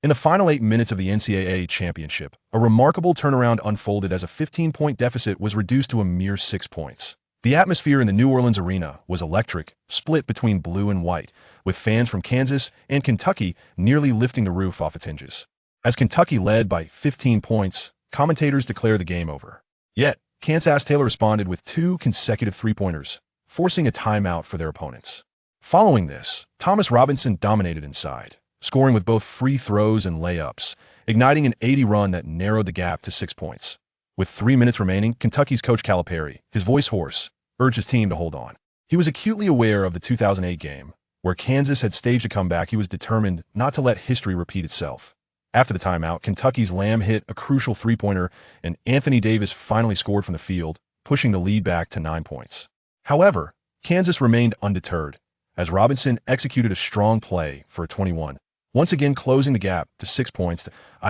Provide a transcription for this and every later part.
In the final 8 minutes of the NCAA championship, a remarkable turnaround unfolded as a 15-point deficit was reduced to a mere 6 points. The atmosphere in the New Orleans arena was electric, split between blue and white, with fans from Kansas and Kentucky nearly lifting the roof off its hinges. As Kentucky led by 15 points, commentators declared the game over. Yet, Kansas Taylor responded with 2 consecutive three-pointers, forcing a timeout for their opponents. Following this, Thomas Robinson dominated inside, scoring with both free throws and layups, igniting an 80 run that narrowed the gap to 6 points. With 3 minutes remaining, Kentucky's coach Calipari, his voice hoarse, urged his team to hold on. He was acutely aware of the 2008 game, where Kansas had staged a comeback. He was determined not to let history repeat itself. After the timeout, Kentucky's Lamb hit a crucial three-pointer, and Anthony Davis finally scored from the field, pushing the lead back to 9 points. However, Kansas remained undeterred, as Robinson executed a strong play for a 21, once again closing the gap to 6 points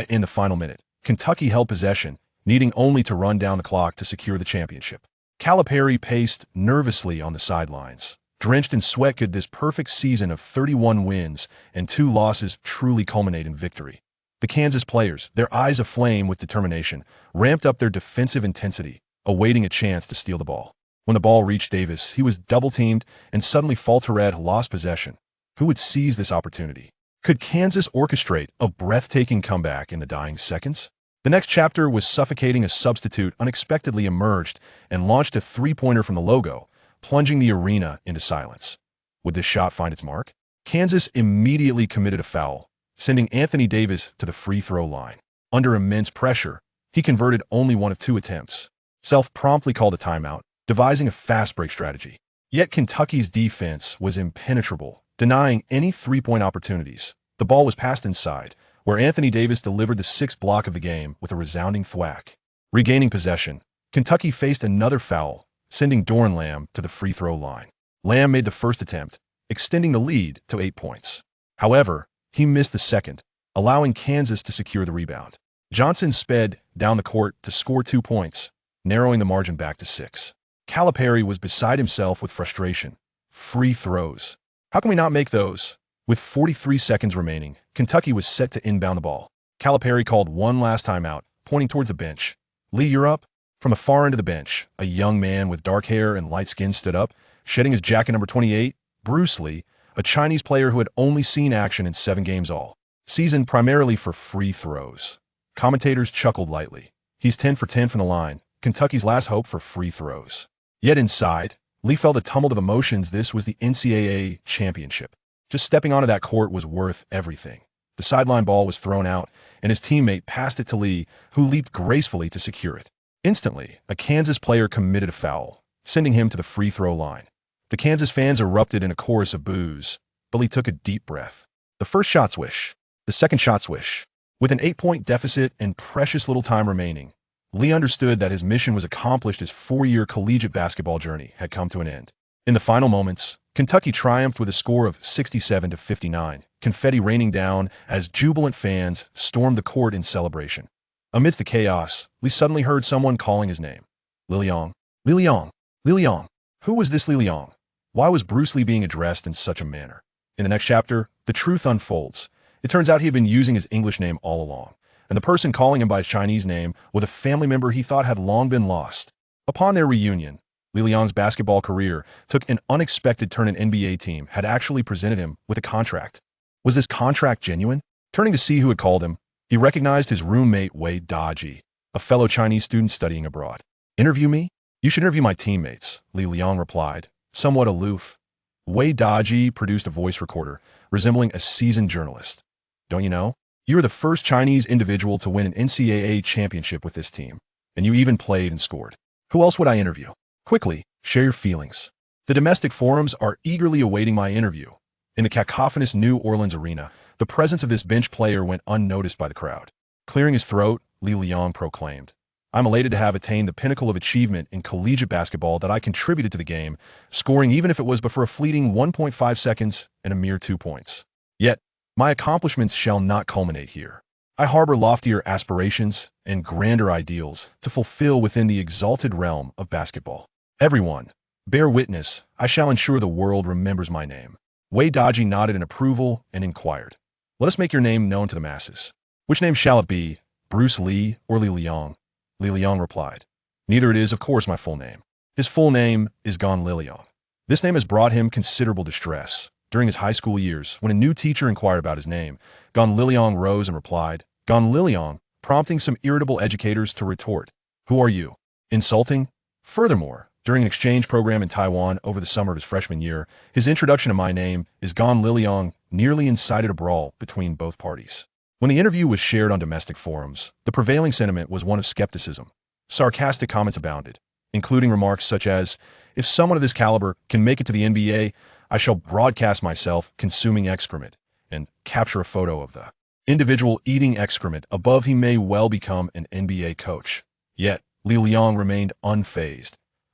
in the final minute. Kentucky held possession, needing only to run down the clock to secure the championship. Calipari paced nervously on the sidelines. Drenched in sweat, could this perfect season of 31 wins and 2 losses truly culminate in victory? The Kansas players, their eyes aflame with determination, ramped up their defensive intensity, awaiting a chance to steal the ball. When the ball reached Davis, he was double-teamed, and suddenly Faltered lost possession. Who would seize this opportunity? Could Kansas orchestrate a breathtaking comeback in the dying seconds? The next chapter was suffocating. A substitute unexpectedly emerged and launched a three-pointer from the logo, plunging the arena into silence. Would this shot find its mark? Kansas immediately committed a foul, sending Anthony Davis to the free throw line. Under immense pressure, he converted only 1 of 2 attempts. Self promptly called a timeout, devising a fast break strategy. Yet Kentucky's defense was impenetrable, denying any three-point opportunities. The ball was passed inside, where Anthony Davis delivered the 6th block of the game with a resounding thwack. Regaining possession, Kentucky faced another foul, sending Doran Lamb to the free throw line. Lamb made the first attempt, extending the lead to 8 points. However, he missed the second, allowing Kansas to secure the rebound. Johnson sped down the court to score 2 points, narrowing the margin back to 6. Calipari was beside himself with frustration. Free throws. How can we not make those? With 43 seconds remaining, Kentucky was set to inbound the ball. Calipari called one last timeout, pointing towards the bench. "Lee, you're up." From the far end of the bench, a young man with dark hair and light skin stood up, shedding his jacket number 28, Bruce Lee, a Chinese player who had only seen action in 7 games all season, primarily for free throws. Commentators chuckled lightly. He's 10 for 10 from the line, Kentucky's last hope for free throws. Yet inside, Lee felt a tumult of emotions. This was the NCAA championship. Just stepping onto that court was worth everything. The sideline ball was thrown out, and his teammate passed it to Lee, who leaped gracefully to secure it. Instantly, a Kansas player committed a foul, sending him to the free throw line. The Kansas fans erupted in a chorus of boos, but Lee took a deep breath. The first shot swish. The second shot swish. With an 8-point deficit and precious little time remaining, Lee understood that his mission was accomplished. His 4-year collegiate basketball journey had come to an end. In the final moments, Kentucky triumphed with a score of 67-59, confetti raining down as jubilant fans stormed the court in celebration. Amidst the chaos, Lee suddenly heard someone calling his name. Liliong. Liliong. Liliong. Who was this Liliong? Why was Bruce Lee being addressed in such a manner? In the next chapter, the truth unfolds. It turns out he had been using his English name all along, and the person calling him by his Chinese name was a family member he thought had long been lost. Upon their reunion, Liliong's basketball career took an unexpected turn. An NBA team had actually presented him with a contract. Was this contract genuine? Turning to see who had called him, he recognized his roommate Wei Daji, a fellow Chinese student studying abroad. "Interview me? You should interview my teammates," Li Liang replied, somewhat aloof. Wei Daji produced a voice recorder, resembling a seasoned journalist. "Don't you know? You were the first Chinese individual to win an NCAA championship with this team, and you even played and scored. Who else would I interview? Quickly, share your feelings. The domestic forums are eagerly awaiting my interview." In the cacophonous New Orleans arena, the presence of this bench player went unnoticed by the crowd. Clearing his throat, Li Liang proclaimed, "I'm elated to have attained the pinnacle of achievement in collegiate basketball that I contributed to the game, scoring even if it was but for a fleeting 1.5 seconds and a mere 2 points. Yet, my accomplishments shall not culminate here. I harbor loftier aspirations and grander ideals to fulfill within the exalted realm of basketball. Everyone, bear witness, I shall ensure the world remembers my name." Wei Daji nodded in approval and inquired, Let us make your name known to the masses. Which name shall it be, Bruce Lee or Li Liang? Li Liang replied, Neither it is, of course, my full name. His full name is Gan Liliang. This name has brought him considerable distress. During his high school years, when a new teacher inquired about his name, Gan Liliang rose and replied, Gan Liliang, prompting some irritable educators to retort, Who are you? Insulting? Furthermore, during an exchange program in Taiwan over the summer of his freshman year, his introduction to my name is Gan Liliang nearly incited a brawl between both parties. When the interview was shared on domestic forums, the prevailing sentiment was one of skepticism. Sarcastic comments abounded, including remarks such as, If someone of this caliber can make it to the NBA, I shall broadcast myself consuming excrement and capture a photo of the individual eating excrement. Above, he may well become an NBA coach. Yet, Li Liang remained unfazed.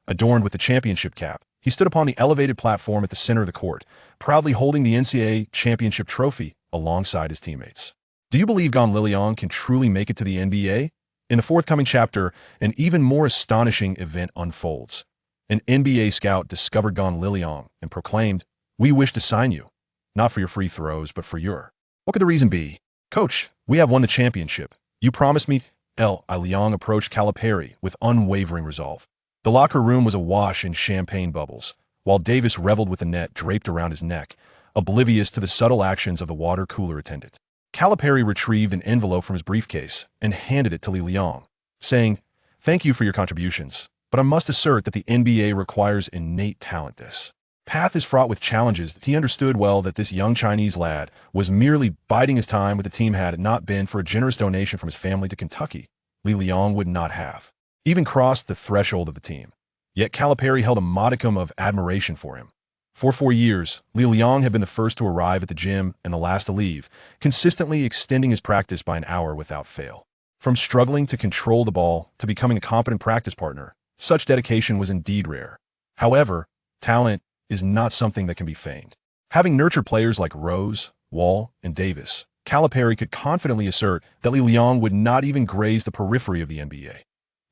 Adorned with the championship cap, he stood upon the elevated platform at the center of the court, proudly holding the NCAA championship trophy alongside his teammates. Do you believe Gan Liliang can truly make it to the NBA? In the forthcoming chapter, an even more astonishing event unfolds. An NBA scout discovered Gan Liliang and proclaimed, We wish to sign you, not for your free throws, but for your. What could the reason be? Coach, we have won the championship. You promised me. Liang approached Calipari with unwavering resolve. The locker room was awash in champagne bubbles, while Davis reveled with the net draped around his neck, oblivious to the subtle actions of the water cooler attendant. Calipari retrieved an envelope from his briefcase and handed it to Li Liang, saying, Thank you for your contributions, but I must assert that the NBA requires innate talent. This path is fraught with challenges. He understood well that this young Chinese lad was merely biding his time with the team. Had it not been for a generous donation from his family to Kentucky, Li Liang would not have even crossed the threshold of the team. Yet Calipari held a modicum of admiration for him. For 4 years, Li Liang had been the first to arrive at the gym and the last to leave, consistently extending his practice by an hour without fail. From struggling to control the ball to becoming a competent practice partner, such dedication was indeed rare. However, talent is not something that can be feigned. Having nurtured players like Rose, Wall, and Davis, Calipari could confidently assert that Li Liang would not even graze the periphery of the NBA.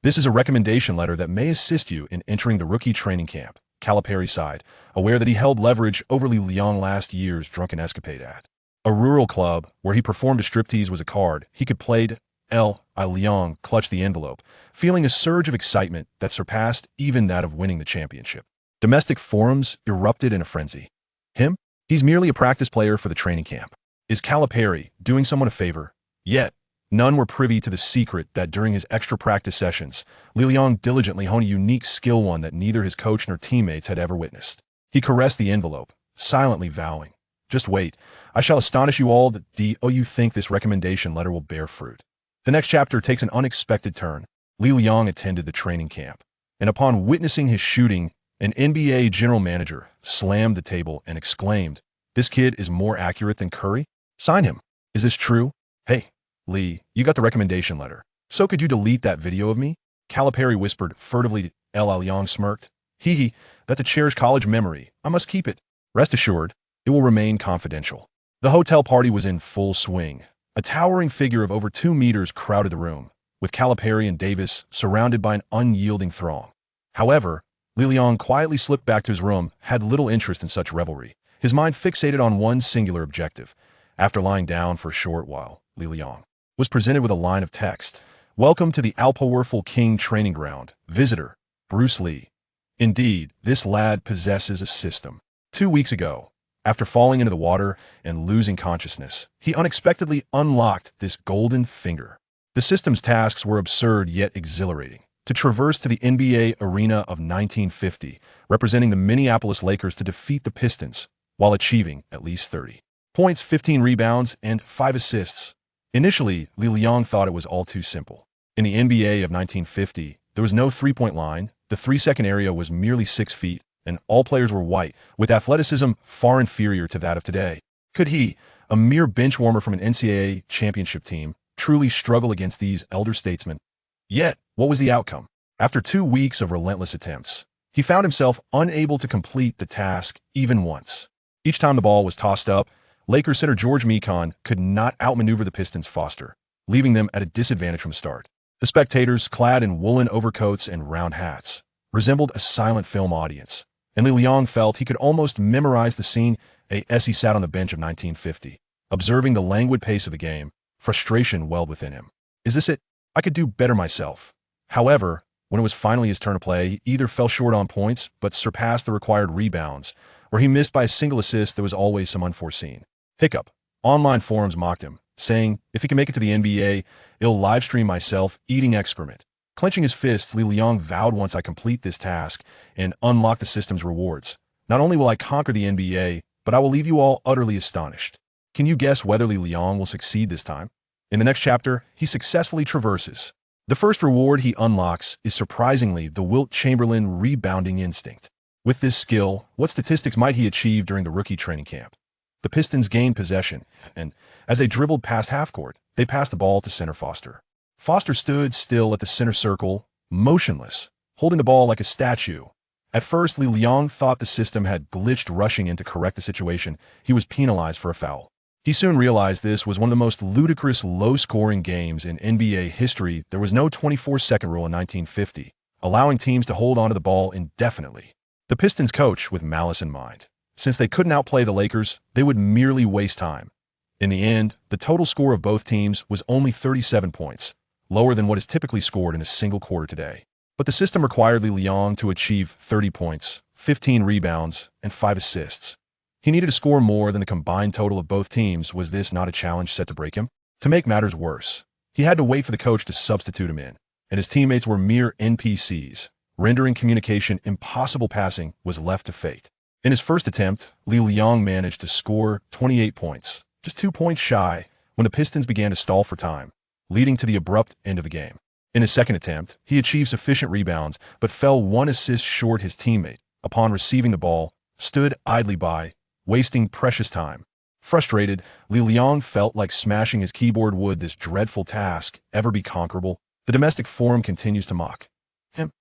This is a recommendation letter that may assist you in entering the rookie training camp, Calipari sighed, aware that he held leverage over Li Liang last year's drunken escapade at a rural club where he performed a striptease was a card he could play. Liang clutched the envelope, feeling a surge of excitement that surpassed even that of winning the championship. Domestic forums erupted in a frenzy. Him? He's merely a practice player for the training camp. Is Calipari doing someone a favor? Yet, none were privy to the secret that during his extra practice sessions, Li Liang diligently honed a unique skill, one that neither his coach nor teammates had ever witnessed. He caressed the envelope, silently vowing, Just wait, I shall astonish you all that you think this recommendation letter will bear fruit. The next chapter takes an unexpected turn. Li Liang attended the training camp, and upon witnessing his shooting, an NBA general manager slammed the table and exclaimed, This kid is more accurate than Curry? Sign him. Is this true? Hey, Lee, you got the recommendation letter. So could you delete that video of me? Calipari whispered furtively. Li Liang smirked. Hee, that's a cherished college memory. I must keep it. Rest assured, it will remain confidential. The hotel party was in full swing. A towering figure of over 2 meters crowded the room, with Calipari and Davis surrounded by an unyielding throng. However, Li Liang quietly slipped back to his room, had little interest in such revelry, his mind fixated on one singular objective. After lying down for a short while, Li Liang was presented with a line of text. Welcome to the all-powerful King Training Ground. Visitor, Bruce Lee. Indeed, this lad possesses a system. 2 weeks ago, after falling into the water and losing consciousness, he unexpectedly unlocked this golden finger. The system's tasks were absurd yet exhilarating. To traverse to the NBA arena of 1950, representing the Minneapolis Lakers to defeat the Pistons, while achieving at least 30 points, 15 rebounds, and 5 assists. Initially, Li Liang thought it was all too simple. In the NBA of 1950, there was no three-point line, the 3-second area was merely 6 feet, and all players were white, with athleticism far inferior to that of today. Could he, a mere bench warmer from an NCAA championship team, truly struggle against these elder statesmen? Yet, what was the outcome? After 2 weeks of relentless attempts, he found himself unable to complete the task even once. Each time the ball was tossed up, Lakers center George Mikan could not outmaneuver the Pistons' Foster, leaving them at a disadvantage from start. The spectators, clad in woolen overcoats and round hats, resembled a silent film audience, and Li Liang felt he could almost memorize the scene as he sat on the bench of 1950. Observing the languid pace of the game, frustration welled within him. Is this it? I could do better myself. However, when it was finally his turn to play, he either fell short on points but surpassed the required rebounds, or he missed by a single assist. There was always some unforeseen hiccup. Online forums mocked him, saying, if he can make it to the NBA, he'll livestream myself eating excrement. Clenching his fists, Li Liang vowed, once I complete this task and unlock the system's rewards, not only will I conquer the NBA, but I will leave you all utterly astonished. Can you guess whether Li Liang will succeed this time? In the next chapter, he successfully traverses. The first reward he unlocks is surprisingly the Wilt Chamberlain rebounding instinct. With this skill, what statistics might he achieve during the rookie training camp? The Pistons gained possession, and as they dribbled past half-court, they passed the ball to center Foster. Foster stood still at the center circle, motionless, holding the ball like a statue. At first, Li Liang thought the system had glitched. Rushing in to correct the situation, he was penalized for a foul. He soon realized this was one of the most ludicrous low-scoring games in NBA history. There was no 24-second rule in 1950, allowing teams to hold onto the ball indefinitely. The Pistons coach with malice in mind. Since they couldn't outplay the Lakers, they would merely waste time. In the end, the total score of both teams was only 37 points, lower than what is typically scored in a single quarter today. But the system required Li Liang to achieve 30 points, 15 rebounds, and 5 assists. He needed to score more than the combined total of both teams. Was this not a challenge set to break him? To make matters worse, he had to wait for the coach to substitute him in, and his teammates were mere NPCs, rendering communication impossible. Passing was left to fate. In his first attempt, Li Liang managed to score 28 points, just 2 points shy, when the Pistons began to stall for time, leading to the abrupt end of the game. In his second attempt, he achieved sufficient rebounds, but fell 1 assist short. His teammate, upon receiving the ball, stood idly by, wasting precious time. Frustrated, Li Liang felt like smashing his keyboard. Would this dreadful task ever be conquerable? The domestic forum continues to mock him.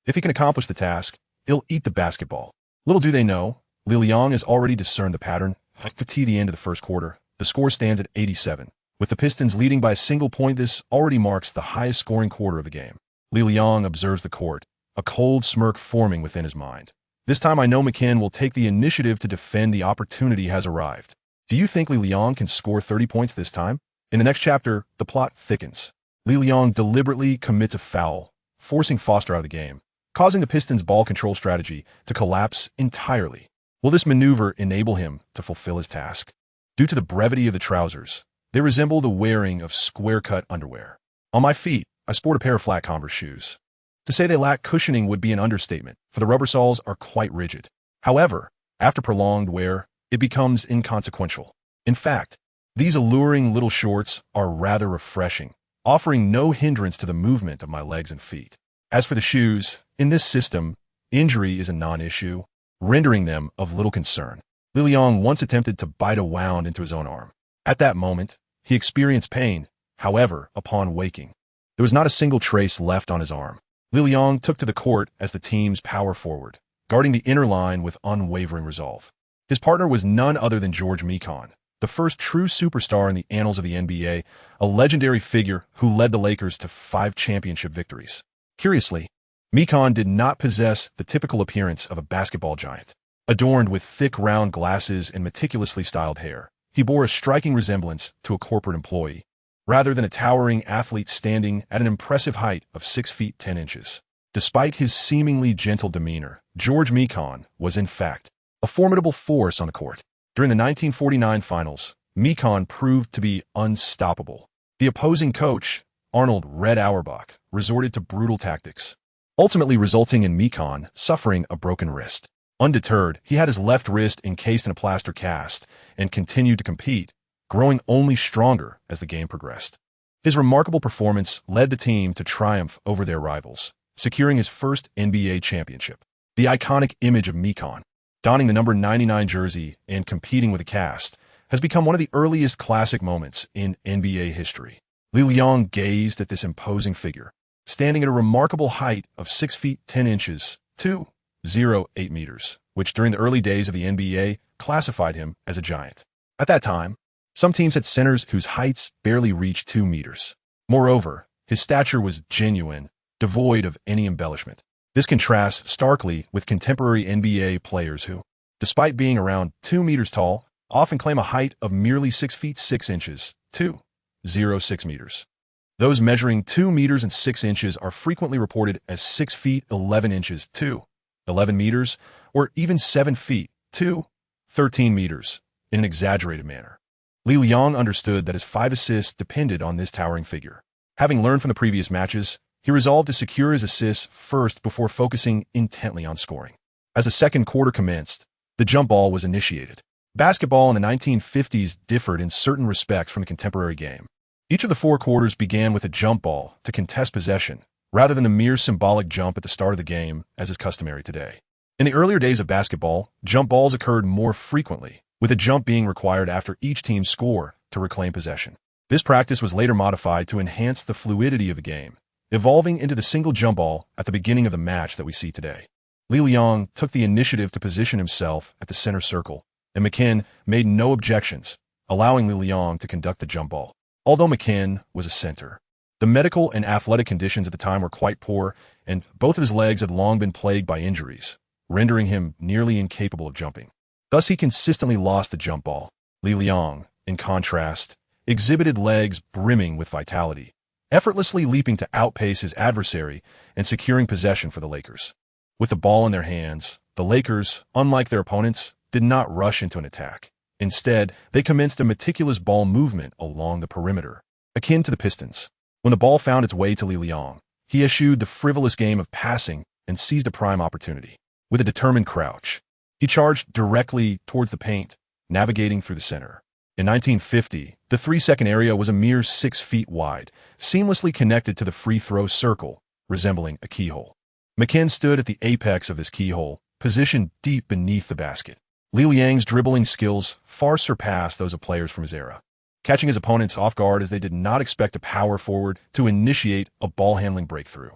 If he can accomplish the task, he'll eat the basketball. Little do they know, Li Liang has already discerned the pattern. At the end of the first quarter, the score stands at 87. With the Pistons leading by a single point, this already marks the highest scoring quarter of the game. Li Liang observes the court, a cold smirk forming within his mind. This time I know McKinn will take the initiative to defend. The opportunity has arrived. Do you think Li Liang can score 30 points this time? In the next chapter, the plot thickens. Li Liang deliberately commits a foul, forcing Foster out of the game, causing the Pistons' ball control strategy to collapse entirely. Will this maneuver enable him to fulfill his task? Due to the brevity of the trousers, they resemble the wearing of square-cut underwear. On my feet, I sport a pair of flat Converse shoes. To say they lack cushioning would be an understatement, for the rubber soles are quite rigid. However, after prolonged wear, it becomes inconsequential. In fact, these alluring little shorts are rather refreshing, offering no hindrance to the movement of my legs and feet. As for the shoes, in this system, injury is a non-issue, rendering them of little concern. Li Liang once attempted to bite a wound into his own arm. At that moment, he experienced pain. However, upon waking, there was not a single trace left on his arm. Li Liang took to the court as the team's power forward, guarding the inner line with unwavering resolve. His partner was none other than George Mikan, the first true superstar in the annals of the NBA, a legendary figure who led the Lakers to 5 championship victories. Curiously, Mikan did not possess the typical appearance of a basketball giant. Adorned with thick round glasses and meticulously styled hair, he bore a striking resemblance to a corporate employee, rather than a towering athlete standing at an impressive height of 6 feet 10 inches. Despite his seemingly gentle demeanor, George Mikan was in fact a formidable force on the court. During the 1949 finals, Mikan proved to be unstoppable. The opposing coach, Arnold "Red" Auerbach, resorted to brutal tactics, ultimately resulting in Mikan suffering a broken wrist. Undeterred, he had his left wrist encased in a plaster cast and continued to compete, growing only stronger as the game progressed. His remarkable performance led the team to triumph over their rivals, securing his first NBA championship. The iconic image of Mikan, donning the number 99 jersey and competing with a cast, has become one of the earliest classic moments in NBA history. Li Liang gazed at this imposing figure, standing at a remarkable height of 6 feet 10 inches, 2.08 meters, which during the early days of the NBA classified him as a giant. At that time, some teams had centers whose heights barely reached 2 meters. Moreover, his stature was genuine, devoid of any embellishment. This contrasts starkly with contemporary NBA players who, despite being around 2 meters tall, often claim a height of merely 6 feet 6 inches, 2.06 meters. Those measuring 2 meters and 6 inches are frequently reported as 6 feet 11 inches, 2.11 meters, or even 7 feet, 2.13 meters, in an exaggerated manner. Li Liang understood that his 5 assists depended on this towering figure. Having learned from the previous matches, he resolved to secure his assists first before focusing intently on scoring. As the second quarter commenced, the jump ball was initiated. Basketball in the 1950s differed in certain respects from the contemporary game. Each of the 4 quarters began with a jump ball to contest possession, rather than the mere symbolic jump at the start of the game, as is customary today. In the earlier days of basketball, jump balls occurred more frequently, with a jump being required after each team's score to reclaim possession. This practice was later modified to enhance the fluidity of the game, evolving into the single jump ball at the beginning of the match that we see today. Li Liang took the initiative to position himself at the center circle, and McKen made no objections, allowing Li Liang to conduct the jump ball. Although McKen was a center, the medical and athletic conditions at the time were quite poor, and both of his legs had long been plagued by injuries, rendering him nearly incapable of jumping. Thus, he consistently lost the jump ball. Li Liang, in contrast, exhibited legs brimming with vitality, effortlessly leaping to outpace his adversary and securing possession for the Lakers. With the ball in their hands, the Lakers, unlike their opponents, did not rush into an attack. Instead, they commenced a meticulous ball movement along the perimeter, akin to the Pistons. When the ball found its way to Li Liang, he eschewed the frivolous game of passing and seized a prime opportunity. With a determined crouch, he charged directly towards the paint, navigating through the center. In 1950, the 3-second area was a mere 6 feet wide, seamlessly connected to the free throw circle, resembling a keyhole. McKen stood at the apex of this keyhole, positioned deep beneath the basket. Li Liang's dribbling skills far surpassed those of players from his era, catching his opponents off guard as they did not expect a power forward to initiate a ball-handling breakthrough.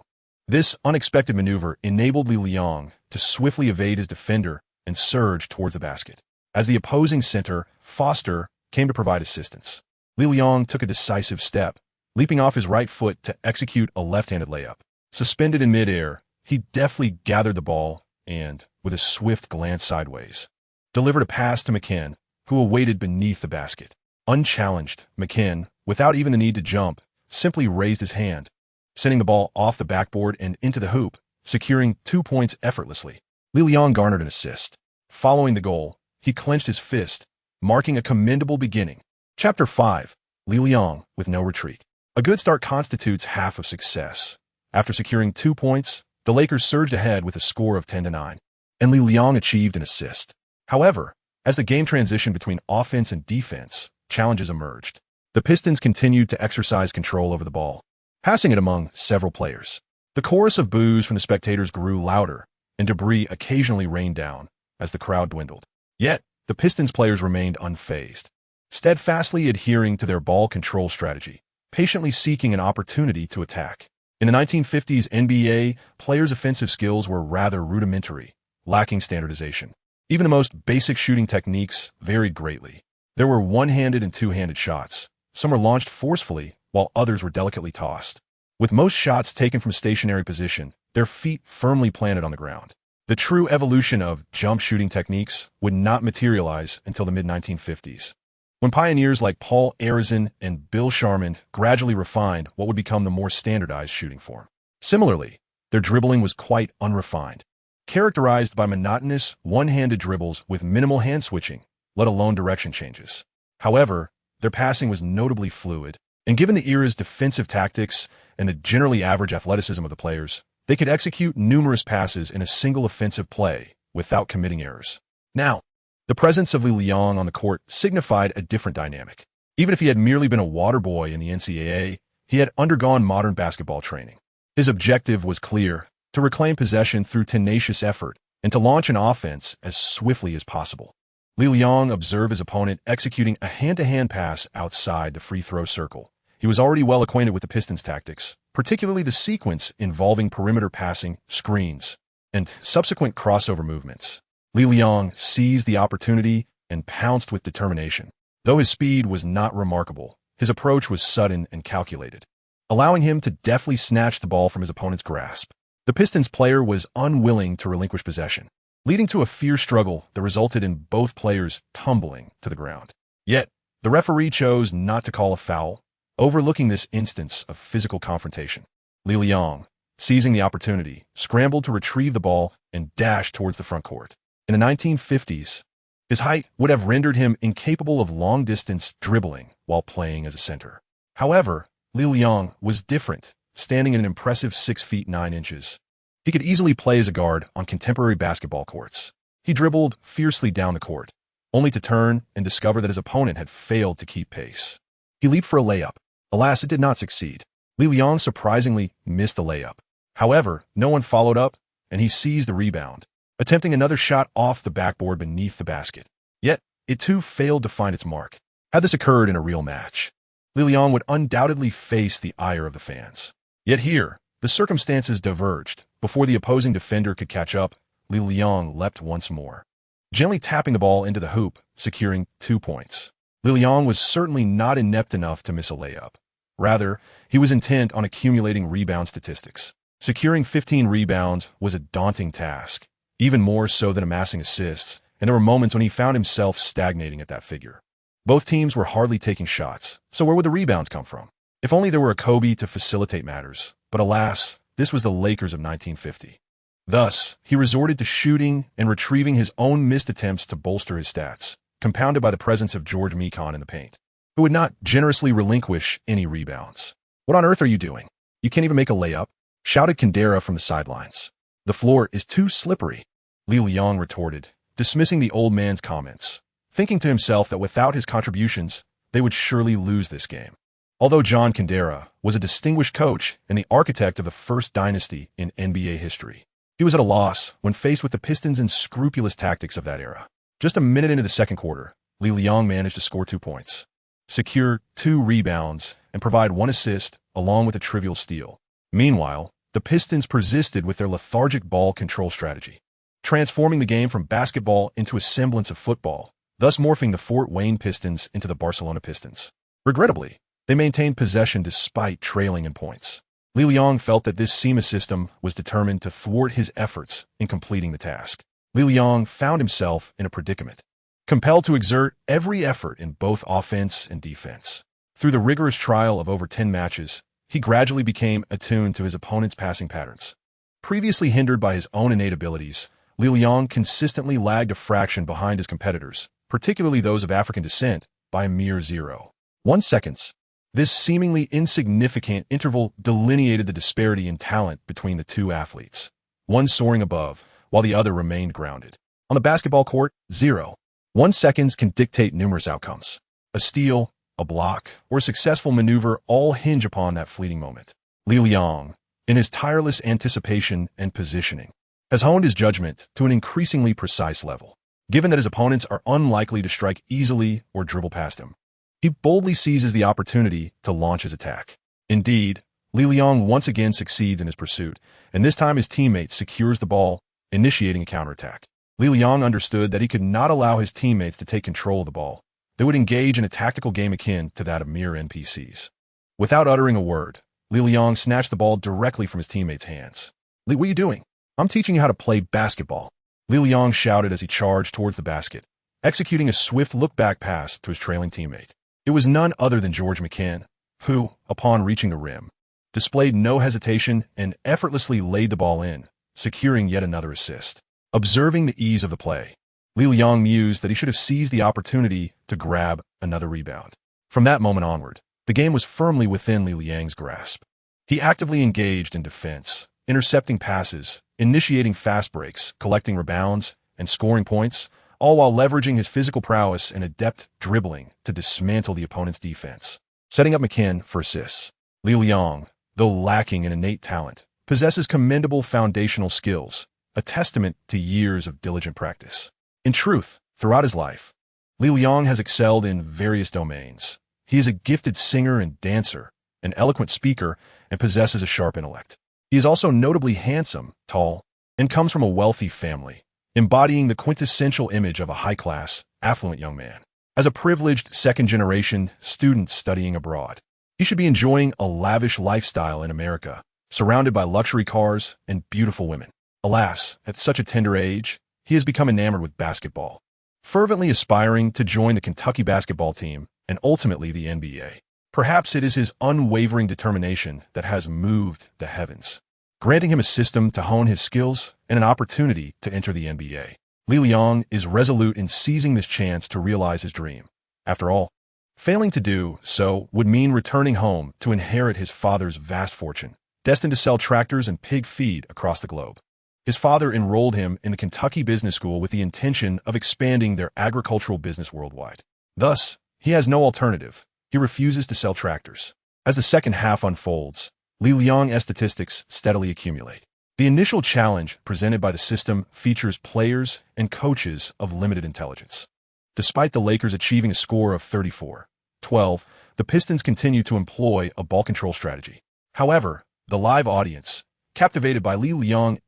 This unexpected maneuver enabled Li Liang to swiftly evade his defender and surge towards the basket. As the opposing center, Foster, came to provide assistance, Li Liang took a decisive step, leaping off his right foot to execute a left-handed layup. Suspended in midair, he deftly gathered the ball and, with a swift glance sideways, delivered a pass to McKen, who awaited beneath the basket. Unchallenged, McKen, without even the need to jump, simply raised his hand, sending the ball off the backboard and into the hoop, securing 2 points effortlessly. Li Liang garnered an assist. Following the goal, he clenched his fist, marking a commendable beginning. Chapter 5. Li Liang with no retreat. A good start constitutes half of success. After securing 2 points, the Lakers surged ahead with a score of 10-9, and Li Liang achieved an assist. However, as the game transitioned between offense and defense, challenges emerged. The Pistons continued to exercise control over the ball, passing it among several players. The chorus of boos from the spectators grew louder, and debris occasionally rained down as the crowd dwindled. Yet, the Pistons players remained unfazed, steadfastly adhering to their ball control strategy, patiently seeking an opportunity to attack. In the 1950s NBA, players' offensive skills were rather rudimentary, lacking standardization. Even the most basic shooting techniques varied greatly. There were one-handed and two-handed shots. Some were launched forcefully, while others were delicately tossed. With most shots taken from a stationary position, their feet firmly planted on the ground. The true evolution of jump shooting techniques would not materialize until the mid-1950s, when pioneers like Paul Arizin and Bill Sharman gradually refined what would become the more standardized shooting form. Similarly, their dribbling was quite unrefined, characterized by monotonous, one-handed dribbles with minimal hand switching, let alone direction changes. However, their passing was notably fluid, and given the era's defensive tactics and the generally average athleticism of the players, they could execute numerous passes in a single offensive play without committing errors. Now, the presence of Li Liang on the court signified a different dynamic. Even if he had merely been a water boy in the NCAA, he had undergone modern basketball training. His objective was clear: to reclaim possession through tenacious effort and to launch an offense as swiftly as possible. Li Liang observed his opponent executing a hand-to-hand pass outside the free throw circle. He was already well acquainted with the Pistons' tactics, particularly the sequence involving perimeter passing, screens, and subsequent crossover movements. Li Liang seized the opportunity and pounced with determination. Though his speed was not remarkable, his approach was sudden and calculated, allowing him to deftly snatch the ball from his opponent's grasp. The Pistons player was unwilling to relinquish possession. leading to a fierce struggle that resulted in both players tumbling to the ground. Yet, the referee chose not to call a foul, overlooking this instance of physical confrontation. Li Liang, seizing the opportunity, scrambled to retrieve the ball and dashed towards the front court. In the 1950s, his height would have rendered him incapable of long-distance dribbling while playing as a center. However, Li Liang was different, standing at an impressive 6 feet 9 inches. He could easily play as a guard on contemporary basketball courts. He dribbled fiercely down the court, only to turn and discover that his opponent had failed to keep pace. He leaped for a layup. Alas, it did not succeed. Li Liang surprisingly missed the layup. However, no one followed up, and he seized the rebound, attempting another shot off the backboard beneath the basket. Yet, it too failed to find its mark. Had this occurred in a real match, Li Liang would undoubtedly face the ire of the fans. Yet here, the circumstances diverged. Before the opposing defender could catch up, Li Liang leapt once more, gently tapping the ball into the hoop, securing 2 points. Li Liang was certainly not inept enough to miss a layup. Rather, he was intent on accumulating rebound statistics. Securing 15 rebounds was a daunting task, even more so than amassing assists, and there were moments when he found himself stagnating at that figure. Both teams were hardly taking shots, so where would the rebounds come from? If only there were a Kobe to facilitate matters, but alas, this was the Lakers of 1950. Thus, he resorted to shooting and retrieving his own missed attempts to bolster his stats, compounded by the presence of George Mikan in the paint, who would not generously relinquish any rebounds. "What on earth are you doing? You can't even make a layup," shouted Kandera from the sidelines. "The floor is too slippery," Li Liang retorted, dismissing the old man's comments, thinking to himself that without his contributions, they would surely lose this game. Although John Kandera was a distinguished coach and the architect of the first dynasty in NBA history, he was at a loss when faced with the Pistons' unscrupulous tactics of that era. Just a minute into the second quarter, Li Liang managed to score 2 points, secure 2 rebounds, and provide 1 assist along with a trivial steal. Meanwhile, the Pistons persisted with their lethargic ball control strategy, transforming the game from basketball into a semblance of football, thus morphing the Fort Wayne Pistons into the Barcelona Pistons. Regrettably, they maintained possession despite trailing in points. Li Liang felt that this seamless system was determined to thwart his efforts in completing the task. Li Liang found himself in a predicament, compelled to exert every effort in both offense and defense. Through the rigorous trial of over 10 matches, he gradually became attuned to his opponent's passing patterns. Previously hindered by his own innate abilities, Li Liang consistently lagged a fraction behind his competitors, particularly those of African descent, by a mere 0.1 seconds. This seemingly insignificant interval delineated the disparity in talent between the two athletes, one soaring above, while the other remained grounded. On the basketball court, 0.1 seconds can dictate numerous outcomes. A steal, a block, or a successful maneuver all hinge upon that fleeting moment. Li Liang, in his tireless anticipation and positioning, has honed his judgment to an increasingly precise level. Given that his opponents are unlikely to strike easily or dribble past him, he boldly seizes the opportunity to launch his attack. Indeed, Li Liang once again succeeds in his pursuit, and this time his teammate secures the ball, initiating a counterattack. Li Liang understood that he could not allow his teammates to take control of the ball. They would engage in a tactical game akin to that of mere NPCs. Without uttering a word, Li Liang snatched the ball directly from his teammate's hands. "Li, what are you doing? I'm teaching you how to play basketball," Li Liang shouted as he charged towards the basket, executing a swift look-back pass to his trailing teammate. It was none other than George McKinn, who, upon reaching the rim, displayed no hesitation and effortlessly laid the ball in, securing yet another assist. Observing the ease of the play, Li Liang mused that he should have seized the opportunity to grab another rebound. From that moment onward, the game was firmly within Li Liang's grasp. He actively engaged in defense, intercepting passes, initiating fast breaks, collecting rebounds, and scoring points, all while leveraging his physical prowess and adept dribbling to dismantle the opponent's defense. Setting up McKinn for assists, Li Liang, though lacking in innate talent, possesses commendable foundational skills, a testament to years of diligent practice. In truth, throughout his life, Li Liang has excelled in various domains. He is a gifted singer and dancer, an eloquent speaker, and possesses a sharp intellect. He is also notably handsome, tall, and comes from a wealthy family, embodying the quintessential image of a high-class, affluent young man. As a privileged second-generation student studying abroad, he should be enjoying a lavish lifestyle in America, surrounded by luxury cars and beautiful women. Alas, at such a tender age, he has become enamored with basketball, fervently aspiring to join the Kentucky basketball team and ultimately the NBA. Perhaps it is his unwavering determination that has moved the heavens, granting him a system to hone his skills and an opportunity to enter the NBA. Li Liang is resolute in seizing this chance to realize his dream. After all, failing to do so would mean returning home to inherit his father's vast fortune, destined to sell tractors and pig feed across the globe. His father enrolled him in the Kentucky Business School with the intention of expanding their agricultural business worldwide. Thus, he has no alternative. He refuses to sell tractors. As the second half unfolds, Li Liang's statistics steadily accumulate. The initial challenge presented by the system features players and coaches of limited intelligence. Despite the Lakers achieving a score of 34-12, the Pistons continue to employ a ball control strategy. However, the live audience, captivated by Li Liang's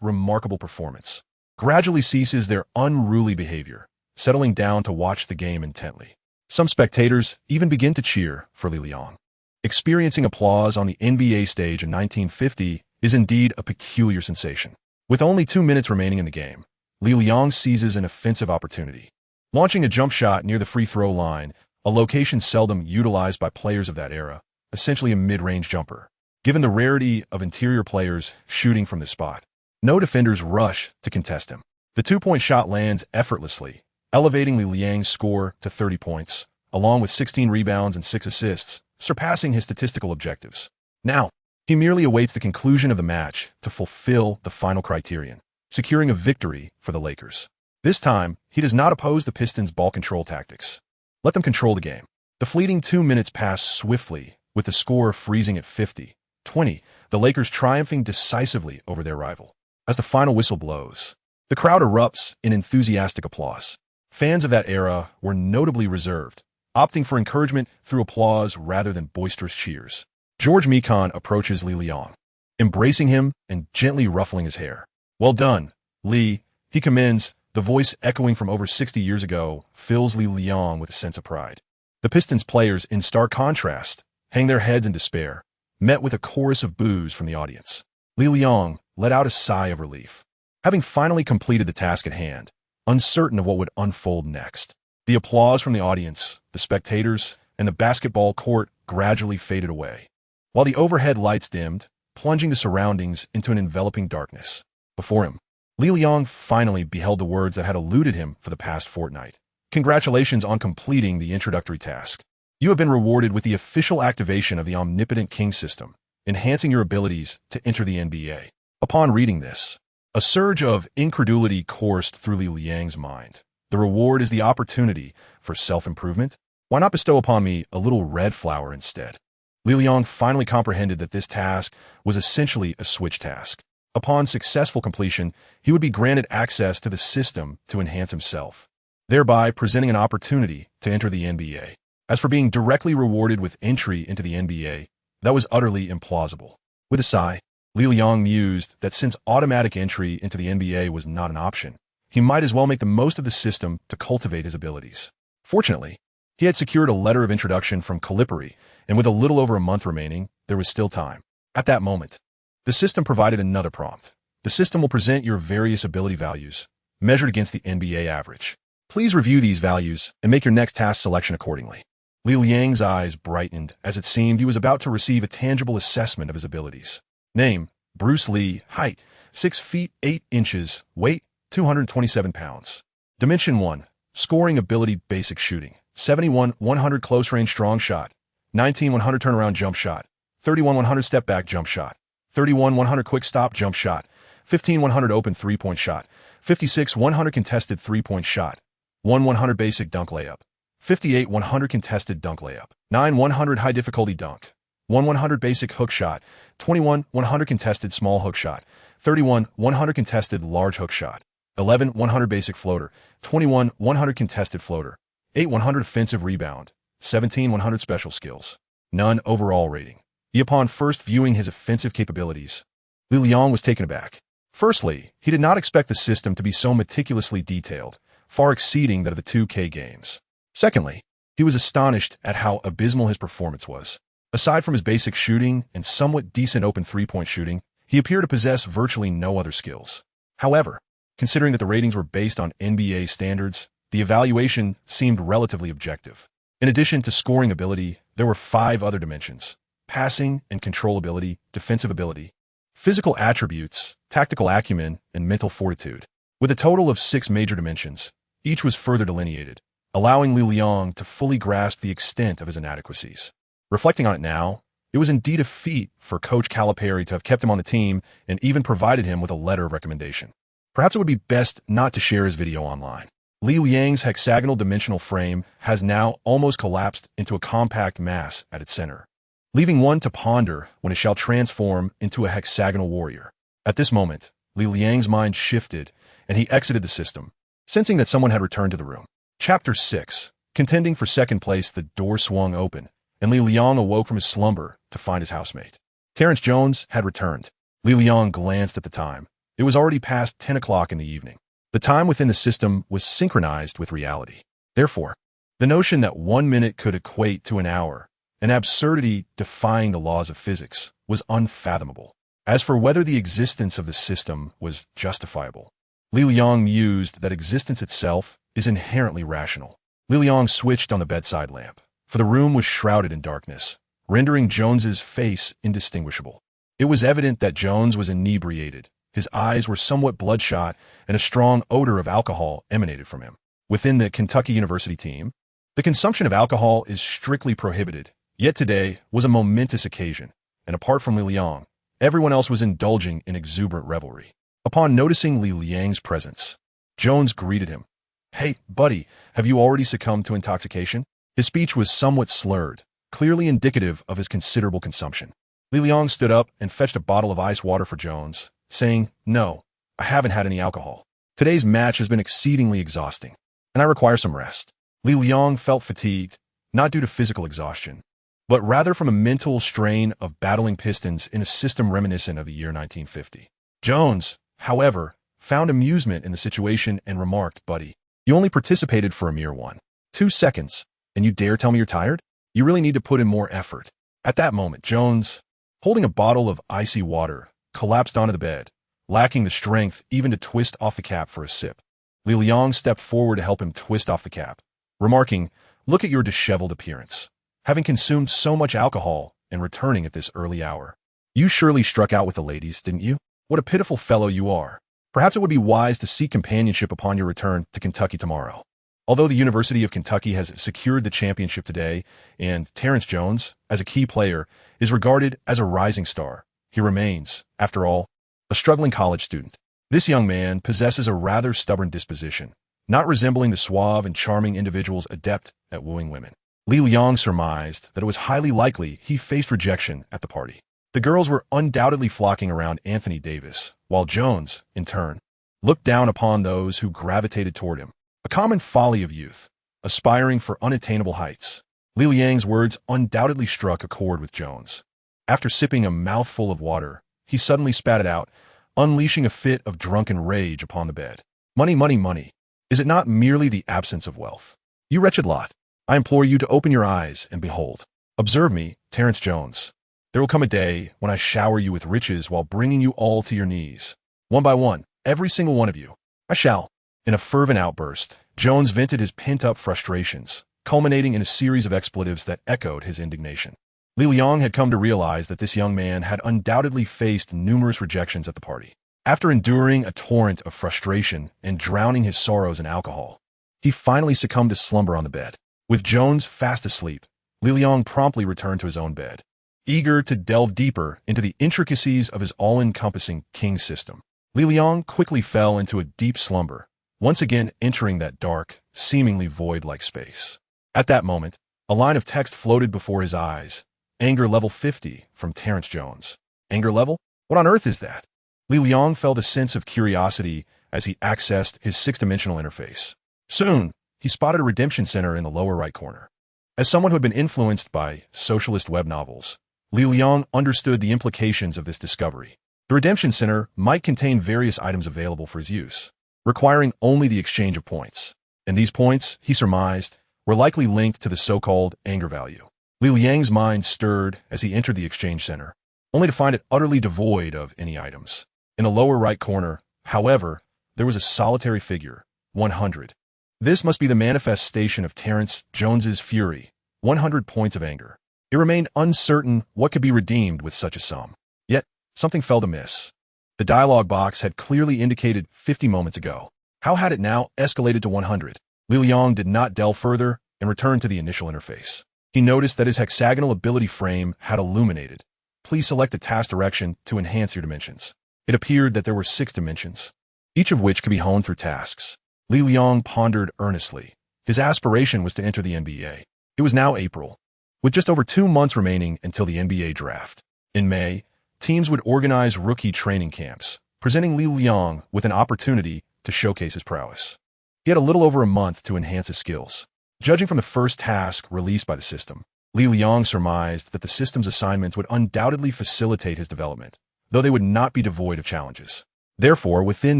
remarkable performance, gradually ceases their unruly behavior, settling down to watch the game intently. Some spectators even begin to cheer for Li Liang. Experiencing applause on the NBA stage in 1950 is indeed a peculiar sensation. With only 2 minutes remaining in the game, Li Liang seizes an offensive opportunity, launching a jump shot near the free throw line, a location seldom utilized by players of that era, essentially a mid-range jumper. Given the rarity of interior players shooting from this spot, no defenders rush to contest him. The two-point shot lands effortlessly, elevating Li Liang's score to 30 points, along with 16 rebounds and 6 assists, surpassing his statistical objectives. Now, he merely awaits the conclusion of the match to fulfill the final criterion, securing a victory for the Lakers. This time, he does not oppose the Pistons' ball control tactics. Let them control the game. The fleeting 2 minutes pass swiftly, with the score freezing at 50-20, the Lakers triumphing decisively over their rival. As the final whistle blows, the crowd erupts in enthusiastic applause. Fans of that era were notably reserved, opting for encouragement through applause rather than boisterous cheers. George Mikan approaches Li Liang, embracing him and gently ruffling his hair. "Well done, Li," he commends, the voice echoing from over 60 years ago fills Li Liang with a sense of pride. The Pistons players, in stark contrast, hang their heads in despair, met with a chorus of boos from the audience. Li Liang let out a sigh of relief. Having finally completed the task at hand, uncertain of what would unfold next, the applause from the audience, the spectators, and the basketball court gradually faded away, while the overhead lights dimmed, plunging the surroundings into an enveloping darkness. Before him, Li Liang finally beheld the words that had eluded him for the past fortnight. "Congratulations on completing the introductory task. You have been rewarded with the official activation of the Omnipotent King system, enhancing your abilities to enter the NBA." Upon reading this, a surge of incredulity coursed through Li Liang's mind. The reward is the opportunity for self-improvement? Why not bestow upon me a little red flower instead? Li Liang finally comprehended that this task was essentially a switch task. Upon successful completion, he would be granted access to the system to enhance himself, thereby presenting an opportunity to enter the NBA. As for being directly rewarded with entry into the NBA, that was utterly implausible. With a sigh, Li Liang mused that since automatic entry into the NBA was not an option, he might as well make the most of the system to cultivate his abilities. Fortunately, he had secured a letter of introduction from Calipari, and with a little over a month remaining, there was still time. At that moment, the system provided another prompt. The system will present your various ability values, measured against the NBA average. Please review these values and make your next task selection accordingly. Li Liang's eyes brightened as it seemed he was about to receive a tangible assessment of his abilities. Name: Bruce Lee. Height: 6 feet 8 inches. Weight: 227 pounds. Dimension 1. Scoring ability: basic shooting. 71-100 close range strong shot. 19-100 turnaround jump shot. 31-100 step back jump shot. 31-100 quick stop jump shot. 15-100 open 3-point shot. 56-100 contested 3-point shot. 1-100 basic dunk layup. 58-100 contested dunk layup. 9-100 high difficulty dunk. 1-100 basic hook shot. 21-100 contested small hook shot. 31-100 contested large hook shot. 11-100 basic floater. 21-100 contested floater. 8-100 offensive rebound. 17-100 special skills. None overall rating. Upon first viewing his offensive capabilities, Li Liang was taken aback. Firstly, he did not expect the system to be so meticulously detailed, far exceeding that of the 2K games. Secondly, he was astonished at how abysmal his performance was. Aside from his basic shooting and somewhat decent open 3-point shooting, he appeared to possess virtually no other skills. However, Considering that the ratings were based on NBA standards, the evaluation seemed relatively objective. In addition to scoring ability, there were 5 other dimensions: passing and control ability, defensive ability, physical attributes, tactical acumen, and mental fortitude. With a total of 6 major dimensions, each was further delineated, allowing Li Liang to fully grasp the extent of his inadequacies. Reflecting on it now, it was indeed a feat for Coach Calipari to have kept him on the team and even provided him with a letter of recommendation. Perhaps it would be best not to share his video online. Li Liang's hexagonal dimensional frame has now almost collapsed into a compact mass at its center, leaving one to ponder when it shall transform into a hexagonal warrior. At this moment, Li Liang's mind shifted, and he exited the system, sensing that someone had returned to the room. Chapter 6. Contending for second place, the door swung open, and Li Liang awoke from his slumber to find his housemate. Terrence Jones had returned. Li Liang glanced at the time. It was already past 10 o'clock in the evening. The time within the system was synchronized with reality. Therefore, the notion that 1 minute could equate to an hour, an absurdity defying the laws of physics, was unfathomable. As for whether the existence of the system was justifiable, Li Liang mused that existence itself is inherently rational. Li Liang switched on the bedside lamp, for the room was shrouded in darkness, rendering Jones's face indistinguishable. It was evident that Jones was inebriated. His eyes were somewhat bloodshot, and a strong odor of alcohol emanated from him. Within the Kentucky University team, the consumption of alcohol is strictly prohibited, yet today was a momentous occasion, and apart from Li Liang, everyone else was indulging in exuberant revelry. Upon noticing Li Liang's presence, Jones greeted him. "Hey, buddy, have you already succumbed to intoxication?" His speech was somewhat slurred, clearly indicative of his considerable consumption. Li Liang stood up and fetched a bottle of ice water for Jones, saying, "No, I haven't had any alcohol. Today's match has been exceedingly exhausting, and I require some rest." Li Liang felt fatigued, not due to physical exhaustion, but rather from a mental strain of battling pistons in a system reminiscent of the year 1950. Jones, however, found amusement in the situation and remarked, "Buddy, you only participated for a mere 1-2 seconds, and you dare tell me you're tired? You really need to put in more effort." At that moment, Jones, holding a bottle of icy water, collapsed onto the bed, lacking the strength even to twist off the cap for a sip. Li Liang stepped forward to help him twist off the cap, remarking, "Look at your disheveled appearance. Having consumed so much alcohol and returning at this early hour. You surely struck out with the ladies, didn't you? What a pitiful fellow you are. Perhaps it would be wise to seek companionship upon your return to Kentucky tomorrow." Although the University of Kentucky has secured the championship today, and Terrence Jones, as a key player, is regarded as a rising star, he remains, after all, a struggling college student. This young man possesses a rather stubborn disposition, not resembling the suave and charming individuals adept at wooing women. Li Liang surmised that it was highly likely he faced rejection at the party. The girls were undoubtedly flocking around Anthony Davis, while Jones, in turn, looked down upon those who gravitated toward him. A common folly of youth, aspiring for unattainable heights. Li Liang's words undoubtedly struck a chord with Jones. After sipping a mouthful of water, he suddenly spat it out, unleashing a fit of drunken rage upon the bed. "Money, money, money. Is it not merely the absence of wealth? You wretched lot, I implore you to open your eyes and behold. Observe me, Terrence Jones. There will come a day when I shower you with riches while bringing you all to your knees. One by one, every single one of you. I shall." In a fervent outburst, Jones vented his pent-up frustrations, culminating in a series of expletives that echoed his indignation. Li Liang had come to realize that this young man had undoubtedly faced numerous rejections at the party. After enduring a torrent of frustration and drowning his sorrows in alcohol, he finally succumbed to slumber on the bed. With Jones fast asleep, Li Liang promptly returned to his own bed, eager to delve deeper into the intricacies of his all-encompassing king system. Li Liang quickly fell into a deep slumber, once again entering that dark, seemingly void-like space. At that moment, a line of text floated before his eyes. "Anger level 50 from Terrence Jones." Anger level? What on earth is that? Li Liang felt a sense of curiosity as he accessed his six-dimensional interface. Soon, he spotted a redemption center in the lower right corner. As someone who had been influenced by socialist web novels, Li Liang understood the implications of this discovery. The redemption center might contain various items available for his use, requiring only the exchange of points. And these points, he surmised, were likely linked to the so-called anger value. Li Liang's mind stirred as he entered the exchange center, only to find it utterly devoid of any items. In the lower right corner, however, there was a solitary figure, 100. This must be the manifestation of Terrence Jones's fury, 100 points of anger. It remained uncertain what could be redeemed with such a sum. Yet, something felt amiss. The dialogue box had clearly indicated 50 moments ago. How had it now escalated to 100? Li Liang did not delve further and returned to the initial interface. He noticed that his hexagonal ability frame had illuminated. Please select a task direction to enhance your dimensions. It appeared that there were 6 dimensions, each of which could be honed through tasks. Li Liang pondered earnestly. His aspiration was to enter the NBA. It was now April, with just over 2 months remaining until the NBA draft. In May, teams would organize rookie training camps, presenting Li Liang with an opportunity to showcase his prowess. He had a little over a month to enhance his skills. Judging from the first task released by the system, Li Liang surmised that the system's assignments would undoubtedly facilitate his development, though they would not be devoid of challenges. Therefore, within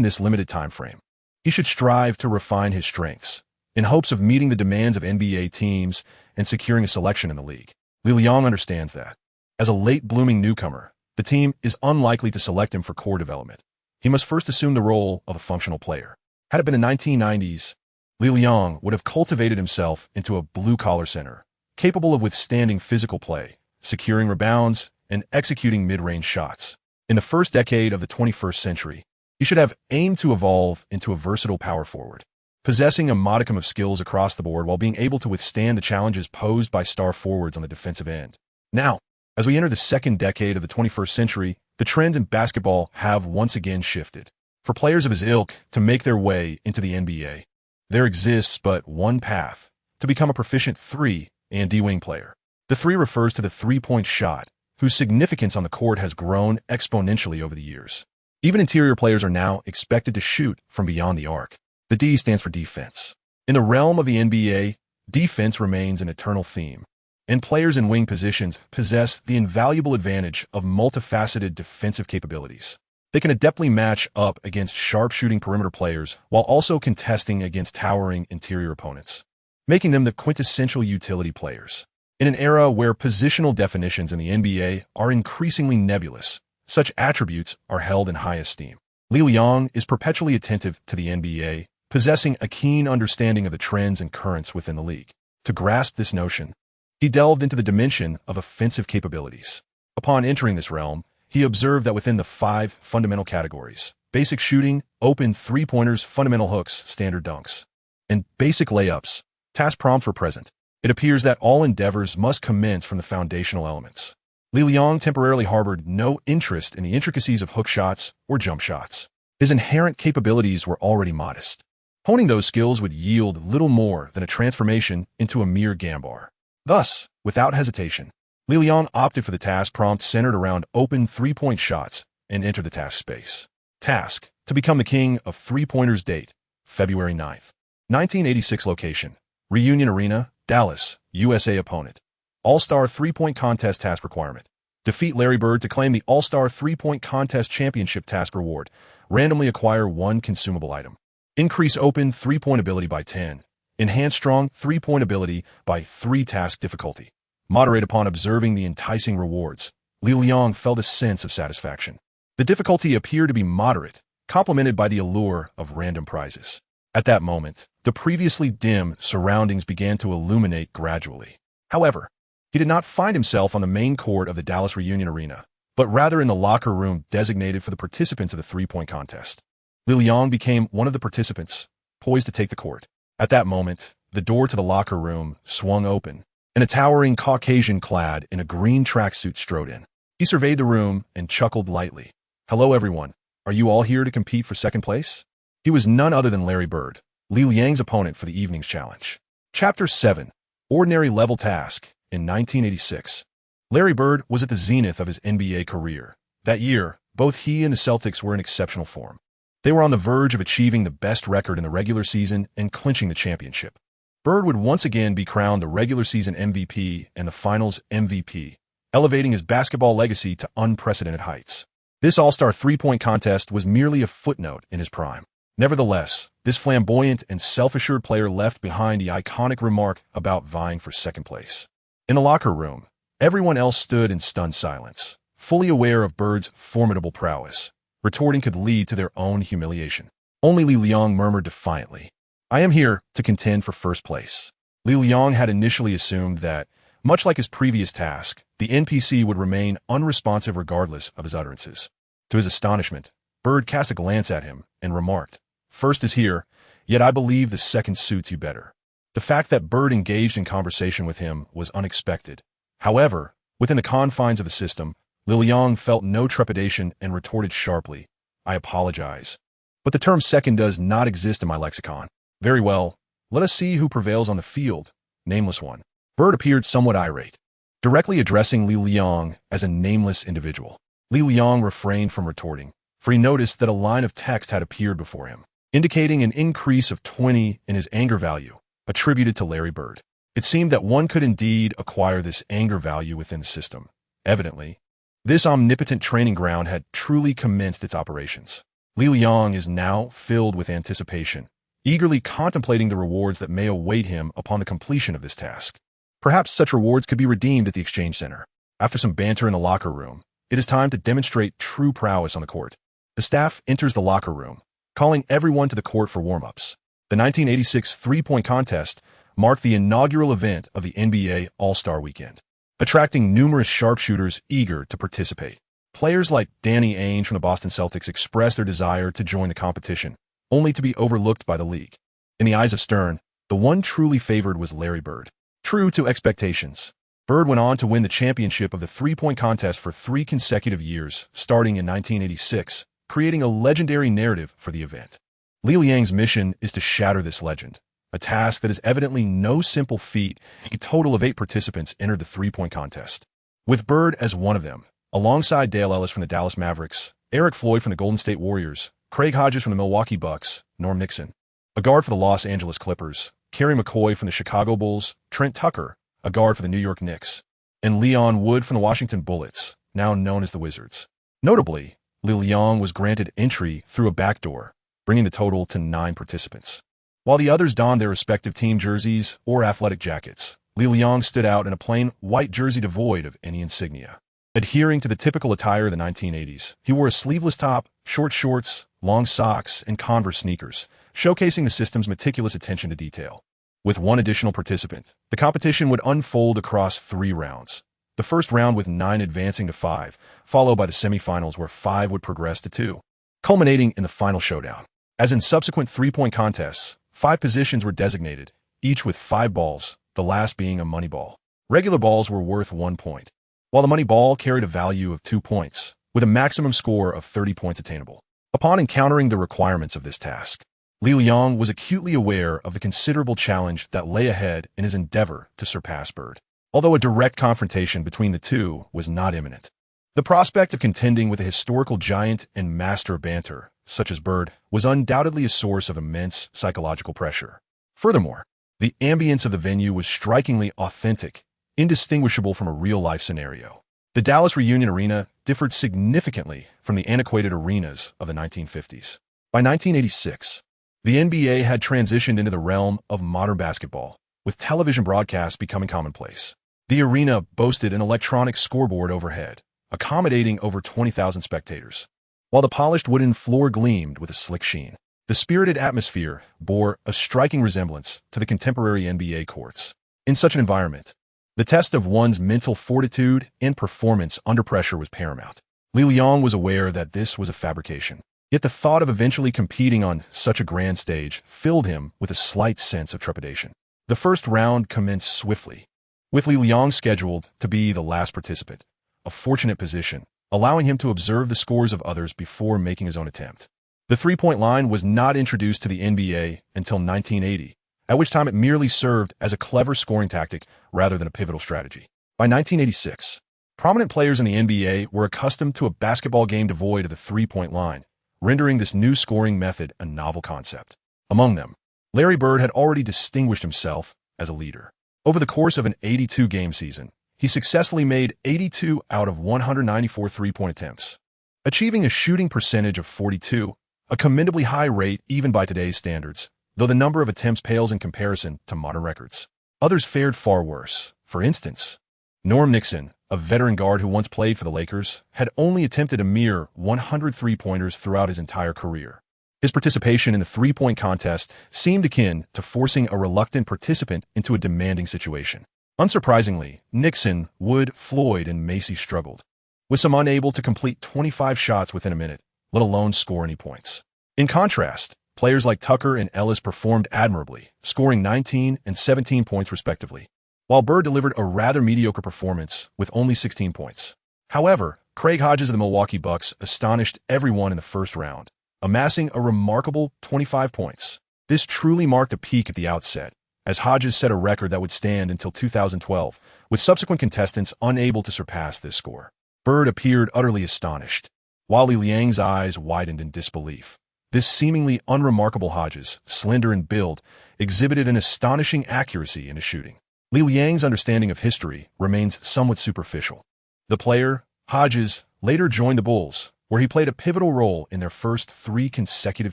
this limited time frame, he should strive to refine his strengths, in hopes of meeting the demands of NBA teams and securing a selection in the league. Li Liang understands that, as a late-blooming newcomer, the team is unlikely to select him for core development. He must first assume the role of a functional player. Had it been the 1990s, Li Liang would have cultivated himself into a blue-collar center, capable of withstanding physical play, securing rebounds, and executing mid-range shots. In the first decade of the 21st century, he should have aimed to evolve into a versatile power forward, possessing a modicum of skills across the board while being able to withstand the challenges posed by star forwards on the defensive end. Now, as we enter the second decade of the 21st century, the trends in basketball have once again shifted. For players of his ilk to make their way into the NBA, there exists but one path: to become a proficient 3 and D-wing player. The 3 refers to the three-point shot, whose significance on the court has grown exponentially over the years. Even interior players are now expected to shoot from beyond the arc. The D stands for defense. In the realm of the NBA, defense remains an eternal theme, and players in wing positions possess the invaluable advantage of multifaceted defensive capabilities. They can adeptly match up against sharpshooting perimeter players while also contesting against towering interior opponents, making them the quintessential utility players. In an era where positional definitions in the NBA are increasingly nebulous, such attributes are held in high esteem. Li Liang is perpetually attentive to the NBA, possessing a keen understanding of the trends and currents within the league. To grasp this notion, he delved into the dimension of offensive capabilities. Upon entering this realm, he observed that within the 5 fundamental categories: basic shooting, open three-pointers, fundamental hooks, standard dunks, and basic layups, task prompts were present. It appears that all endeavors must commence from the foundational elements. Li Liang temporarily harbored no interest in the intricacies of hook shots or jump shots. His inherent capabilities were already modest. Honing those skills would yield little more than a transformation into a mere gambar. Thus, without hesitation, Li Liang opted for the task prompt centered around open three-point shots and entered the task space. Task: to become the king of three-pointers. Date: February 9th. 1986 Location: Reunion Arena, Dallas, USA. Opponent: All-Star Three-Point Contest Task Requirement: defeat Larry Bird to claim the All-Star Three-Point Contest Championship Task Reward. Randomly acquire 1 consumable item. Increase open three-point ability by 10. Enhance strong three-point ability by 3 task difficulty. Moderate upon observing the enticing rewards. Li Liang felt a sense of satisfaction. The difficulty appeared to be moderate, complemented by the allure of random prizes. At that moment, the previously dim surroundings began to illuminate gradually. However, he did not find himself on the main court of the Dallas Reunion Arena, but rather in the locker room designated for the participants of the three-point contest. Li Liang became one of the participants, poised to take the court. At that moment, the door to the locker room swung open, and a towering Caucasian clad in a green tracksuit strode in. He surveyed the room and chuckled lightly. "Hello, everyone. Are you all here to compete for second place?" He was none other than Larry Bird, Li Liang's opponent for the evening's challenge. Chapter 7: Ordinary Level Task. In 1986, Larry Bird was at the zenith of his NBA career. That year, both he and the Celtics were in exceptional form. They were on the verge of achieving the best record in the regular season and clinching the championship. Bird would once again be crowned the regular season MVP and the finals MVP, elevating his basketball legacy to unprecedented heights. This all-star three-point contest was merely a footnote in his prime. Nevertheless, this flamboyant and self-assured player left behind the iconic remark about vying for second place. In the locker room, everyone else stood in stunned silence, fully aware of Bird's formidable prowess. Retorting could lead to their own humiliation. Only Li Liang murmured defiantly, "I am here to contend for first place." Li Liang had initially assumed that, much like his previous task, the NPC would remain unresponsive regardless of his utterances. To his astonishment, Bird cast a glance at him and remarked, "First is here, yet I believe the second suits you better." The fact that Bird engaged in conversation with him was unexpected. However, within the confines of the system, Li Liang felt no trepidation and retorted sharply, "I apologize. But the term second does not exist in my lexicon." "Very well, let us see who prevails on the field, nameless one." Bird appeared somewhat irate, directly addressing Li Liang as a nameless individual. Li Liang refrained from retorting, for he noticed that a line of text had appeared before him, indicating an increase of 20 in his anger value, attributed to Larry Bird. It seemed that one could indeed acquire this anger value within the system. Evidently, this omnipotent training ground had truly commenced its operations. Li Liang is now filled with anticipation, eagerly contemplating the rewards that may await him upon the completion of this task. Perhaps such rewards could be redeemed at the exchange center. After some banter in the locker room, it is time to demonstrate true prowess on the court. The staff enters the locker room, calling everyone to the court for warm-ups. The 1986 three-point contest marked the inaugural event of the NBA All-Star Weekend, attracting numerous sharpshooters eager to participate. Players like Danny Ainge from the Boston Celtics expressed their desire to join the competition, only to be overlooked by the league. In the eyes of Stern, the one truly favored was Larry Bird. True to expectations, Bird went on to win the championship of the three-point contest for 3 consecutive years, starting in 1986, creating a legendary narrative for the event. Li Liang's mission is to shatter this legend, a task that is evidently no simple feat. A total of 8 participants entered the three-point contest, with Bird as one of them, alongside Dale Ellis from the Dallas Mavericks, Eric Floyd from the Golden State Warriors, Craig Hodges from the Milwaukee Bucks, Norm Nixon, a guard for the Los Angeles Clippers, Kerry McCoy from the Chicago Bulls, Trent Tucker, a guard for the New York Knicks, and Leon Wood from the Washington Bullets, now known as the Wizards. Notably, Li Liang was granted entry through a back door, bringing the total to 9 participants. While the others donned their respective team jerseys or athletic jackets, Li Liang stood out in a plain white jersey devoid of any insignia. Adhering to the typical attire of the 1980s, he wore a sleeveless top, short shorts, long socks, and Converse sneakers, showcasing the system's meticulous attention to detail. With one additional participant, the competition would unfold across 3 rounds. The first round with 9 advancing to 5, followed by the semifinals where 5 would progress to 2, culminating in the final showdown. As in subsequent three-point contests, 5 positions were designated, each with 5 balls, the last being a money ball. Regular balls were worth 1 point, while the money ball carried a value of 2 points, with a maximum score of 30 points attainable. Upon encountering the requirements of this task, Li Liang was acutely aware of the considerable challenge that lay ahead in his endeavor to surpass Bird, although a direct confrontation between the two was not imminent. The prospect of contending with a historical giant and master of banter, such as Bird, was undoubtedly a source of immense psychological pressure. Furthermore, the ambience of the venue was strikingly authentic, indistinguishable from a real-life scenario. The Dallas Reunion Arena differed significantly from the antiquated arenas of the 1950s. By 1986, the NBA had transitioned into the realm of modern basketball, with television broadcasts becoming commonplace. The arena boasted an electronic scoreboard overhead, accommodating over 20,000 spectators, while the polished wooden floor gleamed with a slick sheen. The spirited atmosphere bore a striking resemblance to the contemporary NBA courts. In such an environment, the test of one's mental fortitude and performance under pressure was paramount. Li Liang was aware that this was a fabrication, yet the thought of eventually competing on such a grand stage filled him with a slight sense of trepidation. The first round commenced swiftly, with Li Liang scheduled to be the last participant, a fortunate position, allowing him to observe the scores of others before making his own attempt. The three-point line was not introduced to the NBA until 1980, at which time it merely served as a clever scoring tactic rather than a pivotal strategy. By 1986, prominent players in the NBA were accustomed to a basketball game devoid of the three-point line, rendering this new scoring method a novel concept. Among them, Larry Bird had already distinguished himself as a leader. Over the course of an 82-game season, he successfully made 82 out of 194 three-point attempts, achieving a shooting percentage of 42, a commendably high rate even by today's standards, though the number of attempts pales in comparison to modern records. Others fared far worse. For instance, Norm Nixon, a veteran guard who once played for the Lakers, had only attempted a mere 100 three-pointers throughout his entire career. His participation in the three-point contest seemed akin to forcing a reluctant participant into a demanding situation. Unsurprisingly, Nixon, Wood, Floyd, and Macy struggled, with some unable to complete 25 shots within a minute, let alone score any points. In contrast, players like Tucker and Ellis performed admirably, scoring 19 and 17 points respectively, while Bird delivered a rather mediocre performance with only 16 points. However, Craig Hodges of the Milwaukee Bucks astonished everyone in the first round, amassing a remarkable 25 points. This truly marked a peak at the outset, as Hodges set a record that would stand until 2012, with subsequent contestants unable to surpass this score. Bird appeared utterly astonished, while Li Liang's eyes widened in disbelief. This seemingly unremarkable Hodges, slender in build, exhibited an astonishing accuracy in his shooting. Li Liang's understanding of history remains somewhat superficial. The player, Hodges, later joined the Bulls, where he played a pivotal role in their first 3 consecutive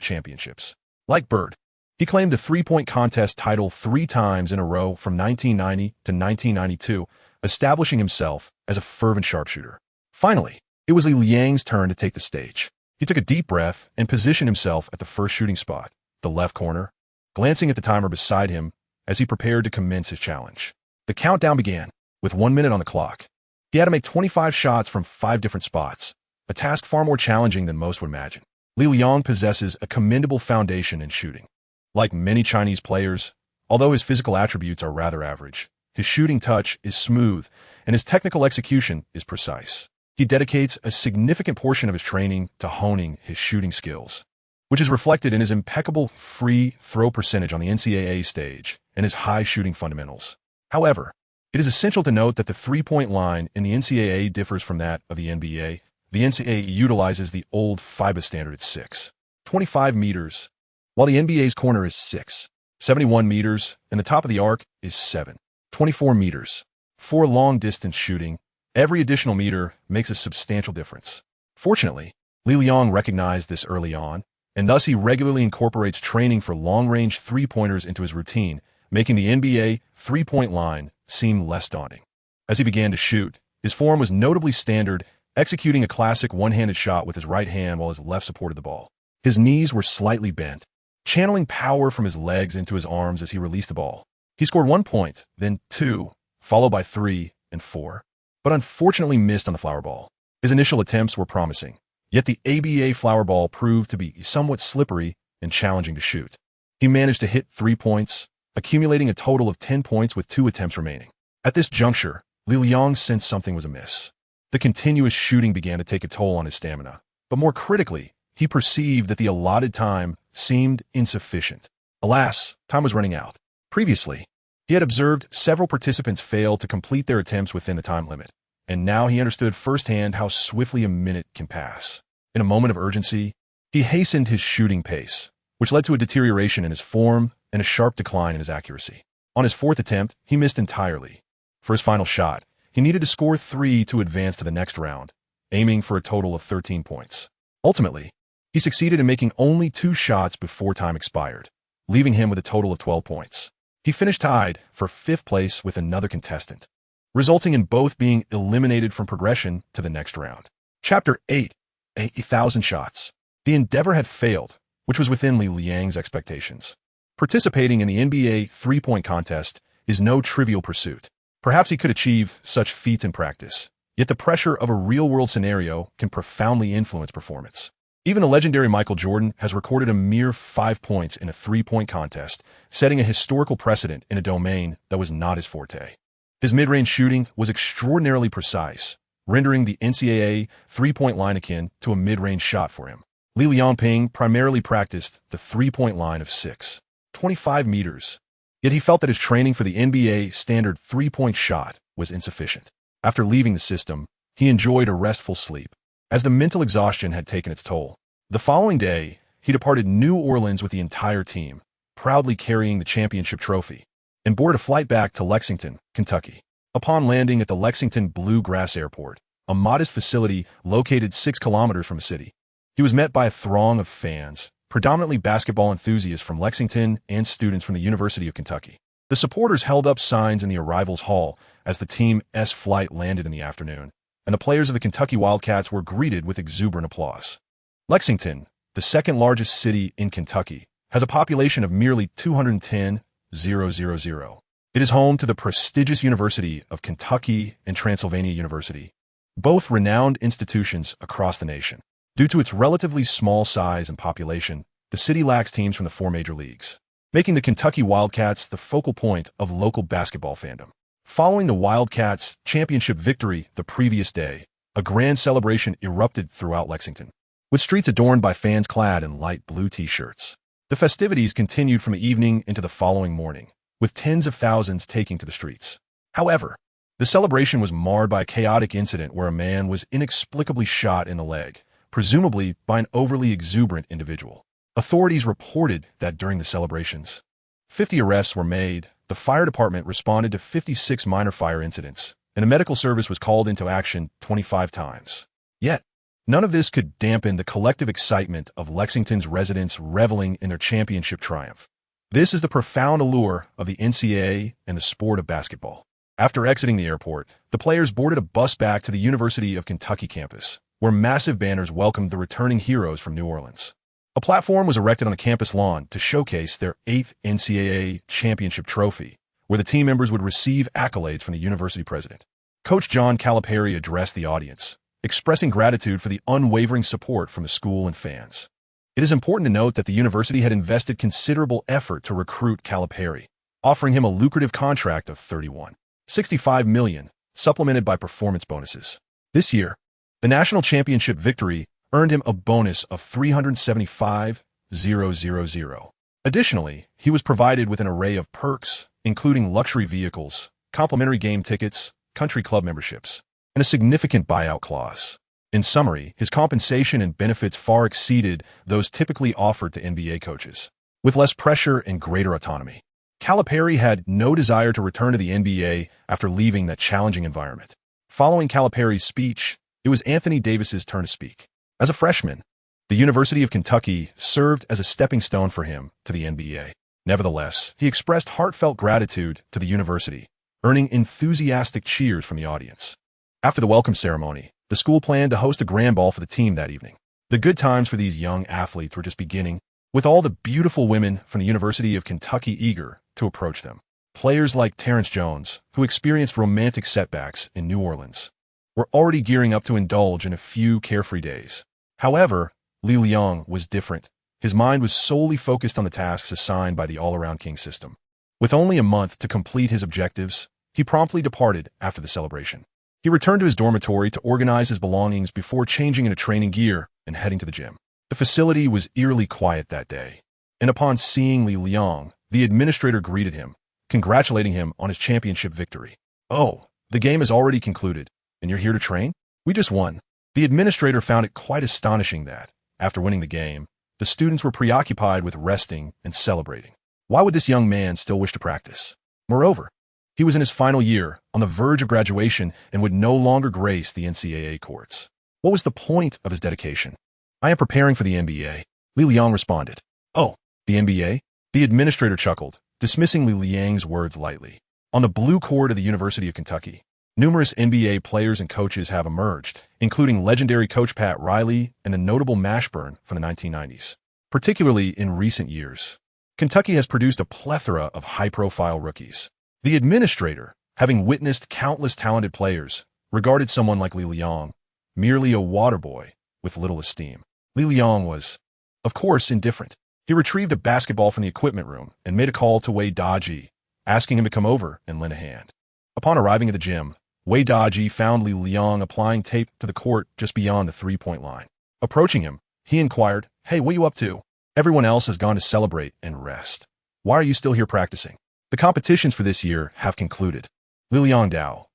championships. Like Bird, he claimed the three-point contest title 3 times in a row from 1990 to 1992, establishing himself as a fervent sharpshooter. Finally, it was Li Liang's turn to take the stage. He took a deep breath and positioned himself at the first shooting spot, the left corner, glancing at the timer beside him as he prepared to commence his challenge. The countdown began, with 1 minute on the clock. He had to make 25 shots from 5 different spots, a task far more challenging than most would imagine. Li Liang possesses a commendable foundation in shooting. Like many Chinese players, although his physical attributes are rather average, his shooting touch is smooth and his technical execution is precise. He dedicates a significant portion of his training to honing his shooting skills, which is reflected in his impeccable free throw percentage on the NCAA stage and his high shooting fundamentals. However, it is essential to note that the three-point line in the NCAA differs from that of the NBA. The NCAA utilizes the old FIBA standard at 6.25 meters, while the NBA's corner is 6.71 meters, and the top of the arc is 7.24 meters. For long-distance shooting, every additional meter makes a substantial difference. Fortunately, Li Liang recognized this early on, and thus he regularly incorporates training for long-range three-pointers into his routine, making the NBA three-point line seem less daunting. As he began to shoot, his form was notably standard, executing a classic one-handed shot with his right hand while his left supported the ball. His knees were slightly bent, channeling power from his legs into his arms as he released the ball. He scored 1 point, then 2, followed by 3 and 4, but unfortunately missed on the flower ball. His initial attempts were promising, yet the ABA flower ball proved to be somewhat slippery and challenging to shoot. He managed to hit 3 points, accumulating a total of 10 points with 2 attempts remaining. At this juncture, Li Liang sensed something was amiss. The continuous shooting began to take a toll on his stamina, but more critically, he perceived that the allotted time seemed insufficient. Alas, time was running out. Previously, he had observed several participants fail to complete their attempts within the time limit, and now he understood firsthand how swiftly a minute can pass. In a moment of urgency, he hastened his shooting pace, which led to a deterioration in his form and a sharp decline in his accuracy. On his 4th attempt, he missed entirely. For his final shot, he needed to score 3 to advance to the next round, aiming for a total of 13 points. Ultimately, he succeeded in making only 2 shots before time expired, leaving him with a total of 12 points. He finished tied for 5th place with another contestant, resulting in both being eliminated from progression to the next round. Chapter 8, 8,000 shots. The endeavor had failed, which was within Li Liang's expectations. Participating in the NBA three-point contest is no trivial pursuit. Perhaps he could achieve such feats in practice, yet the pressure of a real-world scenario can profoundly influence performance. Even the legendary Michael Jordan has recorded a mere 5 points in a three-point contest, setting a historical precedent in a domain that was not his forte. His mid-range shooting was extraordinarily precise, rendering the NCAA three-point line akin to a mid-range shot for him. Li Liangping primarily practiced the three-point line of 6.25 meters, yet he felt that his training for the NBA standard three-point shot was insufficient. After leaving the system, he enjoyed a restful sleep, as the mental exhaustion had taken its toll. The following day, he departed New Orleans with the entire team, proudly carrying the championship trophy, and boarded a flight back to Lexington, Kentucky. Upon landing at the Lexington Bluegrass Airport, a modest facility located 6 kilometers from the city, he was met by a throng of fans, predominantly basketball enthusiasts from Lexington and students from the University of Kentucky. The supporters held up signs in the arrivals hall as the Team's flight landed in the afternoon, and the players of the Kentucky Wildcats were greeted with exuberant applause. Lexington, the second largest city in Kentucky, has a population of merely 210,000. It is home to the prestigious University of Kentucky and Transylvania University, both renowned institutions across the nation. Due to its relatively small size and population, the city lacks teams from the four major leagues, making the Kentucky Wildcats the focal point of local basketball fandom. Following the Wildcats' championship victory the previous day, a grand celebration erupted throughout Lexington, with streets adorned by fans clad in light blue t-shirts. The festivities continued from the evening into the following morning, with tens of thousands taking to the streets. However, the celebration was marred by a chaotic incident where a man was inexplicably shot in the leg, presumably by an overly exuberant individual. Authorities reported that during the celebrations, 50 arrests were made, the fire department responded to 56 minor fire incidents, and a medical service was called into action 25 times. Yet, none of this could dampen the collective excitement of Lexington's residents reveling in their championship triumph. This is the profound allure of the NCAA and the sport of basketball. After exiting the airport, the players boarded a bus back to the University of Kentucky campus, where massive banners welcomed the returning heroes from New Orleans. A platform was erected on the campus lawn to showcase their 8th NCAA championship trophy, where the team members would receive accolades from the university president. Coach John Calipari addressed the audience, expressing gratitude for the unwavering support from the school and fans. It is important to note that the university had invested considerable effort to recruit Calipari, offering him a lucrative contract of $31.65 million, supplemented by performance bonuses. This year, the national championship victory earned him a bonus of $375,000. Additionally, he was provided with an array of perks, including luxury vehicles, complimentary game tickets, country club memberships, and a significant buyout clause. In summary, his compensation and benefits far exceeded those typically offered to NBA coaches, with less pressure and greater autonomy. Calipari had no desire to return to the NBA after leaving that challenging environment. Following Calipari's speech, it was Anthony Davis's turn to speak. As a freshman, the University of Kentucky served as a stepping stone for him to the NBA. Nevertheless, he expressed heartfelt gratitude to the university, earning enthusiastic cheers from the audience. After the welcome ceremony, the school planned to host a grand ball for the team that evening. The good times for these young athletes were just beginning, with all the beautiful women from the University of Kentucky eager to approach them. Players like Terrence Jones, who experienced romantic setbacks in New Orleans, were already gearing up to indulge in a few carefree days. However, Li Liang was different. His mind was solely focused on the tasks assigned by the all-around king system. With only a month to complete his objectives, he promptly departed after the celebration. He returned to his dormitory to organize his belongings before changing into training gear and heading to the gym. The facility was eerily quiet that day, and upon seeing Li Liang, the administrator greeted him, congratulating him on his championship victory. "Oh, the game has already concluded, and you're here to train? We just won." The administrator found it quite astonishing that, after winning the game, the students were preoccupied with resting and celebrating. Why would this young man still wish to practice? Moreover, he was in his final year, on the verge of graduation, and would no longer grace the NCAA courts. What was the point of his dedication? "I am preparing for the NBA," Li Liang responded. "Oh, the NBA?" The administrator chuckled, dismissing Li Liang's words lightly. On the blue court of the University of Kentucky, numerous NBA players and coaches have emerged, including legendary coach Pat Riley and the notable Mashburn from the 1990s. Particularly in recent years, Kentucky has produced a plethora of high-profile rookies. The administrator, having witnessed countless talented players, regarded someone like Li Liang merely a water boy with little esteem. Li Liang was, of course, indifferent. He retrieved a basketball from the equipment room and made a call to Wei Daji, asking him to come over and lend a hand. Upon arriving at the gym, Wei Daji found Li Liang applying tape to the court just beyond the three-point line. Approaching him, he inquired, "Hey, what are you up to? Everyone else has gone to celebrate and rest. Why are you still here practicing?" "The competitions for this year have concluded." Li Liang Dao,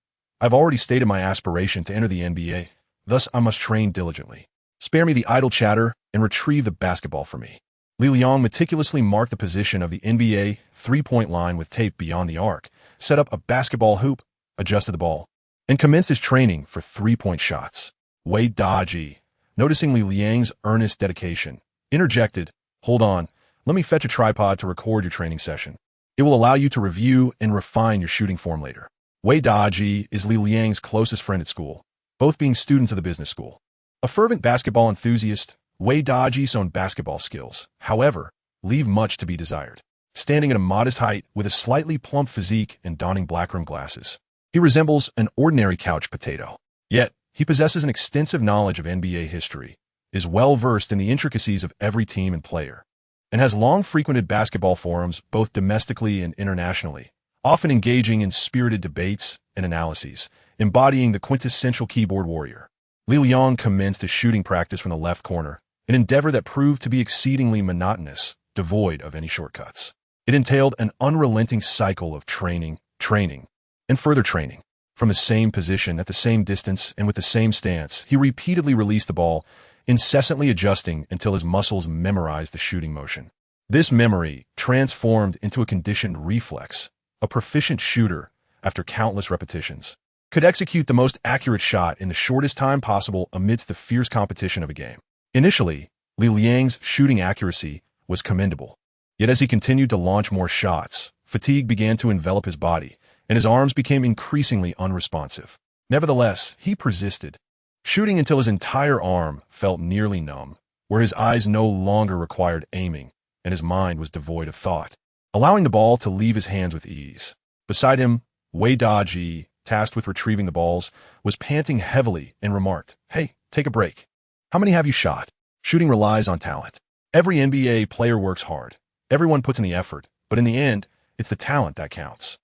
"I've already stated my aspiration to enter the NBA, thus I must train diligently. Spare me the idle chatter and retrieve the basketball for me." Li Liang meticulously marked the position of the NBA three-point line with tape beyond the arc, set up a basketball hoop, adjusted the ball, and commenced his training for three-point shots. Wei Daji, noticing Li Liang's earnest dedication, interjected, "Hold on, let me fetch a tripod to record your training session. It will allow you to review and refine your shooting form later." Wei Daji is Li Liang's closest friend at school, both being students of the business school. A fervent basketball enthusiast, Wei Daji's own basketball skills, however, leave much to be desired. Standing at a modest height with a slightly plump physique and donning black-rimmed glasses, he resembles an ordinary couch potato. Yet, he possesses an extensive knowledge of NBA history, is well-versed in the intricacies of every team and player, and has long frequented basketball forums both domestically and internationally, often engaging in spirited debates and analyses, embodying the quintessential keyboard warrior. Li Liang commenced his shooting practice from the left corner, an endeavor that proved to be exceedingly monotonous, devoid of any shortcuts. It entailed an unrelenting cycle of training, and further training. From the same position, at the same distance, and with the same stance, he repeatedly released the ball, incessantly adjusting until his muscles memorized the shooting motion. This memory transformed into a conditioned reflex. A proficient shooter, after countless repetitions, could execute the most accurate shot in the shortest time possible amidst the fierce competition of a game. Initially, Li Liang's shooting accuracy was commendable. Yet as he continued to launch more shots, fatigue began to envelop his body, and his arms became increasingly unresponsive. Nevertheless, he persisted, shooting until his entire arm felt nearly numb, where his eyes no longer required aiming, and his mind was devoid of thought, allowing the ball to leave his hands with ease. Beside him, Wei Daji, tasked with retrieving the balls, was panting heavily and remarked, "Hey, take a break. How many have you shot?" Shooting relies on talent. Every NBA player works hard. Everyone puts in the effort, but in the end, it's the talent that counts.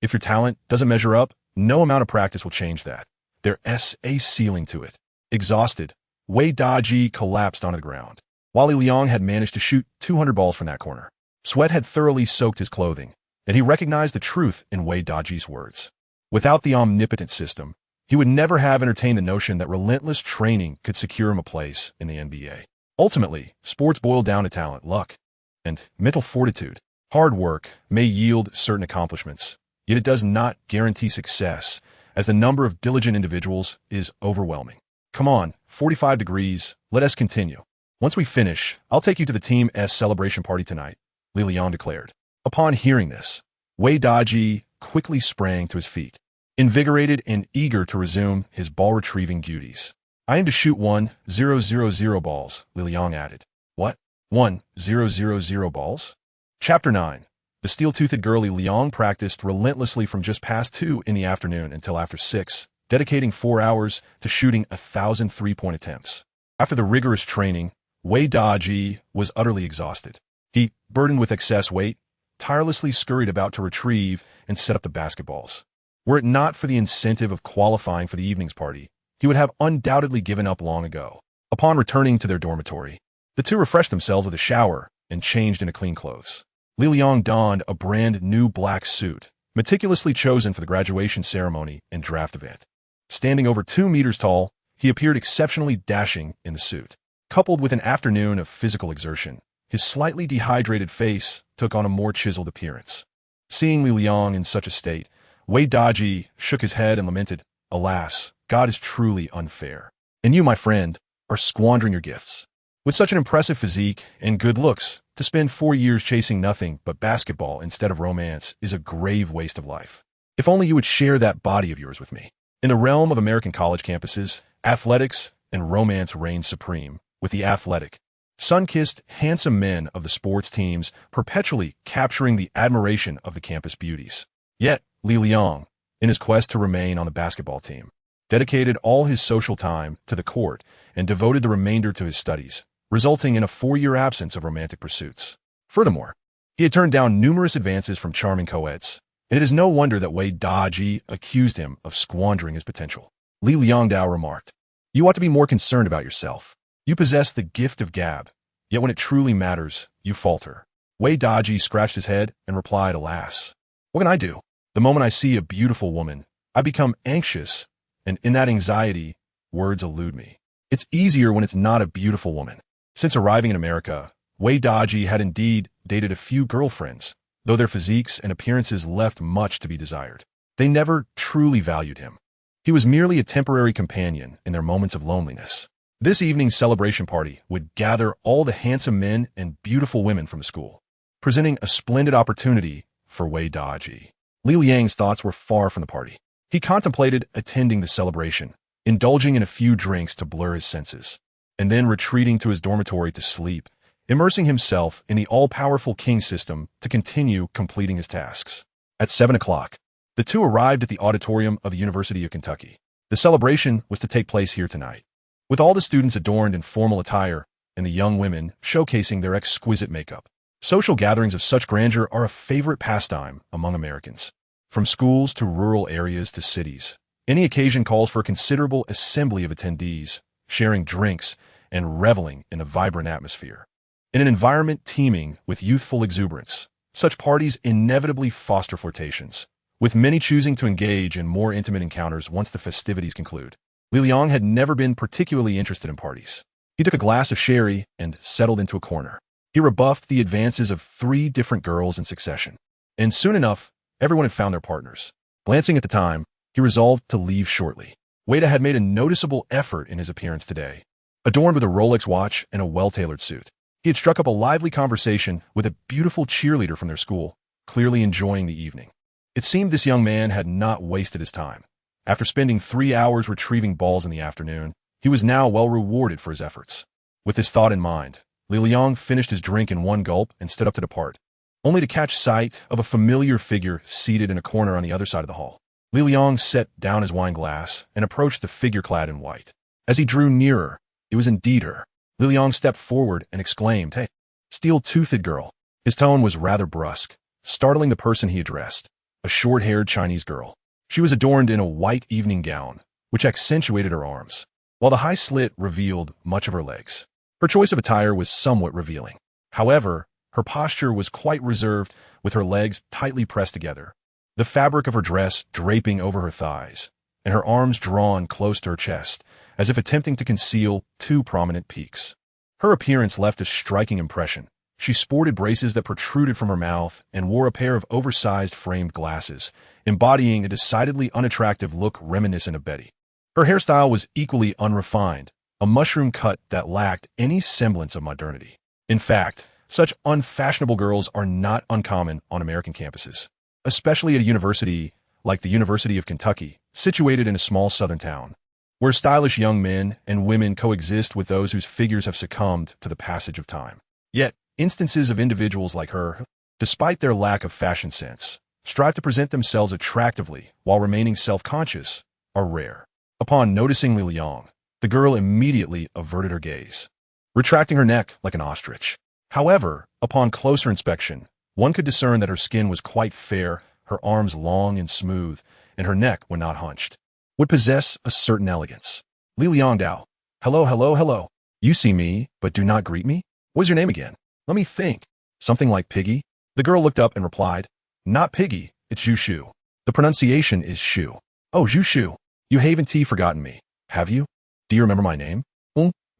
If your talent doesn't measure up, no amount of practice will change that. There's a ceiling to it. Exhausted, Wei Daji collapsed onto the ground. While Li Liang had managed to shoot 200 balls from that corner, sweat had thoroughly soaked his clothing, and he recognized the truth in Wei Daji's words. Without the omnipotent system, he would never have entertained the notion that relentless training could secure him a place in the NBA. Ultimately, sports boil down to talent, luck, and mental fortitude. Hard work may yield certain accomplishments, yet it does not guarantee success, as the number of diligent individuals is overwhelming. Come on, 45 degrees, let us continue. Once we finish, I'll take you to the team's celebration party tonight, Li Liang declared. Upon hearing this, Wei Daji quickly sprang to his feet, invigorated and eager to resume his ball-retrieving duties. "I aim to shoot 1,000 balls," Li Liang added. "What? 1,000 balls?" Chapter 9. The steel-toothed girl Li Liang practiced relentlessly from just past 2 in the afternoon until after 6, dedicating 4 hours to shooting 1,000 three-point attempts. After the rigorous training, Wei Daji was utterly exhausted. He, burdened with excess weight, tirelessly scurried about to retrieve and set up the basketballs. Were it not for the incentive of qualifying for the evening's party, he would have undoubtedly given up long ago. Upon returning to their dormitory, the two refreshed themselves with a shower and changed into clean clothes. Li Liang donned a brand new black suit, meticulously chosen for the graduation ceremony and draft event. Standing over 2 meters tall, he appeared exceptionally dashing in the suit. Coupled with an afternoon of physical exertion, his slightly dehydrated face took on a more chiseled appearance. Seeing Li Liang in such a state, Wei Daji shook his head and lamented, "Alas, God is truly unfair. And you, my friend, are squandering your gifts. With such an impressive physique and good looks, to spend 4 years chasing nothing but basketball instead of romance is a grave waste of life. If only you would share that body of yours with me." In the realm of American college campuses, athletics and romance reign supreme, with the athletic, sun-kissed, handsome men of the sports teams perpetually capturing the admiration of the campus beauties. Yet, Li Liang, in his quest to remain on the basketball team, dedicated all his social time to the court and devoted the remainder to his studies, resulting in a 4-year absence of romantic pursuits. Furthermore, he had turned down numerous advances from charming co-eds, and it is no wonder that Wei Daji accused him of squandering his potential. Li Liangdao remarked, "You ought to be more concerned about yourself. You possess the gift of gab, yet when it truly matters, you falter." Wei Daji scratched his head and replied, "Alas, what can I do? The moment I see a beautiful woman, I become anxious, and in that anxiety, words elude me. It's easier when it's not a beautiful woman." Since arriving in America, Wei Daji had indeed dated a few girlfriends, though their physiques and appearances left much to be desired. They never truly valued him. He was merely a temporary companion in their moments of loneliness. This evening's celebration party would gather all the handsome men and beautiful women from the school, presenting a splendid opportunity for Wei Daji. Li Liang's thoughts were far from the party. He contemplated attending the celebration, indulging in a few drinks to blur his senses. and then retreating to his dormitory to sleep, immersing himself in the all-powerful king system to continue completing his tasks. At 7 o'clock, the two arrived at the auditorium of the University of Kentucky. The celebration was to take place here tonight, with all the students adorned in formal attire and the young women showcasing their exquisite makeup. Social gatherings of such grandeur are a favorite pastime among Americans. From schools to rural areas to cities, any occasion calls for a considerable assembly of attendees, sharing drinks and reveling in a vibrant atmosphere. In an environment teeming with youthful exuberance, such parties inevitably foster flirtations, with many choosing to engage in more intimate encounters once the festivities conclude. Li Liang had never been particularly interested in parties. He took a glass of sherry and settled into a corner. He rebuffed the advances of 3 different girls in succession, and soon enough, everyone had found their partners. Glancing at the time, he resolved to leave shortly. Wada had made a noticeable effort in his appearance today. Adorned with a Rolex watch and a well-tailored suit, he had struck up a lively conversation with a beautiful cheerleader from their school, clearly enjoying the evening. It seemed this young man had not wasted his time. After spending 3 hours retrieving balls in the afternoon, he was now well rewarded for his efforts. With this thought in mind, Li Liang finished his drink in one gulp and stood up to depart, only to catch sight of a familiar figure seated in a corner on the other side of the hall. Li Liang set down his wine glass and approached the figure clad in white. As he drew nearer, it was indeed her. Li Liang stepped forward and exclaimed, "Hey, steel-toothed girl." His tone was rather brusque, startling the person he addressed, a short-haired Chinese girl. She was adorned in a white evening gown, which accentuated her arms, while the high slit revealed much of her legs. Her choice of attire was somewhat revealing. However, her posture was quite reserved, with her legs tightly pressed together, the fabric of her dress draping over her thighs, and her arms drawn close to her chest, as if attempting to conceal 2 prominent peaks. Her appearance left a striking impression. She sported braces that protruded from her mouth and wore a pair of oversized framed glasses, embodying a decidedly unattractive look reminiscent of Betty. Her hairstyle was equally unrefined, a mushroom cut that lacked any semblance of modernity. In fact, such unfashionable girls are not uncommon on American campuses, especially at a university like the University of Kentucky, situated in a small southern town, where stylish young men and women coexist with those whose figures have succumbed to the passage of time. Yet, instances of individuals like her, despite their lack of fashion sense, strive to present themselves attractively while remaining self-conscious, are rare. Upon noticing Li Liang, the girl immediately averted her gaze, retracting her neck like an ostrich. However, upon closer inspection, one could discern that her skin was quite fair, her arms long and smooth, and her neck, when not hunched, would possess a certain elegance. Li Liang Dao. Hello, hello, hello. You see me, but do not greet me? What is your name again? Let me think. Something like Piggy? The girl looked up and replied, Not Piggy, it's Zhu Shu. The pronunciation is Shu. Oh, Zhu Shu. You haven't forgotten me, have you? Do you remember my name?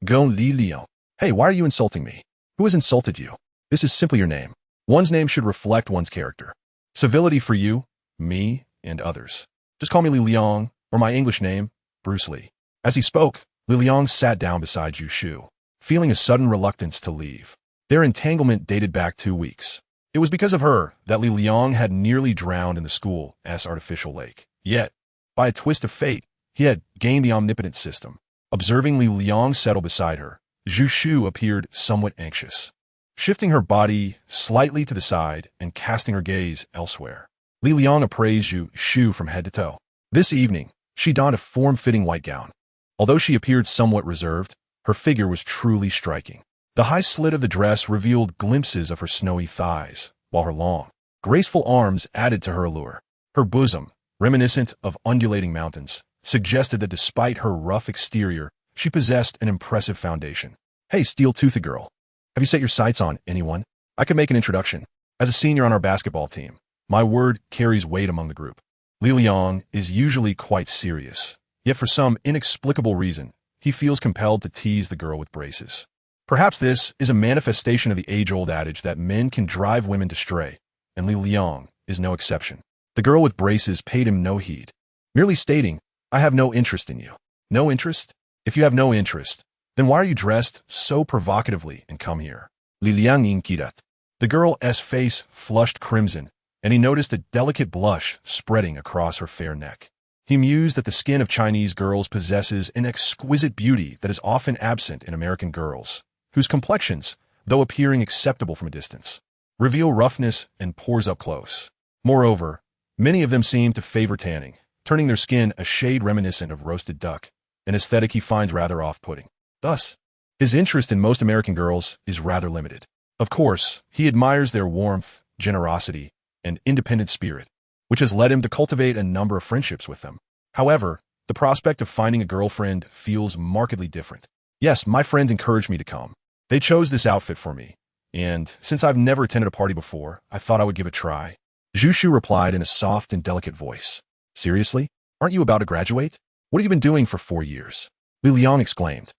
Go Li Liang. Hey, why are you insulting me? Who has insulted you? This is simply your name. One's name should reflect one's character. Civility for you, me, and others. Just call me Li Liang, or my English name, Bruce Lee. As he spoke, Li Liang sat down beside Zhu Shu, feeling a sudden reluctance to leave. Their entanglement dated back 2 weeks. It was because of her that Li Liang had nearly drowned in the school's artificial lake. Yet, by a twist of fate, he had gained the omnipotent system. Observing Li Liang settle beside her, Zhu Shu appeared somewhat anxious, shifting her body slightly to the side and casting her gaze elsewhere. Li Liang appraised Zhu Shu from head to toe. This evening, she donned a form-fitting white gown. Although she appeared somewhat reserved, her figure was truly striking. The high slit of the dress revealed glimpses of her snowy thighs, while her long, graceful arms added to her allure. Her bosom, reminiscent of undulating mountains, suggested that despite her rough exterior, she possessed an impressive foundation. Hey, steel-toothed girl. Have you set your sights on anyone? I can make an introduction. As a senior on our basketball team, my word carries weight among the group. Li Liang is usually quite serious, yet for some inexplicable reason, he feels compelled to tease the girl with braces. Perhaps this is a manifestation of the age-old adage that men can drive women to stray, and Li Liang is no exception. The girl with braces paid him no heed, merely stating, I have no interest in you. No interest? If you have no interest, then why are you dressed so provocatively and come here? Li Liang inquired. The girl's face flushed crimson, and he noticed a delicate blush spreading across her fair neck. He mused that the skin of Chinese girls possesses an exquisite beauty that is often absent in American girls, whose complexions, though appearing acceptable from a distance, reveal roughness and pores up close. Moreover, many of them seem to favor tanning, turning their skin a shade reminiscent of roasted duck, an aesthetic he finds rather off-putting. Thus, his interest in most American girls is rather limited. Of course, he admires their warmth, generosity, and independent spirit, which has led him to cultivate a number of friendships with them. However, the prospect of finding a girlfriend feels markedly different. Yes, my friends encouraged me to come. They chose this outfit for me, and since I've never attended a party before, I thought I would give it a try. Zhu Shu replied in a soft and delicate voice. Seriously? Aren't you about to graduate? What have you been doing for 4 years? Li Liang exclaimed.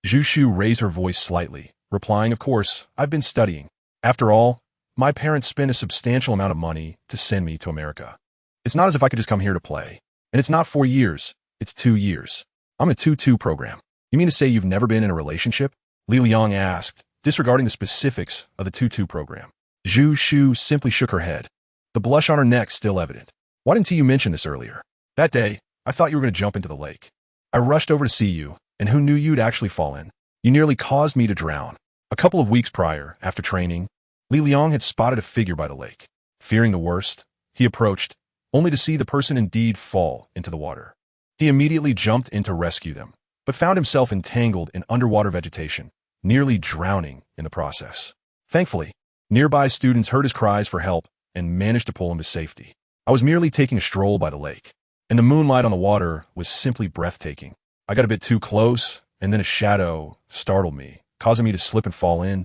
Zhu Shu raised her voice slightly, replying, of course, I've been studying. After all, my parents spent a substantial amount of money to send me to America. It's not as if I could just come here to play. And it's not 4 years, it's 2 years. I'm in a 2-2 program. You mean to say you've never been in a relationship? Li Liang asked, disregarding the specifics of the 2-2 program. Zhu Shu simply shook her head, the blush on her neck still evident. Why didn't you mention this earlier? That day, I thought you were going to jump into the lake. I rushed over to see you, and who knew you'd actually fall in? You nearly caused me to drown. A couple of weeks prior, after training, Li Liang had spotted a figure by the lake. Fearing the worst, he approached, only to see the person indeed fall into the water. He immediately jumped in to rescue them, but found himself entangled in underwater vegetation, nearly drowning in the process. Thankfully, nearby students heard his cries for help and managed to pull him to safety. I was merely taking a stroll by the lake, and the moonlight on the water was simply breathtaking. I got a bit too close, and then a shadow startled me, causing me to slip and fall in.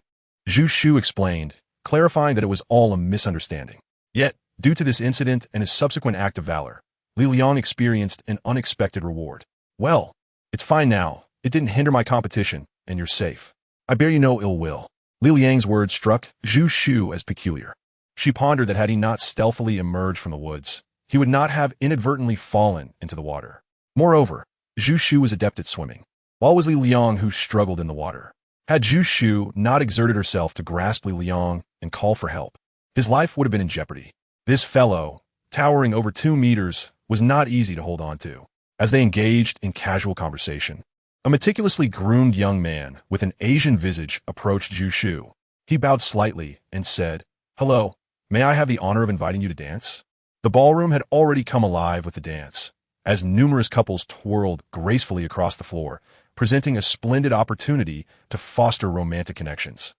Zhu Shu explained, clarifying that it was all a misunderstanding. Yet, due to this incident and his subsequent act of valor, Li Liang experienced an unexpected reward. Well, it's fine now. It didn't hinder my competition, and you're safe. I bear you no ill will. Li Liang's words struck Zhu Shu as peculiar. She pondered that had he not stealthily emerged from the woods, he would not have inadvertently fallen into the water. Moreover, Zhu Shu was adept at swimming, while it was Li Liang who struggled in the water. Had Zhu Shu not exerted herself to grasp Li Liang and call for help, his life would have been in jeopardy. This fellow, towering over 2 meters, was not easy to hold on to. As they engaged in casual conversation, a meticulously groomed young man with an Asian visage approached Zhu Shu. He bowed slightly and said, "Hello, may I have the honor of inviting you to dance?" The ballroom had already come alive with the dance, as numerous couples twirled gracefully across the floor, presenting a splendid opportunity to foster romantic connections.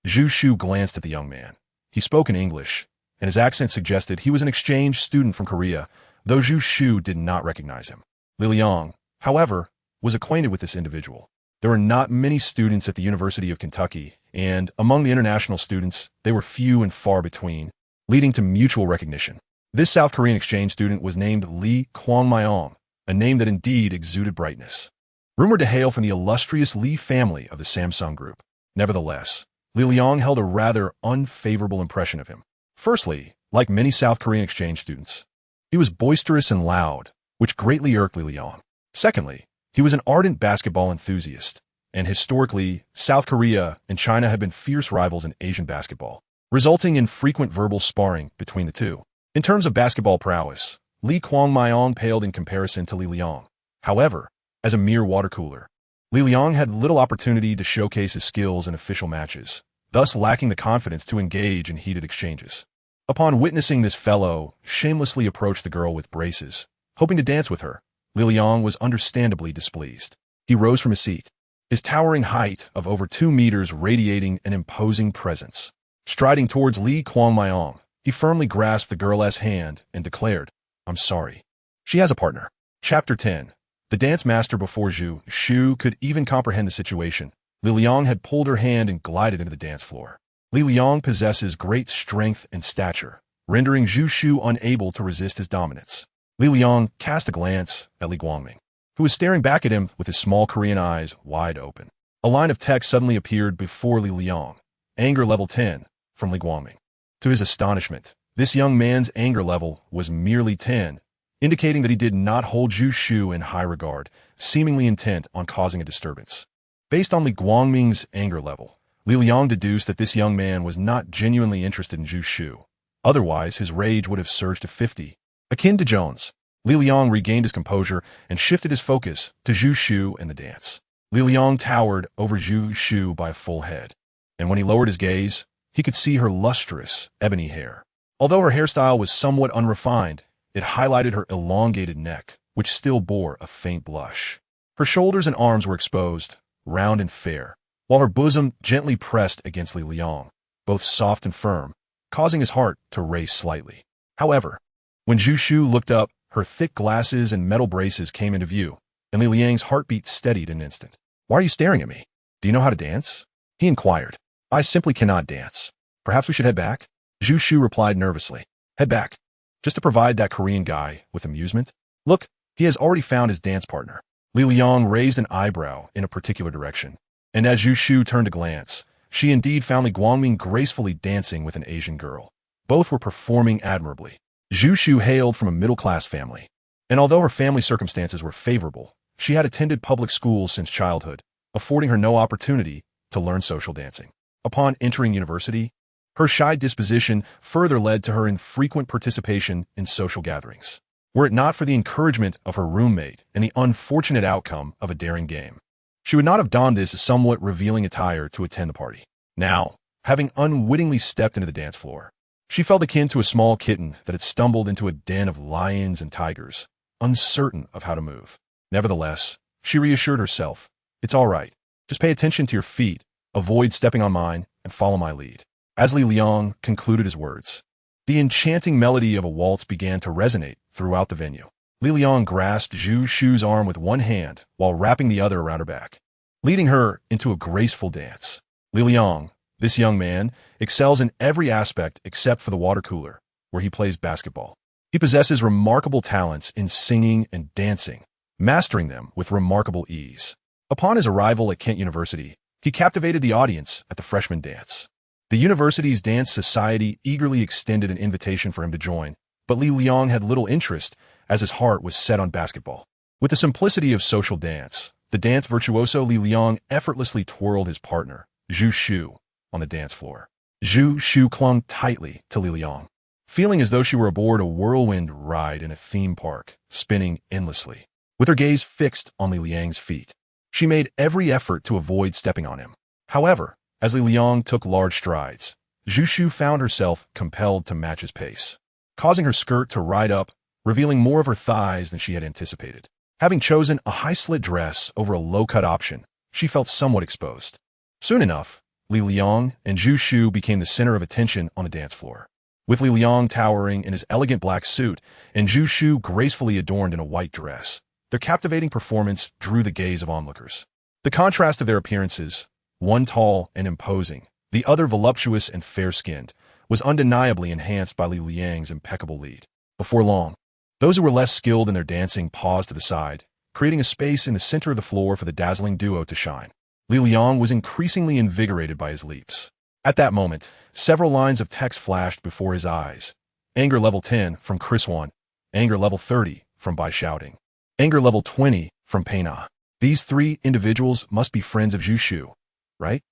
Zhu Shu glanced at the young man. He spoke in English, and his accent suggested he was an exchange student from Korea, though Zhu Shu did not recognize him. Li Liang, however, was acquainted with this individual. There were not many students at the University of Kentucky, and among the international students, they were few and far between, leading to mutual recognition. This South Korean exchange student was named Lee Kwang-myong, a name that indeed exuded brightness. Rumored to hail from the illustrious Lee family of the Samsung Group. Nevertheless, Li Liang held a rather unfavorable impression of him. Firstly, like many South Korean exchange students, he was boisterous and loud, which greatly irked Li Liang. Secondly, he was an ardent basketball enthusiast, and historically, South Korea and China had been fierce rivals in Asian basketball, resulting in frequent verbal sparring between the two. In terms of basketball prowess, Lee Kwang-myong paled in comparison to Li Liang. However, as a mere water cooler, Li Liang had little opportunity to showcase his skills in official matches, thus lacking the confidence to engage in heated exchanges. Upon witnessing this fellow shamelessly approach the girl with braces, hoping to dance with her, Li Liang was understandably displeased. He rose from his seat, his towering height of over 2 meters radiating an imposing presence. Striding towards Lee Kwang-myong, he firmly grasped the girl's hand and declared, "I'm sorry. She has a partner." Chapter 10. The dance master before Zhu Shu could even comprehend the situation. Li Liang had pulled her hand and glided into the dance floor. Li Liang possesses great strength and stature, rendering Zhu Shu unable to resist his dominance. Li Liang cast a glance at Li Guangming, who was staring back at him with his small Korean eyes wide open. A line of text suddenly appeared before Li Liang. Anger level 10, from Li Guangming. To his astonishment, this young man's anger level was merely 10, indicating that he did not hold Zhu Shu in high regard, seemingly intent on causing a disturbance. Based on Li Guangming's anger level, Li Liang deduced that this young man was not genuinely interested in Zhu Shu. Otherwise, his rage would have surged to 50. Akin to Jones, Li Liang regained his composure and shifted his focus to Zhu Shu and the dance. Li Liang towered over Zhu Shu by a full head, and when he lowered his gaze, he could see her lustrous, ebony hair. Although her hairstyle was somewhat unrefined, it highlighted her elongated neck, which still bore a faint blush. Her shoulders and arms were exposed, round and fair, while her bosom gently pressed against Li Liang, both soft and firm, causing his heart to race slightly. However, when Zhu Shu looked up, her thick glasses and metal braces came into view, and Li Liang's heartbeat steadied an instant. "Why are you staring at me? Do you know how to dance?" he inquired. "I simply cannot dance. Perhaps we should head back?" Zhu Shu replied nervously. "Head back? Just to provide that Korean guy with amusement? Look, he has already found his dance partner." Li Liang raised an eyebrow in a particular direction, and as Zhu Shu turned to glance, she indeed found Li Guangming gracefully dancing with an Asian girl. Both were performing admirably. Zhu Shu hailed from a middle-class family, and although her family circumstances were favorable, she had attended public schools since childhood, affording her no opportunity to learn social dancing. Upon entering university, her shy disposition further led to her infrequent participation in social gatherings. Were it not for the encouragement of her roommate and the unfortunate outcome of a daring game, she would not have donned this somewhat revealing attire to attend the party. Now, having unwittingly stepped into the dance floor, she felt akin to a small kitten that had stumbled into a den of lions and tigers, uncertain of how to move. Nevertheless, she reassured herself, "It's all right. Just pay attention to your feet, avoid stepping on mine, and follow my lead." As Li Liang concluded his words, the enchanting melody of a waltz began to resonate throughout the venue. Li Liang grasped Zhu Shu's arm with one hand while wrapping the other around her back, leading her into a graceful dance. Li Liang, this young man, excels in every aspect except for the water cooler, where he plays basketball. He possesses remarkable talents in singing and dancing, mastering them with remarkable ease. Upon his arrival at Kent University, he captivated the audience at the freshman dance. The university's dance society eagerly extended an invitation for him to join, but Li Liang had little interest as his heart was set on basketball. With the simplicity of social dance, the dance virtuoso Li Liang effortlessly twirled his partner, Zhu Shu, on the dance floor. Zhu Shu clung tightly to Li Liang, feeling as though she were aboard a whirlwind ride in a theme park, spinning endlessly. With her gaze fixed on Li Liang's feet, she made every effort to avoid stepping on him. However, as Li Liang took large strides, Zhu Shu found herself compelled to match his pace, causing her skirt to ride up, revealing more of her thighs than she had anticipated. Having chosen a high-slit dress over a low-cut option, she felt somewhat exposed. Soon enough, Li Liang and Zhu Shu became the center of attention on the dance floor. With Li Liang towering in his elegant black suit and Zhu Shu gracefully adorned in a white dress, their captivating performance drew the gaze of onlookers. The contrast of their appearances, one tall and imposing, the other voluptuous and fair-skinned, was undeniably enhanced by Li Liang's impeccable lead. Before long, those who were less skilled in their dancing paused to the side, creating a space in the center of the floor for the dazzling duo to shine. Li Liang was increasingly invigorated by his leaps. At that moment, several lines of text flashed before his eyes. Anger level 10 from Chris 1, anger level 30 from By Shouting, anger level 20 from Peina. These three individuals must be friends of Zhu Shu, right?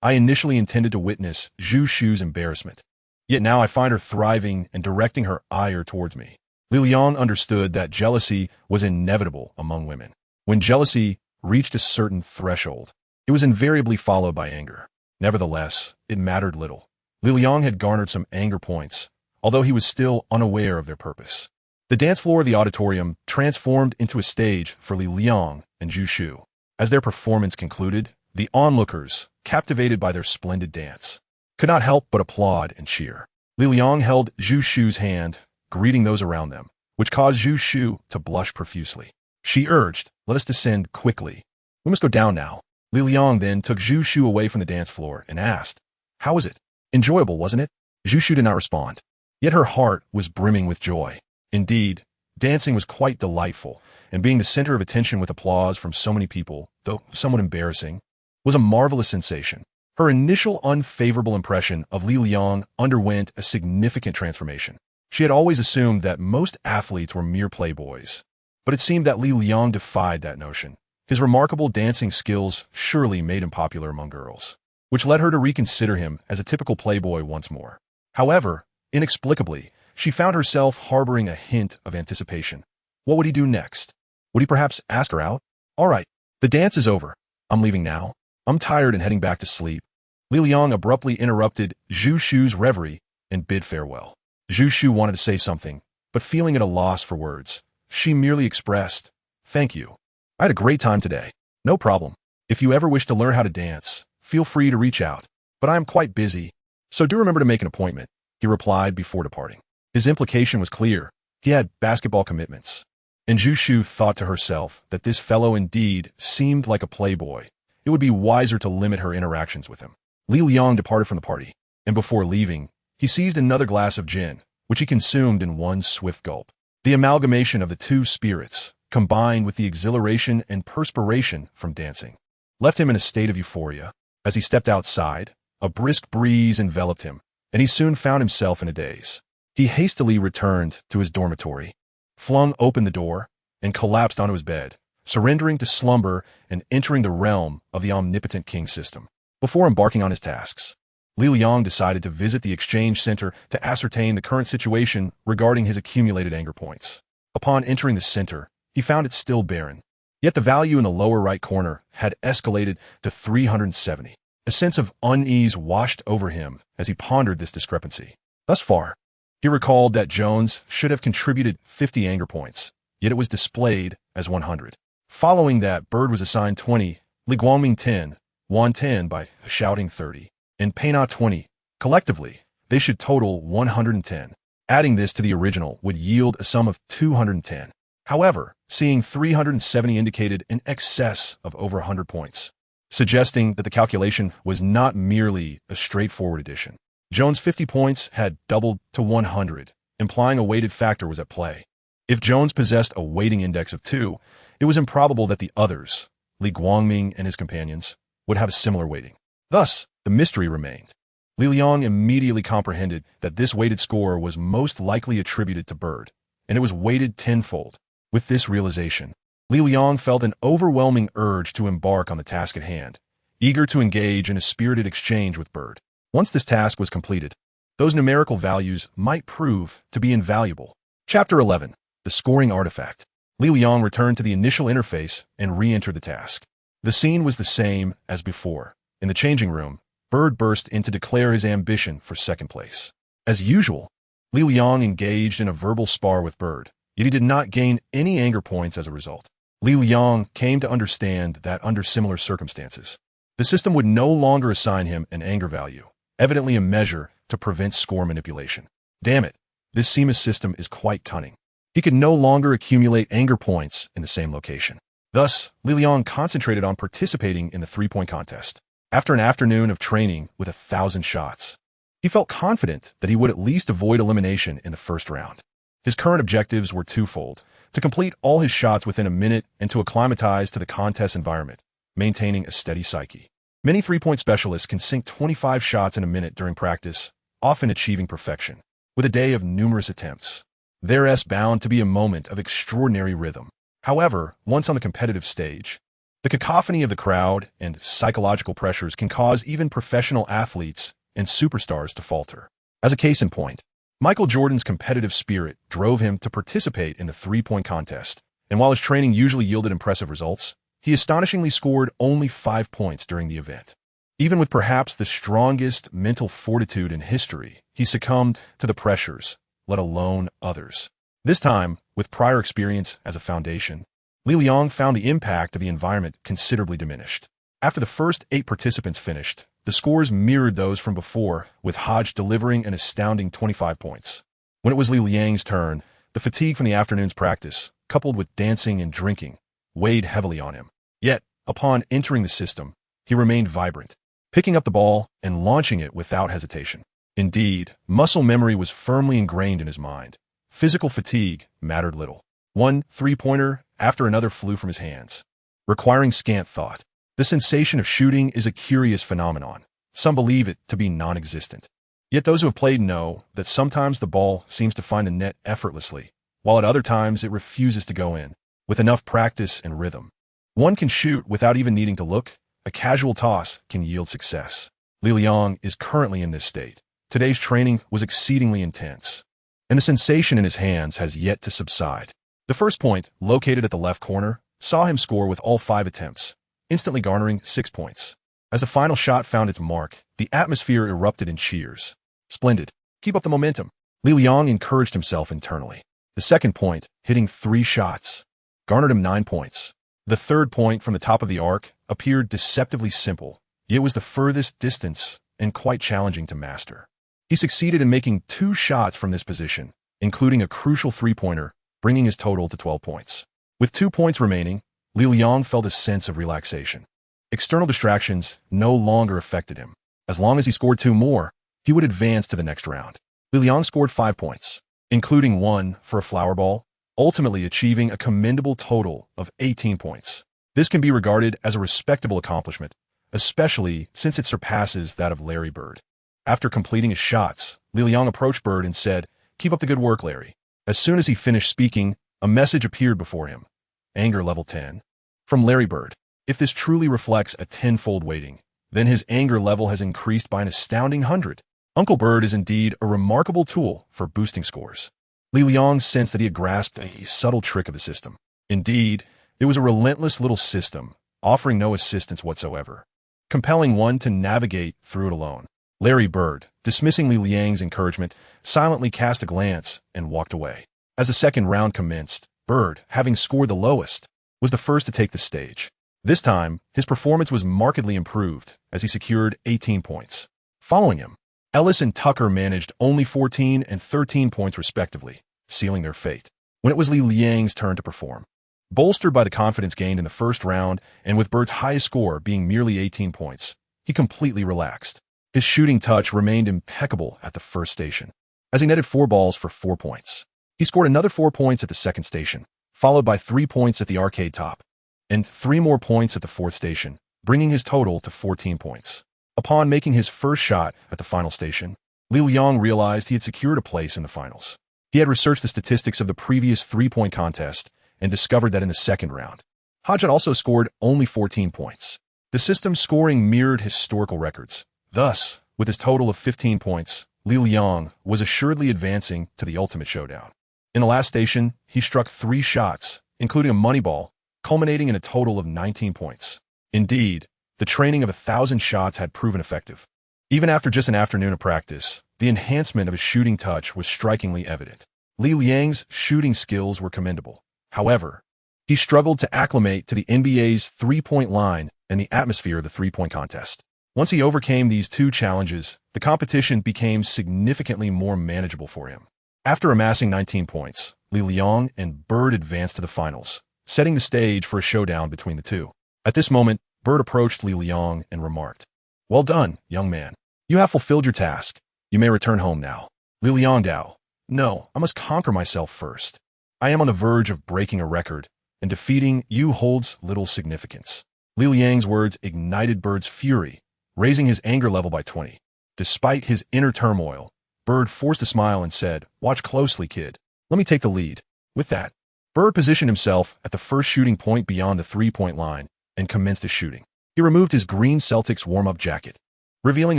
I initially intended to witness Zhu Shu's embarrassment, yet now I find her thriving and directing her ire towards me. Li Liang understood that jealousy was inevitable among women. When jealousy reached a certain threshold, it was invariably followed by anger. Nevertheless, it mattered little. Li Liang had garnered some anger points, although he was still unaware of their purpose. The dance floor of the auditorium transformed into a stage for Li Liang and Zhu Shu. As their performance concluded, the onlookers, captivated by their splendid dance, could not help but applaud and cheer. Li Liang held Zhu Shu's hand, greeting those around them, which caused Zhu Shu to blush profusely. She urged, "Let us descend quickly. We must go down now." Li Liang then took Zhu Shu away from the dance floor and asked, "How was it? Enjoyable, wasn't it?" Zhu Shu did not respond, yet her heart was brimming with joy. Indeed, dancing was quite delightful, and being the center of attention with applause from so many people, though somewhat embarrassing, was a marvelous sensation. Her initial unfavorable impression of Li Liang underwent a significant transformation. She had always assumed that most athletes were mere playboys, but it seemed that Li Liang defied that notion. His remarkable dancing skills surely made him popular among girls, which led her to reconsider him as a typical playboy once more. However, inexplicably, She found herself harboring a hint of anticipation. What would he do next? Would he perhaps ask her out? All right, the dance is over. I'm leaving now. I'm tired and heading back to sleep. Li Liang abruptly interrupted Zhu Shu's reverie and bid farewell. Zhu Shu wanted to say something, but feeling at a loss for words, she merely expressed, "Thank you. I had a great time today. No problem. If you ever wish to learn how to dance, feel free to reach out. But I am quite busy, so do remember to make an appointment," he replied before departing. His implication was clear. He had basketball commitments. And Zhu Shu thought to herself that this fellow indeed seemed like a playboy. It would be wiser to limit her interactions with him. Li Liang departed from the party, and before leaving, he seized another glass of gin, which he consumed in one swift gulp. The amalgamation of the two spirits, combined with the exhilaration and perspiration from dancing, left him in a state of euphoria. As he stepped outside, a brisk breeze enveloped him, and he soon found himself in a daze. He hastily returned to his dormitory, flung open the door, and collapsed onto his bed, surrendering to slumber and entering the realm of the omnipotent king system. Before embarking on his tasks, Li Liang decided to visit the exchange center to ascertain the current situation regarding his accumulated anger points. Upon entering the center, he found it still barren. Yet the value in the lower right corner had escalated to 370. A sense of unease washed over him as he pondered this discrepancy. Thus far, he recalled that Jones should have contributed 50 anger points, yet it was displayed as 100. Following that, Bird was assigned 20, Li Guangming 10, Wan 10 by shouting 30, and Peina 20. Collectively, they should total 110. Adding this to the original would yield a sum of 210. However, seeing 370 indicated an excess of over 100 points, suggesting that the calculation was not merely a straightforward addition. Jones' 50 points had doubled to 100, implying a weighted factor was at play. If Jones possessed a weighting index of 2, it was improbable that the others, Li Guangming and his companions, would have a similar weighting. Thus, the mystery remained. Li Liang immediately comprehended that this weighted score was most likely attributed to Bird, and it was weighted tenfold. With this realization, Li Liang felt an overwhelming urge to embark on the task at hand, eager to engage in a spirited exchange with Bird. Once this task was completed, those numerical values might prove to be invaluable. Chapter 11. The Scoring Artifact. Li Liang returned to the initial interface and re-entered the task. The scene was the same as before. In the changing room, Bird burst in to declare his ambition for second place. As usual, Li Liang engaged in a verbal spar with Bird, yet he did not gain any anger points as a result. Li Liang came to understand that under similar circumstances, the system would no longer assign him an anger value, evidently a measure to prevent score manipulation. Damn it, this Seamus system is quite cunning. He could no longer accumulate anger points in the same location. Thus, Li Liang concentrated on participating in the three-point contest. After an afternoon of training with 1,000 shots, he felt confident that he would at least avoid elimination in the first round. His current objectives were twofold: to complete all his shots within a minute and to acclimatize to the contest environment, maintaining a steady psyche. Many three-point specialists can sink 25 shots in a minute during practice, often achieving perfection. With a day of numerous attempts, there's bound to be a moment of extraordinary rhythm. However, once on the competitive stage, the cacophony of the crowd and psychological pressures can cause even professional athletes and superstars to falter. As a case in point, Michael Jordan's competitive spirit drove him to participate in the three-point contest, and while his training usually yielded impressive results, he astonishingly scored only 5 points during the event. Even with perhaps the strongest mental fortitude in history, he succumbed to the pressures, let alone others. This time, with prior experience as a foundation, Li Liang found the impact of the environment considerably diminished. After the first 8 participants finished, the scores mirrored those from before, with Hodge delivering an astounding 25 points. When it was Li Liang's turn, the fatigue from the afternoon's practice, coupled with dancing and drinking, weighed heavily on him. Yet, upon entering the system, he remained vibrant, picking up the ball and launching it without hesitation. Indeed, muscle memory was firmly ingrained in his mind. Physical fatigue mattered little. One three-pointer after another flew from his hands, requiring scant thought. The sensation of shooting is a curious phenomenon. Some believe it to be non-existent. Yet those who have played know that sometimes the ball seems to find the net effortlessly, while at other times it refuses to go in. With enough practice and rhythm, one can shoot without even needing to look. A casual toss can yield success. Li Liang is currently in this state. Today's training was exceedingly intense. and the sensation in his hands has yet to subside. The first point, located at the left corner, saw him score with all 5 attempts, instantly garnering 6 points. As the final shot found its mark, the atmosphere erupted in cheers. "Splendid. Keep up the momentum." Li Liang encouraged himself internally. The second point, hitting 3 shots, garnered him 9 points. The third point from the top of the arc appeared deceptively simple, yet was the furthest distance and quite challenging to master. He succeeded in making 2 shots from this position, including a crucial 3-pointer, bringing his total to 12 points. With 2 points remaining, Li Liang felt a sense of relaxation. External distractions no longer affected him. As long as he scored 2 more, he would advance to the next round. Li Liang scored 5 points, including 1 for a flower ball, ultimately achieving a commendable total of 18 points. This can be regarded as a respectable accomplishment, especially since it surpasses that of Larry Bird. After completing his shots, Li Liang approached Bird and said, "Keep up the good work, Larry." As soon as he finished speaking, a message appeared before him. Anger level 10. From Larry Bird. If this truly reflects a 10-fold weighting, then his anger level has increased by an astounding 100. Uncle Bird is indeed a remarkable tool for boosting scores. Li Liang sensed that he had grasped a subtle trick of the system. Indeed, it was a relentless little system, offering no assistance whatsoever, compelling one to navigate through it alone. Larry Bird, dismissing Li Liang's encouragement, silently cast a glance and walked away. As the second round commenced, Bird, having scored the lowest, was the first to take the stage. This time, his performance was markedly improved as he secured 18 points. Following him, Ellis and Tucker managed only 14 and 13 points respectively, sealing their fate. When it was Li Liang's turn to perform, bolstered by the confidence gained in the first round and with Bird's highest score being merely 18 points, he completely relaxed. His shooting touch remained impeccable at the first station, as he netted 4 balls for 4 points. He scored another 4 points at the second station, followed by 3 points at the arcade top, and 3 more points at the fourth station, bringing his total to 14 points. Upon making his first shot at the final station, Li Liang realized he had secured a place in the finals. He had researched the statistics of the previous 3-point contest and discovered that in the second round, Hodge had also scored only 14 points. The system's scoring mirrored historical records. Thus, with his total of 15 points, Li Liang was assuredly advancing to the ultimate showdown. In the last station, he struck 3 shots, including a money ball, culminating in a total of 19 points. Indeed, the training of 1,000 shots had proven effective. Even after just an afternoon of practice, the enhancement of his shooting touch was strikingly evident. Li Liang's shooting skills were commendable. However, he struggled to acclimate to the NBA's 3-point line and the atmosphere of the 3-point contest. Once he overcame these 2 challenges, the competition became significantly more manageable for him. After amassing 19 points, Li Liang and Bird advanced to the finals, setting the stage for a showdown between the two. At this moment, Bird approached Li Liang and remarked, "Well done, young man. You have fulfilled your task. You may return home now." Li Liang Dao, "No, I must conquer myself first. I am on the verge of breaking a record, and defeating you holds little significance." Li Liang's words ignited Bird's fury, raising his anger level by 20. Despite his inner turmoil, Bird forced a smile and said, "Watch closely, kid. Let me take the lead." With that, Bird positioned himself at the first shooting point beyond the 3-point line and commenced his shooting. He removed his green Celtics warm-up jacket, revealing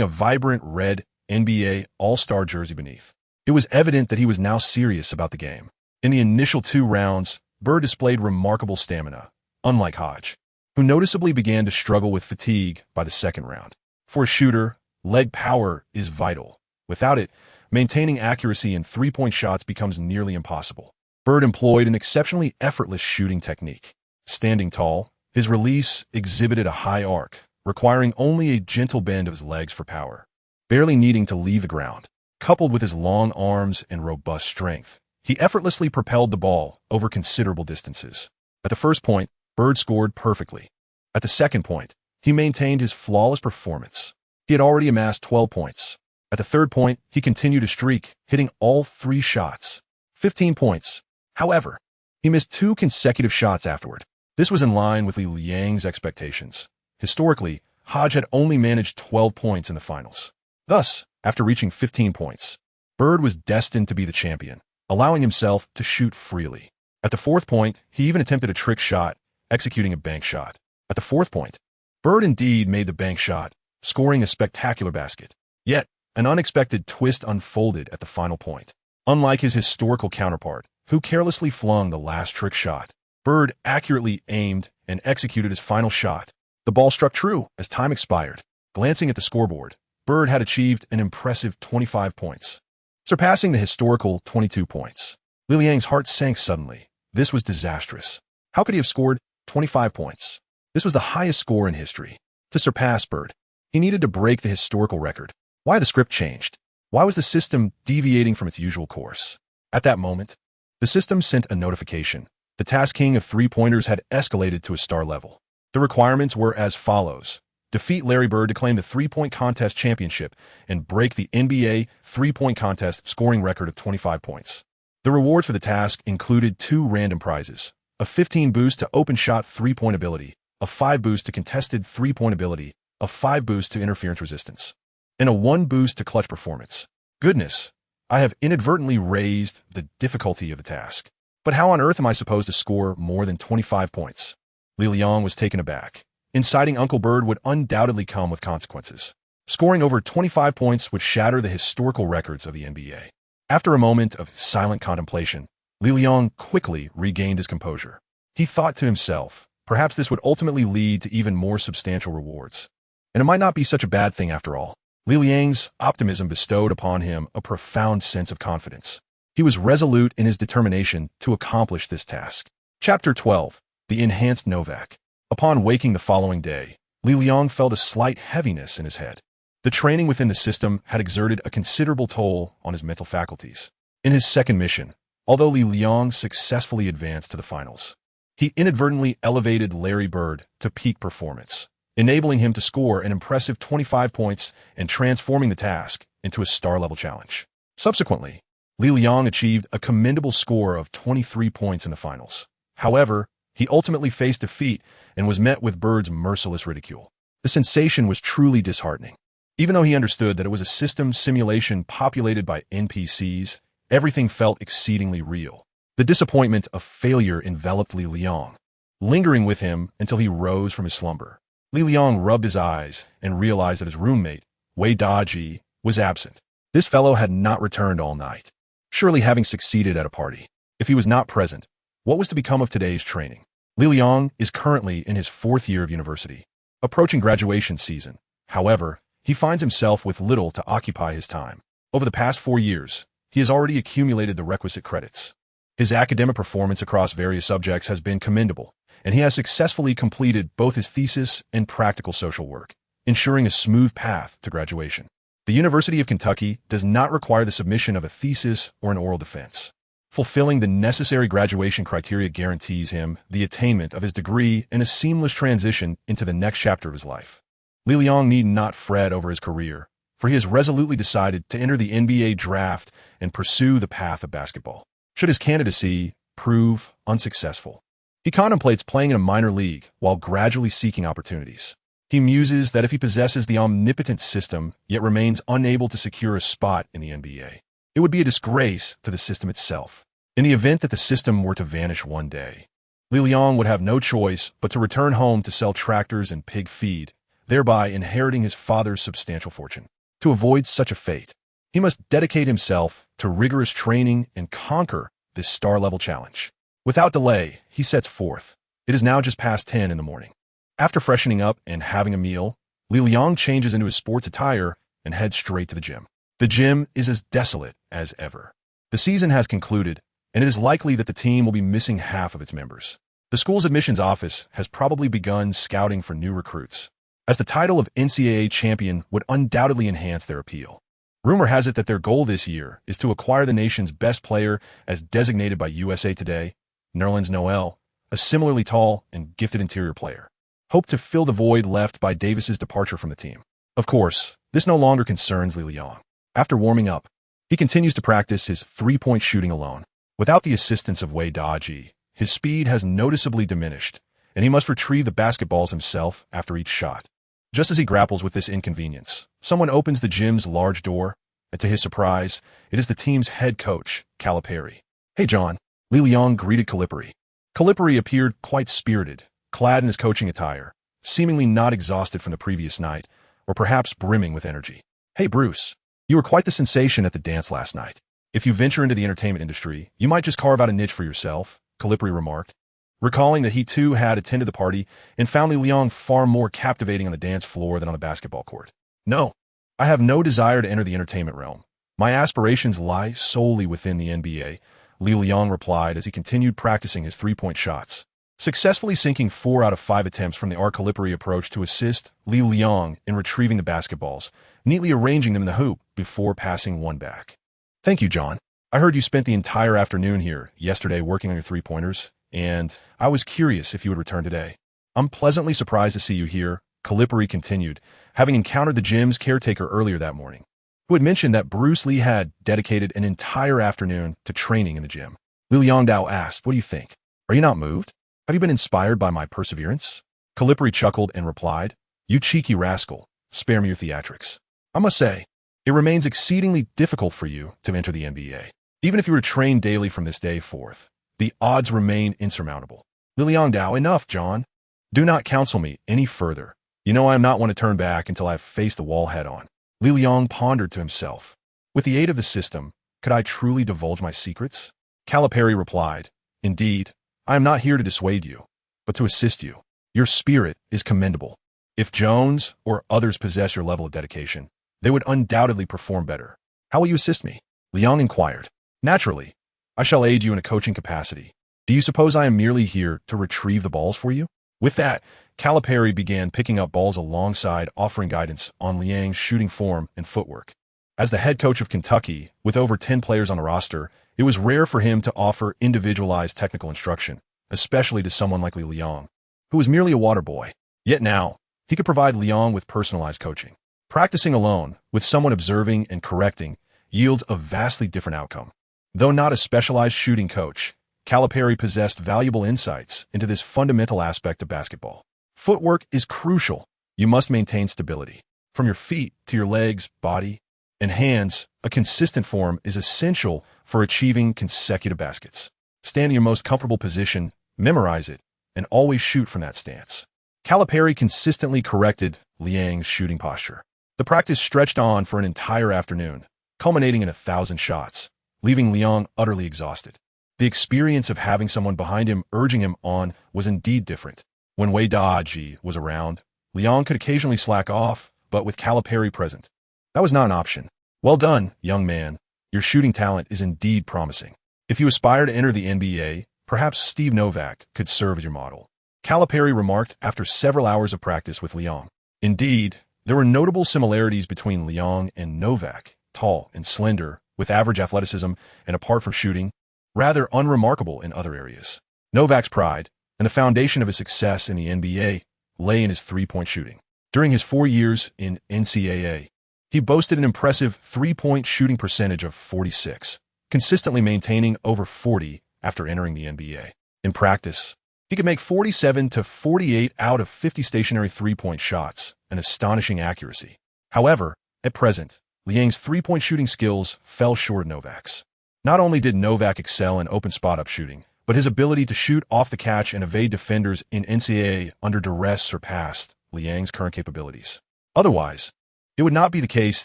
a vibrant red NBA All-Star jersey beneath. It was evident that he was now serious about the game. In the initial 2 rounds, Bird displayed remarkable stamina, unlike Hodge, who noticeably began to struggle with fatigue by the second round. For a shooter, leg power is vital. Without it, maintaining accuracy in 3-point shots becomes nearly impossible. Bird employed an exceptionally effortless shooting technique. Standing tall, his release exhibited a high arc, requiring only a gentle bend of his legs for power. Barely needing to leave the ground, coupled with his long arms and robust strength, he effortlessly propelled the ball over considerable distances. At the first point, Bird scored perfectly. At the second point, he maintained his flawless performance. He had already amassed 12 points. At the third point, he continued to streak, hitting all 3 shots. 15 points. However, he missed 2 consecutive shots afterward. This was in line with Li Liang's expectations. Historically, Hodge had only managed 12 points in the finals. Thus, after reaching 15 points, Bird was destined to be the champion, allowing himself to shoot freely. At the fourth point, he even attempted a trick shot, executing a bank shot. At the fourth point, Bird indeed made the bank shot, scoring a spectacular basket. Yet, an unexpected twist unfolded at the final point. Unlike his historical counterpart, who carelessly flung the last trick shot, Bird accurately aimed and executed his final shot. The ball struck true as time expired. Glancing at the scoreboard, Bird had achieved an impressive 25 points, surpassing the historical 22 points. Li Liang's heart sank suddenly. This was disastrous. How could he have scored 25 points? This was the highest score in history. To surpass Bird, he needed to break the historical record. Why the script changed? Why was the system deviating from its usual course? At that moment, the system sent a notification. The task king of three-pointers had escalated to a star level. The requirements were as follows. Defeat Larry Bird to claim the three-point contest championship and break the NBA three-point contest scoring record of 25 points. The rewards for the task included 2 random prizes, a 15 boost to open shot three-point ability, a 5 boost to contested three-point ability, a 5 boost to interference resistance, and a 1 boost to clutch performance. Goodness, I have inadvertently raised the difficulty of the task. But how on earth am I supposed to score more than 25 points? Li Liang was taken aback. Inciting Uncle Bird would undoubtedly come with consequences. Scoring over 25 points would shatter the historical records of the NBA. After a moment of silent contemplation, Li Liang quickly regained his composure. He thought to himself, perhaps this would ultimately lead to even more substantial rewards. And it might not be such a bad thing after all. Li Liang's optimism bestowed upon him a profound sense of confidence. He was resolute in his determination to accomplish this task. Chapter 12. The Enhanced Novak. Upon waking the following day, Li Liang felt a slight heaviness in his head. The training within the system had exerted a considerable toll on his mental faculties. In his second mission, although Li Liang successfully advanced to the finals, he inadvertently elevated Larry Bird to peak performance, enabling him to score an impressive 25 points and transforming the task into a star-level challenge. Subsequently, Li Liang achieved a commendable score of 23 points in the finals. However, he ultimately faced defeat and was met with Bird's merciless ridicule. The sensation was truly disheartening. Even though he understood that it was a system simulation populated by NPCs, everything felt exceedingly real. The disappointment of failure enveloped Li Liang, lingering with him until he rose from his slumber. Li Liang rubbed his eyes and realized that his roommate, Wei Daji, was absent. This fellow had not returned all night, surely having succeeded at a party. If he was not present, what was to become of today's training? Li Liang is currently in his 4th year of university, approaching graduation season. However, he finds himself with little to occupy his time. Over the past 4 years, he has already accumulated the requisite credits. His academic performance across various subjects has been commendable, and he has successfully completed both his thesis and practical social work, ensuring a smooth path to graduation. The University of Kentucky does not require the submission of a thesis or an oral defense. Fulfilling the necessary graduation criteria guarantees him the attainment of his degree and a seamless transition into the next chapter of his life. Li Liang need not fret over his career, for he has resolutely decided to enter the NBA draft and pursue the path of basketball. Should his candidacy prove unsuccessful, he contemplates playing in a minor league while gradually seeking opportunities. He muses that if he possesses the omnipotent system yet remains unable to secure a spot in the NBA, it would be a disgrace to the system itself. In the event that the system were to vanish one day, Li Liang would have no choice but to return home to sell tractors and pig feed, thereby inheriting his father's substantial fortune. To avoid such a fate, he must dedicate himself to rigorous training and conquer this star-level challenge. Without delay, he sets forth. It is now just past 10 in the morning. After freshening up and having a meal, Li Liang changes into his sports attire and heads straight to the gym. The gym is as desolate as ever. The season has concluded, and it is likely that the team will be missing half of its members. The school's admissions office has probably begun scouting for new recruits, as the title of NCAA champion would undoubtedly enhance their appeal. Rumor has it that their goal this year is to acquire the nation's best player as designated by USA Today, Nerlens Noel, a similarly tall and gifted interior player, hoped to fill the void left by Davis's departure from the team. Of course, this no longer concerns Li Liang. After warming up, he continues to practice his three-point shooting alone. Without the assistance of Wei Daji, his speed has noticeably diminished, and he must retrieve the basketballs himself after each shot. Just as he grapples with this inconvenience, someone opens the gym's large door, and to his surprise, it is the team's head coach, Calipari. "Hey, John," Li Liang greeted Calipari. Calipari appeared quite spirited, clad in his coaching attire, seemingly not exhausted from the previous night, or perhaps brimming with energy. "Hey, Bruce, you were quite the sensation at the dance last night. If you venture into the entertainment industry, you might just carve out a niche for yourself, Calipari remarked, recalling that he too had attended the party and found Li Liang far more captivating on the dance floor than on the basketball court. No, I have no desire to enter the entertainment realm. My aspirations lie solely within the NBA, Li Liang replied as he continued practicing his three-point shots, successfully sinking 4 out of 5 attempts from the Calipari approach to assist Li Liang in retrieving the basketballs, neatly arranging them in the hoop before passing one back. Thank you, John. I heard you spent the entire afternoon here yesterday working on your three-pointers, and I was curious if you would return today. I'm pleasantly surprised to see you here, Calipari continued, having encountered the gym's caretaker earlier that morning, who had mentioned that Bruce Lee had dedicated an entire afternoon to training in the gym. Li Liangdao asked, "What do you think? Are you not moved? Have you been inspired by my perseverance?" Calipari chuckled and replied, "You cheeky rascal, spare me your theatrics. I must say, it remains exceedingly difficult for you to enter the NBA. Even if you were trained daily from this day forth, the odds remain insurmountable." Li Liangdao, enough, John. Do not counsel me any further. You know I am not one to turn back until I have faced the wall head-on. Li Liang pondered to himself. With the aid of the system, could I truly divulge my secrets? Calipari replied, "Indeed, I am not here to dissuade you, but to assist you. Your spirit is commendable. If Jones or others possess your level of dedication, they would undoubtedly perform better. How will you assist me?" Liang inquired. "Naturally, I shall aid you in a coaching capacity. Do you suppose I am merely here to retrieve the balls for you?" With that, Calipari began picking up balls alongside offering guidance on Liang's shooting form and footwork. As the head coach of Kentucky, with over 10 players on the roster, it was rare for him to offer individualized technical instruction, especially to someone like Li Liang, who was merely a water boy. Yet now, he could provide Liang with personalized coaching. Practicing alone, with someone observing and correcting, yields a vastly different outcome. Though not a specialized shooting coach, Calipari possessed valuable insights into this fundamental aspect of basketball. Footwork is crucial. You must maintain stability. From your feet to your legs, body, and hands, a consistent form is essential for achieving consecutive baskets. Stand in your most comfortable position, memorize it, and always shoot from that stance. Calipari consistently corrected Liang's shooting posture. The practice stretched on for an entire afternoon, culminating in 1,000 shots, leaving Liang utterly exhausted. The experience of having someone behind him urging him on was indeed different. When Wei Daji was around, Liang could occasionally slack off, but with Calipari present, that was not an option. "Well done, young man. Your shooting talent is indeed promising. If you aspire to enter the NBA, perhaps Steve Novak could serve as your model," Calipari remarked after several hours of practice with Liang. Indeed, there were notable similarities between Liang and Novak, tall and slender, with average athleticism, and apart from shooting, rather unremarkable in other areas. Novak's pride, and the foundation of his success in the NBA, lay in his three-point shooting. During his 4 years in NCAA, he boasted an impressive three-point shooting percentage of 46, consistently maintaining over 40 after entering the NBA. In practice, he could make 47 to 48 out of 50 stationary three-point shots, an astonishing accuracy. However, at present, Liang's three-point shooting skills fell short of Novak's. Not only did Novak excel in open spot-up shooting, but his ability to shoot off the catch and evade defenders in NCAA under duress surpassed Liang's current capabilities. Otherwise, it would not be the case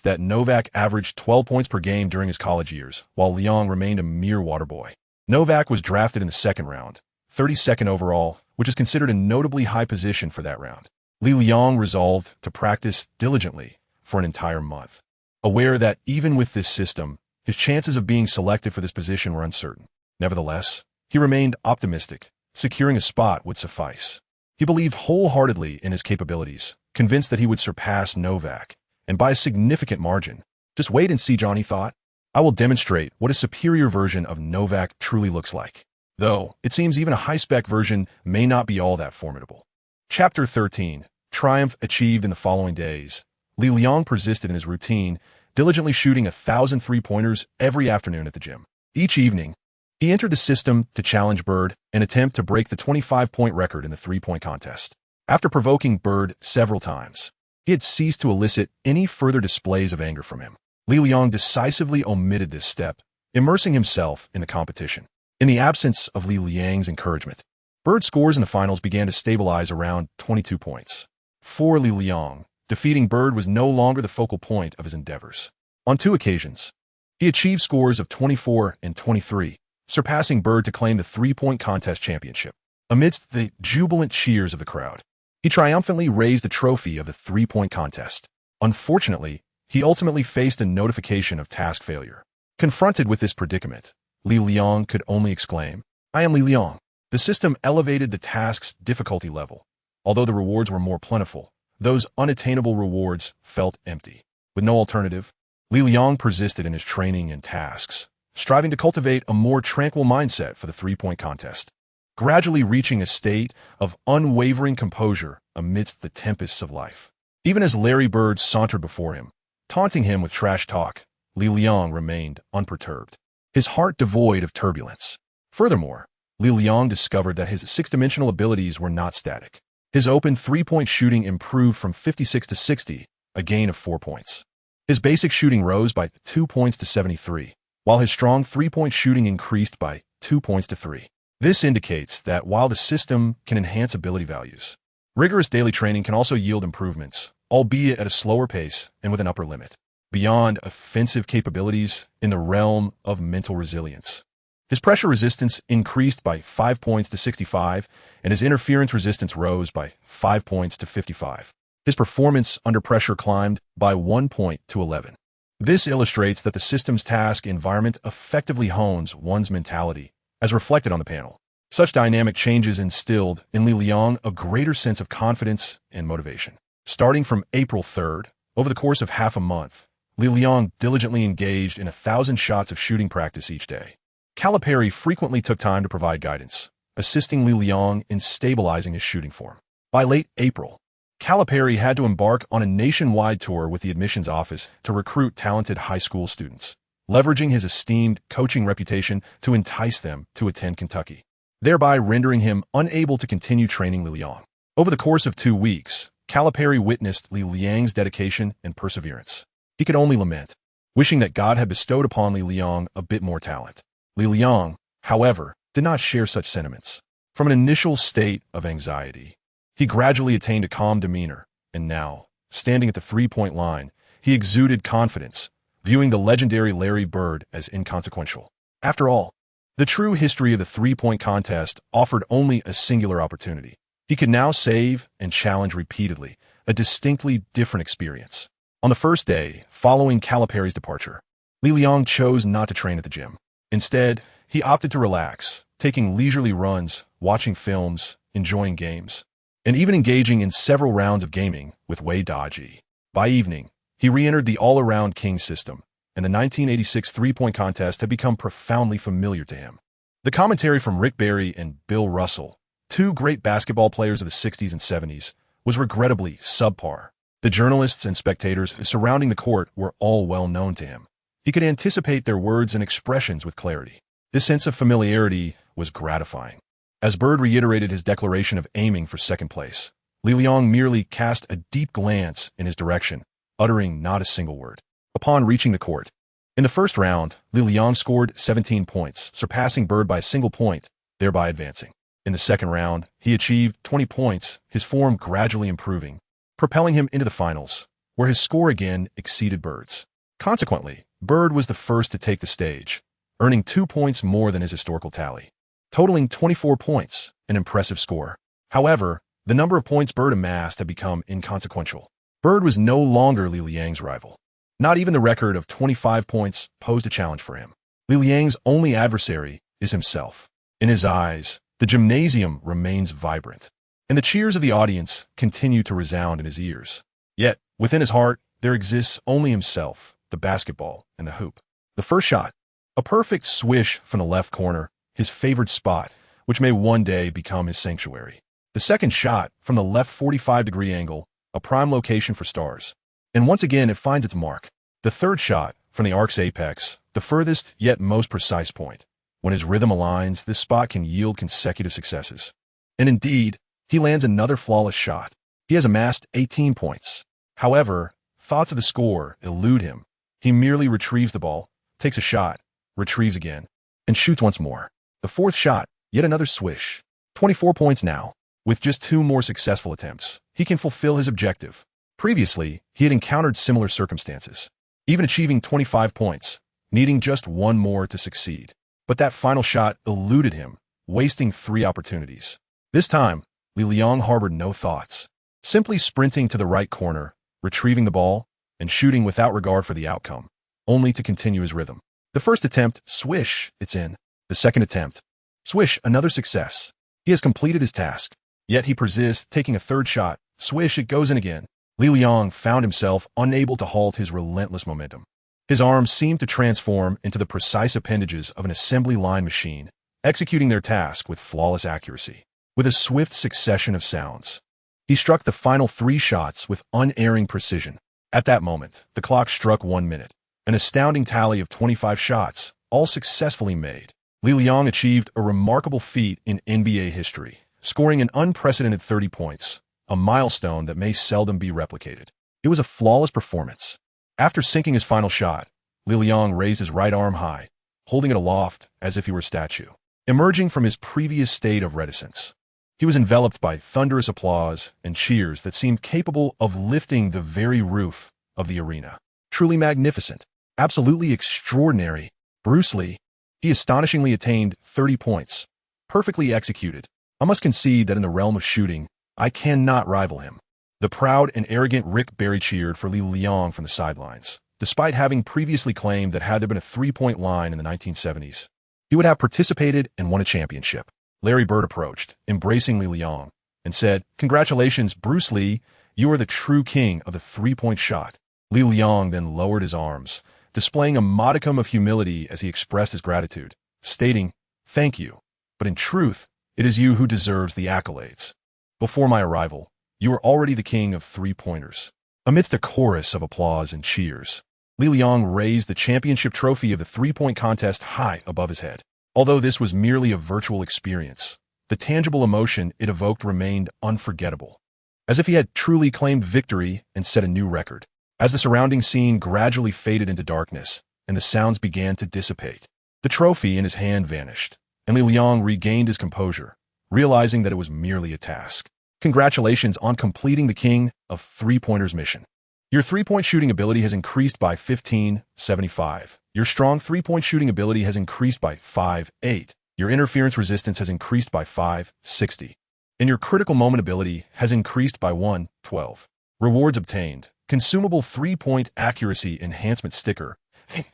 that Novak averaged 12 points per game during his college years, while Liang remained a mere water boy. Novak was drafted in the second round, 32nd overall, which is considered a notably high position for that round. Li Liang resolved to practice diligently for an entire month, aware that even with this system, his chances of being selected for this position were uncertain. Nevertheless, he remained optimistic. Securing a spot would suffice. He believed wholeheartedly in his capabilities, convinced that he would surpass Novak, and by a significant margin. "Just wait and see, John," he thought. "I will demonstrate what a superior version of Novak truly looks like. Though, it seems even a high-spec version may not be all that formidable." Chapter 13. Triumph achieved in the following days. Li Liang persisted in his routine, diligently shooting 1,000 three-pointers every afternoon at the gym. Each evening, he entered the system to challenge Bird and attempt to break the 25-point record in the three-point contest. After provoking Bird several times, he had ceased to elicit any further displays of anger from him. Li Liang decisively omitted this step, immersing himself in the competition. In the absence of Li Liang's encouragement, Bird's scores in the finals began to stabilize around 22 points. For Li Liang, defeating Bird was no longer the focal point of his endeavors. On 2 occasions, He achieved scores of 24 and 23, surpassing Bird to claim the three-point contest championship. Amidst the jubilant cheers of the crowd, he triumphantly raised the trophy of the three-point contest. Unfortunately, he ultimately faced a notification of task failure. Confronted with this predicament, Li Liang could only exclaim, "I am Li Liang." The system elevated the task's difficulty level. Although the rewards were more plentiful, those unattainable rewards felt empty. With no alternative, Li Liang persisted in his training and tasks, striving to cultivate a more tranquil mindset for the three-point contest, gradually reaching a state of unwavering composure amidst the tempests of life. Even as Larry Bird sauntered before him, taunting him with trash talk, Li Liang remained unperturbed, his heart devoid of turbulence. Furthermore, Li Liang discovered that his six-dimensional abilities were not static. His open three-point shooting improved from 56 to 60, a gain of 4 points. His basic shooting rose by 2 points to 73, while his strong three-point shooting increased by 2 points to 3. This indicates that while the system can enhance ability values, rigorous daily training can also yield improvements, albeit at a slower pace and with an upper limit. Beyond offensive capabilities in the realm of mental resilience, his pressure resistance increased by 5 points to 65, and his interference resistance rose by 5 points to 55. His performance under pressure climbed by 1 point to 11. This illustrates that the system's task environment effectively hones one's mentality, as reflected on the panel. Such dynamic changes instilled in Li Liang a greater sense of confidence and motivation. Starting from April 3rd, over the course of half a month, Li Liang diligently engaged in 1,000 shots of shooting practice each day. Calipari frequently took time to provide guidance, assisting Li Liang in stabilizing his shooting form. By late April, Calipari had to embark on a nationwide tour with the admissions office to recruit talented high school students, leveraging his esteemed coaching reputation to entice them to attend Kentucky, thereby rendering him unable to continue training Li Liang. Over the course of 2 weeks, Calipari witnessed Li Liang's dedication and perseverance. He could only lament, wishing that God had bestowed upon Li Liang a bit more talent. Li Liang, however, did not share such sentiments. From an initial state of anxiety, he gradually attained a calm demeanor, and now, standing at the three-point line, he exuded confidence, viewing the legendary Larry Bird as inconsequential. After all, the true history of the three-point contest offered only a singular opportunity. He could now save and challenge repeatedly, a distinctly different experience. On the first day, following Calipari's departure, Li Liang chose not to train at the gym. Instead, he opted to relax, taking leisurely runs, watching films, enjoying games, and even engaging in several rounds of gaming with Wei Daji. By evening, he re-entered the all-around king system, and the 1986 three-point contest had become profoundly familiar to him. The commentary from Rick Barry and Bill Russell, two great basketball players of the 60s and 70s, was regrettably subpar. The journalists and spectators surrounding the court were all well known to him. He could anticipate their words and expressions with clarity. This sense of familiarity was gratifying. As Bird reiterated his declaration of aiming for second place, Li Liang merely cast a deep glance in his direction, uttering not a single word. Upon reaching the court, in the first round, Li Liang scored 17 points, surpassing Bird by a single point, thereby advancing. In the second round, he achieved 20 points, his form gradually improving, propelling him into the finals, where his score again exceeded Bird's. Consequently, Bird was the first to take the stage, earning 2 points more than his historical tally, totaling 24 points, an impressive score. However, the number of points Bird amassed had become inconsequential. Bird was no longer Li Liang's rival. Not even the record of 25 points posed a challenge for him. Li Liang's only adversary is himself. In his eyes, the gymnasium remains vibrant, and the cheers of the audience continue to resound in his ears. Yet, within his heart, there exists only himself, the basketball, and the hoop. The first shot, a perfect swish from the left corner, his favored spot, which may one day become his sanctuary. The second shot, from the left 45-degree angle, a prime location for stars. And once again, it finds its mark. The third shot, from the arc's apex, the furthest yet most precise point. When his rhythm aligns, this spot can yield consecutive successes. And indeed, he lands another flawless shot. He has amassed 18 points. However, thoughts of the score elude him. He merely retrieves the ball, takes a shot, retrieves again, and shoots once more. The fourth shot, yet another swish. 24 points now. With just 2 more successful attempts, he can fulfill his objective. Previously, he had encountered similar circumstances. Even achieving 25 points, needing just one more to succeed. But that final shot eluded him, wasting 3 opportunities. This time, Li Liang harbored no thoughts, simply sprinting to the right corner, retrieving the ball, and shooting without regard for the outcome, only to continue his rhythm. The first attempt, swish, it's in. The second attempt, swish, another success. He has completed his task. Yet he persists, taking a third shot, swish, it goes in again. Li Liang found himself unable to halt his relentless momentum. His arms seemed to transform into the precise appendages of an assembly line machine, executing their task with flawless accuracy. With a swift succession of sounds, he struck the final 3 shots with unerring precision. At that moment, the clock struck 1 minute, an astounding tally of 25 shots, all successfully made. Li Liang achieved a remarkable feat in NBA history, scoring an unprecedented 30 points, a milestone that may seldom be replicated. It was a flawless performance. After sinking his final shot, Li Liang raised his right arm high, holding it aloft as if he were a statue. Emerging from his previous state of reticence, he was enveloped by thunderous applause and cheers that seemed capable of lifting the very roof of the arena. Truly magnificent, absolutely extraordinary. Bruce Lee, he astonishingly attained 30 points, perfectly executed. I must concede that in the realm of shooting, I cannot rival him. The proud and arrogant Rick Barry cheered for Li Liang from the sidelines, despite having previously claimed that had there been a 3-point line in the 1970s, he would have participated and won a championship. Larry Bird approached, embracing Li Liang, and said, "Congratulations, Bruce Lee, you are the true king of the 3-point shot." Li Liang then lowered his arms, displaying a modicum of humility as he expressed his gratitude, stating, "Thank you, but in truth, it is you who deserves the accolades. Before my arrival, you were already the king of 3-pointers." Amidst a chorus of applause and cheers, Li Liang raised the championship trophy of the 3-point contest high above his head. Although this was merely a virtual experience, the tangible emotion it evoked remained unforgettable, as if he had truly claimed victory and set a new record. As the surrounding scene gradually faded into darkness and the sounds began to dissipate, the trophy in his hand vanished, and Li Liang regained his composure, realizing that it was merely a task. "Congratulations on completing the King of 3-Pointers mission. Your 3-point shooting ability has increased by 1575. Your strong 3-point shooting ability has increased by 5-8. Your interference resistance has increased by 5-60. And your critical moment ability has increased by 1-12. Rewards obtained: consumable 3-point accuracy enhancement sticker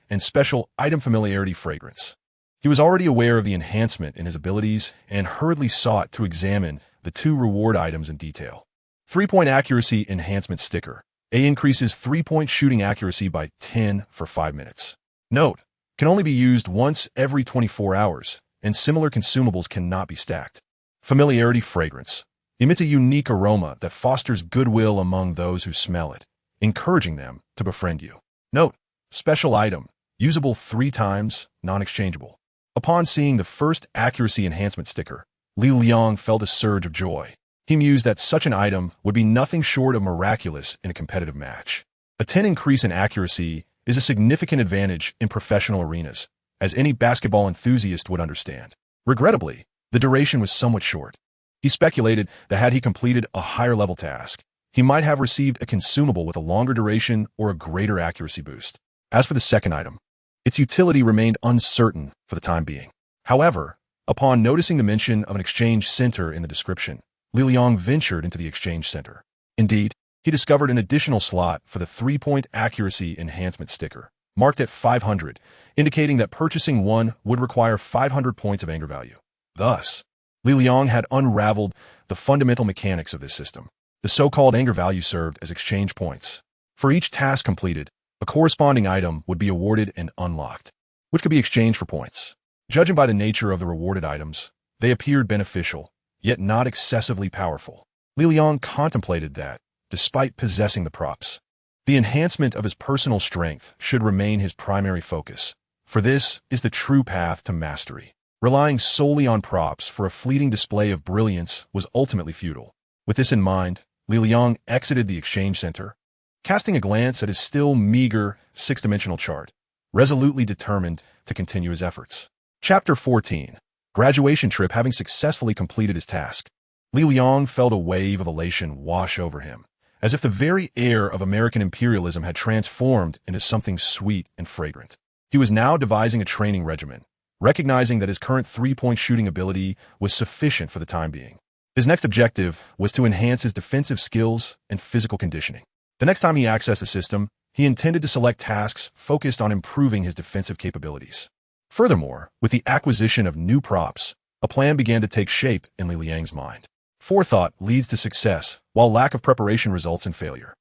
and special item familiarity fragrance." He was already aware of the enhancement in his abilities and hurriedly sought to examine the 2 reward items in detail. 3-point accuracy enhancement sticker. A increases 3-point shooting accuracy by 10 for 5 minutes. Note, can only be used once every 24 hours, and similar consumables cannot be stacked. Familiarity fragrance. Emits a unique aroma that fosters goodwill among those who smell it, encouraging them to befriend you. Note, special item, usable 3 times, non-exchangeable. Upon seeing the first accuracy enhancement sticker, Li Liang felt a surge of joy. He mused that such an item would be nothing short of miraculous in a competitive match. A 10 increase in accuracy is a significant advantage in professional arenas, as any basketball enthusiast would understand. Regrettably, the duration was somewhat short. He speculated that had he completed a higher-level task, he might have received a consumable with a longer duration or a greater accuracy boost. As for the second item, its utility remained uncertain for the time being. However, upon noticing the mention of an exchange center in the description, Li Liang ventured into the exchange center. Indeed, he discovered an additional slot for the 3-point accuracy enhancement sticker, marked at 500, indicating that purchasing one would require 500 points of anger value. Thus, Li Liang had unraveled the fundamental mechanics of this system. The so-called anger value served as exchange points. For each task completed, a corresponding item would be awarded and unlocked, which could be exchanged for points. Judging by the nature of the rewarded items, they appeared beneficial, yet not excessively powerful. Li Liang contemplated that, despite possessing the props, the enhancement of his personal strength should remain his primary focus, for this is the true path to mastery. Relying solely on props for a fleeting display of brilliance was ultimately futile. With this in mind, Li Liang exited the exchange center, casting a glance at his still meager 6-dimensional chart, resolutely determined to continue his efforts. Chapter 14. Graduation trip. Having successfully completed his task, Li Liang felt a wave of elation wash over him, as if the very air of American imperialism had transformed into something sweet and fragrant. He was now devising a training regimen, recognizing that his current three-point shooting ability was sufficient for the time being. His next objective was to enhance his defensive skills and physical conditioning. The next time he accessed the system, he intended to select tasks focused on improving his defensive capabilities. Furthermore, with the acquisition of new props, a plan began to take shape in Li Liang's mind. Forethought leads to success, while lack of preparation results in failure.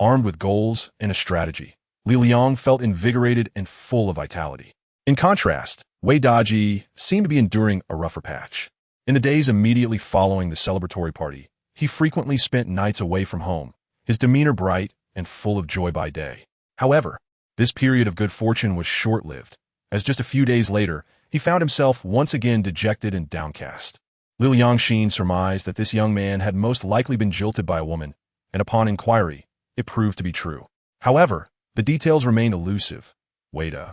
Armed with goals and a strategy, Li Liang felt invigorated and full of vitality. In contrast, Wei Daji seemed to be enduring a rougher patch. In the days immediately following the celebratory party, he frequently spent nights away from home, his demeanor bright and full of joy by day. However, this period of good fortune was short-lived, as just a few days later, he found himself once again dejected and downcast. Li Liangxin surmised that this young man had most likely been jilted by a woman, and upon inquiry, it proved to be true. However, the details remained elusive. Wei Da,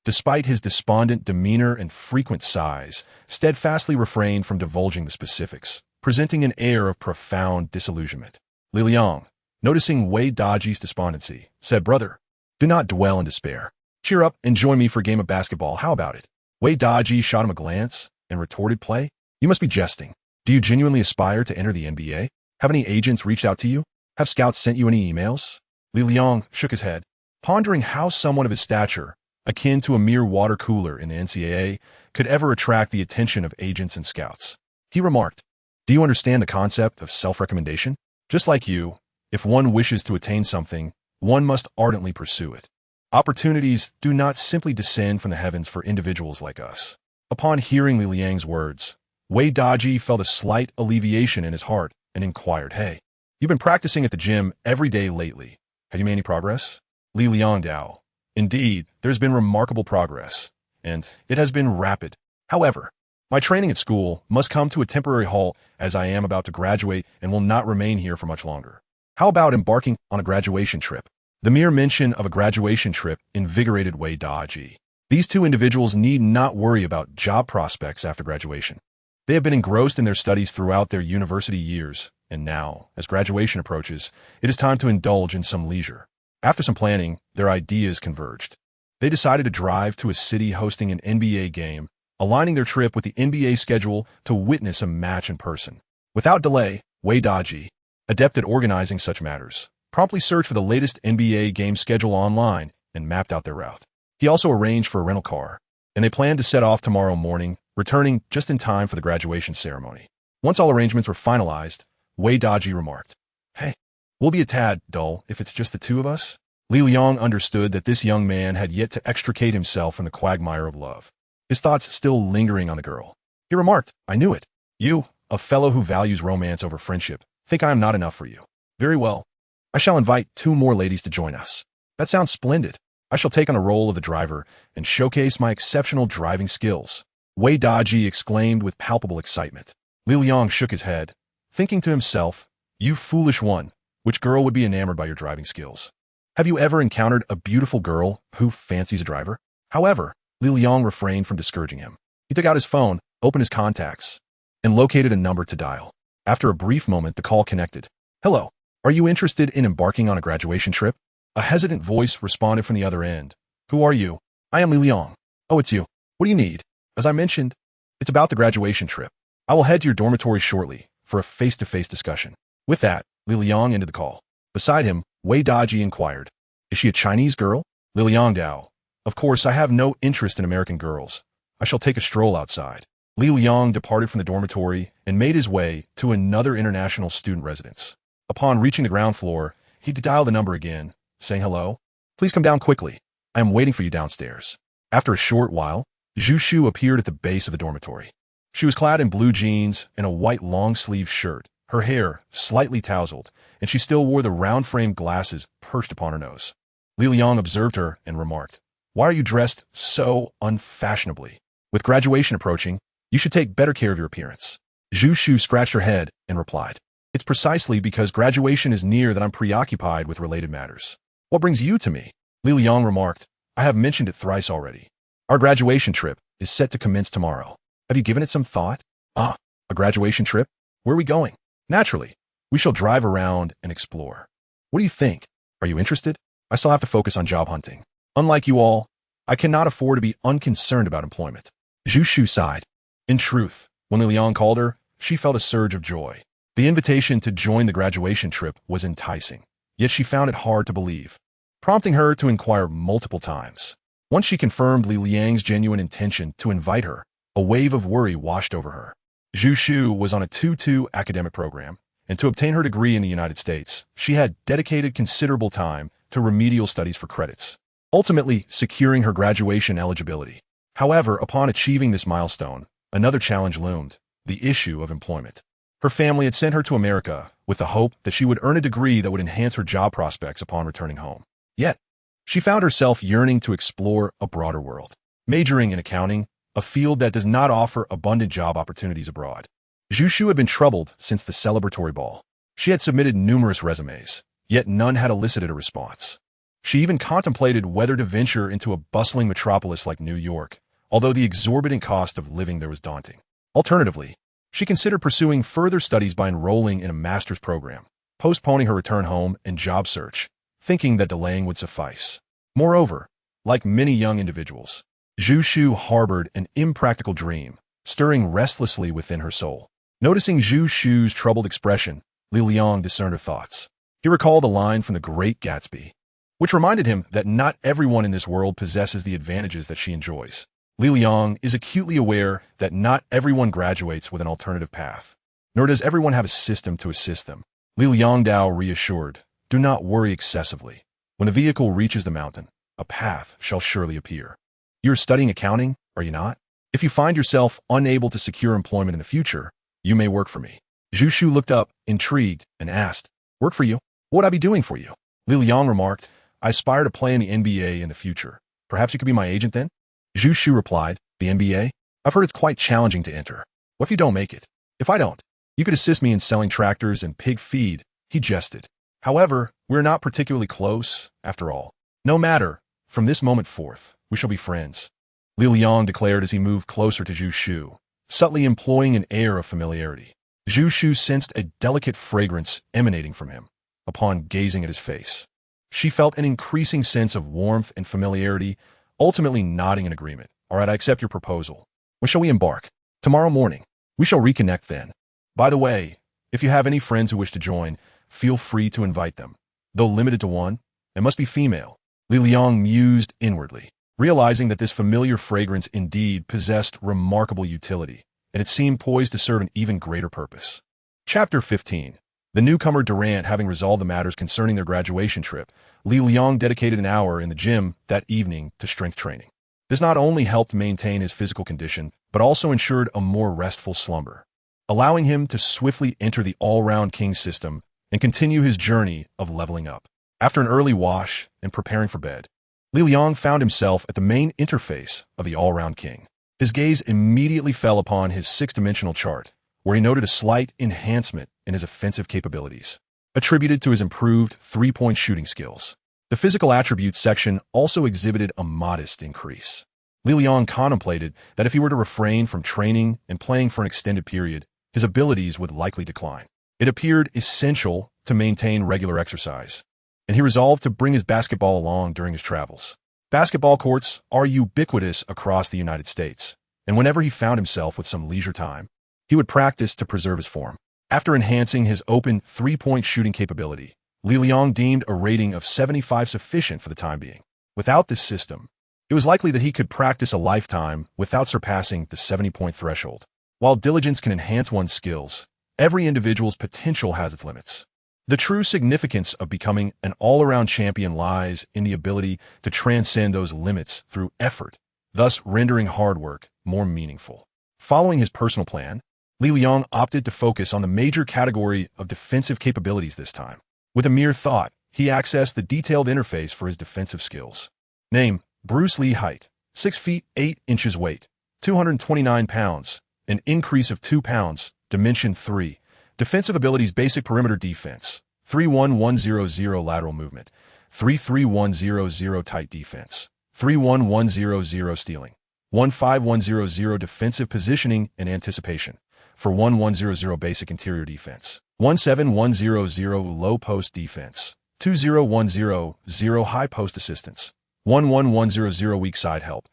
despite his despondent demeanor and frequent sighs, steadfastly refrained from divulging the specifics, presenting an air of profound disillusionment. Li Liang, noticing Wei Daji's despondency, said, "Brother, do not dwell in despair. Cheer up and join me for a game of basketball. How about it?" Wei Daji shot him a glance and retorted, "Play? You must be jesting. Do you genuinely aspire to enter the NBA? Have any agents reached out to you? Have scouts sent you any emails?" Li Liang shook his head, pondering how someone of his stature, akin to a mere water cooler in the NCAA, could ever attract the attention of agents and scouts. He remarked, "Do you understand the concept of self-recommendation? Just like you, if one wishes to attain something, one must ardently pursue it. Opportunities do not simply descend from the heavens for individuals like us." Upon hearing Li Liang's words, Wei Daji felt a slight alleviation in his heart and inquired, "Hey, you've been practicing at the gym every day lately. Have you made any progress?" Li Liang Dao, "Indeed, there's been remarkable progress, and it has been rapid. However, my training at school must come to a temporary halt as I am about to graduate and will not remain here for much longer. How about embarking on a graduation trip?" The mere mention of a graduation trip invigorated Wei Daji. These two individuals need not worry about job prospects after graduation. They have been engrossed in their studies throughout their university years, and now, as graduation approaches, it is time to indulge in some leisure. After some planning, their ideas converged. They decided to drive to a city hosting an NBA game, aligning their trip with the NBA schedule to witness a match in person. Without delay, Wei Daji, adept at organizing such matters, promptly searched for the latest NBA game schedule online and mapped out their route. He also arranged for a rental car, and they planned to set off tomorrow morning, returning just in time for the graduation ceremony. Once all arrangements were finalized, Wei Daji remarked, "Hey, we'll be a tad dull if it's just the two of us." Li Liang understood that this young man had yet to extricate himself from the quagmire of love, his thoughts still lingering on the girl. He remarked, "I knew it. You, a fellow who values romance over friendship, think I am not enough for you. Very well. I shall invite 2 more ladies to join us." "That sounds splendid. I shall take on the role of the driver and showcase my exceptional driving skills," Wei Daji exclaimed with palpable excitement. Li Liang shook his head, thinking to himself, "You foolish one, which girl would be enamored by your driving skills? Have you ever encountered a beautiful girl who fancies a driver?" However, Li Liang refrained from discouraging him. He took out his phone, opened his contacts, and located a number to dial. After a brief moment, the call connected. "Hello, are you interested in embarking on a graduation trip?" A hesitant voice responded from the other end. "Who are you?" "I am Li Liang." "Oh, it's you. What do you need?" "As I mentioned, it's about the graduation trip. I will head to your dormitory shortly for a face-to-face discussion." With that, Li Liang ended the call. Beside him, Wei Daji inquired, "Is she a Chinese girl?" Li Liang Dao, "Of course, I have no interest in American girls. I shall take a stroll outside." Li Liang departed from the dormitory and made his way to another international student residence. Upon reaching the ground floor, he dialed the number again, saying, "Hello? Please come down quickly. I am waiting for you downstairs." After a short while, Zhu Shu appeared at the base of the dormitory. She was clad in blue jeans and a white long-sleeved shirt, her hair slightly tousled, and she still wore the round-framed glasses perched upon her nose. Li Liang observed her and remarked, "Why are you dressed so unfashionably? With graduation approaching, you should take better care of your appearance." Zhu Shu scratched her head and replied, "It's precisely because graduation is near that I'm preoccupied with related matters." "What brings you to me?" Li Liang remarked, "I have mentioned it thrice already. Our graduation trip is set to commence tomorrow. Have you given it some thought?" "Ah, a graduation trip? Where are we going?" "Naturally, we shall drive around and explore. What do you think? Are you interested?" "I still have to focus on job hunting. Unlike you all, I cannot afford to be unconcerned about employment. Zhu Shu sighed. In truth, when Li Liang called her, she felt a surge of joy. The invitation to join the graduation trip was enticing, yet she found it hard to believe, prompting her to inquire multiple times. Once she confirmed Li Liang's genuine intention to invite her, a wave of worry washed over her. Zhu Shu was on a 2-2 academic program, and to obtain her degree in the United States, she had dedicated considerable time to remedial studies for credits, ultimately securing her graduation eligibility. However, upon achieving this milestone, another challenge loomed: the issue of employment. Her family had sent her to America with the hope that she would earn a degree that would enhance her job prospects upon returning home. Yet, she found herself yearning to explore a broader world, majoring in accounting, a field that does not offer abundant job opportunities abroad. Zhu Shu had been troubled since the celebratory ball. She had submitted numerous resumes, yet none had elicited a response. She even contemplated whether to venture into a bustling metropolis like New York, although the exorbitant cost of living there was daunting. Alternatively, she considered pursuing further studies by enrolling in a master's program, postponing her return home and job search, thinking that delaying would suffice. Moreover, like many young individuals, Zhu Shu harbored an impractical dream, stirring restlessly within her soul. Noticing Zhu Shu's troubled expression, Li Liang discerned her thoughts. He recalled a line from The Great Gatsby, which reminded him that not everyone in this world possesses the advantages that she enjoys. Li Liang is acutely aware that not everyone graduates with an alternative path, nor does everyone have a system to assist them. Li Liang Dao reassured, "Do not worry excessively. When the vehicle reaches the mountain, a path shall surely appear. You are studying accounting, are you not? If you find yourself unable to secure employment in the future, you may work for me." Zhu Shu looked up, intrigued, and asked, "Work for you? What would I be doing for you?" Li Liang remarked, "I aspire to play in the NBA in the future. Perhaps you could be my agent then?" Zhu Shu replied, "The NBA? I've heard it's quite challenging to enter. What if you don't make it? If I don't, you could assist me in selling tractors and pig feed." He jested. "However, we're not particularly close, after all. No matter, from this moment forth, we shall be friends," Li Liang declared as he moved closer to Zhu Shu, subtly employing an air of familiarity. Zhu Shu sensed a delicate fragrance emanating from him upon gazing at his face. She felt an increasing sense of warmth and familiarity, ultimately nodding in agreement. "All right, I accept your proposal. When shall we embark?" "Tomorrow morning. We shall reconnect then. By the way, if you have any friends who wish to join, feel free to invite them. Though limited to one, it must be female." Li Liang mused inwardly, realizing that this familiar fragrance indeed possessed remarkable utility, and it seemed poised to serve an even greater purpose. Chapter 15. The newcomer Durant having resolved the matters concerning their graduation trip, Li Liang dedicated an hour in the gym that evening to strength training. This not only helped maintain his physical condition, but also ensured a more restful slumber, allowing him to swiftly enter the all-round king system and continue his journey of leveling up. After an early wash and preparing for bed, Li Liang found himself at the main interface of the all-round king. His gaze immediately fell upon his six-dimensional chart, where he noted a slight enhancement in his offensive capabilities, attributed to his improved three-point shooting skills. The physical attributes section also exhibited a modest increase. Li Liang contemplated that if he were to refrain from training and playing for an extended period, his abilities would likely decline. It appeared essential to maintain regular exercise, and he resolved to bring his basketball along during his travels. Basketball courts are ubiquitous across the United States, and whenever he found himself with some leisure time, he would practice to preserve his form. After enhancing his open three-point shooting capability, Li Liang deemed a rating of 75 sufficient for the time being. Without this system, it was likely that he could practice a lifetime without surpassing the 70-point threshold. While diligence can enhance one's skills, every individual's potential has its limits. The true significance of becoming an all-around champion lies in the ability to transcend those limits through effort, thus rendering hard work more meaningful. Following his personal plan, Li Liang opted to focus on the major category of defensive capabilities this time. With a mere thought, he accessed the detailed interface for his defensive skills. Name: Bruce Lee. Height: 6 feet 8 inches. Weight: 229 pounds, an increase of 2 pounds. Dimension 3. Defensive abilities: basic perimeter defense, 3-1-1-0-0 lateral movement, 3-3-1-0-0 tight defense, 3-1-1-0-0 stealing, 1-5-1-0-0 defensive positioning and anticipation, for 1-1-0-0 basic interior defense, 1-7-1-0-0 low post defense, 2-0-1-0-0 high post assistance, 11100 weak side help,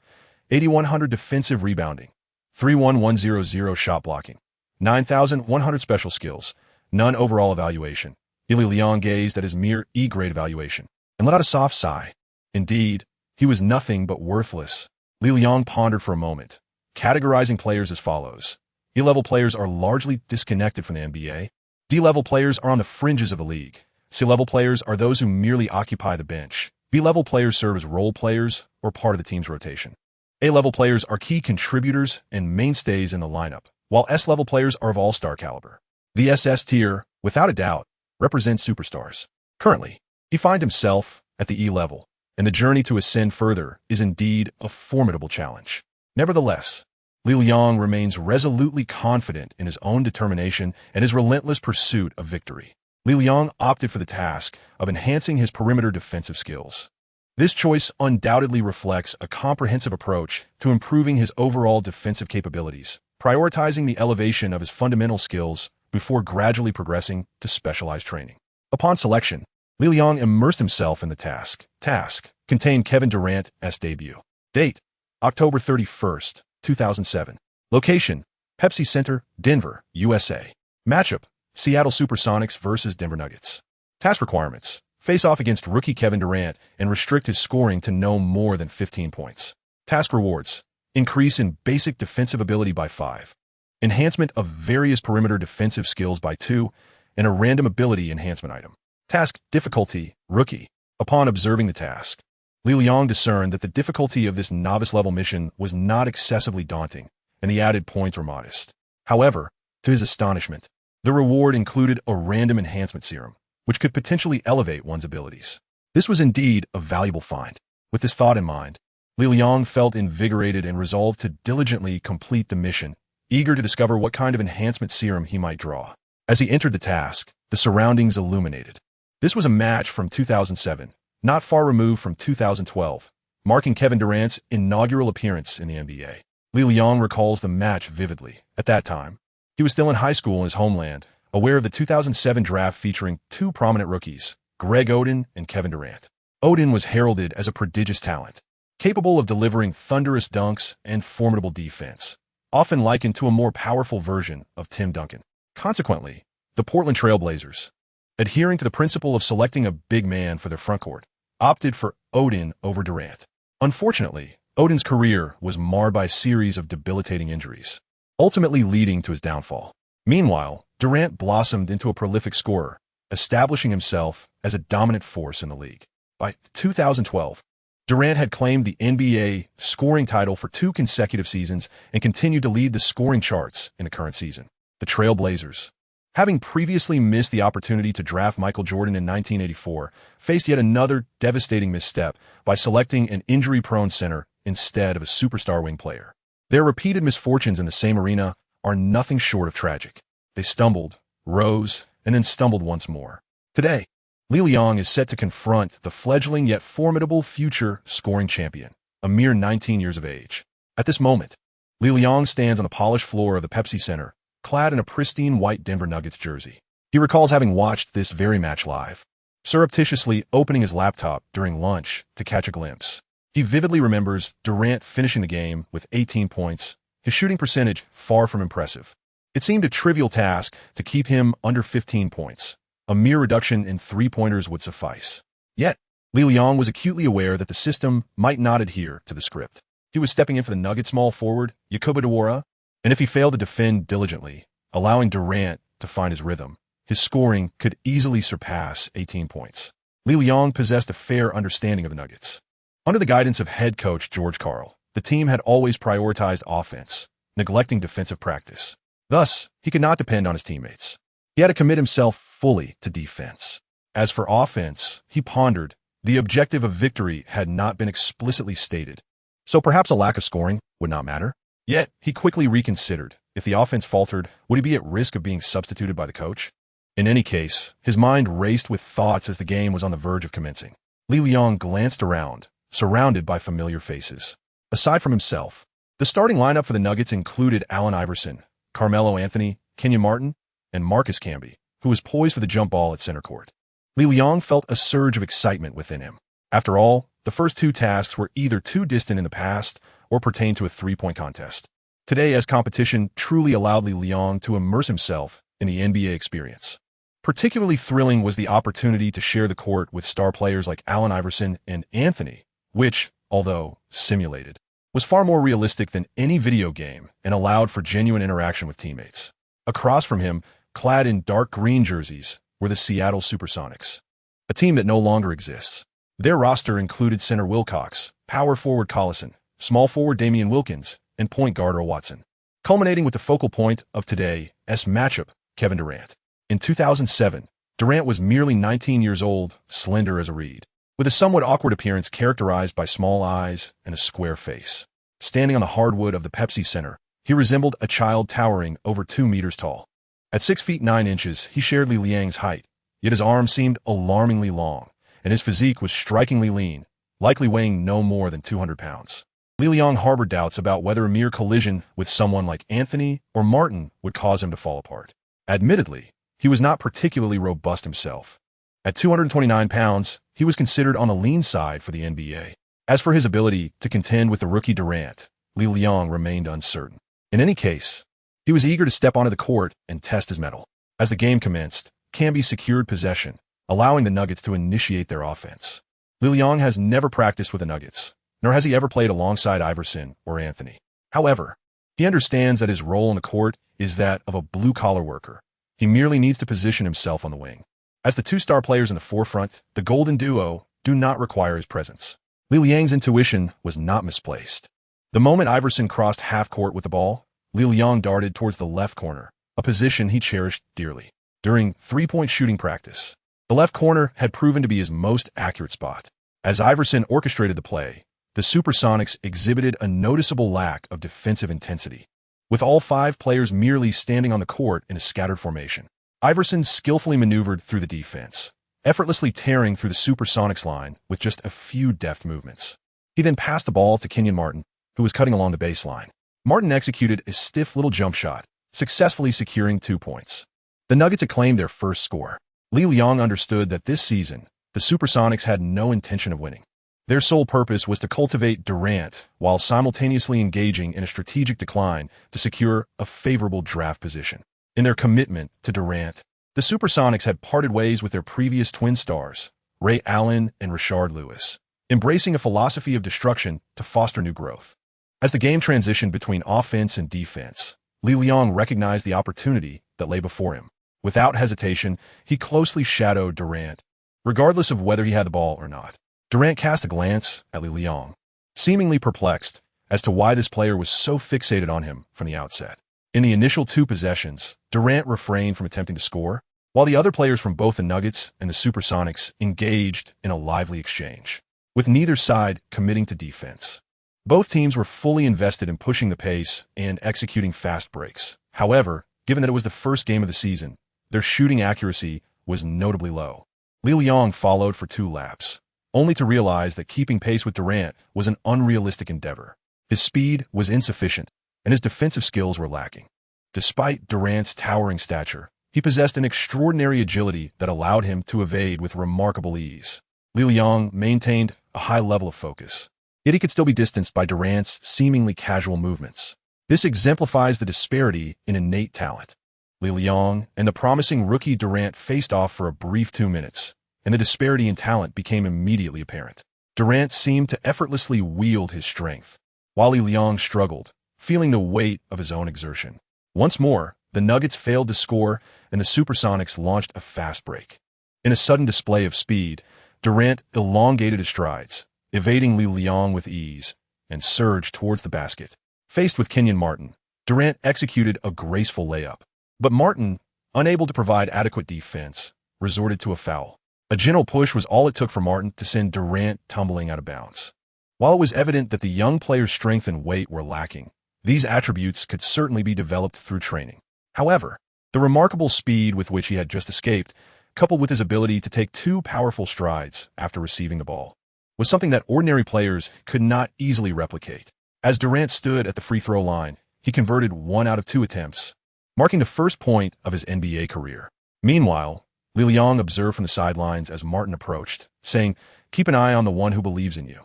8100 defensive rebounding, 31100 shot blocking, 9100 special skills, none overall evaluation. Li Liang gazed at his mere E-grade evaluation and let out a soft sigh. Indeed, he was nothing but worthless. Li Liang pondered for a moment, categorizing players as follows. E-level players are largely disconnected from the NBA. D-level players are on the fringes of the league. C-level players are those who merely occupy the bench. B-level players serve as role players or part of the team's rotation. A-level players are key contributors and mainstays in the lineup, while S-level players are of all-star caliber. The SS tier, without a doubt, represents superstars. Currently, he finds himself at the E-level, and the journey to ascend further is indeed a formidable challenge. Nevertheless, Li Liang remains resolutely confident in his own determination and his relentless pursuit of victory. Li Liang opted for the task of enhancing his perimeter defensive skills. This choice undoubtedly reflects a comprehensive approach to improving his overall defensive capabilities, prioritizing the elevation of his fundamental skills before gradually progressing to specialized training. Upon selection, Li Liang immersed himself in the task. Task contained Kevin Durant's debut. Date: October 31st, 2007. Location: Pepsi Center, Denver, USA. Matchup: Seattle Supersonics versus Denver Nuggets. Task requirements: face off against rookie Kevin Durant and restrict his scoring to no more than 15 points. Task rewards: increase in basic defensive ability by 5, enhancement of various perimeter defensive skills by 2, and a random ability enhancement item. Task difficulty: rookie. Upon observing the task, Li Liang discerned that the difficulty of this novice-level mission was not excessively daunting, and the added points were modest. However, to his astonishment, the reward included a random enhancement serum, which could potentially elevate one's abilities. This was indeed a valuable find. With this thought in mind, Li Liang felt invigorated and resolved to diligently complete the mission, eager to discover what kind of enhancement serum he might draw. As he entered the task, the surroundings illuminated. This was a match from 2007, not far removed from 2012, marking Kevin Durant's inaugural appearance in the NBA. Li Liang recalls the match vividly. At that time, he was still in high school in his homeland, aware of the 2007 draft featuring two prominent rookies, Greg Oden and Kevin Durant. Oden was heralded as a prodigious talent, capable of delivering thunderous dunks and formidable defense, often likened to a more powerful version of Tim Duncan. Consequently, the Portland Trail Blazers, adhering to the principle of selecting a big man for their frontcourt, opted for Oden over Durant. Unfortunately, Oden's career was marred by a series of debilitating injuries, ultimately leading to his downfall. Meanwhile, Durant blossomed into a prolific scorer, establishing himself as a dominant force in the league. By 2012, Durant had claimed the NBA scoring title for 2 consecutive seasons and continued to lead the scoring charts in the current season. The Trail Blazers, having previously missed the opportunity to draft Michael Jordan in 1984, faced yet another devastating misstep by selecting an injury-prone center instead of a superstar wing player. Their repeated misfortunes in the same arena are nothing short of tragic. They stumbled, rose, and then stumbled once more. Today, Li Liang is set to confront the fledgling yet formidable future scoring champion, a mere 19 years of age. At this moment, Li Liang stands on the polished floor of the Pepsi Center, clad in a pristine white Denver Nuggets jersey. He recalls having watched this very match live, surreptitiously opening his laptop during lunch to catch a glimpse. He vividly remembers Durant finishing the game with 18 points, his shooting percentage far from impressive. It seemed a trivial task to keep him under 15 points. A mere reduction in three-pointers would suffice. Yet, Li Liang was acutely aware that the system might not adhere to the script. He was stepping in for the Nuggets small forward, Jakob Dewara, and if he failed to defend diligently, allowing Durant to find his rhythm, his scoring could easily surpass 18 points. Li Liang possessed a fair understanding of the Nuggets. Under the guidance of head coach George Karl, the team had always prioritized offense, neglecting defensive practice. Thus, he could not depend on his teammates. He had to commit himself fully to defense. As for offense, he pondered, the objective of victory had not been explicitly stated, so perhaps a lack of scoring would not matter. Yet, he quickly reconsidered. If the offense faltered, would he be at risk of being substituted by the coach? In any case, his mind raced with thoughts as the game was on the verge of commencing. Li Liang glanced around, surrounded by familiar faces. Aside from himself, the starting lineup for the Nuggets included Allen Iverson, Carmelo Anthony, Kenyon Martin, and Marcus Camby, who was poised for the jump ball at center court. Li Liang felt a surge of excitement within him. After all, the first two tasks were either too distant in the past or pertained to a three-point contest. Today, as competition truly allowed Li Liang to immerse himself in the NBA experience. Particularly thrilling was the opportunity to share the court with star players like Allen Iverson and Anthony, which, although simulated, was far more realistic than any video game and allowed for genuine interaction with teammates. Across from him, clad in dark green jerseys, were the Seattle Supersonics, a team that no longer exists. Their roster included center Wilcox, power forward Collison, small forward Damian Wilkins, and point guard Earl Watson, culminating with the focal point of today's matchup, Kevin Durant. In 2007, Durant was merely 19 years old, slender as a reed, with a somewhat awkward appearance characterized by small eyes and a square face. Standing on the hardwood of the Pepsi Center, he resembled a child towering over 2 meters tall. At 6 feet 9 inches, he shared Li Liang's height, yet his arms seemed alarmingly long, and his physique was strikingly lean, likely weighing no more than 200 pounds. Li Liang harbored doubts about whether a mere collision with someone like Anthony or Martin would cause him to fall apart. Admittedly, he was not particularly robust himself. At 229 pounds, he was considered on the lean side for the NBA. As for his ability to contend with the rookie Durant, Li Liang remained uncertain. In any case, he was eager to step onto the court and test his mettle. As the game commenced, Camby secured possession, allowing the Nuggets to initiate their offense. Li Liang has never practiced with the Nuggets, nor has he ever played alongside Iverson or Anthony. However, he understands that his role on the court is that of a blue-collar worker. He merely needs to position himself on the wing. As the two star players in the forefront, the Golden Duo do not require his presence. Li Liang's intuition was not misplaced. The moment Iverson crossed half-court with the ball, Li Liang darted towards the left corner, a position he cherished dearly. During three-point shooting practice, the left corner had proven to be his most accurate spot. As Iverson orchestrated the play, the Supersonics exhibited a noticeable lack of defensive intensity, with all 5 players merely standing on the court in a scattered formation. Iverson skillfully maneuvered through the defense, effortlessly tearing through the Supersonics line with just a few deft movements. He then passed the ball to Kenyon Martin, who was cutting along the baseline. Martin executed a stiff little jump shot, successfully securing 2 points. The Nuggets acclaimed their first score. Li Liang understood that this season, the Supersonics had no intention of winning. Their sole purpose was to cultivate Durant while simultaneously engaging in a strategic decline to secure a favorable draft position. In their commitment to Durant, the Supersonics had parted ways with their previous twin stars, Ray Allen and Rashard Lewis, embracing a philosophy of destruction to foster new growth. As the game transitioned between offense and defense, Li Liang recognized the opportunity that lay before him. Without hesitation, he closely shadowed Durant, regardless of whether he had the ball or not. Durant cast a glance at Li Liang, seemingly perplexed as to why this player was so fixated on him from the outset. In the initial 2 possessions, Durant refrained from attempting to score, while the other players from both the Nuggets and the Supersonics engaged in a lively exchange, with neither side committing to defense. Both teams were fully invested in pushing the pace and executing fast breaks. However, given that it was the first game of the season, their shooting accuracy was notably low. Li Liang followed for 2 laps, only to realize that keeping pace with Durant was an unrealistic endeavor. His speed was insufficient, and his defensive skills were lacking. Despite Durant's towering stature, he possessed an extraordinary agility that allowed him to evade with remarkable ease. Li Liang maintained a high level of focus, yet he could still be distanced by Durant's seemingly casual movements. This exemplifies the disparity in innate talent. Li Liang and the promising rookie Durant faced off for a brief 2 minutes, and the disparity in talent became immediately apparent. Durant seemed to effortlessly wield his strength, while Li Liang struggled, feeling the weight of his own exertion. Once more, the Nuggets failed to score, and the Supersonics launched a fast break. In a sudden display of speed, Durant elongated his strides, evading Li Liang with ease, and surged towards the basket. Faced with Kenyon Martin, Durant executed a graceful layup. But Martin, unable to provide adequate defense, resorted to a foul. A gentle push was all it took for Martin to send Durant tumbling out of bounds. While it was evident that the young player's strength and weight were lacking, these attributes could certainly be developed through training. However, the remarkable speed with which he had just escaped, coupled with his ability to take 2 powerful strides after receiving the ball, was something that ordinary players could not easily replicate. As Durant stood at the free throw line, he converted 1 out of 2 attempts, marking the first point of his NBA career. Meanwhile, Li Liang observed from the sidelines as Martin approached, saying, Keep an eye on the one who believes in you.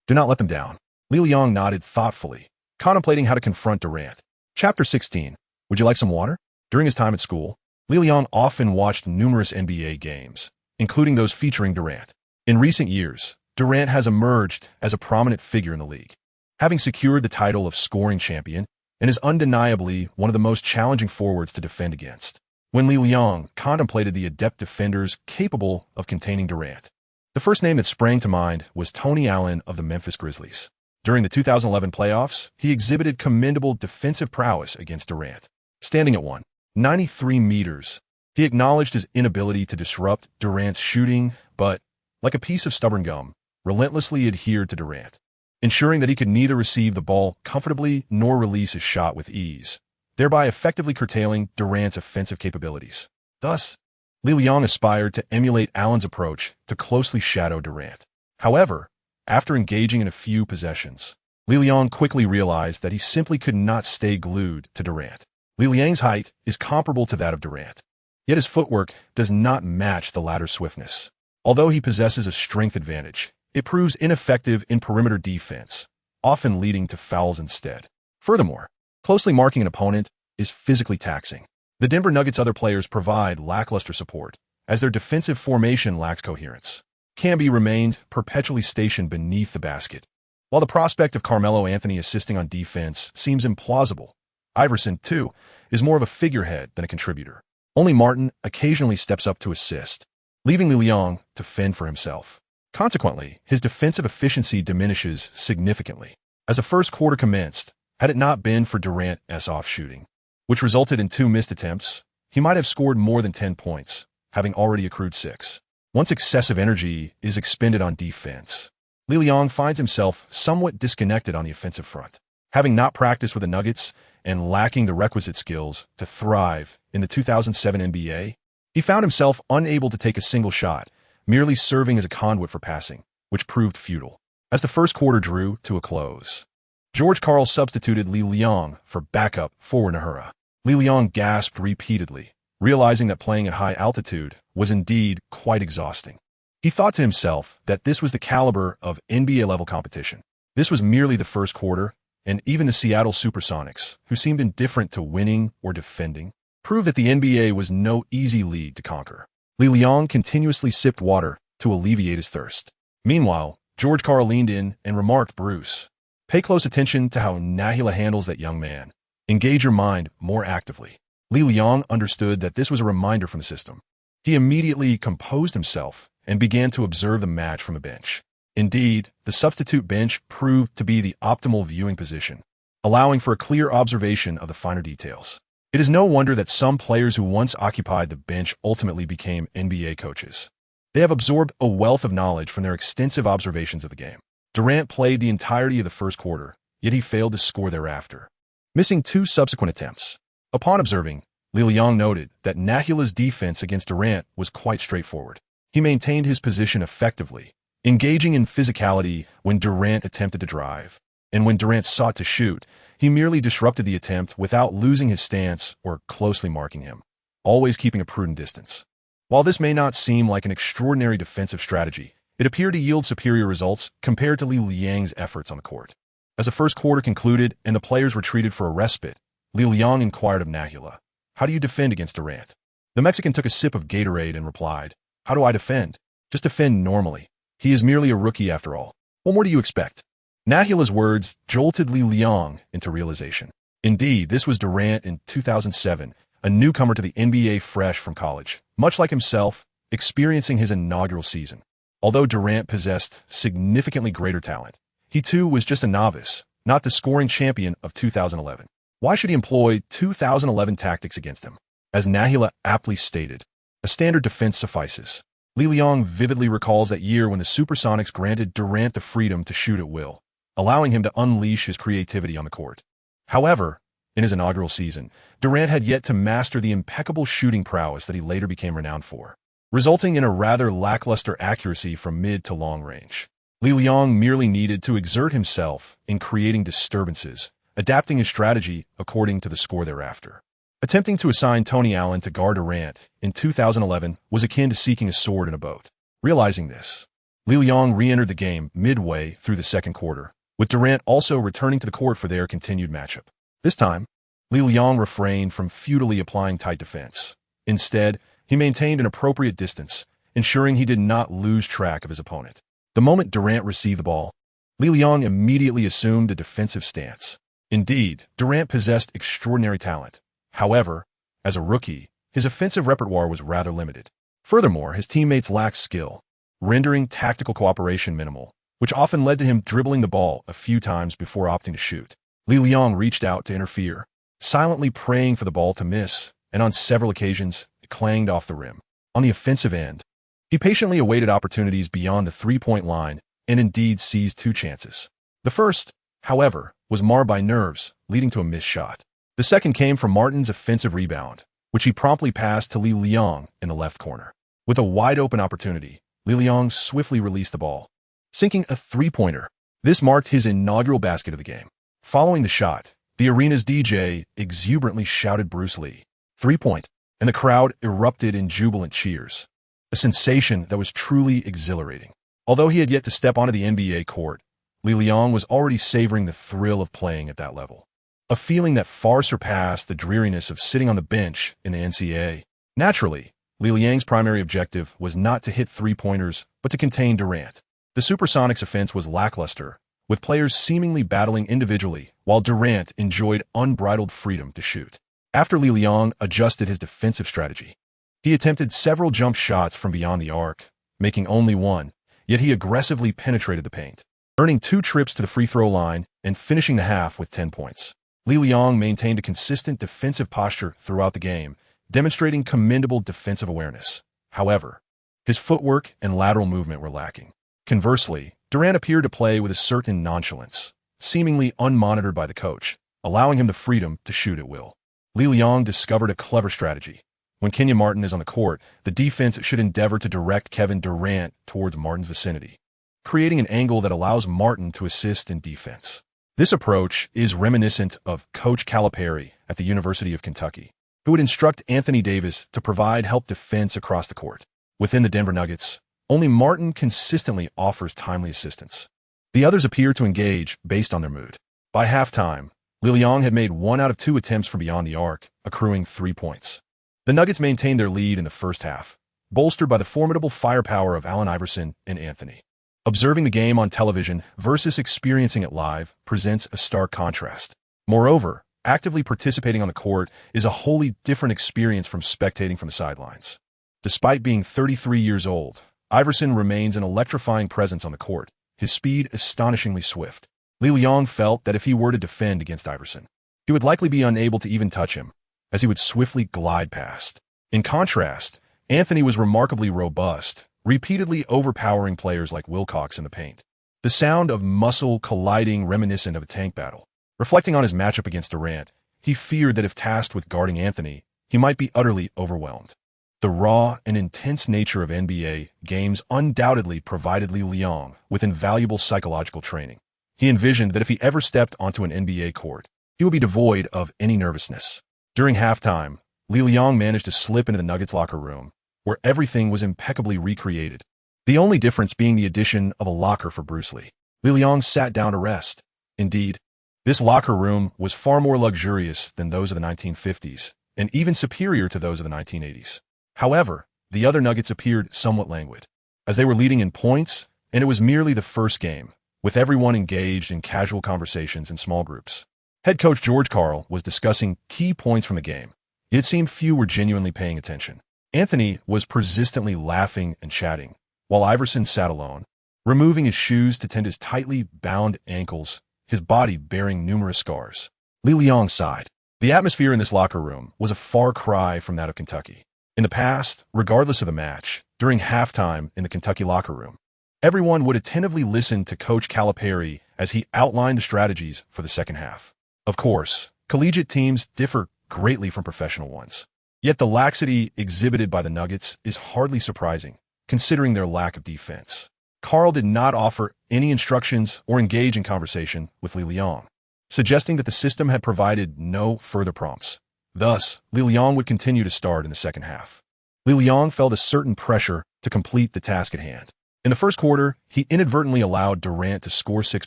Do not let them down. Li Liang nodded thoughtfully, contemplating how to confront Durant. Chapter 16. Would you like some water? During his time at school, Li Liang often watched numerous NBA games, including those featuring Durant. In recent years, Durant has emerged as a prominent figure in the league, having secured the title of scoring champion and is undeniably one of the most challenging forwards to defend against. When Li Liang contemplated the adept defenders capable of containing Durant, the first name that sprang to mind was Tony Allen of the Memphis Grizzlies. During the 2011 playoffs, he exhibited commendable defensive prowess against Durant. Standing at 193 meters, he acknowledged his inability to disrupt Durant's shooting, but, like a piece of stubborn gum, relentlessly adhered to Durant, ensuring that he could neither receive the ball comfortably nor release his shot with ease, thereby effectively curtailing Durant's offensive capabilities. Thus, Li Liang aspired to emulate Allen's approach to closely shadow Durant. However, after engaging in a few possessions, Li Liang quickly realized that he simply could not stay glued to Durant. Li Liang's height is comparable to that of Durant, yet his footwork does not match the latter's swiftness. Although he possesses a strength advantage, it proves ineffective in perimeter defense, often leading to fouls instead. Furthermore, closely marking an opponent is physically taxing. The Denver Nuggets' other players provide lackluster support, as their defensive formation lacks coherence. Camby remains perpetually stationed beneath the basket. While the prospect of Carmelo Anthony assisting on defense seems implausible, Iverson, too, is more of a figurehead than a contributor. Only Martin occasionally steps up to assist, leaving Li Liang to fend for himself. Consequently, his defensive efficiency diminishes significantly. As the first quarter commenced, had it not been for Durant's off shooting, which resulted in 2 missed attempts, he might have scored more than 10 points, having already accrued 6. Once excessive energy is expended on defense, Li Liang finds himself somewhat disconnected on the offensive front. Having not practiced with the Nuggets and lacking the requisite skills to thrive in the 2007 NBA, he found himself unable to take a single shot, merely serving as a conduit for passing, which proved futile. As the first quarter drew to a close, George Karl substituted Li Liang for backup forward Nahura. Li Liang gasped repeatedly, realizing that playing at high altitude was indeed quite exhausting. He thought to himself that this was the caliber of NBA-level competition. This was merely the first quarter, and even the Seattle Supersonics, who seemed indifferent to winning or defending, proved that the NBA was no easy league to conquer. Li Liang continuously sipped water to alleviate his thirst. Meanwhile, George Karl leaned in and remarked, "Bruce, pay close attention to how Nahila handles that young man. Engage your mind more actively." Li Liang understood that this was a reminder from the system. He immediately composed himself and began to observe the match from a bench. Indeed, the substitute bench proved to be the optimal viewing position, allowing for a clear observation of the finer details. It is no wonder that some players who once occupied the bench ultimately became NBA coaches. They have absorbed a wealth of knowledge from their extensive observations of the game. Durant played the entirety of the first quarter, yet he failed to score thereafter, missing 2 subsequent attempts. Upon observing, Li Liang noted that Nahila's defense against Durant was quite straightforward. He maintained his position effectively, engaging in physicality when Durant attempted to drive, and when Durant sought to shoot, he merely disrupted the attempt without losing his stance or closely marking him, always keeping a prudent distance. While this may not seem like an extraordinary defensive strategy, it appeared to yield superior results compared to Li Liang's efforts on the court. As the first quarter concluded and the players retreated for a respite, Li Liang inquired of Nahila, "How do you defend against Durant?" The Mexican took a sip of Gatorade and replied, "How do I defend? Just defend normally. He is merely a rookie after all. What more do you expect?" Nahila's words jolted Li Liang into realization. Indeed, this was Durant in 2007, a newcomer to the NBA fresh from college, much like himself, experiencing his inaugural season. Although Durant possessed significantly greater talent, he too was just a novice, not the scoring champion of 2011. Why should he employ 2011 tactics against him? As Nahila aptly stated, a standard defense suffices. Li Liang vividly recalls that year when the Supersonics granted Durant the freedom to shoot at will, allowing him to unleash his creativity on the court. However, in his inaugural season, Durant had yet to master the impeccable shooting prowess that he later became renowned for, resulting in a rather lackluster accuracy from mid to long range. Li Liang merely needed to exert himself in creating disturbances, adapting his strategy according to the score thereafter. Attempting to assign Tony Allen to guard Durant in 2011 was akin to seeking a sword in a boat. Realizing this, Liang re-entered the game midway through the second quarter, with Durant also returning to the court for their continued matchup. This time, Liang refrained from futilely applying tight defense. Instead, he maintained an appropriate distance, ensuring he did not lose track of his opponent. The moment Durant received the ball, Liang immediately assumed a defensive stance. Indeed, Durant possessed extraordinary talent. However, as a rookie, his offensive repertoire was rather limited. Furthermore, his teammates lacked skill, rendering tactical cooperation minimal, which often led to him dribbling the ball a few times before opting to shoot. Liang reached out to interfere, silently praying for the ball to miss, and on several occasions, it clanged off the rim. On the offensive end, he patiently awaited opportunities beyond the three-point line and indeed seized two chances. The first, however, was marred by nerves, leading to a missed shot. The second came from Martin's offensive rebound, which he promptly passed to Liang in the left corner. With a wide-open opportunity, Liang swiftly released the ball, sinking a three-pointer. This marked his inaugural basket of the game. Following the shot, the arena's DJ exuberantly shouted Bruce Lee, 3-point, and the crowd erupted in jubilant cheers, a sensation that was truly exhilarating. Although he had yet to step onto the NBA court, Liang was already savoring the thrill of playing at that level, a feeling that far surpassed the dreariness of sitting on the bench in the NCAA. Naturally, Liang's primary objective was not to hit three-pointers, but to contain Durant. The Supersonics' offense was lackluster, with players seemingly battling individually, while Durant enjoyed unbridled freedom to shoot. After Liang adjusted his defensive strategy, he attempted several jump shots from beyond the arc, making only one, yet he aggressively penetrated the paint, earning 2 trips to the free throw line and finishing the half with 10 points. Liang maintained a consistent defensive posture throughout the game, demonstrating commendable defensive awareness. However, his footwork and lateral movement were lacking. Conversely, Durant appeared to play with a certain nonchalance, seemingly unmonitored by the coach, allowing him the freedom to shoot at will. Liang discovered a clever strategy. When Kenyon Martin is on the court, the defense should endeavor to direct Kevin Durant towards Martin's vicinity, creating an angle that allows Martin to assist in defense. This approach is reminiscent of Coach Calipari at the University of Kentucky, who would instruct Anthony Davis to provide help defense across the court. Within the Denver Nuggets, only Martin consistently offers timely assistance. The others appear to engage based on their mood. By halftime, Liang had made 1 out of 2 attempts from beyond the arc, accruing 3 points. The Nuggets maintained their lead in the first half, bolstered by the formidable firepower of Allen Iverson and Anthony. Observing the game on television versus experiencing it live presents a stark contrast. Moreover, actively participating on the court is a wholly different experience from spectating from the sidelines. Despite being 33 years old, Iverson remains an electrifying presence on the court, his speed astonishingly swift. Liang felt that if he were to defend against Iverson, he would likely be unable to even touch him, as he would swiftly glide past. In contrast, Anthony was remarkably robust, repeatedly overpowering players like Wilcox in the paint. The sound of muscle colliding reminiscent of a tank battle. Reflecting on his matchup against Durant, he feared that if tasked with guarding Anthony, he might be utterly overwhelmed. The raw and intense nature of NBA games undoubtedly provided Liang with invaluable psychological training. He envisioned that if he ever stepped onto an NBA court, he would be devoid of any nervousness. During halftime, Liang managed to slip into the Nuggets locker room, where everything was impeccably recreated, the only difference being the addition of a locker for Bruce Lee. Liang sat down to rest. Indeed, this locker room was far more luxurious than those of the 1950s, and even superior to those of the 1980s. However, the other Nuggets appeared somewhat languid, as they were leading in points, and it was merely the first game, with everyone engaged in casual conversations in small groups. Head coach George Karl was discussing key points from the game. It seemed few were genuinely paying attention. Anthony was persistently laughing and chatting, while Iverson sat alone, removing his shoes to tend his tightly bound ankles, his body bearing numerous scars. Liang sighed. The atmosphere in this locker room was a far cry from that of Kentucky. In the past, regardless of the match, during halftime in the Kentucky locker room, everyone would attentively listen to Coach Calipari as he outlined the strategies for the second half. Of course, collegiate teams differ greatly from professional ones. Yet the laxity exhibited by the Nuggets is hardly surprising, considering their lack of defense. Karl did not offer any instructions or engage in conversation with Liang, suggesting that the system had provided no further prompts. Thus, Liang would continue to start in the second half. Liang felt a certain pressure to complete the task at hand. In the first quarter, he inadvertently allowed Durant to score 6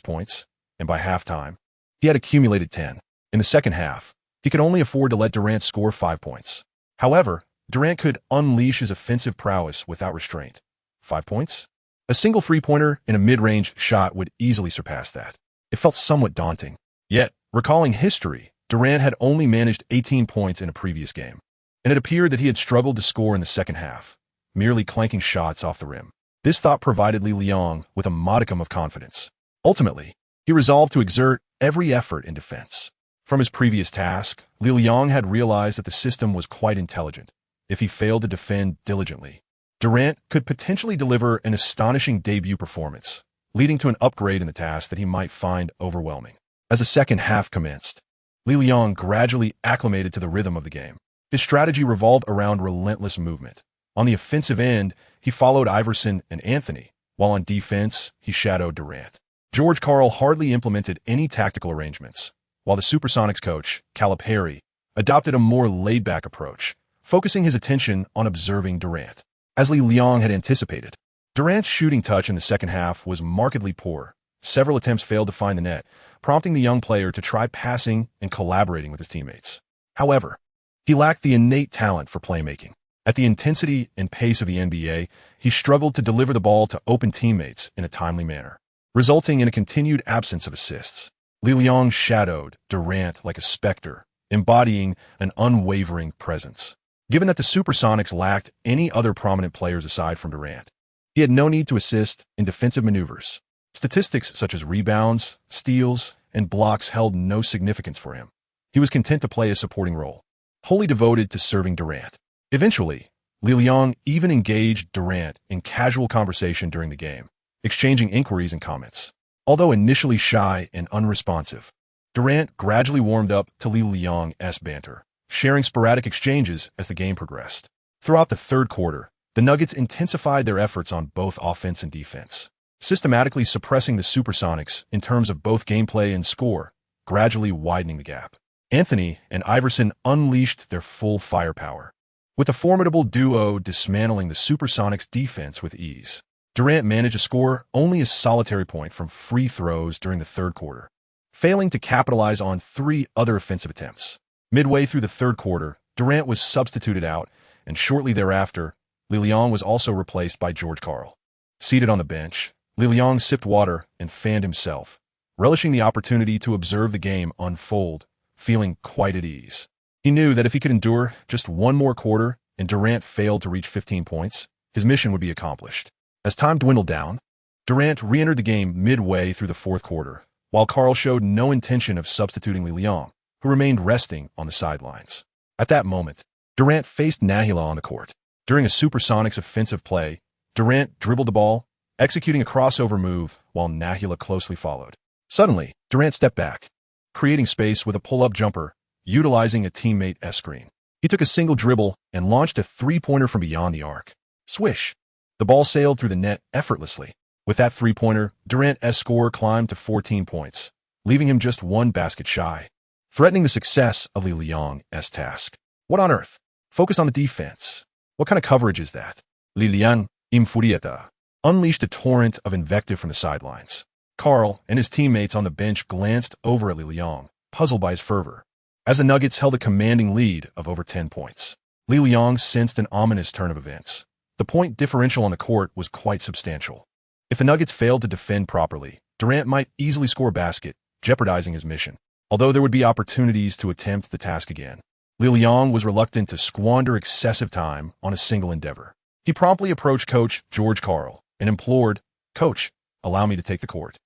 points, and by halftime, he had accumulated 10. In the second half, he could only afford to let Durant score 5 points. However, Durant could unleash his offensive prowess without restraint. 5 points? A single three-pointer in a mid-range shot would easily surpass that. It felt somewhat daunting. Yet, recalling history, Durant had only managed 18 points in a previous game, and it appeared that he had struggled to score in the second half, merely clanking shots off the rim. This thought provided Li Liang with a modicum of confidence. Ultimately, he resolved to exert every effort in defense. From his previous task, Li Liang had realized that the system was quite intelligent. If he failed to defend diligently, Durant could potentially deliver an astonishing debut performance, leading to an upgrade in the task that he might find overwhelming. As the second half commenced, Li Liang gradually acclimated to the rhythm of the game. His strategy revolved around relentless movement. On the offensive end, he followed Iverson and Anthony, while on defense, he shadowed Durant. George Karl hardly implemented any tactical arrangements, while the Supersonics coach, Calipari, adopted a more laid-back approach, focusing his attention on observing Durant. As Li Liang had anticipated, Durant's shooting touch in the second half was markedly poor. Several attempts failed to find the net, prompting the young player to try passing and collaborating with his teammates. However, he lacked the innate talent for playmaking. At the intensity and pace of the NBA, he struggled to deliver the ball to open teammates in a timely manner, resulting in a continued absence of assists. Li Liang shadowed Durant like a specter, embodying an unwavering presence. Given that the Supersonics lacked any other prominent players aside from Durant, he had no need to assist in defensive maneuvers. Statistics such as rebounds, steals, and blocks held no significance for him. He was content to play a supporting role, wholly devoted to serving Durant. Eventually, Li Liang even engaged Durant in casual conversation during the game, exchanging inquiries and comments. Although initially shy and unresponsive, Durant gradually warmed up to Li Liang's banter, sharing sporadic exchanges as the game progressed. Throughout the third quarter, the Nuggets intensified their efforts on both offense and defense, systematically suppressing the Supersonics in terms of both gameplay and score, gradually widening the gap. Anthony and Iverson unleashed their full firepower, with a formidable duo dismantling the Supersonics' defense with ease. Durant managed to score only a solitary point from free throws during the third quarter, failing to capitalize on 3 other offensive attempts. Midway through the third quarter, Durant was substituted out, and shortly thereafter, Li Liang was also replaced by George Karl. Seated on the bench, Li Liang sipped water and fanned himself, relishing the opportunity to observe the game unfold, feeling quite at ease. He knew that if he could endure just one more quarter and Durant failed to reach 15 points, his mission would be accomplished. As time dwindled down, Durant re-entered the game midway through the fourth quarter, while Karl showed no intention of substituting Li Liang, who remained resting on the sidelines. At that moment, Durant faced Nahila on the court. During a Supersonics offensive play, Durant dribbled the ball, executing a crossover move while Nahila closely followed. Suddenly, Durant stepped back, creating space with a pull-up jumper, utilizing a teammate's screen. He took a single dribble and launched a three-pointer from beyond the arc. Swish! The ball sailed through the net effortlessly. With that three-pointer, Durant's score climbed to 14 points, leaving him just one basket shy, threatening the success of Li Liang's task. What on earth? Focus on the defense. What kind of coverage is that? Li Liang, infuriata, unleashed a torrent of invective from the sidelines. Karl and his teammates on the bench glanced over at Li Liang, puzzled by his fervor. As the Nuggets held a commanding lead of over 10 points, Li Liang sensed an ominous turn of events. The point differential on the court was quite substantial. If the Nuggets failed to defend properly, Durant might easily score a basket, jeopardizing his mission. Although there would be opportunities to attempt the task again, Li Liang was reluctant to squander excessive time on a single endeavor. He promptly approached Coach George Karl and implored, "Coach, allow me to take the court.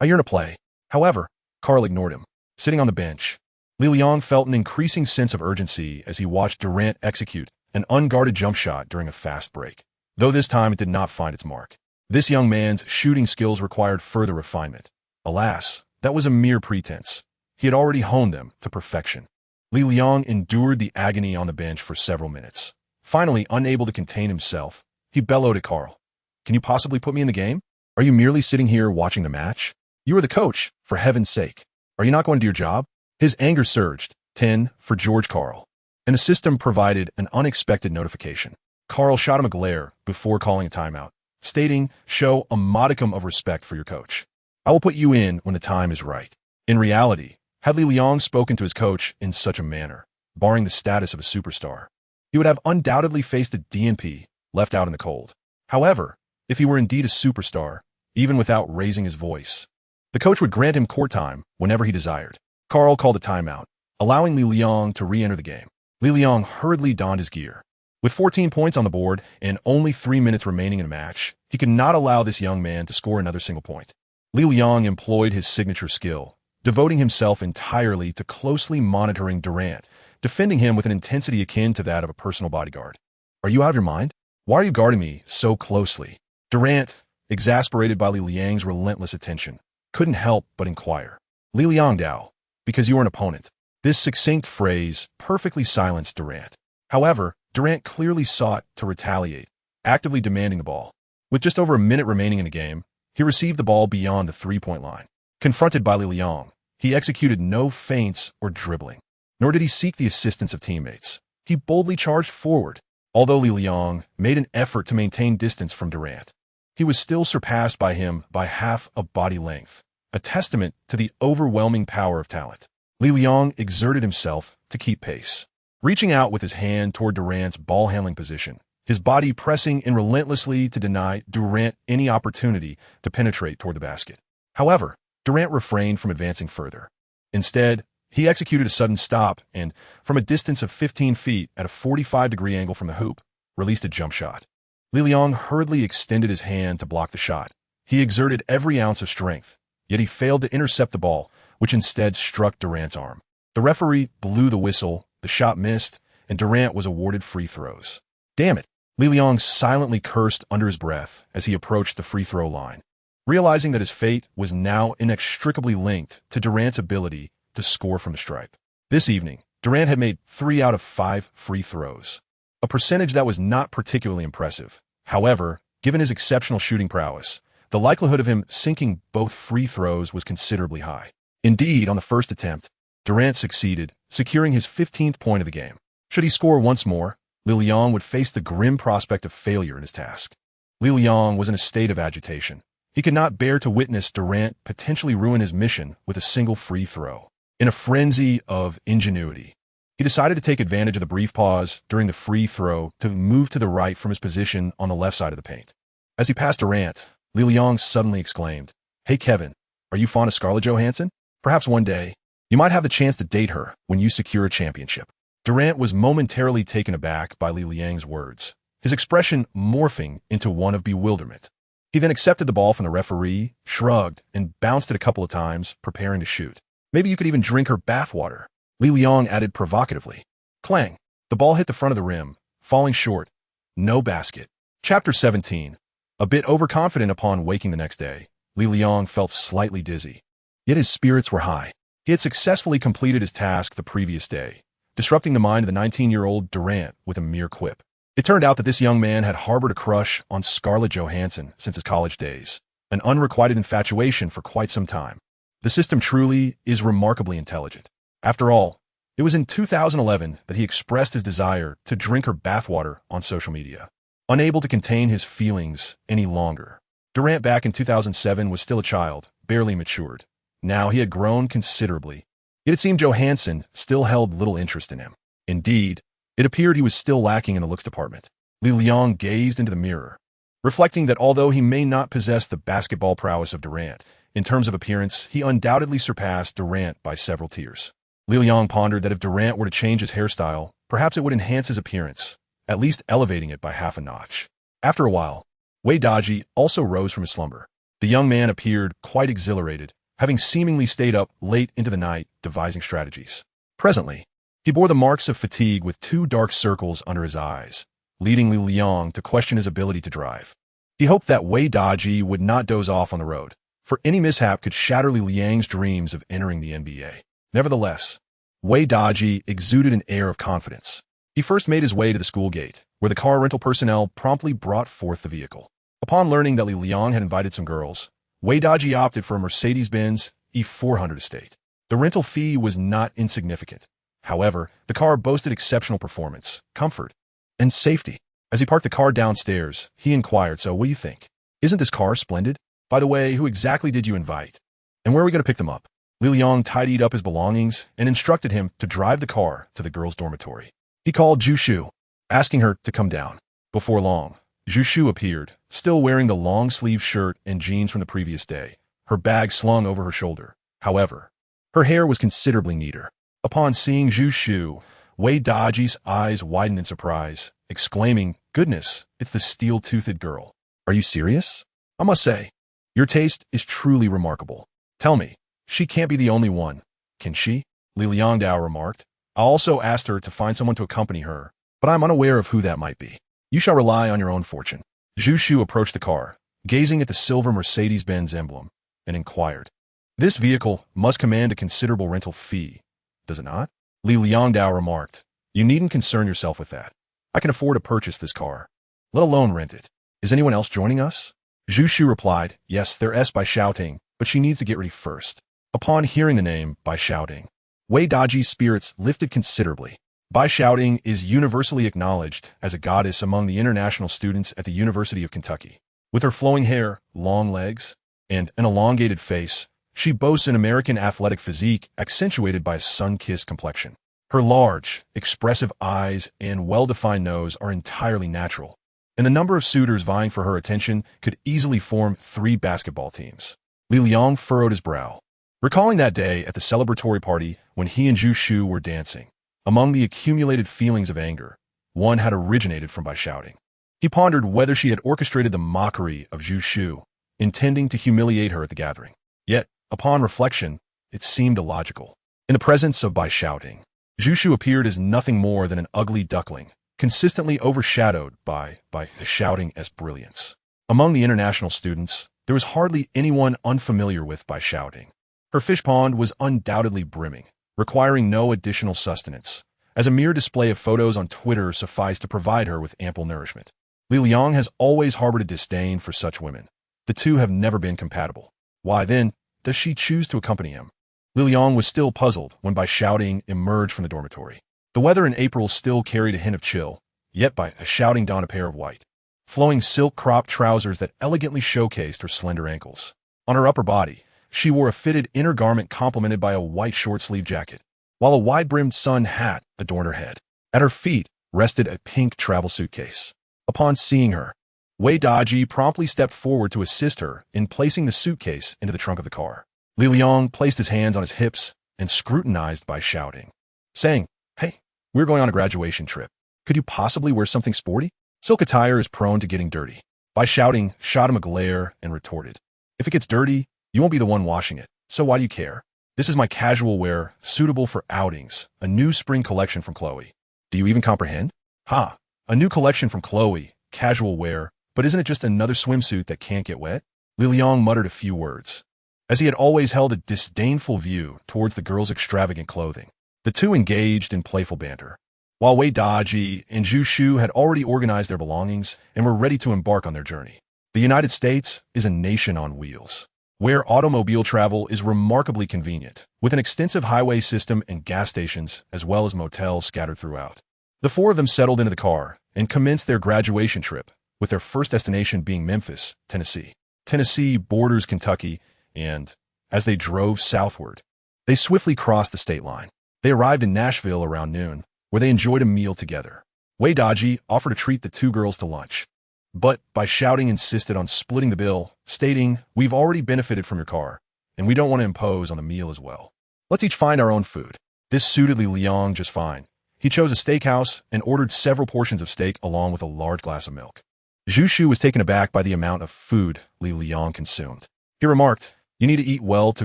I yearn to play." However, Karl ignored him. Sitting on the bench, Li Liang felt an increasing sense of urgency as he watched Durant execute an unguarded jump shot during a fast break. Though this time it did not find its mark. This young man's shooting skills required further refinement. Alas, that was a mere pretense. He had already honed them to perfection. Li Liang endured the agony on the bench for several minutes. Finally, unable to contain himself, he bellowed at Karl, "Can you possibly put me in the game? Are you merely sitting here watching the match? You are the coach, for heaven's sake. Are you not going to do your job?" His anger surged. 10 for George Karl. And the system provided an unexpected notification. Karl shot him a glare before calling a timeout. stating, "Show a modicum of respect for your coach. I will put you in when the time is right." In reality, had Li Liang spoken to his coach in such a manner, barring the status of a superstar, he would have undoubtedly faced a DNP left out in the cold. However, if he were indeed a superstar, even without raising his voice, the coach would grant him court time whenever he desired. Carl called a timeout, allowing Li Liang to re-enter the game. Li Liang hurriedly donned his gear. With 14 points on the board and only 3 minutes remaining in the match, he could not allow this young man to score another single point. Li Liang employed his signature skill, devoting himself entirely to closely monitoring Durant, defending him with an intensity akin to that of a personal bodyguard. "Are you out of your mind? Why are you guarding me so closely?" Durant, exasperated by Li Liang's relentless attention, couldn't help but inquire. "Li Liang Dao, because you are an opponent." This succinct phrase perfectly silenced Durant. However, Durant clearly sought to retaliate, actively demanding the ball. With just over a minute remaining in the game, he received the ball beyond the three-point line. Confronted by Li Liang, he executed no feints or dribbling, nor did he seek the assistance of teammates. He boldly charged forward. Although Li Liang made an effort to maintain distance from Durant, he was still surpassed by him by half a body length, a testament to the overwhelming power of talent. Li Liang exerted himself to keep pace, reaching out with his hand toward Durant's ball-handling position, his body pressing in relentlessly to deny Durant any opportunity to penetrate toward the basket. However, Durant refrained from advancing further. Instead, he executed a sudden stop and, from a distance of 15 feet at a 45-degree angle from the hoop, released a jump shot. Li Liang hurriedly extended his hand to block the shot. He exerted every ounce of strength, yet he failed to intercept the ball, which instead struck Durant's arm. The referee blew the whistle, the shot missed, and Durant was awarded free throws. "Damn it!" Li Liang silently cursed under his breath as he approached the free throw line, realizing that his fate was now inextricably linked to Durant's ability to score from the stripe. This evening, Durant had made 3 out of 5 free throws, a percentage that was not particularly impressive. However, given his exceptional shooting prowess, the likelihood of him sinking both free throws was considerably high. Indeed, on the first attempt, Durant succeeded, securing his 15th point of the game. Should he score once more, Li Liang would face the grim prospect of failure in his task. Li Liang was in a state of agitation. He could not bear to witness Durant potentially ruin his mission with a single free throw. In a frenzy of ingenuity, he decided to take advantage of the brief pause during the free throw to move to the right from his position on the left side of the paint. As he passed Durant, Li Liang suddenly exclaimed, "Hey Kevin, are you fond of Scarlett Johansson? Perhaps one day, you might have the chance to date her when you secure a championship." Durant was momentarily taken aback by Li Liang's words, his expression morphing into one of bewilderment. He then accepted the ball from the referee, shrugged, and bounced it a couple of times, preparing to shoot. "Maybe you could even drink her bathwater," Li Liang added provocatively. Clang! The ball hit the front of the rim, falling short. No basket. Chapter 17. A bit overconfident upon waking the next day, Li Liang felt slightly dizzy. Yet his spirits were high. He had successfully completed his task the previous day, disrupting the mind of the 19-year-old Durant with a mere quip. It turned out that this young man had harbored a crush on Scarlett Johansson since his college days, an unrequited infatuation for quite some time. The system truly is remarkably intelligent. After all, it was in 2011 that he expressed his desire to drink her bathwater on social media. Unable to contain his feelings any longer, Durant back in 2007 was still a child, barely matured. Now he had grown considerably, yet it seemed Johansson still held little interest in him. Indeed, it appeared he was still lacking in the looks department. Li Liang gazed into the mirror, reflecting that although he may not possess the basketball prowess of Durant, in terms of appearance, he undoubtedly surpassed Durant by several tiers. Li Liang pondered that if Durant were to change his hairstyle, perhaps it would enhance his appearance, at least elevating it by half a notch. After a while, Wei Daji also rose from his slumber. The young man appeared quite exhilarated, having seemingly stayed up late into the night devising strategies. Presently, he bore the marks of fatigue with 2 dark circles under his eyes, leading Li Liang to question his ability to drive. He hoped that Wei Daji would not doze off on the road, for any mishap could shatter Li Liang's dreams of entering the NBA. Nevertheless, Wei Daji exuded an air of confidence. He first made his way to the school gate, where the car rental personnel promptly brought forth the vehicle. Upon learning that Li Liang had invited some girls, Wei Daji opted for a Mercedes-Benz E400 estate. The rental fee was not insignificant. However, the car boasted exceptional performance, comfort, and safety. As he parked the car downstairs, he inquired, "So what do you think?" Isn't this car splendid? By the way, who exactly did you invite? And where are we going to pick them up? Li Liang tidied up his belongings and instructed him to drive the car to the girls' dormitory. He called Zhu Shu, asking her to come down. Before long, Zhu Shu appeared, still wearing the long-sleeved shirt and jeans from the previous day, her bag slung over her shoulder. However, her hair was considerably neater. Upon seeing Zhu Shu, Wei Daji's eyes widened in surprise, exclaiming, "Goodness, it's the steel-toothed girl. Are you serious? I must say, your taste is truly remarkable. Tell me, she can't be the only one, can she?" Li Liangdao remarked. "I also asked her to find someone to accompany her, but I'm unaware of who that might be. You shall rely on your own fortune." Zhu Shu approached the car, gazing at the silver Mercedes-Benz emblem, and inquired, "This vehicle must command a considerable rental fee, does it not?" Li Liangdao remarked, "You needn't concern yourself with that. I can afford to purchase this car, let alone rent it. Is anyone else joining us?" Zhu Shu replied, "Yes, there's Bai Shouting, but she needs to get ready first." Upon hearing the name Bai Shouting, Wei Daji's spirits lifted considerably. Bai Shouting is universally acknowledged as a goddess among the international students at the University of Kentucky. With her flowing hair, long legs, and an elongated face, she boasts an American athletic physique accentuated by a sun-kissed complexion. Her large, expressive eyes and well-defined nose are entirely natural, and the number of suitors vying for her attention could easily form 3 basketball teams. Li Liang furrowed his brow, recalling that day at the celebratory party when he and Zhu Shu were dancing. Among the accumulated feelings of anger, one had originated from Bai Shouting. He pondered whether she had orchestrated the mockery of Zhu Shu, intending to humiliate her at the gathering. Yet, upon reflection, it seemed illogical. In the presence of Bai Shouting, Zhu Shu appeared as nothing more than an ugly duckling, consistently overshadowed by Shouting's brilliance. Among the international students, there was hardly anyone unfamiliar with Bai Shouting. Her fish pond was undoubtedly brimming, requiring no additional sustenance, as a mere display of photos on Twitter sufficed to provide her with ample nourishment. Li Liang has always harbored a disdain for such women. The two have never been compatible. Why, then, does she choose to accompany him? Li Liang was still puzzled when Bai Shouting emerged from the dormitory. The weather in April still carried a hint of chill, yet Bai Shouting donned a pair of white, flowing silk cropped trousers that elegantly showcased her slender ankles. On her upper body, she wore a fitted inner garment complemented by a white short-sleeved jacket, while a wide-brimmed sun hat adorned her head. At her feet rested a pink travel suitcase. Upon seeing her, Wei Daji promptly stepped forward to assist her in placing the suitcase into the trunk of the car. Li Liang placed his hands on his hips and scrutinized Bai Shouting, saying, "Hey, we're going on a graduation trip. Could you possibly wear something sporty? Silk attire is prone to getting dirty." Bai Shouting shot him a glare and retorted, "If it gets dirty, you won't be the one washing it, so why do you care? This is my casual wear, suitable for outings, a new spring collection from Chloe. Do you even comprehend? Ha, a new collection from Chloe, casual wear, but isn't it just another swimsuit that can't get wet?" Li Liang muttered a few words, as he had always held a disdainful view towards the girl's extravagant clothing. The two engaged in playful banter, while Wei Daji and Zhu Shu had already organized their belongings and were ready to embark on their journey. The United States is a nation on wheels, where automobile travel is remarkably convenient, with an extensive highway system and gas stations, as well as motels scattered throughout. The 4 of them settled into the car and commenced their graduation trip, with their first destination being Memphis, Tennessee. Tennessee borders Kentucky, and, as they drove southward, they swiftly crossed the state line. They arrived in Nashville around noon, where they enjoyed a meal together. Wei Daji offered to treat the 2 girls to lunch, but Bai Shouting insisted on splitting the bill, stating, "We've already benefited from your car, and we don't want to impose on the meal as well. Let's each find our own food." This suited Li Liang just fine. He chose a steakhouse and ordered several portions of steak along with a large glass of milk. Zhu Shu was taken aback by the amount of food Li Liang consumed. He remarked, "You need to eat well to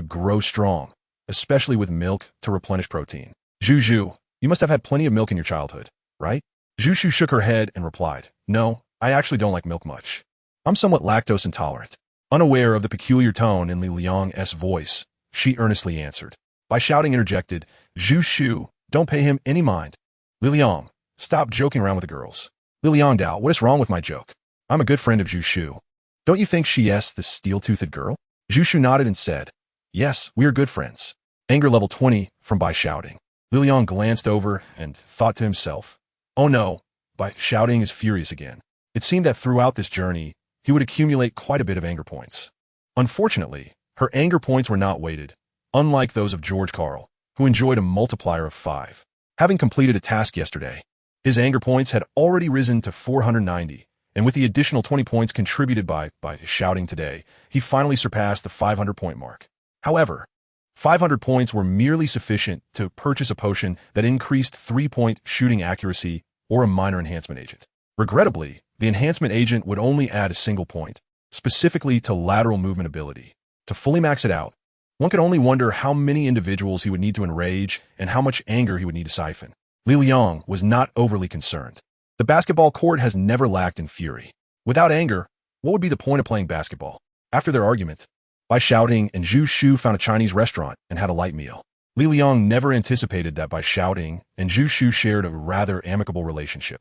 grow strong, especially with milk to replenish protein." Zhu Shu, you must have had plenty of milk in your childhood, right? Zhu Shu shook her head and replied, "No, I actually don't like milk much. I'm somewhat lactose intolerant." Unaware of the peculiar tone in Li Liang's voice, she earnestly answered. Bai Shouting interjected, "Zhu Shu, don't pay him any mind. Li Liang, stop joking around with the girls." "Li Liangdao, what is wrong with my joke? I'm a good friend of Zhu Shu. Don't you think she's the steel-toothed girl?" Zhu Shu nodded and said, "Yes, we are good friends." Anger level 20 from Bai Shouting. Li Liang glanced over and thought to himself, "Oh no, Bai Shouting is furious again." It seemed that throughout this journey, he would accumulate quite a bit of anger points. Unfortunately, her anger points were not weighted, unlike those of George Carl, who enjoyed a multiplier of 5. Having completed a task yesterday, his anger points had already risen to 490, and with the additional 20 points contributed by his shouting today, he finally surpassed the 500-point mark. However, 500 points were merely sufficient to purchase a potion that increased 3-point shooting accuracy or a minor enhancement agent. Regrettably, the enhancement agent would only add a single point, specifically to lateral movement ability. To fully max it out, one could only wonder how many individuals he would need to enrage and how much anger he would need to siphon. Li Liang was not overly concerned. The basketball court has never lacked in fury. Without anger, what would be the point of playing basketball? After their argument, By Shouting and Zhu Shu found a Chinese restaurant and had a light meal. Li Liang never anticipated that By Shouting and Zhu Shu shared a rather amicable relationship.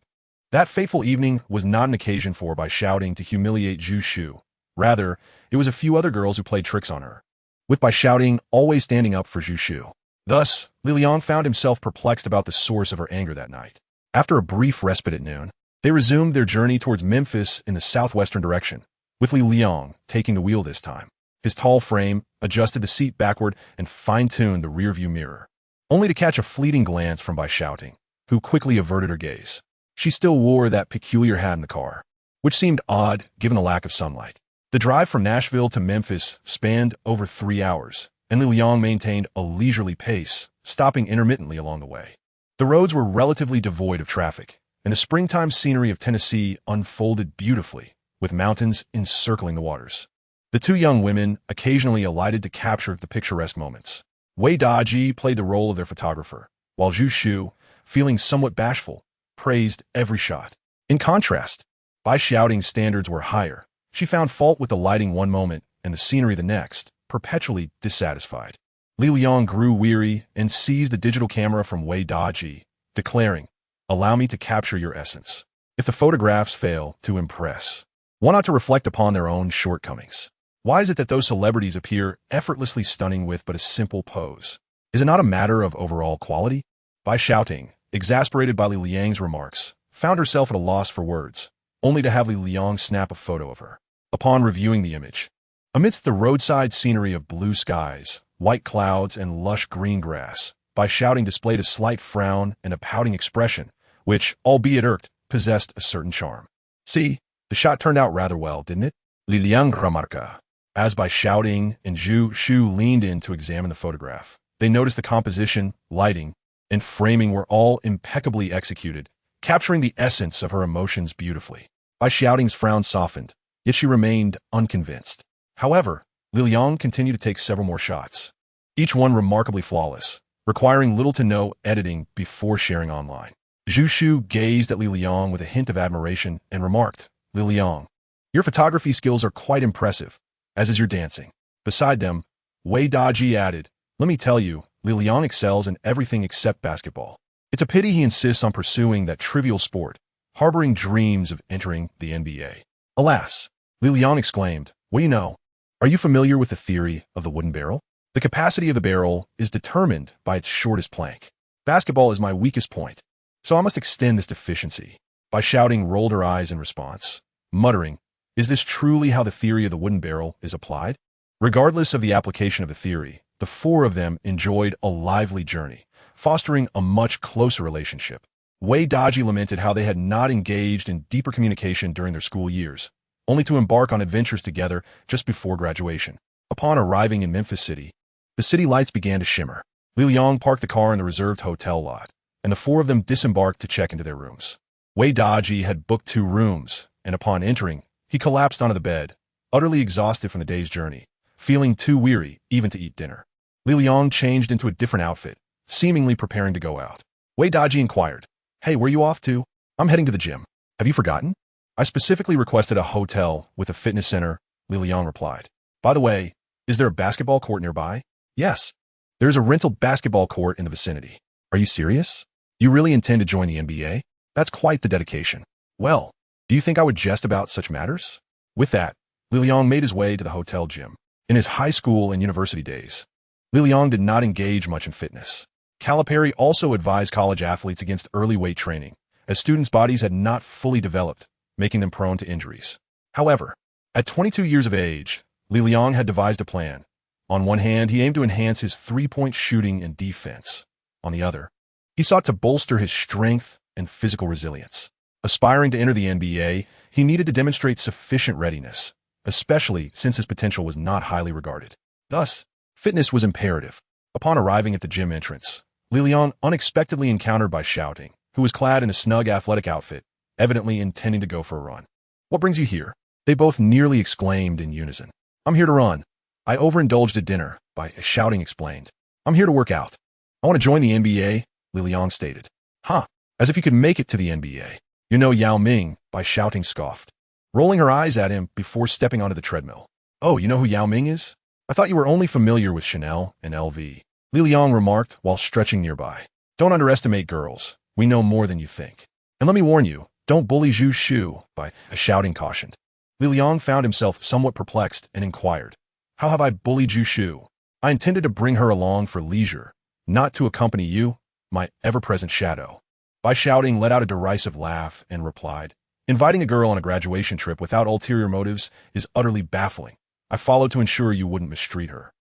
That fateful evening was not an occasion for By Shouting to humiliate Zhu Shu. Rather, it was a few other girls who played tricks on her, with By Shouting always standing up for Zhu Shu. Thus, Li Liang found himself perplexed about the source of her anger that night. After a brief respite at noon, they resumed their journey towards Memphis in the southwestern direction, with Li Liang taking the wheel this time. His tall frame adjusted the seat backward and fine-tuned the rearview mirror, only to catch a fleeting glance from By Shouting, who quickly averted her gaze. She still wore that peculiar hat in the car, which seemed odd given the lack of sunlight. The drive from Nashville to Memphis spanned over 3 hours, and Li Liang maintained a leisurely pace, stopping intermittently along the way. The roads were relatively devoid of traffic, and the springtime scenery of Tennessee unfolded beautifully, with mountains encircling the waters. The two young women occasionally alighted to capture the picturesque moments. Wei Daji played the role of their photographer, while Zhu Shu, feeling somewhat bashful, praised every shot. In contrast, By Shouting's standards were higher. She found fault with the lighting one moment and the scenery the next, perpetually dissatisfied. Li Liang grew weary and seized the digital camera from Wei Daji, declaring, "Allow me to capture your essence." If the photographs fail to impress, one ought to reflect upon their own shortcomings. Why is it that those celebrities appear effortlessly stunning with but a simple pose? Is it not a matter of overall quality? By Shouting, exasperated by Li Liang's remarks, found herself at a loss for words, only to have Li Liang snap a photo of her. Upon reviewing the image, amidst the roadside scenery of blue skies, white clouds, and lush green grass, By Shouting displayed a slight frown and a pouting expression, which, albeit irked, possessed a certain charm. See, the shot turned out rather well, didn't it? Li Liang remarca. As By Shouting and Zhu Shu leaned in to examine the photograph, they noticed the composition, lighting, and framing were all impeccably executed, capturing the essence of her emotions beautifully. By Shouting's frown softened, yet she remained unconvinced. However, Li Liang continued to take several more shots, each one remarkably flawless, requiring little to no editing before sharing online. Zhu Shu gazed at Li Liang with a hint of admiration and remarked, "Li Liang, your photography skills are quite impressive, as is your dancing." Beside them, Wei Daji added, "Let me tell you, Li Liang excels in everything except basketball. It's a pity he insists on pursuing that trivial sport, harboring dreams of entering the NBA." "Alas," Li Liang exclaimed, "what do you know? Are you familiar with the theory of the wooden barrel? The capacity of the barrel is determined by its shortest plank. Basketball is my weakest point, so I must extend this deficiency." By Shouting rolled her eyes in response, muttering, "Is this truly how the theory of the wooden barrel is applied?" Regardless of the application of the theory, the four of them enjoyed a lively journey, fostering a much closer relationship. Wei Daji lamented how they had not engaged in deeper communication during their school years, only to embark on adventures together just before graduation. Upon arriving in Memphis City, the city lights began to shimmer. Li Liang parked the car in the reserved hotel lot, and the four of them disembarked to check into their rooms. Wei Daji had booked 2 rooms, and upon entering, he collapsed onto the bed, utterly exhausted from the day's journey, feeling too weary even to eat dinner. Li Liang changed into a different outfit, seemingly preparing to go out. Wei Daji inquired, "Hey, where are you off to?" "I'm heading to the gym. Have you forgotten?" "I specifically requested a hotel with a fitness center," Li Liang replied. "By the way, is there a basketball court nearby?" "Yes. There's a rental basketball court in the vicinity." "Are you serious? You really intend to join the NBA? That's quite the dedication." "Well, do you think I would jest about such matters?" With that, Li Liang made his way to the hotel gym. In his high school and university days, Li Liang did not engage much in fitness. Calipari also advised college athletes against early weight training, as students' bodies had not fully developed, making them prone to injuries. However, At 22 years of age, Li Liang had devised a plan. On one hand, he aimed to enhance his three-point shooting and defense. On the other, he sought to bolster his strength and physical resilience. Aspiring to enter the NBA, he needed to demonstrate sufficient readiness, especially since his potential was not highly regarded. Thus, fitness was imperative. Upon arriving at the gym entrance, Li Liang unexpectedly encountered by Shouting, who was clad in a snug athletic outfit, evidently intending to go for a run. "What brings you here?" They both nearly exclaimed in unison. "I'm here to run. I overindulged at dinner," by Shouting explained. "I'm here to work out. I want to join the NBA," Li Liang stated. "Huh, as if you could make it to the NBA. You know Yao Ming," by Shouting scoffed, rolling her eyes at him before stepping onto the treadmill. "Oh, you know who Yao Ming is? I thought you were only familiar with Chanel and LV," Li Liang remarked while stretching nearby. "Don't underestimate girls. We know more than you think. And let me warn you, don't bully Zhu Shu," by Shouting cautioned. Li Liang found himself somewhat perplexed and inquired, "How have I bullied Zhu Shu? I intended to bring her along for leisure, not to accompany you, my ever-present shadow." By Shouting let out a derisive laugh and replied, "Inviting a girl on a graduation trip without ulterior motives is utterly baffling. I followed to ensure you wouldn't mistreat her."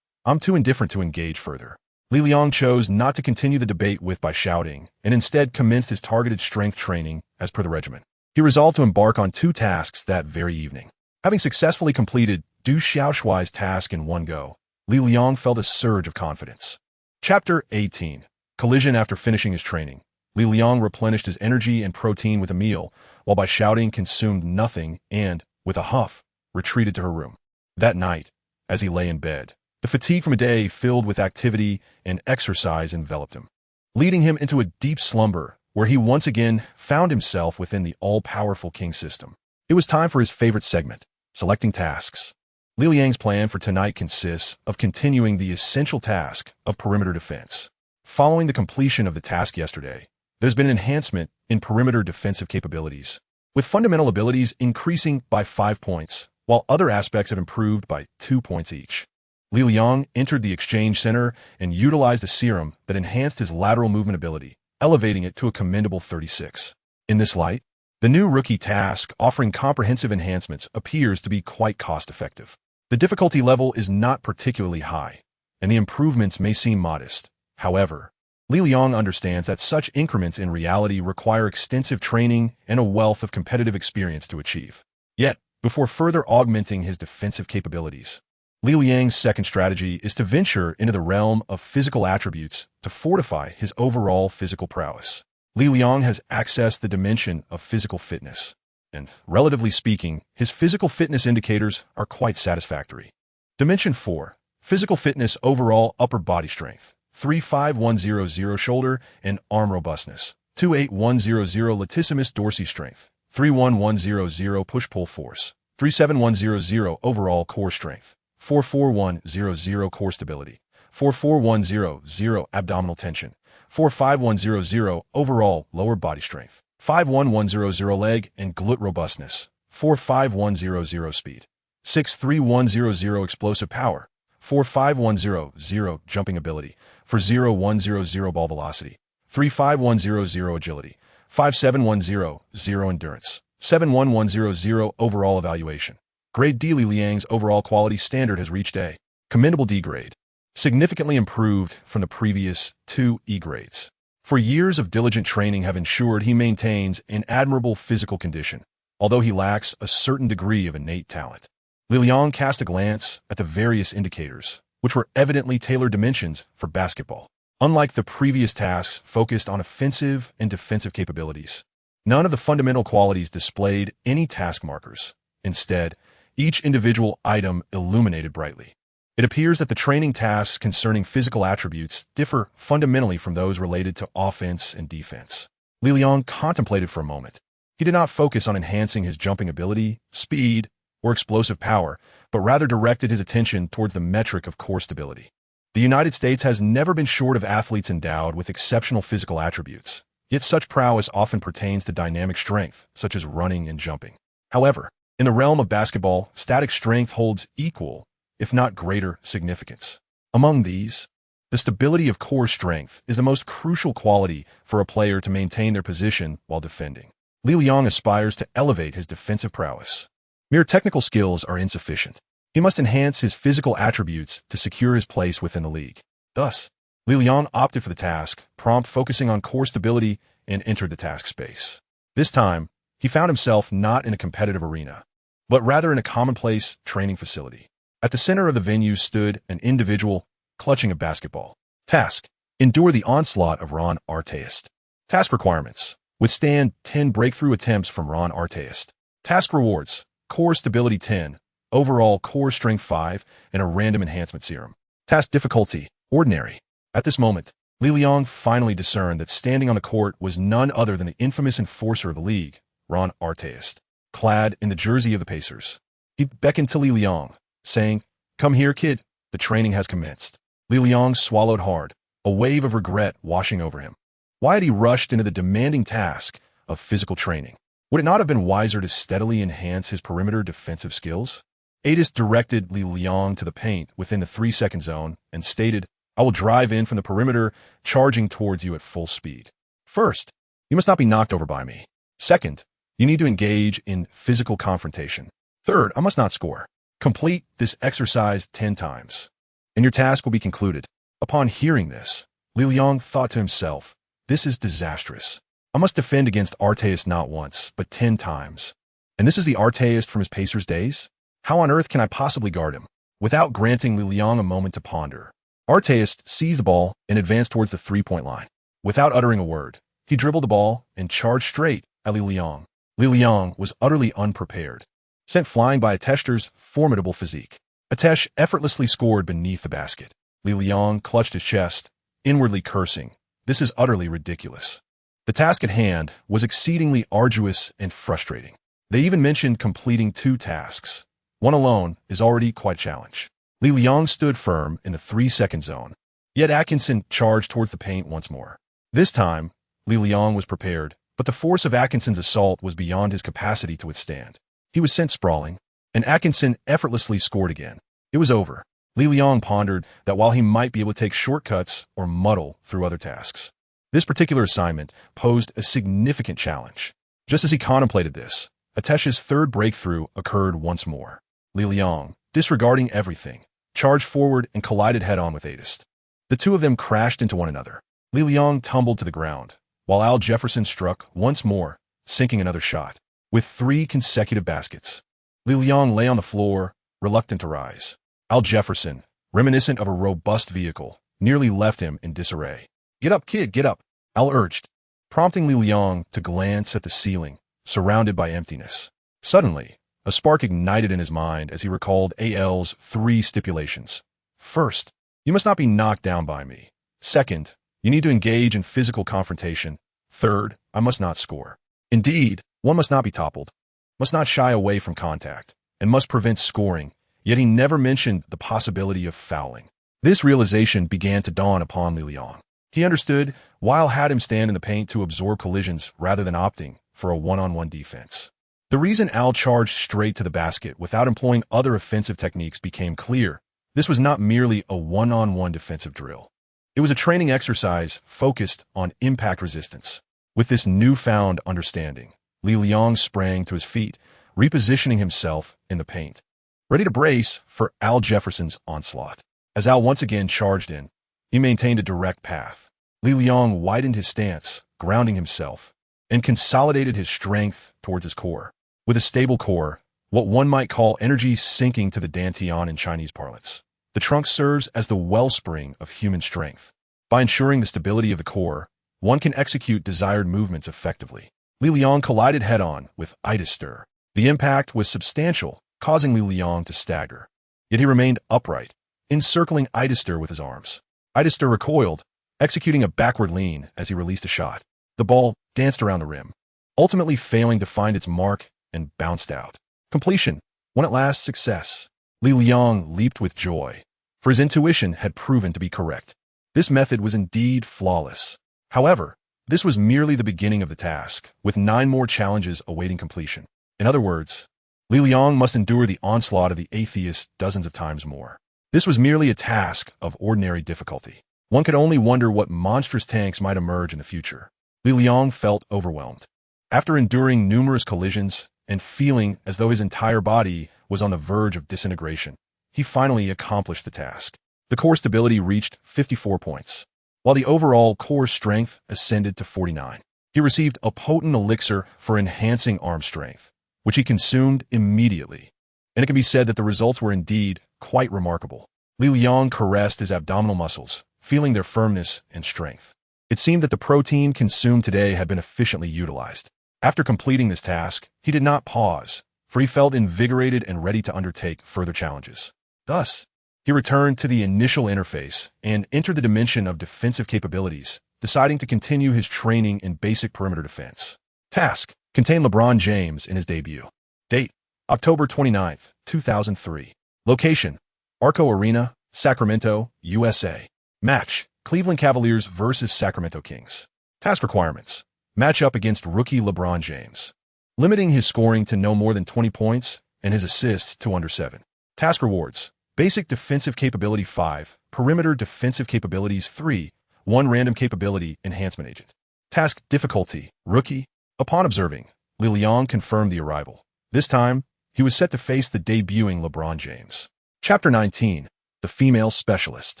I'm too indifferent to engage further." Li Liang chose not to continue the debate with by Shouting, and instead commenced his targeted strength training as per the regimen. He resolved to embark on 2 tasks that very evening. Having successfully completed Du Xiaoshuai's task in one go, Li Liang felt a surge of confidence. Chapter 18. Collision. After finishing his training, Li Liang replenished his energy and protein with a meal, while by Shouting consumed nothing and, with a huff, retreated to her room. That night, as he lay in bed, the fatigue from a day filled with activity and exercise enveloped him, leading him into a deep slumber where he once again found himself within the all-powerful king system. It was time for his favorite segment, selecting tasks. Li Liang's plan for tonight consists of continuing the essential task of perimeter defense. Following the completion of the task yesterday, there's been an enhancement in perimeter defensive capabilities, with fundamental abilities increasing by 5 points, while other aspects have improved by 2 points each. Li Liang entered the exchange center and utilized a serum that enhanced his lateral movement ability, elevating it to a commendable 36. In this light, the new rookie task offering comprehensive enhancements appears to be quite cost-effective. The difficulty level is not particularly high, and the improvements may seem modest. However, Li Liang understands that such increments in reality require extensive training and a wealth of competitive experience to achieve. Yet, before further augmenting his defensive capabilities, Li Liang's second strategy is to venture into the realm of physical attributes to fortify his overall physical prowess. Li Liang has accessed the dimension of physical fitness, and, relatively speaking, his physical fitness indicators are quite satisfactory. Dimension 4. Physical fitness. Overall upper body strength, 35100 shoulder and arm robustness, 28100 latissimus dorsi strength, 31100 push-pull force, 37100 overall core strength, 44100 core stability, 44100 abdominal tension, 45100 overall lower body strength, 51100 leg and glute robustness, 45100 speed, 63100 explosive power, 45100 jumping ability, 40100 ball velocity, 35100 agility, 57100 endurance, 71100 overall evaluation. Grade D. Li Liang's overall quality standard has reached a commendable D grade, significantly improved from the previous 2 E grades. For years of diligent training have ensured he maintains an admirable physical condition, although he lacks a certain degree of innate talent. Li Liang cast a glance at the various indicators, which were evidently tailored dimensions for basketball. Unlike the previous tasks focused on offensive and defensive capabilities, none of the fundamental qualities displayed any task markers. Instead, each individual item illuminated brightly. It appears that the training tasks concerning physical attributes differ fundamentally from those related to offense and defense. Li Liang contemplated for a moment. He did not focus on enhancing his jumping ability, speed, or explosive power, but rather directed his attention towards the metric of core stability. The United States has never been short of athletes endowed with exceptional physical attributes, yet such prowess often pertains to dynamic strength, such as running and jumping. However, in the realm of basketball, static strength holds equal, if not greater, significance. Among these, the stability of core strength is the most crucial quality for a player to maintain their position while defending. Li Liang aspires to elevate his defensive prowess. Mere technical skills are insufficient. He must enhance his physical attributes to secure his place within the league. Thus, Li Liang opted for the task, prompt focusing on core stability, and entered the task space. This time, he found himself not in a competitive arena, but rather in a commonplace training facility. At the center of the venue stood an individual clutching a basketball. Task: endure the onslaught of Ron Artest. Task requirements: withstand 10 breakthrough attempts from Ron Artest. Task rewards: core stability 10, overall core strength 5, and a random enhancement serum. Task difficulty: ordinary. At this moment, Li Liang finally discerned that standing on the court was none other than the infamous enforcer of the league, Ron Artest, clad in the jersey of the Pacers. He beckoned to Li Liang, saying, "Come here, kid. The training has commenced." Li Liang swallowed hard, a wave of regret washing over him. Why had he rushed into the demanding task of physical training? Would it not have been wiser to steadily enhance his perimeter defensive skills? Adis directed Li Liang to the paint within the 3-second zone and stated, "I will drive in from the perimeter, charging towards you at full speed. First, you must not be knocked over by me. Second, you need to engage in physical confrontation. Third, I must not score. Complete this exercise 10 times, and your task will be concluded." Upon hearing this, Li Liang thought to himself, "This is disastrous. I must defend against Artest not once, but 10 times. And this is the Artest from his Pacers days? How on earth can I possibly guard him?" Without granting Li Liang a moment to ponder, Artest seized the ball and advanced towards the 3-point line. Without uttering a word, he dribbled the ball and charged straight at Li Liang. Li Liang was utterly unprepared, sent flying by Atesh's formidable physique. Atesh effortlessly scored beneath the basket. Li Liang clutched his chest, inwardly cursing, "This is utterly ridiculous." The task at hand was exceedingly arduous and frustrating. They even mentioned completing 2 tasks. One alone is already quite a challenge. Li Liang stood firm in the 3-second zone, yet Atkinson charged towards the paint once more. This time, Li Liang was prepared, but the force of Atkinson's assault was beyond his capacity to withstand. He was sent sprawling, and Atkinson effortlessly scored again. It was over. Li Liang pondered that while he might be able to take shortcuts or muddle through other tasks, this particular assignment posed a significant challenge. Just as he contemplated this, Atesh's third breakthrough occurred once more. Li Liang, disregarding everything, charged forward and collided head-on with Adis. The two of them crashed into one another. Li Liang tumbled to the ground, while Al Jefferson struck once more, sinking another shot. With 3 consecutive baskets, Li Liang lay on the floor, reluctant to rise. Al Jefferson, reminiscent of a robust vehicle, nearly left him in disarray. "Get up, kid, get up," Al urged, prompting Li Liang to glance at the ceiling, surrounded by emptiness. Suddenly, a spark ignited in his mind as he recalled AL's 3 stipulations. First, you must not be knocked down by me. Second, you need to engage in physical confrontation. Third, I must not score. Indeed, one must not be toppled, must not shy away from contact, and must prevent scoring, yet he never mentioned the possibility of fouling. This realization began to dawn upon Li Liang. He understood why Al had him stand in the paint to absorb collisions rather than opting for a one-on-one defense. The reason Al charged straight to the basket without employing other offensive techniques became clear. This was not merely a one-on-one defensive drill. It was a training exercise focused on impact resistance. With this newfound understanding, Li Liang sprang to his feet, repositioning himself in the paint, ready to brace for Al Jefferson's onslaught. As Al once again charged in, he maintained a direct path. Li Liang widened his stance, grounding himself, and consolidated his strength towards his core. With a stable core, what one might call energy sinking to the dantian in Chinese parlance, the trunk serves as the wellspring of human strength. By ensuring the stability of the core, one can execute desired movements effectively. Li Liang collided head-on with Idis. The impact was substantial, causing Li Liang to stagger. Yet he remained upright, encircling Idis with his arms. Idis recoiled, executing a backward lean as he released a shot. The ball danced around the rim, ultimately failing to find its mark and bounced out. Completion. When at last success, Li Liang leaped with joy, for his intuition had proven to be correct. This method was indeed flawless. However, this was merely the beginning of the task, with 9 more challenges awaiting completion. In other words, Li Liang must endure the onslaught of the atheist dozens of times more. This was merely a task of ordinary difficulty. One could only wonder what monstrous tanks might emerge in the future. Li Liang felt overwhelmed. After enduring numerous collisions and feeling as though his entire body was on the verge of disintegration, he finally accomplished the task. The core stability reached 54 points, while the overall core strength ascended to 49. He received a potent elixir for enhancing arm strength, which he consumed immediately, and it can be said that the results were indeed quite remarkable. Li Liang caressed his abdominal muscles, feeling their firmness and strength. It seemed that the protein consumed today had been efficiently utilized. After completing this task, he did not pause, for he felt invigorated and ready to undertake further challenges. Thus, he returned to the initial interface and entered the dimension of defensive capabilities, deciding to continue his training in basic perimeter defense. Task: contain LeBron James in his debut. Date: October 29, 2003. Location: Arco Arena, Sacramento, USA. Match: Cleveland Cavaliers vs. Sacramento Kings. Task requirements: match up against rookie LeBron James, limiting his scoring to no more than 20 points and his assists to under 7. Task rewards: basic defensive capability 5, perimeter defensive capabilities 3, 1 random capability enhancement agent. Task difficulty: rookie. Upon observing, Li Liang confirmed the arrival. This time, he was set to face the debuting LeBron James. Chapter 19: The Female Specialist.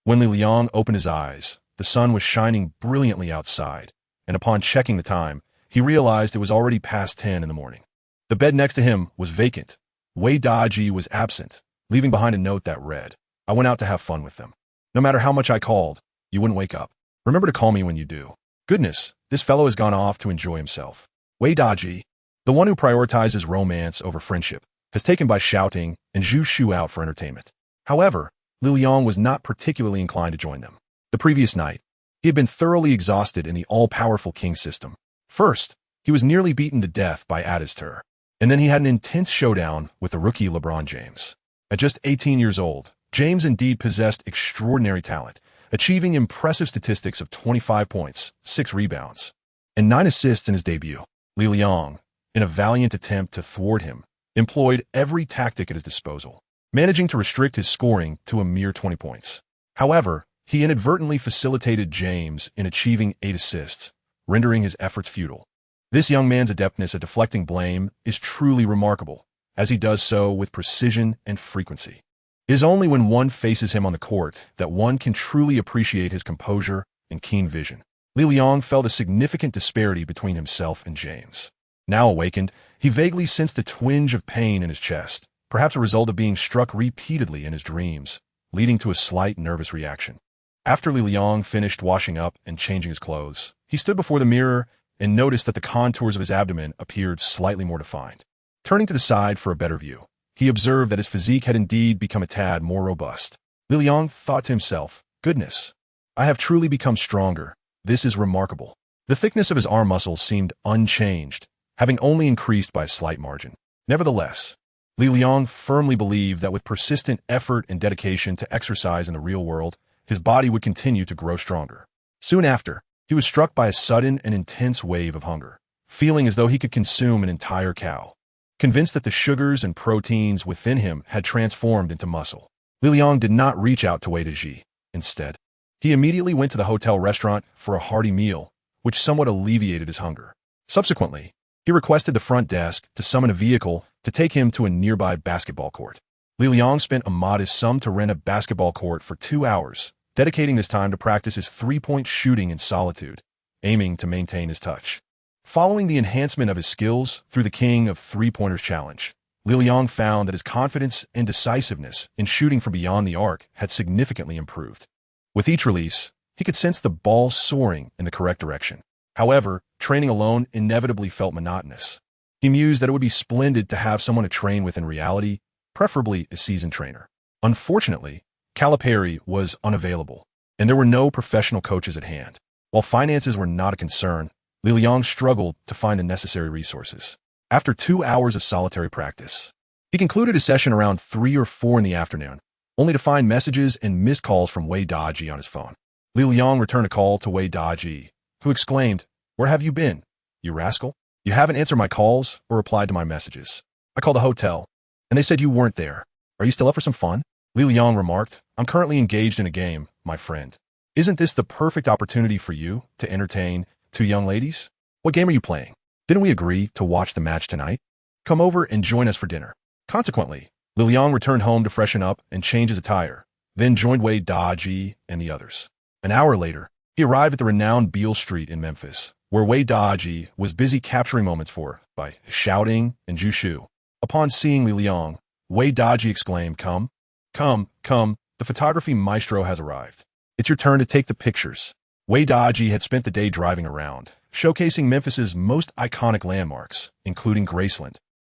When Li Liang opened his eyes, the sun was shining brilliantly outside, and upon checking the time, he realized it was already past 10 in the morning. The bed next to him was vacant. Wei Daji was absent, leaving behind a note that read, "I went out to have fun with them. No matter how much I called, you wouldn't wake up. Remember to call me when you do. Goodness, this fellow has gone off to enjoy himself." Wei Daji, the one who prioritizes romance over friendship, has taken by shouting and Zhu Shu out for entertainment. However, Li Liang was not particularly inclined to join them. The previous night, he had been thoroughly exhausted in the all-powerful king system. First, he was nearly beaten to death by Adistur, and then he had an intense showdown with the rookie LeBron James. At just 18 years old, James indeed possessed extraordinary talent, achieving impressive statistics of 25 points, 6 rebounds, and 9 assists in his debut. Li Liang, in a valiant attempt to thwart him, employed every tactic at his disposal, managing to restrict his scoring to a mere 20 points. However, he inadvertently facilitated James in achieving 8 assists, rendering his efforts futile. This young man's adeptness at deflecting blame is truly remarkable, as he does so with precision and frequency. It is only when one faces him on the court that one can truly appreciate his composure and keen vision. Li Liang felt a significant disparity between himself and James. Now awakened, he vaguely sensed a twinge of pain in his chest, perhaps a result of being struck repeatedly in his dreams, leading to a slight nervous reaction. After Li Liang finished washing up and changing his clothes, he stood before the mirror and noticed that the contours of his abdomen appeared slightly more defined. Turning to the side for a better view, he observed that his physique had indeed become a tad more robust. Li Liang thought to himself, "Goodness, I have truly become stronger. This is remarkable." The thickness of his arm muscles seemed unchanged, having only increased by a slight margin. Nevertheless, Li Liang firmly believed that with persistent effort and dedication to exercise in the real world, his body would continue to grow stronger. Soon after, he was struck by a sudden and intense wave of hunger, feeling as though he could consume an entire cow. Convinced that the sugars and proteins within him had transformed into muscle, Li Liang did not reach out to Wei Daji. Instead, he immediately went to the hotel restaurant for a hearty meal, which somewhat alleviated his hunger. Subsequently, he requested the front desk to summon a vehicle to take him to a nearby basketball court. Li Liang spent a modest sum to rent a basketball court for 2 hours, dedicating this time to practice his three-point shooting in solitude, aiming to maintain his touch. Following the enhancement of his skills through the King of Three-Pointers Challenge, Li Liang found that his confidence and decisiveness in shooting from beyond the arc had significantly improved. With each release, he could sense the ball soaring in the correct direction. However, training alone inevitably felt monotonous. He mused that it would be splendid to have someone to train with in reality, preferably a seasoned trainer. Unfortunately, Calipari was unavailable, and there were no professional coaches at hand. While finances were not a concern, Li Liang struggled to find the necessary resources. After 2 hours of solitary practice, he concluded his session around 3 or 4 in the afternoon, only to find messages and missed calls from Wei Daji on his phone. Li Liang returned a call to Wei Daji, who exclaimed, "Where have you been, you rascal? You haven't answered my calls or replied to my messages. I called the hotel, and they said you weren't there. Are you still up for some fun?" Li Liang remarked, "I'm currently engaged in a game, my friend. Isn't this the perfect opportunity for you to entertain 2 young ladies? What game are you playing? Didn't we agree to watch the match tonight?" Come over and join us for dinner. Consequently, Li Liang returned home to freshen up and change his attire, then joined Wei Daji and the others. An hour later, he arrived at the renowned Beale Street in Memphis, where Wei Daji was busy capturing moments by shouting and Zhu Shu. Upon seeing Li Liang, Wei Daji exclaimed, "Come, come, come, the photography maestro has arrived. It's your turn to take the pictures." Wei Daji had spent the day driving around, showcasing Memphis's most iconic landmarks, including Graceland,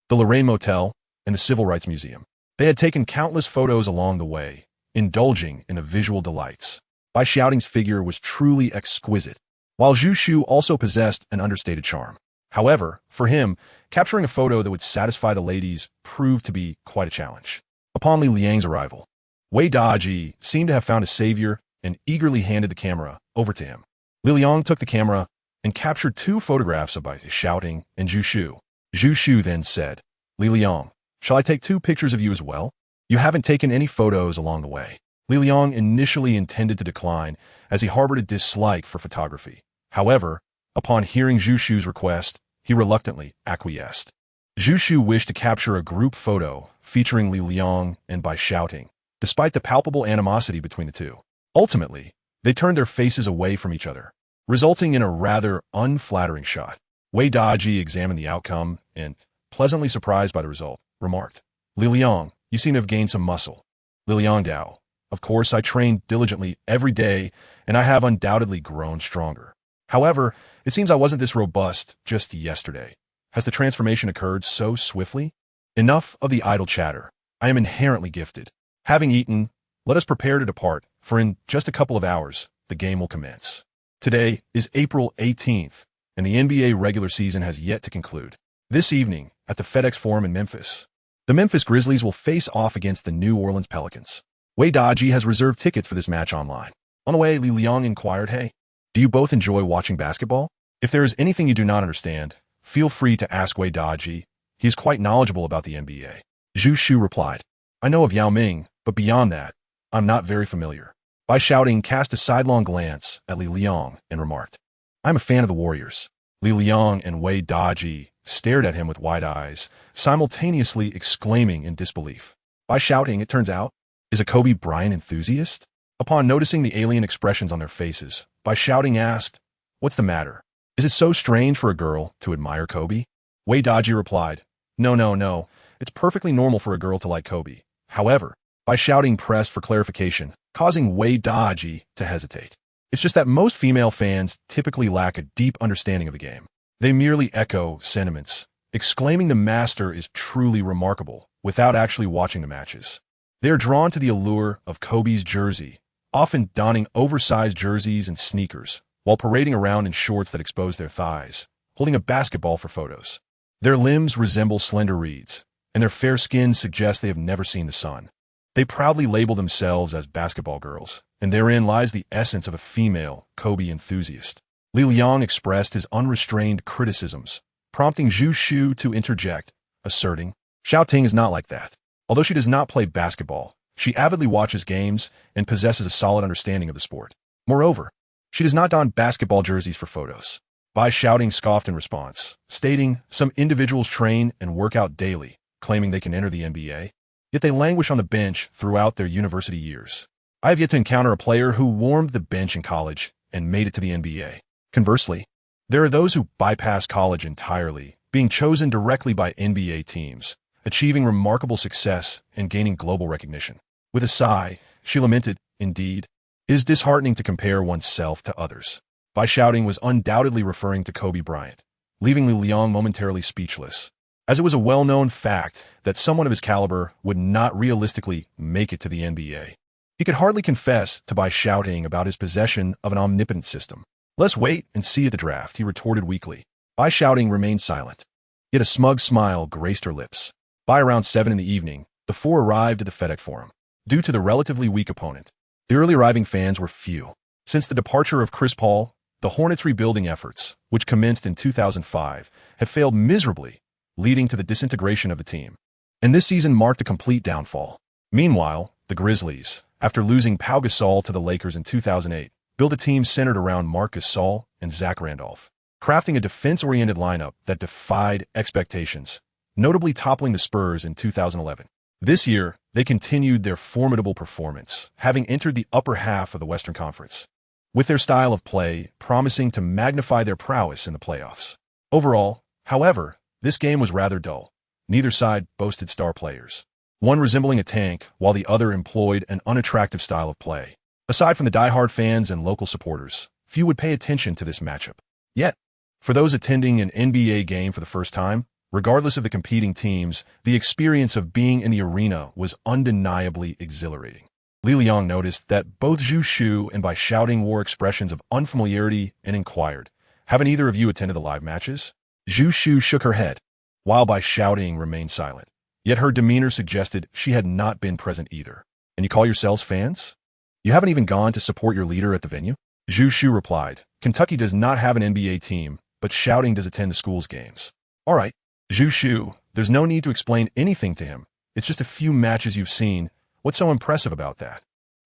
the Lorraine Motel, and the Civil Rights Museum. They had taken countless photos along the way, indulging in the visual delights. Bai Xiaoting's figure was truly exquisite, while Zhu Shu also possessed an understated charm. However, for him, capturing a photo that would satisfy the ladies proved to be quite a challenge. Upon Li Liang's arrival, Wei Daji seemed to have found a savior and eagerly handed the camera over to him. Li Liang took the camera and captured 2 photographs of Bai Xiaoting and Zhu Shu. Zhu Shu then said, "Li Liang, shall I take 2 pictures of you as well? You haven't taken any photos along the way." Li Liang initially intended to decline, as he harbored a dislike for photography. However, upon hearing Zhu Shu's request, he reluctantly acquiesced. Zhu Shu wished to capture a group photo featuring Li Liang and Bai Xiaoting, despite the palpable animosity between the two. Ultimately, they turned their faces away from each other, resulting in a rather unflattering shot. Wei Daji examined the outcome and, pleasantly surprised by the result, remarked, "Li Liang, you seem to have gained some muscle." Li Liang Dao, "Of course, I train diligently every day, and I have undoubtedly grown stronger. However, it seems I wasn't this robust just yesterday. Has the transformation occurred so swiftly? Enough of the idle chatter. I am inherently gifted. Having eaten, let us prepare to depart, for in just a couple of hours, the game will commence." Today is April 18th, and the NBA regular season has yet to conclude. This evening, at the FedEx Forum in Memphis, the Memphis Grizzlies will face off against the New Orleans Pelicans. Wei Daji has reserved tickets for this match online. On the way, Li Liang inquired, "Hey, do you both enjoy watching basketball? If there is anything you do not understand, feel free to ask Wei Daji. He is quite knowledgeable about the NBA." Zhu Shu replied, "I know of Yao Ming, but beyond that, I'm not very familiar." Bai Xiaoting cast a sidelong glance at Li Liang and remarked, "I'm a fan of the Warriors." Li Liang and Wei Daji stared at him with wide eyes, simultaneously exclaiming in disbelief. Bai Xiaoting, it turns out, is a Kobe Bryant enthusiast? Upon noticing the alien expressions on their faces, Bai Xiaoting asked, "What's the matter? Is it so strange for a girl to admire Kobe?" Wei Daji replied, No. It's perfectly normal for a girl to like Kobe." However, Bai Xiaoting pressed for clarification, causing Wei Daji to hesitate. "It's just that most female fans typically lack a deep understanding of the game. They merely echo sentiments, exclaiming the master is truly remarkable, without actually watching the matches. They are drawn to the allure of Kobe's jersey, often donning oversized jerseys and sneakers, while parading around in shorts that expose their thighs, holding a basketball for photos. Their limbs resemble slender reeds, and their fair skin suggests they have never seen the sun. They proudly label themselves as basketball girls, and therein lies the essence of a female Kobe enthusiast." Li Liang expressed his unrestrained criticisms, prompting Zhu Shu to interject, asserting, "Xiaoting is not like that. Although she does not play basketball, she avidly watches games and possesses a solid understanding of the sport. Moreover, she does not don basketball jerseys for photos." Bai Xiaoting scoffed in response, stating, "Some individuals train and work out daily, claiming they can enter the NBA. Yet they languish on the bench throughout their university years. I have yet to encounter a player who warmed the bench in college and made it to the NBA. Conversely, there are those who bypass college entirely, being chosen directly by NBA teams, achieving remarkable success and gaining global recognition." With a sigh, she lamented, "Indeed, it is disheartening to compare oneself to others." Bai Xiaoting was undoubtedly referring to Kobe Bryant, leaving Li Liang momentarily speechless, as it was a well-known fact that someone of his caliber would not realistically make it to the NBA. He could hardly confess to Bai Xiaoting about his possession of an omnipotent system. "Let's wait and see at the draft," he retorted weakly. Bai Xiaoting remained silent, yet a smug smile graced her lips. By around 7 in the evening, the four arrived at the FedEx Forum. Due to the relatively weak opponent, the early arriving fans were few. Since the departure of Chris Paul, the Hornets' rebuilding efforts, which commenced in 2005, had failed miserably, leading to the disintegration of the team. And this season marked a complete downfall. Meanwhile, the Grizzlies, after losing Pau Gasol to the Lakers in 2008, built a team centered around Marc Gasol and Zach Randolph, crafting a defense-oriented lineup that defied expectations notably toppling the Spurs in 2011. This year, they continued their formidable performance, having entered the upper half of the Western Conference, with their style of play promising to magnify their prowess in the playoffs. Overall, however, this game was rather dull. Neither side boasted star players, one resembling a tank while the other employed an unattractive style of play. Aside from the die-hard fans and local supporters, few would pay attention to this matchup. Yet, for those attending an NBA game for the first time, regardless of the competing teams, the experience of being in the arena was undeniably exhilarating. Li Liang noticed that both Zhu Shu and Bai Shouting wore expressions of unfamiliarity and inquired, "Haven't either of you attended the live matches?" Zhu Shu shook her head, while Bai Shouting remained silent. Yet her demeanor suggested she had not been present either. "And you call yourselves fans? You haven't even gone to support your leader at the venue?" Zhu Shu replied, "Kentucky does not have an NBA team, but Shouting does attend the school's games." "All right, Zhu Shu, there's no need to explain anything to him. It's just a few matches you've seen. What's so impressive about that?"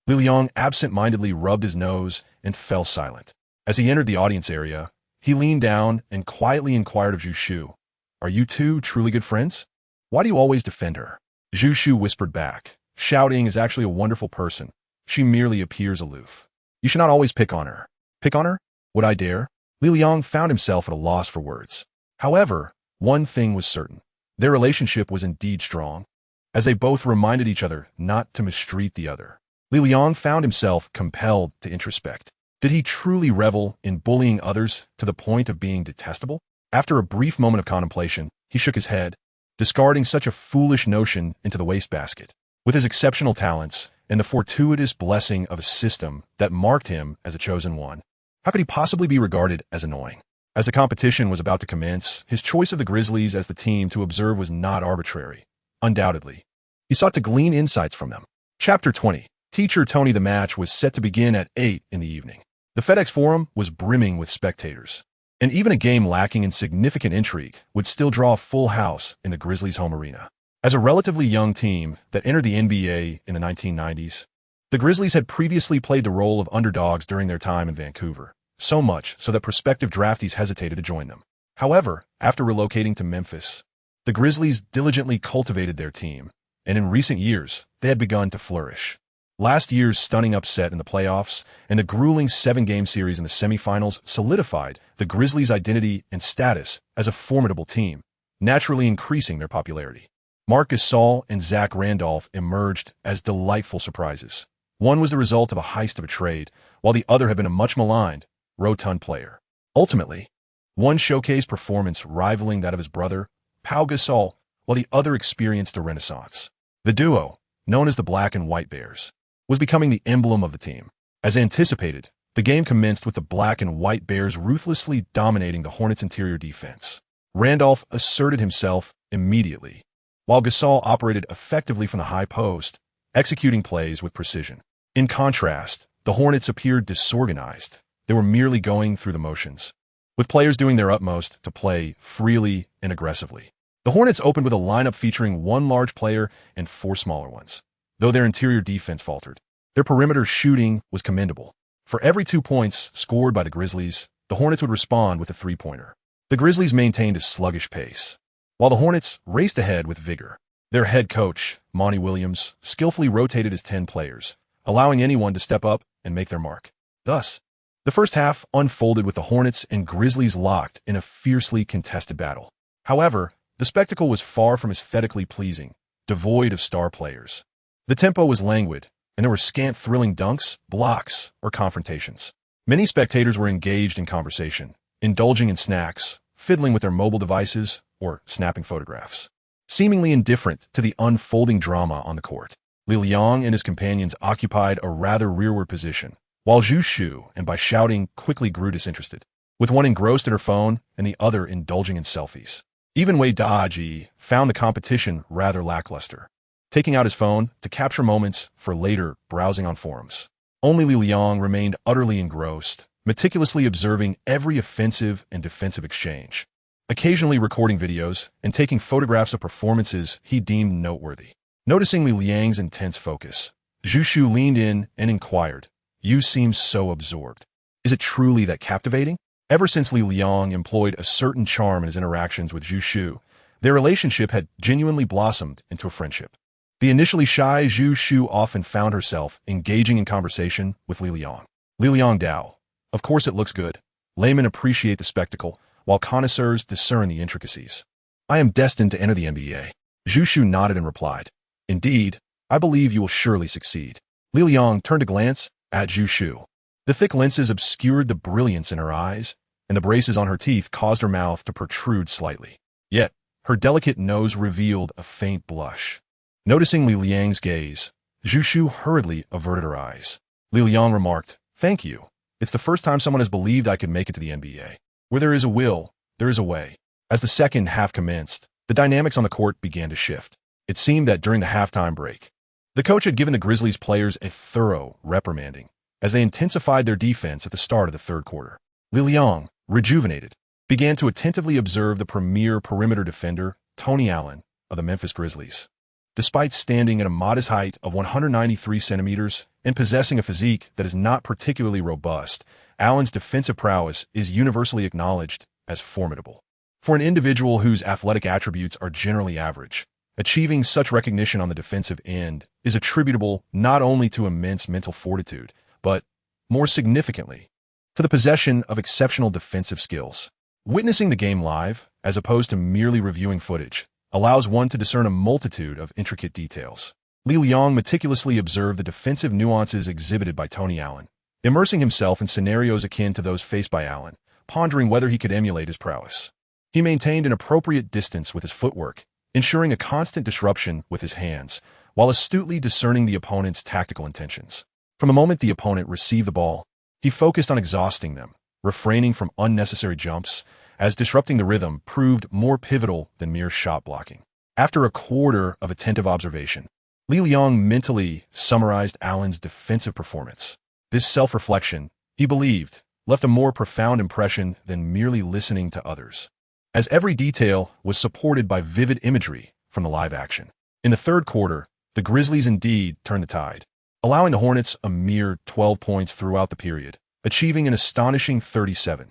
Li Liang absent-mindedly rubbed his nose and fell silent. As he entered the audience area, he leaned down and quietly inquired of Zhu Shu, "Are you two truly good friends? Why do you always defend her?" Zhu Shu whispered back, "Shouting is actually a wonderful person. She merely appears aloof. You should not always pick on her." "Pick on her? Would I dare?" Li Liang found himself at a loss for words. However, one thing was certain. Their relationship was indeed strong, as they both reminded each other not to mistreat the other. Li Liang found himself compelled to introspect. Did he truly revel in bullying others to the point of being detestable? After a brief moment of contemplation, he shook his head, discarding such a foolish notion into the wastebasket. With his exceptional talents and the fortuitous blessing of a system that marked him as a chosen one, how could he possibly be regarded as annoying? As the competition was about to commence, his choice of the Grizzlies as the team to observe was not arbitrary. Undoubtedly, he sought to glean insights from them. Chapter 20. Teacher Tony. The match was set to begin at 8 in the evening. The FedEx Forum was brimming with spectators, and even a game lacking in significant intrigue would still draw a full house in the Grizzlies' home arena. As a relatively young team that entered the NBA in the 1990s, the Grizzlies had previously played the role of underdogs during their time in Vancouver, so much so that prospective draftees hesitated to join them. However, after relocating to Memphis, the Grizzlies diligently cultivated their team, and in recent years, they had begun to flourish. Last year's stunning upset in the playoffs and the grueling 7-game series in the semifinals solidified the Grizzlies' identity and status as a formidable team, naturally increasing their popularity. Marc Gasol and Zach Randolph emerged as delightful surprises. One was the result of a heist of a trade, while the other had been a much-maligned, rotund player. Ultimately, one showcased performance rivaling that of his brother, Pau Gasol, while the other experienced a renaissance. The duo, known as the Black and White Bears, was becoming the emblem of the team. As anticipated, the game commenced with the Black and White Bears ruthlessly dominating the Hornets' interior defense. Randolph asserted himself immediately, while Gasol operated effectively from the high post, executing plays with precision. In contrast, the Hornets appeared disorganized. They were merely going through the motions, with players doing their utmost to play freely and aggressively. The Hornets opened with a lineup featuring one large player and 4 smaller ones. Though their interior defense faltered, their perimeter shooting was commendable. For every 2 points scored by the Grizzlies, the Hornets would respond with a 3-pointer. The Grizzlies maintained a sluggish pace, while the Hornets raced ahead with vigor. Their head coach, Monty Williams, skillfully rotated his 10 players, allowing anyone to step up and make their mark. Thus, the first half unfolded with the Hornets and Grizzlies locked in a fiercely contested battle. However, the spectacle was far from aesthetically pleasing, devoid of star players. The tempo was languid, and there were scant thrilling dunks, blocks, or confrontations. Many spectators were engaged in conversation, indulging in snacks, fiddling with their mobile devices, or snapping photographs, seemingly indifferent to the unfolding drama on the court. Li Liang and his companions occupied a rather rearward position, while Zhu Shu and Bai Shouting quickly grew disinterested, with one engrossed in her phone and the other indulging in selfies. Even Wei Daji found the competition rather lackluster, taking out his phone to capture moments for later browsing on forums. Only Li Liang remained utterly engrossed, meticulously observing every offensive and defensive exchange, occasionally recording videos and taking photographs of performances he deemed noteworthy. Noticing Li Liang's intense focus, Zhu Shu leaned in and inquired, "You seem so absorbed. Is it truly that captivating?" Ever since Li Liang employed a certain charm in his interactions with Zhu Shu, Their relationship had genuinely blossomed into a friendship. The initially shy Zhu Shu often found herself engaging in conversation with Li Liang. Li Liang Dao. Of course it looks good. Laymen appreciate the spectacle, while connoisseurs discern the intricacies. I am destined to enter the NBA. Zhu Shu nodded and replied. Indeed, I believe you will surely succeed. Li Liang turned a glance at Zhu Shu. The thick lenses obscured the brilliance in her eyes, and the braces on her teeth caused her mouth to protrude slightly. Yet, her delicate nose revealed a faint blush. Noticing Li Liang's gaze, Zhu Shu hurriedly averted her eyes. Li Liang remarked, "Thank you. It's the first time someone has believed I could make it to the NBA. Where there is a will, there is a way." As the second half commenced, the dynamics on the court began to shift. It seemed that during the halftime break, the coach had given the Grizzlies players a thorough reprimanding as they intensified their defense at the start of the third quarter. Li Liang, rejuvenated, began to attentively observe the premier perimeter defender, Tony Allen, of the Memphis Grizzlies. Despite standing at a modest height of 193 centimeters and possessing a physique that is not particularly robust, Allen's defensive prowess is universally acknowledged as formidable. For an individual whose athletic attributes are generally average, achieving such recognition on the defensive end is attributable not only to immense mental fortitude, but, more significantly, to the possession of exceptional defensive skills. Witnessing the game live, as opposed to merely reviewing footage, allows one to discern a multitude of intricate details. Li Liang meticulously observed the defensive nuances exhibited by Tony Allen, immersing himself in scenarios akin to those faced by Allen, pondering whether he could emulate his prowess. He maintained an appropriate distance with his footwork, ensuring a constant disruption with his hands, while astutely discerning the opponent's tactical intentions. From the moment the opponent received the ball, he focused on exhausting them, refraining from unnecessary jumps, as disrupting the rhythm proved more pivotal than mere shot blocking. After a quarter of attentive observation, Li Liang mentally summarized Allen's defensive performance. This self-reflection, he believed, left a more profound impression than merely listening to others, as every detail was supported by vivid imagery from the live action. In the third quarter, the Grizzlies indeed turned the tide, allowing the Hornets a mere 12 points throughout the period, achieving an astonishing 37-12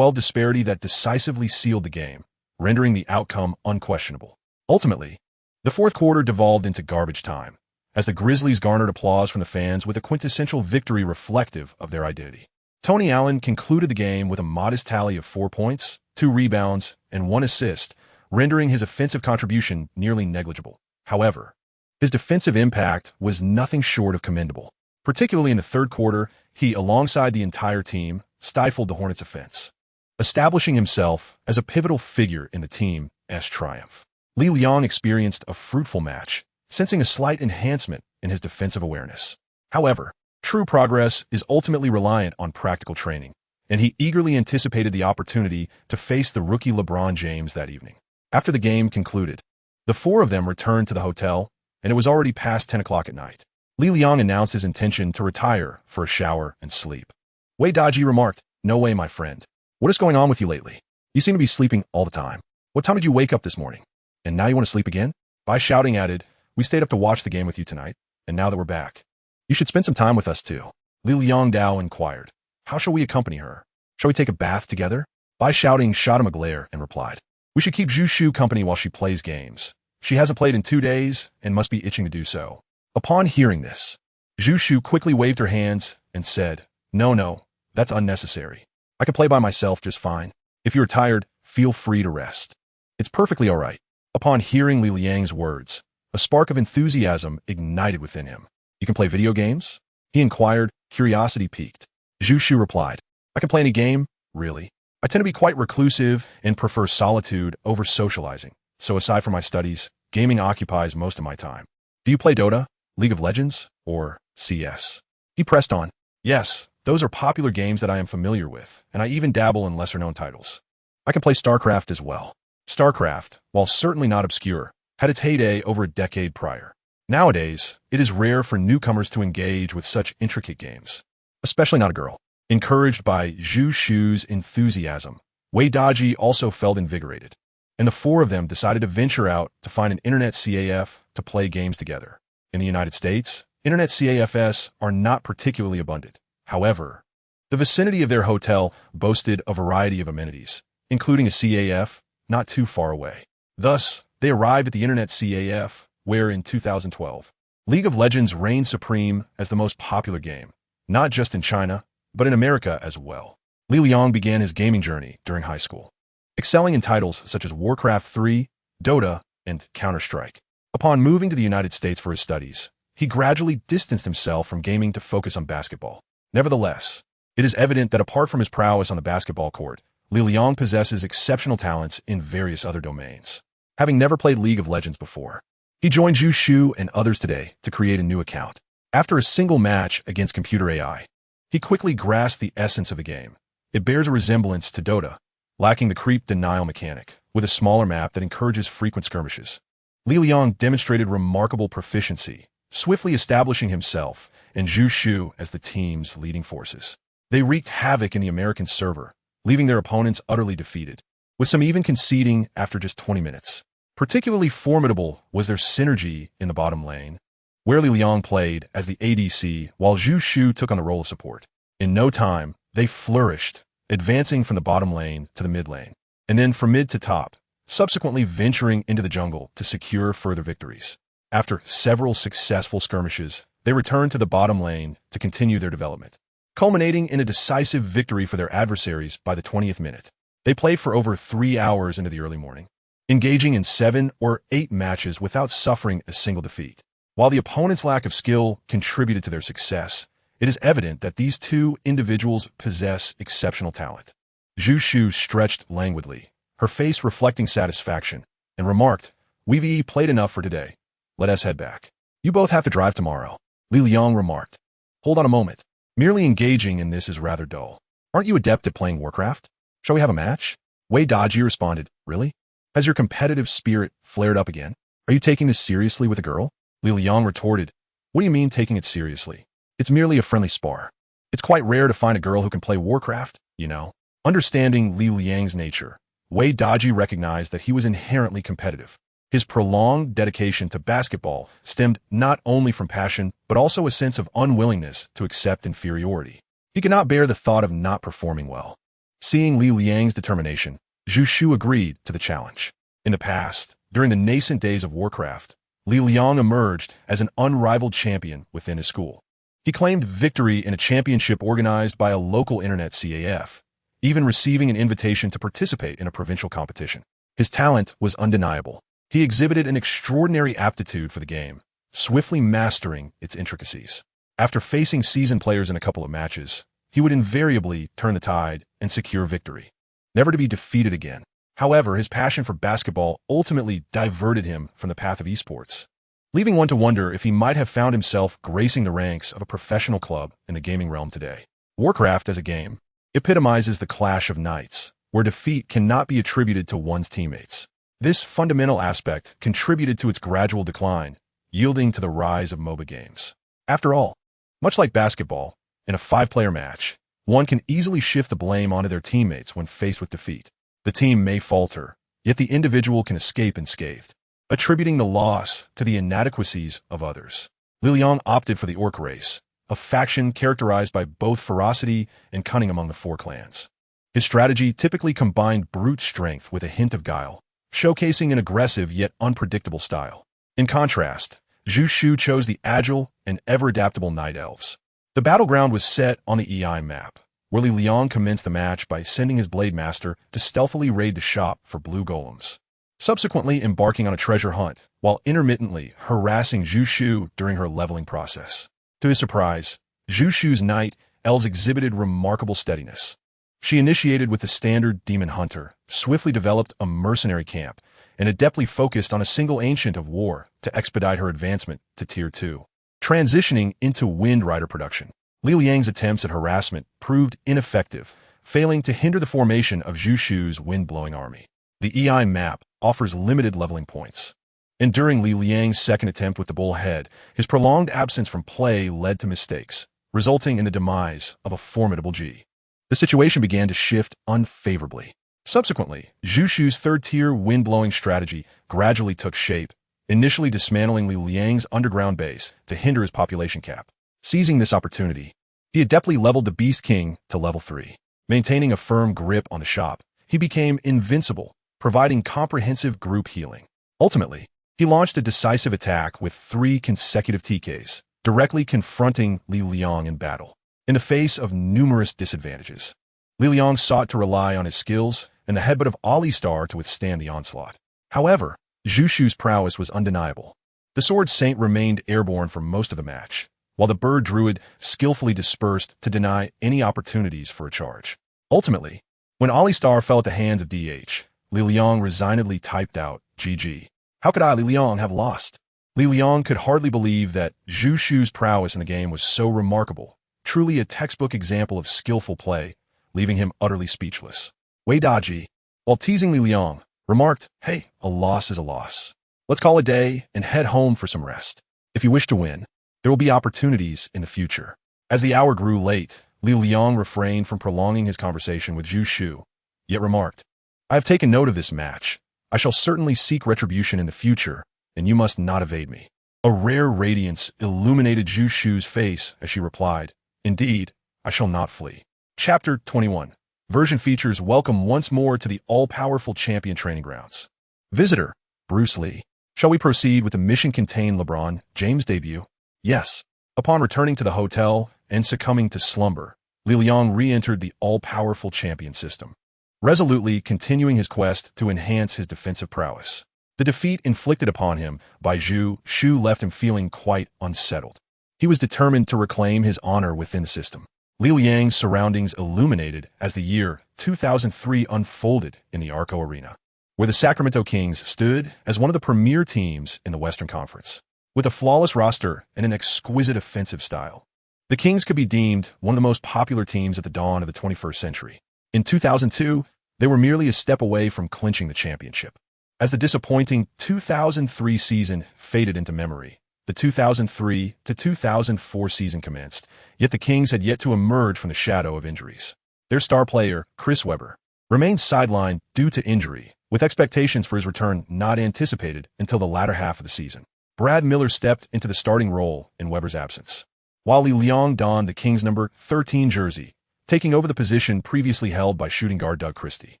disparity that decisively sealed the game, rendering the outcome unquestionable. Ultimately, the fourth quarter devolved into garbage time, as the Grizzlies garnered applause from the fans with a quintessential victory reflective of their identity. Tony Allen concluded the game with a modest tally of 4 points, 2 rebounds, and 1 assist, rendering his offensive contribution nearly negligible. However, his defensive impact was nothing short of commendable. Particularly in the third quarter, he, alongside the entire team, stifled the Hornets' offense, establishing himself as a pivotal figure in the team's triumph. Li Liang experienced a fruitful match, sensing a slight enhancement in his defensive awareness. However, true progress is ultimately reliant on practical training, and he eagerly anticipated the opportunity to face the rookie LeBron James that evening. After the game concluded, the four of them returned to the hotel, and it was already past 10 o'clock at night. Li Liang announced his intention to retire for a shower and sleep. Wei Daji remarked, "No way, my friend. What is going on with you lately? You seem to be sleeping all the time. What time did you wake up this morning? And now you want to sleep again?" Bai Shouting added, "We stayed up to watch the game with you tonight, and now that we're back, you should spend some time with us too." Li Liang Dao inquired, "How shall we accompany her? Shall we take a bath together?" Bai Shouting shot him a glare and replied, "We should keep Zhu Shu company while she plays games. She hasn't played in 2 days and must be itching to do so." Upon hearing this, Zhu Shu quickly waved her hands and said, No, that's unnecessary. I can play by myself just fine. If you're tired, feel free to rest. It's perfectly all right." Upon hearing Li Liang's words, a spark of enthusiasm ignited within him. "You can play video games?" he inquired, curiosity piqued. Zhu Shu replied, "I can play any game, really. I tend to be quite reclusive and prefer solitude over socializing. So aside from my studies, gaming occupies most of my time." "Do you play Dota, League of Legends, or CS?" He pressed on. "Yes, those are popular games that I am familiar with, and I even dabble in lesser-known titles. I can play StarCraft as well." StarCraft, while certainly not obscure, had its heyday over a decade prior. Nowadays, it is rare for newcomers to engage with such intricate games, especially not a girl. Encouraged by Zhu Shu's enthusiasm, Wei Daji also felt invigorated, and the four of them decided to venture out to find an internet CAF to play games together. In the United States, internet CAFs are not particularly abundant. However, the vicinity of their hotel boasted a variety of amenities, including a CAF not too far away. Thus, they arrived at the Internet CAF, where in 2012, League of Legends reigned supreme as the most popular game, not just in China, but in America as well. Li Liang began his gaming journey during high school, excelling in titles such as Warcraft 3, Dota, and Counter-Strike. Upon moving to the United States for his studies, he gradually distanced himself from gaming to focus on basketball. Nevertheless, it is evident that apart from his prowess on the basketball court, Li Liang possesses exceptional talents in various other domains. Having never played League of Legends before, he joined Zhu Shu and others today to create a new account. After a single match against computer AI, he quickly grasped the essence of the game. It bears a resemblance to Dota, lacking the creep denial mechanic, with a smaller map that encourages frequent skirmishes. Li Liang demonstrated remarkable proficiency, swiftly establishing himself and Zhu Shu as the team's leading forces. They wreaked havoc in the American server, leaving their opponents utterly defeated, with some even conceding after just 20 minutes. Particularly formidable was their synergy in the bottom lane, where Li Liang played as the ADC while Zhu Shu took on the role of support. In no time, they flourished, advancing from the bottom lane to the mid lane, and then from mid to top, subsequently venturing into the jungle to secure further victories. After several successful skirmishes, they returned to the bottom lane to continue their development, culminating in a decisive victory for their adversaries by the 20th minute. They played for over 3 hours into the early morning, engaging in 7 or 8 matches without suffering a single defeat. While the opponent's lack of skill contributed to their success, it is evident that these two individuals possess exceptional talent. Zhu Shu stretched languidly, her face reflecting satisfaction, and remarked, "We've played enough for today. Let us head back. You both have to drive tomorrow." Li Liang remarked, "Hold on a moment. Merely engaging in this is rather dull. Aren't you adept at playing Warcraft? Shall we have a match?" Wei Daji responded, "Really? Has your competitive spirit flared up again? Are you taking this seriously with a girl?" Li Liang retorted, "What do you mean taking it seriously? It's merely a friendly spar. It's quite rare to find a girl who can play Warcraft, you know." Understanding Li Liang's nature, Wei Daji recognized that he was inherently competitive. His prolonged dedication to basketball stemmed not only from passion, but also a sense of unwillingness to accept inferiority. He could not bear the thought of not performing well. Seeing Li Liang's determination, Zhu Shu agreed to the challenge. In the past, during the nascent days of Warcraft, Li Liang emerged as an unrivaled champion within his school. He claimed victory in a championship organized by a local internet CAF, even receiving an invitation to participate in a provincial competition. His talent was undeniable. He exhibited an extraordinary aptitude for the game, swiftly mastering its intricacies. After facing seasoned players in a couple of matches, he would invariably turn the tide and secure victory, never to be defeated again. However, his passion for basketball ultimately diverted him from the path of esports, leaving one to wonder if he might have found himself gracing the ranks of a professional club in the gaming realm today. Warcraft as a game epitomizes the clash of knights, where defeat cannot be attributed to one's teammates. This fundamental aspect contributed to its gradual decline, yielding to the rise of MOBA games. After all, much like basketball, in a 5-player match, one can easily shift the blame onto their teammates when faced with defeat. The team may falter, yet the individual can escape unscathed, attributing the loss to the inadequacies of others. Li Liang opted for the Orc race, a faction characterized by both ferocity and cunning among the 4 clans. His strategy typically combined brute strength with a hint of guile, showcasing an aggressive yet unpredictable style. In contrast, Zhu Shu chose the agile and ever-adaptable Night Elves. The battleground was set on the EI map, where Li Liang commenced the match by sending his Blade Master to stealthily raid the shop for blue golems, subsequently embarking on a treasure hunt while intermittently harassing Zhu Shu during her leveling process. To his surprise, Zhu Shu's Night Elves exhibited remarkable steadiness. She initiated with the standard Demon Hunter, swiftly developed a mercenary camp, and adeptly focused on a single Ancient of War to expedite her advancement to Tier 2. Transitioning into Wind Rider production, Li Liang's attempts at harassment proved ineffective, failing to hinder the formation of Zhu Shu's wind-blowing army. The EI map offers limited leveling points. And during Li Liang's second attempt with the bull head, his prolonged absence from play led to mistakes, resulting in the demise of a formidable G. The situation began to shift unfavorably. Subsequently, Zhu Shu's third-tier wind-blowing strategy gradually took shape, initially dismantling Li Liang's underground base to hinder his population cap. Seizing this opportunity, he adeptly leveled the Beast King to level 3. Maintaining a firm grip on the shop, he became invincible, providing comprehensive group healing. Ultimately, he launched a decisive attack with 3 consecutive TKs, directly confronting Li Liang in battle. In the face of numerous disadvantages, Li Liang sought to rely on his skills and the headbutt of Ali Star to withstand the onslaught. However, Zhu Shu's prowess was undeniable. The Sword Saint remained airborne for most of the match, while the Bird Druid skillfully dispersed to deny any opportunities for a charge. Ultimately, when Ali Star fell at the hands of DH, Li Liang resignedly typed out, "GG. How could I, Li Liang, have lost?" Li Liang could hardly believe that Zhu Shu's prowess in the game was so remarkable, truly a textbook example of skillful play, leaving him utterly speechless. Wei Daji, while teasing Li Liang, remarked, "Hey, a loss is a loss. Let's call it a day and head home for some rest. If you wish to win, there will be opportunities in the future." As the hour grew late, Li Liang refrained from prolonging his conversation with Zhu Shu, yet remarked, "I have taken note of this match. I shall certainly seek retribution in the future, and you must not evade me." A rare radiance illuminated Zhu Shu's face as she replied, "Indeed, I shall not flee." Chapter 21. Version features welcome once more to the all-powerful champion training grounds. Visitor, Bruce Lee. Shall we proceed with the mission-contained LeBron James debut? Yes. Upon returning to the hotel and succumbing to slumber, Li Liang re-entered the all-powerful champion system, resolutely continuing his quest to enhance his defensive prowess. The defeat inflicted upon him by Zhu Shu left him feeling quite unsettled. He was determined to reclaim his honor within the system. Li Liang's surroundings illuminated as the year 2003 unfolded in the Arco Arena, where the Sacramento Kings stood as one of the premier teams in the Western Conference. With a flawless roster and an exquisite offensive style, the Kings could be deemed one of the most popular teams at the dawn of the 21st century. In 2002, they were merely a step away from clinching the championship. As the disappointing 2003 season faded into memory, the 2003 to 2004 season commenced, yet the Kings had yet to emerge from the shadow of injuries. Their star player, Chris Webber, remained sidelined due to injury, with expectations for his return not anticipated until the latter half of the season. Brad Miller stepped into the starting role in Webber's absence, while Li Liang donned the Kings' number 13 jersey, taking over the position previously held by shooting guard Doug Christie.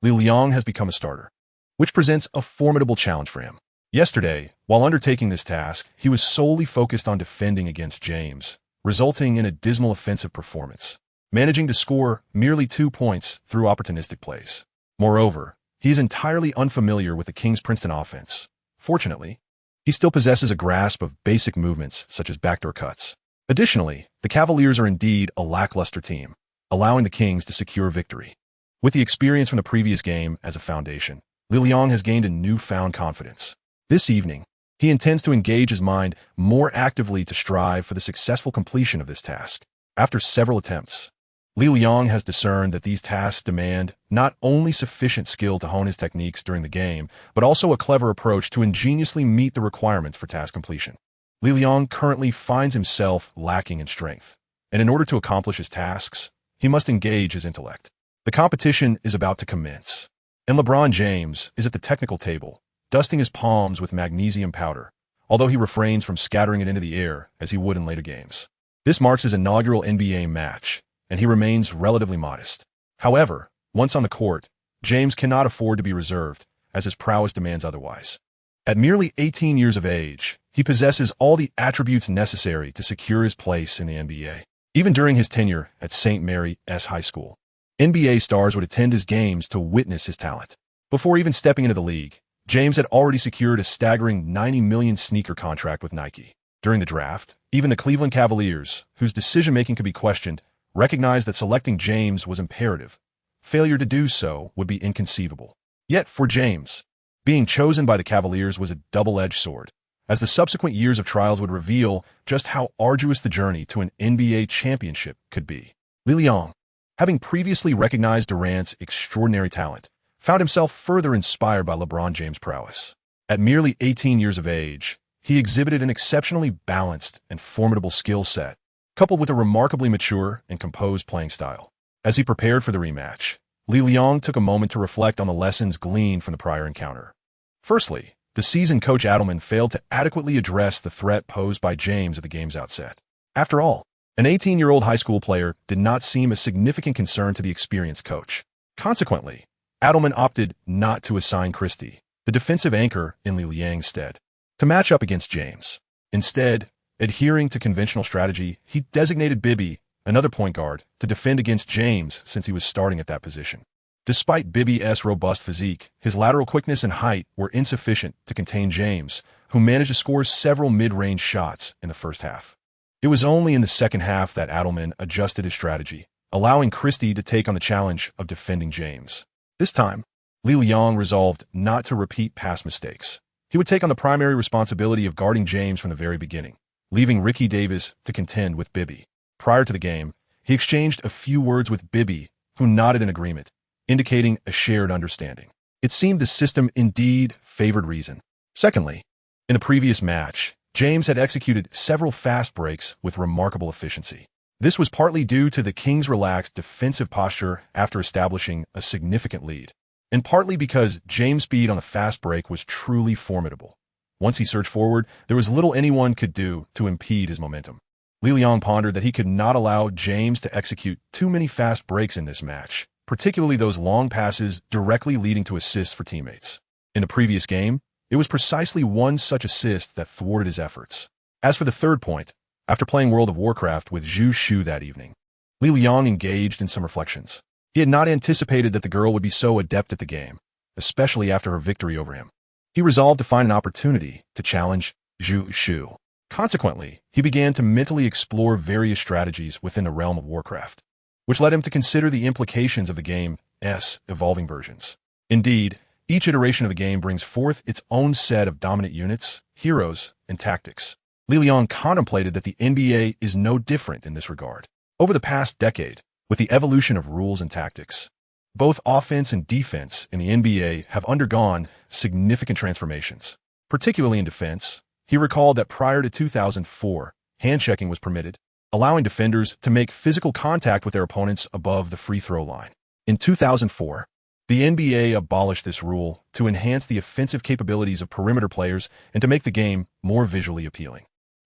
Li Liang has become a starter, which presents a formidable challenge for him. Yesterday, while undertaking this task, he was solely focused on defending against James, resulting in a dismal offensive performance, managing to score merely 2 points through opportunistic plays. Moreover, he is entirely unfamiliar with the Kings' Princeton offense. Fortunately, he still possesses a grasp of basic movements such as backdoor cuts. Additionally, the Cavaliers are indeed a lackluster team, allowing the Kings to secure victory. With the experience from the previous game as a foundation, Li Liang has gained a newfound confidence. This evening, he intends to engage his mind more actively to strive for the successful completion of this task. After several attempts, Li Liang has discerned that these tasks demand not only sufficient skill to hone his techniques during the game, but also a clever approach to ingeniously meet the requirements for task completion. Li Liang currently finds himself lacking in strength, and in order to accomplish his tasks, he must engage his intellect. The competition is about to commence, and LeBron James is at the technical table, dusting his palms with magnesium powder, although he refrains from scattering it into the air as he would in later games. This marks his inaugural NBA match, and he remains relatively modest. However, once on the court, James cannot afford to be reserved, as his prowess demands otherwise. At merely 18 years of age, he possesses all the attributes necessary to secure his place in the NBA. Even during his tenure at St. Mary's High School, NBA stars would attend his games to witness his talent. Before even stepping into the league, James had already secured a staggering $90 million sneaker contract with Nike. During the draft, even the Cleveland Cavaliers, whose decision-making could be questioned, recognized that selecting James was imperative. Failure to do so would be inconceivable. Yet for James, being chosen by the Cavaliers was a double-edged sword, as the subsequent years of trials would reveal just how arduous the journey to an NBA championship could be. Li Liang, having previously recognized Durant's extraordinary talent, found himself further inspired by LeBron James' prowess. At merely 18 years of age, he exhibited an exceptionally balanced and formidable skill set, coupled with a remarkably mature and composed playing style. As he prepared for the rematch, Li Liang took a moment to reflect on the lessons gleaned from the prior encounter. Firstly, the seasoned coach Adelman failed to adequately address the threat posed by James at the game's outset. After all, an 18-year-old high school player did not seem a significant concern to the experienced coach. Consequently, Adelman opted not to assign Christie, the defensive anchor, in Li Liang's stead, to match up against James. Instead, adhering to conventional strategy, he designated Bibby, another point guard, to defend against James since he was starting at that position. Despite Bibby's robust physique, his lateral quickness and height were insufficient to contain James, who managed to score several mid-range shots in the first half. It was only in the second half that Adelman adjusted his strategy, allowing Christie to take on the challenge of defending James. This time, Li Liang resolved not to repeat past mistakes. He would take on the primary responsibility of guarding James from the very beginning, leaving Ricky Davis to contend with Bibby. Prior to the game, he exchanged a few words with Bibby, who nodded in agreement, indicating a shared understanding. It seemed the system indeed favored reason. Secondly, in the previous match, James had executed several fast breaks with remarkable efficiency. This was partly due to the Kings' relaxed defensive posture after establishing a significant lead, and partly because James' speed on the fast break was truly formidable. Once he surged forward, there was little anyone could do to impede his momentum. Li Liang pondered that he could not allow James to execute too many fast breaks in this match, particularly those long passes directly leading to assists for teammates. In the previous game, it was precisely one such assist that thwarted his efforts. As for the third point, after playing World of Warcraft with Zhu Shu that evening, Li Liang engaged in some reflections. He had not anticipated that the girl would be so adept at the game, especially after her victory over him. He resolved to find an opportunity to challenge Zhu Shu. Consequently, he began to mentally explore various strategies within the realm of Warcraft, which led him to consider the implications of the game's evolving versions. Indeed, each iteration of the game brings forth its own set of dominant units, heroes, and tactics. Li Liang contemplated that the NBA is no different in this regard. Over the past decade, with the evolution of rules and tactics, both offense and defense in the NBA have undergone significant transformations. Particularly in defense, he recalled that prior to 2004, hand-checking was permitted, allowing defenders to make physical contact with their opponents above the free throw line. In 2004, the NBA abolished this rule to enhance the offensive capabilities of perimeter players and to make the game more visually appealing.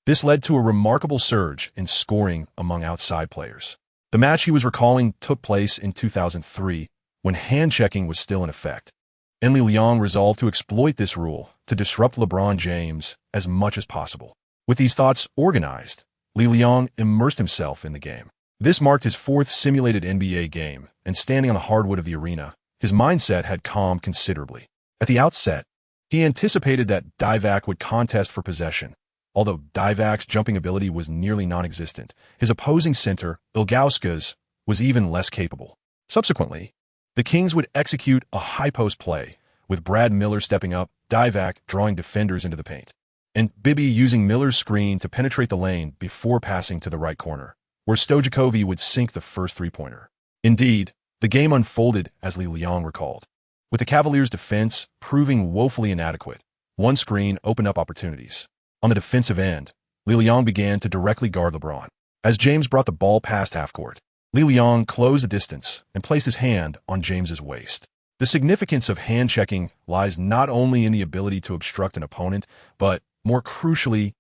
This led to a remarkable surge in scoring among outside players. The match he was recalling took place in 2003, when hand-checking was still in effect, and Li Liang resolved to exploit this rule to disrupt LeBron James as much as possible. With these thoughts organized, Li Liang immersed himself in the game. This marked his fourth simulated NBA game, and standing on the hardwood of the arena, his mindset had calmed considerably. At the outset, he anticipated that Divac would contest for possession. Although Divac's jumping ability was nearly non-existent, his opposing center, Ilgauskas, was even less capable. Subsequently, the Kings would execute a high-post play, with Brad Miller stepping up, Divac drawing defenders into the paint, and Bibby using Miller's screen to penetrate the lane before passing to the right corner, where Stojakovic would sink the first three-pointer. Indeed, the game unfolded as Li Liang recalled, with the Cavaliers' defense proving woefully inadequate. One screen opened up opportunities. On the defensive end, Li Liang began to directly guard LeBron. As James brought the ball past half-court, Li Liang closed the distance and placed his hand on James's waist. The significance of hand-checking lies not only in the ability to obstruct an opponent, but, more crucially,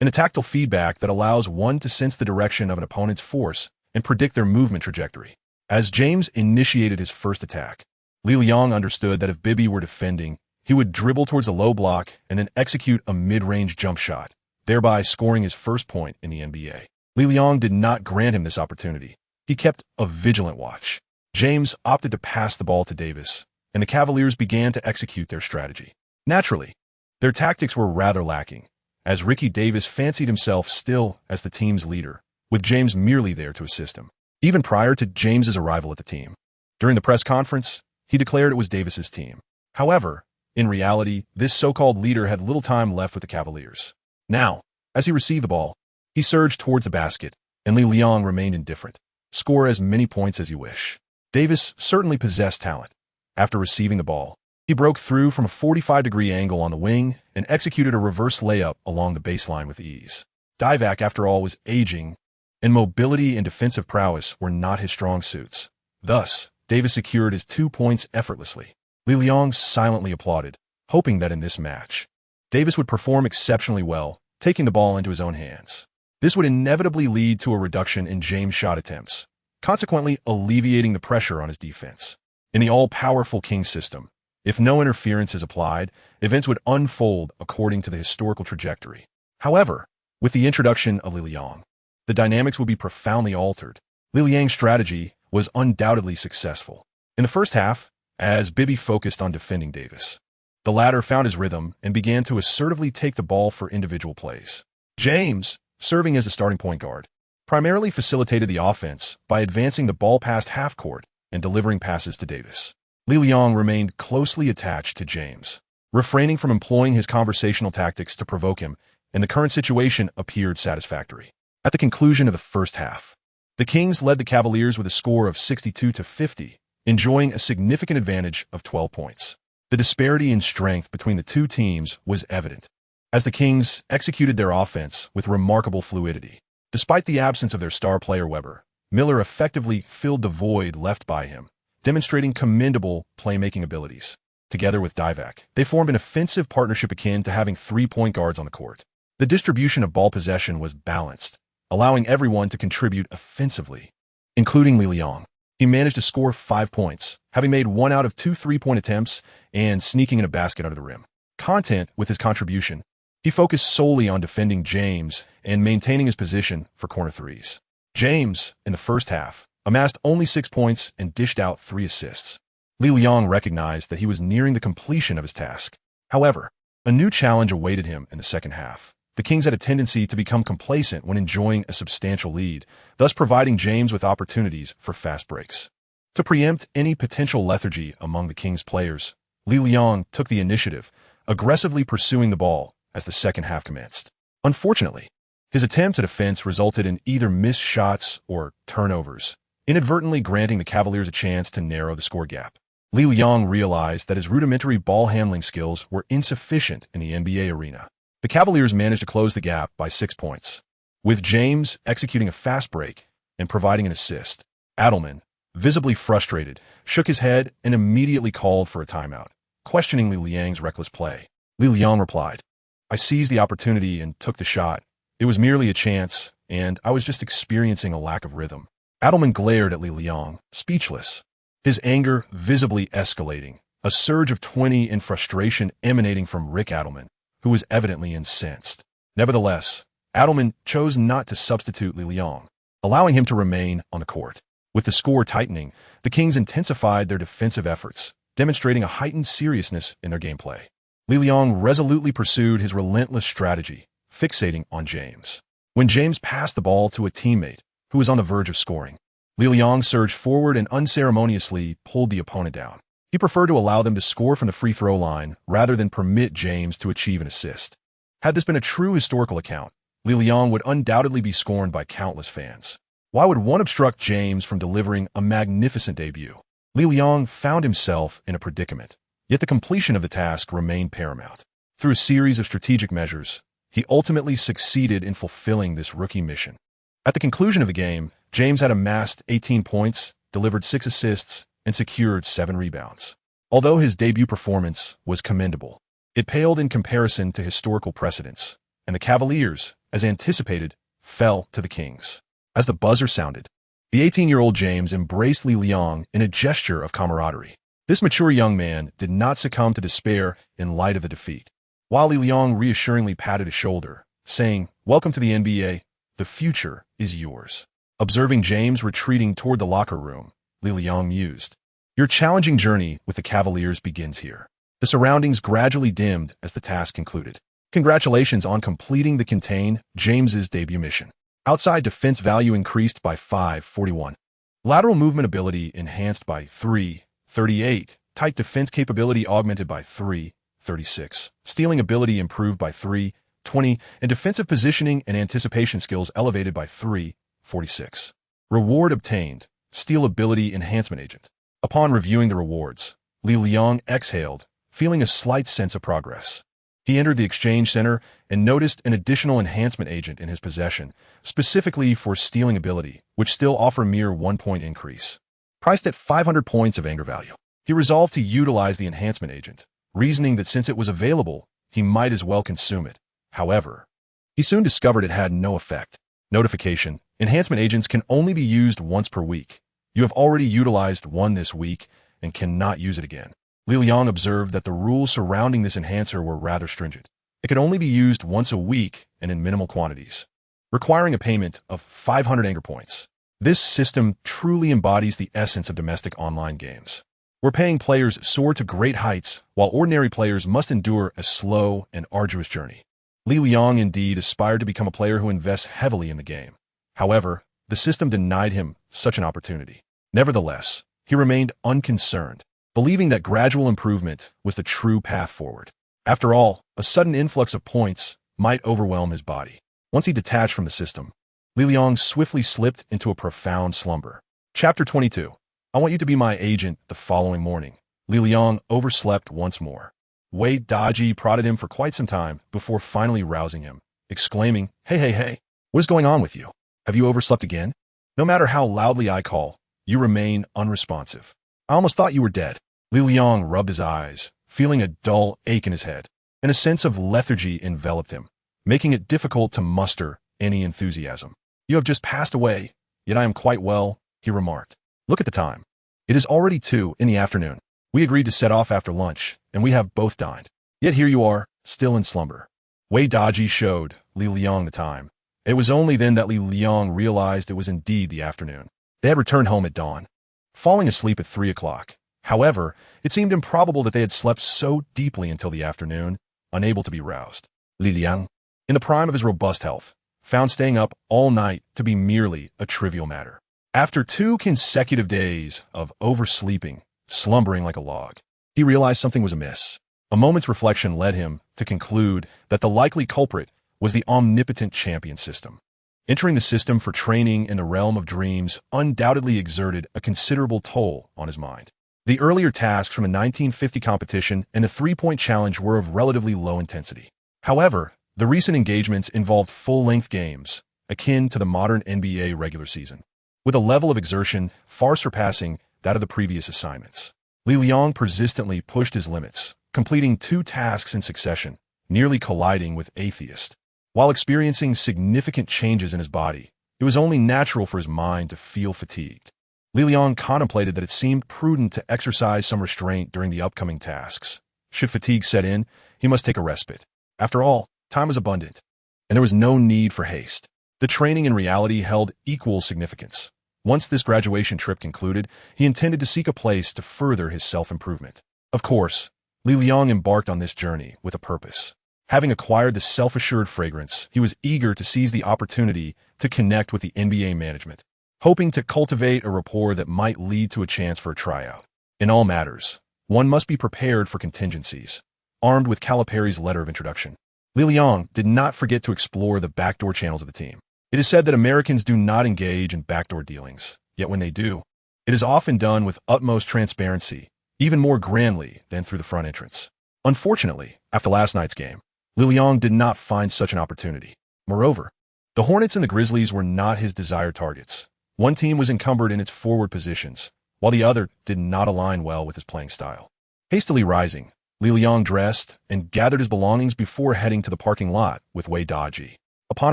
in the tactile feedback that allows one to sense the direction of an opponent's force and predict their movement trajectory. As James initiated his first attack, Li Liang understood that if Bibby were defending, he would dribble towards the low block and then execute a mid-range jump shot, thereby scoring his first point in the NBA. Li Liang did not grant him this opportunity. He kept a vigilant watch. James opted to pass the ball to Davis, and the Cavaliers began to execute their strategy. Naturally, their tactics were rather lacking, as Ricky Davis fancied himself still as the team's leader, with James merely there to assist him. Even prior to James's arrival at the team, during the press conference, he declared it was Davis's team. However, in reality, this so-called leader had little time left with the Cavaliers. Now, as he received the ball, he surged towards the basket, and Li Liang remained indifferent. Score as many points as you wish. Davis certainly possessed talent. After receiving the ball, he broke through from a 45-degree angle on the wing and executed a reverse layup along the baseline with ease. Divac, after all, was aging, and mobility and defensive prowess were not his strong suits. Thus, Davis secured his 2 points effortlessly. Li Liang silently applauded, hoping that in this match, Davis would perform exceptionally well, taking the ball into his own hands. This would inevitably lead to a reduction in James' shot attempts, consequently alleviating the pressure on his defense. In the all-powerful king system, if no interference is applied, events would unfold according to the historical trajectory. However, with the introduction of Li Liang, the dynamics would be profoundly altered. Li Liang's strategy was undoubtedly successful. In the first half, as Bibi focused on defending Davis, the latter found his rhythm and began to assertively take the ball for individual plays. James, serving as a starting point guard, primarily facilitated the offense by advancing the ball past half-court and delivering passes to Davis. Li Liang remained closely attached to James, refraining from employing his conversational tactics to provoke him, and the current situation appeared satisfactory. At the conclusion of the first half, the Kings led the Cavaliers with a score of 62-50, enjoying a significant advantage of 12 points. The disparity in strength between the two teams was evident, as the Kings executed their offense with remarkable fluidity. Despite the absence of their star player Weber, Miller effectively filled the void left by him, demonstrating commendable playmaking abilities. Together with Divac, they formed an offensive partnership akin to having 3 point guards on the court. The distribution of ball possession was balanced, allowing everyone to contribute offensively, including Li Liang. He managed to score 5 points, having made 1 out of 2 3-point attempts and sneaking in a basket under the rim. Content with his contribution, he focused solely on defending James and maintaining his position for corner threes. James, in the first half, amassed only 6 points and dished out 3 assists. Li Liang recognized that he was nearing the completion of his task. However, a new challenge awaited him in the second half. The Kings had a tendency to become complacent when enjoying a substantial lead, thus providing James with opportunities for fast breaks. To preempt any potential lethargy among the Kings players, Li Liang took the initiative, aggressively pursuing the ball as the second half commenced. Unfortunately, his attempts at offense resulted in either missed shots or turnovers, inadvertently granting the Cavaliers a chance to narrow the score gap. Li Liang realized that his rudimentary ball handling skills were insufficient in the NBA arena. The Cavaliers managed to close the gap by 6 points, with James executing a fast break and providing an assist. Adelman, visibly frustrated, shook his head and immediately called for a timeout, questioning Li Liang's reckless play. Li Liang replied, "I seized the opportunity and took the shot. It was merely a chance, and I was just experiencing a lack of rhythm." Adelman glared at Li Liang, speechless, his anger visibly escalating, a surge of 20 in frustration emanating from Rick Adelman, who was evidently incensed. Nevertheless, Adelman chose not to substitute Li Liang, allowing him to remain on the court. With the score tightening, the Kings intensified their defensive efforts, demonstrating a heightened seriousness in their gameplay. Li Liang resolutely pursued his relentless strategy, fixating on James. When James passed the ball to a teammate who was on the verge of scoring, Li Liang surged forward and unceremoniously pulled the opponent down. He preferred to allow them to score from the free throw line rather than permit James to achieve an assist. Had this been a true historical account, Li Liang would undoubtedly be scorned by countless fans. Why would one obstruct James from delivering a magnificent debut? Li Liang found himself in a predicament, yet the completion of the task remained paramount. Through a series of strategic measures, he ultimately succeeded in fulfilling this rookie mission. At the conclusion of the game, James had amassed 18 points, delivered 6 assists, and secured 7 rebounds. Although his debut performance was commendable, it paled in comparison to historical precedents, and the Cavaliers, as anticipated, fell to the Kings. As the buzzer sounded, the 18-year-old James embraced Li Liang in a gesture of camaraderie. This mature young man did not succumb to despair in light of the defeat. While Li Liang reassuringly patted his shoulder, saying, "Welcome to the NBA, the future is yours." Observing James retreating toward the locker room, Li Liang mused, "Your challenging journey with the Cavaliers begins here." The surroundings gradually dimmed as the task concluded. Congratulations on completing the contain James's debut mission. Outside defense value increased by 541. Lateral movement ability enhanced by 338. Tight defense capability augmented by 336. Stealing ability improved by 320. And defensive positioning and anticipation skills elevated by 346. Reward obtained. Steal ability enhancement agent. Upon reviewing the rewards, Li Liang exhaled, feeling a slight sense of progress. He entered the exchange center and noticed an additional enhancement agent in his possession, specifically for stealing ability, which still offer a mere 1-point increase. Priced at 500 points of anger value, he resolved to utilize the enhancement agent, reasoning that since it was available, he might as well consume it. However, he soon discovered it had no effect. Notification: enhancement agents can only be used once per week. You have already utilized one this week, and cannot use it again. Li Liang observed that the rules surrounding this enhancer were rather stringent. It could only be used once a week and in minimal quantities, requiring a payment of 500 anger points. This system truly embodies the essence of domestic online games, where paying players soar to great heights while ordinary players must endure a slow and arduous journey. Li Liang indeed aspired to become a player who invests heavily in the game. However, the system denied him such an opportunity. Nevertheless, he remained unconcerned, believing that gradual improvement was the true path forward. After all, a sudden influx of points might overwhelm his body. Once he detached from the system, Li Liang swiftly slipped into a profound slumber. Chapter 22. I want you to be my agent the following morning. Li Liang overslept once more. Wei Daji prodded him for quite some time before finally rousing him, exclaiming, Hey, what is going on with you? Have you overslept again? No matter how loudly I call, you remain unresponsive. I almost thought you were dead. Li Liang rubbed his eyes, feeling a dull ache in his head, and a sense of lethargy enveloped him, making it difficult to muster any enthusiasm. You have just passed away, yet I am quite well, he remarked. Look at the time. It is already 2 in the afternoon. We agreed to set off after lunch, and we have both dined. Yet here you are, still in slumber. Wei Daji showed Li Liang the time. It was only then that Li Liang realized it was indeed the afternoon. They had returned home at dawn, falling asleep at 3 o'clock. However, it seemed improbable that they had slept so deeply until the afternoon, unable to be roused. Li Liang, in the prime of his robust health, found staying up all night to be merely a trivial matter. After 2 consecutive days of oversleeping, slumbering like a log, he realized something was amiss. A moment's reflection led him to conclude that the likely culprit was the omnipotent champion system. Entering the system for training in the realm of dreams undoubtedly exerted a considerable toll on his mind. The earlier tasks from a 1950 competition and the 3-point challenge were of relatively low intensity. However, the recent engagements involved full-length games, akin to the modern NBA regular season, with a level of exertion far surpassing that of the previous assignments. Li Liang persistently pushed his limits, completing 2 tasks in succession, nearly colliding with Atheist. While experiencing significant changes in his body, it was only natural for his mind to feel fatigued. Li Liang contemplated that it seemed prudent to exercise some restraint during the upcoming tasks. Should fatigue set in, he must take a respite. After all, time was abundant, and there was no need for haste. The training in reality held equal significance. Once this graduation trip concluded, he intended to seek a place to further his self-improvement. Of course, Li Liang embarked on this journey with a purpose. Having acquired the self-assured fragrance, he was eager to seize the opportunity to connect with the NBA management, hoping to cultivate a rapport that might lead to a chance for a tryout. In all matters, one must be prepared for contingencies. Armed with Calipari's letter of introduction, Li Liang did not forget to explore the backdoor channels of the team. It is said that Americans do not engage in backdoor dealings, yet when they do, it is often done with utmost transparency, even more grandly than through the front entrance. Unfortunately, after last night's game, Li Liang did not find such an opportunity. Moreover, the Hornets and the Grizzlies were not his desired targets. One team was encumbered in its forward positions, while the other did not align well with his playing style. Hastily rising, Li Liang dressed and gathered his belongings before heading to the parking lot with Wei Daji. Upon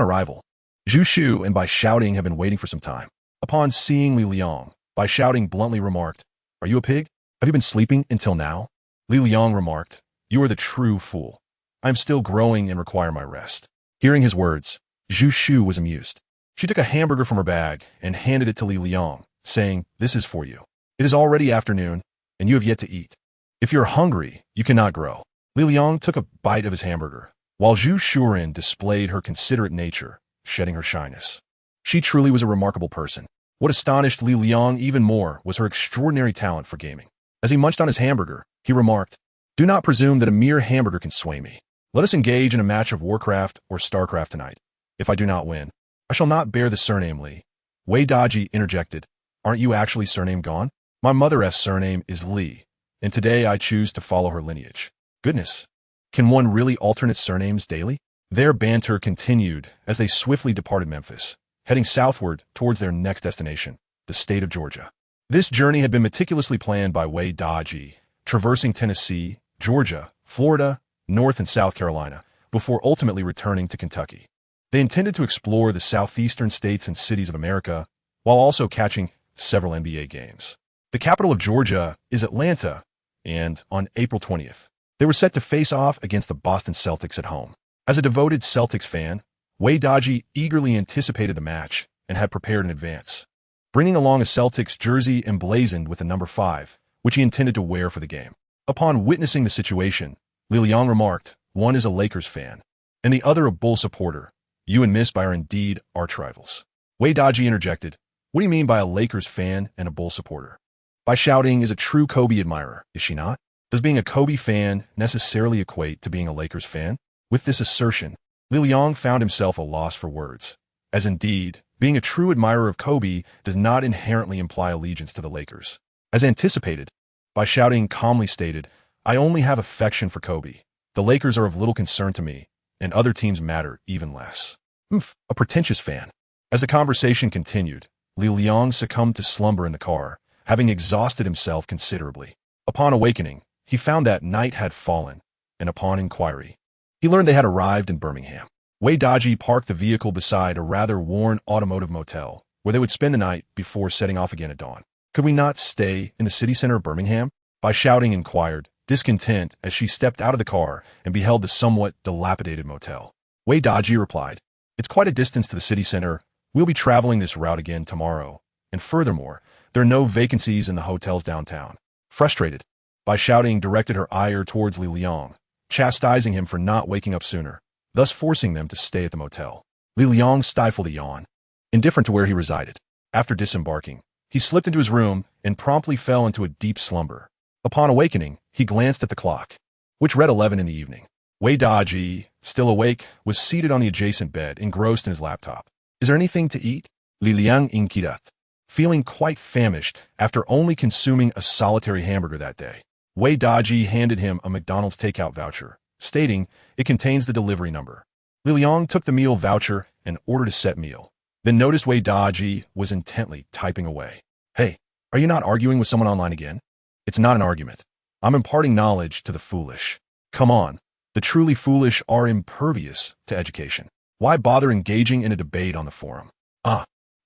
arrival, Zhu Shu and by shouting had been waiting for some time. Upon seeing Li Liang, by shouting bluntly remarked, "Are you a pig? Have you been sleeping until now?" Li Liang remarked, "You are the true fool. I am still growing and require my rest." Hearing his words, Zhu Shu was amused. She took a hamburger from her bag and handed it to Li Liang, saying, "This is for you. It is already afternoon, and you have yet to eat. If you're hungry, you cannot grow." Li Liang took a bite of his hamburger, while Zhu Shuren displayed her considerate nature, shedding her shyness. She truly was a remarkable person. What astonished Li Liang even more was her extraordinary talent for gaming. As he munched on his hamburger, he remarked, "Do not presume that a mere hamburger can sway me. Let us engage in a match of Warcraft or Starcraft tonight. If I do not win, I shall not bear the surname Li." Wei Daji interjected, "Aren't you actually surname gone? My mother's surname is Li, and today I choose to follow her lineage." Goodness, can one really alternate surnames daily? Their banter continued as they swiftly departed Memphis, heading southward towards their next destination, the state of Georgia. This journey had been meticulously planned by Wei Daji, traversing Tennessee, Georgia, Florida, North and South Carolina, before ultimately returning to Kentucky. They intended to explore the southeastern states and cities of America, while also catching several NBA games. The capital of Georgia is Atlanta, and on April 20th, they were set to face off against the Boston Celtics at home. As a devoted Celtics fan, Wei Daji eagerly anticipated the match and had prepared in advance, bringing along a Celtics jersey emblazoned with the number 5, which he intended to wear for the game. Upon witnessing the situation, Li Liang remarked, "One is a Lakers fan, and the other a Bull supporter. You and Miss Bai are indeed arch rivals." Wei Daji interjected, "What do you mean by a Lakers fan and a Bull supporter?" By shouting is a true Kobe admirer, is she not? Does being a Kobe fan necessarily equate to being a Lakers fan? With this assertion, Li Liang found himself a loss for words, as indeed, being a true admirer of Kobe does not inherently imply allegiance to the Lakers. As anticipated, by shouting calmly stated, "I only have affection for Kobe. The Lakers are of little concern to me, and other teams matter even less." A pretentious fan. As the conversation continued, Li Liang succumbed to slumber in the car, having exhausted himself considerably. Upon awakening, he found that night had fallen, and upon inquiry, he learned they had arrived in Birmingham. Wei Daji parked the vehicle beside a rather worn automotive motel, where they would spend the night before setting off again at dawn. "Could we not stay in the city center of Birmingham?" By shouting inquired, discontent as she stepped out of the car and beheld the somewhat dilapidated motel. Wei Daji replied, "It's quite a distance to the city center. We'll be traveling this route again tomorrow, and furthermore, there are no vacancies in the hotels downtown." Frustrated, by shouting directed her ire towards Li Liang, chastising him for not waking up sooner, thus forcing them to stay at the motel. Li Liang stifled a yawn, indifferent to where he resided. After disembarking, he slipped into his room and promptly fell into a deep slumber. Upon awakening, he glanced at the clock, which read 11 in the evening. Wei Daji, still awake, was seated on the adjacent bed, engrossed in his laptop. "Is there anything to eat?" Li Liang inquired, feeling quite famished after only consuming a solitary hamburger that day. Wei Daji handed him a McDonald's takeout voucher, stating it contains the delivery number. Li Liang took the meal voucher and ordered a set meal, then noticed Wei Daji was intently typing away. "Hey, are you not arguing with someone online again?" "It's not an argument. I'm imparting knowledge to the foolish." "Come on, the truly foolish are impervious to education. Why bother engaging in a debate on the forum?"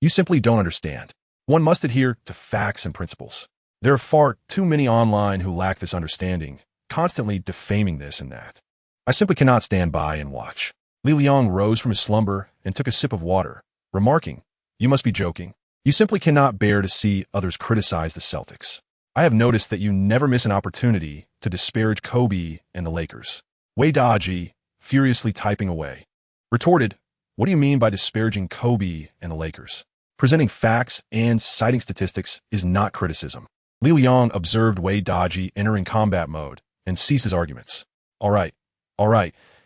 You simply don't understand. One must adhere to facts and principles. There are far too many online who lack this understanding, constantly defaming this and that. I simply cannot stand by and watch." Li Liang rose from his slumber and took a sip of water, remarking, "You must be joking. You simply cannot bear to see others criticize the Celtics. I have noticed that you never miss an opportunity to disparage Kobe and the Lakers." Wei Daji, furiously typing away, retorted, "What do you mean by disparaging Kobe and the Lakers? Presenting facts and citing statistics is not criticism." Li Liang observed Wei Daji entering combat mode and ceased his arguments. All right,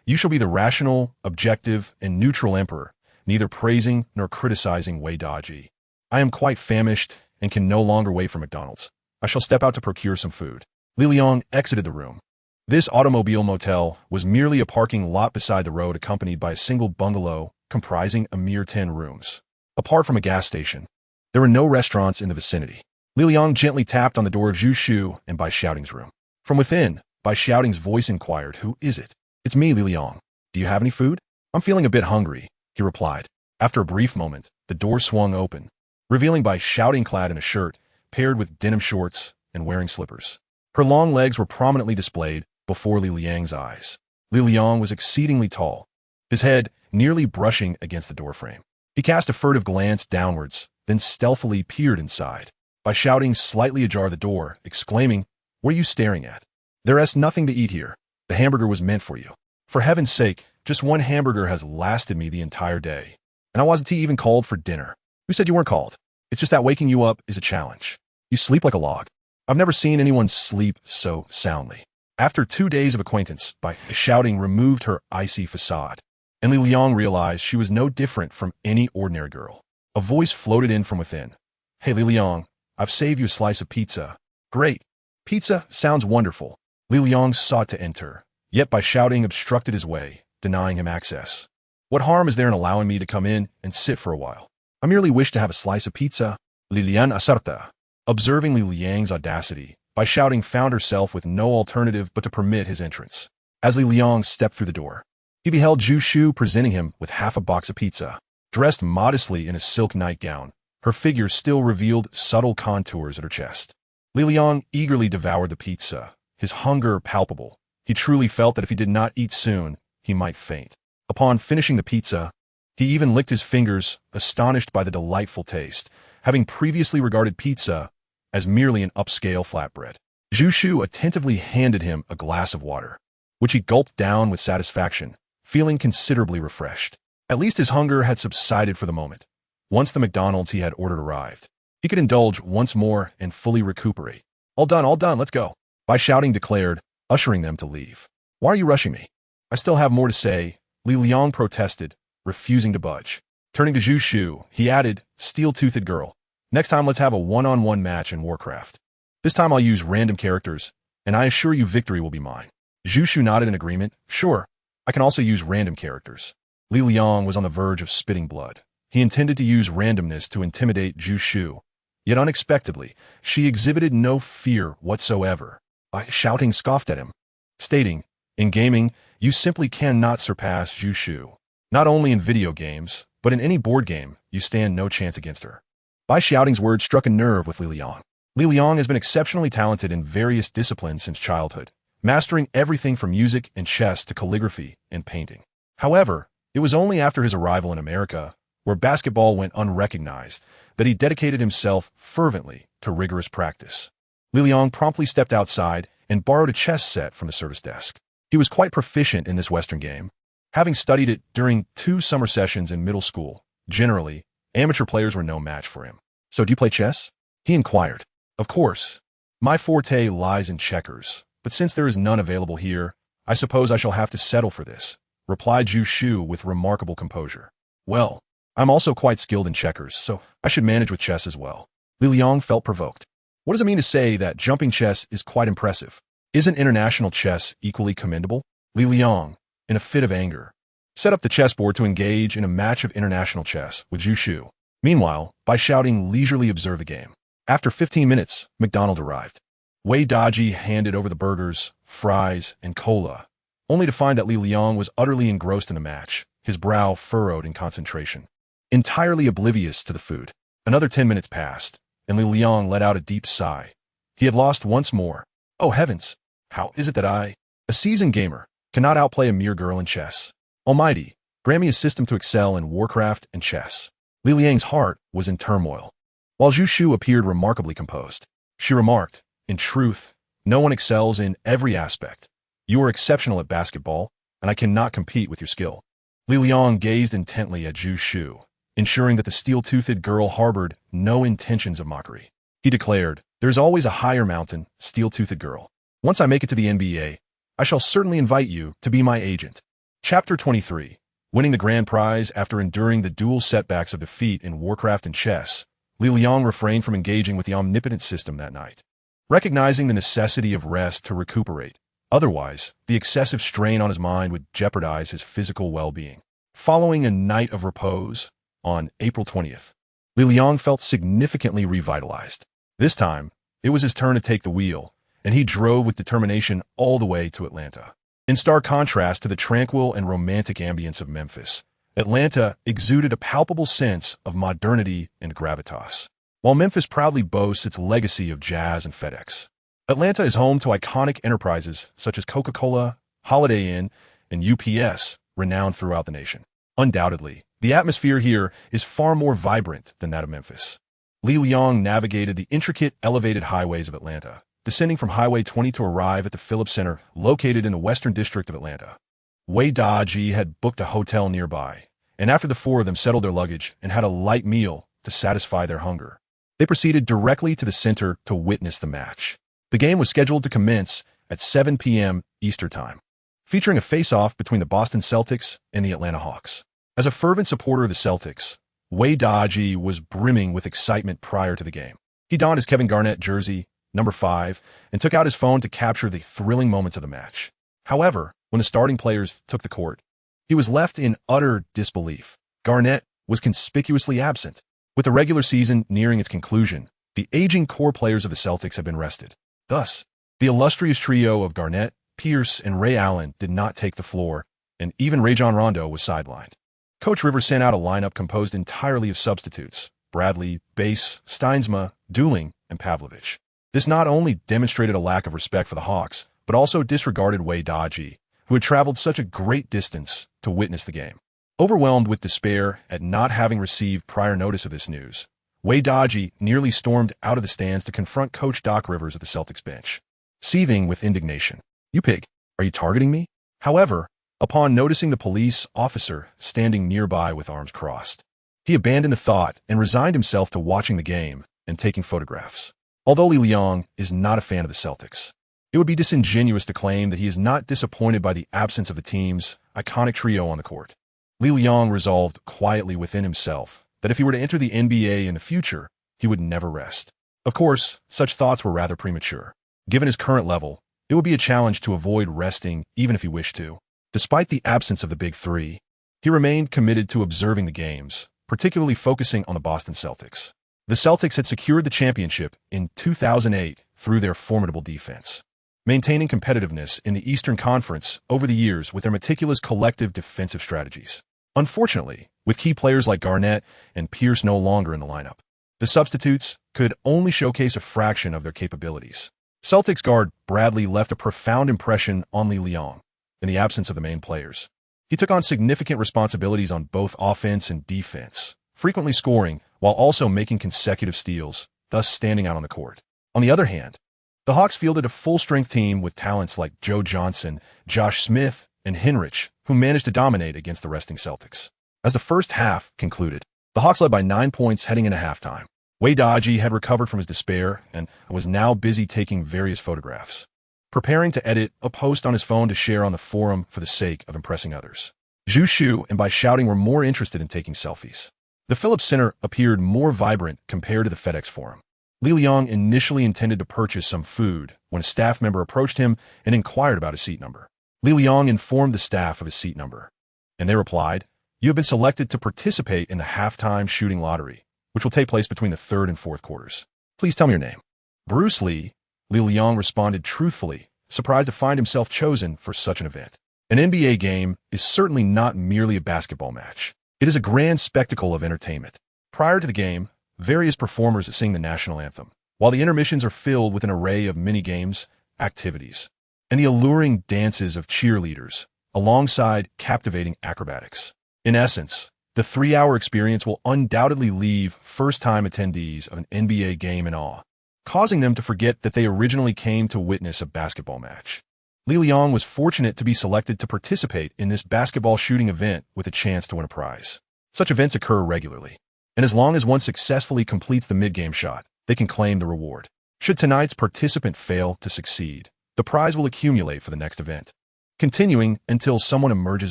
you shall be the rational, objective, and neutral emperor, neither praising nor criticizing Wei Daji. I am quite famished and can no longer wait for McDonald's. I shall step out to procure some food." Li Liang exited the room. This automobile motel was merely a parking lot beside the road, accompanied by a single bungalow comprising a mere 10 rooms. Apart from a gas station, there were no restaurants in the vicinity. Li Liang gently tapped on the door of Zhu Shu and Bai Shouting's room. From within, Bai Shouting's voice inquired, "Who is it?" "It's me, Li Liang. Do you have any food?" "I'm feeling a bit hungry," he replied. After a brief moment, the door swung open, revealing Bai Shouting clad in a shirt, paired with denim shorts and wearing slippers. Her long legs were prominently displayed before Li Liang's eyes. Li Liang was exceedingly tall, his head nearly brushing against the doorframe. He cast a furtive glance downwards, then stealthily peered inside. By shouting slightly ajar the door, exclaiming, "What are you staring at? There is nothing to eat here. The hamburger was meant for you. For heaven's sake, just one hamburger has lasted me the entire day. And I wasn't even called for dinner." "Who said you weren't called? It's just that waking you up is a challenge. You sleep like a log. I've never seen anyone sleep so soundly." After 2 days of acquaintance, Bai Shouting removed her icy facade, and Li Liang realized she was no different from any ordinary girl. A voice floated in from within. "Hey, Li Liang, I've saved you a slice of pizza." "Great. Pizza sounds wonderful." Li Liang sought to enter, yet Bai Shouting obstructed his way, denying him access. "What harm is there in allowing me to come in and sit for a while? I merely wish to have a slice of pizza." Li Liang asserted. Observing Li Liang's audacity, Bai Shouting found herself with no alternative but to permit his entrance. As Li Liang stepped through the door, he beheld Zhu Shu presenting him with half a box of pizza. Dressed modestly in a silk nightgown, her figure still revealed subtle contours at her chest. Li Liang eagerly devoured the pizza, his hunger palpable. He truly felt that if he did not eat soon, he might faint. Upon finishing the pizza, he even licked his fingers, astonished by the delightful taste, having previously regarded pizza as merely an upscale flatbread. Zhu Shu attentively handed him a glass of water, which he gulped down with satisfaction, feeling considerably refreshed. At least his hunger had subsided for the moment. Once the McDonald's he had ordered arrived, he could indulge once more and fully recuperate. All done, let's go. Bai Shouting declared, ushering them to leave. Why are you rushing me? I still have more to say, Li Liang protested, refusing to budge. Turning to Zhu Shu, he added, steel-toothed girl, next time let's have a one-on-one match in Warcraft. This time I'll use random characters, and I assure you victory will be mine. Zhu Shu nodded in agreement. Sure, I can also use random characters. Li Liang was on the verge of spitting blood. He intended to use randomness to intimidate Zhu Shu, yet unexpectedly, she exhibited no fear whatsoever. Bai Shouting scoffed at him, stating, in gaming, you simply cannot surpass Zhu Shu. Not only in video games, but in any board game, you stand no chance against her. Bai Shouting's words struck a nerve with Li Liang. Li Liang has been exceptionally talented in various disciplines since childhood, mastering everything from music and chess to calligraphy and painting. However, it was only after his arrival in America, where basketball went unrecognized, that he dedicated himself fervently to rigorous practice. Li Liang promptly stepped outside and borrowed a chess set from the service desk. He was quite proficient in this Western game, having studied it during 2 summer sessions in middle school. Generally, amateur players were no match for him. So do you play chess? He inquired. Of course. My forte lies in checkers, but since there is none available here, I suppose I shall have to settle for this, replied Zhu Shu with remarkable composure. Well, I'm also quite skilled in checkers, so I should manage with chess as well. Li Liang felt provoked. What does it mean to say that jumping chess is quite impressive? Isn't international chess equally commendable? Li Liang, in a fit of anger, set up the chessboard to engage in a match of international chess with Zhu Shu. Meanwhile, Bai Shouting leisurely observed the game. After 15 minutes, McDonald arrived. Wei Daji handed over the burgers, fries, and cola, only to find that Li Liang was utterly engrossed in the match, his brow furrowed in concentration. Entirely oblivious to the food. Another 10 minutes passed, and Li Liang let out a deep sigh. He had lost once more. Oh heavens, how is it that I, a seasoned gamer, cannot outplay a mere girl in chess? Almighty, grant me a system to excel in Warcraft and chess. Li Liang's heart was in turmoil, while Zhu Shu appeared remarkably composed. She remarked, in truth, no one excels in every aspect. You are exceptional at basketball, and I cannot compete with your skill. Li Liang gazed intently at Zhu Shu, ensuring that the steel-toothed girl harbored no intentions of mockery. He declared, there's always a higher mountain, steel-toothed girl. Once I make it to the NBA, I shall certainly invite you to be my agent. Chapter 23. Winning the grand prize after enduring the dual setbacks of defeat in Warcraft and chess, Li Liang refrained from engaging with the omnipotent system that night, recognizing the necessity of rest to recuperate. Otherwise, the excessive strain on his mind would jeopardize his physical well-being. Following a night of repose, on April 20th, Li Liang felt significantly revitalized. This time, it was his turn to take the wheel, and he drove with determination all the way to Atlanta. In stark contrast to the tranquil and romantic ambience of Memphis, Atlanta exuded a palpable sense of modernity and gravitas. While Memphis proudly boasts its legacy of jazz and FedEx, Atlanta is home to iconic enterprises such as Coca-Cola, Holiday Inn, and UPS, renowned throughout the nation. Undoubtedly, the atmosphere here is far more vibrant than that of Memphis. Li Liang navigated the intricate elevated highways of Atlanta, descending from Highway 20 to arrive at the Phillips Center, located in the Western District of Atlanta. Wei Daji had booked a hotel nearby, and after the 4 of them settled their luggage and had a light meal to satisfy their hunger, they proceeded directly to the center to witness the match. The game was scheduled to commence at 7 p.m. Eastern Time, featuring a face-off between the Boston Celtics and the Atlanta Hawks. As a fervent supporter of the Celtics, Wei Daji was brimming with excitement prior to the game. He donned his Kevin Garnett jersey, number 5, and took out his phone to capture the thrilling moments of the match. However, when the starting players took the court, he was left in utter disbelief. Garnett was conspicuously absent. With the regular season nearing its conclusion, the aging core players of the Celtics had been rested. Thus, the illustrious trio of Garnett, Pierce, and Ray Allen did not take the floor, and even Rajon Rondo was sidelined. Coach Rivers sent out a lineup composed entirely of substitutes: Bradley, Bass, Steinsma, Dooling, and Pavlovich. This not only demonstrated a lack of respect for the Hawks, but also disregarded Wei Daji, who had traveled such a great distance to witness the game. Overwhelmed with despair at not having received prior notice of this news, Wei Daji nearly stormed out of the stands to confront Coach Doc Rivers at the Celtics bench, seething with indignation. "You pig, are you targeting me?" However, upon noticing the police officer standing nearby with arms crossed, he abandoned the thought and resigned himself to watching the game and taking photographs. Although Li Liang is not a fan of the Celtics, it would be disingenuous to claim that he is not disappointed by the absence of the team's iconic trio on the court. Li Liang resolved quietly within himself that if he were to enter the NBA in the future, he would never rest. Of course, such thoughts were rather premature. Given his current level, it would be a challenge to avoid resting even if he wished to. Despite the absence of the Big Three, he remained committed to observing the games, particularly focusing on the Boston Celtics. The Celtics had secured the championship in 2008 through their formidable defense, maintaining competitiveness in the Eastern Conference over the years with their meticulous collective defensive strategies. Unfortunately, with key players like Garnett and Pierce no longer in the lineup, the substitutes could only showcase a fraction of their capabilities. Celtics guard Bradley left a profound impression on Li Liang in the absence of the main players. He took on significant responsibilities on both offense and defense, frequently scoring while also making consecutive steals, thus standing out on the court. On the other hand, the Hawks fielded a full-strength team with talents like Joe Johnson, Josh Smith, and Hinrich, who managed to dominate against the resting Celtics. As the first half concluded, the Hawks led by 9 points heading into halftime. Wei Daji had recovered from his despair and was now busy taking various photographs, preparing to edit a post on his phone to share on the forum for the sake of impressing others. Zhu Shu and Bai Shouting were more interested in taking selfies. The Phillips Center appeared more vibrant compared to the FedEx Forum. Li Liang initially intended to purchase some food when a staff member approached him and inquired about his seat number. Li Liang informed the staff of his seat number, and they replied, "You have been selected to participate in the halftime shooting lottery, which will take place between the third and fourth quarters. Please tell me your name." Bruce Lee, Li Liang responded truthfully, surprised to find himself chosen for such an event. An NBA game is certainly not merely a basketball match. It is a grand spectacle of entertainment. Prior to the game, various performers sing the national anthem, while the intermissions are filled with an array of mini-games, activities, and the alluring dances of cheerleaders, alongside captivating acrobatics. In essence, the 3-hour experience will undoubtedly leave first-time attendees of an NBA game in awe, causing them to forget that they originally came to witness a basketball match. Li Liang was fortunate to be selected to participate in this basketball shooting event with a chance to win a prize. Such events occur regularly, and as long as one successfully completes the mid-game shot, they can claim the reward. Should tonight's participant fail to succeed, the prize will accumulate for the next event, continuing until someone emerges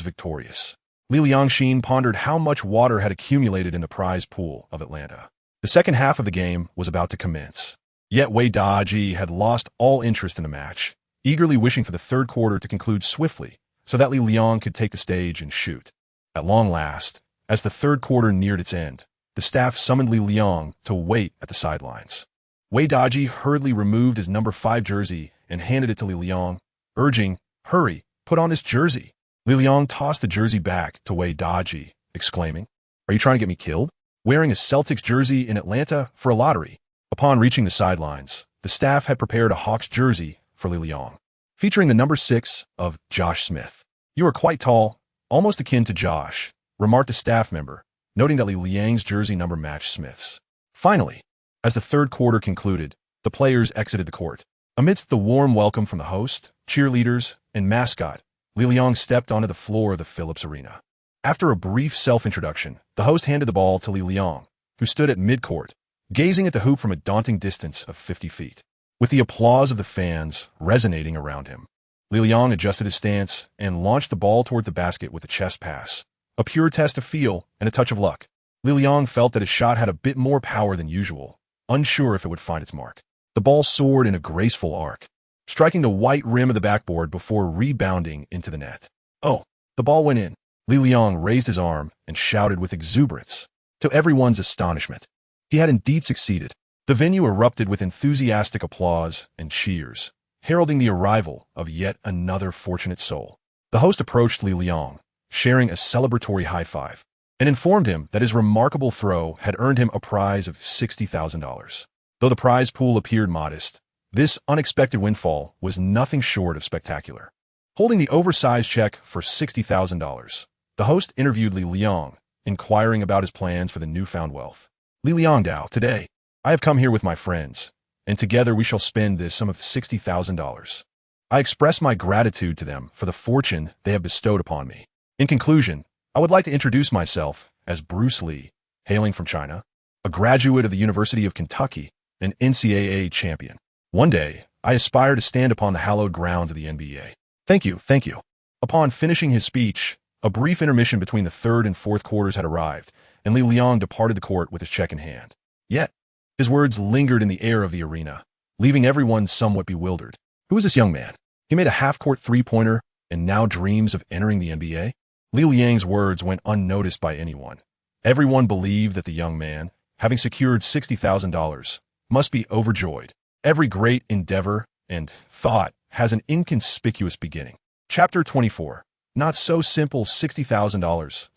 victorious. Li Liangxin pondered how much water had accumulated in the prize pool of Atlanta. The second half of the game was about to commence, yet Wei Daji had lost all interest in the match, eagerly wishing for the third quarter to conclude swiftly so that Li Liang could take the stage and shoot. At long last, as the third quarter neared its end, the staff summoned Li Liang to wait at the sidelines. Wei Daji hurriedly removed his number 5 jersey and handed it to Li Liang, urging, "Hurry, put on this jersey." Li Liang tossed the jersey back to Wei Daji, exclaiming, "Are you trying to get me killed? Wearing a Celtics jersey in Atlanta for a lottery?" Upon reaching the sidelines, the staff had prepared a Hawks jersey for Li Liang, featuring the number 6 of Josh Smith. "You are quite tall, almost akin to Josh," remarked a staff member, noting that Li Liang's jersey number matched Smith's. Finally, as the third quarter concluded, the players exited the court. Amidst the warm welcome from the host, cheerleaders, and mascot, Li Liang stepped onto the floor of the Phillips Arena. After a brief self-introduction, the host handed the ball to Li Liang, who stood at midcourt, gazing at the hoop from a daunting distance of 50 feet. With the applause of the fans resonating around him, Li Liang adjusted his stance and launched the ball toward the basket with a chest pass, a pure test of feel and a touch of luck. Li Liang felt that his shot had a bit more power than usual, unsure if it would find its mark. The ball soared in a graceful arc, striking the white rim of the backboard before rebounding into the net. "Oh!" The ball went in. Li Liang raised his arm and shouted with exuberance. To everyone's astonishment, he had indeed succeeded. The venue erupted with enthusiastic applause and cheers, heralding the arrival of yet another fortunate soul. The host approached Li Liang, sharing a celebratory high-five, and informed him that his remarkable throw had earned him a prize of $60,000. Though the prize pool appeared modest, This unexpected windfall was nothing short of spectacular. Holding the oversized check for $60,000, the host interviewed Li Liang, inquiring about his plans for the newfound wealth. Li Liang Dao, today, I have come here with my friends, and together we shall spend this sum of $60,000. I express my gratitude to them for the fortune they have bestowed upon me. In conclusion, I would like to introduce myself as Bruce Lee, hailing from China, a graduate of the University of Kentucky, an NCAA champion. One day, I aspire to stand upon the hallowed grounds of the NBA. Thank you, thank you. Upon finishing his speech, a brief intermission between the third and fourth quarters had arrived, and Li Liang departed the court with his check in hand. Yet, his words lingered in the air of the arena, leaving everyone somewhat bewildered. Who is this young man? He made a half-court three-pointer and now dreams of entering the NBA? Li Liang's words went unnoticed by anyone. Everyone believed that the young man, having secured $60,000, must be overjoyed. Every great endeavor and thought has an inconspicuous beginning. Chapter 24. Not so simple $60,000.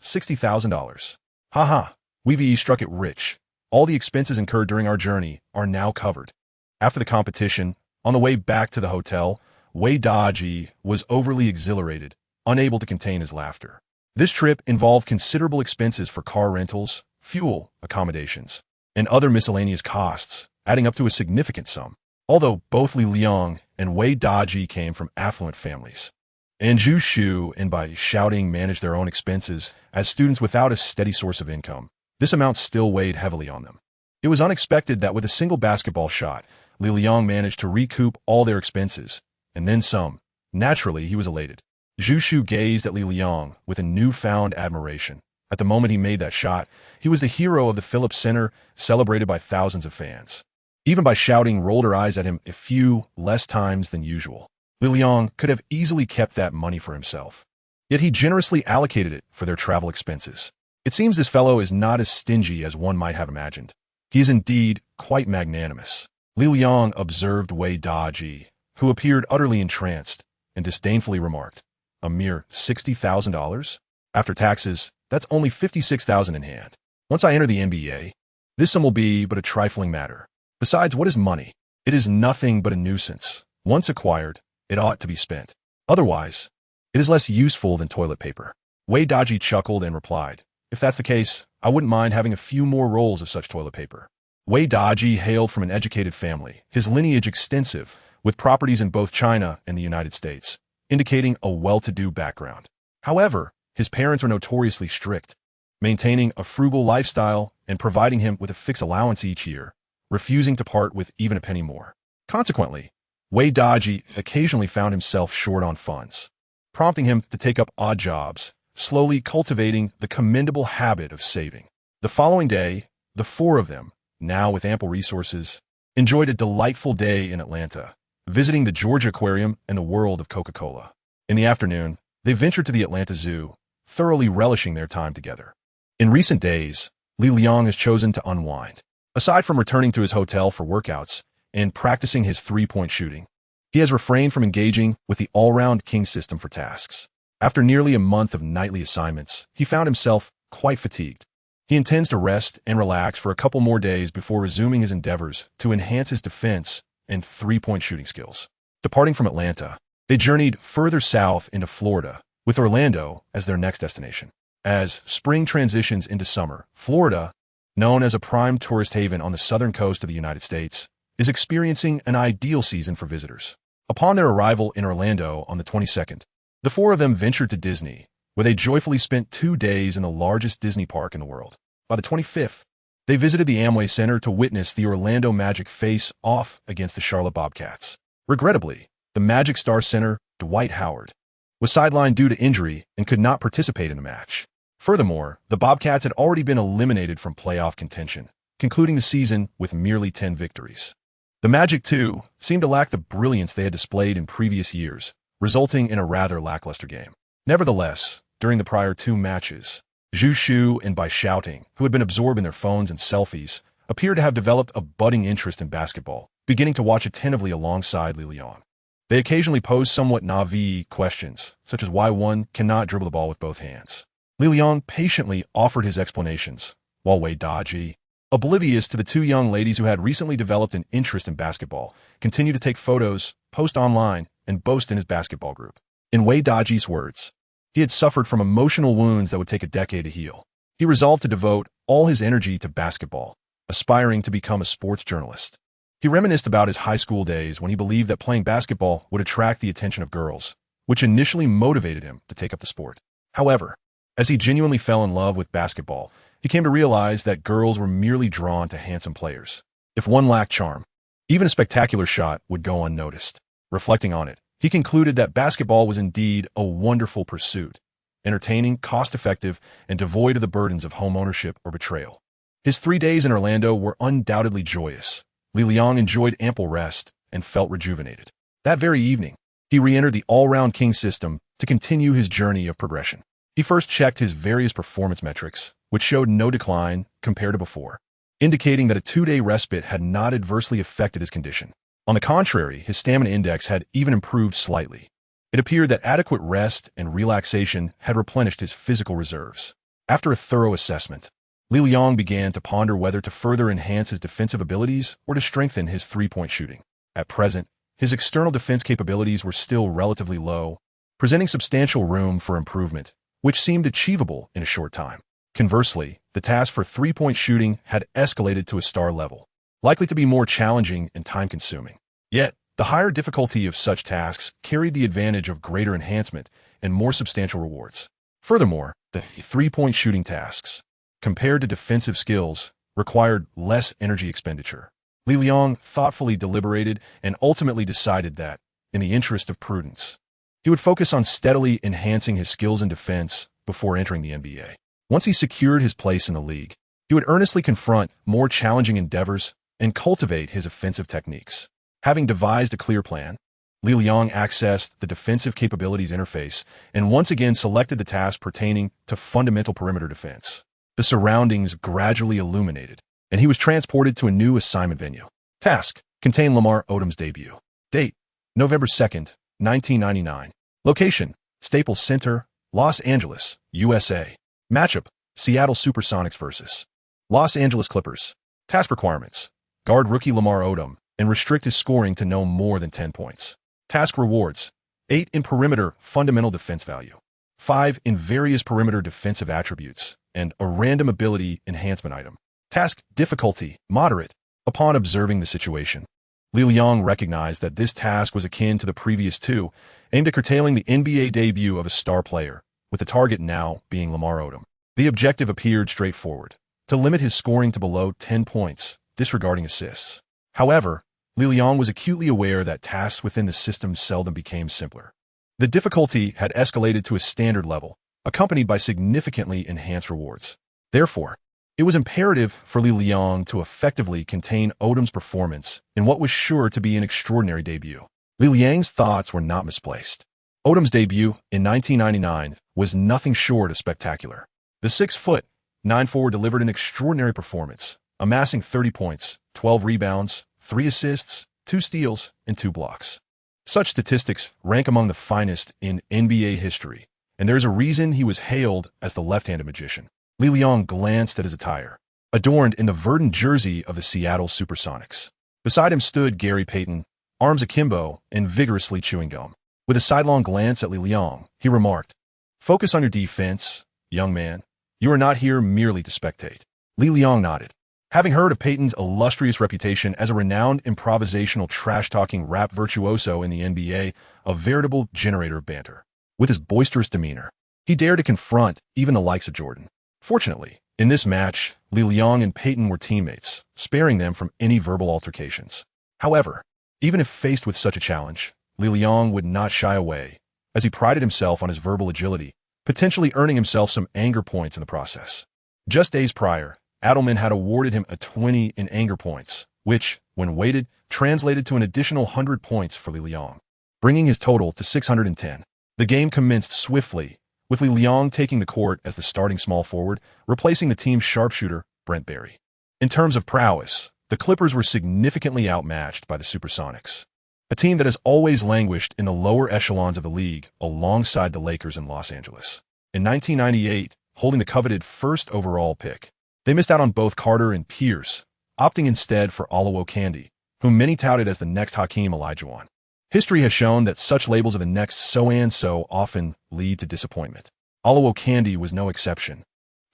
$60,000. Haha, we've struck it rich. All the expenses incurred during our journey are now covered. After the competition, on the way back to the hotel, Wei Daji was overly exhilarated, unable to contain his laughter. This trip involved considerable expenses for car rentals, fuel, accommodations, and other miscellaneous costs, adding up to a significant sum. Although both Li Liang and Wei Daji came from affluent families, and Zhu Shu and Bai Shouting managed their own expenses as students without a steady source of income, this amount still weighed heavily on them. It was unexpected that with a single basketball shot, Li Liang managed to recoup all their expenses, and then some. Naturally, he was elated. Zhu Shu gazed at Li Liang with a newfound admiration. At the moment he made that shot, he was the hero of the Phillips Center, celebrated by thousands of fans. Even Bai Shouting rolled her eyes at him a few less times than usual. Li Liang could have easily kept that money for himself. Yet he generously allocated it for their travel expenses. It seems this fellow is not as stingy as one might have imagined. He is indeed quite magnanimous. Li Liang observed Wei Daji, who appeared utterly entranced, and disdainfully remarked, "A mere $60,000? After taxes, that's only $56,000 in hand. Once I enter the NBA, this sum will be but a trifling matter. Besides, what is money? It is nothing but a nuisance. Once acquired, it ought to be spent. Otherwise, it is less useful than toilet paper." Wei Daji chuckled and replied, "If that's the case, I wouldn't mind having a few more rolls of such toilet paper." Wei Daji hailed from an educated family, his lineage extensive, with properties in both China and the United States, indicating a well-to-do background. However, his parents were notoriously strict, maintaining a frugal lifestyle and providing him with a fixed allowance each year, refusing to part with even a penny more. Consequently, Wei Daji occasionally found himself short on funds, prompting him to take up odd jobs, slowly cultivating the commendable habit of saving. The following day, the four of them, now with ample resources, enjoyed a delightful day in Atlanta, visiting the Georgia Aquarium and the world of Coca-Cola. In the afternoon, they ventured to the Atlanta Zoo, thoroughly relishing their time together. In recent days, Li Liang has chosen to unwind. Aside from returning to his hotel for workouts and practicing his three-point shooting, he has refrained from engaging with the all-round king system for tasks. After nearly a month of nightly assignments, he found himself quite fatigued. He intends to rest and relax for a couple more days before resuming his endeavors to enhance his defense and three-point shooting skills. Departing from Atlanta, they journeyed further south into Florida, with Orlando as their next destination. As spring transitions into summer, Florida, known as a prime tourist haven on the southern coast of the United States, is experiencing an ideal season for visitors. Upon their arrival in Orlando on the 22nd, the four of them ventured to Disney, where they joyfully spent 2 days in the largest Disney park in the world. By the 25th, they visited the Amway Center to witness the Orlando Magic face off against the Charlotte Bobcats. Regrettably, the Magic star center, Dwight Howard, was sidelined due to injury and could not participate in the match. Furthermore, the Bobcats had already been eliminated from playoff contention, concluding the season with merely 10 victories. The Magic, too, seemed to lack the brilliance they had displayed in previous years, resulting in a rather lackluster game. Nevertheless, during the prior 2 matches, Zhu Shu and Bai Shouting, who had been absorbed in their phones and selfies, appeared to have developed a budding interest in basketball, beginning to watch attentively alongside Li Liang. They occasionally posed somewhat naive questions, such as why one cannot dribble the ball with both hands. Li Liang patiently offered his explanations, while Wei Daji, Oblivious to the two young ladies who had recently developed an interest in basketball, continued to take photos, post online, and boast in his basketball group. In Wei Daji's words, he had suffered from emotional wounds that would take a decade to heal. He resolved to devote all his energy to basketball, aspiring to become a sports journalist. He reminisced about his high school days when he believed that playing basketball would attract the attention of girls, which initially motivated him to take up the sport. However, as he genuinely fell in love with basketball, he came to realize that girls were merely drawn to handsome players. If one lacked charm, even a spectacular shot would go unnoticed. Reflecting on it, he concluded that basketball was indeed a wonderful pursuit, entertaining, cost-effective, and devoid of the burdens of home ownership or betrayal. His 3 days in Orlando were undoubtedly joyous. Li Liang enjoyed ample rest and felt rejuvenated. That very evening, he re-entered the all-round king system to continue his journey of progression. He first checked his various performance metrics, which showed no decline compared to before, indicating that a 2-day respite had not adversely affected his condition. On the contrary, his stamina index had even improved slightly. It appeared that adequate rest and relaxation had replenished his physical reserves. After a thorough assessment, Li Liang began to ponder whether to further enhance his defensive abilities or to strengthen his three-point shooting. At present, his external defense capabilities were still relatively low, presenting substantial room for improvement, which seemed achievable in a short time. Conversely, the task for three-point shooting had escalated to a star level, likely to be more challenging and time-consuming. Yet, the higher difficulty of such tasks carried the advantage of greater enhancement and more substantial rewards. Furthermore, the three-point shooting tasks, compared to defensive skills, required less energy expenditure. Li Liang thoughtfully deliberated and ultimately decided that, in the interest of prudence, he would focus on steadily enhancing his skills in defense before entering the NBA. Once he secured his place in the league, he would earnestly confront more challenging endeavors and cultivate his offensive techniques. Having devised a clear plan, Li Liang accessed the defensive capabilities interface and once again selected the task pertaining to fundamental perimeter defense. The surroundings gradually illuminated, and he was transported to a new assignment venue. Task: contain Lamar Odom's debut. Date: November 2nd, 1999. Location: Staples Center, Los Angeles, USA. Matchup: Seattle Supersonics vs. Los Angeles Clippers. Task requirements: guard rookie Lamar Odum and restrict his scoring to no more than 10 points. Task rewards: 8 in perimeter fundamental defense value, 5 in various perimeter defensive attributes, and a random ability enhancement item. Task difficulty: moderate. Upon observing the situation, Li Liang recognized that this task was akin to the previous two, aimed at curtailing the NBA debut of a star player, with the target now being Lamar Odom. The objective appeared straightforward: to limit his scoring to below 10 points, disregarding assists. However, Li Liang was acutely aware that tasks within the system seldom became simpler. The difficulty had escalated to a standard level, accompanied by significantly enhanced rewards. Therefore, it was imperative for Li Liang to effectively contain Odom's performance in what was sure to be an extraordinary debut. Li Liang's thoughts were not misplaced. Odom's debut in 1999 was nothing short of spectacular. The 6'9" forward delivered an extraordinary performance, amassing 30 points, 12 rebounds, 3 assists, 2 steals, and 2 blocks. Such statistics rank among the finest in NBA history, and there is a reason he was hailed as the left-handed magician. Li Liang glanced at his attire, adorned in the verdant jersey of the Seattle Supersonics. Beside him stood Gary Payton, arms akimbo and vigorously chewing gum. With a sidelong glance at Li Liang, he remarked, "Focus on your defense, young man. You are not here merely to spectate." Li Liang nodded. Having heard of Payton's illustrious reputation as a renowned improvisational trash-talking rap virtuoso in the NBA, a veritable generator of banter. With his boisterous demeanor, he dared to confront even the likes of Jordan. Fortunately, in this match, Li Liang and Payton were teammates, sparing them from any verbal altercations. However, even if faced with such a challenge, Li Liang would not shy away, as he prided himself on his verbal agility, potentially earning himself some anger points in the process. Just days prior, Adelman had awarded him a 20 in anger points, which, when weighted, translated to an additional 100 points for Li Liang, bringing his total to 610. The game commenced swiftly, with Li Liang taking the court as the starting small forward, replacing the team's sharpshooter, Brent Barry. In terms of prowess, the Clippers were significantly outmatched by the Supersonics, a team that has always languished in the lower echelons of the league alongside the Lakers in Los Angeles. In 1998, holding the coveted first overall pick, They missed out on both Carter and Pierce, opting instead for Olowokandi, whom many touted as the next Hakeem Olajuwon. History has shown that such labels of the next so-and-so often lead to disappointment. Olowokandi was no exception,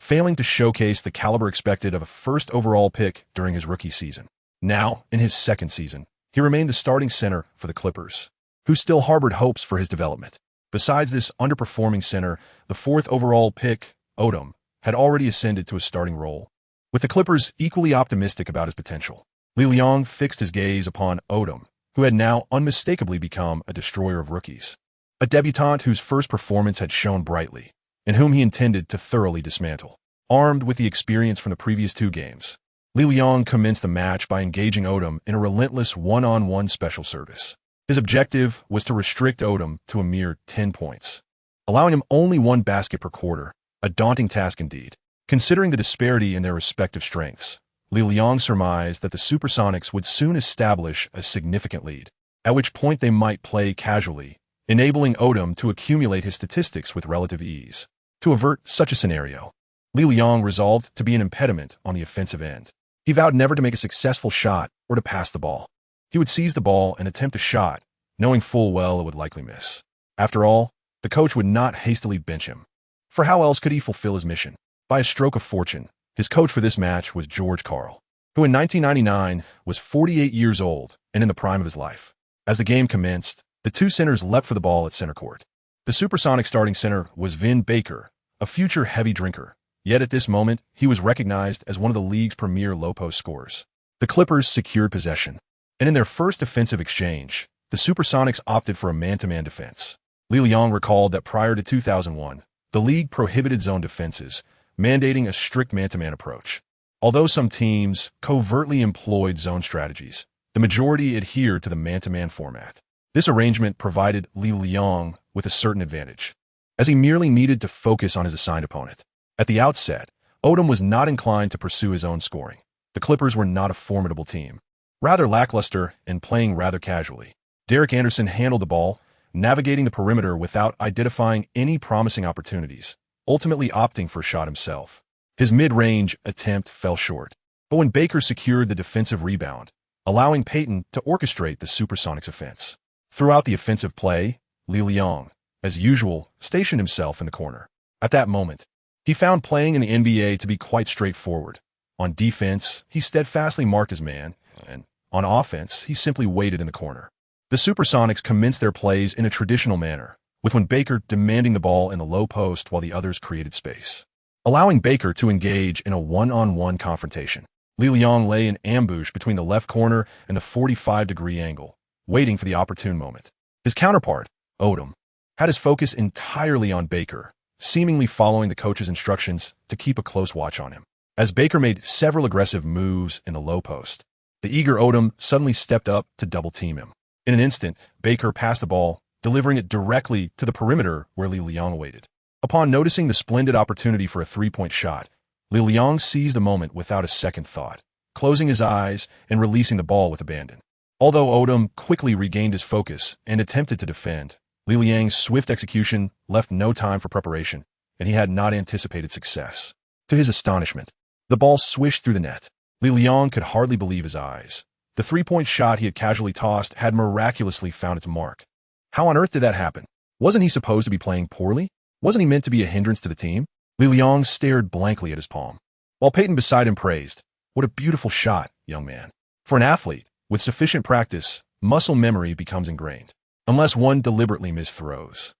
failing to showcase the caliber expected of a first overall pick during his rookie season. Now, in his second season, he remained the starting center for the Clippers, who still harbored hopes for his development. Besides this underperforming center, the fourth overall pick, Odum, had already ascended to a starting role. With the Clippers equally optimistic about his potential, Liliang fixed his gaze upon Odum, who had now unmistakably become a destroyer of rookies. A debutant whose first performance had shone brightly, and whom he intended to thoroughly dismantle. Armed with the experience from the previous 2 games, Liliang commenced the match by engaging Odum in a relentless one-on-one special service. His objective was to restrict Odum to a mere 10 points, allowing him only 1 basket per quarter, a daunting task indeed. Considering the disparity in their respective strengths, Liliang surmised that the Supersonics would soon establish a significant lead, at which point they might play casually, enabling Odum to accumulate his statistics with relative ease. To avert such a scenario, Liliang resolved to be an impediment on the offensive end. He vowed never to make a successful shot or to pass the ball. He would seize the ball and attempt a shot, knowing full well it would likely miss. After all, the coach would not hastily bench him. For how else could he fulfill his mission? By a stroke of fortune, his coach for this match was George Karl, who in 1999 was 48 years old and in the prime of his life. As the game commenced, the 2 centers leapt for the ball at center court. The Supersonic starting center was Vin Baker, a future heavy drinker, yet at this moment he was recognized as one of the league's premier low-post scorers. The Clippers secured possession, and in their first defensive exchange, the Supersonics opted for a man-to-man defense. Liliang recalled that prior to 2001, the league prohibited zone defenses, mandating a strict man-to-man approach. Although some teams covertly employed zone strategies, the majority adhered to the man-to-man format. This arrangement provided Liliang with a certain advantage, as he merely needed to focus on his assigned opponent. At the outset, Odum was not inclined to pursue his own scoring. The Clippers were not a formidable team, rather lackluster and playing rather casually. Derek Anderson handled the ball, navigating the perimeter without identifying any promising opportunities, ultimately opting for a shot himself. His mid-range attempt fell short, but when Baker secured the defensive rebound, allowing Payton to orchestrate the Supersonics' offense. Throughout the offensive play, Liliang, as usual, stationed himself in the corner. At that moment, he found playing in the NBA to be quite straightforward. On defense, he steadfastly marked his man, and on offense, he simply waited in the corner. The Supersonics commenced their plays in a traditional manner, with when Baker demanding the ball in the low post while the others created space. Allowing Baker to engage in a one-on-one confrontation, Liliang lay in ambush between the left corner and the 45-degree angle, waiting for the opportune moment. His counterpart, Odum, had his focus entirely on Baker, seemingly following the coach's instructions to keep a close watch on him. As Baker made several aggressive moves in the low post, the eager Odum suddenly stepped up to double-team him. In an instant, Baker passed the ball, delivering it directly to the perimeter where Liliang waited. Upon noticing the splendid opportunity for a 3-point shot, Liliang seized the moment without a second thought, closing his eyes and releasing the ball with abandon. Although Odum quickly regained his focus and attempted to defend, Liliang's swift execution left no time for preparation, and he had not anticipated success. To his astonishment, the ball swished through the net. Liliang could hardly believe his eyes. The 3-point shot he had casually tossed had miraculously found its mark. How on earth did that happen? Wasn't he supposed to be playing poorly? Wasn't he meant to be a hindrance to the team? Liliang stared blankly at his palm, while Payton beside him praised, "What a beautiful shot, young man." For an athlete, with sufficient practice, muscle memory becomes ingrained, unless one deliberately misthrows.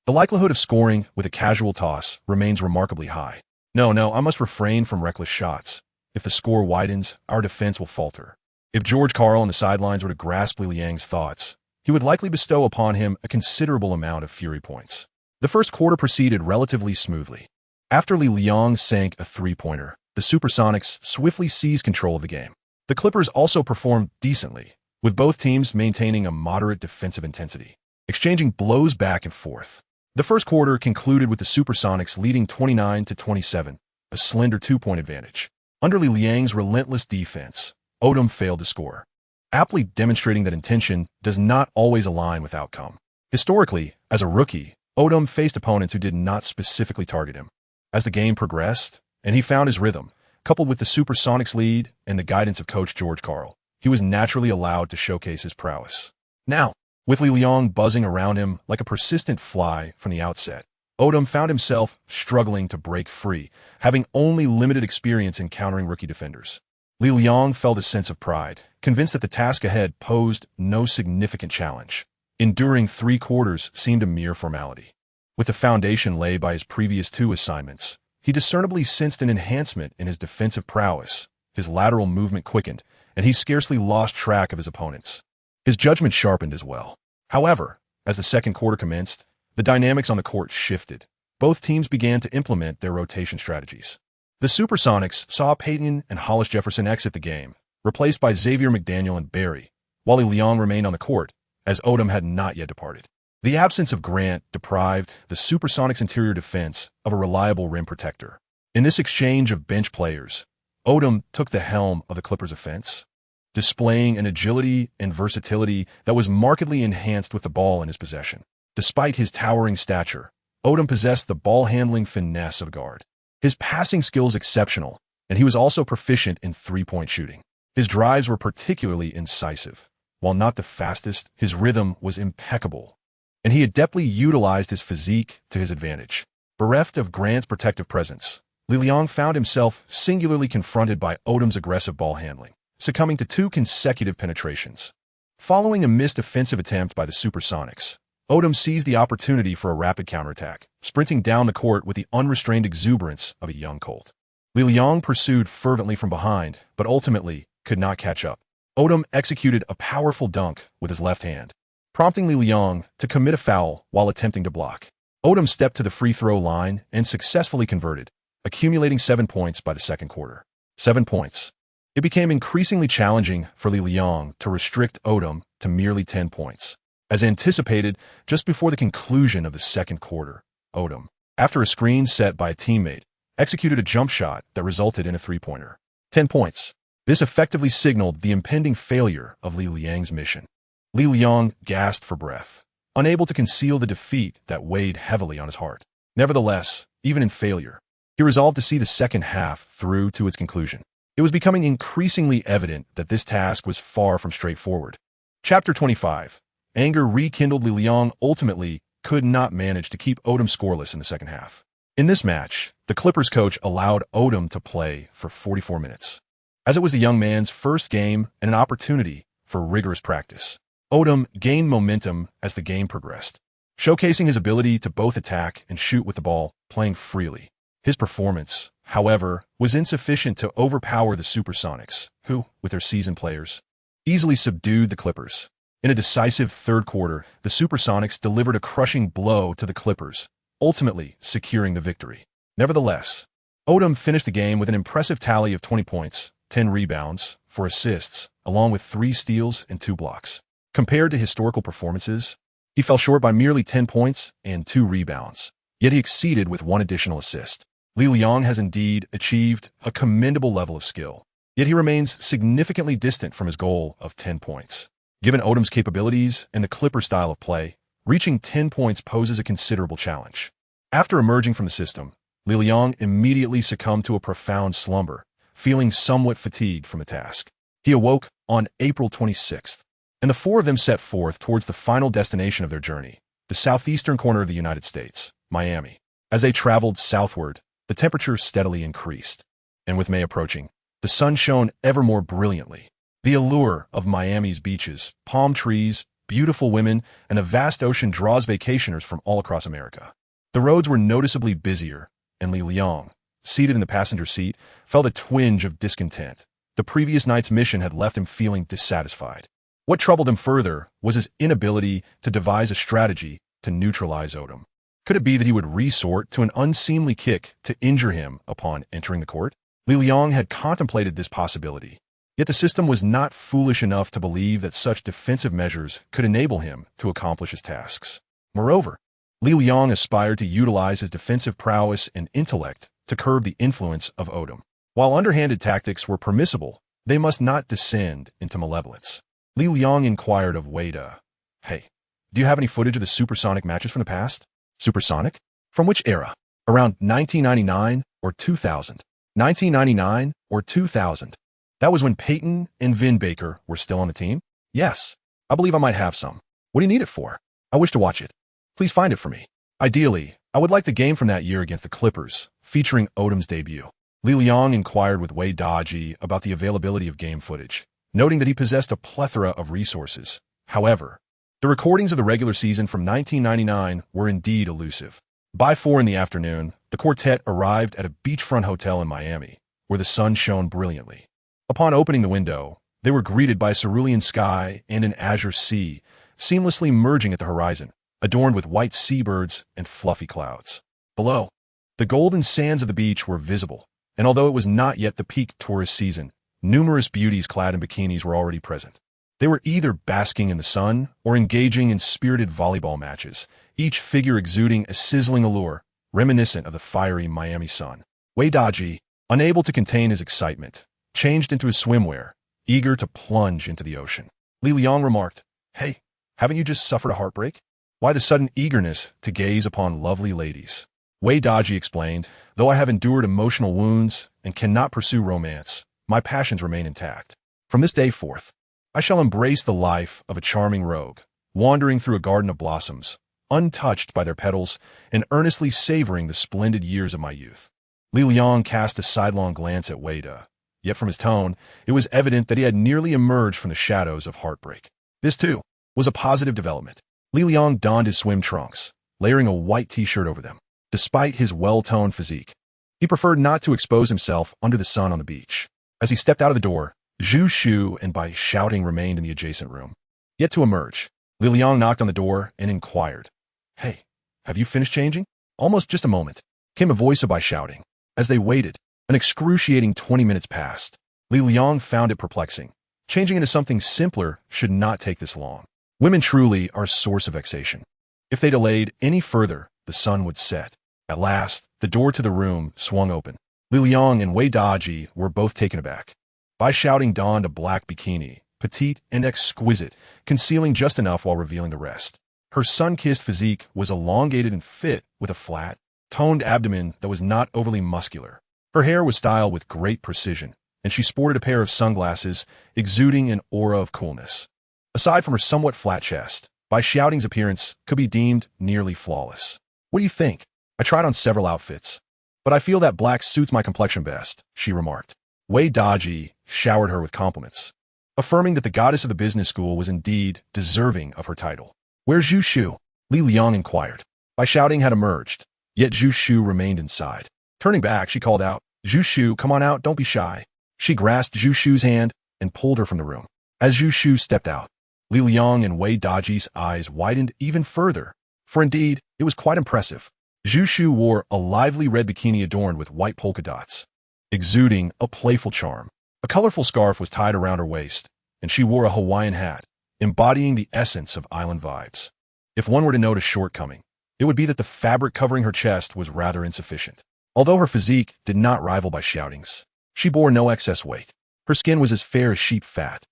The likelihood of scoring with a casual toss remains remarkably high. No, I must refrain from reckless shots. If the score widens, our defense will falter. If George Karl on the sidelines were to grasp Liliang's thoughts, he would likely bestow upon him a considerable amount of fury points. The first quarter proceeded relatively smoothly. After Liliang sank a 3-pointer, the Supersonics swiftly seized control of the game. The Clippers also performed decently, with both teams maintaining a moderate defensive intensity, exchanging blows back and forth. The first quarter concluded with the Supersonics leading 29-27, a slender 2-point advantage. Under Liliang's relentless defense, Odum failed to score, aptly demonstrating that intention does not always align with outcome. Historically, as a rookie, Odum faced opponents who did not specifically target him. As the game progressed, and he found his rhythm, coupled with the Supersonics lead and the guidance of coach George Karl, he was naturally allowed to showcase his prowess. Now, with Li Liang buzzing around him like a persistent fly from the outset, Odum found himself struggling to break free, having only limited experience in countering rookie defenders. Li Liang felt a sense of pride, convinced that the task ahead posed no significant challenge. Enduring 3 quarters seemed a mere formality. With the foundation laid by his previous 2 assignments, he discernibly sensed an enhancement in his defensive prowess. His lateral movement quickened, and he scarcely lost track of his opponents. His judgment sharpened as well. However, as the second quarter commenced, the dynamics on the court shifted. Both teams began to implement their rotation strategies. The Supersonics saw Payton and Hollis Jefferson exit the game, replaced by Xavier McDaniel and Barry, while Li Liang remained on the court, as Odum had not yet departed. The absence of Grant deprived the Supersonics' interior defense of a reliable rim protector. In this exchange of bench players, Odum took the helm of the Clippers' offense, displaying an agility and versatility that was markedly enhanced with the ball in his possession. Despite his towering stature, Odum possessed the ball-handling finesse of a guard. His passing skills exceptional, and he was also proficient in three-point shooting. His drives were particularly incisive. While not the fastest, his rhythm was impeccable, and he adeptly utilized his physique to his advantage. Bereft of Grant's protective presence, Li Liang found himself singularly confronted by Odum's aggressive ball handling, succumbing to 2 consecutive penetrations. Following a missed offensive attempt by the Supersonics, Odum seized the opportunity for a rapid counterattack, sprinting down the court with the unrestrained exuberance of a young colt. Li Liang pursued fervently from behind, but ultimately could not catch up. Odum executed a powerful dunk with his left hand, prompting Li Liang to commit a foul while attempting to block. Odum stepped to the free throw line and successfully converted, accumulating 7 points by the second quarter. 7 points. It became increasingly challenging for Li Liang to restrict Odum to merely 10 points. As anticipated, just before the conclusion of the second quarter, Odum, after a screen set by a teammate, executed a jump shot that resulted in a three-pointer. 10 points. This effectively signaled the impending failure of Li Liang's mission. Li Liang gasped for breath, unable to conceal the defeat that weighed heavily on his heart. Nevertheless, even in failure, he resolved to see the second half through to its conclusion. It was becoming increasingly evident that this task was far from straightforward. Chapter 25. Anger rekindled. Li Liang ultimately could not manage to keep Odum scoreless in the second half. In this match, the Clippers coach allowed Odum to play for 44 minutes. As it was the young man's first game and an opportunity for rigorous practice, Odum gained momentum as the game progressed, showcasing his ability to both attack and shoot with the ball, playing freely. His performance, however, was insufficient to overpower the Supersonics, who, with their seasoned players, easily subdued the Clippers. In a decisive third quarter, the Supersonics delivered a crushing blow to the Clippers, ultimately securing the victory. Nevertheless, Odum finished the game with an impressive tally of 20 points, 10 rebounds, 4 assists, along with 3 steals and 2 blocks. Compared to historical performances, he fell short by merely 10 points and 2 rebounds, yet he exceeded with 1 additional assist. Li Liang has indeed achieved a commendable level of skill, yet he remains significantly distant from his goal of 10 points. Given Odum's capabilities and the Clipper style of play, reaching 10 points poses a considerable challenge. After emerging from the system, Li Liang immediately succumbed to a profound slumber, feeling somewhat fatigued from the task. He awoke on April 26th, and the 4 of them set forth towards the final destination of their journey, the southeastern corner of the United States, Miami. As they traveled southward, the temperature steadily increased, and with May approaching, the sun shone ever more brilliantly. The allure of Miami's beaches, palm trees, beautiful women, and a vast ocean draws vacationers from all across America. The roads were noticeably busier, and Li Liang, seated in the passenger seat, felt a twinge of discontent. The previous night's mission had left him feeling dissatisfied. What troubled him further was his inability to devise a strategy to neutralize Odum. Could it be that he would resort to an unseemly kick to injure him upon entering the court? Li Liang had contemplated this possibility, yet the system was not foolish enough to believe that such defensive measures could enable him to accomplish his tasks. Moreover, Li Liang aspired to utilize his defensive prowess and intellect to curb the influence of Odum. While underhanded tactics were permissible, they must not descend into malevolence. Li Liang inquired of Wada, "Hey, do you have any footage of the supersonic matches from the past?" "Supersonic? From which era? Around 1999 or 2000? 1999 or 2000? That was when Peyton and Vin Baker were still on the team? Yes. I believe I might have some. What do you need it for? I wish to watch it. Please find it for me. Ideally, I would like the game from that year against the Clippers, featuring Odum's debut. Li Liang inquired with Wei Daji about the availability of game footage, noting that he possessed a plethora of resources. However, the recordings of the regular season from 1999 were indeed elusive. By 4 in the afternoon, the quartet arrived at a beachfront hotel in Miami, where the sun shone brilliantly. Upon opening the window, they were greeted by a cerulean sky and an azure sea, seamlessly merging at the horizon, adorned with white seabirds and fluffy clouds. Below, the golden sands of the beach were visible, and although it was not yet the peak tourist season, numerous beauties clad in bikinis were already present. They were either basking in the sun or engaging in spirited volleyball matches, each figure exuding a sizzling allure, reminiscent of the fiery Miami sun. Wei Daji, unable to contain his excitement, changed into his swimwear, eager to plunge into the ocean. Li Liang remarked, "Hey, haven't you just suffered a heartbreak? Why the sudden eagerness to gaze upon lovely ladies?" Wei Daji explained, "Though I have endured emotional wounds and cannot pursue romance, my passions remain intact. From this day forth, I shall embrace the life of a charming rogue, wandering through a garden of blossoms, untouched by their petals and earnestly savoring the splendid years of my youth." Li Liang cast a sidelong glance at Wei Da, yet from his tone, it was evident that he had nearly emerged from the shadows of heartbreak. This, too, was a positive development. Li Liang donned his swim trunks, layering a white t-shirt over them. Despite his well-toned physique, he preferred not to expose himself under the sun on the beach. As he stepped out of the door, Zhu Shu and Bai Shouting remained in the adjacent room. Yet to emerge, Li Liang knocked on the door and inquired, "Hey, have you finished changing?" "Almost just a moment," came a voice of Bai Shouting. As they waited, an excruciating 20 minutes passed. Li Liang found it perplexing. Changing into something simpler should not take this long. Women truly are a source of vexation. If they delayed any further, the sun would set. At last, the door to the room swung open. Li Liang and Wei Daji were both taken aback. Bai Shouting donned a black bikini, petite and exquisite, concealing just enough while revealing the rest. Her sun-kissed physique was elongated and fit, with a flat, toned abdomen that was not overly muscular. Her hair was styled with great precision, and she sported a pair of sunglasses, exuding an aura of coolness. Aside from her somewhat flat chest, Bai Shouting's appearance could be deemed nearly flawless. "What do you think? I tried on several outfits, but I feel that black suits my complexion best," she remarked. Wei Daji showered her with compliments, affirming that the goddess of the business school was indeed deserving of her title. "Where's Zhu Shu?" Li Liang inquired. Bai Shouting had emerged, yet Zhu Shu remained inside. Turning back, she called out, "Zhu Shu, come on out, don't be shy." She grasped Zhu Shu's hand and pulled her from the room. As Zhu Shu stepped out, Li Liang and Wei Daji's eyes widened even further, for indeed, it was quite impressive. Zhu Shu wore a lively red bikini adorned with white polka dots, exuding a playful charm. A colorful scarf was tied around her waist, and she wore a Hawaiian hat, embodying the essence of island vibes. If one were to note a shortcoming, it would be that the fabric covering her chest was rather insufficient. Although her physique did not rival Bai Shouting's, she bore no excess weight. Her skin was as fair as sheep fat,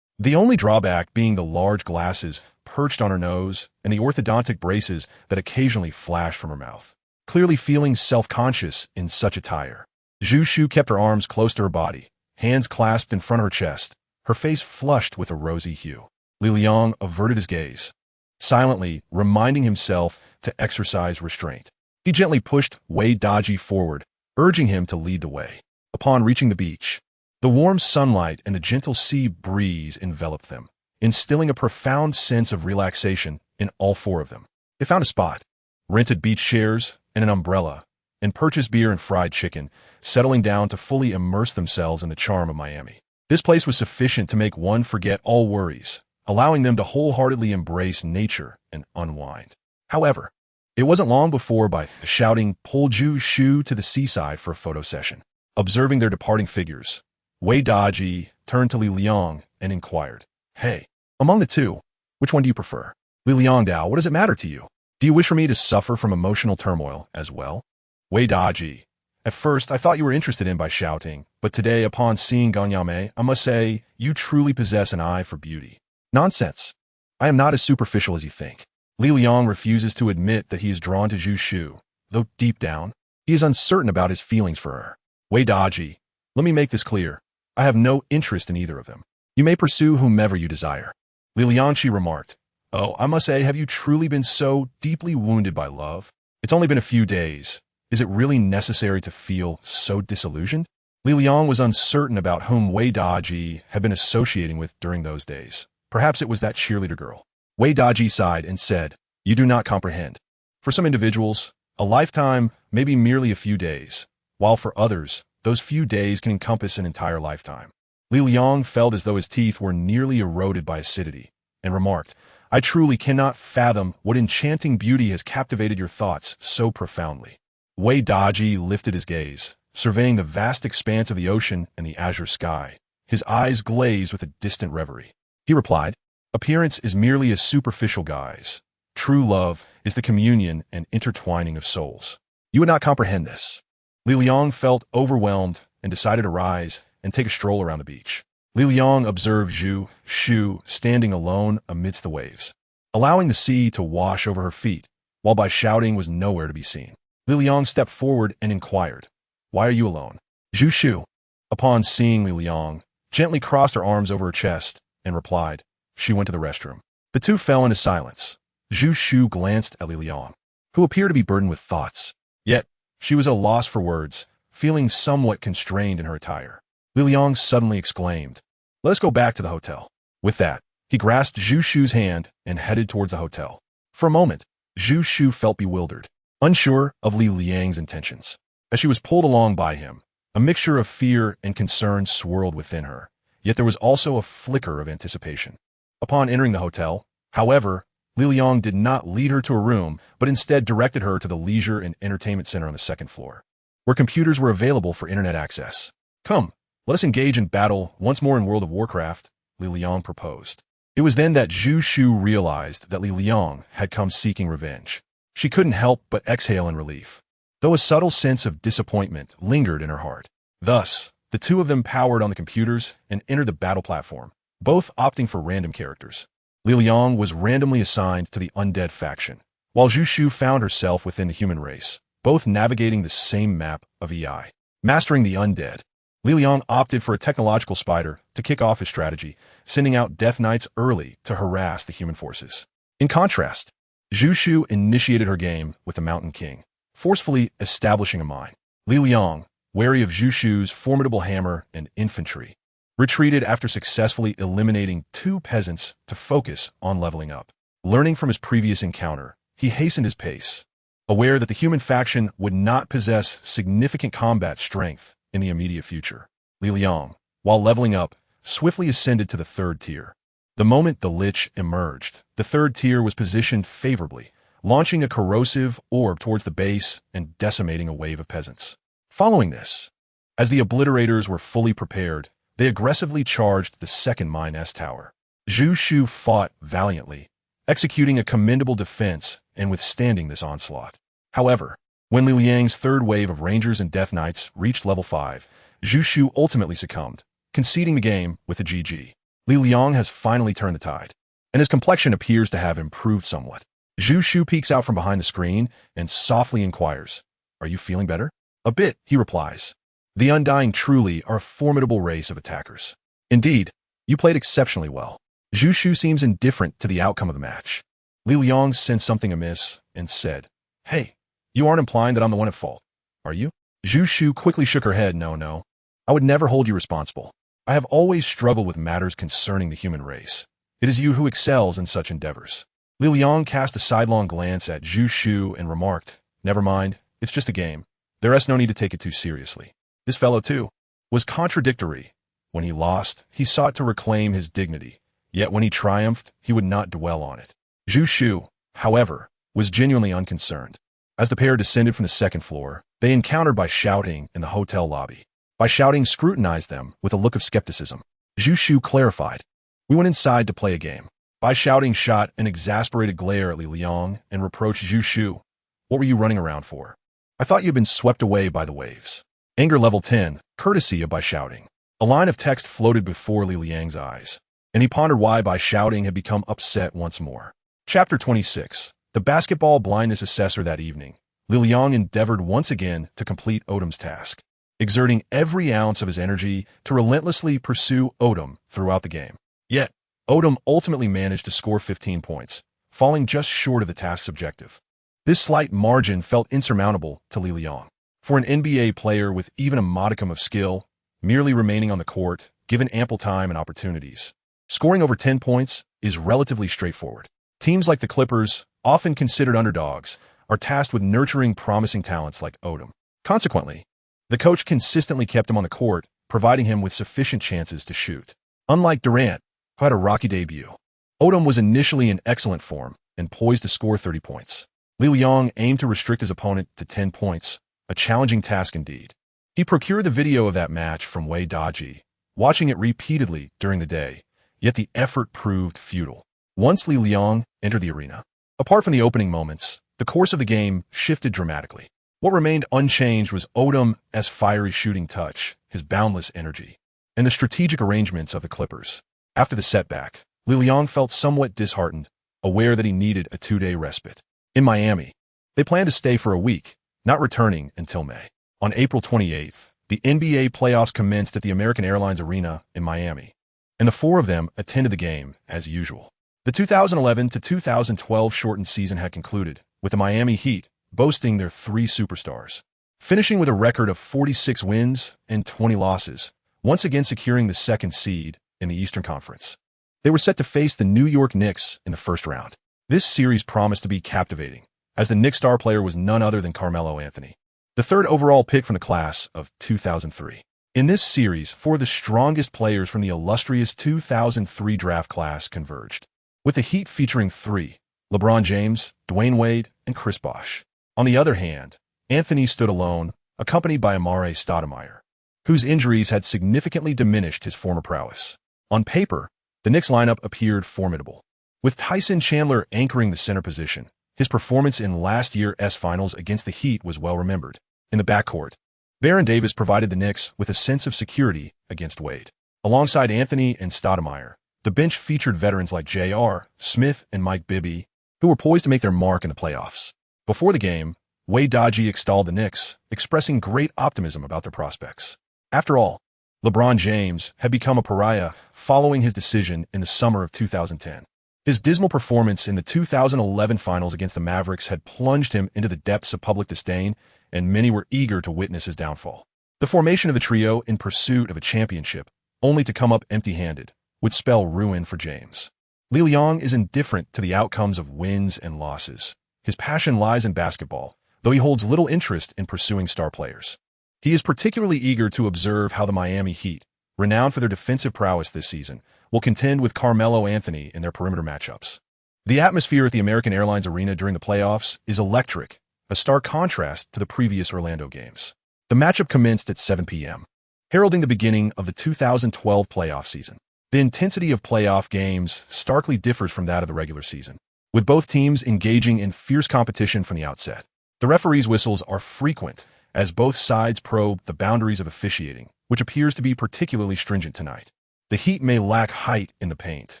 the only drawback being the large glasses perched on her nose and the orthodontic braces that occasionally flashed from her mouth. Clearly feeling self-conscious in such attire, Zhu Shu kept her arms close to her body, hands clasped in front of her chest, her face flushed with a rosy hue. Li Liang averted his gaze, silently reminding himself to exercise restraint. He gently pushed Wei Daji forward, urging him to lead the way. Upon reaching the beach, the warm sunlight and the gentle sea breeze enveloped them, instilling a profound sense of relaxation in all four of them. They found a spot, rented beach chairs and an umbrella, and purchased beer and fried chicken, settling down to fully immerse themselves in the charm of Miami. This place was sufficient to make one forget all worries, allowing them to wholeheartedly embrace nature and unwind. However, it wasn't long before Bai Shouting pulled Zhu Shu to the seaside for a photo session. Observing their departing figures, Wei Daji turned to Li Liang and inquired, "Hey, among the two, which one do you prefer?" "Li Liang Dao, what does it matter to you? Do you wish for me to suffer from emotional turmoil as well?" Wei Daji, "At first I thought you were interested in Bai Shouting, but today upon seeing Ganyame, I must say you truly possess an eye for beauty." "Nonsense. I am not as superficial as you think." Li Liang refuses to admit that he is drawn to Zhu Shu, though deep down, he is uncertain about his feelings for her. Wei Daji, let me make this clear. I have no interest in either of them. You may pursue whomever you desire. Li Liangqi remarked. Oh, I must say, have you truly been so deeply wounded by love? It's only been a few days. Is it really necessary to feel so disillusioned? Li Liang was uncertain about whom Wei Daji had been associating with during those days. Perhaps it was that cheerleader girl. Wei Daji sighed and said, You do not comprehend. For some individuals, a lifetime may be merely a few days, while for others, those few days can encompass an entire lifetime. Li Liang felt as though his teeth were nearly eroded by acidity, and remarked, I truly cannot fathom what enchanting beauty has captivated your thoughts so profoundly. Wei Daji lifted his gaze, surveying the vast expanse of the ocean and the azure sky. His eyes glazed with a distant reverie. He replied, Appearance is merely a superficial guise. True love is the communion and intertwining of souls. You would not comprehend this. Li Liang felt overwhelmed and decided to rise and take a stroll around the beach. Li Liang observed Zhu Shu standing alone amidst the waves, allowing the sea to wash over her feet, while Bai Shouting was nowhere to be seen. Li Liang stepped forward and inquired, Why are you alone? Zhu Shu, upon seeing Li Liang, gently crossed her arms over her chest and replied, She went to the restroom. The two fell into silence. Zhu Shu glanced at Li Liang, who appeared to be burdened with thoughts. Yet, she was at a loss for words, feeling somewhat constrained in her attire. Li Liang suddenly exclaimed, Let us go back to the hotel. With that, he grasped Zhu Shu's hand and headed towards the hotel. For a moment, Zhu Shu felt bewildered, unsure of Li Liang's intentions. As she was pulled along by him, a mixture of fear and concern swirled within her, yet there was also a flicker of anticipation. Upon entering the hotel, however, Li Liang did not lead her to a room, but instead directed her to the leisure and entertainment center on the second floor, where computers were available for internet access. Come, let us engage in battle once more in World of Warcraft, Li Liang proposed. It was then that Zhu Shu realized that Li Liang had come seeking revenge. She couldn't help but exhale in relief, though a subtle sense of disappointment lingered in her heart. Thus, the two of them powered on the computers and entered the battle platform, both opting for random characters. Li Liang was randomly assigned to the undead faction, while Zhu Shu found herself within the human race, both navigating the same map of EI. Mastering the undead, Li Liang opted for a technological spider to kick off his strategy, sending out Death Knights early to harass the human forces. In contrast, Zhu Shu initiated her game with the Mountain King, forcefully establishing a mine. Li Liang, wary of Zhu Shu's formidable hammer and infantry, retreated after successfully eliminating 2 peasants to focus on leveling up. Learning from his previous encounter, he hastened his pace, aware that the human faction would not possess significant combat strength in the immediate future. Li Liang, while leveling up, swiftly ascended to the 3rd tier. The moment the Lich emerged, the 3rd tier was positioned favorably, launching a corrosive orb towards the base and decimating a wave of peasants. Following this, as the obliterators were fully prepared, they aggressively charged the 2nd Mine S tower. Zhu Shu fought valiantly, executing a commendable defense and withstanding this onslaught. However, when Li Liang's 3rd wave of Rangers and Death Knights reached level 5, Zhu Shu ultimately succumbed, conceding the game with a GG. Li Liang has finally turned the tide, and his complexion appears to have improved somewhat. Zhu Shu peeks out from behind the screen and softly inquires, Are you feeling better? A bit, he replies. The Undying truly are a formidable race of attackers. Indeed, you played exceptionally well. Zhu Shu seems indifferent to the outcome of the match. Li Liang sensed something amiss and said, Hey, you aren't implying that I'm the one at fault, are you? Zhu Shu quickly shook her head. No. I would never hold you responsible. I have always struggled with matters concerning the human race. It is you who excels in such endeavors. Li Liang cast a sidelong glance at Zhu Shu and remarked, Never mind, it's just a game. There is no need to take it too seriously. This fellow, too, was contradictory. When he lost, he sought to reclaim his dignity, yet when he triumphed, he would not dwell on it. Zhu Shu, however, was genuinely unconcerned. As the pair descended from the 2nd floor, they encountered Bai Shouting in the hotel lobby. Bai Shouting scrutinized them with a look of skepticism. Zhu Shu clarified, We went inside to play a game. Bai Shouting shot an exasperated glare at Li Liang and reproached Zhu Shu. What were you running around for? I thought you'd been swept away by the waves. Anger level 10, courtesy of Bai Shouting. A line of text floated before Li Liang's eyes, and he pondered why Bai Shouting had become upset once more. Chapter 26. The basketball blindness assessor. That evening, Li Liang endeavored once again to complete Odum's task. exerting every ounce of his energy to relentlessly pursue Odum throughout the game. Yet, Odum ultimately managed to score 15 points, falling just short of the task's objective. This slight margin felt insurmountable to Li Liang. For an NBA player with even a modicum of skill, merely remaining on the court, given ample time and opportunities, scoring over 10 points is relatively straightforward. Teams like the Clippers, often considered underdogs, are tasked with nurturing promising talents like Odum. Consequently, the coach consistently kept him on the court, providing him with sufficient chances to shoot. Unlike Durant, who had a rocky debut, Odum was initially in excellent form and poised to score 30 points. Li Liang aimed to restrict his opponent to 10 points, a challenging task indeed. He procured the video of that match from Wei Daji, watching it repeatedly during the day, yet the effort proved futile. Once Li Liang entered the arena, apart from the opening moments, the course of the game shifted dramatically. What remained unchanged was Odum's fiery shooting touch, his boundless energy, and the strategic arrangements of the Clippers. After the setback, Li Liang felt somewhat disheartened, aware that he needed a 2-day respite. In Miami, they planned to stay for a week, not returning until May. On April 28th, the NBA playoffs commenced at the American Airlines Arena in Miami, and the four of them attended the game as usual. The 2011 to 2012 shortened season had concluded, with the Miami Heat boasting their three superstars, finishing with a record of 46 wins and 20 losses, once again securing the second seed in the Eastern Conference. They were set to face the New York Knicks in the first round. This series promised to be captivating, as the Knicks star player was none other than Carmelo Anthony, the third overall pick from the class of 2003. In this series, four of the strongest players from the illustrious 2003 draft class converged, with the Heat featuring three: LeBron James, Dwayne Wade, and Chris Bosh. On the other hand, Anthony stood alone, accompanied by Amare Stoudemire, whose injuries had significantly diminished his former prowess. On paper, the Knicks lineup appeared formidable, with Tyson Chandler anchoring the center position. His performance in last year's finals against the Heat was well remembered. In the backcourt, Baron Davis provided the Knicks with a sense of security against Wade. Alongside Anthony and Stoudemire, the bench featured veterans like J.R. Smith and Mike Bibby, who were poised to make their mark in the playoffs. Before the game, Wei Daji extolled the Knicks, expressing great optimism about their prospects. After all, LeBron James had become a pariah following his decision in the summer of 2010. His dismal performance in the 2011 finals against the Mavericks had plunged him into the depths of public disdain, and many were eager to witness his downfall. The formation of the trio in pursuit of a championship, only to come up empty-handed, would spell ruin for James. Li Liang is indifferent to the outcomes of wins and losses. His passion lies in basketball, though he holds little interest in pursuing star players. He is particularly eager to observe how the Miami Heat, renowned for their defensive prowess this season, will contend with Carmelo Anthony in their perimeter matchups. The atmosphere at the American Airlines Arena during the playoffs is electric, a stark contrast to the previous Orlando games. The matchup commenced at 7 p.m., heralding the beginning of the 2012 playoff season. The intensity of playoff games starkly differs from that of the regular season, with both teams engaging in fierce competition from the outset. The referees' whistles are frequent, as both sides probe the boundaries of officiating, which appears to be particularly stringent tonight. The Heat may lack height in the paint,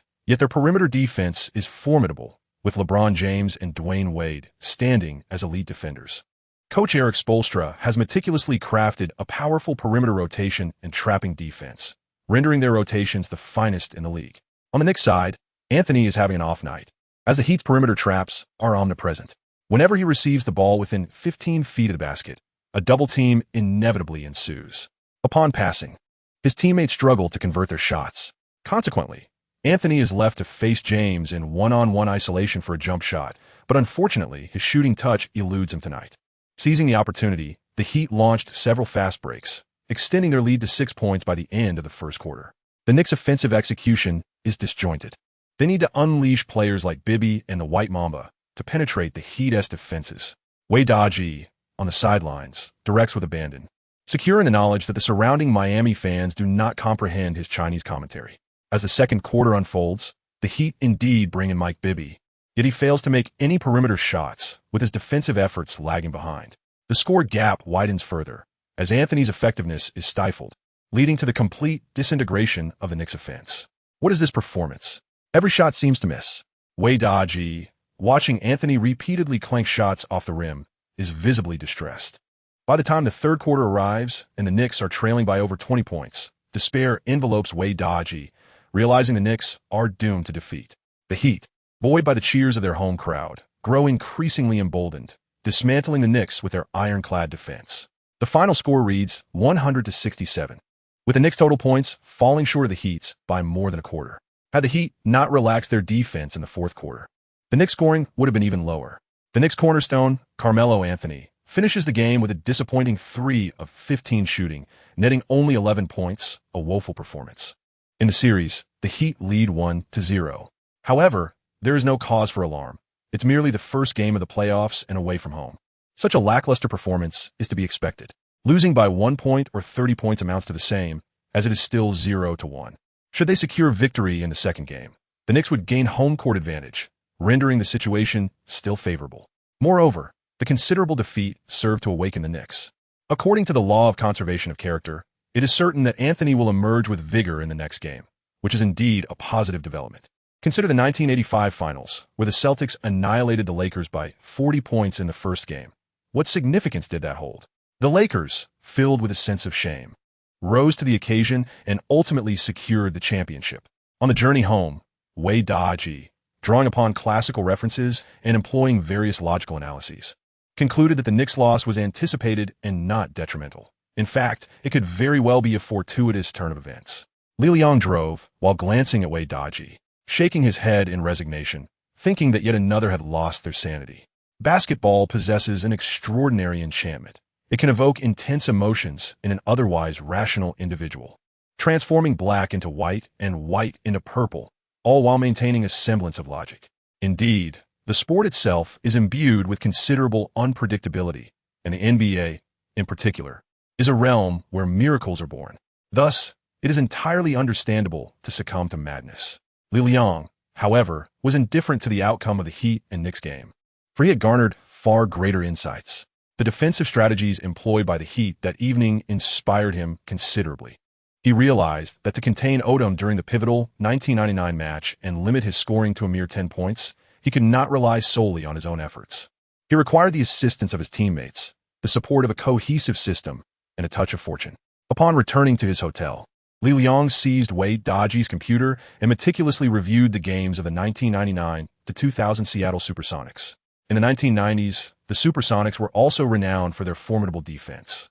yet their perimeter defense is formidable, with LeBron James and Dwayne Wade standing as elite defenders. Coach Erik Spoelstra has meticulously crafted a powerful perimeter rotation and trapping defense, rendering their rotations the finest in the league. On the Knicks side, Anthony is having an off night, as the Heat's perimeter traps are omnipresent. Whenever he receives the ball within 15 feet of the basket, a double team inevitably ensues. Upon passing, his teammates struggle to convert their shots. Consequently, Anthony is left to face James in one-on-one isolation for a jump shot, but unfortunately, his shooting touch eludes him tonight. Seizing the opportunity, the Heat launched several fast breaks, extending their lead to 6 points by the end of the first quarter. The Knicks' offensive execution is disjointed. They need to unleash players like Bibby and the White Mamba to penetrate the Heat's defenses. Wei Daji, on the sidelines, directs with abandon, secure in the knowledge that the surrounding Miami fans do not comprehend his Chinese commentary. As the second quarter unfolds, the Heat indeed bring in Mike Bibby, yet he fails to make any perimeter shots, with his defensive efforts lagging behind. The score gap widens further, as Anthony's effectiveness is stifled, leading to the complete disintegration of the Knicks' offense. What is this performance? Every shot seems to miss. Wei Daji, watching Anthony repeatedly clank shots off the rim, is visibly distressed. By the time the third quarter arrives and the Knicks are trailing by over 20 points, despair envelopes Wade Dodgy, realizing the Knicks are doomed to defeat. The Heat, buoyed by the cheers of their home crowd, grow increasingly emboldened, dismantling the Knicks with their ironclad defense. The final score reads 100-67, with the Knicks' total points falling short of the Heat's by more than a quarter. Had the Heat not relaxed their defense in the fourth quarter, the Knicks' scoring would have been even lower. The Knicks' cornerstone, Carmelo Anthony, finishes the game with a disappointing 3 of 15 shooting, netting only 11 points, a woeful performance. In the series, the Heat lead 1-0. However, there is no cause for alarm. It's merely the first game of the playoffs and away from home. Such a lackluster performance is to be expected. Losing by 1 point or 30 points amounts to the same, as it is still 0-1. Should they secure victory in the second game, the Knicks would gain home court advantage, rendering the situation still favorable. Moreover, the considerable defeat served to awaken the Knicks. According to the law of conservation of character, it is certain that Anthony will emerge with vigor in the next game, which is indeed a positive development. Consider the 1985 finals, where the Celtics annihilated the Lakers by 40 points in the first game. What significance did that hold? The Lakers, filled with a sense of shame, rose to the occasion and ultimately secured the championship. On the journey home, Wade Dodgy, drawing upon classical references and employing various logical analyses, concluded that the Knicks' loss was anticipated and not detrimental. In fact, it could very well be a fortuitous turn of events. Leong drove, while glancing at Wade Dodgy, shaking his head in resignation, thinking that yet another had lost their sanity. Basketball possesses an extraordinary enchantment. It can evoke intense emotions in an otherwise rational individual, transforming black into white and white into purple, all while maintaining a semblance of logic. Indeed, the sport itself is imbued with considerable unpredictability, and the NBA, in particular, is a realm where miracles are born. Thus, it is entirely understandable to succumb to madness. Leong, however, was indifferent to the outcome of the Heat and Knicks game, for he had garnered far greater insights. The defensive strategies employed by the Heat that evening inspired him considerably. He realized that to contain Odum during the pivotal 1999 match and limit his scoring to a mere 10 points, he could not rely solely on his own efforts. He required the assistance of his teammates, the support of a cohesive system, and a touch of fortune. Upon returning to his hotel, Leong seized Wade Dodgy's computer and meticulously reviewed the games of the 1999-2000 Seattle Supersonics. In the 1990s, the Supersonics were also renowned for their formidable defense.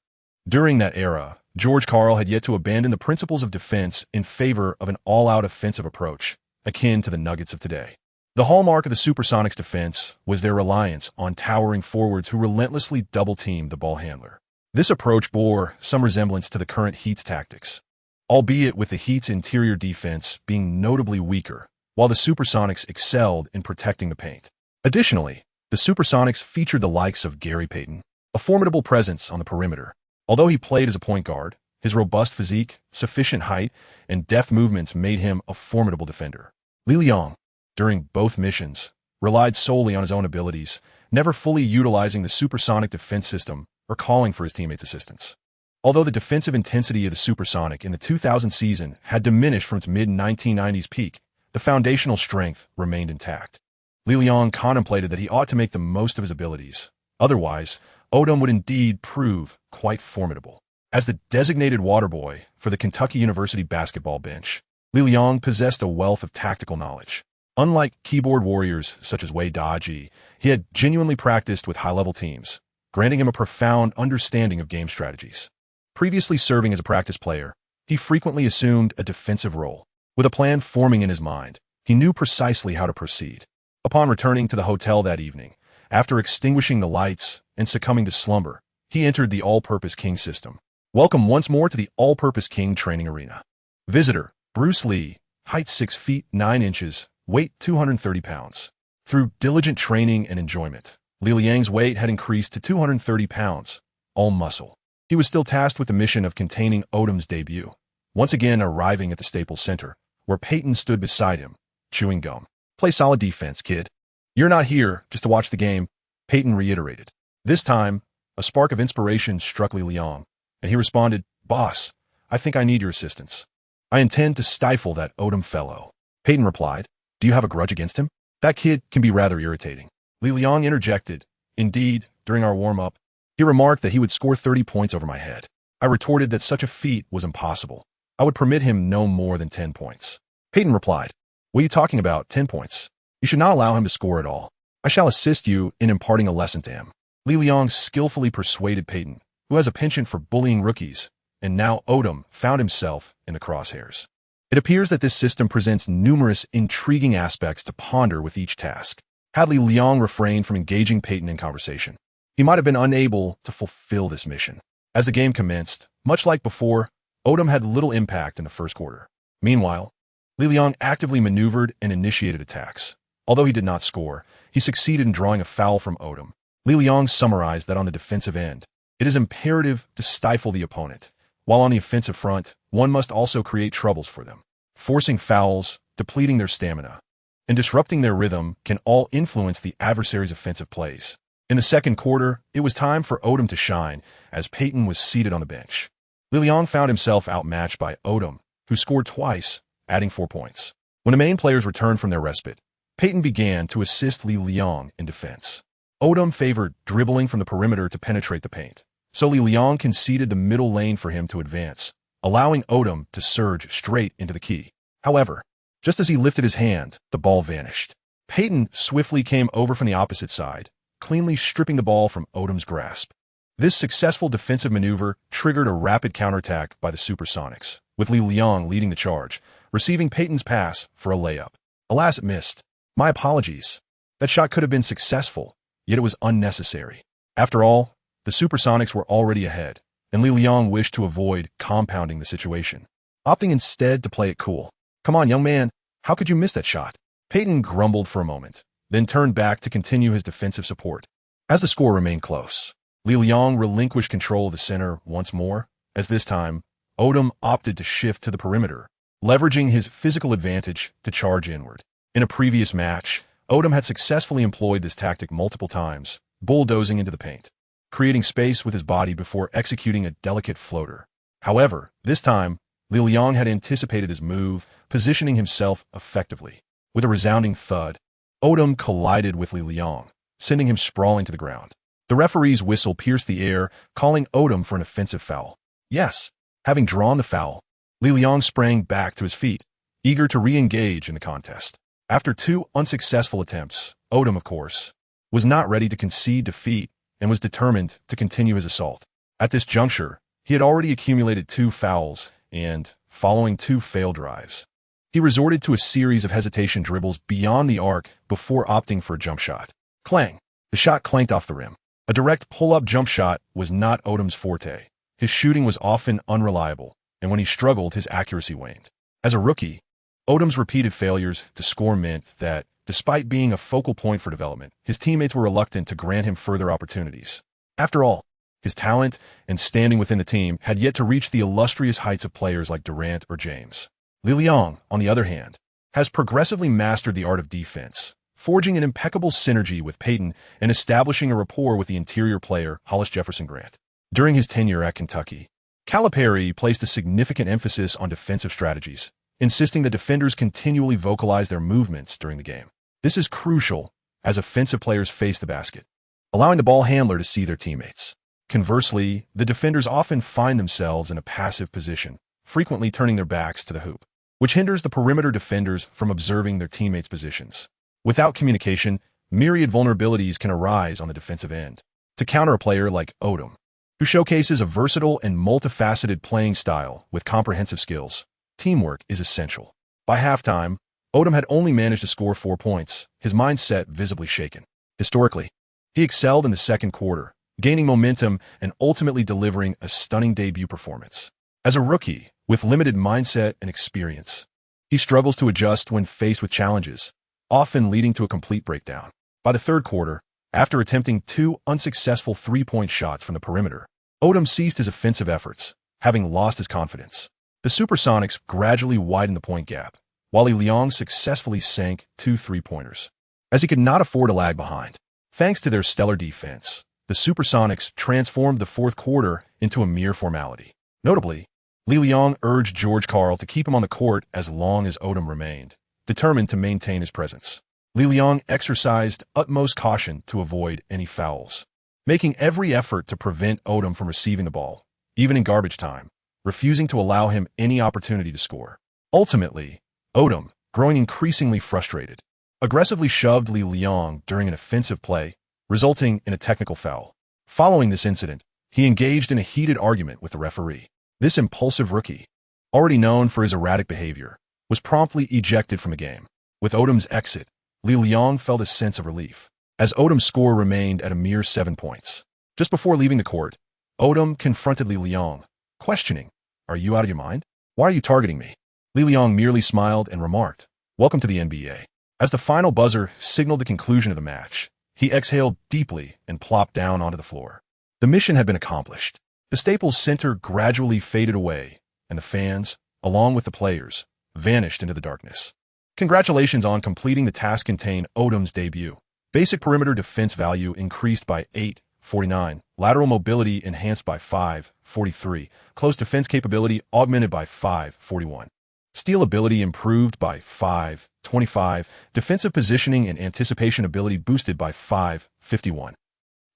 During that era, George Karl had yet to abandon the principles of defense in favor of an all-out offensive approach, akin to the Nuggets of today. The hallmark of the Supersonics' defense was their reliance on towering forwards who relentlessly double-teamed the ball handler. This approach bore some resemblance to the current Heat's tactics, albeit with the Heat's interior defense being notably weaker, while the Supersonics excelled in protecting the paint. Additionally, the Supersonics featured the likes of Gary Payton, a formidable presence on the perimeter. Although he played as a point guard, his robust physique, sufficient height, and deft movements made him a formidable defender. Leong, during both missions, relied solely on his own abilities, never fully utilizing the supersonic defense system or calling for his teammates' assistance. Although the defensive intensity of the Supersonic in the 2000 season had diminished from its mid-1990s peak, the foundational strength remained intact. Leong contemplated that he ought to make the most of his abilities. Otherwise, Odum would indeed prove quite formidable. As the designated water boy for the Kentucky University basketball bench, Leong possessed a wealth of tactical knowledge. Unlike keyboard warriors such as Wade Dodgy, he had genuinely practiced with high-level teams, granting him a profound understanding of game strategies. Previously serving as a practice player, he frequently assumed a defensive role. With a plan forming in his mind, he knew precisely how to proceed. Upon returning to the hotel that evening, after extinguishing the lights and succumbing to slumber, he entered the All-Purpose King system. Welcome once more to the All-Purpose King training arena. Visitor, Bruce Lee, height 6 feet 9 inches, weight 230 pounds. Through diligent training and enjoyment, Leong's weight had increased to 230 pounds, all muscle. He was still tasked with the mission of containing Odum's debut, once again arriving at the Staples Center, where Peyton stood beside him, chewing gum. Play solid defense, kid. You're not here just to watch the game, Peyton reiterated. This time, a spark of inspiration struck Leong, and he responded, Boss, I think I need your assistance. I intend to stifle that Odum fellow. Peyton replied, Do you have a grudge against him? That kid can be rather irritating. Leong interjected, Indeed, during our warm-up, He remarked that he would score 30 points over my head. I retorted that such a feat was impossible. I would permit him no more than 10 points. Peyton replied, "What are you talking about, 10 points? You should not allow him to score at all. I shall assist you in imparting a lesson to him." Li Liang skillfully persuaded Peyton, who has a penchant for bullying rookies, and now Odum found himself in the crosshairs. It appears that this system presents numerous intriguing aspects to ponder with each task. Had Li Liang refrained from engaging Peyton in conversation, he might have been unable to fulfill this mission. As the game commenced, much like before, Odum had little impact in the first quarter. Meanwhile, Li Liang actively maneuvered and initiated attacks. Although he did not score, he succeeded in drawing a foul from Odum. Li Liang summarized that on the defensive end, it is imperative to stifle the opponent, while on the offensive front, one must also create troubles for them. Forcing fouls, depleting their stamina, and disrupting their rhythm can all influence the adversary's offensive plays. In the second quarter, it was time for Odum to shine, as Peyton was seated on the bench. Li Liang found himself outmatched by Odum, who scored twice, adding 4 points. When the main players returned from their respite, Peyton began to assist Li Liang in defense. Odum favored dribbling from the perimeter to penetrate the paint, so Li Liang conceded the middle lane for him to advance, allowing Odum to surge straight into the key. However, just as he lifted his hand, the ball vanished. Peyton swiftly came over from the opposite side, cleanly stripping the ball from Odum's grasp. This successful defensive maneuver triggered a rapid counterattack by the Supersonics, with Li Liang leading the charge, receiving Peyton's pass for a layup. Alas, it missed. My apologies. That shot could have been successful, yet it was unnecessary. After all, the Supersonics were already ahead, and Li Liang wished to avoid compounding the situation, opting instead to play it cool. "Come on, young man, how could you miss that shot?" Peyton grumbled for a moment, then turned back to continue his defensive support. As the score remained close, Li Liang relinquished control of the center once more, as this time, Odum opted to shift to the perimeter, leveraging his physical advantage to charge inward. In a previous match, Odum had successfully employed this tactic multiple times, bulldozing into the paint, creating space with his body before executing a delicate floater. However, this time, Li Liang had anticipated his move, positioning himself effectively. With a resounding thud, Odum collided with Li Liang, sending him sprawling to the ground. The referee's whistle pierced the air, calling Odum for an offensive foul. Yes, having drawn the foul, Li Liang sprang back to his feet, eager to re-engage in the contest. After 2 unsuccessful attempts, Odum, of course, was not ready to concede defeat and was determined to continue his assault. At this juncture, he had already accumulated 2 fouls and, following 2 failed drives, he resorted to a series of hesitation dribbles beyond the arc before opting for a jump shot. Clang! The shot clanked off the rim. A direct pull-up jump shot was not Odum's forte. His shooting was often unreliable, and when he struggled, his accuracy waned. As a rookie, Odum's repeated failures to score meant that, despite being a focal point for development, his teammates were reluctant to grant him further opportunities. After all, his talent and standing within the team had yet to reach the illustrious heights of players like Durant or James. Li Liang, on the other hand, has progressively mastered the art of defense, forging an impeccable synergy with Peyton and establishing a rapport with the interior player, Hollis Jefferson Grant. During his tenure at Kentucky, Calipari placed a significant emphasis on defensive strategies, insisting that defenders continually vocalize their movements during the game. This is crucial as offensive players face the basket, allowing the ball handler to see their teammates. Conversely, the defenders often find themselves in a passive position, frequently turning their backs to the hoop, which hinders the perimeter defenders from observing their teammates' positions. Without communication, myriad vulnerabilities can arise on the defensive end. To counter a player like Odum, who showcases a versatile and multifaceted playing style with comprehensive skills, teamwork is essential. By halftime, Odum had only managed to score 4 points, his mindset visibly shaken. Historically, he excelled in the second quarter, gaining momentum and ultimately delivering a stunning debut performance. As a rookie, with limited mindset and experience, he struggles to adjust when faced with challenges, often leading to a complete breakdown. By the third quarter, after attempting 2 unsuccessful 3-point shots from the perimeter, Odum ceased his offensive efforts, having lost his confidence. The Supersonics gradually widened the point gap, while Li Liang successfully sank 2 3-pointers, as he could not afford to lag behind. Thanks to their stellar defense, the Supersonics transformed the fourth quarter into a mere formality. Notably, Li Liang urged George Karl to keep him on the court as long as Odum remained, determined to maintain his presence. Li Liang exercised utmost caution to avoid any fouls, making every effort to prevent Odum from receiving the ball, even in garbage time, refusing to allow him any opportunity to score. Ultimately, Odum, growing increasingly frustrated, aggressively shoved Li Liang during an offensive play, resulting in a technical foul. Following this incident, he engaged in a heated argument with the referee. This impulsive rookie, already known for his erratic behavior, was promptly ejected from the game. With Odum's exit, Li Liang felt a sense of relief, as Odum's score remained at a mere 7 points. Just before leaving the court, Odum confronted Li Liang, questioning, "Are you out of your mind? Why are you targeting me?" Li Liang merely smiled and remarked, "Welcome to the NBA." As the final buzzer signaled the conclusion of the match, he exhaled deeply and plopped down onto the floor. The mission had been accomplished. The Staples Center gradually faded away, and the fans, along with the players, vanished into the darkness. Congratulations on completing the task contained Odum's debut. Basic perimeter defense value increased by 8.49, lateral mobility enhanced by 5.43, close defense capability augmented by 5.41. Steal ability improved by 5.25, defensive positioning and anticipation ability boosted by 5.51.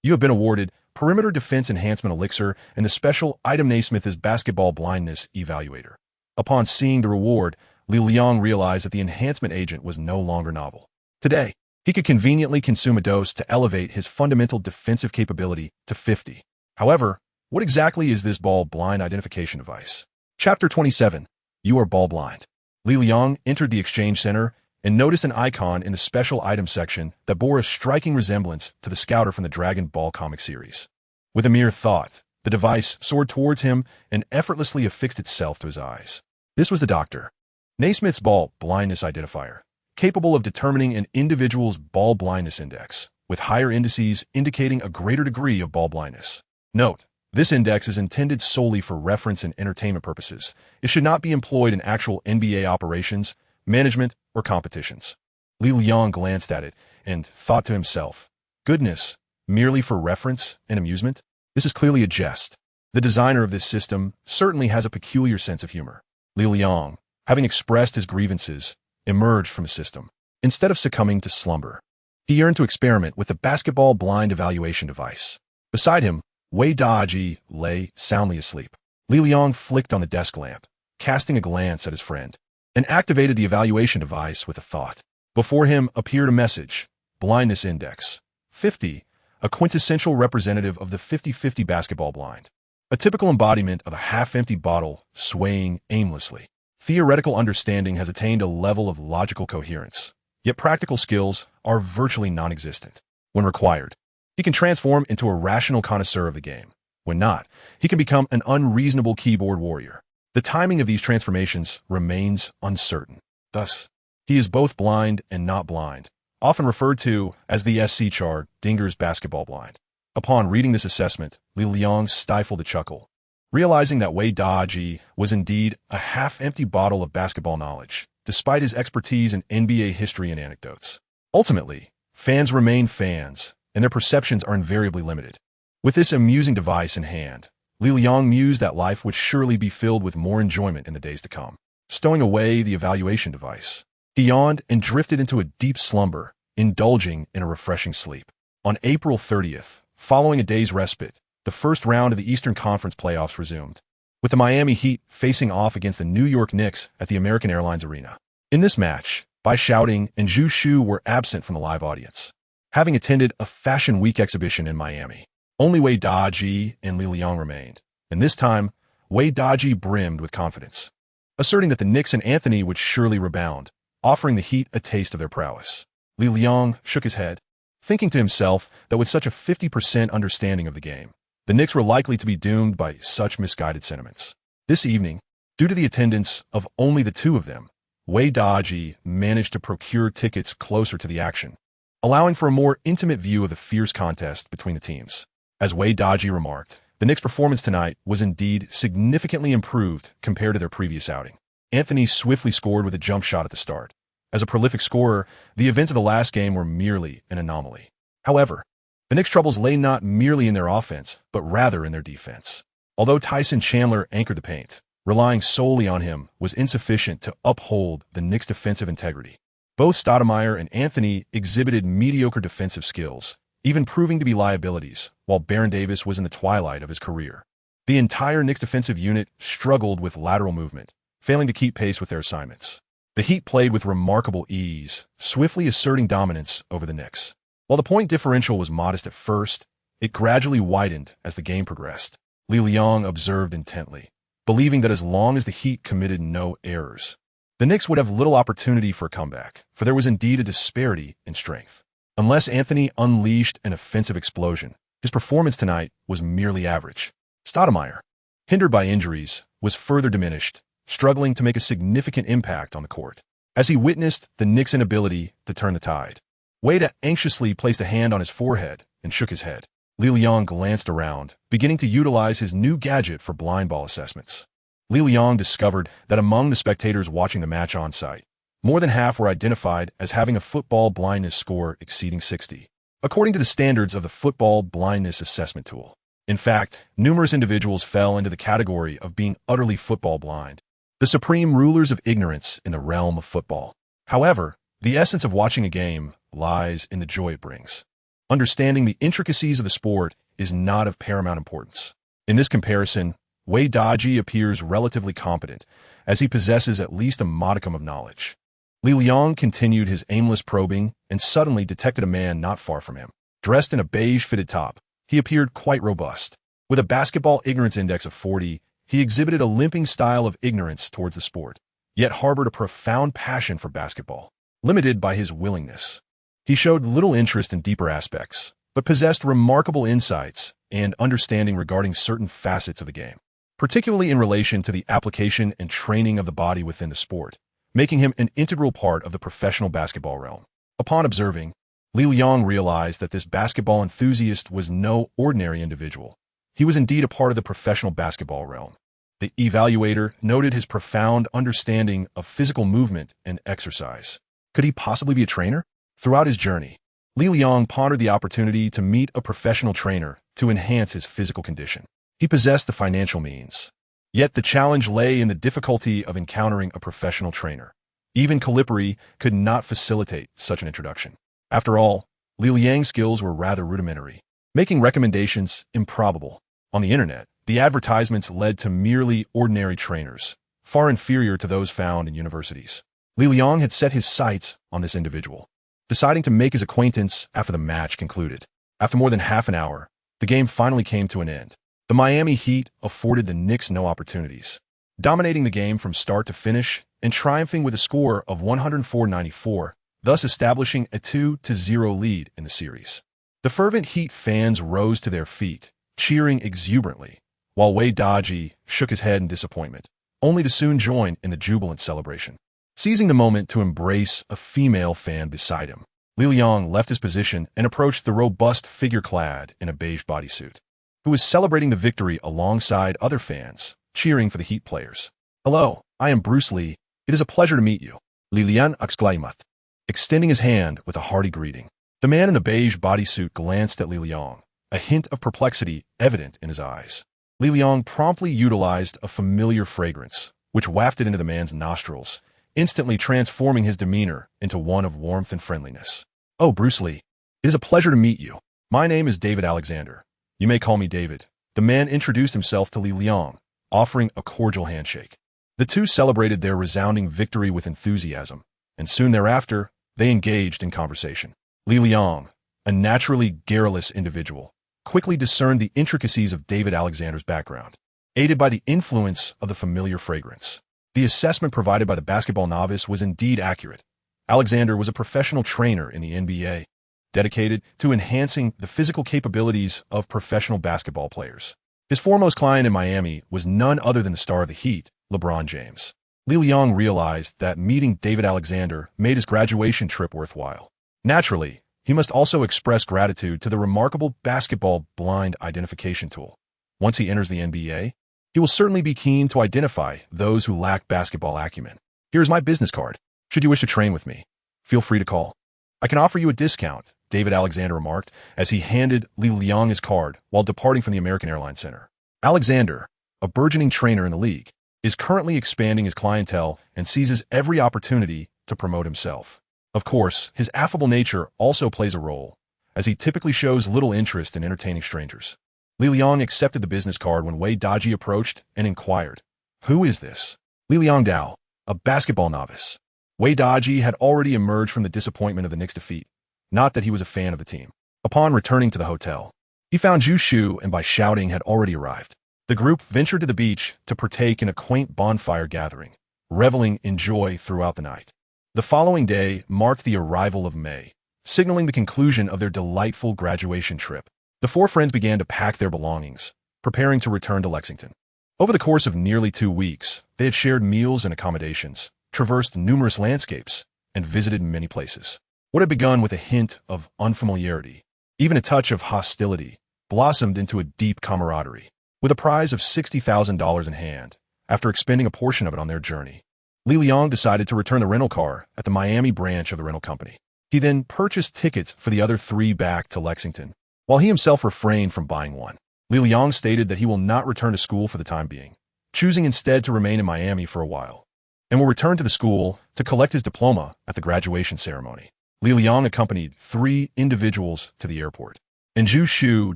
You have been awarded Perimeter Defense Enhancement Elixir and the special item Naismith is Basketball Blindness Evaluator. Upon seeing the reward, Li Liang realized that the enhancement agent was no longer novel. Today, he could conveniently consume a dose to elevate his fundamental defensive capability to 50. However, what exactly is this ball blind identification device? Chapter 27. You are ball blind. Li Liang entered the exchange center and noticed an icon in the special items section that bore a striking resemblance to the Scouter from the Dragon Ball comic series. With a mere thought, the device soared towards him and effortlessly affixed itself to his eyes. This was the Dr. Naismith's ball blindness identifier, capable of determining an individual's ball blindness index, with higher indices indicating a greater degree of ball blindness. Note, this index is intended solely for reference and entertainment purposes. It should not be employed in actual NBA operations, management, or competitions. Li Liang glanced at it and thought to himself, "Goodness, merely for reference and amusement? This is clearly a jest." The designer of this system certainly has a peculiar sense of humor. Li Liang, having expressed his grievances, emerged from the system. Instead of succumbing to slumber, he yearned to experiment with the basketball blind evaluation device. Beside him, Wei Daji lay soundly asleep. Li Liang flicked on the desk lamp, casting a glance at his friend, and activated the evaluation device with a thought. Before him appeared a message, Blindness Index 50, a quintessential representative of the 50-50 basketball blind. A typical embodiment of a half-empty bottle swaying aimlessly. Theoretical understanding has attained a level of logical coherence, yet practical skills are virtually non-existent. When required, he can transform into a rational connoisseur of the game. When not, he can become an unreasonable keyboard warrior. The timing of these transformations remains uncertain. Thus, he is both blind and not blind, often referred to as the SC chart, Dinger's basketball blind. Upon reading this assessment, Li Liang stifled a chuckle, realizing that Wei Daji was indeed a half-empty bottle of basketball knowledge, despite his expertise in NBA history and anecdotes. Ultimately, fans remain fans, and their perceptions are invariably limited. With this amusing device in hand, Li Liang mused that life would surely be filled with more enjoyment in the days to come. Stowing away the evaluation device, he yawned and drifted into a deep slumber, indulging in a refreshing sleep. On April 30th, following a day's respite, the first round of the Eastern Conference playoffs resumed, with the Miami Heat facing off against the New York Knicks at the American Airlines Arena. In this match, Bai Shouting and Zhu Shu were absent from the live audience, having attended a Fashion Week exhibition in Miami. Only Wei Daji and Li Liang remained, and this time, Wei Daji brimmed with confidence, asserting that the Knicks and Anthony would surely rebound, offering the Heat a taste of their prowess. Li Liang shook his head, thinking to himself that with such a 50% understanding of the game, the Knicks were likely to be doomed by such misguided sentiments. This evening, due to the attendance of only the two of them, Wei Daji managed to procure tickets closer to the action, allowing for a more intimate view of the fierce contest between the teams. As Wei Daji remarked, the Knicks' performance tonight was indeed significantly improved compared to their previous outing. Anthony swiftly scored with a jump shot at the start. As a prolific scorer, the events of the last game were merely an anomaly. However, the Knicks' troubles lay not merely in their offense, but rather in their defense. Although Tyson Chandler anchored the paint, relying solely on him was insufficient to uphold the Knicks' defensive integrity. Both Stoudemire and Anthony exhibited mediocre defensive skills, even proving to be liabilities, while Baron Davis was in the twilight of his career. The entire Knicks defensive unit struggled with lateral movement, failing to keep pace with their assignments. The Heat played with remarkable ease, swiftly asserting dominance over the Knicks. While the point differential was modest at first, it gradually widened as the game progressed. Li Liang observed intently, believing that as long as the Heat committed no errors, the Knicks would have little opportunity for a comeback, for there was indeed a disparity in strength. Unless Anthony unleashed an offensive explosion, his performance tonight was merely average. Stoudemire, hindered by injuries, was further diminished, struggling to make a significant impact on the court, as he witnessed the Knicks' inability to turn the tide. Wade anxiously placed a hand on his forehead and shook his head. Li Liang glanced around, beginning to utilize his new gadget for blind ball assessments. Li Liang discovered that among the spectators watching the match on site, more than half were identified as having a football blindness score exceeding 60, according to the standards of the Football Blindness Assessment Tool. In fact, numerous individuals fell into the category of being utterly football blind, the supreme rulers of ignorance in the realm of football. However, the essence of watching a game lies in the joy it brings. Understanding the intricacies of the sport is not of paramount importance. In this comparison, Wei Daji appears relatively competent, as he possesses at least a modicum of knowledge. Li Liang continued his aimless probing and suddenly detected a man not far from him. Dressed in a beige-fitted top, he appeared quite robust. With a basketball ignorance index of 40, he exhibited a limping style of ignorance towards the sport, yet harbored a profound passion for basketball, limited by his willingness. He showed little interest in deeper aspects, but possessed remarkable insights and understanding regarding certain facets of the game, particularly in relation to the application and training of the body within the sport, making him an integral part of the professional basketball realm. Upon observing, Li Liang realized that this basketball enthusiast was no ordinary individual. He was indeed a part of the professional basketball realm. The evaluator noted his profound understanding of physical movement and exercise. Could he possibly be a trainer? Throughout his journey, Li Liang pondered the opportunity to meet a professional trainer to enhance his physical condition. He possessed the financial means. Yet the challenge lay in the difficulty of encountering a professional trainer. Even Calipari could not facilitate such an introduction. After all, Li Liang's skills were rather rudimentary, making recommendations improbable. On the internet, the advertisements led to merely ordinary trainers, far inferior to those found in universities. Li Liang had set his sights on this individual, deciding to make his acquaintance after the match concluded. After more than half an hour, the game finally came to an end. The Miami Heat afforded the Knicks no opportunities, dominating the game from start to finish and triumphing with a score of 104-94, thus establishing a 2-0 lead in the series. The fervent Heat fans rose to their feet, cheering exuberantly, while Wei Daji shook his head in disappointment, only to soon join in the jubilant celebration. Seizing the moment to embrace a female fan beside him, Li Liang left his position and approached the robust figure clad in a beige bodysuit, who was celebrating the victory alongside other fans, cheering for the Heat players. "Hello, I am Bruce Lee. It is a pleasure to meet you," Li Liang exclaimed, extending his hand with a hearty greeting. The man in the beige bodysuit glanced at Li Liang, a hint of perplexity evident in his eyes. Li Liang promptly utilized a familiar fragrance, which wafted into the man's nostrils, instantly transforming his demeanor into one of warmth and friendliness. "Oh, Bruce Lee, it is a pleasure to meet you. My name is David Alexander. You may call me David." The man introduced himself to Li Liang, offering a cordial handshake. The two celebrated their resounding victory with enthusiasm, and soon thereafter, they engaged in conversation. Li Liang, a naturally garrulous individual, quickly discerned the intricacies of David Alexander's background, aided by the influence of the familiar fragrance. The assessment provided by the basketball novice was indeed accurate. Alexander was a professional trainer in the NBA, dedicated to enhancing the physical capabilities of professional basketball players. His foremost client in Miami was none other than the star of the Heat, LeBron James. Li Liang realized that meeting David Alexander made his graduation trip worthwhile. Naturally, he must also express gratitude to the remarkable basketball blind identification tool. Once he enters the NBA, he will certainly be keen to identify those who lack basketball acumen. "Here is my business card. Should you wish to train with me, feel free to call. I can offer you a discount," David Alexander remarked as he handed Li Liang his card while departing from the American Airlines Center. Alexander, a burgeoning trainer in the league, is currently expanding his clientele and seizes every opportunity to promote himself. Of course, his affable nature also plays a role, as he typically shows little interest in entertaining strangers. Li Liang accepted the business card when Wei Daji approached and inquired, "Who is this?" Li Liang Dao, a basketball novice. Wei Daji had already emerged from the disappointment of the Knicks' defeat, not that he was a fan of the team. Upon returning to the hotel, he found Zhu Shu and by shouting had already arrived. The group ventured to the beach to partake in a quaint bonfire gathering, reveling in joy throughout the night. The following day marked the arrival of May, signaling the conclusion of their delightful graduation trip. The four friends began to pack their belongings, preparing to return to Lexington. Over the course of nearly 2 weeks, they had shared meals and accommodations, traversed numerous landscapes, and visited many places. What had begun with a hint of unfamiliarity, even a touch of hostility, blossomed into a deep camaraderie. With a prize of $60,000 in hand, after expending a portion of it on their journey, Li Liang decided to return the rental car at the Miami branch of the rental company. He then purchased tickets for the other 3 back to Lexington, while he himself refrained from buying one. Li Liang stated that he will not return to school for the time being, choosing instead to remain in Miami for a while, and will return to the school to collect his diploma at the graduation ceremony. Li Liang accompanied 3 individuals to the airport, and Zhu Shu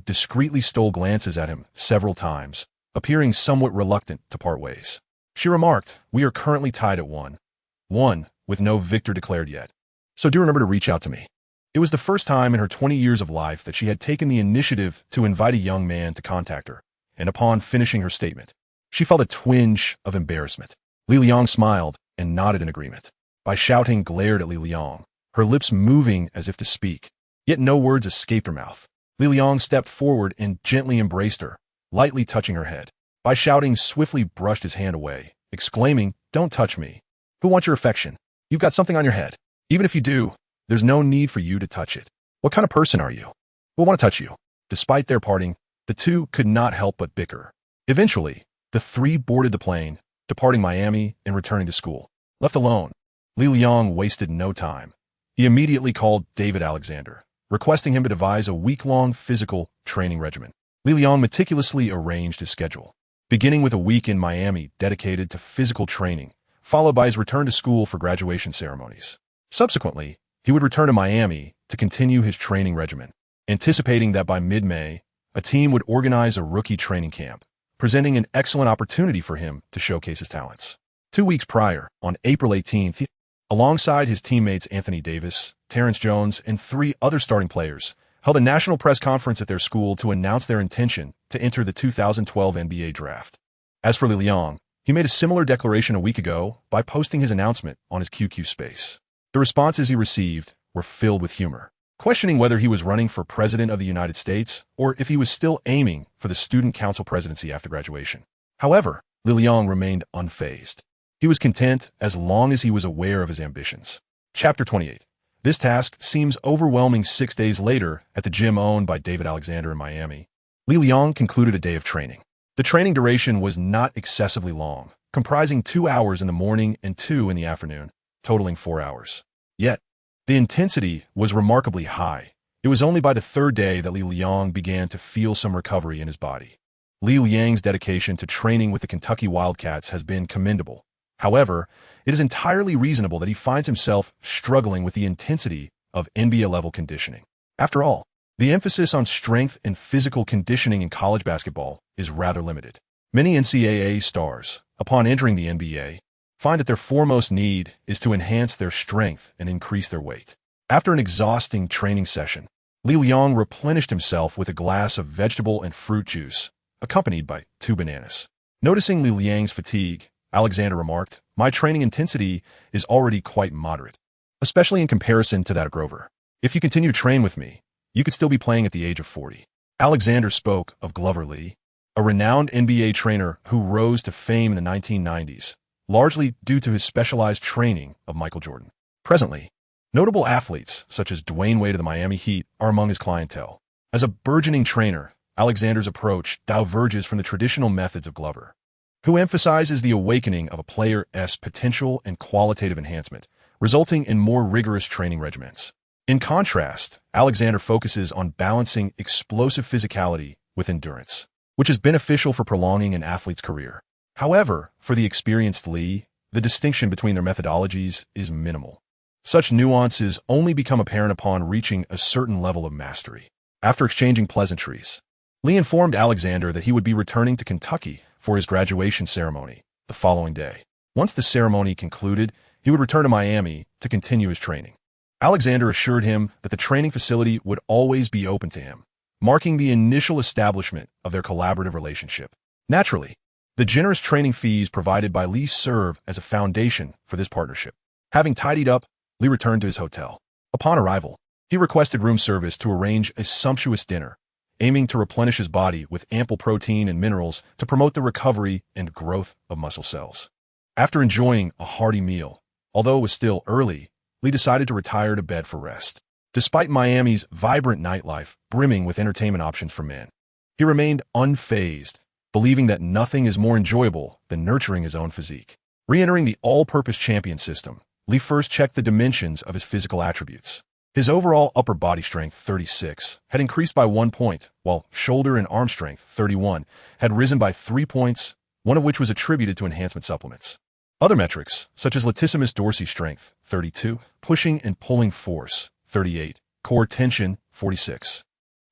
discreetly stole glances at him several times, appearing somewhat reluctant to part ways. She remarked, "We are currently tied at 1-1, with no victor declared yet. So do remember to reach out to me." It was the first time in her 20 years of life that she had taken the initiative to invite a young man to contact her, and upon finishing her statement, she felt a twinge of embarrassment. Li Liang smiled and nodded in agreement. Bai Shouting glared at Li Liang, her lips moving as if to speak, yet no words escaped her mouth. Li Liang stepped forward and gently embraced her, lightly touching her head. Bai Shouting swiftly brushed his hand away, exclaiming, "Don't touch me. Who wants your affection? You've got something on your head. Even if you do, there's no need for you to touch it. What kind of person are you? Who'll want to touch you?" Despite their parting, the two could not help but bicker. Eventually, the 3 boarded the plane, departing Miami and returning to school. Left alone, Li Liang wasted no time. He immediately called David Alexander, requesting him to devise a week-long physical training regimen. Li Liang meticulously arranged his schedule, beginning with a week in Miami dedicated to physical training, followed by his return to school for graduation ceremonies. Subsequently, he would return to Miami to continue his training regimen, anticipating that by mid-May, a team would organize a rookie training camp, presenting an excellent opportunity for him to showcase his talents. 2 weeks prior, on April 18th, alongside his teammates Anthony Davis, Terrence Jones, and 3 other starting players, held a national press conference at their school to announce their intention to enter the 2012 NBA draft. As for Li Liang, he made a similar declaration a week ago by posting his announcement on his QQ space. The responses he received were filled with humor, questioning whether he was running for president of the United States or if he was still aiming for the student council presidency after graduation. However, Li Liang remained unfazed. He was content as long as he was aware of his ambitions. Chapter 28. This task seems overwhelming 6 days later at the gym owned by David Alexander in Miami. Li Liang concluded a day of training. The training duration was not excessively long, comprising 2 hours in the morning and 2 in the afternoon, totaling 4 hours. Yet, the intensity was remarkably high. It was only by the 3rd day that Li Liang began to feel some recovery in his body. Li Liang's dedication to training with the Kentucky Wildcats has been commendable. However, it is entirely reasonable that he finds himself struggling with the intensity of NBA-level conditioning. After all, the emphasis on strength and physical conditioning in college basketball is rather limited. Many NCAA stars, upon entering the NBA, find that their foremost need is to enhance their strength and increase their weight. After an exhausting training session, Li Liang replenished himself with a glass of vegetable and fruit juice, accompanied by 2 bananas. Noticing Li Liang's fatigue, Alexander remarked, "My training intensity is already quite moderate, especially in comparison to that of Grover. If you continue to train with me, you could still be playing at the age of 40. Alexander spoke of Glover Lee, a renowned NBA trainer who rose to fame in the 1990s, largely due to his specialized training of Michael Jordan. Presently, notable athletes such as Dwayne Wade of the Miami Heat are among his clientele. As a burgeoning trainer, Alexander's approach diverges from the traditional methods of Glover, who emphasizes the awakening of a player's potential and qualitative enhancement, resulting in more rigorous training regimens. In contrast, Alexander focuses on balancing explosive physicality with endurance, which is beneficial for prolonging an athlete's career. However, for the experienced Lee, the distinction between their methodologies is minimal. Such nuances only become apparent upon reaching a certain level of mastery. After exchanging pleasantries, Lee informed Alexander that he would be returning to Kentucky for his graduation ceremony the following day. Once the ceremony concluded, he would return to Miami to continue his training. Alexander assured him that the training facility would always be open to him, marking the initial establishment of their collaborative relationship. Naturally, the generous training fees provided by Lee serve as a foundation for this partnership. Having tidied up, Lee returned to his hotel. Upon arrival, he requested room service to arrange a sumptuous dinner, aiming to replenish his body with ample protein and minerals to promote the recovery and growth of muscle cells. After enjoying a hearty meal, although it was still early, Lee decided to retire to bed for rest. Despite Miami's vibrant nightlife brimming with entertainment options for men, he remained unfazed, believing that nothing is more enjoyable than nurturing his own physique. Re-entering the all-purpose champion system, Lee first checked the dimensions of his physical attributes. His overall upper body strength, 36, had increased by 1 point, while shoulder and arm strength, 31, had risen by 3 points, one of which was attributed to enhancement supplements. Other metrics, such as latissimus dorsi strength, 32, pushing and pulling force, 38, core tension, 46,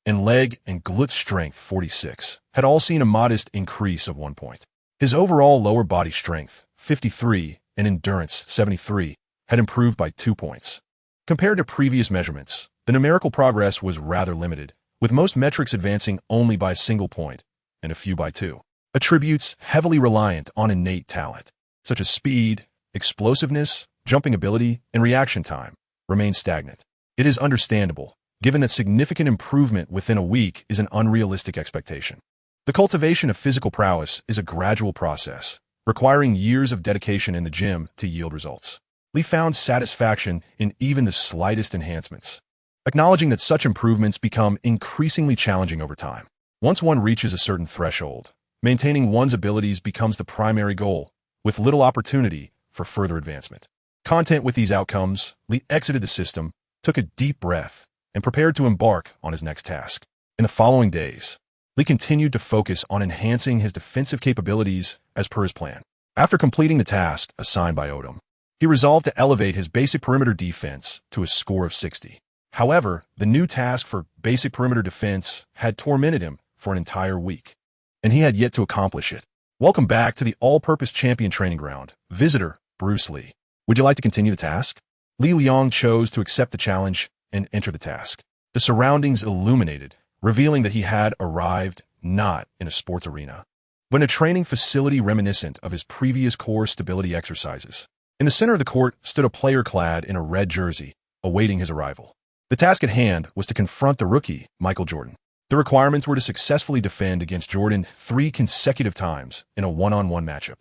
and leg and glute strength, 46, had all seen a modest increase of 1 point. His overall lower body strength, 53, and endurance, 73, had improved by 2 points. Compared to previous measurements, the numerical progress was rather limited, with most metrics advancing only by a single point, and a few by 2. Attributes heavily reliant on innate talent, such as speed, explosiveness, jumping ability, and reaction time, remain stagnant. It is understandable, given that significant improvement within a week is an unrealistic expectation. The cultivation of physical prowess is a gradual process, requiring years of dedication in the gym to yield results. Lee found satisfaction in even the slightest enhancements, acknowledging that such improvements become increasingly challenging over time. Once one reaches a certain threshold, maintaining one's abilities becomes the primary goal, with little opportunity for further advancement. Content with these outcomes, Lee exited the system, took a deep breath, and prepared to embark on his next task. In the following days, Lee continued to focus on enhancing his defensive capabilities as per his plan. After completing the task assigned by Odum, he resolved to elevate his basic perimeter defense to a score of 60. However, the new task for basic perimeter defense had tormented him for an entire week, and he had yet to accomplish it. Welcome back to the all-purpose champion training ground, visitor Bruce Lee. Would you like to continue the task? Li Liang chose to accept the challenge and enter the task. The surroundings illuminated, revealing that he had arrived not in a sports arena, but in a training facility reminiscent of his previous core stability exercises. In the center of the court stood a player clad in a red jersey, awaiting his arrival. The task at hand was to confront the rookie, Michael Jordan. The requirements were to successfully defend against Jordan 3 consecutive times in a one-on-one matchup.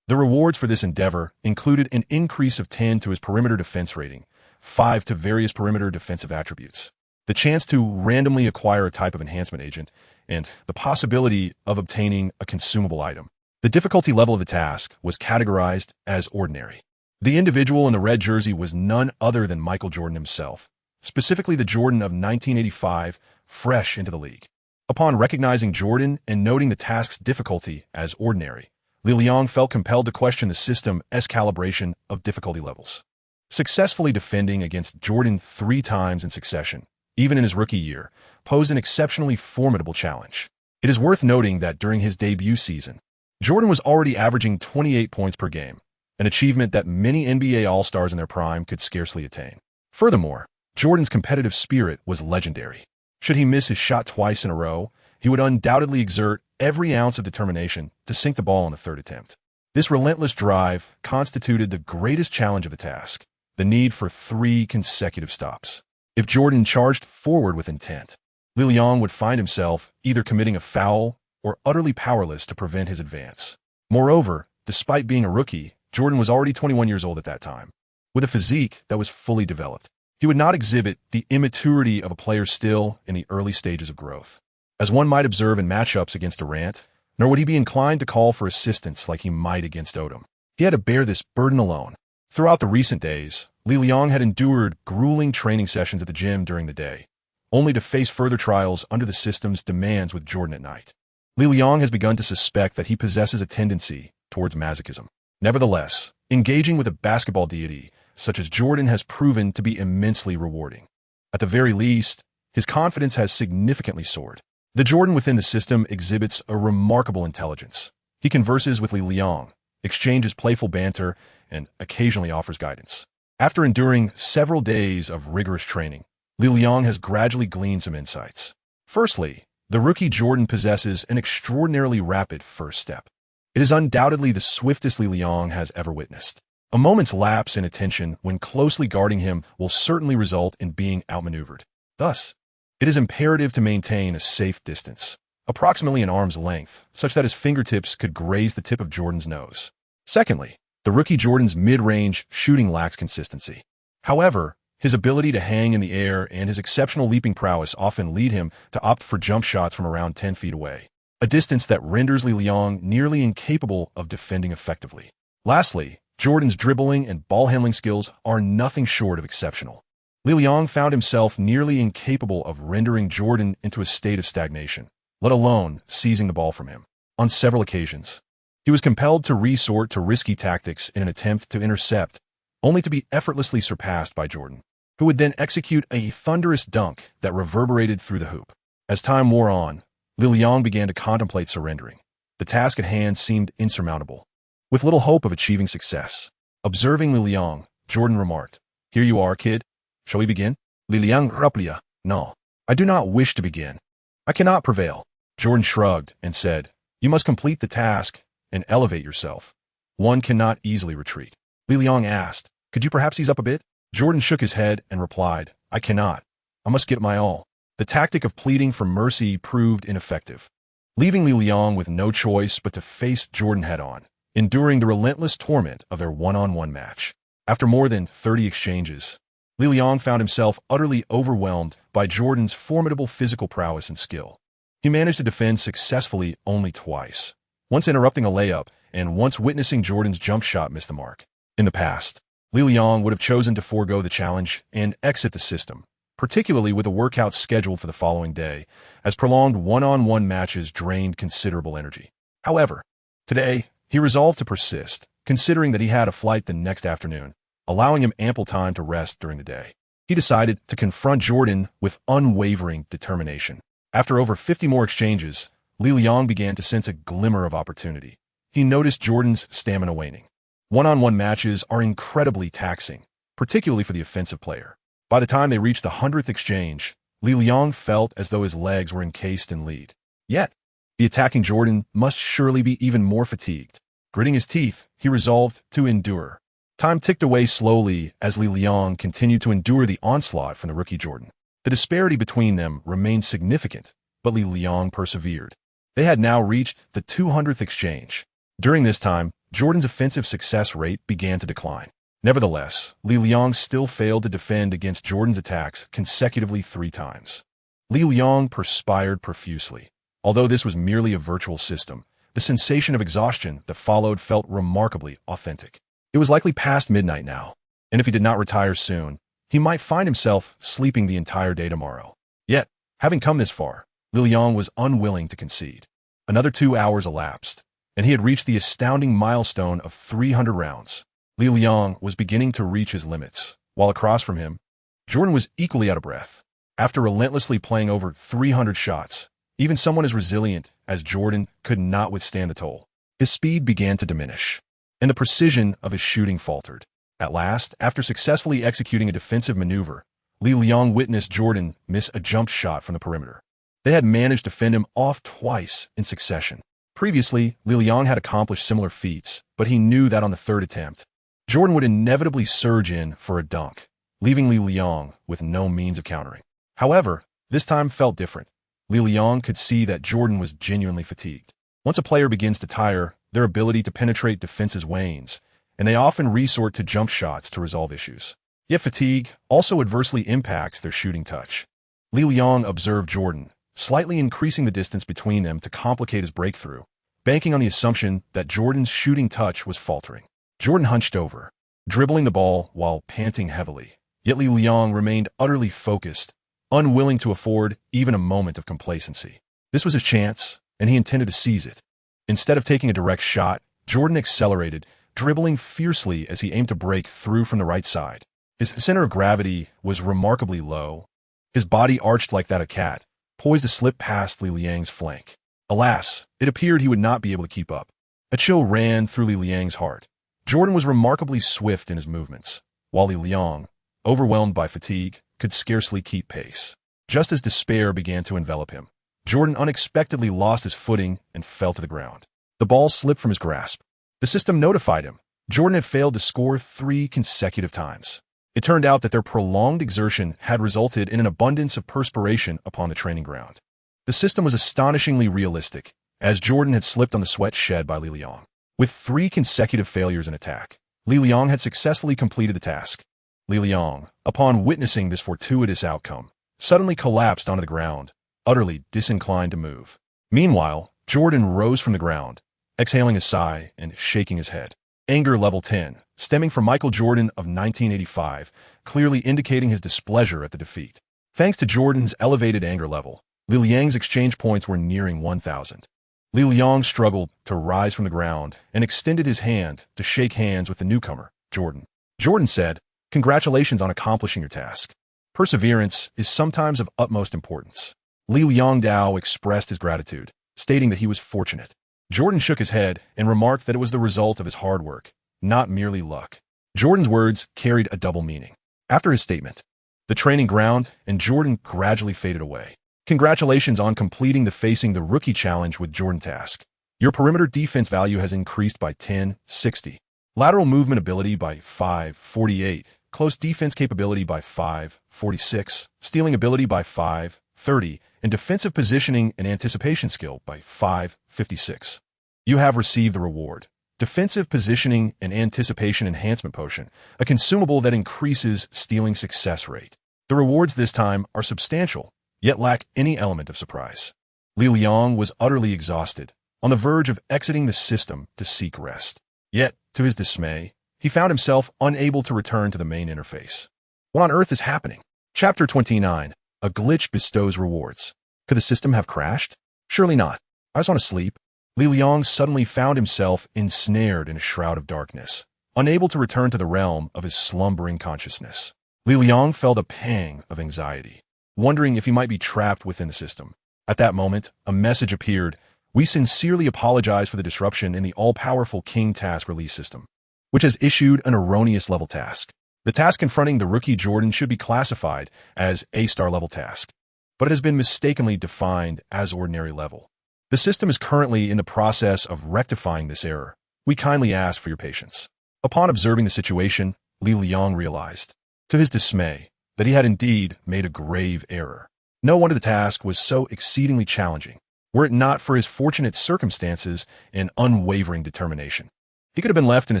The rewards for this endeavor included an increase of 10 to his perimeter defense rating, 5 to various perimeter defensive attributes, the chance to randomly acquire a type of enhancement agent, and the possibility of obtaining a consumable item. The difficulty level of the task was categorized as ordinary. The individual in the red jersey was none other than Michael Jordan himself, specifically the Jordan of 1985, fresh into the league. Upon recognizing Jordan and noting the task's difficulty as ordinary, Li Liang felt compelled to question the system's calibration of difficulty levels. Successfully defending against Jordan 3 times in succession, even in his rookie year, posed an exceptionally formidable challenge. It is worth noting that during his debut season, Jordan was already averaging 28 points per game, an achievement that many NBA All-Stars in their prime could scarcely attain. Furthermore, Jordan's competitive spirit was legendary. Should he miss his shot twice in a row, he would undoubtedly exert every ounce of determination to sink the ball on the 3rd attempt. This relentless drive constituted the greatest challenge of the task, the need for 3 consecutive stops. If Jordan charged forward with intent, Li Liang would find himself either committing a foul or utterly powerless to prevent his advance. Moreover, despite being a rookie, Jordan was already 21 years old at that time, with a physique that was fully developed. He would not exhibit the immaturity of a player still in the early stages of growth, as one might observe in matchups against Durant, nor would he be inclined to call for assistance like he might against Odum. He had to bear this burden alone. Throughout the recent days, Li Liang had endured grueling training sessions at the gym during the day, only to face further trials under the system's demands with Jordan at night. Li Liang has begun to suspect that he possesses a tendency towards masochism. Nevertheless, engaging with a basketball deity such as Jordan has proven to be immensely rewarding. At the very least, his confidence has significantly soared. The Jordan within the system exhibits a remarkable intelligence. He converses with Li Liang, exchanges playful banter, and occasionally offers guidance. After enduring several days of rigorous training, Li Liang has gradually gleaned some insights. Firstly, the rookie Jordan possesses an extraordinarily rapid first step. It is undoubtedly the swiftest Li Liang has ever witnessed. A moment's lapse in attention when closely guarding him will certainly result in being outmaneuvered. Thus, it is imperative to maintain a safe distance, approximately an arm's length, such that his fingertips could graze the tip of Jordan's nose. Secondly, the rookie Jordan's mid-range shooting lacks consistency. However, his ability to hang in the air and his exceptional leaping prowess often lead him to opt for jump shots from around 10 feet away, a distance that renders Li Liang nearly incapable of defending effectively. Lastly, Jordan's dribbling and ball handling skills are nothing short of exceptional. Li Liang found himself nearly incapable of rendering Jordan into a state of stagnation, let alone seizing the ball from him. On several occasions, he was compelled to resort to risky tactics in an attempt to intercept, only to be effortlessly surpassed by Jordan, who would then execute a thunderous dunk that reverberated through the hoop. As time wore on, Li Liang began to contemplate surrendering. The task at hand seemed insurmountable, with little hope of achieving success. Observing Li Liang, Jordan remarked, "Here you are, kid. Shall we begin?" Li Liang replied, "No, I do not wish to begin. I cannot prevail." Jordan shrugged and said, "You must complete the task and elevate yourself. One cannot easily retreat." Li Liang asked, "Could you perhaps ease up a bit?" Jordan shook his head and replied, "I cannot. I must give it my all." The tactic of pleading for mercy proved ineffective, leaving Li Liang with no choice but to face Jordan head-on, enduring the relentless torment of their one-on-one match. After more than 30 exchanges, Li Liang found himself utterly overwhelmed by Jordan's formidable physical prowess and skill. He managed to defend successfully only twice, once interrupting a layup and once witnessing Jordan's jump shot miss the mark. In the past, Li Liang would have chosen to forego the challenge and exit the system, particularly with a workout scheduled for the following day, as prolonged one-on-one matches drained considerable energy. However, today, he resolved to persist, considering that he had a flight the next afternoon, allowing him ample time to rest during the day. He decided to confront Jordan with unwavering determination. After over 50 more exchanges, Li Liang began to sense a glimmer of opportunity. He noticed Jordan's stamina waning. One-on-one matches are incredibly taxing, particularly for the offensive player. By the time they reached the 100th exchange, Li Liang felt as though his legs were encased in lead. Yet, the attacking Jordan must surely be even more fatigued. Gritting his teeth, he resolved to endure. Time ticked away slowly as Li Liang continued to endure the onslaught from the rookie Jordan. The disparity between them remained significant, but Li Liang persevered. They had now reached the 200th exchange. During this time, Jordan's offensive success rate began to decline. Nevertheless, Li Liang still failed to defend against Jordan's attacks consecutively 3 times. Li Liang perspired profusely. Although this was merely a virtual system, the sensation of exhaustion that followed felt remarkably authentic. It was likely past midnight now, and if he did not retire soon, he might find himself sleeping the entire day tomorrow. Yet, having come this far, Li Liang was unwilling to concede. Another 2 hours elapsed, and he had reached the astounding milestone of 300 rounds. Li Liang was beginning to reach his limits, while across from him, Jordan was equally out of breath. After relentlessly playing over 300 shots, even someone as resilient as Jordan could not withstand the toll. His speed began to diminish, and the precision of his shooting faltered. At last, after successfully executing a defensive maneuver, Li Liang witnessed Jordan miss a jump shot from the perimeter. They had managed to fend him off twice in succession. Previously, Li Liang had accomplished similar feats, but he knew that on the 3rd attempt, Jordan would inevitably surge in for a dunk, leaving Li Liang with no means of countering. However, this time felt different. Li Liang could see that Jordan was genuinely fatigued. Once a player begins to tire, their ability to penetrate defenses wanes, and they often resort to jump shots to resolve issues. Yet fatigue also adversely impacts their shooting touch. Li Liang observed Jordan, slightly increasing the distance between them to complicate his breakthrough, banking on the assumption that Jordan's shooting touch was faltering. Jordan hunched over, dribbling the ball while panting heavily. Yet Li Liang remained utterly focused, unwilling to afford even a moment of complacency. This was his chance, and he intended to seize it. Instead of taking a direct shot, Jordan accelerated, dribbling fiercely as he aimed to break through from the right side. His center of gravity was remarkably low. His body arched like that of a cat, poised to slip past Li Liang's flank. Alas, it appeared he would not be able to keep up. A chill ran through Li Liang's heart. Jordan was remarkably swift in his movements, while Li Liang, overwhelmed by fatigue, could scarcely keep pace. Just as despair began to envelop him, Jordan unexpectedly lost his footing and fell to the ground. The ball slipped from his grasp. The system notified him. Jordan had failed to score 3 consecutive times. It turned out that their prolonged exertion had resulted in an abundance of perspiration upon the training ground. The system was astonishingly realistic, as Jordan had slipped on the sweat shed by Li Liang. With 3 consecutive failures in attack, Li Liang had successfully completed the task. Li Liang, upon witnessing this fortuitous outcome, suddenly collapsed onto the ground, utterly disinclined to move. Meanwhile, Jordan rose from the ground, exhaling a sigh and shaking his head. Anger level 10, stemming from Michael Jordan of 1985, clearly indicating his displeasure at the defeat. Thanks to Jordan's elevated anger level, Li Liang's exchange points were nearing 1,000. Li Liang struggled to rise from the ground and extended his hand to shake hands with the newcomer, Jordan. Jordan said, "Congratulations on accomplishing your task. Perseverance is sometimes of utmost importance." Li Liangdao expressed his gratitude, stating that he was fortunate. Jordan shook his head and remarked that it was the result of his hard work, not merely luck. Jordan's words carried a double meaning. After his statement, the training ground and Jordan gradually faded away. Congratulations on completing the Facing the Rookie Challenge with Jordan task. Your perimeter defense value has increased by 1060. Lateral movement ability by 548. Close defense capability by 546. Stealing ability by 530. And defensive positioning and anticipation skill by 556. You have received the reward. Defensive Positioning and Anticipation Enhancement Potion, a consumable that increases stealing success rate. The rewards this time are substantial, yet lack any element of surprise. Li Liang was utterly exhausted, on the verge of exiting the system to seek rest. Yet, to his dismay, he found himself unable to return to the main interface. What on earth is happening? Chapter 29. A glitch bestows rewards. Could the system have crashed? Surely not. I just want to sleep. Li Liang suddenly found himself ensnared in a shroud of darkness, unable to return to the realm of his slumbering consciousness. Li Liang felt a pang of anxiety, wondering if he might be trapped within the system. At that moment, a message appeared. "We sincerely apologize for the disruption in the all-powerful King task release system, which has issued an erroneous level task. The task confronting the rookie Jordan should be classified as A-star level task, but it has been mistakenly defined as ordinary level. The system is currently in the process of rectifying this error. We kindly ask for your patience." Upon observing the situation, Li Liang realized, to his dismay, that he had indeed made a grave error. No wonder the task was so exceedingly challenging, were it not for his fortunate circumstances and unwavering determination. He could have been left in a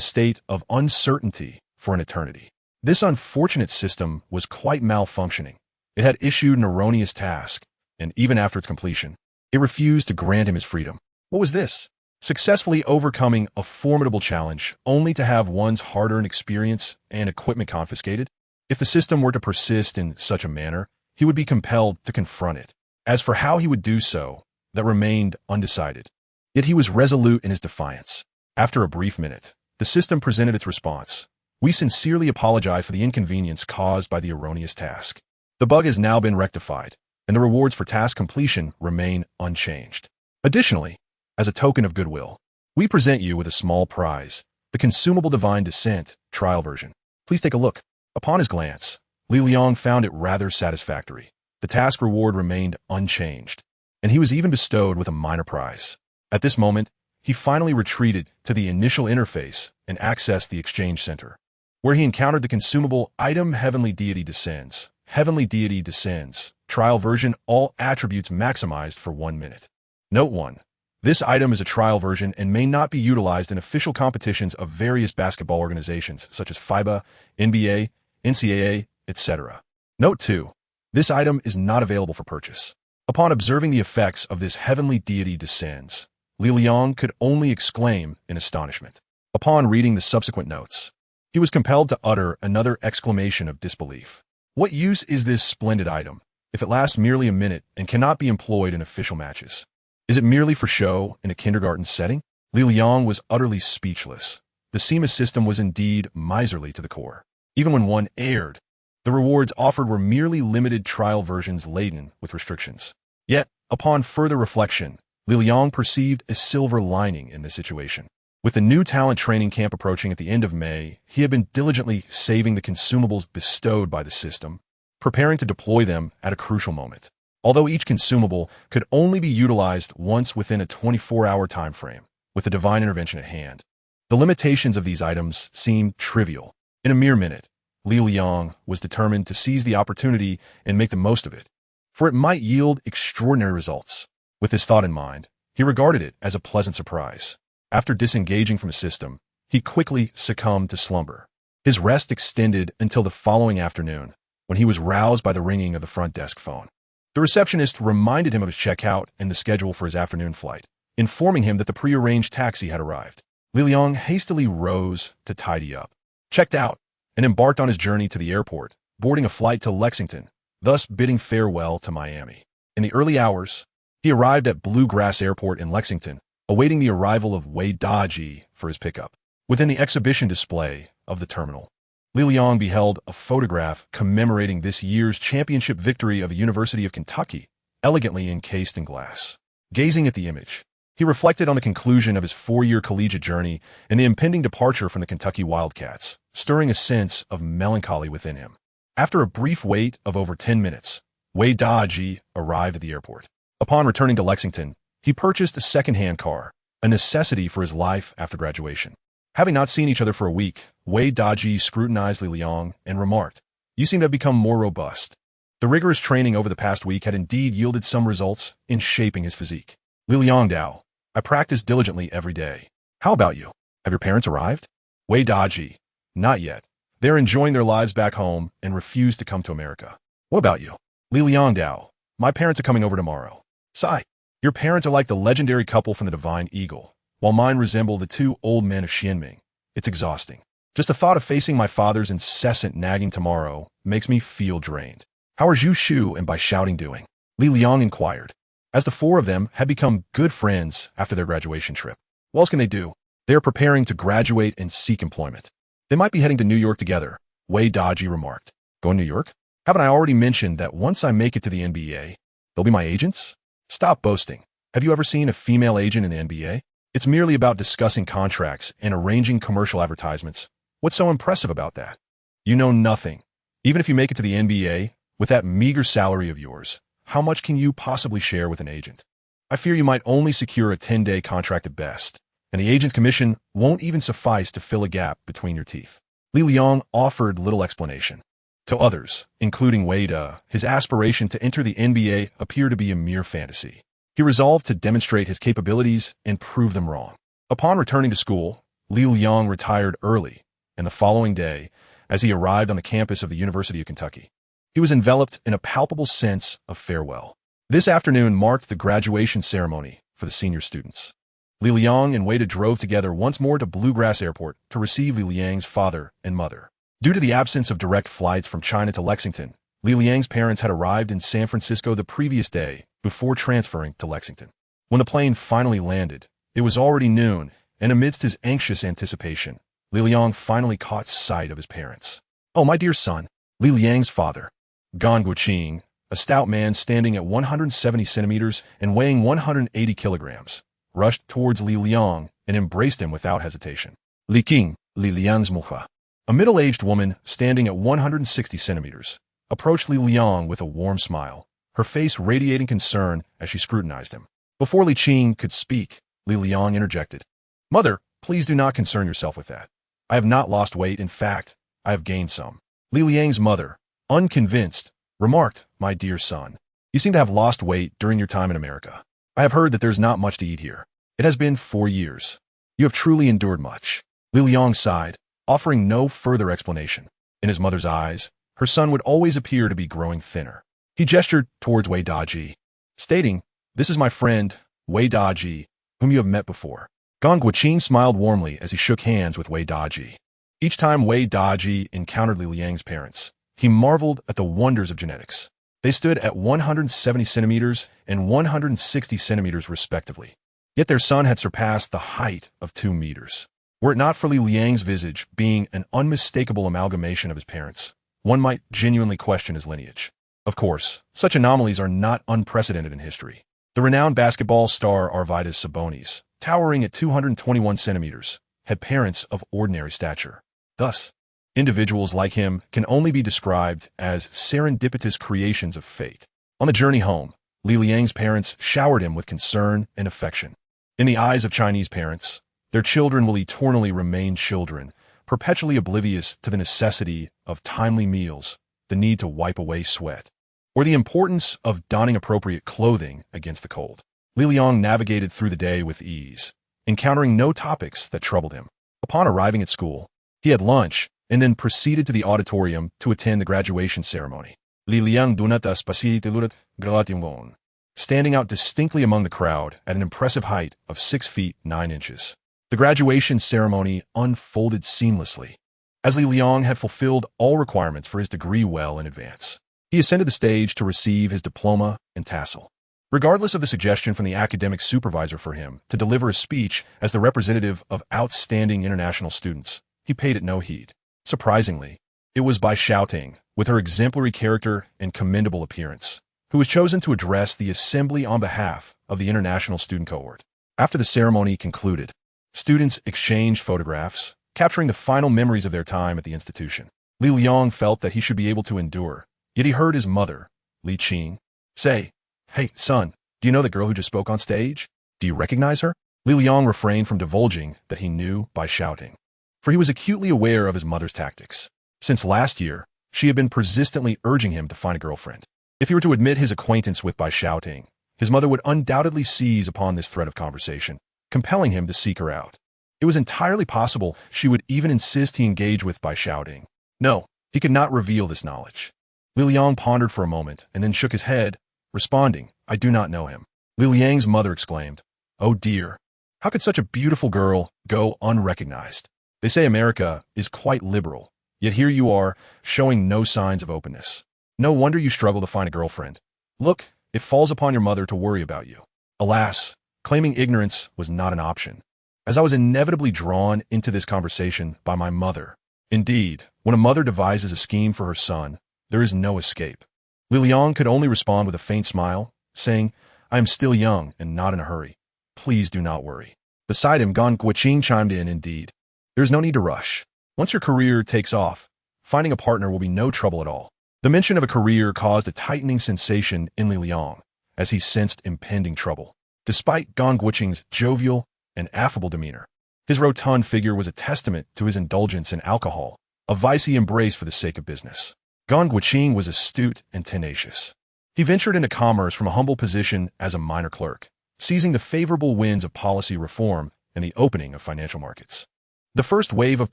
state of uncertainty for an eternity. This unfortunate system was quite malfunctioning. It had issued an erroneous task, and even after its completion, it refused to grant him his freedom. What was this? Successfully overcoming a formidable challenge only to have one's hard-earned experience and equipment confiscated? If the system were to persist in such a manner, he would be compelled to confront it. As for how he would do so, that remained undecided. Yet he was resolute in his defiance. After a brief minute, the system presented its response. "We sincerely apologize for the inconvenience caused by the erroneous task. The bug has now been rectified, and the rewards for task completion remain unchanged. Additionally, as a token of goodwill, we present you with a small prize, the consumable Divine Descent trial version. Please take a look." Upon his glance, Li Liang found it rather satisfactory. The task reward remained unchanged, and he was even bestowed with a minor prize. At this moment, he finally retreated to the initial interface and accessed the exchange center, where he encountered the consumable item Heavenly Deity Descends. Heavenly Deity Descends. Trial version, all attributes maximized for 1 minute. Note 1. This item is a trial version and may not be utilized in official competitions of various basketball organizations such as FIBA, NBA, NCAA, etc. Note 2. This item is not available for purchase. Upon observing the effects of this Heavenly Deity Descends, Li Liang could only exclaim in astonishment. Upon reading the subsequent notes, he was compelled to utter another exclamation of disbelief. What use is this splendid item, if it lasts merely a minute and cannot be employed in official matches? Is it merely for show in a kindergarten setting? Li Liang was utterly speechless. The SEMA system was indeed miserly to the core. Even when one aired, the rewards offered were merely limited trial versions laden with restrictions. Yet, upon further reflection, Li Liang perceived a silver lining in this situation. With the new talent training camp approaching at the end of May, he had been diligently saving the consumables bestowed by the system, preparing to deploy them at a crucial moment. Although each consumable could only be utilized once within a 24-hour time frame, with the divine intervention at hand, the limitations of these items seemed trivial. In a mere minute, Li Liang was determined to seize the opportunity and make the most of it, for it might yield extraordinary results. With this thought in mind, he regarded it as a pleasant surprise. After disengaging from the system, he quickly succumbed to slumber. His rest extended until the following afternoon, when he was roused by the ringing of the front desk phone. The receptionist reminded him of his checkout and the schedule for his afternoon flight, informing him that the prearranged taxi had arrived. Li Liang hastily rose to tidy up, checked out, and embarked on his journey to the airport, boarding a flight to Lexington, thus bidding farewell to Miami. In the early hours, he arrived at Bluegrass Airport in Lexington, awaiting the arrival of Wei Daji for his pickup. Within the exhibition display of the terminal, Li Liang beheld a photograph commemorating this year's championship victory of the University of Kentucky, elegantly encased in glass. Gazing at the image, he reflected on the conclusion of his 4-year collegiate journey and the impending departure from the Kentucky Wildcats, stirring a sense of melancholy within him. After a brief wait of over 10 minutes, Wei Daji arrived at the airport. Upon returning to Lexington, he purchased a second-hand car, a necessity for his life after graduation. Having not seen each other for a week, Wei Daji scrutinized Li Liang and remarked, "You seem to have become more robust." The rigorous training over the past week had indeed yielded some results in shaping his physique. Li Liang Dao, I practice diligently every day. How about you? Have your parents arrived? Wei Daji, not yet. They're enjoying their lives back home and refuse to come to America. What about you? Li Liang Dao, my parents are coming over tomorrow. Sigh. Your parents are like the legendary couple from the Divine Eagle, while mine resemble the 2 old men of Xianming. It's exhausting. Just the thought of facing my father's incessant nagging tomorrow makes me feel drained. How are Zhu Shu and Bai Shouting doing? Li Liang inquired, as the 4 of them had become good friends after their graduation trip. What else can they do? They are preparing to graduate and seek employment. They might be heading to New York together, Wei Daji remarked. Going to New York? Haven't I already mentioned that once I make it to the NBA, they'll be my agents? Stop boasting. Have you ever seen a female agent in the NBA? It's merely about discussing contracts and arranging commercial advertisements. What's so impressive about that? You know nothing. Even if you make it to the NBA, with that meager salary of yours, how much can you possibly share with an agent? I fear you might only secure a 10-day contract at best, and the agent's commission won't even suffice to fill a gap between your teeth. Li Liang offered little explanation. To others, including Wei Da, his aspiration to enter the NBA appeared to be a mere fantasy. He resolved to demonstrate his capabilities and prove them wrong. Upon returning to school, Li Liang retired early, and the following day, as he arrived on the campus of the University of Kentucky, he was enveloped in a palpable sense of farewell. This afternoon marked the graduation ceremony for the senior students. Li Liang and Wei Da drove together once more to Bluegrass Airport to receive Li Liang's father and mother. Due to the absence of direct flights from China to Lexington, Li Liang's parents had arrived in San Francisco the previous day before transferring to Lexington. When the plane finally landed, it was already noon, and amidst his anxious anticipation, Li Liang finally caught sight of his parents. "Oh, my dear son," Li Liang's father, Gan Guoqing, a stout man standing at 170 centimeters and weighing 180 kilograms, rushed towards Li Liang and embraced him without hesitation. Li Qing, Li Liang's muha, a middle-aged woman standing at 160 centimeters, approached Li Liang with a warm smile, her face radiating concern as she scrutinized him. Before Li Qing could speak, Li Liang interjected. "Mother, please do not concern yourself with that. I have not lost weight. In fact, I have gained some." Li Liang's mother, unconvinced, remarked, "My dear son, you seem to have lost weight during your time in America. I have heard that there's not much to eat here. It has been 4 years. You have truly endured much." Li Liang sighed, offering no further explanation. In his mother's eyes, her son would always appear to be growing thinner. He gestured towards Wei Daji, stating, "This is my friend, Wei Daji, whom you have met before." Gan Guoqing smiled warmly as he shook hands with Wei Daji. Each time Wei Daji encountered Li Liang's parents, he marveled at the wonders of genetics. They stood at 170 centimeters and 160 centimeters respectively. Yet their son had surpassed the height of 2 meters. Were it not for Li Liang's visage being an unmistakable amalgamation of his parents, one might genuinely question his lineage. Of course, such anomalies are not unprecedented in history. The renowned basketball star Arvydas Sabonis, towering at 221 centimeters, had parents of ordinary stature. Thus, individuals like him can only be described as serendipitous creations of fate. On the journey home, Li Liang's parents showered him with concern and affection. In the eyes of Chinese parents, their children will eternally remain children, perpetually oblivious to the necessity of timely meals, the need to wipe away sweat, or the importance of donning appropriate clothing against the cold. Li Liang navigated through the day with ease, encountering no topics that troubled him. Upon arriving at school, he had lunch and then proceeded to the auditorium to attend the graduation ceremony. Li Liang dunata spasitilurat gradativon, standing out distinctly among the crowd at an impressive height of 6 feet 9 inches. The graduation ceremony unfolded seamlessly, as Li Liang had fulfilled all requirements for his degree well in advance. He ascended the stage to receive his diploma and tassel. Regardless of the suggestion from the academic supervisor for him to deliver a speech as the representative of outstanding international students, he paid it no heed. Surprisingly, it was Bai Xiaoting, with her exemplary character and commendable appearance, who was chosen to address the assembly on behalf of the international student cohort. After the ceremony concluded, students exchanged photographs, capturing the final memories of their time at the institution. Li Liang felt that he should be able to endure, yet he heard his mother, Li Qing, say, "Hey, son, do you know the girl who just spoke on stage? Do you recognize her?" Li Liang refrained from divulging that he knew by shouting, for he was acutely aware of his mother's tactics. Since last year, she had been persistently urging him to find a girlfriend. If he were to admit his acquaintance with Bai Xiaoting, his mother would undoubtedly seize upon this thread of conversation, compelling him to seek her out. It was entirely possible she would even insist he engage with Bai Xiaoting. No, he could not reveal this knowledge. Li Liang pondered for a moment and then shook his head, responding, "I do not know him." Li Liang's mother exclaimed, "Oh dear, how could such a beautiful girl go unrecognized? They say America is quite liberal, yet here you are, showing no signs of openness. No wonder you struggle to find a girlfriend. Look, it falls upon your mother to worry about you." Alas, claiming ignorance was not an option, as I was inevitably drawn into this conversation by my mother. Indeed, when a mother devises a scheme for her son, there is no escape. Li Liang could only respond with a faint smile, saying, "I am still young and not in a hurry. Please do not worry." Beside him, Gan Guoqing chimed in, "Indeed, there is no need to rush. Once your career takes off, finding a partner will be no trouble at all." The mention of a career caused a tightening sensation in Li Liang, as he sensed impending trouble. Despite Gan Guoqing's jovial and affable demeanor, his rotund figure was a testament to his indulgence in alcohol, a vice he embraced for the sake of business. Gan Guoqing was astute and tenacious. He ventured into commerce from a humble position as a minor clerk, seizing the favorable winds of policy reform and the opening of financial markets. The first wave of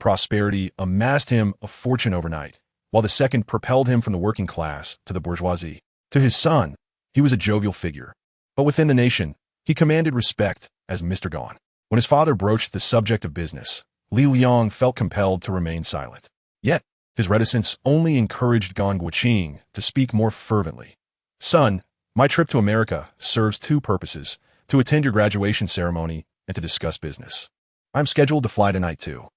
prosperity amassed him a fortune overnight, while the second propelled him from the working class to the bourgeoisie. To his son, he was a jovial figure, but within the nation, he commanded respect as Mr. Gan. When his father broached the subject of business, Li Liang felt compelled to remain silent. Yet, his reticence only encouraged Gan Guoqing to speak more fervently. "Son, my trip to America serves two purposes: to attend your graduation ceremony and to discuss business. I'm scheduled to fly tonight too."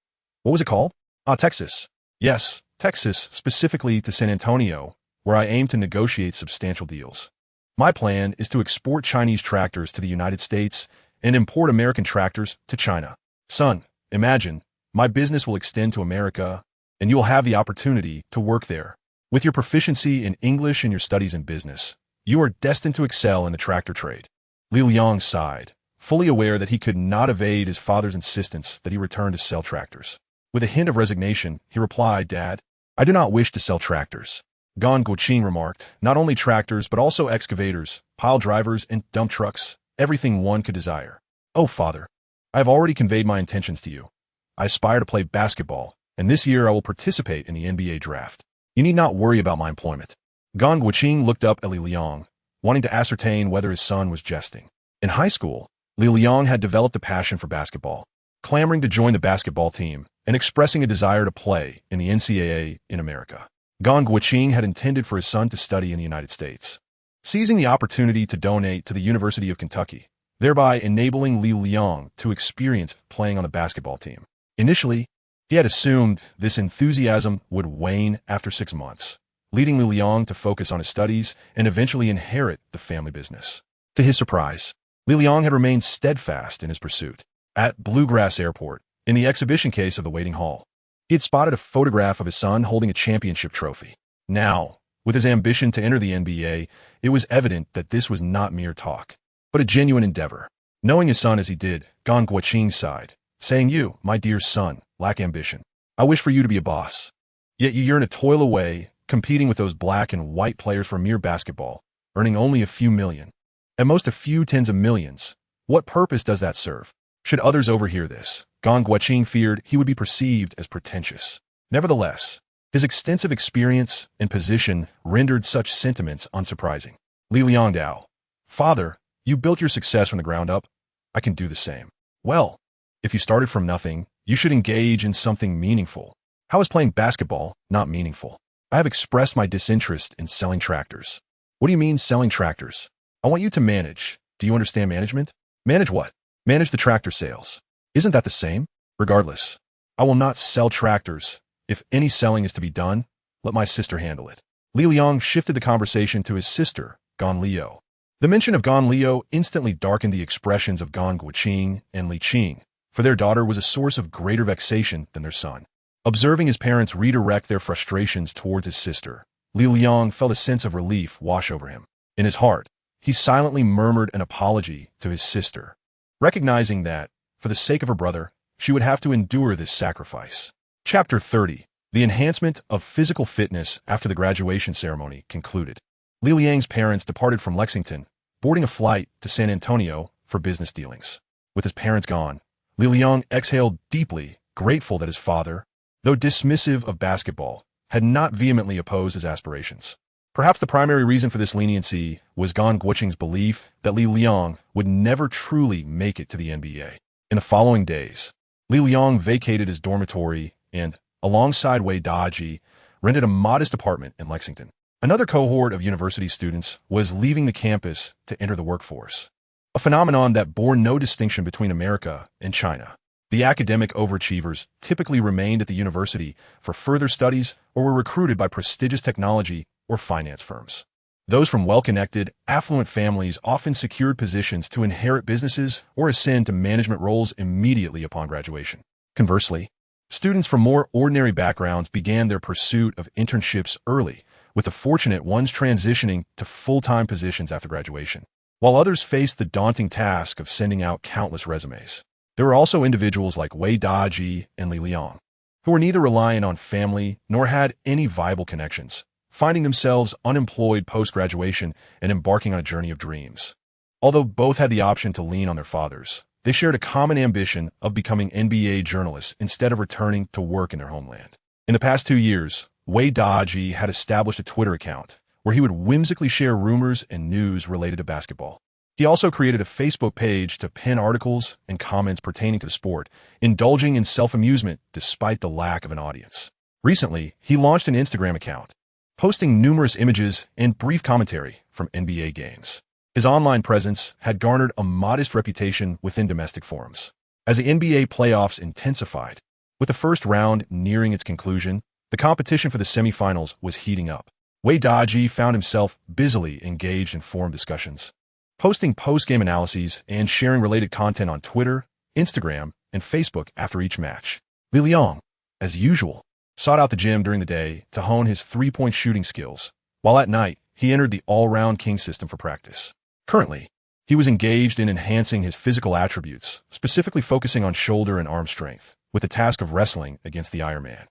"What was it called?" Texas." "Yes, Texas, specifically to San Antonio, where I aim to negotiate substantial deals. My plan is to export Chinese tractors to the United States and import American tractors to China. Son, imagine, my business will extend to America, and you will have the opportunity to work there. With your proficiency in English and your studies in business, you are destined to excel in the tractor trade." Li Liang sighed, fully aware that he could not evade his father's insistence that he return to sell tractors. With a hint of resignation, he replied, "Dad, I do not wish to sell tractors." Gan Guoqing remarked, "Not only tractors, but also excavators, pile drivers, and dump trucks, everything one could desire." "Oh, father, I have already conveyed my intentions to you. I aspire to play basketball, and this year I will participate in the NBA draft. You need not worry about my employment." Gan Guoqing looked up at Li Liang, wanting to ascertain whether his son was jesting. In high school, Li Liang had developed a passion for basketball, clamoring to join the basketball team and expressing a desire to play in the NCAA in America. Gan Guoqing had intended for his son to study in the United States, seizing the opportunity to donate to the University of Kentucky, thereby enabling Li Liang to experience playing on the basketball team. Initially, he had assumed this enthusiasm would wane after 6 months, leading Li Liang to focus on his studies and eventually inherit the family business. To his surprise, Li Liang had remained steadfast in his pursuit. At Bluegrass Airport, in the exhibition case of the waiting hall, he had spotted a photograph of his son holding a championship trophy. Now, with his ambition to enter the NBA, it was evident that this was not mere talk, but a genuine endeavor. Knowing his son as he did, Gan Guoqing sighed, saying, "You, my dear son, lack ambition. I wish for you to be a boss. Yet you yearn to toil away, competing with those black and white players for mere basketball, earning only a few million. At most a few tens of millions. What purpose does that serve?" Should others overhear this, Gan Guoqing feared he would be perceived as pretentious. Nevertheless, his extensive experience and position rendered such sentiments unsurprising. Li Liang Dao, "Father, you built your success from the ground up. I can do the same." "Well, if you started from nothing, you should engage in something meaningful. How is playing basketball not meaningful? I have expressed my disinterest in selling tractors." "What do you mean selling tractors?" "I want you to manage. Do you understand management?" "Manage what?" "Manage the tractor sales." "Isn't that the same?" "Regardless, I will not sell tractors. If any selling is to be done, let my sister handle it." Li Liang shifted the conversation to his sister, Gan Liu. The mention of Gan Liu instantly darkened the expressions of Gan Guoqing and Li Qing, for their daughter was a source of greater vexation than their son. Observing his parents redirect their frustrations towards his sister, Li Liang felt a sense of relief wash over him. In his heart, he silently murmured an apology to his sister, recognizing that, for the sake of her brother, she would have to endure this sacrifice. Chapter 30. The enhancement of physical fitness after the graduation ceremony concluded. Li Liang's parents departed from Lexington, boarding a flight to San Antonio for business dealings. With his parents gone, Li Liang exhaled deeply, grateful that his father, though dismissive of basketball, had not vehemently opposed his aspirations. Perhaps the primary reason for this leniency was Gan Guoqing's belief that Li Liang would never truly make it to the NBA. In the following days, Li Liang vacated his dormitory and, alongside Wei Daji, rented a modest apartment in Lexington. Another cohort of university students was leaving the campus to enter the workforce, a phenomenon that bore no distinction between America and China. The academic overachievers typically remained at the university for further studies or were recruited by prestigious technology or finance firms. Those from well-connected, affluent families often secured positions to inherit businesses or ascend to management roles immediately upon graduation. Conversely, students from more ordinary backgrounds began their pursuit of internships early, with the fortunate ones transitioning to full-time positions after graduation, while others faced the daunting task of sending out countless resumes. There were also individuals like Wei Daji and Li Liang, who were neither reliant on family nor had any viable connections, finding themselves unemployed post-graduation and embarking on a journey of dreams. Although both had the option to lean on their fathers, they shared a common ambition of becoming NBA journalists instead of returning to work in their homeland. In the past 2 years, Wei Daji had established a Twitter account where he would whimsically share rumors and news related to basketball. He also created a Facebook page to pin articles and comments pertaining to the sport, indulging in self-amusement despite the lack of an audience. Recently, he launched an Instagram account, posting numerous images and brief commentary from NBA games. His online presence had garnered a modest reputation within domestic forums. As the NBA playoffs intensified, with the first round nearing its conclusion, the competition for the semifinals was heating up. Wei Daji found himself busily engaged in forum discussions, posting post-game analyses and sharing related content on Twitter, Instagram, and Facebook after each match. Li Liang, as usual, sought out the gym during the day to hone his three-point shooting skills, while at night he entered the all-round king system for practice. Currently, he was engaged in enhancing his physical attributes, specifically focusing on shoulder and arm strength, with the task of wrestling against the Iron Man.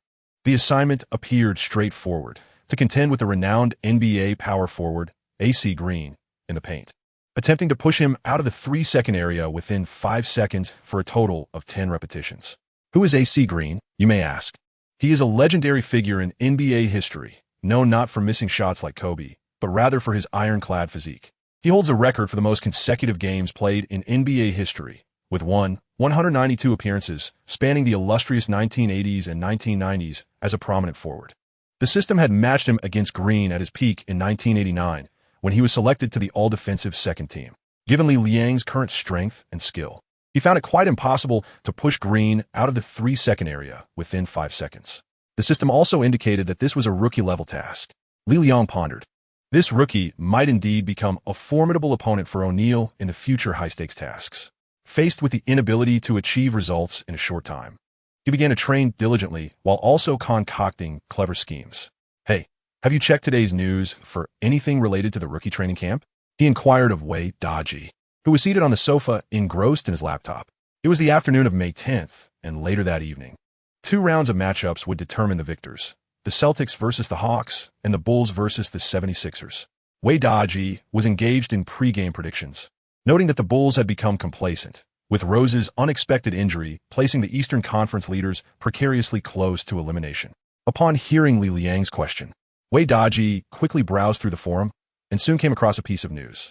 The assignment appeared straightforward: to contend with the renowned NBA power forward, AC Green, in the paint, attempting to push him out of the 3-second area within 5 seconds for a total of 10 repetitions. Who is AC Green, you may ask? He is a legendary figure in NBA history, known not for missing shots like Kobe, but rather for his ironclad physique. He holds a record for the most consecutive games played in NBA history, with 192 appearances spanning the illustrious 1980s and 1990s as a prominent forward. The system had matched him against Green at his peak in 1989, when he was selected to the all-defensive second team. Given Li Liang's current strength and skill, He found it quite impossible to push Green out of the 3-second area within 5 seconds. The system also indicated that this was a rookie-level task. Li Liang pondered. This rookie might indeed become a formidable opponent for O'Neill in the future high-stakes tasks. Faced with the inability to achieve results in a short time, he began to train diligently while also concocting clever schemes. "Hey, have you checked today's news for anything related to the rookie training camp?" he inquired of Wei Daji, who was seated on the sofa engrossed in his laptop. It was the afternoon of May 10th, and later that evening, 2 rounds of matchups would determine the victors: the Celtics versus the Hawks and the Bulls versus the 76ers. Wei Daji was engaged in pre-game predictions, noting that the Bulls had become complacent, with Rose's unexpected injury placing the Eastern Conference leaders precariously close to elimination. Upon hearing Li Liang's question, Wei Daji quickly browsed through the forum and soon came across a piece of news.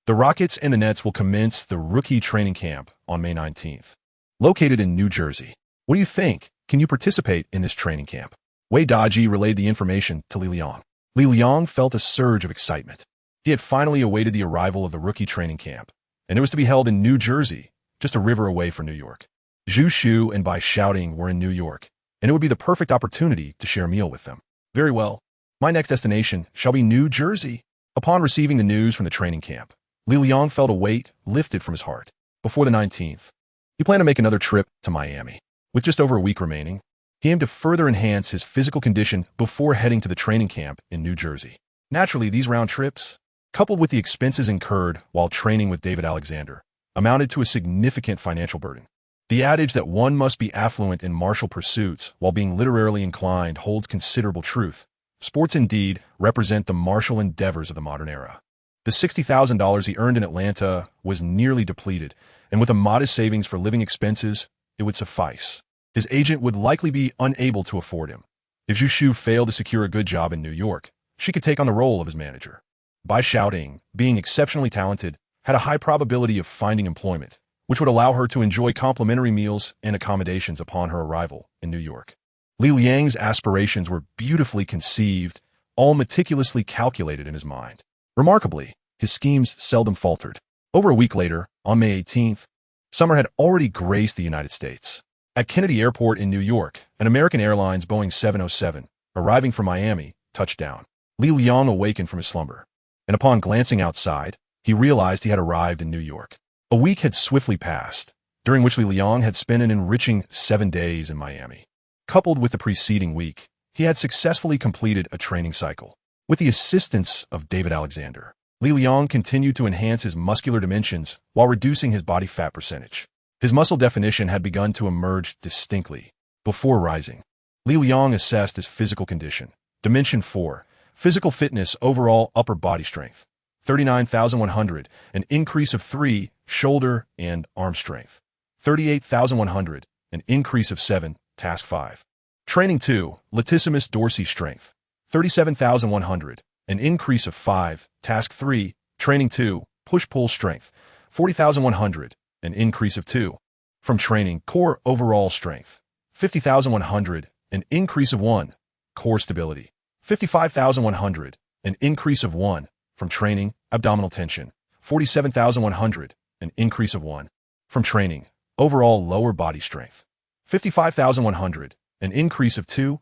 The Rockets and the Nets will commence the rookie training camp on May 19th. Located in New Jersey. What do you think? Can you participate in this training camp? Wei Daji relayed the information to Li Liang. Li Liang felt a surge of excitement. He had finally awaited the arrival of the rookie training camp, and it was to be held in New Jersey, just a river away from New York. Zhu Shu and Bai Shouting were in New York, and it would be the perfect opportunity to share a meal with them. Very well. My next destination shall be New Jersey. Upon receiving the news from the training camp, Li Liang felt a weight lifted from his heart. Before the 19th, he planned to make another trip to Miami. With just over a week remaining, he aimed to further enhance his physical condition before heading to the training camp in New Jersey. Naturally, these round trips, coupled with the expenses incurred while training with David Alexander, amounted to a significant financial burden. The adage that one must be affluent in martial pursuits while being literarily inclined holds considerable truth. Sports indeed represent the martial endeavors of the modern era. The $60,000 he earned in Atlanta was nearly depleted, and with a modest savings for living expenses, it would suffice. His agent would likely be unable to afford him. If Zhu Shu failed to secure a good job in New York, she could take on the role of his manager. Bai Shouting, being exceptionally talented, had a high probability of finding employment, which would allow her to enjoy complimentary meals and accommodations upon her arrival in New York. Li Liang's aspirations were beautifully conceived, all meticulously calculated in his mind. Remarkably, his schemes seldom faltered. Over a week later, on May 18th, summer had already graced the United States. At Kennedy Airport in New York, an American Airlines Boeing 707, arriving from Miami, touched down. Li Liang awakened from his slumber, and upon glancing outside, he realized he had arrived in New York. A week had swiftly passed, during which Li Liang had spent an enriching 7 days in Miami. Coupled with the preceding week, he had successfully completed a training cycle. With the assistance of David Alexander, Li Liang continued to enhance his muscular dimensions while reducing his body fat percentage. His muscle definition had begun to emerge distinctly. Before rising, Li Liang assessed his physical condition. Dimension 4, physical fitness, overall upper body strength, 39,100, an increase of 3, shoulder and arm strength, 38,100, an increase of 7, task 5. Training 2, latissimus dorsi strength, 37,100, an increase of 5, task 3. Training 2, push-pull strength, 40,100, an increase of 2. From training, core overall strength, 50,100, an increase of 1. Core stability, 55,100, an increase of 1. From training, abdominal tension, 47,100, an increase of 1. From training, overall lower body strength, 55,100, an increase of 2.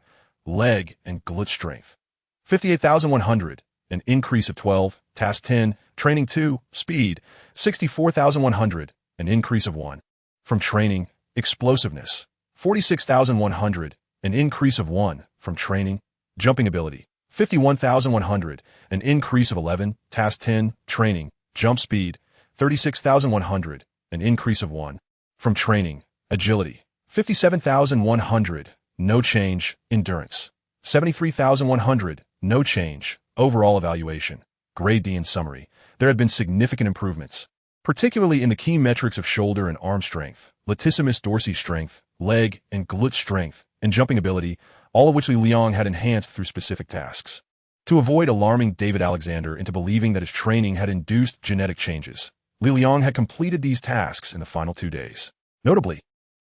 Leg and glute strength, 58,100, an increase of 12. Task 10, training 2, speed, 64,100, an increase of 1. From training, explosiveness, 46,100, an increase of 1. From training, jumping ability, 51,100, an increase of 11. Task 10, training, jump speed, 36,100, an increase of 1. From training, agility, 57,100, no change. Endurance, 73,100, no change. Overall evaluation, grade D. In summary, there had been significant improvements, particularly in the key metrics of shoulder and arm strength, latissimus dorsi strength, leg and glute strength, and jumping ability, all of which Li Liang had enhanced through specific tasks. To avoid alarming David Alexander into believing that his training had induced genetic changes, Li Liang had completed these tasks in the final 2 days. Notably,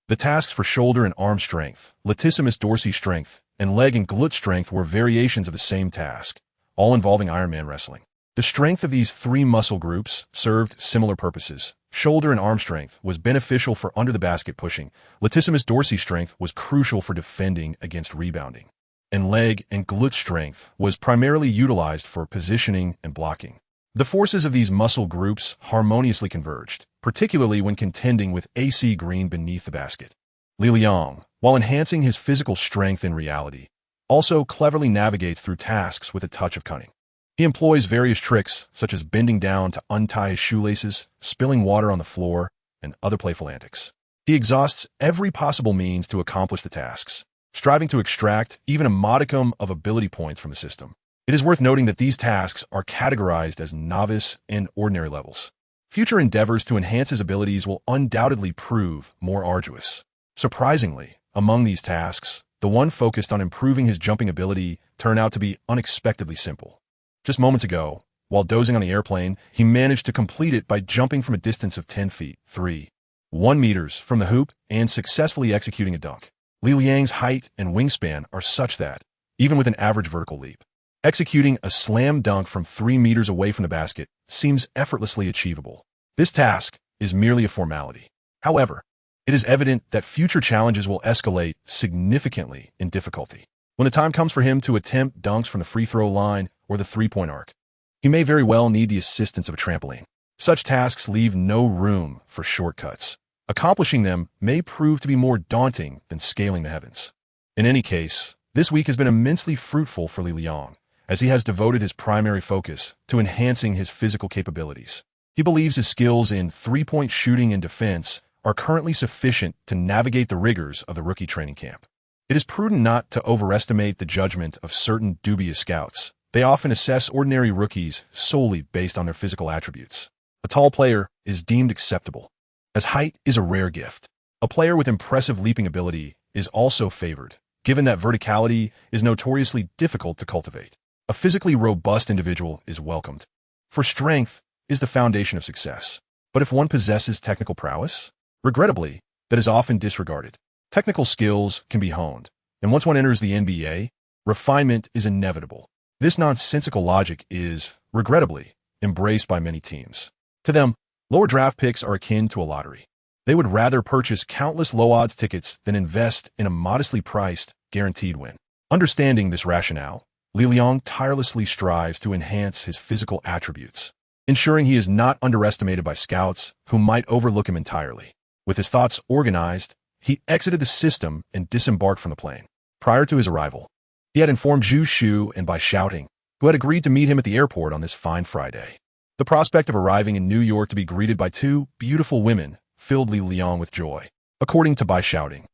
the tasks for shoulder and arm strength, latissimus dorsi strength, and leg and glute strength were variations of the same task, all involving Ironman wrestling. The strength of these three muscle groups served similar purposes. Shoulder and arm strength was beneficial for under-the-basket pushing. Latissimus dorsi strength was crucial for defending against rebounding. And leg and glute strength was primarily utilized for positioning and blocking. The forces of these muscle groups harmoniously converged, particularly when contending with AC Green beneath the basket. Li Liang, while enhancing his physical strength in reality, also cleverly navigates through tasks with a touch of cunning. He employs various tricks, such as bending down to untie his shoelaces, spilling water on the floor, and other playful antics. He exhausts every possible means to accomplish the tasks, striving to extract even a modicum of ability points from the system. It is worth noting that these tasks are categorized as novice and ordinary levels. Future endeavors to enhance his abilities will undoubtedly prove more arduous. Surprisingly, among these tasks, the one focused on improving his jumping ability turned out to be unexpectedly simple. Just moments ago, while dozing on the airplane, he managed to complete it by jumping from a distance of 10 feet, 1 meters from the hoop and successfully executing a dunk. Li Liang's height and wingspan are such that, even with an average vertical leap, executing a slam dunk from 3 meters away from the basket seems effortlessly achievable. This task is merely a formality. However, it is evident that future challenges will escalate significantly in difficulty. When the time comes for him to attempt dunks from the free throw line or the three-point arc, he may very well need the assistance of a trampoline. Such tasks leave no room for shortcuts. Accomplishing them may prove to be more daunting than scaling the heavens. In any case, this week has been immensely fruitful for Li Liang, as he has devoted his primary focus to enhancing his physical capabilities. He believes his skills in three-point shooting and defense are currently sufficient to navigate the rigors of the rookie training camp. It is prudent not to overestimate the judgment of certain dubious scouts. They often assess ordinary rookies solely based on their physical attributes. A tall player is deemed acceptable, as height is a rare gift. A player with impressive leaping ability is also favored, given that verticality is notoriously difficult to cultivate. A physically robust individual is welcomed, for strength is the foundation of success. But if one possesses technical prowess, regrettably, that is often disregarded. Technical skills can be honed, and once one enters the NBA, refinement is inevitable. This nonsensical logic is, regrettably, embraced by many teams. To them, lower draft picks are akin to a lottery. They would rather purchase countless low-odds tickets than invest in a modestly priced, guaranteed win. Understanding this rationale, Li Liang tirelessly strives to enhance his physical attributes, ensuring he is not underestimated by scouts who might overlook him entirely. With his thoughts organized, he exited the system and disembarked from the plane. Prior to his arrival, he had informed Zhu Shu and Bai Shouting, who had agreed to meet him at the airport on this fine Friday. The prospect of arriving in New York to be greeted by two beautiful women filled Li Liang with joy. According to Bai Shouting,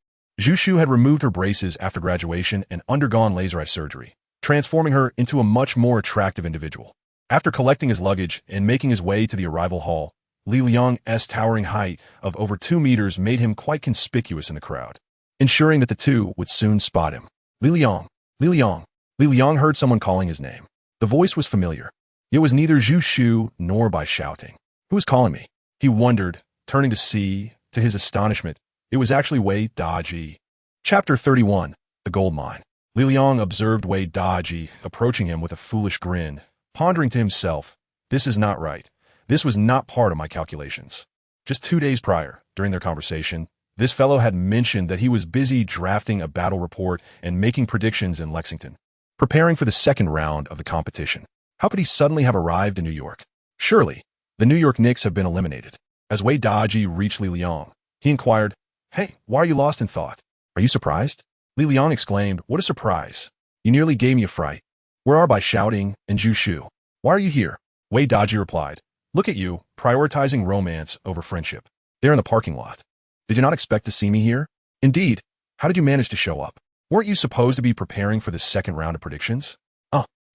Zhu Shu had removed her braces after graduation and undergone laser eye surgery, transforming her into a much more attractive individual. After collecting his luggage and making his way to the arrival hall, Li Liang's towering height of over 2 meters made him quite conspicuous in the crowd, ensuring that the two would soon spot him. Li Liang, Li Liang. Li Liang heard someone calling his name. The voice was familiar. It was neither Zhu Shu nor Bai Shouting. Who was calling me? He wondered, turning to see, to his astonishment, it was actually Wei Daji. Chapter 31, The Gold Mine. Li Liang observed Wei Daji approaching him with a foolish grin, pondering to himself, this is not right. This was not part of my calculations. Just 2 days prior, during their conversation, this fellow had mentioned that he was busy drafting a battle report and making predictions in Lexington, preparing for the second round of the competition. How could he suddenly have arrived in New York? Surely, the New York Knicks have been eliminated. As Wei Daji reached Li Liang, he inquired, "Hey, why are you lost in thought? Are you surprised?" Li Liang exclaimed, "What a surprise. You nearly gave me a fright. Where are Bai Shouting and Zhu Shu? Why are you here?" Wei Daji replied, "Look at you, prioritizing romance over friendship. They're in the parking lot. Did you not expect to see me here? Indeed, how did you manage to show up? Weren't you supposed to be preparing for the second round of predictions?"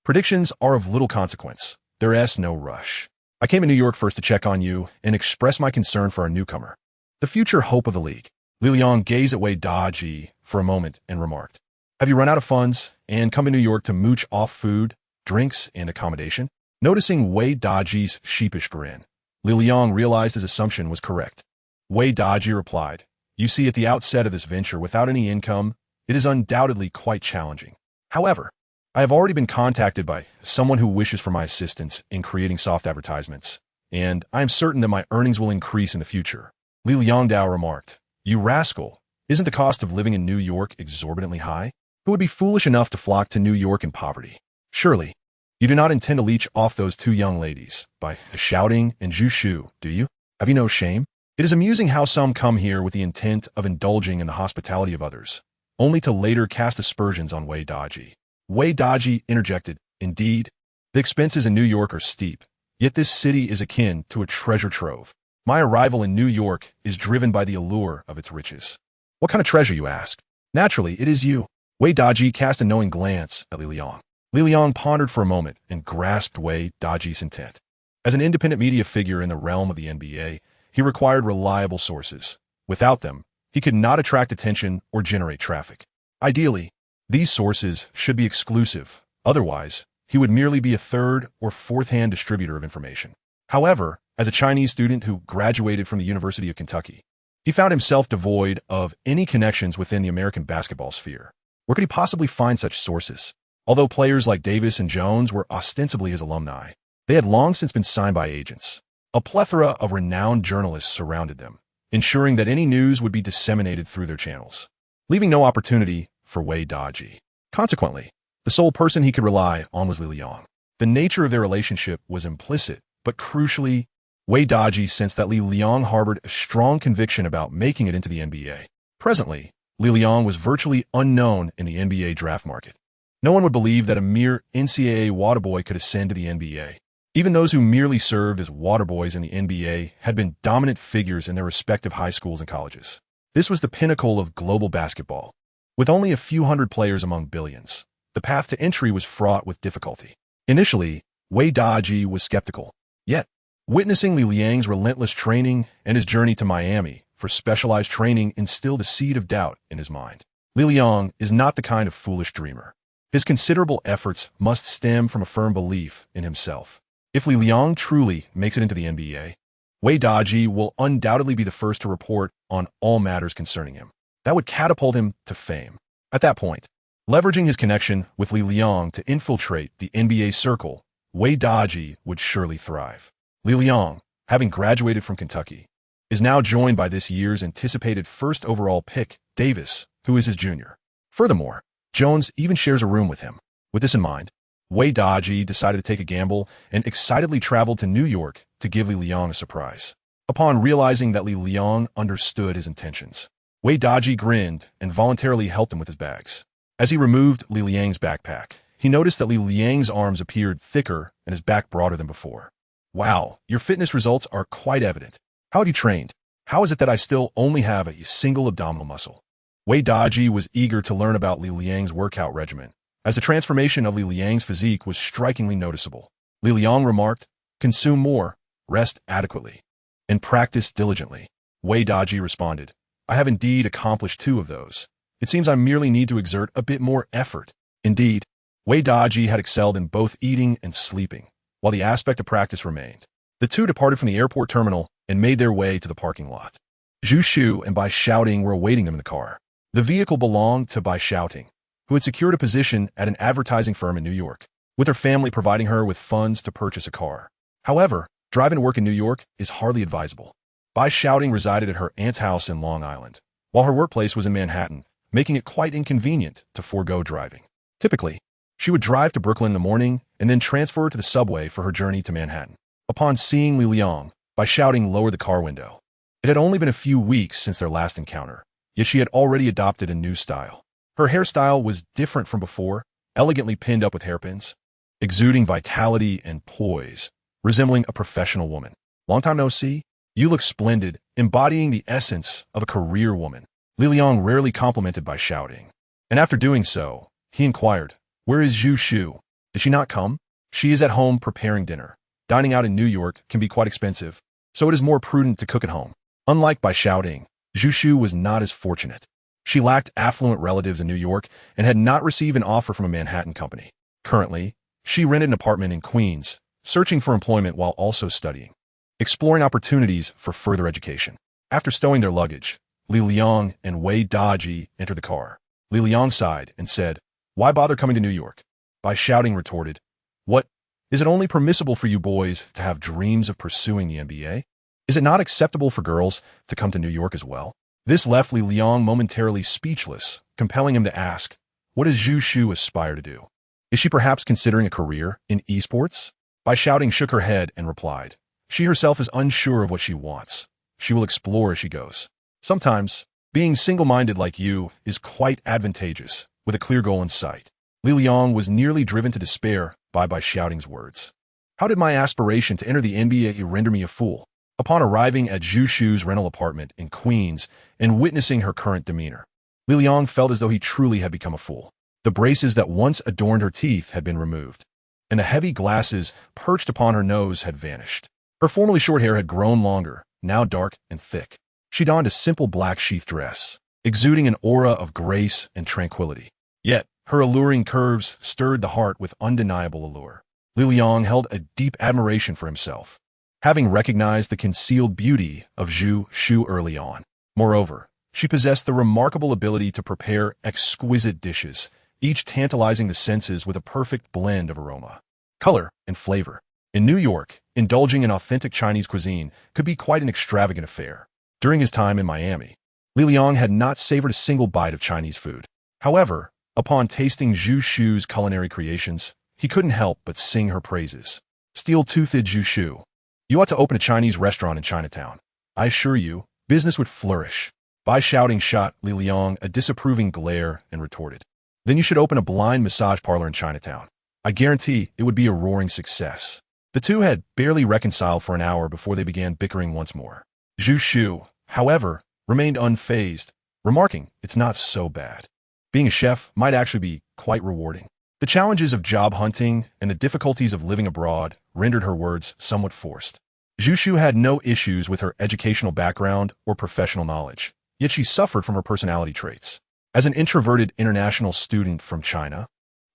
Predictions are of little consequence. There's no rush. I came to New York first to check on you and express my concern for our newcomer, the future hope of the league." Li Liang gazed at Wei Daji for a moment and remarked, "Have you run out of funds and come to New York to mooch off food, drinks, and accommodation?" Noticing Wei Daji's sheepish grin, Li Liang realized his assumption was correct. Wei Daji replied, "You see, at the outset of this venture without any income, it is undoubtedly quite challenging. However, I have already been contacted by someone who wishes for my assistance in creating soft advertisements, and I am certain that my earnings will increase in the future. Li Liangdao remarked, "You rascal, isn't the cost of living in New York exorbitantly high? Who would be foolish enough to flock to New York in poverty? Surely, you do not intend to leech off those two young ladies by shouting and Zhu, do you? Have you no shame? It is amusing how some come here with the intent of indulging in the hospitality of others, only to later cast aspersions on Wei Daji." Wei Daji interjected, "Indeed, the expenses in New York are steep, yet this city is akin to a treasure trove. My arrival in New York is driven by the allure of its riches." "What kind of treasure, you ask?" "Naturally, it is you." Wei Daji cast a knowing glance at Li Liang. Li Liang pondered for a moment and grasped Wei Daji's intent. As an independent media figure in the realm of the NBA, he required reliable sources. Without them, he could not attract attention or generate traffic. Ideally, these sources should be exclusive. Otherwise, he would merely be a third or fourth-hand distributor of information. However, as a Chinese student who graduated from the University of Kentucky, he found himself devoid of any connections within the American basketball sphere. Where could he possibly find such sources? Although players like Davis and Jones were ostensibly his alumni, they had long since been signed by agents. A plethora of renowned journalists surrounded them, ensuring that any news would be disseminated through their channels, leaving no opportunity for Wei Daji. Consequently, the sole person he could rely on was Li Liang. The nature of their relationship was implicit, but crucially, Wei Daji sensed that Li Liang harbored a strong conviction about making it into the NBA. Presently, Li Liang was virtually unknown in the NBA draft market. No one would believe that a mere NCAA water boy could ascend to the NBA. Even those who merely served as water boys in the NBA had been dominant figures in their respective high schools and colleges. This was the pinnacle of global basketball. With only a few hundred players among billions, the path to entry was fraught with difficulty. Initially, Wei Daji was skeptical. Yet, witnessing Li Liang's relentless training and his journey to Miami for specialized training instilled a seed of doubt in his mind. Li Liang is not the kind of foolish dreamer. His considerable efforts must stem from a firm belief in himself. If Li Liang truly makes it into the NBA, Wei Daji will undoubtedly be the first to report on all matters concerning him. That would catapult him to fame. At that point, leveraging his connection with Li Liang to infiltrate the NBA circle, Wei Daji would surely thrive. Li Liang, having graduated from Kentucky, is now joined by this year's anticipated first overall pick, Davis, who is his junior. Furthermore, Jones even shares a room with him. With this in mind, Wei Daji decided to take a gamble and excitedly traveled to New York to give Li Liang a surprise. Upon realizing that Li Liang understood his intentions, Wei Daji grinned and voluntarily helped him with his bags. As he removed Li Liang's backpack, he noticed that Li Liang's arms appeared thicker and his back broader than before. "Wow, your fitness results are quite evident. How have you trained? How is it that I still only have a single abdominal muscle?" Wei Daji was eager to learn about Li Liang's workout regimen, as the transformation of Li Liang's physique was strikingly noticeable. Li Liang remarked, "Consume more, rest adequately, and practice diligently." Wei Daji responded, "I have indeed accomplished 2 of those. It seems I merely need to exert a bit more effort." Indeed, Wei Daji had excelled in both eating and sleeping, while the aspect of practice remained. The two departed from the airport terminal and made their way to the parking lot. Zhu and Bai Shouting were awaiting them in the car. The vehicle belonged to Bai Shouting, who had secured a position at an advertising firm in New York, with her family providing her with funds to purchase a car. However, driving to work in New York is hardly advisable. Bai Shouting resided at her aunt's house in Long Island, while her workplace was in Manhattan, making it quite inconvenient to forego driving. Typically, she would drive to Brooklyn in the morning and then transfer to the subway for her journey to Manhattan. Upon seeing Li Liang, Bai Shouting lowered the car window. It had only been a few weeks since their last encounter, yet she had already adopted a new style. Her hairstyle was different from before, elegantly pinned up with hairpins, exuding vitality and poise, resembling a professional woman. "Long time no see? You look splendid, embodying the essence of a career woman." Li Liang rarely complimented Bai Shouting, and after doing so, he inquired, "Where is Zhu? Did she not come?" "She is at home preparing dinner. Dining out in New York can be quite expensive, so it is more prudent to cook at home." Unlike Bai Shouting, Zhu was not as fortunate. She lacked affluent relatives in New York and had not received an offer from a Manhattan company. Currently, she rented an apartment in Queens, searching for employment while also studying, exploring opportunities for further education. After stowing their luggage, Li Liang and Wei Daji entered the car. Li Liang sighed and said, "Why bother coming to New York? Bai Shouting retorted, "What? Is it only permissible for you boys to have dreams of pursuing the NBA? Is it not acceptable for girls to come to New York as well?" This left Li Liang momentarily speechless, compelling him to ask, what does Zhu Shu aspire to do? Is she perhaps considering a career in esports? Bai Shouting shook her head and replied, she herself is unsure of what she wants. She will explore as she goes. Sometimes, being single-minded like you is quite advantageous, with a clear goal in sight. Li Liang was nearly driven to despair by Bai Shouting's words. How did my aspiration to enter the NBA render me a fool? Upon arriving at Zhu Shu's rental apartment in Queens and witnessing her current demeanor, Li Liang felt as though he truly had become a fool. The braces that once adorned her teeth had been removed, and the heavy glasses perched upon her nose had vanished. Her formerly short hair had grown longer, now dark and thick. She donned a simple black sheath dress, exuding an aura of grace and tranquility. Yet, her alluring curves stirred the heart with undeniable allure. Li Liang held a deep admiration for himself, having recognized the concealed beauty of Zhu Shu early on. Moreover, she possessed the remarkable ability to prepare exquisite dishes, each tantalizing the senses with a perfect blend of aroma, color, and flavor. In New York, indulging in authentic Chinese cuisine could be quite an extravagant affair. During his time in Miami, Li Liang had not savored a single bite of Chinese food. However, upon tasting Zhu Shu's culinary creations, he couldn't help but sing her praises. Steel-toothed Zhu Shu, you ought to open a Chinese restaurant in Chinatown. I assure you, business would flourish. Bai Shouting shot Li Liang a disapproving glare and retorted, then you should open a blind massage parlor in Chinatown. I guarantee it would be a roaring success. The two had barely reconciled for an hour before they began bickering once more. Zhu Shu, however, remained unfazed, remarking, it's not so bad. Being a chef might actually be quite rewarding. The challenges of job hunting and the difficulties of living abroad rendered her words somewhat forced. Zhu Shu had no issues with her educational background or professional knowledge, yet she suffered from her personality traits. As an introverted international student from China,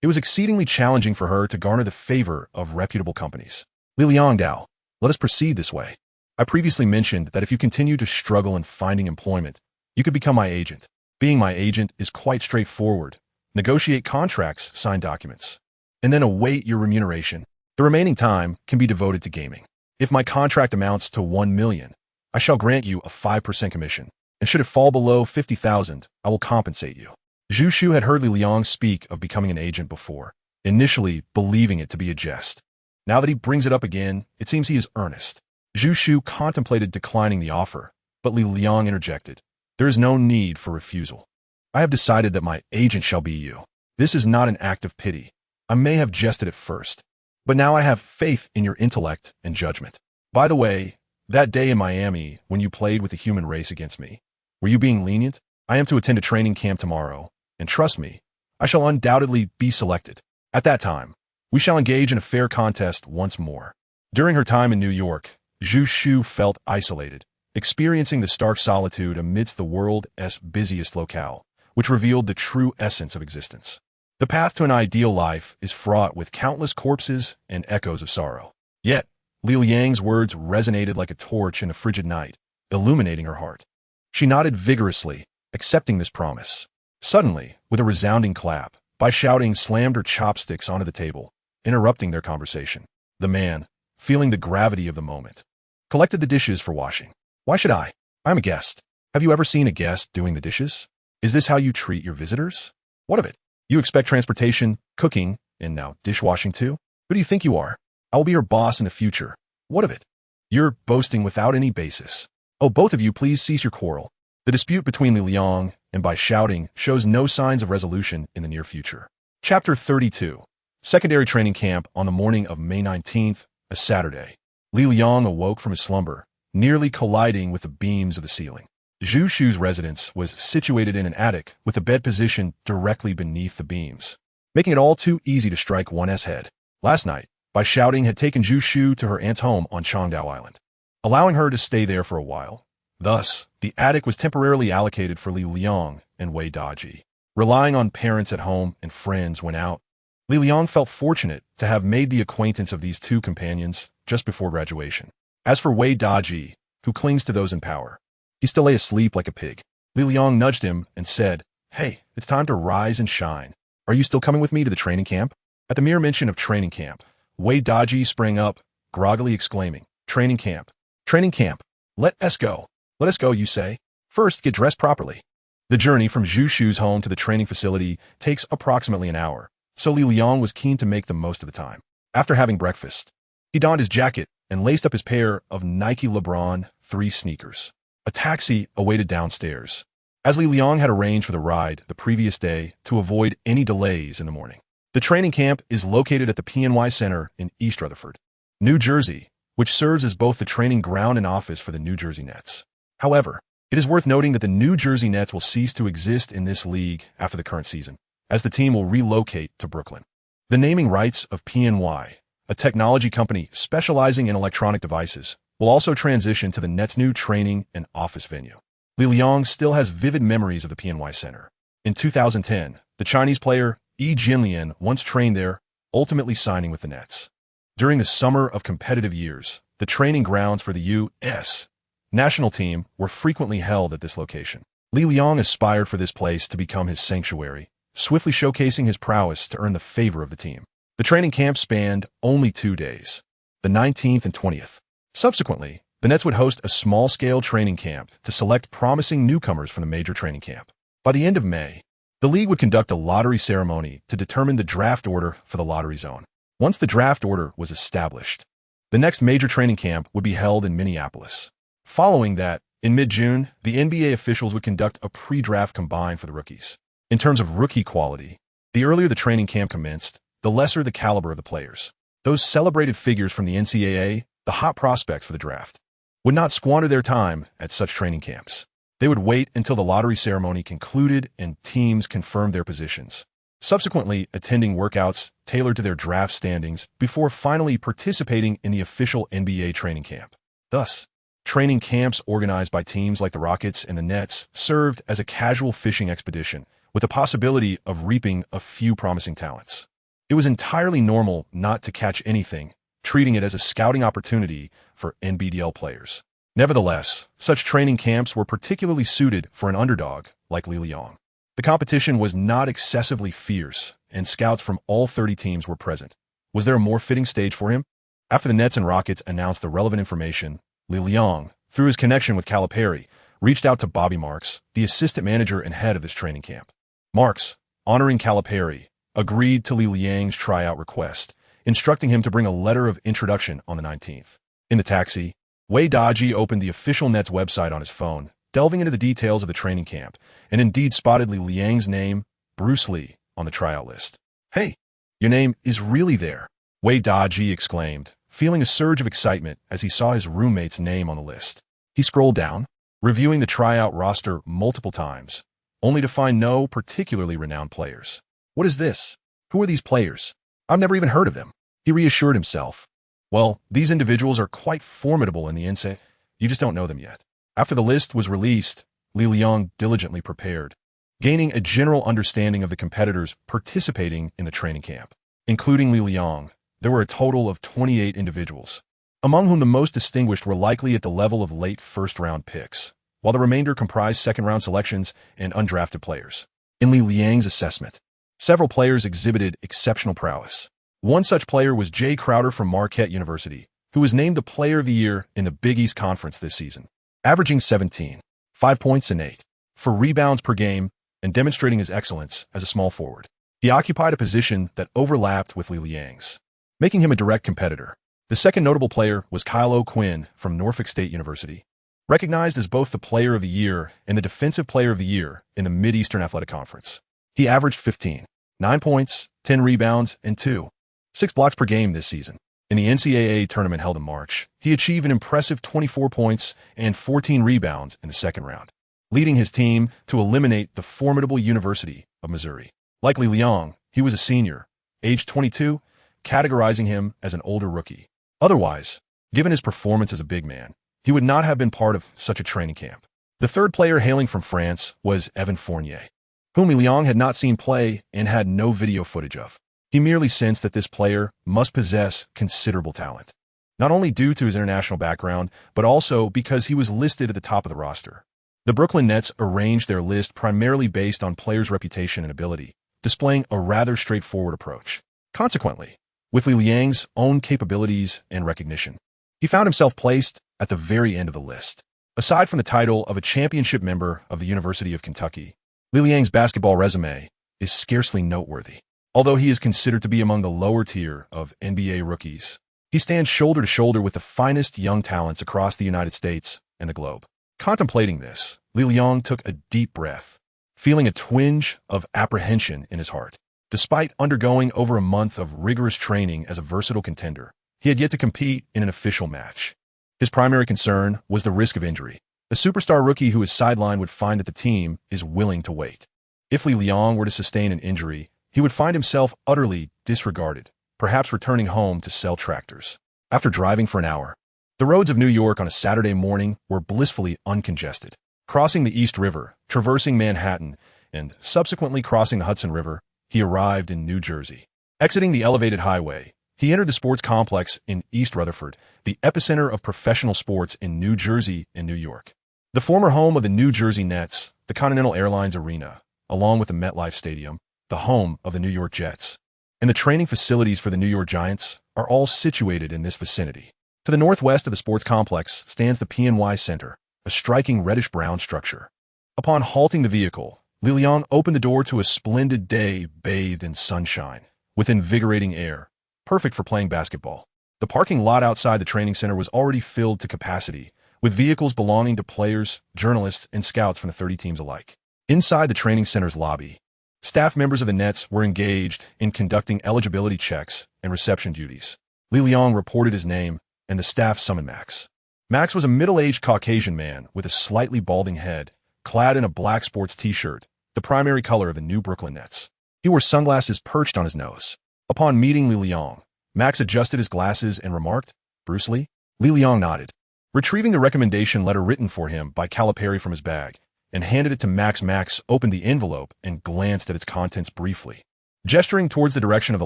it was exceedingly challenging for her to garner the favor of reputable companies. Li Liang Dao, let us proceed this way. I previously mentioned that if you continue to struggle in finding employment, you could become my agent. Being my agent is quite straightforward. Negotiate contracts, sign documents, and then await your remuneration. The remaining time can be devoted to gaming. If my contract amounts to 1 million, I shall grant you a 5% commission, and should it fall below 50,000, I will compensate you. Zhu Shu had heard Li Liang speak of becoming an agent before, initially believing it to be a jest. Now that he brings it up again, it seems he is earnest. Zhu Shu contemplated declining the offer, but Li Liang interjected, there is no need for refusal. I have decided that my agent shall be you. This is not an act of pity. I may have jested at first, but now I have faith in your intellect and judgment. By the way, that day in Miami when you played with the human race against me, were you being lenient? I am to attend a training camp tomorrow, and trust me, I shall undoubtedly be selected. At that time, we shall engage in a fair contest once more. During her time in New York, Zhu Shu felt isolated, experiencing the stark solitude amidst the world's busiest locale, which revealed the true essence of existence. The path to an ideal life is fraught with countless corpses and echoes of sorrow. Yet, Li Liang's words resonated like a torch in a frigid night, illuminating her heart. She nodded vigorously, accepting this promise. Suddenly, with a resounding clap, Bai Shouting slammed her chopsticks onto the table, interrupting their conversation. The man, feeling the gravity of the moment, collected the dishes for washing. Why should I? I'm a guest. Have you ever seen a guest doing the dishes? Is this how you treat your visitors? What of it? You expect transportation, cooking, and now dishwashing too? Who do you think you are? I will be your boss in the future. What of it? You're boasting without any basis. Oh, both of you, please cease your quarrel. The dispute between Li Liang and Bai Shouting shows no signs of resolution in the near future. Chapter 32. Secondary training camp on the morning of May 19th, a Saturday. Li Liang awoke from his slumber, nearly colliding with the beams of the ceiling. Zhu Shu's residence was situated in an attic with a bed positioned directly beneath the beams, making it all too easy to strike one's head. Last night, Bai Shouting had taken Zhu Shu to her aunt's home on Changdao Island, allowing her to stay there for a while. Thus, the attic was temporarily allocated for Li Liang and Wei Daji. Relying on parents at home and friends when out, Li Liang felt fortunate to have made the acquaintance of these two companions just before graduation. As for Wei Daji, who clings to those in power, he still lay asleep like a pig. Li Liang nudged him and said, hey, it's time to rise and shine. Are you still coming with me to the training camp? At the mere mention of training camp, Wei Daji sprang up, groggily exclaiming, "Training camp! Training camp! Let us go! Let us go, you say? First, get dressed properly." The journey from Zhu Shu's home to the training facility takes approximately an hour, so Li Liang was keen to make the most of the time. After having breakfast, he donned his jacket and laced up his pair of Nike LeBron 3 sneakers. A taxi awaited downstairs, as Li Liang had arranged for the ride the previous day to avoid any delays in the morning. The training camp is located at the PNY Center in East Rutherford, New Jersey, which serves as both the training ground and office for the New Jersey Nets. However, it is worth noting that the New Jersey Nets will cease to exist in this league after the current season, as the team will relocate to Brooklyn. The naming rights of PNY, a technology company specializing in electronic devices, will also transition to the Nets' new training and office venue. Li Liang still has vivid memories of the PNY Center. In 2010, the Chinese player Yi Jinlian once trained there, ultimately signing with the Nets. During the summer of competitive years, the training grounds for the U.S. national team were frequently held at this location. Li Liang aspired for this place to become his sanctuary, swiftly showcasing his prowess to earn the favor of the team. The training camp spanned only 2 days, the 19th and 20th. Subsequently, the Nets would host a small-scale training camp to select promising newcomers from the major training camp. By the end of May, the league would conduct a lottery ceremony to determine the draft order for the lottery zone. Once the draft order was established, the next major training camp would be held in Minneapolis. Following that, in mid-June, the NBA officials would conduct a pre-draft combine for the rookies. In terms of rookie quality, the earlier the training camp commenced, the lesser the caliber of the players. Those celebrated figures from the NCAA, the hot prospects for the draft, would not squander their time at such training camps. They would wait until the lottery ceremony concluded and teams confirmed their positions, subsequently attending workouts tailored to their draft standings before finally participating in the official NBA training camp. Thus, training camps organized by teams like the Rockets and the Nets served as a casual fishing expedition with the possibility of reaping a few promising talents. It was entirely normal not to catch anything, treating it as a scouting opportunity for NBDL players. Nevertheless, such training camps were particularly suited for an underdog like Li Liang. The competition was not excessively fierce, and scouts from all 30 teams were present. Was there a more fitting stage for him? After the Nets and Rockets announced the relevant information, Li Liang, through his connection with Calipari, reached out to Bobby Marks, the assistant manager and head of this training camp. Marks, honoring Calipari, agreed to Li Liang's tryout request, instructing him to bring a letter of introduction on the 19th. In the taxi, Wei Daji opened the official Nets website on his phone, delving into the details of the training camp, and indeed spotted Li Liang's name, Bruce Lee, on the tryout list. "Hey, your name is really there," Wei Daji exclaimed, feeling a surge of excitement as he saw his roommate's name on the list. He scrolled down, reviewing the tryout roster multiple times, only to find no particularly renowned players. "What is this? Who are these players? I've never even heard of them," he reassured himself. "Well, these individuals are quite formidable in the NCAA. You just don't know them yet." After the list was released, Li Liang diligently prepared, gaining a general understanding of the competitors participating in the training camp. Including Li Liang, there were a total of 28 individuals, among whom the most distinguished were likely at the level of late first-round picks, while the remainder comprised second-round selections and undrafted players. In Li Liang's assessment, several players exhibited exceptional prowess. One such player was Jay Crowder from Marquette University, who was named the Player of the Year in the Big East Conference this season, averaging 17, 5 points and 8 for rebounds per game and demonstrating his excellence as a small forward. He occupied a position that overlapped with Li Liang's, making him a direct competitor. The second notable player was Kyle O'Quinn from Norfolk State University, recognized as both the Player of the Year and the Defensive Player of the Year in the Mid-Eastern Athletic Conference. He averaged 15, 9 points, 10 rebounds, and 2.6 blocks per game this season. In the NCAA tournament held in March, he achieved an impressive 24 points and 14 rebounds in the second round, leading his team to eliminate the formidable University of Missouri. Like Li Liang, he was a senior, age 22, categorizing him as an older rookie. Otherwise, given his performance as a big man, he would not have been part of such a training camp. The third player hailing from France was Evan Fournier, whom Li Liang had not seen play and had no video footage of. He merely sensed that this player must possess considerable talent, not only due to his international background, but also because he was listed at the top of the roster. The Brooklyn Nets arranged their list primarily based on players' reputation and ability, displaying a rather straightforward approach. Consequently, with Li Liang's own capabilities and recognition, he found himself placed at the very end of the list. Aside from the title of a championship member of the University of Kentucky, Li Liang's basketball resume is scarcely noteworthy. Although he is considered to be among the lower tier of NBA rookies, he stands shoulder to shoulder with the finest young talents across the United States and the globe. Contemplating this, Li Liang took a deep breath, feeling a twinge of apprehension in his heart. Despite undergoing over a month of rigorous training as a versatile contender, he had yet to compete in an official match. His primary concern was the risk of injury. A superstar rookie who is sidelined would find that the team is willing to wait. If Li Liang were to sustain an injury, he would find himself utterly disregarded, perhaps returning home to sell tractors. After driving for an hour, the roads of New York on a Saturday morning were blissfully uncongested. Crossing the East River, traversing Manhattan, and subsequently crossing the Hudson River, he arrived in New Jersey. Exiting the elevated highway, he entered the sports complex in East Rutherford, the epicenter of professional sports in New Jersey and New York. The former home of the New Jersey Nets, the Continental Airlines Arena, along with the MetLife Stadium, the home of the New York Jets, and the training facilities for the New York Giants are all situated in this vicinity. To the northwest of the sports complex stands the PNY Center, a striking reddish-brown structure. Upon halting the vehicle, Li Liang opened the door to a splendid day bathed in sunshine, with invigorating air, perfect for playing basketball. The parking lot outside the training center was already filled to capacity, with vehicles belonging to players, journalists, and scouts from the 30 teams alike. Inside the training center's lobby, staff members of the Nets were engaged in conducting eligibility checks and reception duties. Li Liang reported his name, and the staff summoned Max. Max was a middle-aged Caucasian man with a slightly balding head, clad in a black sports t-shirt, the primary color of the New Brooklyn Nets. He wore sunglasses perched on his nose. Upon meeting Li Liang, Max adjusted his glasses and remarked, "Bruce Lee?" Li Liang nodded, retrieving the recommendation letter written for him by Calipari from his bag, and handed it to Max. Max opened the envelope and glanced at its contents briefly, gesturing towards the direction of the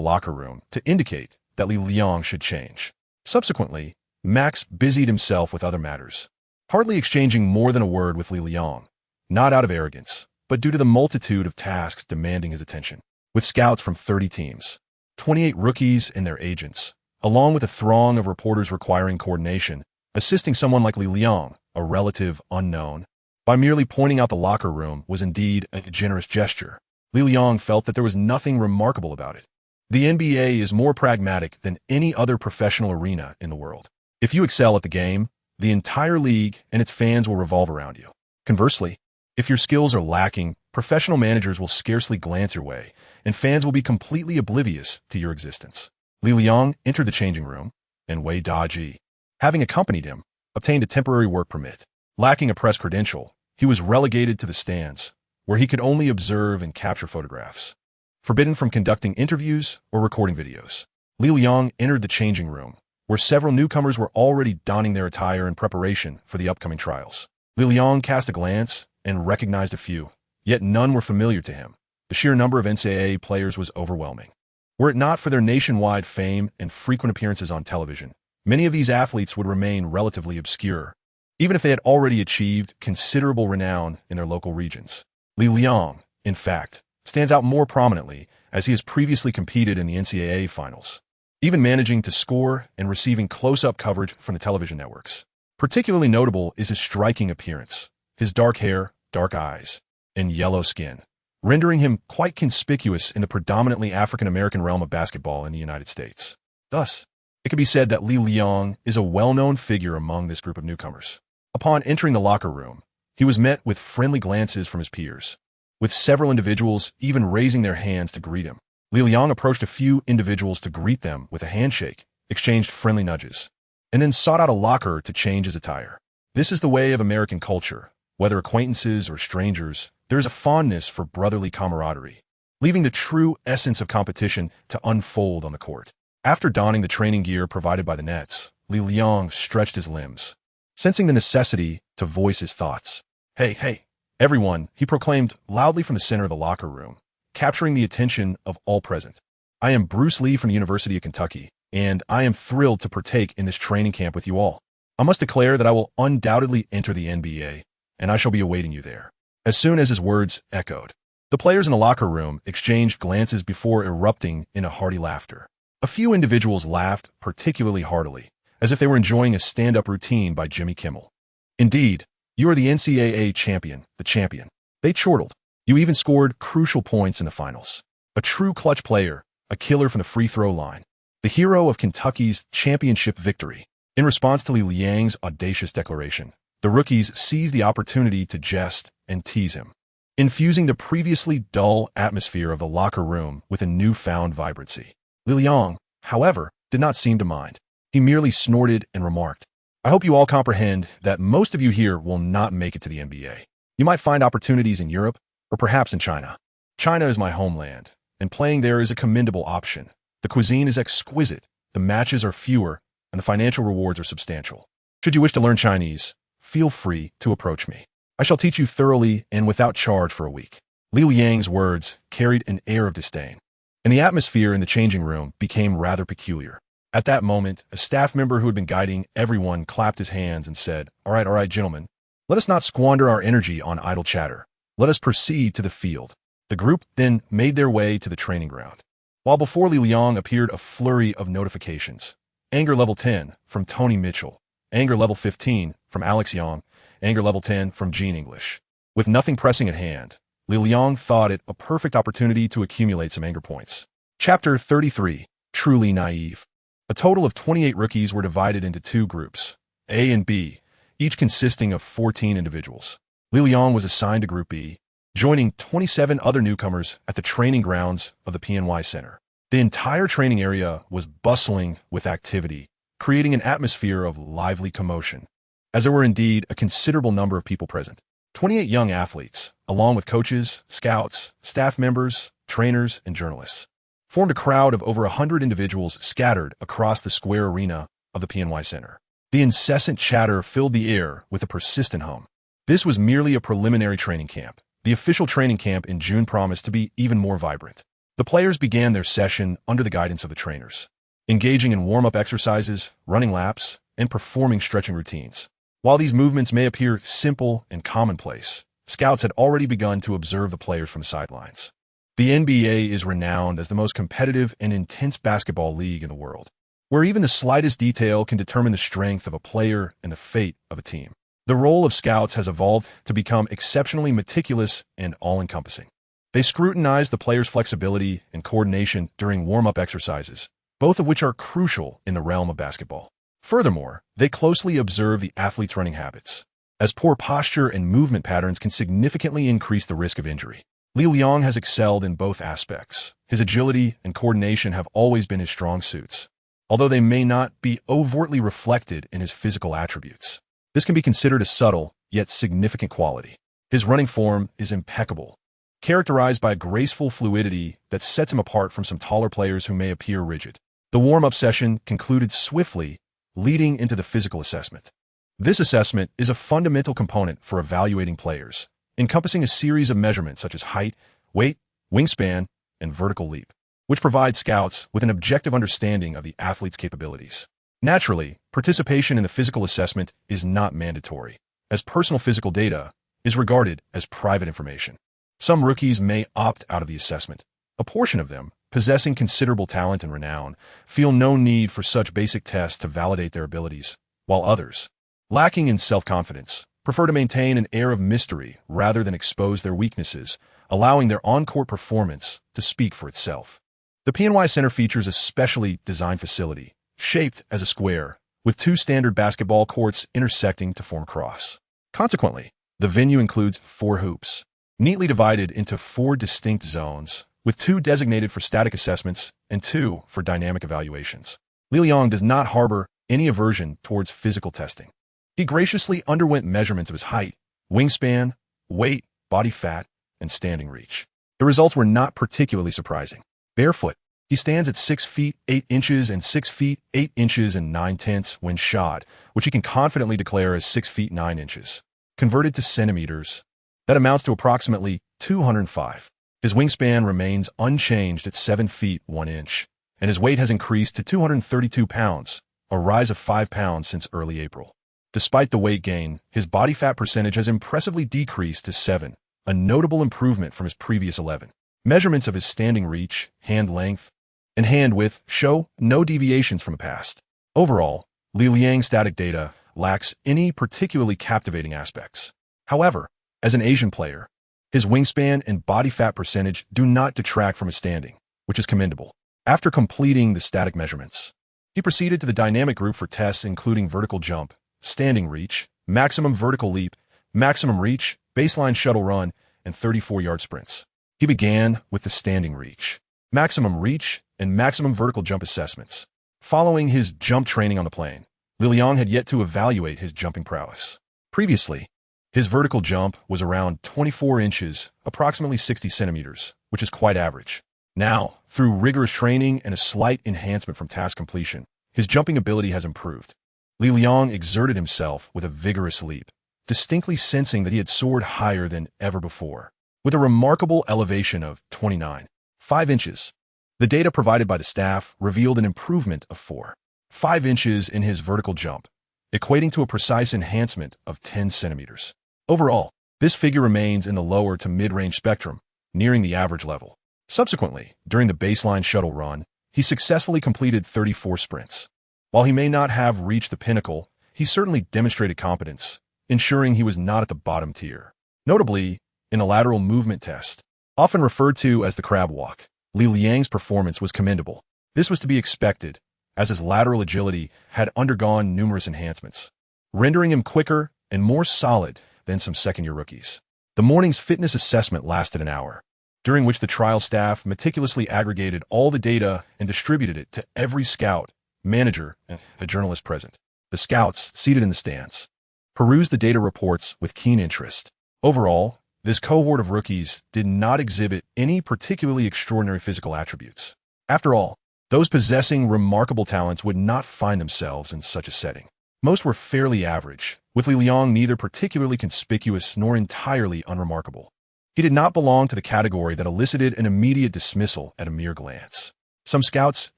locker room to indicate that Li Liang should change. Subsequently, Max busied himself with other matters, hardly exchanging more than a word with Li Liang, not out of arrogance, but due to the multitude of tasks demanding his attention. With scouts from 30 teams, 28 rookies and their agents, along with a throng of reporters requiring coordination, assisting someone like Li Liang, a relative unknown, by merely pointing out the locker room was indeed a generous gesture. Li Liang felt that there was nothing remarkable about it. The NBA is more pragmatic than any other professional arena in the world. If you excel at the game, the entire league and its fans will revolve around you. Conversely, if your skills are lacking, professional managers will scarcely glance your way, and fans will be completely oblivious to your existence. Li Liang entered the changing room, and Wei Daji, having accompanied him, obtained a temporary work permit. Lacking a press credential, he was relegated to the stands, where he could only observe and capture photographs. Forbidden from conducting interviews or recording videos, Li Liang entered the changing room, where several newcomers were already donning their attire in preparation for the upcoming trials. Li Liang cast a glance and recognized a few, yet none were familiar to him. The sheer number of NCAA players was overwhelming. Were it not for their nationwide fame and frequent appearances on television, many of these athletes would remain relatively obscure, even if they had already achieved considerable renown in their local regions. Li Liang, in fact, stands out more prominently as he has previously competed in the NCAA finals, even managing to score and receiving close-up coverage from the television networks. Particularly notable is his striking appearance, his dark hair, dark eyes, and yellow skin, rendering him quite conspicuous in the predominantly African-American realm of basketball in the United States. Thus, it can be said that Li Liang is a well-known figure among this group of newcomers. Upon entering the locker room, he was met with friendly glances from his peers, with several individuals even raising their hands to greet him. Li Liang approached a few individuals to greet them with a handshake, exchanged friendly nudges, and then sought out a locker to change his attire. This is the way of American culture. Whether acquaintances or strangers, there is a fondness for brotherly camaraderie, leaving the true essence of competition to unfold on the court. After donning the training gear provided by the Nets, Li Liang stretched his limbs, sensing the necessity to voice his thoughts. Hey, everyone, he proclaimed loudly from the center of the locker room, capturing the attention of all present. I am Bruce Lee from the University of Kentucky, and I am thrilled to partake in this training camp with you all. I must declare that I will undoubtedly enter the NBA, and I shall be awaiting you there. As soon as his words echoed, The players in the locker room exchanged glances before erupting in a hearty laughter. A few individuals laughed particularly heartily, as if they were enjoying a stand-up routine by Jimmy Kimmel. Indeed, you are the NCAA champion, the champion. They chortled. You even scored crucial points in the finals. A true clutch player, a killer from the free throw line. The hero of Kentucky's championship victory. In response to Li Liang's audacious declaration, the rookies seized the opportunity to jest and tease him, infusing the previously dull atmosphere of the locker room with a newfound vibrancy. Li Liang, however, did not seem to mind. He merely snorted and remarked, "I hope you all comprehend that most of you here will not make it to the NBA. You might find opportunities in Europe or perhaps in China. China is my homeland, and playing there is a commendable option. The cuisine is exquisite, the matches are fewer, and the financial rewards are substantial. Should you wish to learn Chinese, feel free to approach me. I shall teach you thoroughly and without charge for a week." Li Liang's words carried an air of disdain, and the atmosphere in the changing room became rather peculiar. At that moment, a staff member who had been guiding everyone clapped his hands and said, all right, gentlemen. Let us not squander our energy on idle chatter. Let us proceed to the field." The group then made their way to the training ground. While before Li Liang appeared a flurry of notifications. Anger level 10 from Tony Mitchell. Anger level 15 from Alex Young. Anger level 10 from Gene English. With nothing pressing at hand, Li Liang thought it a perfect opportunity to accumulate some anger points. Chapter 33. Truly Naive. A total of 28 rookies were divided into two groups, A and B, each consisting of 14 individuals. Li Liang was assigned to Group B, joining 27 other newcomers at the training grounds of the PNY Center. The entire training area was bustling with activity, creating an atmosphere of lively commotion, as there were indeed a considerable number of people present. 28 young athletes, along with coaches, scouts, staff members, trainers, and journalists, formed a crowd of over 100 individuals scattered across the square arena of the PNY Center. The incessant chatter filled the air with a persistent hum. This was merely a preliminary training camp. The official training camp in June promised to be even more vibrant. The players began their session under the guidance of the trainers, engaging in warm-up exercises, running laps, and performing stretching routines. While these movements may appear simple and commonplace, scouts had already begun to observe the players from the sidelines. The NBA is renowned as the most competitive and intense basketball league in the world, where even the slightest detail can determine the strength of a player and the fate of a team. The role of scouts has evolved to become exceptionally meticulous and all-encompassing. They scrutinize the players' flexibility and coordination during warm-up exercises, both of which are crucial in the realm of basketball. Furthermore, they closely observe the athletes' running habits, as poor posture and movement patterns can significantly increase the risk of injury. Li Liang has excelled in both aspects. His agility and coordination have always been his strong suits, although they may not be overtly reflected in his physical attributes. This can be considered a subtle, yet significant quality. His running form is impeccable, characterized by a graceful fluidity that sets him apart from some taller players who may appear rigid. The warm-up session concluded swiftly, leading into the physical assessment. This assessment is a fundamental component for evaluating players, encompassing a series of measurements such as height, weight, wingspan, and vertical leap, which provide scouts with an objective understanding of the athlete's capabilities. Naturally, participation in the physical assessment is not mandatory, as personal physical data is regarded as private information. Some rookies may opt out of the assessment. A portion of them, possessing considerable talent and renown, feel no need for such basic tests to validate their abilities, while others, lacking in self-confidence, prefer to maintain an air of mystery rather than expose their weaknesses, allowing their on-court performance to speak for itself. The PNY Center features a specially designed facility, shaped as a square, with two standard basketball courts intersecting to form a cross. Consequently, the venue includes 4 hoops, neatly divided into 4 distinct zones, with 2 designated for static assessments and 2 for dynamic evaluations. Li Liang does not harbor any aversion towards physical testing. He graciously underwent measurements of his height, wingspan, weight, body fat, and standing reach. The results were not particularly surprising. Barefoot, he stands at 6 feet 8 inches and 6 feet 8 inches and 9/10 when shod, which he can confidently declare as 6 feet 9 inches. Converted to centimeters, that amounts to approximately 205. His wingspan remains unchanged at 7 feet 1 inch, and his weight has increased to 232 pounds, a rise of 5 pounds since early April. Despite the weight gain, his body fat percentage has impressively decreased to 7, a notable improvement from his previous 11. Measurements of his standing reach, hand length, and hand width show no deviations from the past. Overall, Li Liang's static data lacks any particularly captivating aspects. However, as an Asian player, his wingspan and body fat percentage do not detract from his standing, which is commendable. After completing the static measurements, he proceeded to the dynamic group for tests including vertical jump, standing reach, maximum vertical leap, maximum reach, baseline shuttle run, and 34-yard sprints. He began with the standing reach, maximum reach, and maximum vertical jump assessments. Following his jump training on the plane, Li Liang had yet to evaluate his jumping prowess. Previously, his vertical jump was around 24 inches, approximately 60 centimeters, which is quite average. Now, through rigorous training and a slight enhancement from task completion, his jumping ability has improved. Li Liang exerted himself with a vigorous leap, distinctly sensing that he had soared higher than ever before. With a remarkable elevation of 29.5 inches, the data provided by the staff revealed an improvement of 4.5 inches in his vertical jump, equating to a precise enhancement of 10 centimeters. Overall, this figure remains in the lower to mid-range spectrum, nearing the average level. Subsequently, during the baseline shuttle run, he successfully completed 34 sprints. While he may not have reached the pinnacle, he certainly demonstrated competence, ensuring he was not at the bottom tier. Notably, in a lateral movement test, often referred to as the crab walk, Li Liang's performance was commendable. This was to be expected, as his lateral agility had undergone numerous enhancements, rendering him quicker and more solid than some second-year rookies. The morning's fitness assessment lasted an hour, during which the trial staff meticulously aggregated all the data and distributed it to every scout, manager, and a journalist present. The scouts, seated in the stands, perused the data reports with keen interest. Overall, this cohort of rookies did not exhibit any particularly extraordinary physical attributes. After all, those possessing remarkable talents would not find themselves in such a setting. Most were fairly average, with Li Liang neither particularly conspicuous nor entirely unremarkable. He did not belong to the category that elicited an immediate dismissal at a mere glance. Some scouts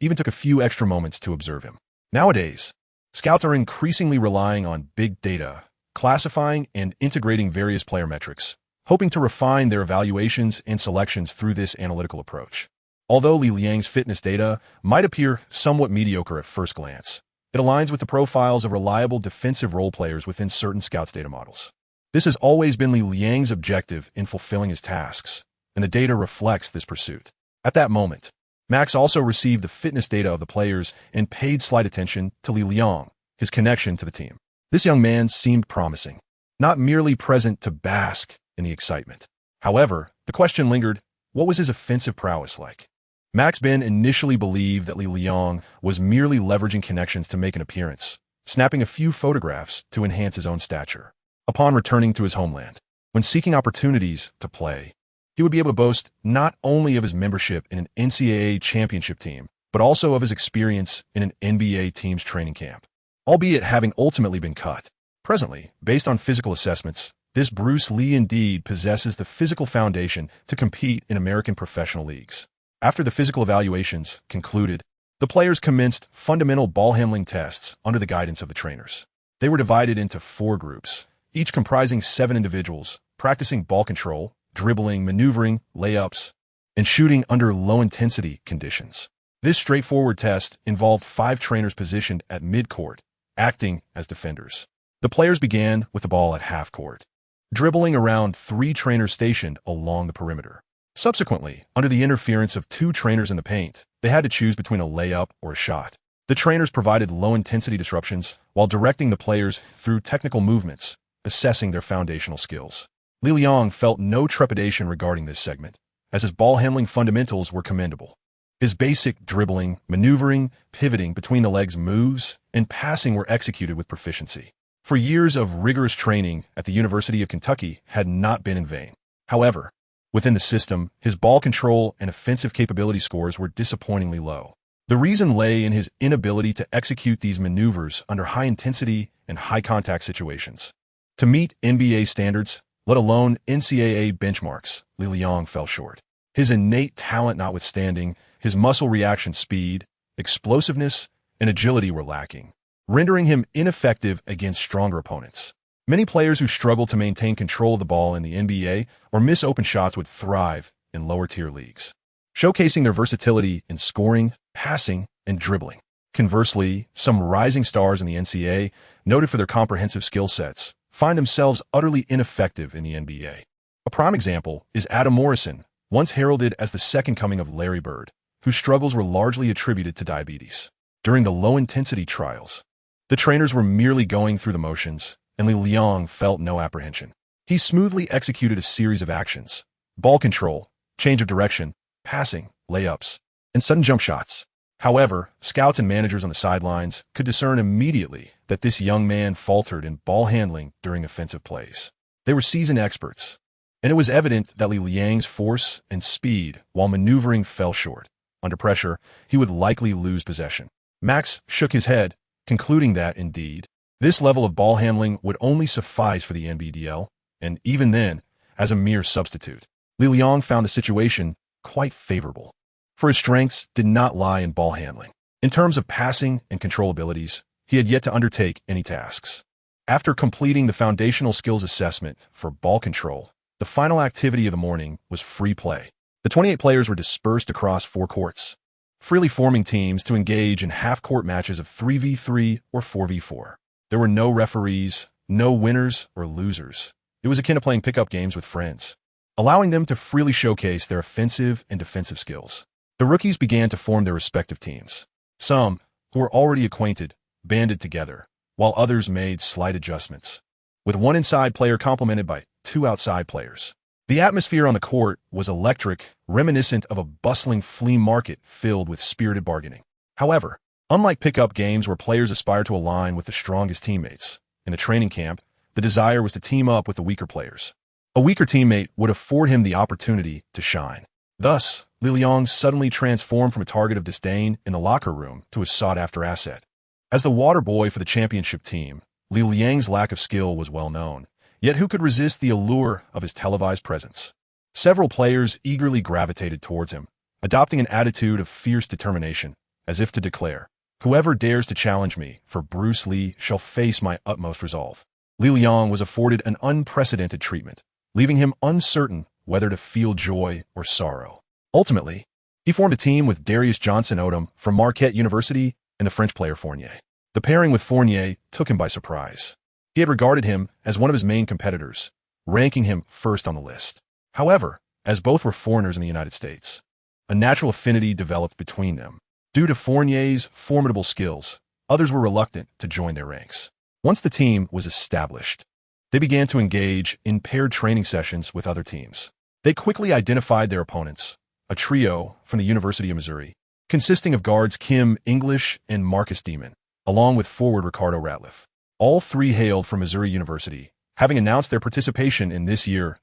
even took a few extra moments to observe him. Nowadays, scouts are increasingly relying on big data, classifying and integrating various player metrics, hoping to refine their evaluations and selections through this analytical approach. Although Li Liang's fitness data might appear somewhat mediocre at first glance, it aligns with the profiles of reliable defensive role players within certain scouts' data models. This has always been Li Liang's objective in fulfilling his tasks, and the data reflects this pursuit. At that moment, Max also received the fitness data of the players and paid slight attention to Li Liang, his connection to the team. This young man seemed promising, not merely present to bask in the excitement. However, the question lingered, what was his offensive prowess like? Max Ben initially believed that Li Liang was merely leveraging connections to make an appearance, snapping a few photographs to enhance his own stature. Upon returning to his homeland, when seeking opportunities to play, he would be able to boast not only of his membership in an NCAA championship team, but also of his experience in an NBA team's training camp, albeit having ultimately been cut. Presently, based on physical assessments, this Bruce Lee indeed possesses the physical foundation to compete in American professional leagues. After the physical evaluations concluded, the players commenced fundamental ball handling tests under the guidance of the trainers. They were divided into 4 groups, each comprising 7 individuals, practicing ball control, dribbling, maneuvering, layups, and shooting under low-intensity conditions. This straightforward test involved 5 trainers positioned at mid-court, acting as defenders. The players began with the ball at half-court, dribbling around 3 trainers stationed along the perimeter. Subsequently, under the interference of 2 trainers in the paint, they had to choose between a layup or a shot. The trainers provided low-intensity disruptions while directing the players through technical movements, assessing their foundational skills. Li Liang felt no trepidation regarding this segment, as his ball-handling fundamentals were commendable. His basic dribbling, maneuvering, pivoting between the legs moves, and passing were executed with proficiency. For years of rigorous training at the University of Kentucky had not been in vain. However, within the system, his ball control and offensive capability scores were disappointingly low. The reason lay in his inability to execute these maneuvers under high-intensity and high-contact situations. To meet NBA standards, let alone NCAA benchmarks, Li Liang fell short. His innate talent notwithstanding, his muscle reaction speed, explosiveness, and agility were lacking, rendering him ineffective against stronger opponents. Many players who struggle to maintain control of the ball in the NBA or miss open shots would thrive in lower-tier leagues, showcasing their versatility in scoring, passing, and dribbling. Conversely, some rising stars in the NCAA, noted for their comprehensive skill sets, find themselves utterly ineffective in the NBA. A prime example is Adam Morrison, once heralded as the second coming of Larry Bird, whose struggles were largely attributed to diabetes. During the low-intensity trials, the trainers were merely going through the motions, and Li Liang felt no apprehension. He smoothly executed a series of actions: ball control, change of direction, passing, layups, and sudden jump shots. However, scouts and managers on the sidelines could discern immediately that this young man faltered in ball handling during offensive plays. They were seasoned experts, and it was evident that Li Liang's force and speed while maneuvering fell short. Under pressure, he would likely lose possession. Max shook his head, concluding that, indeed, this level of ball handling would only suffice for the NBDL, and even then, as a mere substitute. Li Liang found the situation quite favorable, for his strengths did not lie in ball handling. In terms of passing and control abilities, he had yet to undertake any tasks. After completing the foundational skills assessment for ball control, the final activity of the morning was free play. The 28 players were dispersed across 4 courts, freely forming teams to engage in half-court matches of 3v3 or 4v4. There were no referees, no winners or losers. It was akin to playing pickup games with friends, allowing them to freely showcase their offensive and defensive skills. The rookies began to form their respective teams. Some, who were already acquainted, banded together, while others made slight adjustments, with one inside player complemented by 2 outside players. The atmosphere on the court was electric, reminiscent of a bustling flea market filled with spirited bargaining. However, unlike pickup games where players aspire to align with the strongest teammates, in the training camp, the desire was to team up with the weaker players. A weaker teammate would afford him the opportunity to shine. Thus, Li Liang suddenly transformed from a target of disdain in the locker room to a sought-after asset. As the water boy for the championship team, Li Liang's lack of skill was well known, yet who could resist the allure of his televised presence? Several players eagerly gravitated towards him, adopting an attitude of fierce determination, as if to declare, "Whoever dares to challenge me for Bruce Lee shall face my utmost resolve." Li Liang was afforded an unprecedented treatment, leaving him uncertain whether to feel joy or sorrow. Ultimately, he formed a team with Darius Johnson Odum from Marquette University and the French player Fournier. The pairing with Fournier took him by surprise. He had regarded him as one of his main competitors, ranking him first on the list. However, as both were foreigners in the United States, a natural affinity developed between them. Due to Fournier's formidable skills, others were reluctant to join their ranks. Once the team was established, they began to engage in paired training sessions with other teams. They quickly identified their opponents, a trio from the University of Missouri, consisting of guards Kim English and Marcus Demon, along with forward Ricardo Ratliff. All 3 hailed from Missouri University, having announced their participation in this year's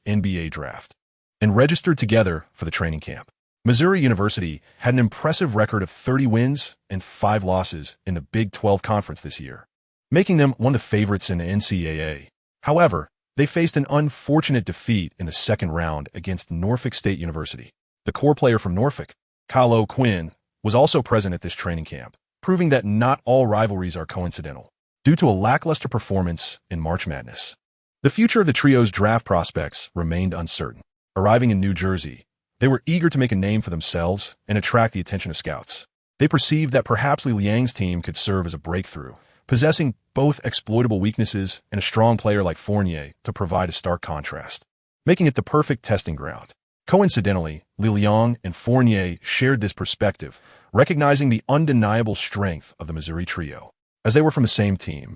NBA draft, and registered together for the training camp. Missouri University had an impressive record of 30 wins and 5 losses in the Big 12 Conference this year, making them one of the favorites in the NCAA. However, they faced an unfortunate defeat in the second round against Norfolk State University. The core player from Norfolk, Kalo Quinn, was also present at this training camp, proving that not all rivalries are coincidental. Due to a lackluster performance in March Madness, the future of the trio's draft prospects remained uncertain. Arriving in New Jersey, they were eager to make a name for themselves and attract the attention of scouts. They perceived that perhaps Li Liang's team could serve as a breakthrough, possessing both exploitable weaknesses and a strong player like Fournier to provide a stark contrast, making it the perfect testing ground. Coincidentally, Li Liang and Fournier shared this perspective, recognizing the undeniable strength of the Missouri trio. As they were from the same team,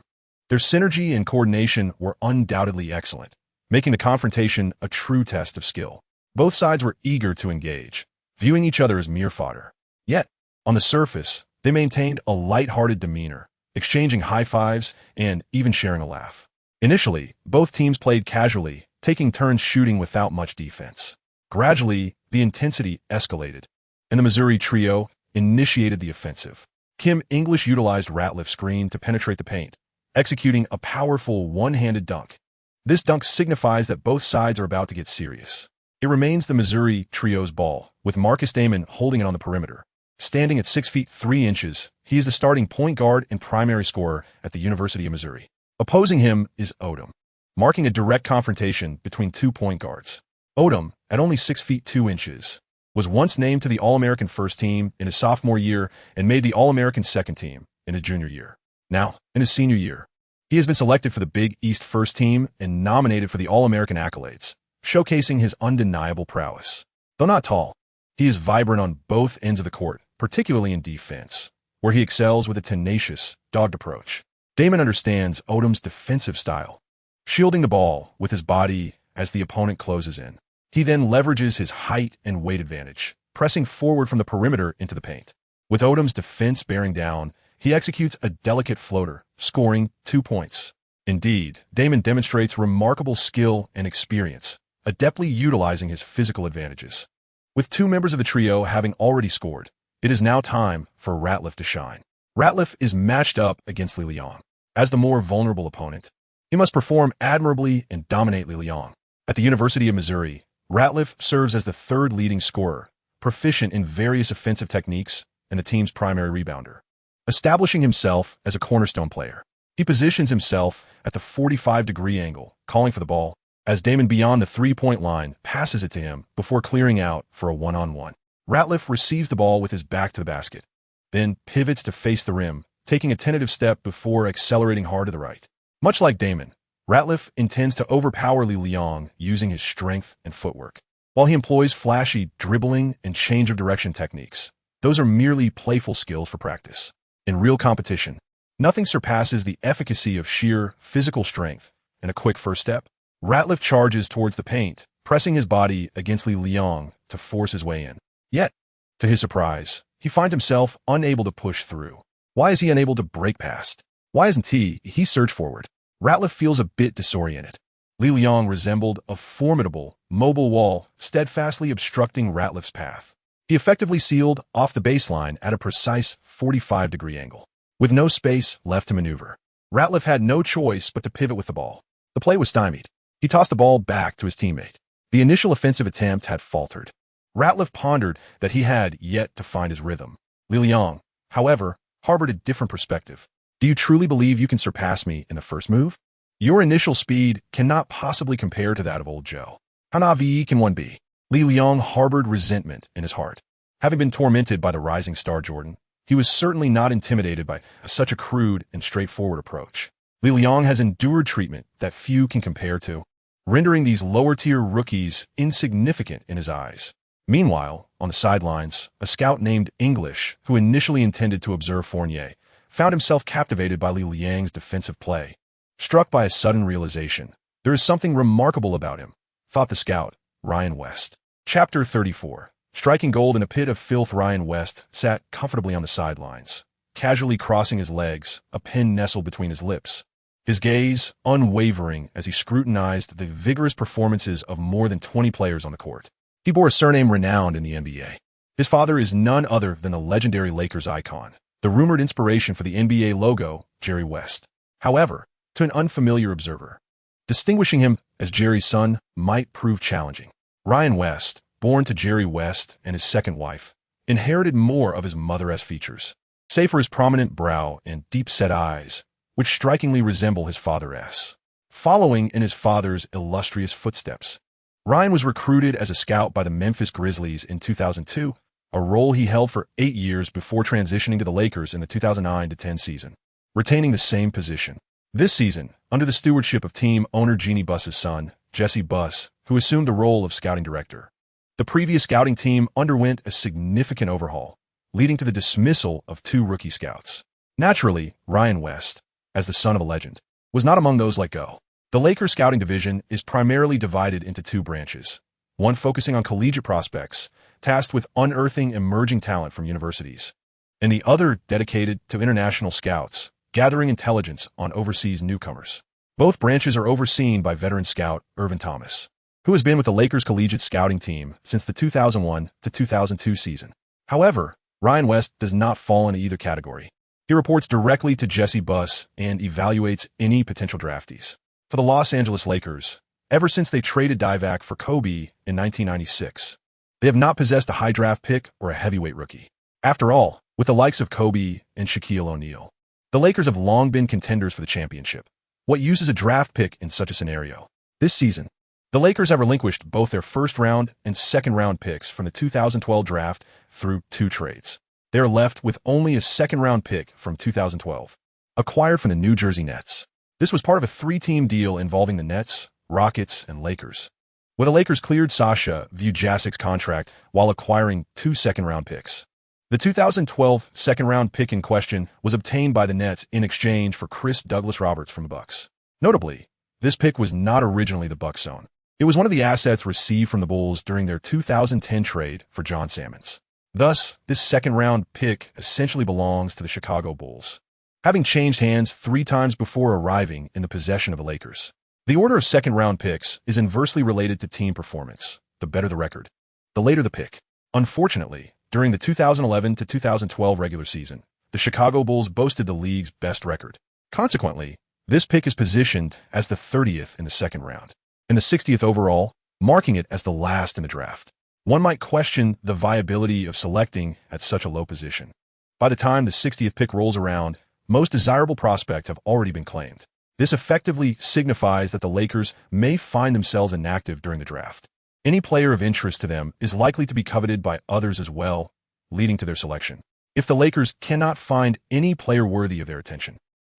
their synergy and coordination were undoubtedly excellent, making the confrontation a true test of skill. Both sides were eager to engage, viewing each other as mere fodder. Yet, on the surface, they maintained a light-hearted demeanor, exchanging high-fives and even sharing a laugh. Initially, both teams played casually, taking turns shooting without much defense. Gradually, the intensity escalated, and the Missouri trio initiated the offensive. Kim English utilized Ratliff's screen to penetrate the paint, executing a powerful one-handed dunk. This dunk signifies that both sides are about to get serious. It remains the Missouri trio's ball, with Marcus Damon holding it on the perimeter. Standing at 6 feet 3 inches, he is the starting point guard and primary scorer at the University of Missouri. Opposing him is Odum, marking a direct confrontation between two point guards. Odum, at only 6 feet 2 inches, was once named to the All-American first team in his sophomore year and made the All-American second team in his junior year. Now, in his senior year, he has been selected for the Big East first team and nominated for the All-American accolades, showcasing his undeniable prowess. Though not tall, he is vibrant on both ends of the court, particularly in defense, where he excels with a tenacious, dogged approach. Damon understands Odum's defensive style, shielding the ball with his body as the opponent closes in. He then leverages his height and weight advantage, pressing forward from the perimeter into the paint. With Odom's defense bearing down, he executes a delicate floater, scoring 2 points. Indeed, Damon demonstrates remarkable skill and experience, adeptly utilizing his physical advantages. With two members of the trio having already scored, it is now time for Ratliff to shine. Ratliff is matched up against Liliang. As the more vulnerable opponent, he must perform admirably and dominate Liliang. At the University of Missouri, Ratliff serves as the third leading scorer, proficient in various offensive techniques and the team's primary rebounder. Establishing himself as a cornerstone player, he positions himself at the 45-degree angle, calling for the ball, as Damon beyond the three-point line passes it to him before clearing out for a one-on-one. Ratliff receives the ball with his back to the basket, then pivots to face the rim, taking a tentative step before accelerating hard to the right. Much like Damon, Ratliff intends to overpower Liliang using his strength and footwork. While he employs flashy dribbling and change of direction techniques, those are merely playful skills for practice. In real competition, nothing surpasses the efficacy of sheer physical strength and a quick first step. Ratliff charges towards the paint, pressing his body against Liliang to force his way in. Yet, to his surprise, he finds himself unable to push through. Why is he unable to break past? Why isn't he surge forward? Ratliff feels a bit disoriented. Liliang resembled a formidable, mobile wall, steadfastly obstructing Ratliff's path. He effectively sealed off the baseline at a precise 45-degree angle. With no space left to maneuver, Ratliff had no choice but to pivot with the ball. The play was stymied. He tossed the ball back to his teammate. The initial offensive attempt had faltered. Ratliff pondered that he had yet to find his rhythm. Liliang, however, harbored a different perspective. Do you truly believe you can surpass me in the first move? Your initial speed cannot possibly compare to that of old Joe. How naive can one be? Liliang harbored resentment in his heart. Having been tormented by the rising star Jordan, he was certainly not intimidated by such a crude and straightforward approach. Liliang has endured treatment that few can compare to, rendering these lower-tier rookies insignificant in his eyes. Meanwhile, on the sidelines, a scout named English, who initially intended to observe Fournier, found himself captivated by Liliang's defensive play. Struck by a sudden realization, there is something remarkable about him, thought the scout, Ryan West. Chapter 34. Striking gold in a pit of filth. Ryan West sat comfortably on the sidelines, casually crossing his legs, a pen nestled between his lips. His gaze unwavering as he scrutinized the vigorous performances of more than 20 players on the court. He bore a surname renowned in the NBA. His father is none other than the legendary Lakers icon, the rumored inspiration for the NBA logo, Jerry West. However, to an unfamiliar observer, distinguishing him as Jerry's son might prove challenging. Ryan West, born to Jerry West and his second wife, inherited more of his mother-esque features, save for his prominent brow and deep-set eyes, which strikingly resemble his father's. Following in his father's illustrious footsteps, Ryan was recruited as a scout by the Memphis Grizzlies in 2002, a role he held for 8 years before transitioning to the Lakers in the 2009-10 season, retaining the same position. This season, under the stewardship of team owner Jeannie Buss's son, Jesse Buss, who assumed the role of scouting director. The previous scouting team underwent a significant overhaul, leading to the dismissal of 2 rookie scouts. Naturally, Ryan West, as the son of a legend, was not among those let go. The Lakers scouting division is primarily divided into 2 branches, one focusing on collegiate prospects, tasked with unearthing emerging talent from universities, and the other dedicated to international scouts, gathering intelligence on overseas newcomers. Both branches are overseen by veteran scout Irvin Thomas, who has been with the Lakers collegiate scouting team since the 2001-2002 season. However, Ryan West does not fall into either category. He reports directly to Jesse Buss and evaluates any potential draftees. For the Los Angeles Lakers, ever since they traded Divac for Kobe in 1996, they have not possessed a high draft pick or a heavyweight rookie. After all, with the likes of Kobe and Shaquille O'Neal, the Lakers have long been contenders for the championship. What uses a draft pick in such a scenario? This season, the Lakers have relinquished both their first-round and second-round picks from the 2012 draft through 2 trades. They are left with only a second-round pick from 2012, acquired from the New Jersey Nets. This was part of a 3-team deal involving the Nets, Rockets, and Lakers, where the Lakers cleared Sasha Vujasik's contract while acquiring 2 second-round picks. The 2012 second-round pick in question was obtained by the Nets in exchange for Chris Douglas Roberts from the Bucks. Notably, this pick was not originally the Bucks' own. It was one of the assets received from the Bulls during their 2010 trade for John Salmons. Thus, this second-round pick essentially belongs to the Chicago Bulls, having changed hands 3 times before arriving in the possession of the Lakers. The order of second-round picks is inversely related to team performance. The better the record, the later the pick. Unfortunately, during the 2011 to 2012 regular season, the Chicago Bulls boasted the league's best record. Consequently, this pick is positioned as the 30th in the second round, and the 60th overall, marking it as the last in the draft. One might question the viability of selecting at such a low position. By the time the 60th pick rolls around, most desirable prospects have already been claimed. This effectively signifies that the Lakers may find themselves inactive during the draft. Any player of interest to them is likely to be coveted by others as well, leading to their selection. If the Lakers cannot find any player worthy of their attention,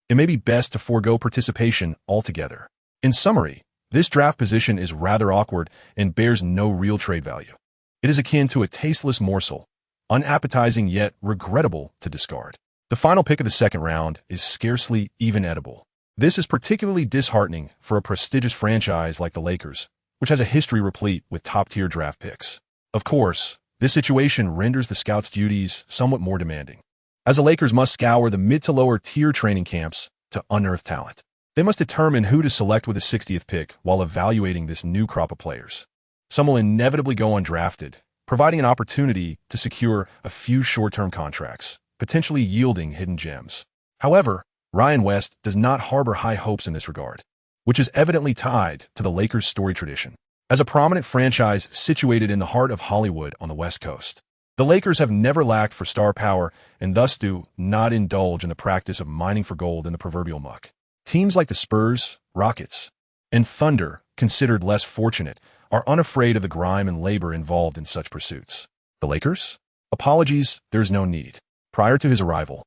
it may be best to forego participation altogether. In summary, this draft position is rather awkward and bears no real trade value. It is akin to a tasteless morsel, unappetizing yet regrettable to discard. The final pick of the second round is scarcely even edible. This is particularly disheartening for a prestigious franchise like the Lakers, which has a history replete with top-tier draft picks. Of course, this situation renders the scouts' duties somewhat more demanding, as the Lakers must scour the mid to lower tier training camps to unearth talent. They must determine who to select with the 60th pick while evaluating this new crop of players. Some will inevitably go undrafted, providing an opportunity to secure a few short-term contracts, potentially yielding hidden gems. However, Ryan West does not harbor high hopes in this regard, which is evidently tied to the Lakers' story tradition. As a prominent franchise situated in the heart of Hollywood on the West Coast, the Lakers have never lacked for star power and thus do not indulge in the practice of mining for gold in the proverbial muck. Teams like the Spurs, Rockets, and Thunder, considered less fortunate, are unafraid of the grime and labor involved in such pursuits. The Lakers? Apologies, there's no need. Prior to his arrival,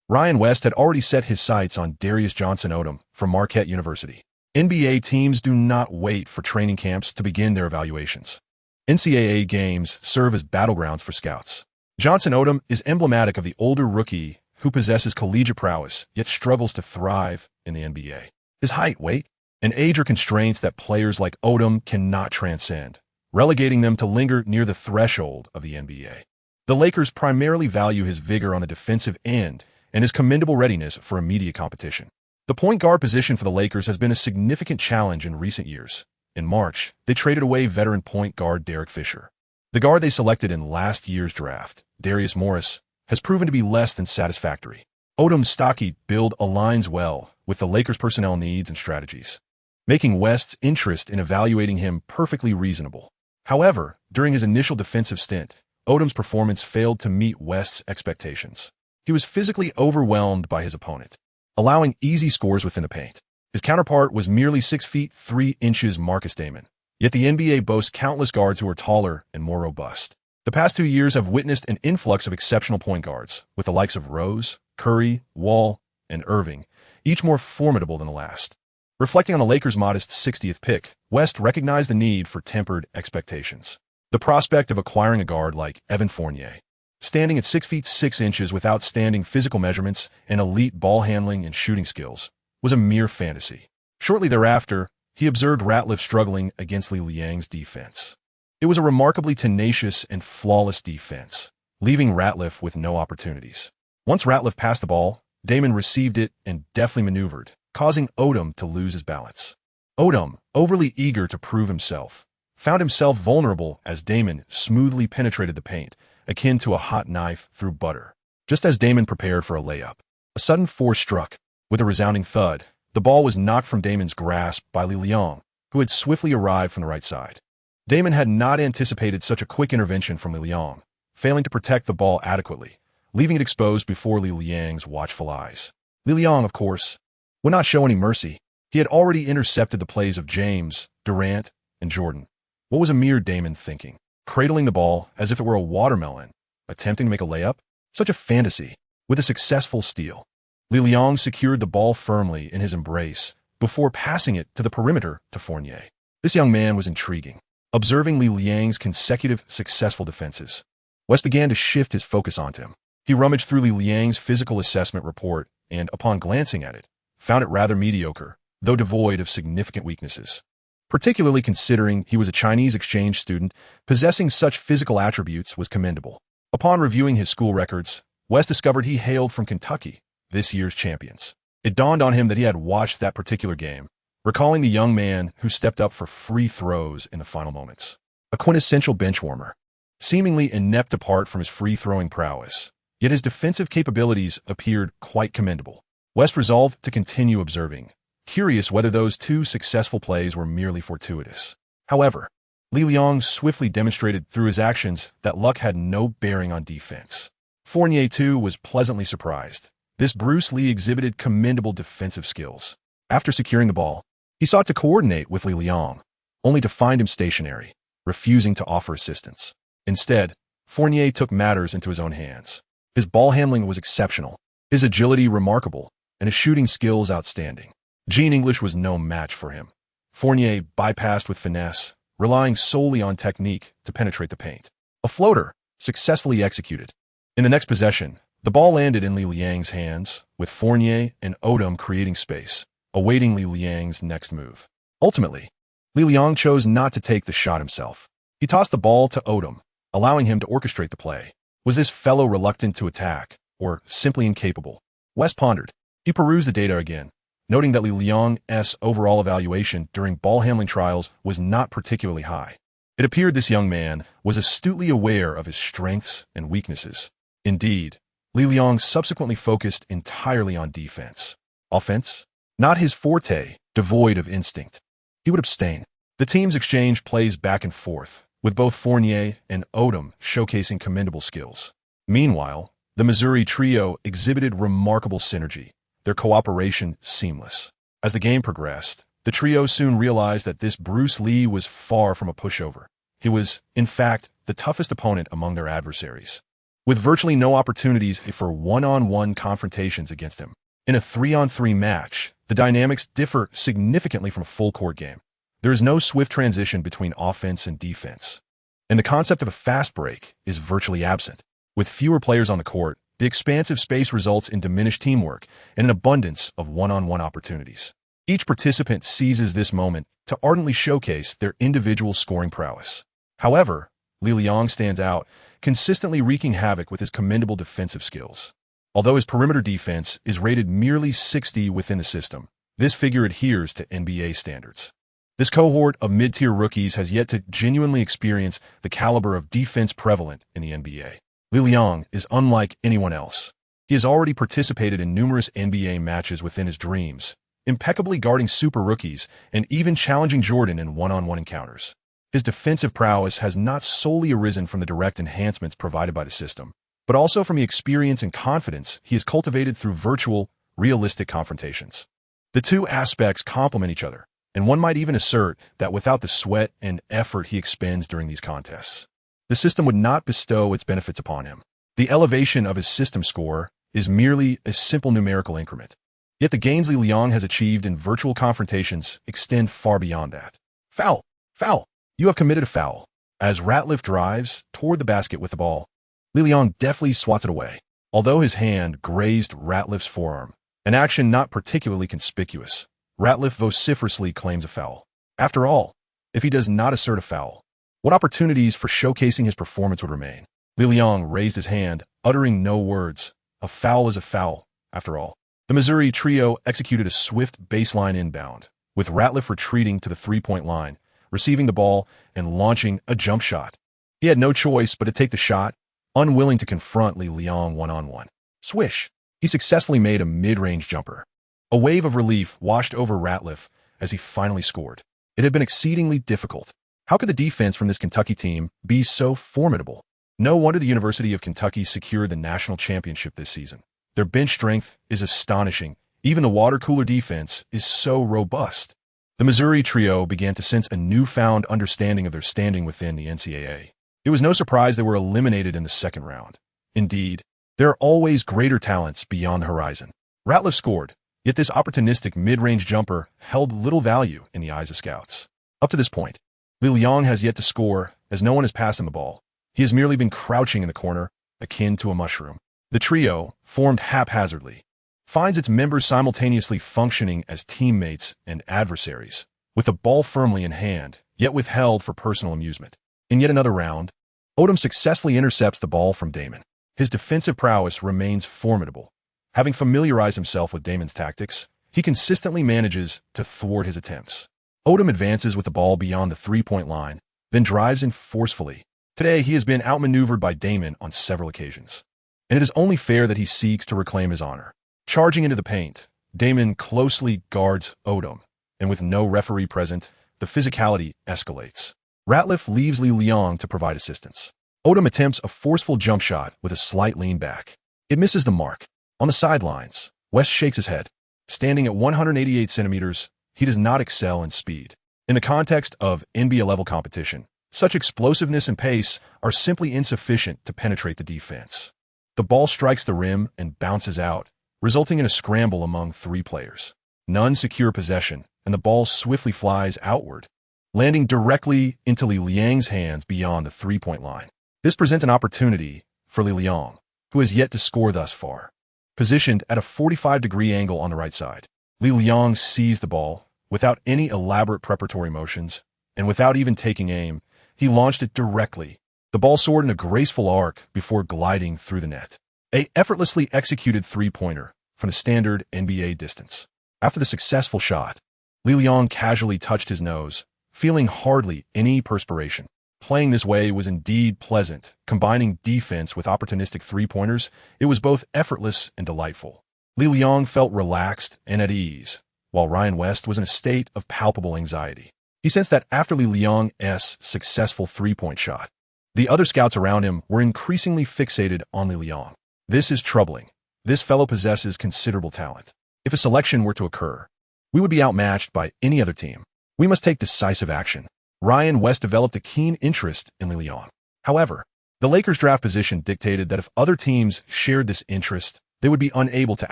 Ryan West had already set his sights on Darius Johnson-Odum from Marquette University. NBA teams do not wait for training camps to begin their evaluations. NCAA games serve as battlegrounds for scouts. Johnson-Odum is emblematic of the older rookie who possesses collegiate prowess yet struggles to thrive in the NBA. His height, weight, and age are constraints that players like Odum cannot transcend, relegating them to linger near the threshold of the NBA. The Lakers primarily value his vigor on the defensive end and his commendable readiness for immediate competition. The point guard position for the Lakers has been a significant challenge in recent years. In March, they traded away veteran point guard Derek Fisher. The guard they selected in last year's draft, Darius Morris, has proven to be less than satisfactory. Odum's stocky build aligns well with the Lakers' personnel needs and strategies, making West's interest in evaluating him perfectly reasonable. However, during his initial defensive stint, Odum's performance failed to meet West's expectations. He was physically overwhelmed by his opponent, allowing easy scores within the paint. His counterpart was merely 6 feet 3 inches Marcus Damon. Yet the NBA boasts countless guards who are taller and more robust. The past 2 years have witnessed an influx of exceptional point guards, with the likes of Rose, Curry, Wall, and Irving, each more formidable than the last. Reflecting on the Lakers' modest 60th pick, West recognized the need for tempered expectations. The prospect of acquiring a guard like Evan Fournier, standing at 6 feet 6 inches with outstanding physical measurements and elite ball handling and shooting skills, was a mere fantasy. Shortly thereafter, he observed Ratliff struggling against Li Liang's defense. It was a remarkably tenacious and flawless defense, leaving Ratliff with no opportunities. Once Ratliff passed the ball, Damon received it and deftly maneuvered, causing Odum to lose his balance. Odum, overly eager to prove himself, found himself vulnerable as Damon smoothly penetrated the paint, akin to a hot knife through butter. Just as Damon prepared for a layup, a sudden force struck. With a resounding thud, the ball was knocked from Damon's grasp by Li Liang, who had swiftly arrived from the right side. Damon had not anticipated such a quick intervention from Li Liang, failing to protect the ball adequately, leaving it exposed before Li Liang's watchful eyes. Li Liang, of course, would not show any mercy. He had already intercepted the plays of James, Durant, and Jordan. What was Amir Damon thinking? Cradling the ball as if it were a watermelon, attempting to make a layup? Such a fantasy. With a successful steal, Li Liang secured the ball firmly in his embrace before passing it to the perimeter to Fournier. This young man was intriguing. Observing Li Liang's consecutive successful defenses, West began to shift his focus onto him. He rummaged through Li Liang's physical assessment report and, upon glancing at it, found it rather mediocre, though devoid of significant weaknesses. Particularly considering he was a Chinese exchange student, possessing such physical attributes was commendable. Upon reviewing his school records, West discovered he hailed from Kentucky, this year's champions. It dawned on him that he had watched that particular game, recalling the young man who stepped up for free throws in the final moments. A quintessential benchwarmer, seemingly inept apart from his free-throwing prowess, yet his defensive capabilities appeared quite commendable. West resolved to continue observing, curious whether those two successful plays were merely fortuitous. However, Li Liang swiftly demonstrated through his actions that luck had no bearing on defense. Fournier, too, was pleasantly surprised. This Bruce Lee exhibited commendable defensive skills. After securing the ball, he sought to coordinate with Li Liang, only to find him stationary, refusing to offer assistance. Instead, Fournier took matters into his own hands. His ball handling was exceptional, his agility remarkable, and his shooting skills outstanding. Gene English was no match for him. Fournier bypassed with finesse, relying solely on technique to penetrate the paint. A floater, successfully executed. In the next possession, the ball landed in Li Liang's hands, with Fournier and Odum creating space, awaiting Li Liang's next move. Ultimately, Li Liang chose not to take the shot himself. He tossed the ball to Odum, allowing him to orchestrate the play. Was this fellow reluctant to attack, or simply incapable? West pondered. He perused the data again, noting that Li Liang's overall evaluation during ball handling trials was not particularly high. It appeared this young man was astutely aware of his strengths and weaknesses. Indeed, Li Liang subsequently focused entirely on defense. Offense? Not his forte, devoid of instinct. He would abstain. The teams exchanged plays back and forth, with both Fournier and Odum showcasing commendable skills. Meanwhile, the Missouri trio exhibited remarkable synergy, their cooperation seamless. As the game progressed, the trio soon realized that this Bruce Lee was far from a pushover. He was, in fact, the toughest opponent among their adversaries, with virtually no opportunities for one-on-one confrontations against him. In a 3-on-3 match, the dynamics differ significantly from a full-court game. There is no swift transition between offense and defense, and the concept of a fast break is virtually absent. With fewer players on the court, the expansive space results in diminished teamwork and an abundance of one-on-one opportunities. Each participant seizes this moment to ardently showcase their individual scoring prowess. However, Li Liang stands out, consistently wreaking havoc with his commendable defensive skills. Although his perimeter defense is rated merely 60 within the system, this figure adheres to NBA standards. This cohort of mid-tier rookies has yet to genuinely experience the caliber of defense prevalent in the NBA. Li Liang is unlike anyone else. He has already participated in numerous NBA matches within his dreams, impeccably guarding super rookies and even challenging Jordan in one-on-one encounters. His defensive prowess has not solely arisen from the direct enhancements provided by the system, but also from the experience and confidence he has cultivated through virtual, realistic confrontations. The two aspects complement each other, and one might even assert that without the sweat and effort he expends during these contests, the system would not bestow its benefits upon him. The elevation of his system score is merely a simple numerical increment. Yet the gains Li Liang has achieved in virtual confrontations extend far beyond that. Foul! Foul! You have committed a foul. As Ratliff drives toward the basket with the ball, Li Liang deftly swats it away. Although his hand grazed Ratliff's forearm, an action not particularly conspicuous, Ratliff vociferously claims a foul. After all, if he does not assert a foul, what opportunities for showcasing his performance would remain? Li Liang raised his hand, uttering no words. A foul is a foul, after all. The Missouri trio executed a swift baseline inbound, with Ratliff retreating to the three-point line, receiving the ball and launching a jump shot. He had no choice but to take the shot, unwilling to confront Li Liang one-on-one. Swish! He successfully made a mid-range jumper. A wave of relief washed over Ratliff as he finally scored. It had been exceedingly difficult. How could the defense from this Kentucky team be so formidable? No wonder the University of Kentucky secured the national championship this season. Their bench strength is astonishing, Even the water cooler defense is so robust. The Missouri trio began to sense a newfound understanding of their standing within the NCAA. It was no surprise they were eliminated in the second round. Indeed, there are always greater talents beyond the horizon. Ratliff scored, yet this opportunistic mid-range jumper held little value in the eyes of scouts. Up to this point, Li Liang has yet to score, as no one has passed him the ball. He has merely been crouching in the corner, akin to a mushroom. The trio, formed haphazardly, finds its members simultaneously functioning as teammates and adversaries, with the ball firmly in hand, yet withheld for personal amusement. In yet another round, Odum successfully intercepts the ball from Damon. His defensive prowess remains formidable. Having familiarized himself with Damon's tactics, he consistently manages to thwart his attempts. Odum advances with the ball beyond the three-point line, then drives in forcefully. Today, he has been outmaneuvered by Damon on several occasions, and it is only fair that he seeks to reclaim his honor. Charging into the paint, Damon closely guards Odum, and with no referee present, the physicality escalates. Ratliff leaves Li Liang to provide assistance. Odum attempts a forceful jump shot with a slight lean back. It misses the mark. On the sidelines, West shakes his head. Standing at 188 centimeters, he does not excel in speed. In the context of NBA-level competition, such explosiveness and pace are simply insufficient to penetrate the defense. The ball strikes the rim and bounces out, resulting in a scramble among three players. None secure possession, and the ball swiftly flies outward, landing directly into Li Liang's hands beyond the three-point line. This presents an opportunity for Li Liang, who has yet to score thus far. Positioned at a 45-degree angle on the right side, Li Liang seized the ball without any elaborate preparatory motions, and without even taking aim, he launched it directly. The ball soared in a graceful arc before gliding through the net. A effortlessly executed three-pointer from the standard NBA distance. After the successful shot, Li Liang casually touched his nose, feeling hardly any perspiration. Playing this way was indeed pleasant. Combining defense with opportunistic three-pointers, it was both effortless and delightful. Li Liang felt relaxed and at ease, while Ryan West was in a state of palpable anxiety. He sensed that after Li Liang's successful three-point shot, the other scouts around him were increasingly fixated on Li Liang. This is troubling. This fellow possesses considerable talent. If a selection were to occur, we would be outmatched by any other team. We must take decisive action. Ryan West developed a keen interest in Li Liang. However, the Lakers' draft position dictated that if other teams shared this interest, they would be unable to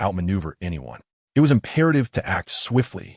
outmaneuver anyone. It was imperative to act swiftly.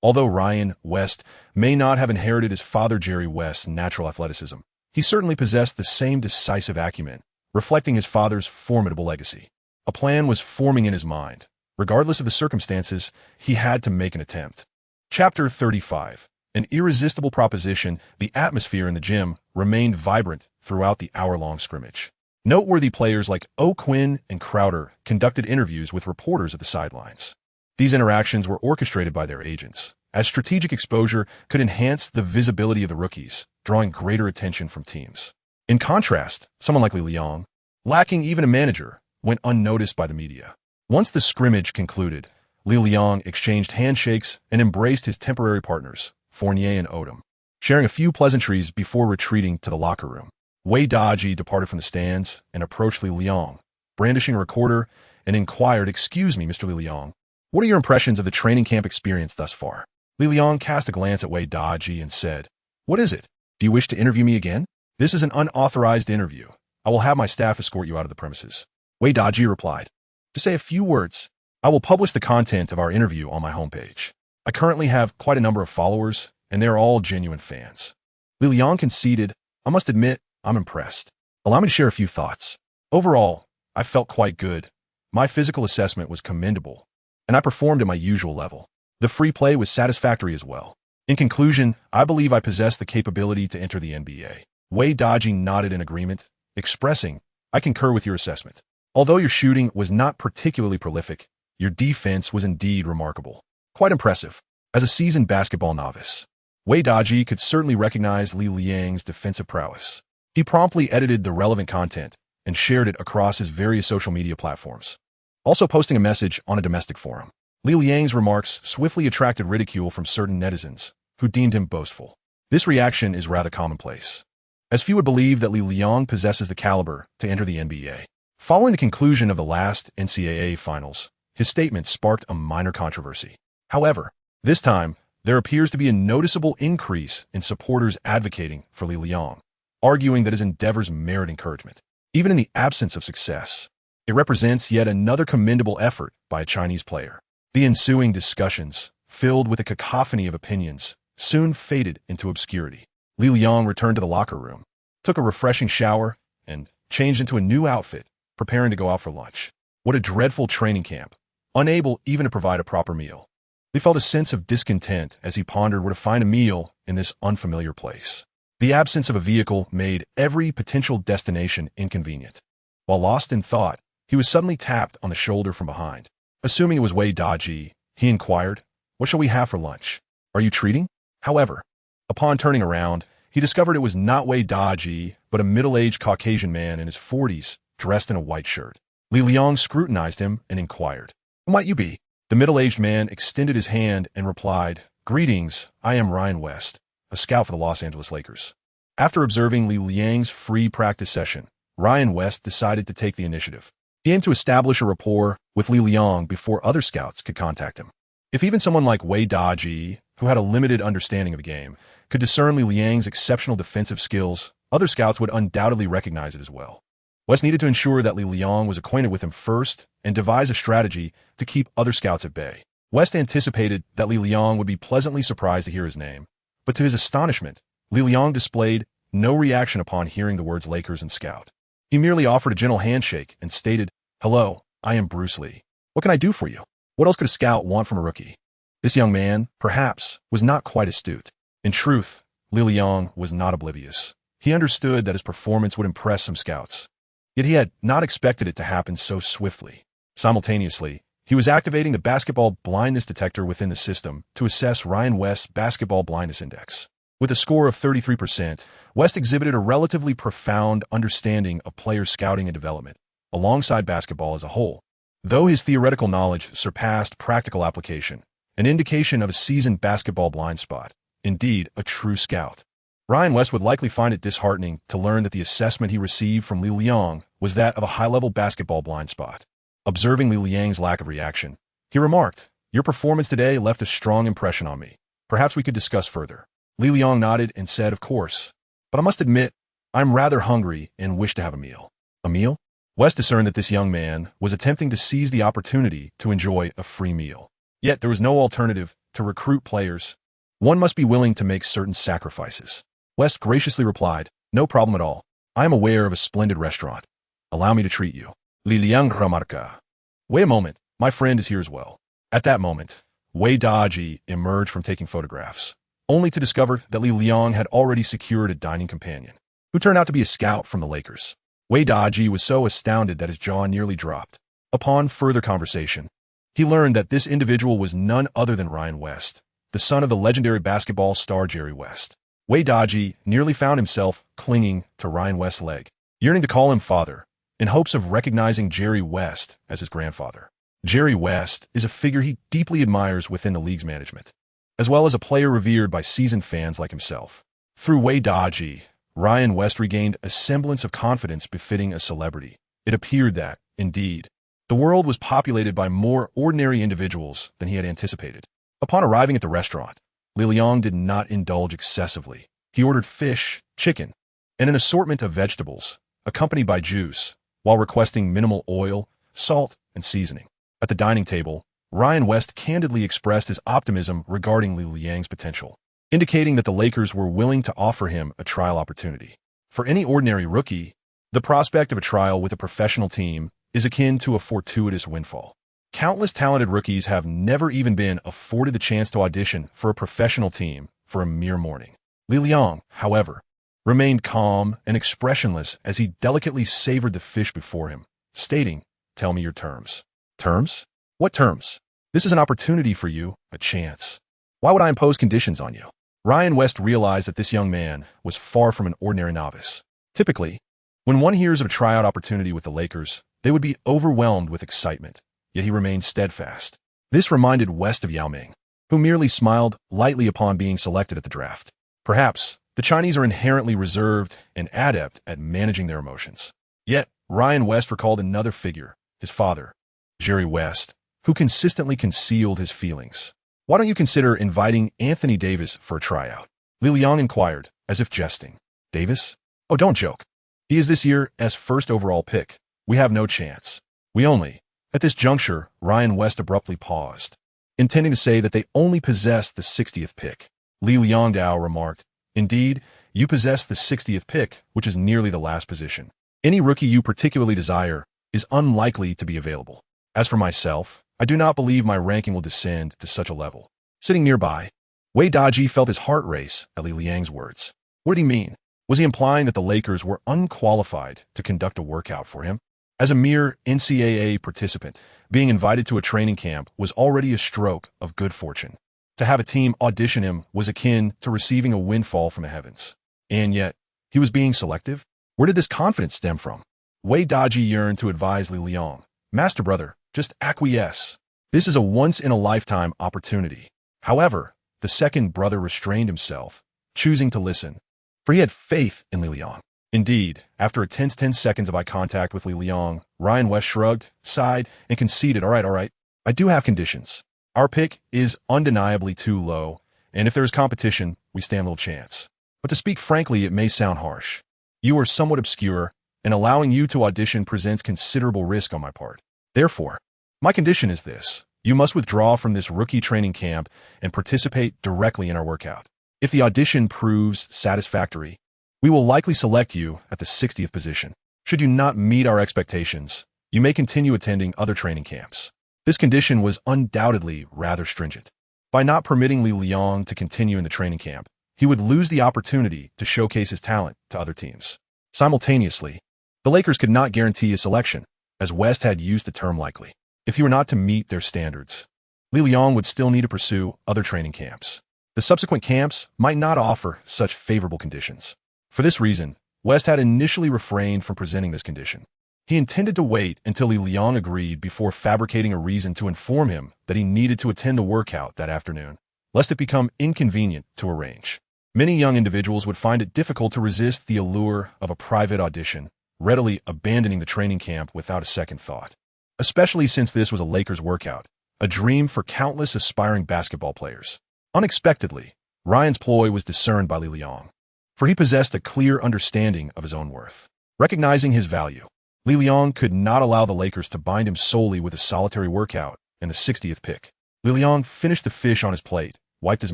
Although Ryan West may not have inherited his father Jerry West's natural athleticism, he certainly possessed the same decisive acumen, reflecting his father's formidable legacy. A plan was forming in his mind. Regardless of the circumstances, he had to make an attempt. Chapter 35. An irresistible proposition, the atmosphere in the gym remained vibrant throughout the hour-long scrimmage. Noteworthy players like O'Quinn and Crowder conducted interviews with reporters at the sidelines. These interactions were orchestrated by their agents, as strategic exposure could enhance the visibility of the rookies, drawing greater attention from teams. In contrast, someone like Li Liang, lacking even a manager, went unnoticed by the media. Once the scrimmage concluded, Li Liang exchanged handshakes and embraced his temporary partners, Fournier and Odum, sharing a few pleasantries before retreating to the locker room. Wei Daji departed from the stands and approached Li Liang, brandishing a recorder, and inquired, "Excuse me, Mr. Li Liang, what are your impressions of the training camp experience thus far?" Li Liang cast a glance at Wei Daji and said, "What is it? Do you wish to interview me again? This is an unauthorized interview. I will have my staff escort you out of the premises." Wei Daji replied, "To say a few words, I will publish the content of our interview on my homepage. I currently have quite a number of followers, and they are all genuine fans." Li Liang conceded, "I must admit, I'm impressed. Allow me to share a few thoughts. Overall, I felt quite good. My physical assessment was commendable, and I performed at my usual level. The free play was satisfactory as well. In conclusion, I believe I possess the capability to enter the NBA." Wei Daji nodded in agreement, expressing, "I concur with your assessment. Although your shooting was not particularly prolific, your defense was indeed remarkable. Quite impressive." As a seasoned basketball novice, Wei Daji could certainly recognize Li Liang's defensive prowess. He promptly edited the relevant content and shared it across his various social media platforms, also posting a message on a domestic forum. Li Liang's remarks swiftly attracted ridicule from certain netizens, who deemed him boastful. This reaction is rather commonplace, as few would believe that Li Liang possesses the caliber to enter the NBA. Following the conclusion of the last NCAA finals, His statement sparked a minor controversy. However, this time, there appears to be a noticeable increase in supporters advocating for Li Liang, arguing that his endeavors merit encouragement. Even in the absence of success, it represents yet another commendable effort by a Chinese player. The ensuing discussions, filled with a cacophony of opinions, soon faded into obscurity. Li Liang returned to the locker room, took a refreshing shower, and changed into a new outfit, preparing to go out for lunch. What a dreadful training camp, unable even to provide a proper meal. He felt a sense of discontent as he pondered where to find a meal in this unfamiliar place. The absence of a vehicle made every potential destination inconvenient. While lost in thought, he was suddenly tapped on the shoulder from behind. Assuming it was Wei Daji, he inquired, "What shall we have for lunch? Are you treating?" However, upon turning around, he discovered it was not Wei Daji, but a middle-aged Caucasian man in his 40s, dressed in a white shirt. Li Liang scrutinized him and inquired, "Who might you be?" The middle-aged man extended his hand and replied, "Greetings, I am Ryan West, a scout for the Los Angeles Lakers." After observing Li Liang's free practice session, Ryan West decided to take the initiative. He aimed to establish a rapport with Li Liang before other scouts could contact him. If even someone like Wei Daji, who had a limited understanding of the game, could discern Li Liang's exceptional defensive skills, other scouts would undoubtedly recognize it as well. West needed to ensure that Li Liang was acquainted with him first and devise a strategy to keep other scouts at bay. West anticipated that Li Liang would be pleasantly surprised to hear his name, but to his astonishment, Li Liang displayed no reaction upon hearing the words Lakers and Scout. He merely offered a gentle handshake and stated, "Hello, I am Bruce Lee. What can I do for you?" What else could a scout want from a rookie? This young man, perhaps, was not quite astute. In truth, Li Liang was not oblivious. He understood that his performance would impress some scouts. Yet he had not expected it to happen so swiftly. Simultaneously, he was activating the basketball blindness detector within the system to assess Ryan West's basketball blindness index. With a score of 33%, West exhibited a relatively profound understanding of player scouting and development, alongside basketball as a whole. Though his theoretical knowledge surpassed practical application, an indication of a seasoned basketball blind spot, indeed a true scout. Ryan West would likely find it disheartening to learn that the assessment he received from Li Liang was that of a high-level basketball blind spot. Observing Li Liang's lack of reaction, he remarked, "Your performance today left a strong impression on me. Perhaps we could discuss further." Li Liang nodded and said, "Of course, but I must admit, I'm rather hungry and wish to have a meal." A meal? West discerned that this young man was attempting to seize the opportunity to enjoy a free meal. Yet there was no alternative to recruit players. One must be willing to make certain sacrifices. West graciously replied, "No problem at all. I am aware of a splendid restaurant. Allow me to treat you." Li Liang remarca. "Wait a moment, my friend is here as well." At that moment, Wei Daji emerged from taking photographs, only to discover that Li Liang had already secured a dining companion, who turned out to be a scout from the Lakers. Wei Daji was so astounded that his jaw nearly dropped. Upon further conversation, he learned that this individual was none other than Ryan West, the son of the legendary basketball star Jerry West. Wei Daji nearly found himself clinging to Ryan West's leg, yearning to call him father, in hopes of recognizing Jerry West as his grandfather. Jerry West is a figure he deeply admires within the league's management, as well as a player revered by seasoned fans like himself. Through Wei Daji, Ryan West regained a semblance of confidence befitting a celebrity. It appeared that, indeed, the world was populated by more ordinary individuals than he had anticipated. Upon arriving at the restaurant, Li Liang did not indulge excessively. He ordered fish, chicken, and an assortment of vegetables, accompanied by juice, while requesting minimal oil, salt, and seasoning. At the dining table, Ryan West candidly expressed his optimism regarding Li Liang's potential, indicating that the Lakers were willing to offer him a trial opportunity. For any ordinary rookie, the prospect of a trial with a professional team is akin to a fortuitous windfall. Countless talented rookies have never even been afforded the chance to audition for a professional team for a mere morning. Li Liang, however, remained calm and expressionless as he delicately savored the fish before him, stating, "Tell me your terms." "Terms? What terms? This is an opportunity for you, a chance. Why would I impose conditions on you?" Ryan West realized that this young man was far from an ordinary novice. Typically, when one hears of a tryout opportunity with the Lakers, they would be overwhelmed with excitement. Yet he remained steadfast. This reminded West of Yao Ming, who merely smiled lightly upon being selected at the draft. Perhaps the Chinese are inherently reserved and adept at managing their emotions. Yet Ryan West recalled another figure, his father, Jerry West, who consistently concealed his feelings. "Why don't you consider inviting Anthony Davis for a tryout?" Li Liang inquired, as if jesting. "Davis? Oh, don't joke. He is this year's first overall pick. We have no chance. We only—" At this juncture, Ryan West abruptly paused, intending to say that they only possessed the 60th pick. Li Liangdao remarked, "Indeed, you possess the 60th pick, which is nearly the last position. Any rookie you particularly desire is unlikely to be available. As for myself, I do not believe my ranking will descend to such a level." Sitting nearby, Wei Daji felt his heart race at Li Liang's words. What did he mean? Was he implying that the Lakers were unqualified to conduct a workout for him? As a mere NCAA participant, being invited to a training camp was already a stroke of good fortune. To have a team audition him was akin to receiving a windfall from the heavens. And yet, he was being selective? Where did this confidence stem from? Wei Daji yearned to advise Li Liang, "Master brother, just acquiesce. This is a once-in-a-lifetime opportunity." However, the second brother restrained himself, choosing to listen, for he had faith in Li Liang. Indeed, after a tense 10 seconds of eye contact with Li Liang, Ryan West shrugged, sighed, and conceded, all right, I do have conditions. Our pick is undeniably too low, and if there is competition, we stand little chance. But to speak frankly, it may sound harsh. You are somewhat obscure, and allowing you to audition presents considerable risk on my part. Therefore, my condition is this. You must withdraw from this rookie training camp and participate directly in our workout. If the audition proves satisfactory, we will likely select you at the 60th position. Should you not meet our expectations, you may continue attending other training camps. This condition was undoubtedly rather stringent. By not permitting Li Liang to continue in the training camp, he would lose the opportunity to showcase his talent to other teams. Simultaneously, the Lakers could not guarantee his selection, as West had used the term likely. If he were not to meet their standards, Li Liang would still need to pursue other training camps. The subsequent camps might not offer such favorable conditions. For this reason, West had initially refrained from presenting this condition. He intended to wait until Li Liang agreed before fabricating a reason to inform him that he needed to attend the workout that afternoon, lest it become inconvenient to arrange. Many young individuals would find it difficult to resist the allure of a private audition, readily abandoning the training camp without a second thought. Especially since this was a Lakers workout, a dream for countless aspiring basketball players. Unexpectedly, Ryan's ploy was discerned by Li Liang, for he possessed a clear understanding of his own worth. Recognizing his value, Li Liang could not allow the Lakers to bind him solely with a solitary workout and the 60th pick. Li Liang finished the fish on his plate, wiped his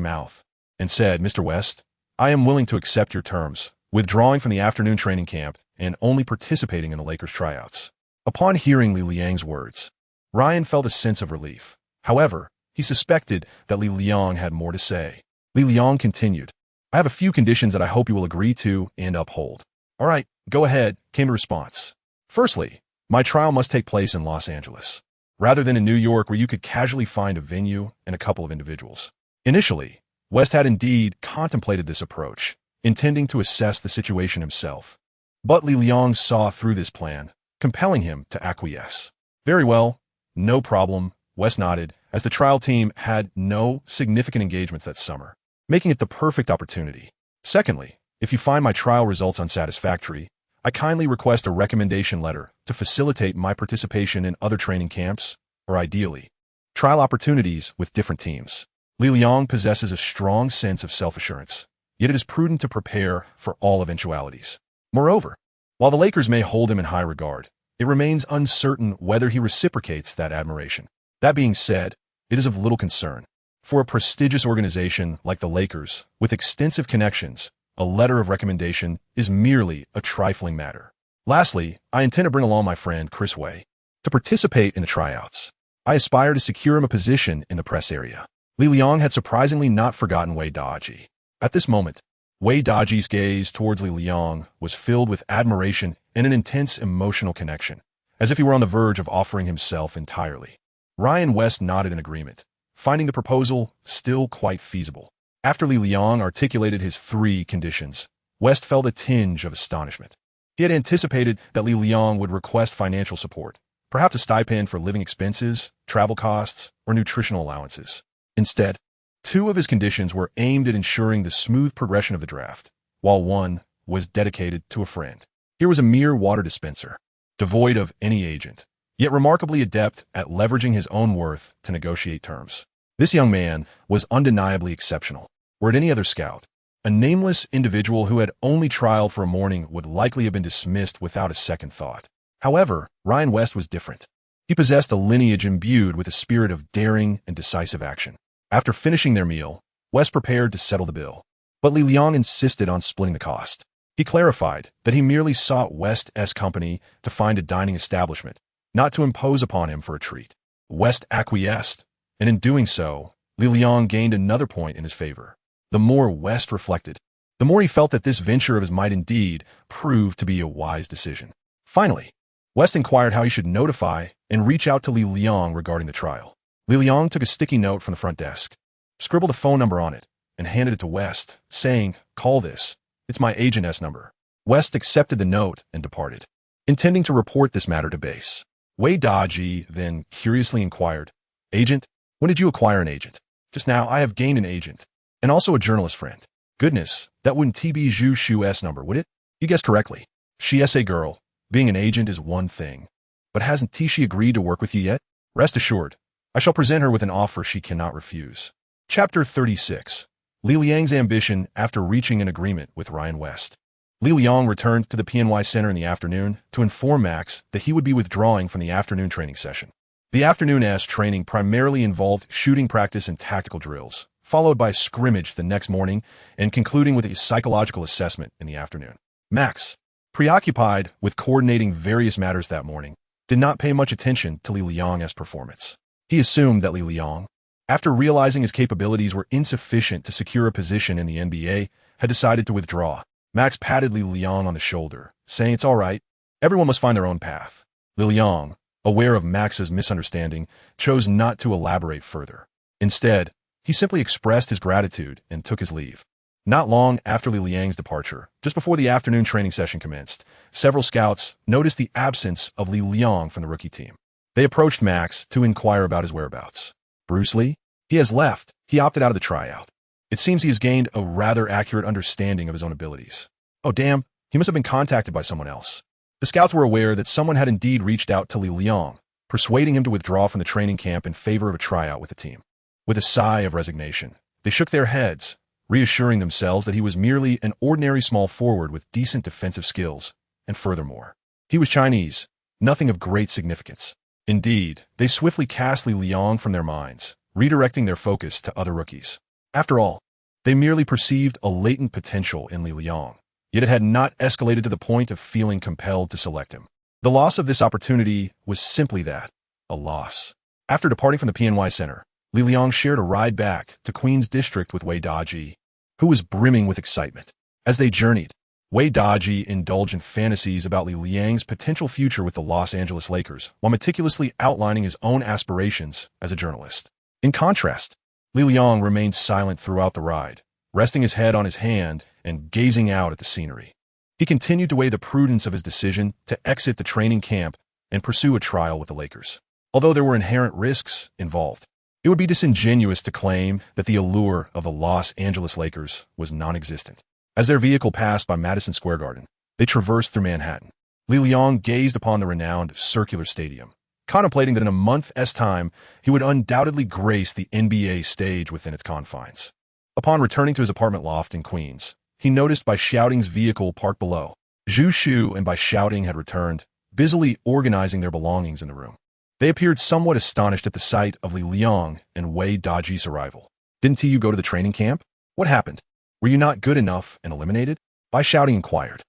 mouth, and said, "Mr. West, I am willing to accept your terms, withdrawing from the afternoon training camp and only participating in the Lakers tryouts." Upon hearing Li Liang's words, Ryan felt a sense of relief. However, he suspected that Li Liang had more to say. Li Liang continued, "I have a few conditions that I hope you will agree to and uphold." "All right, go ahead," came the response. "Firstly, my trial must take place in Los Angeles, rather than in New York, where you could casually find a venue and a couple of individuals." Initially, West had indeed contemplated this approach, intending to assess the situation himself. But Li Liang saw through this plan, compelling him to acquiesce. "Very well, no problem," West nodded, as the trial team had no significant engagements that summer, making it the perfect opportunity. "Secondly, if you find my trial results unsatisfactory, I kindly request a recommendation letter to facilitate my participation in other training camps, or ideally, trial opportunities with different teams." Li Liang possesses a strong sense of self-assurance, yet it is prudent to prepare for all eventualities. Moreover, while the Lakers may hold him in high regard, it remains uncertain whether he reciprocates that admiration. That being said, it is of little concern. For a prestigious organization like the Lakers, with extensive connections, a letter of recommendation is merely a trifling matter. Lastly, I intend to bring along my friend Chris Wei to participate in the tryouts. I aspire to secure him a position in the press area. Li Liang had surprisingly not forgotten Wei Daji. At this moment, Wei Daji's gaze towards Li Liang was filled with admiration and an intense emotional connection, as if he were on the verge of offering himself entirely. Ryan West nodded in agreement, finding the proposal still quite feasible. After Li Liang articulated his 3 conditions, West felt a tinge of astonishment. He had anticipated that Li Liang would request financial support, perhaps a stipend for living expenses, travel costs, or nutritional allowances. Instead, 2 of his conditions were aimed at ensuring the smooth progression of the draft, while one was dedicated to a friend. Here was a mere water dispenser, devoid of any agent, yet remarkably adept at leveraging his own worth to negotiate terms. This young man was undeniably exceptional. Were it any other scout, a nameless individual who had only trialed for a morning would likely have been dismissed without a second thought. However, Ryan West was different. He possessed a lineage imbued with a spirit of daring and decisive action. After finishing their meal, West prepared to settle the bill. But Li Liang insisted on splitting the cost. He clarified that he merely sought West's company to find a dining establishment, not to impose upon him for a treat. West acquiesced, and in doing so, Li Liang gained another point in his favor. The more West reflected, the more he felt that this venture of his might indeed proved to be a wise decision. Finally, West inquired how he should notify and reach out to Li Liang regarding the trial. Li Liang took a sticky note from the front desk, scribbled a phone number on it, and handed it to West, saying, "Call this. It's my agent's number." West accepted the note and departed, intending to report this matter to base. Wei Daji then curiously inquired, "Agent, when did you acquire an agent?" "Just now I have gained an agent, and also a journalist friend." "Goodness, that wouldn't be Zhu Shu's number, would it?" "You guessed correctly. She's a girl. Being an agent is one thing. But hasn't she agreed to work with you yet? Rest assured, I shall present her with an offer she cannot refuse." Chapter 36. Li Liang's ambition after reaching an agreement with Ryan West. Li Liang returned to the PNY Center in the afternoon to inform Max that he would be withdrawing from the afternoon training session. The afternoon training primarily involved shooting practice and tactical drills, followed by scrimmage the next morning and concluding with a psychological assessment in the afternoon. Max, preoccupied with coordinating various matters that morning, did not pay much attention to Li Liang's performance. He assumed that Li Liang, after realizing his capabilities were insufficient to secure a position in the NBA, had decided to withdraw. Max patted Li Liang on the shoulder, saying, "It's all right. Everyone must find their own path." Li Liang, aware of Max's misunderstanding, chose not to elaborate further. Instead, he simply expressed his gratitude and took his leave. Not long after Li Liang's departure, just before the afternoon training session commenced, several scouts noticed the absence of Li Liang from the rookie team. They approached Max to inquire about his whereabouts. "Bruce Lee? He has left. He opted out of the tryout. It seems he has gained a rather accurate understanding of his own abilities." "Oh, damn, he must have been contacted by someone else." The scouts were aware that someone had indeed reached out to Li Liang, persuading him to withdraw from the training camp in favor of a tryout with the team. With a sigh of resignation, they shook their heads, reassuring themselves that he was merely an ordinary small forward with decent defensive skills, and furthermore, he was Chinese, nothing of great significance. Indeed, they swiftly cast Li Liang from their minds, redirecting their focus to other rookies. After all, they merely perceived a latent potential in Li Liang, yet it had not escalated to the point of feeling compelled to select him. The loss of this opportunity was simply that, a loss. After departing from the PNY Center, Li Liang shared a ride back to Queens District with Wei Daji, who was brimming with excitement. As they journeyed, Wei Daji indulged in fantasies about Li Liang's potential future with the Los Angeles Lakers, while meticulously outlining his own aspirations as a journalist. In contrast, Li Liang remained silent throughout the ride, resting his head on his hand and gazing out at the scenery. He continued to weigh the prudence of his decision to exit the training camp and pursue a trial with the Lakers. Although there were inherent risks involved, it would be disingenuous to claim that the allure of the Los Angeles Lakers was non-existent. As their vehicle passed by Madison Square Garden, they traversed through Manhattan. Li Liang gazed upon the renowned circular stadium, contemplating that in a month's time he would undoubtedly grace the NBA stage within its confines. Upon returning to his apartment loft in Queens, he noticed Bai Xiaoting's vehicle parked below. Zhu Shu and Bai Xiaoting had returned, busily organizing their belongings in the room. They appeared somewhat astonished at the sight of Li Liang and Wei Daji's arrival. "Didn't you go to the training camp? What happened? Were you not good enough and eliminated?" Bai Xiaoting inquired.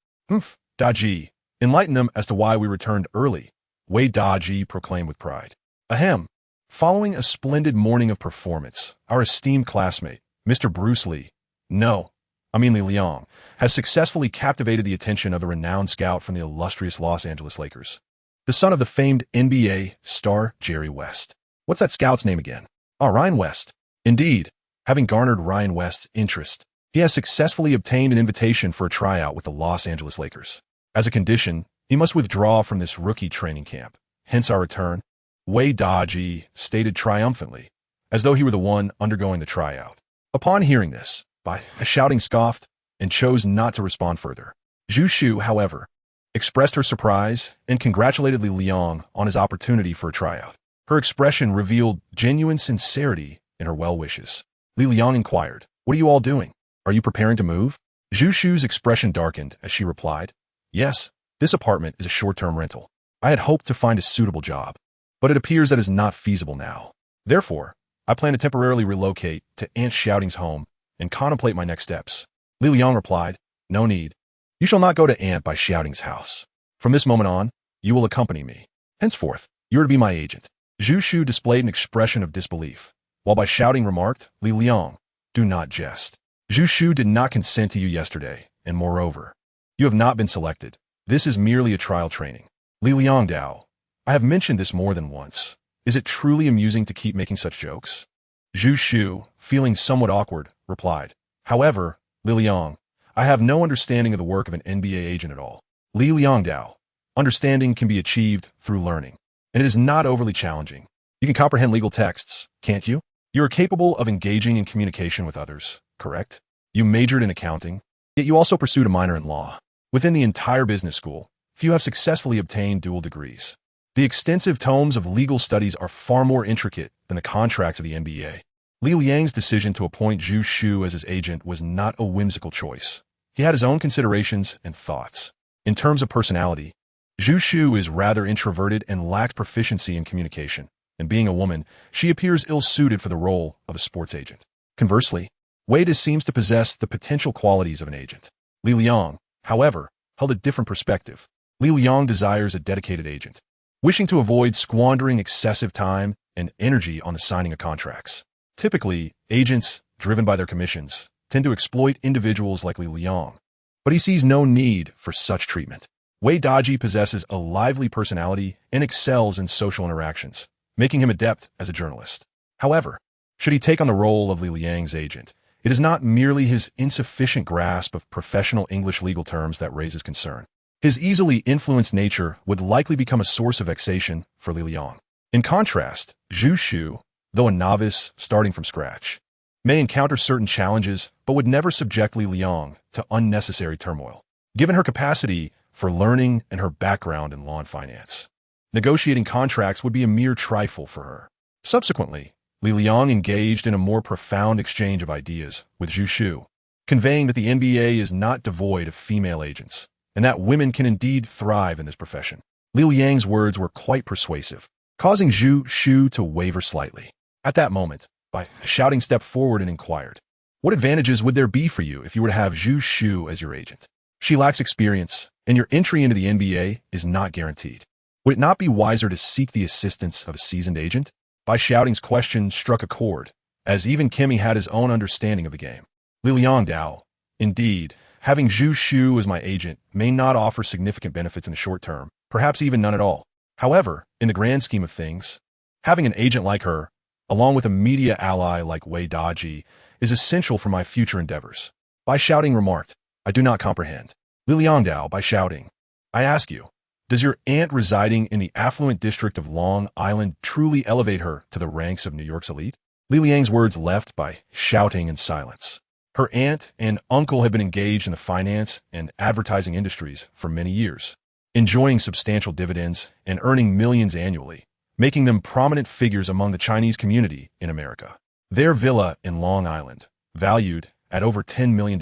Daji, enlighten them as to why we returned early," Wei Daji proclaimed with pride. "Ahem. Following a splendid morning of performance, our esteemed classmate, Mr. Bruce Lee, Li Liang, has successfully captivated the attention of a renowned scout from the illustrious Los Angeles Lakers, the son of the famed NBA star Jerry West." "What's that scout's name again?" "Oh, Ryan West." "Indeed, having garnered Ryan West's interest, he has successfully obtained an invitation for a tryout with the Los Angeles Lakers. As a condition, he must withdraw from this rookie training camp, hence our return," Wei Daji stated triumphantly, as though he were the one undergoing the tryout. Upon hearing this, Bai Xiaoting scoffed and chose not to respond further. Zhu Shu, however, expressed her surprise, and congratulated Li Liang on his opportunity for a tryout. Her expression revealed genuine sincerity in her well wishes. Li Liang inquired, "What are you all doing? Are you preparing to move?" Zhu Shu's expression darkened as she replied, "Yes, this apartment is a short-term rental. I had hoped to find a suitable job, but it appears that is not feasible now. Therefore, I plan to temporarily relocate to Aunt Shouting's home and contemplate my next steps." Li Liang replied, "No need. You shall not go to Aunt by Shouting's house. From this moment on, you will accompany me. Henceforth, you are to be my agent." Zhu Shu displayed an expression of disbelief, while by Shouting remarked, "Li Liang, do not jest. Zhu Shu did not consent to you yesterday, and moreover, you have not been selected. This is merely a trial training." Li Liang Dao, "I have mentioned this more than once. Is it truly amusing to keep making such jokes?" Zhu Shu, feeling somewhat awkward, replied, "However, Li Liang, I have no understanding of the work of an NBA agent at all." Li Liang Dao, "Understanding can be achieved through learning, and it is not overly challenging. You can comprehend legal texts, can't you? You are capable of engaging in communication with others, correct? You majored in accounting, yet you also pursued a minor in law. Within the entire business school, few have successfully obtained dual degrees. The extensive tomes of legal studies are far more intricate than the contracts of the NBA." Li Liang's decision to appoint Zhu Shu as his agent was not a whimsical choice. He had his own considerations and thoughts. In terms of personality, Zhu Shu is rather introverted and lacks proficiency in communication, and being a woman, she appears ill-suited for the role of a sports agent. Conversely, Wei seems to possess the potential qualities of an agent. Li Liang, however, held a different perspective. Li Liang desires a dedicated agent, wishing to avoid squandering excessive time and energy on the signing of contracts. Typically, agents, driven by their commissions, tend to exploit individuals like Li Liang, but he sees no need for such treatment. Wei Daji possesses a lively personality and excels in social interactions, making him adept as a journalist. However, should he take on the role of Li Liang's agent, it is not merely his insufficient grasp of professional English legal terms that raises concern. His easily influenced nature would likely become a source of vexation for Li Liang. In contrast, Zhu Shu, though a novice starting from scratch, may encounter certain challenges but would never subject Li Liang to unnecessary turmoil. Given her capacity for learning and her background in law and finance, negotiating contracts would be a mere trifle for her. Subsequently, Li Liang engaged in a more profound exchange of ideas with Zhu Shu, conveying that the NBA is not devoid of female agents, and that women can indeed thrive in this profession. Li Liang's words were quite persuasive, causing Zhu Shu to waver slightly. At that moment, By Shouting stepped forward and inquired, "What advantages would there be for you if you were to have Zhu Shu as your agent? She lacks experience, and your entry into the NBA is not guaranteed. Would it not be wiser to seek the assistance of a seasoned agent?" By Shouting's question struck a chord, as even Kimmy had his own understanding of the game. Li Liang Dao, "Indeed, having Zhu Shu as my agent may not offer significant benefits in the short term, perhaps even none at all. However, in the grand scheme of things, having an agent like her, along with a media ally like Wei Daji, is essential for my future endeavors." By Shouting remarked, "I do not comprehend." Li Liang Dao, by Shouting, "I ask you, does your aunt residing in the affluent district of Long Island truly elevate her to the ranks of New York's elite?" Li Liang's words left by Shouting in silence. Her aunt and uncle had been engaged in the finance and advertising industries for many years, enjoying substantial dividends and earning millions annually, making them prominent figures among the Chinese community in America. Their villa in Long Island, valued at over $10 million,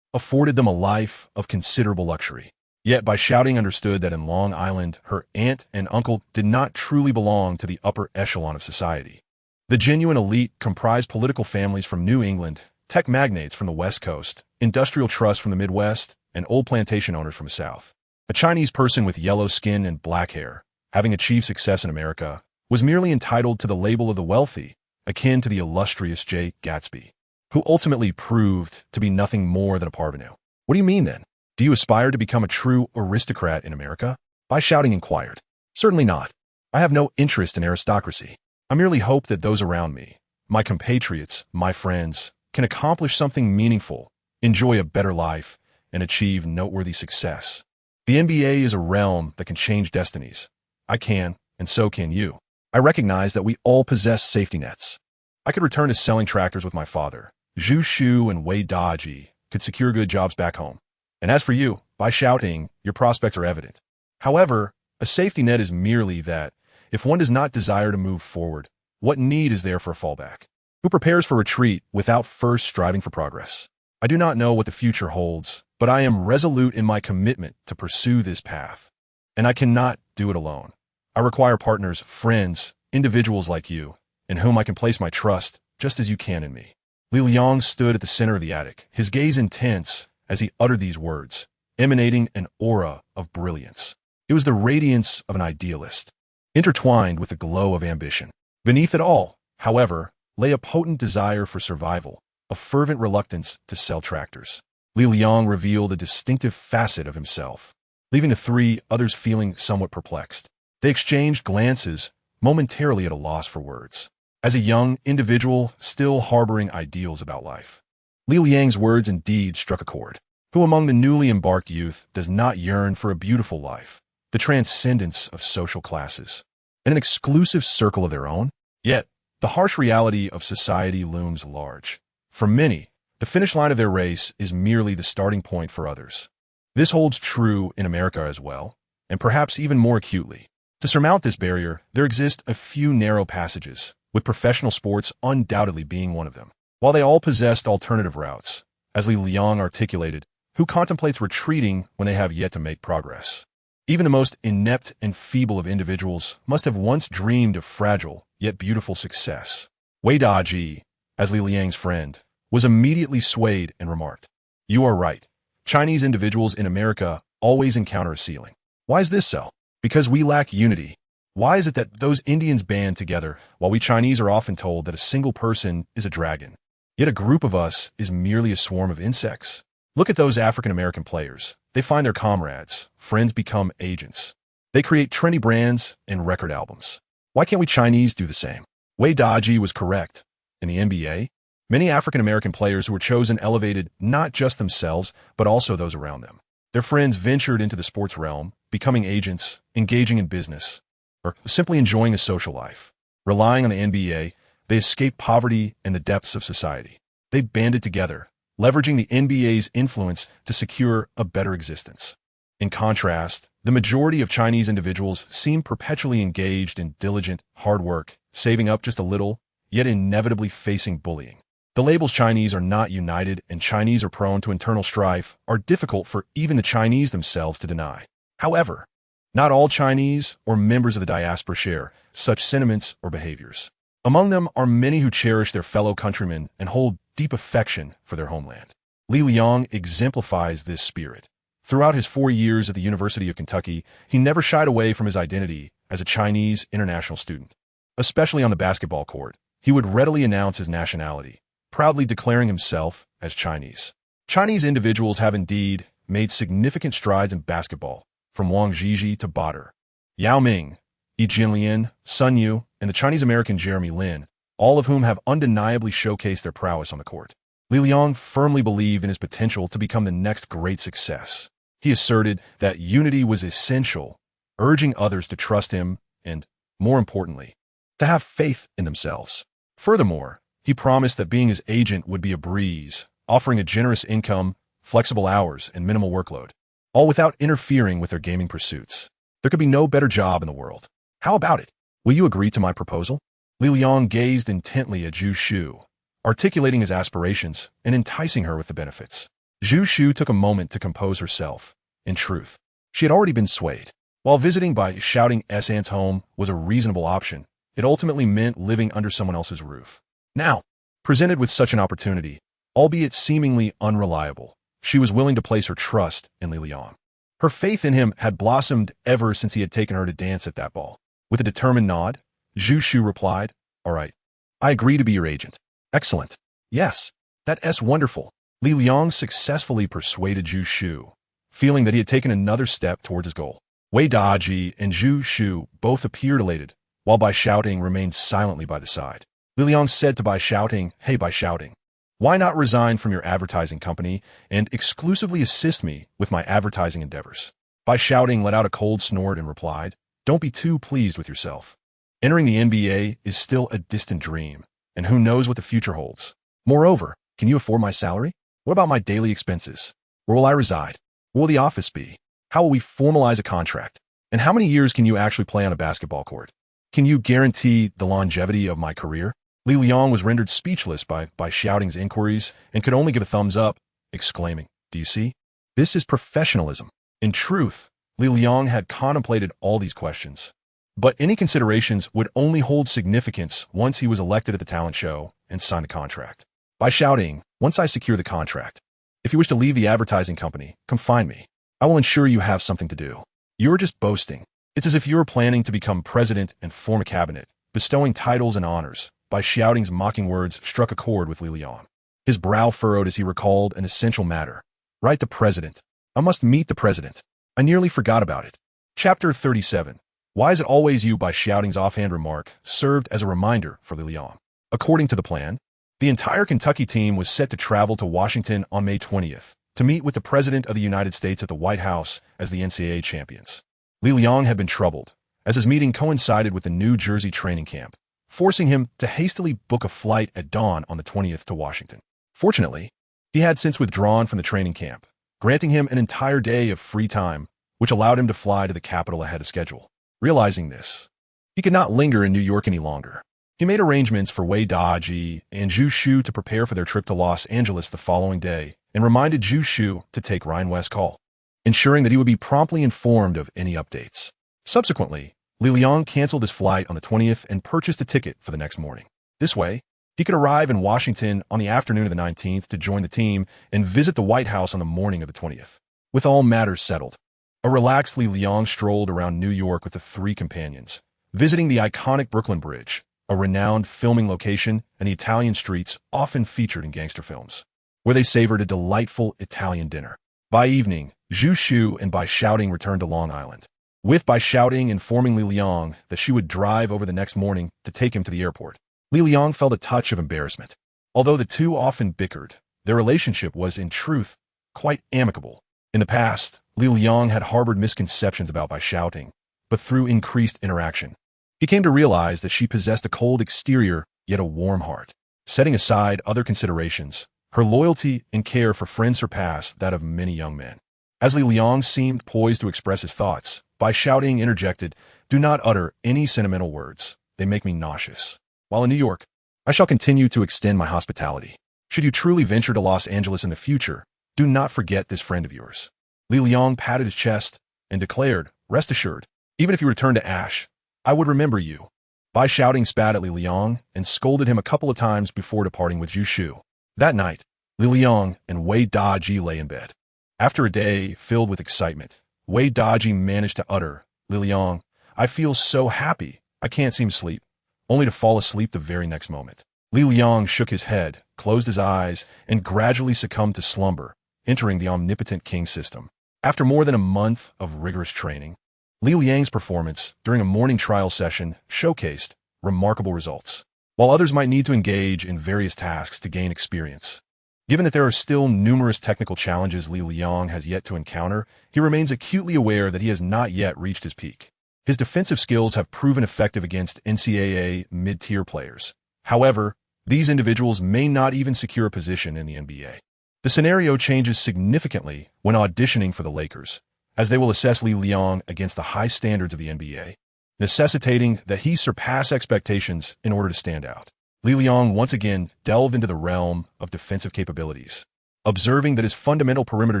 afforded them a life of considerable luxury. Yet by Shouting understood that in Long Island, her aunt and uncle did not truly belong to the upper echelon of society. The genuine elite comprised political families from New England, tech magnates from the West Coast, industrial trusts from the Midwest, and old plantation owners from the South. A Chinese person with yellow skin and black hair, having achieved success in America, was merely entitled to the label of the wealthy, akin to the illustrious J. Gatsby, who ultimately proved to be nothing more than a parvenu. "What do you mean, then? Do you aspire to become a true aristocrat in America?" By Shouting inquired. "Certainly not. I have no interest in aristocracy. I merely hope that those around me, my compatriots, my friends, can accomplish something meaningful, enjoy a better life, and achieve noteworthy success. The NBA is a realm that can change destinies. I can, and so can you. I recognize that we all possess safety nets. I could return to selling tractors with my father. Zhu Shu and Wei Daji could secure good jobs back home. And as for you, By shouting, your prospects are evident. However, a safety net is merely that, if one does not desire to move forward, what need is there for a fallback? Who prepares for retreat without first striving for progress? I do not know what the future holds, but I am resolute in my commitment to pursue this path. And I cannot do it alone. I require partners, friends, individuals like you, in whom I can place my trust, just as you can in me. Li Liang stood at the center of the attic, his gaze intense as he uttered these words, emanating an aura of brilliance. It was the radiance of an idealist, intertwined with the glow of ambition. Beneath it all, however, lay a potent desire for survival, a fervent reluctance to sell tractors. Li Liang revealed a distinctive facet of himself, leaving the three others feeling somewhat perplexed. They exchanged glances, momentarily at a loss for words. As a young individual still harboring ideals about life, Li Liang's words indeed struck a chord. Who among the newly embarked youth does not yearn for a beautiful life, the transcendence of social classes, and an exclusive circle of their own? Yet, the harsh reality of society looms large. For many, the finish line of their race is merely the starting point for others. This holds true in America as well, and perhaps even more acutely. To surmount this barrier, there exist a few narrow passages, with professional sports undoubtedly being one of them. While they all possessed alternative routes, as Li Liang articulated, who contemplates retreating when they have yet to make progress? Even the most inept and feeble of individuals must have once dreamed of fragile, yet beautiful success. Wei Daji, as Li Liang's friend, was immediately swayed and remarked, "You are right. Chinese individuals in America always encounter a ceiling. Why is this so? Because we lack unity. Why is it that those Indians band together, while we Chinese are often told that a single person is a dragon, yet a group of us is merely a swarm of insects? Look at those African-American players. They find their comrades. Friends become agents. They create trendy brands and record albums. Why can't we Chinese do the same?" Wei Daji was correct. In the NBA, many African-American players who were chosen elevated not just themselves, but also those around them. Their friends ventured into the sports realm, becoming agents, engaging in business, or simply enjoying a social life. Relying on the NBA, they escaped poverty and the depths of society. They banded together, leveraging the NBA's influence to secure a better existence. In contrast, the majority of Chinese individuals seem perpetually engaged in diligent, hard work, saving up just a little, yet inevitably facing bullying. The labels Chinese are not united and Chinese are prone to internal strife are difficult for even the Chinese themselves to deny. However, not all Chinese or members of the diaspora share such sentiments or behaviors. Among them are many who cherish their fellow countrymen and hold deep affection for their homeland. Li Liang exemplifies this spirit. Throughout his 4 years at the University of Kentucky, he never shied away from his identity as a Chinese international student. Especially on the basketball court, he would readily announce his nationality, proudly declaring himself as Chinese. Chinese individuals have indeed made significant strides in basketball, from Wang Zhizhi to Bader, Yao Ming, Yi Jinlian, Sun Yu, and the Chinese-American Jeremy Lin, all of whom have undeniably showcased their prowess on the court. Li Liang firmly believed in his potential to become the next great success. He asserted that unity was essential, urging others to trust him and, more importantly, to have faith in themselves. Furthermore, he promised that being his agent would be a breeze, offering a generous income, flexible hours, and minimal workload, all without interfering with their gaming pursuits. There could be no better job in the world. How about it? Will you agree to my proposal? Li Liang gazed intently at Zhu Shu, articulating his aspirations and enticing her with the benefits. Zhu Shu took a moment to compose herself. In truth, she had already been swayed. While visiting by shouting S-Ant's home was a reasonable option, it ultimately meant living under someone else's roof. Now, presented with such an opportunity, albeit seemingly unreliable, she was willing to place her trust in Li Liang. Her faith in him had blossomed ever since he had taken her to dance at that ball. With a determined nod, Zhu Shu replied, "All right, I agree to be your agent." "Excellent. Yes, that's wonderful." Li Liang successfully persuaded Zhu Shu, feeling that he had taken another step towards his goal. Wei Daji and Zhu Shu both appeared elated, while Bai Shouting remained silently by the side. Li Liang said to Bai Shouting, "Hey, Bai Shouting, why not resign from your advertising company and exclusively assist me with my advertising endeavors?" Bai Shouting let out a cold snort and replied, "Don't be too pleased with yourself. Entering the NBA is still a distant dream, and who knows what the future holds. Moreover, can you afford my salary? What about my daily expenses? Where will I reside? What will the office be? How will we formalize a contract? And how many years can you actually play on a basketball court? Can you guarantee the longevity of my career? Li Liang was rendered speechless by Xiaoting's inquiries and could only give a thumbs up, exclaiming, "Do you see? This is professionalism." In truth, Li Liang had contemplated all these questions. But any considerations would only hold significance once he was elected at the talent show and signed the contract. By shouting, "Once I secure the contract, if you wish to leave the advertising company, come find me. I will ensure you have something to do. You're just boasting. It's as if you were planning to become president and form a cabinet, bestowing titles and honors." By Xiaoting's mocking words struck a chord with Li Liang. His brow furrowed as he recalled an essential matter. "Right, the president. I must meet the president. I nearly forgot about it." Chapter 37. Why is it always you? By Xiaoting's offhand remark served as a reminder for Li Liang. According to the plan, the entire Kentucky team was set to travel to Washington on May 20th to meet with the President of the United States at the White House as the NCAA champions. Li Liang had been troubled, as his meeting coincided with the New Jersey training camp, forcing him to hastily book a flight at dawn on the 20th to Washington. Fortunately, he had since withdrawn from the training camp, granting him an entire day of free time, which allowed him to fly to the capital ahead of schedule. Realizing this, he could not linger in New York any longer. He made arrangements for Wei Daji and Zhu Shu to prepare for their trip to Los Angeles the following day and reminded Zhu Shu to take Ryan West's call, ensuring that he would be promptly informed of any updates. Subsequently, Li Liang canceled his flight on the 20th and purchased a ticket for the next morning. This way, he could arrive in Washington on the afternoon of the 19th to join the team and visit the White House on the morning of the 20th. With all matters settled, a relaxed Li Liang strolled around New York with the three companions, visiting the iconic Brooklyn Bridge, a renowned filming location, and the Italian streets often featured in gangster films, where they savored a delightful Italian dinner. By evening, Zhu Shu and Bai Xiaoting returned to Long Island, with Bai Xiaoting informing Li Liang that she would drive over the next morning to take him to the airport. Li Liang felt a touch of embarrassment. Although the two often bickered, their relationship was, in truth, quite amicable. In the past, Li Liang had harbored misconceptions about Bai Xiaoting, but through increased interaction, he came to realize that she possessed a cold exterior yet a warm heart. Setting aside other considerations, her loyalty and care for friends surpassed that of many young men. As Li Liang seemed poised to express his thoughts, Bai Xiaoting interjected, "Do not utter any sentimental words. They make me nauseous. While in New York, I shall continue to extend my hospitality. Should you truly venture to Los Angeles in the future, do not forget this friend of yours." Li Liang patted his chest and declared, "Rest assured, even if you return to Ash, I would remember you." Bai Xiaoting spat at Li Liang and scolded him a couple of times before departing with Zhu Shu. That night, Li Liang and Wei Daji lay in bed. After a day filled with excitement, Wei Daji managed to utter, "Li Liang, I feel so happy, I can't seem to sleep," only to fall asleep the very next moment. Li Liang shook his head, closed his eyes, and gradually succumbed to slumber, entering the omnipotent king system. After more than a month of rigorous training, Li Liang's performance during a morning trial session showcased remarkable results. While others might need to engage in various tasks to gain experience, given that there are still numerous technical challenges Li Liang has yet to encounter, he remains acutely aware that he has not yet reached his peak. His defensive skills have proven effective against NCAA mid-tier players. However, these individuals may not even secure a position in the NBA. The scenario changes significantly when auditioning for the Lakers, as they will assess Li Liang against the high standards of the NBA, necessitating that he surpass expectations in order to stand out. Li Liang once again delved into the realm of defensive capabilities, observing that his fundamental perimeter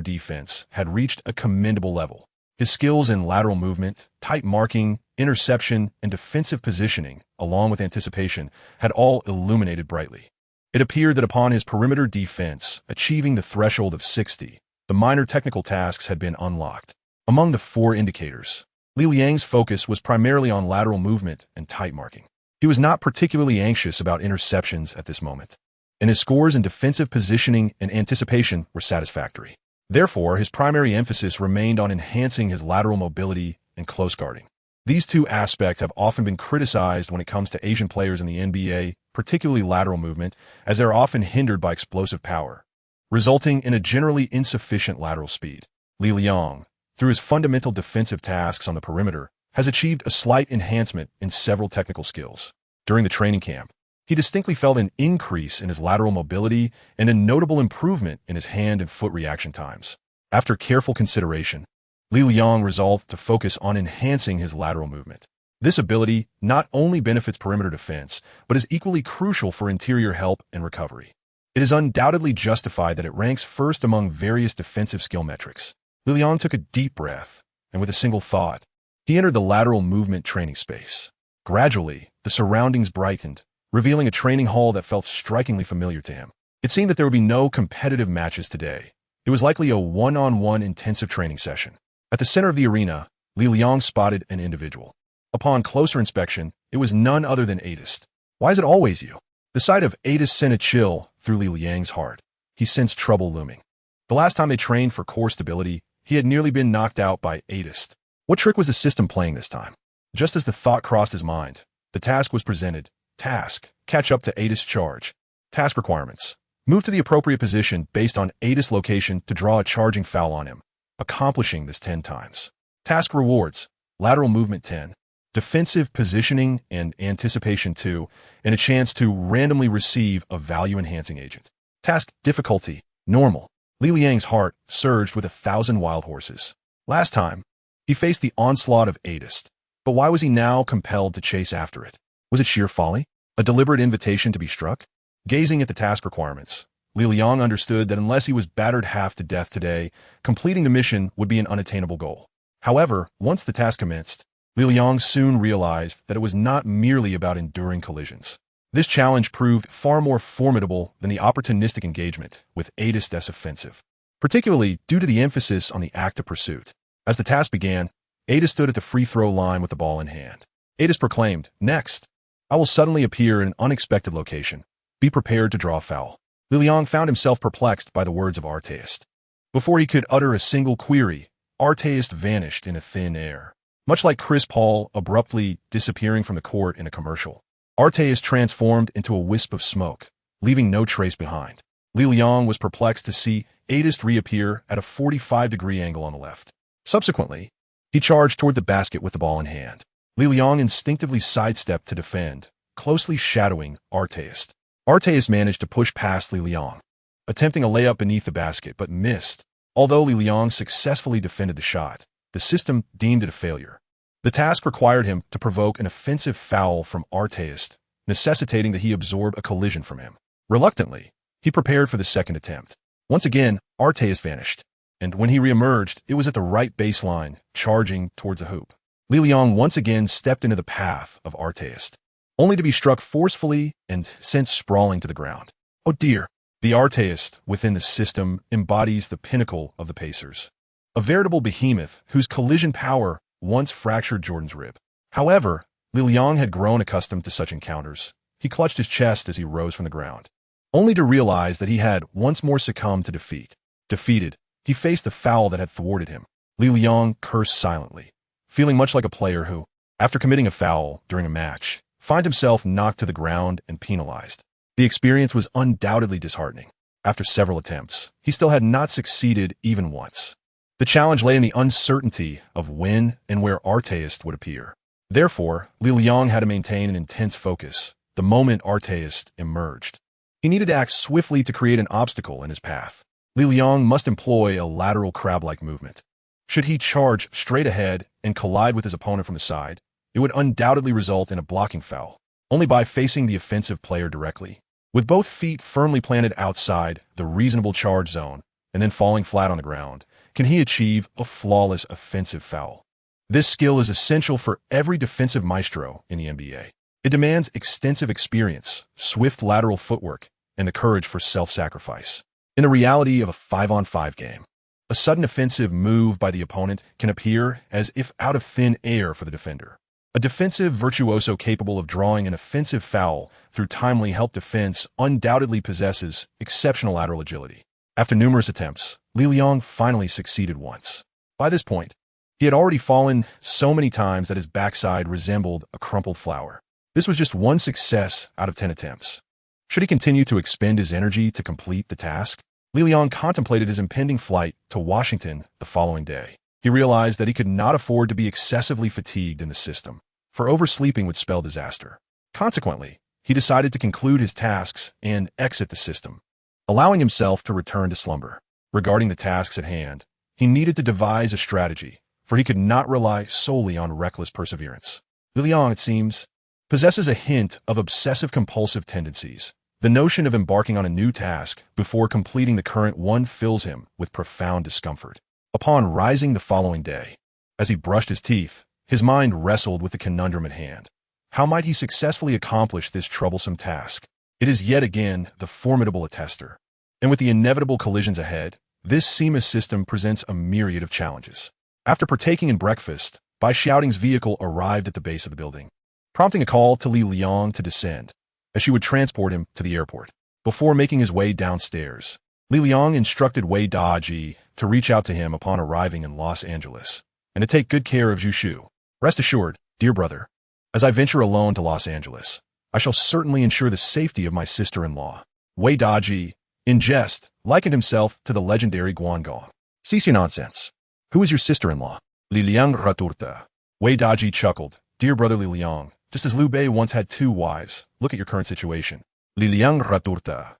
defense had reached a commendable level. His skills in lateral movement, tight marking, interception, and defensive positioning, along with anticipation, had all illuminated brightly. It appeared that upon his perimeter defense achieving the threshold of 60, the minor technical tasks had been unlocked. Among the four indicators, Li Liang's focus was primarily on lateral movement and tight marking. He was not particularly anxious about interceptions at this moment, and his scores in defensive positioning and anticipation were satisfactory. Therefore, his primary emphasis remained on enhancing his lateral mobility and close guarding. These two aspects have often been criticized when it comes to Asian players in the NBA, particularly lateral movement, as they are often hindered by explosive power, resulting in a generally insufficient lateral speed. Li Liang, through his fundamental defensive tasks on the perimeter, has achieved a slight enhancement in several technical skills. During the training camp, he distinctly felt an increase in his lateral mobility and a notable improvement in his hand and foot reaction times. After careful consideration, Li Liang resolved to focus on enhancing his lateral movement. This ability not only benefits perimeter defense, but is equally crucial for interior help and recovery. It is undoubtedly justified that it ranks first among various defensive skill metrics. Li Liang took a deep breath, and with a single thought, he entered the lateral movement training space. Gradually, the surroundings brightened, revealing a training hall that felt strikingly familiar to him. It seemed that there would be no competitive matches today. It was likely a one-on-one intensive training session. At the center of the arena, Li Liang spotted an individual. Upon closer inspection, it was none other than Adist. Why is it always you? The sight of Adist sent a chill through Li Liang's heart. He sensed trouble looming. The last time they trained for core stability, he had nearly been knocked out by Adist. What trick was the system playing this time? Just as the thought crossed his mind, the task was presented. Task: catch up to Adist's charge. Task requirements: move to the appropriate position based on Adist's location to draw a charging foul on him, accomplishing this 10 times. Task rewards: lateral movement 10. Defensive positioning and anticipation 2, and a chance to randomly receive a value-enhancing agent. Task difficulty, normal. Li Liang's heart surged with 1,000 wild horses. Last time, he faced the onslaught of Adist, but why was he now compelled to chase after it? Was it sheer folly? A deliberate invitation to be struck? Gazing at the task requirements, Li Liang understood that unless he was battered half to death today, completing the mission would be an unattainable goal. However, once the task commenced, Li Liang soon realized that it was not merely about enduring collisions. This challenge proved far more formidable than the opportunistic engagement with Adist's offensive, particularly due to the emphasis on the act of pursuit. As the task began, Adist stood at the free throw line with the ball in hand. Adist proclaimed, "Next, I will suddenly appear in an unexpected location. Be prepared to draw a foul." Li Liang found himself perplexed by the words of Arteist. Before he could utter a single query, Arteist vanished in a thin air. Much like Chris Paul abruptly disappearing from the court in a commercial, Arteist transformed into a wisp of smoke, leaving no trace behind. Li Liang was perplexed to see Adist reappear at a 45-degree angle on the left. Subsequently, he charged toward the basket with the ball in hand. Li Liang instinctively sidestepped to defend, closely shadowing Arteist. Arteist managed to push past Li Liang, attempting a layup beneath the basket, but missed. Although Li Liang successfully defended the shot, the system deemed it a failure. The task required him to provoke an offensive foul from Arteist, necessitating that he absorb a collision from him. Reluctantly, he prepared for the second attempt. Once again, Arteist vanished, and when he reemerged, it was at the right baseline, charging towards a hoop. Li Liang once again stepped into the path of Arteist, only to be struck forcefully and sent sprawling to the ground. Oh dear! The Arteist within the system embodies the pinnacle of the Pacers, a veritable behemoth whose collision power once fractured Jordan's rib. However, Li Liang had grown accustomed to such encounters. He clutched his chest as he rose from the ground, only to realize that he had once more succumbed to defeat. Defeated, he faced the foul that had thwarted him. Li Liang cursed silently, feeling much like a player who, after committing a foul during a match, finds himself knocked to the ground and penalized. The experience was undoubtedly disheartening. After several attempts, he still had not succeeded even once. The challenge lay in the uncertainty of when and where Arteist would appear. Therefore, Li Liang had to maintain an intense focus the moment Arteist emerged. He needed to act swiftly to create an obstacle in his path. Li Liang must employ a lateral crab-like movement. Should he charge straight ahead and collide with his opponent from the side, it would undoubtedly result in a blocking foul. Only by facing the offensive player directly, with both feet firmly planted outside the reasonable charge zone and then falling flat on the ground, can he achieve a flawless offensive foul. This skill is essential for every defensive maestro in the NBA. It demands extensive experience, swift lateral footwork, and the courage for self-sacrifice. In the reality of a 5-on-5 game, a sudden offensive move by the opponent can appear as if out of thin air for the defender. A defensive virtuoso capable of drawing an offensive foul through timely help defense undoubtedly possesses exceptional lateral agility. After numerous attempts, Li Liang finally succeeded once. By this point, he had already fallen so many times that his backside resembled a crumpled flower. This was just one success out of 10 attempts. Should he continue to expend his energy to complete the task? Li Liang contemplated his impending flight to Washington the following day. He realized that he could not afford to be excessively fatigued in the system, for oversleeping would spell disaster. Consequently, he decided to conclude his tasks and exit the system, allowing himself to return to slumber. Regarding the tasks at hand, He needed to devise a strategy, for he could not rely solely on reckless perseverance. Li Liang, it seems, possesses a hint of obsessive-compulsive tendencies. The notion of embarking on a new task before completing the current one fills him with profound discomfort. Upon rising the following day, as he brushed his teeth, his mind wrestled with the conundrum at hand. How might he successfully accomplish this troublesome task? It is yet again the formidable attester. And with the inevitable collisions ahead, this seamless system presents a myriad of challenges. After partaking in breakfast, Bai Xiaoting's vehicle arrived at the base of the building, prompting a call to Li Liang to descend, as she would transport him to the airport. Before making his way downstairs, Li Liang instructed Wei Daji to reach out to him upon arriving in Los Angeles, and to take good care of Zhu Shu. Rest assured, dear brother, as I venture alone to Los Angeles, I shall certainly ensure the safety of my sister-in-law. Wei Daji, in jest, likened himself to the legendary Guangong. Cease your nonsense. Who is your sister-in-law? Li Liang Raturta. Wei Daji chuckled. Dear brother Li Liang, just as Liu Bei once had 2 wives, look at your current situation. Li Liang Raturta.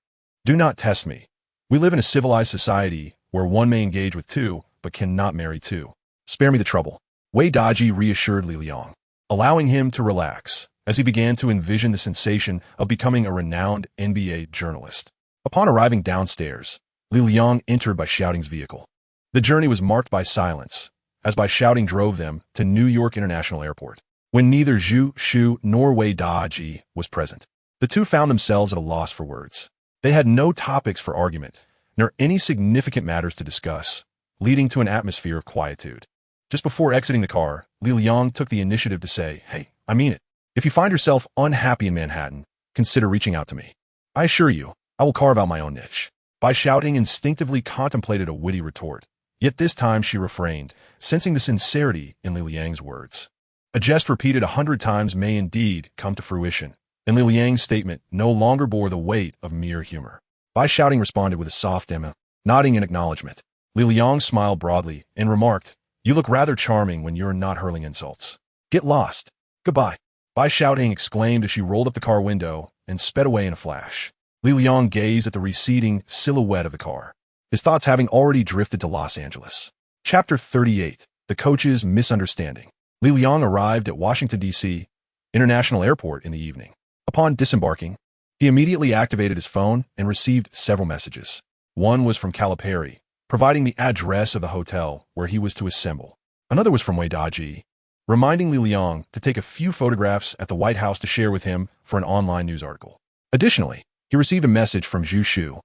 Do not test me. We live in a civilized society where one may engage with 2, but cannot marry 2. Spare me the trouble. Wei Daji reassured Li Liang, allowing him to relax as he began to envision the sensation of becoming a renowned NBA journalist. Upon arriving downstairs, Li Liang entered Bai Xiaoting's vehicle. The journey was marked by silence, as Bai Xiaoting drove them to New York International Airport. When neither Zhu Shu nor Wei Daji was present, the two found themselves at a loss for words. They had no topics for argument, nor any significant matters to discuss, leading to an atmosphere of quietude. Just before exiting the car, Li Liang took the initiative to say, "Hey, I mean it. If you find yourself unhappy in Manhattan, consider reaching out to me. I assure you, I will carve out my own niche." Bai Xiaoting instinctively contemplated a witty retort, yet this time she refrained, sensing the sincerity in Li Liang's words. A jest repeated 100 times may indeed come to fruition, and Li Liang's statement no longer bore the weight of mere humor. Bai Xiaoting responded with a soft emma, nodding in acknowledgement. Li Liang smiled broadly and remarked, "You look rather charming when you're not hurling insults. Get lost. Goodbye." Bai Xiaoting exclaimed as she rolled up the car window and sped away in a flash. Li Liang gazed at the receding silhouette of the car, his thoughts having already drifted to Los Angeles. Chapter 38. The Coach's Misunderstanding. Li Liang arrived at Washington, D.C. International Airport in the evening. Upon disembarking, he immediately activated his phone and received several messages. One was from Calipari, providing the address of the hotel where he was to assemble. Another was from Wei Daji, reminding Li Liang to take a few photographs at the White House to share with him for an online news article. Additionally, he received a message from Zhu Shu,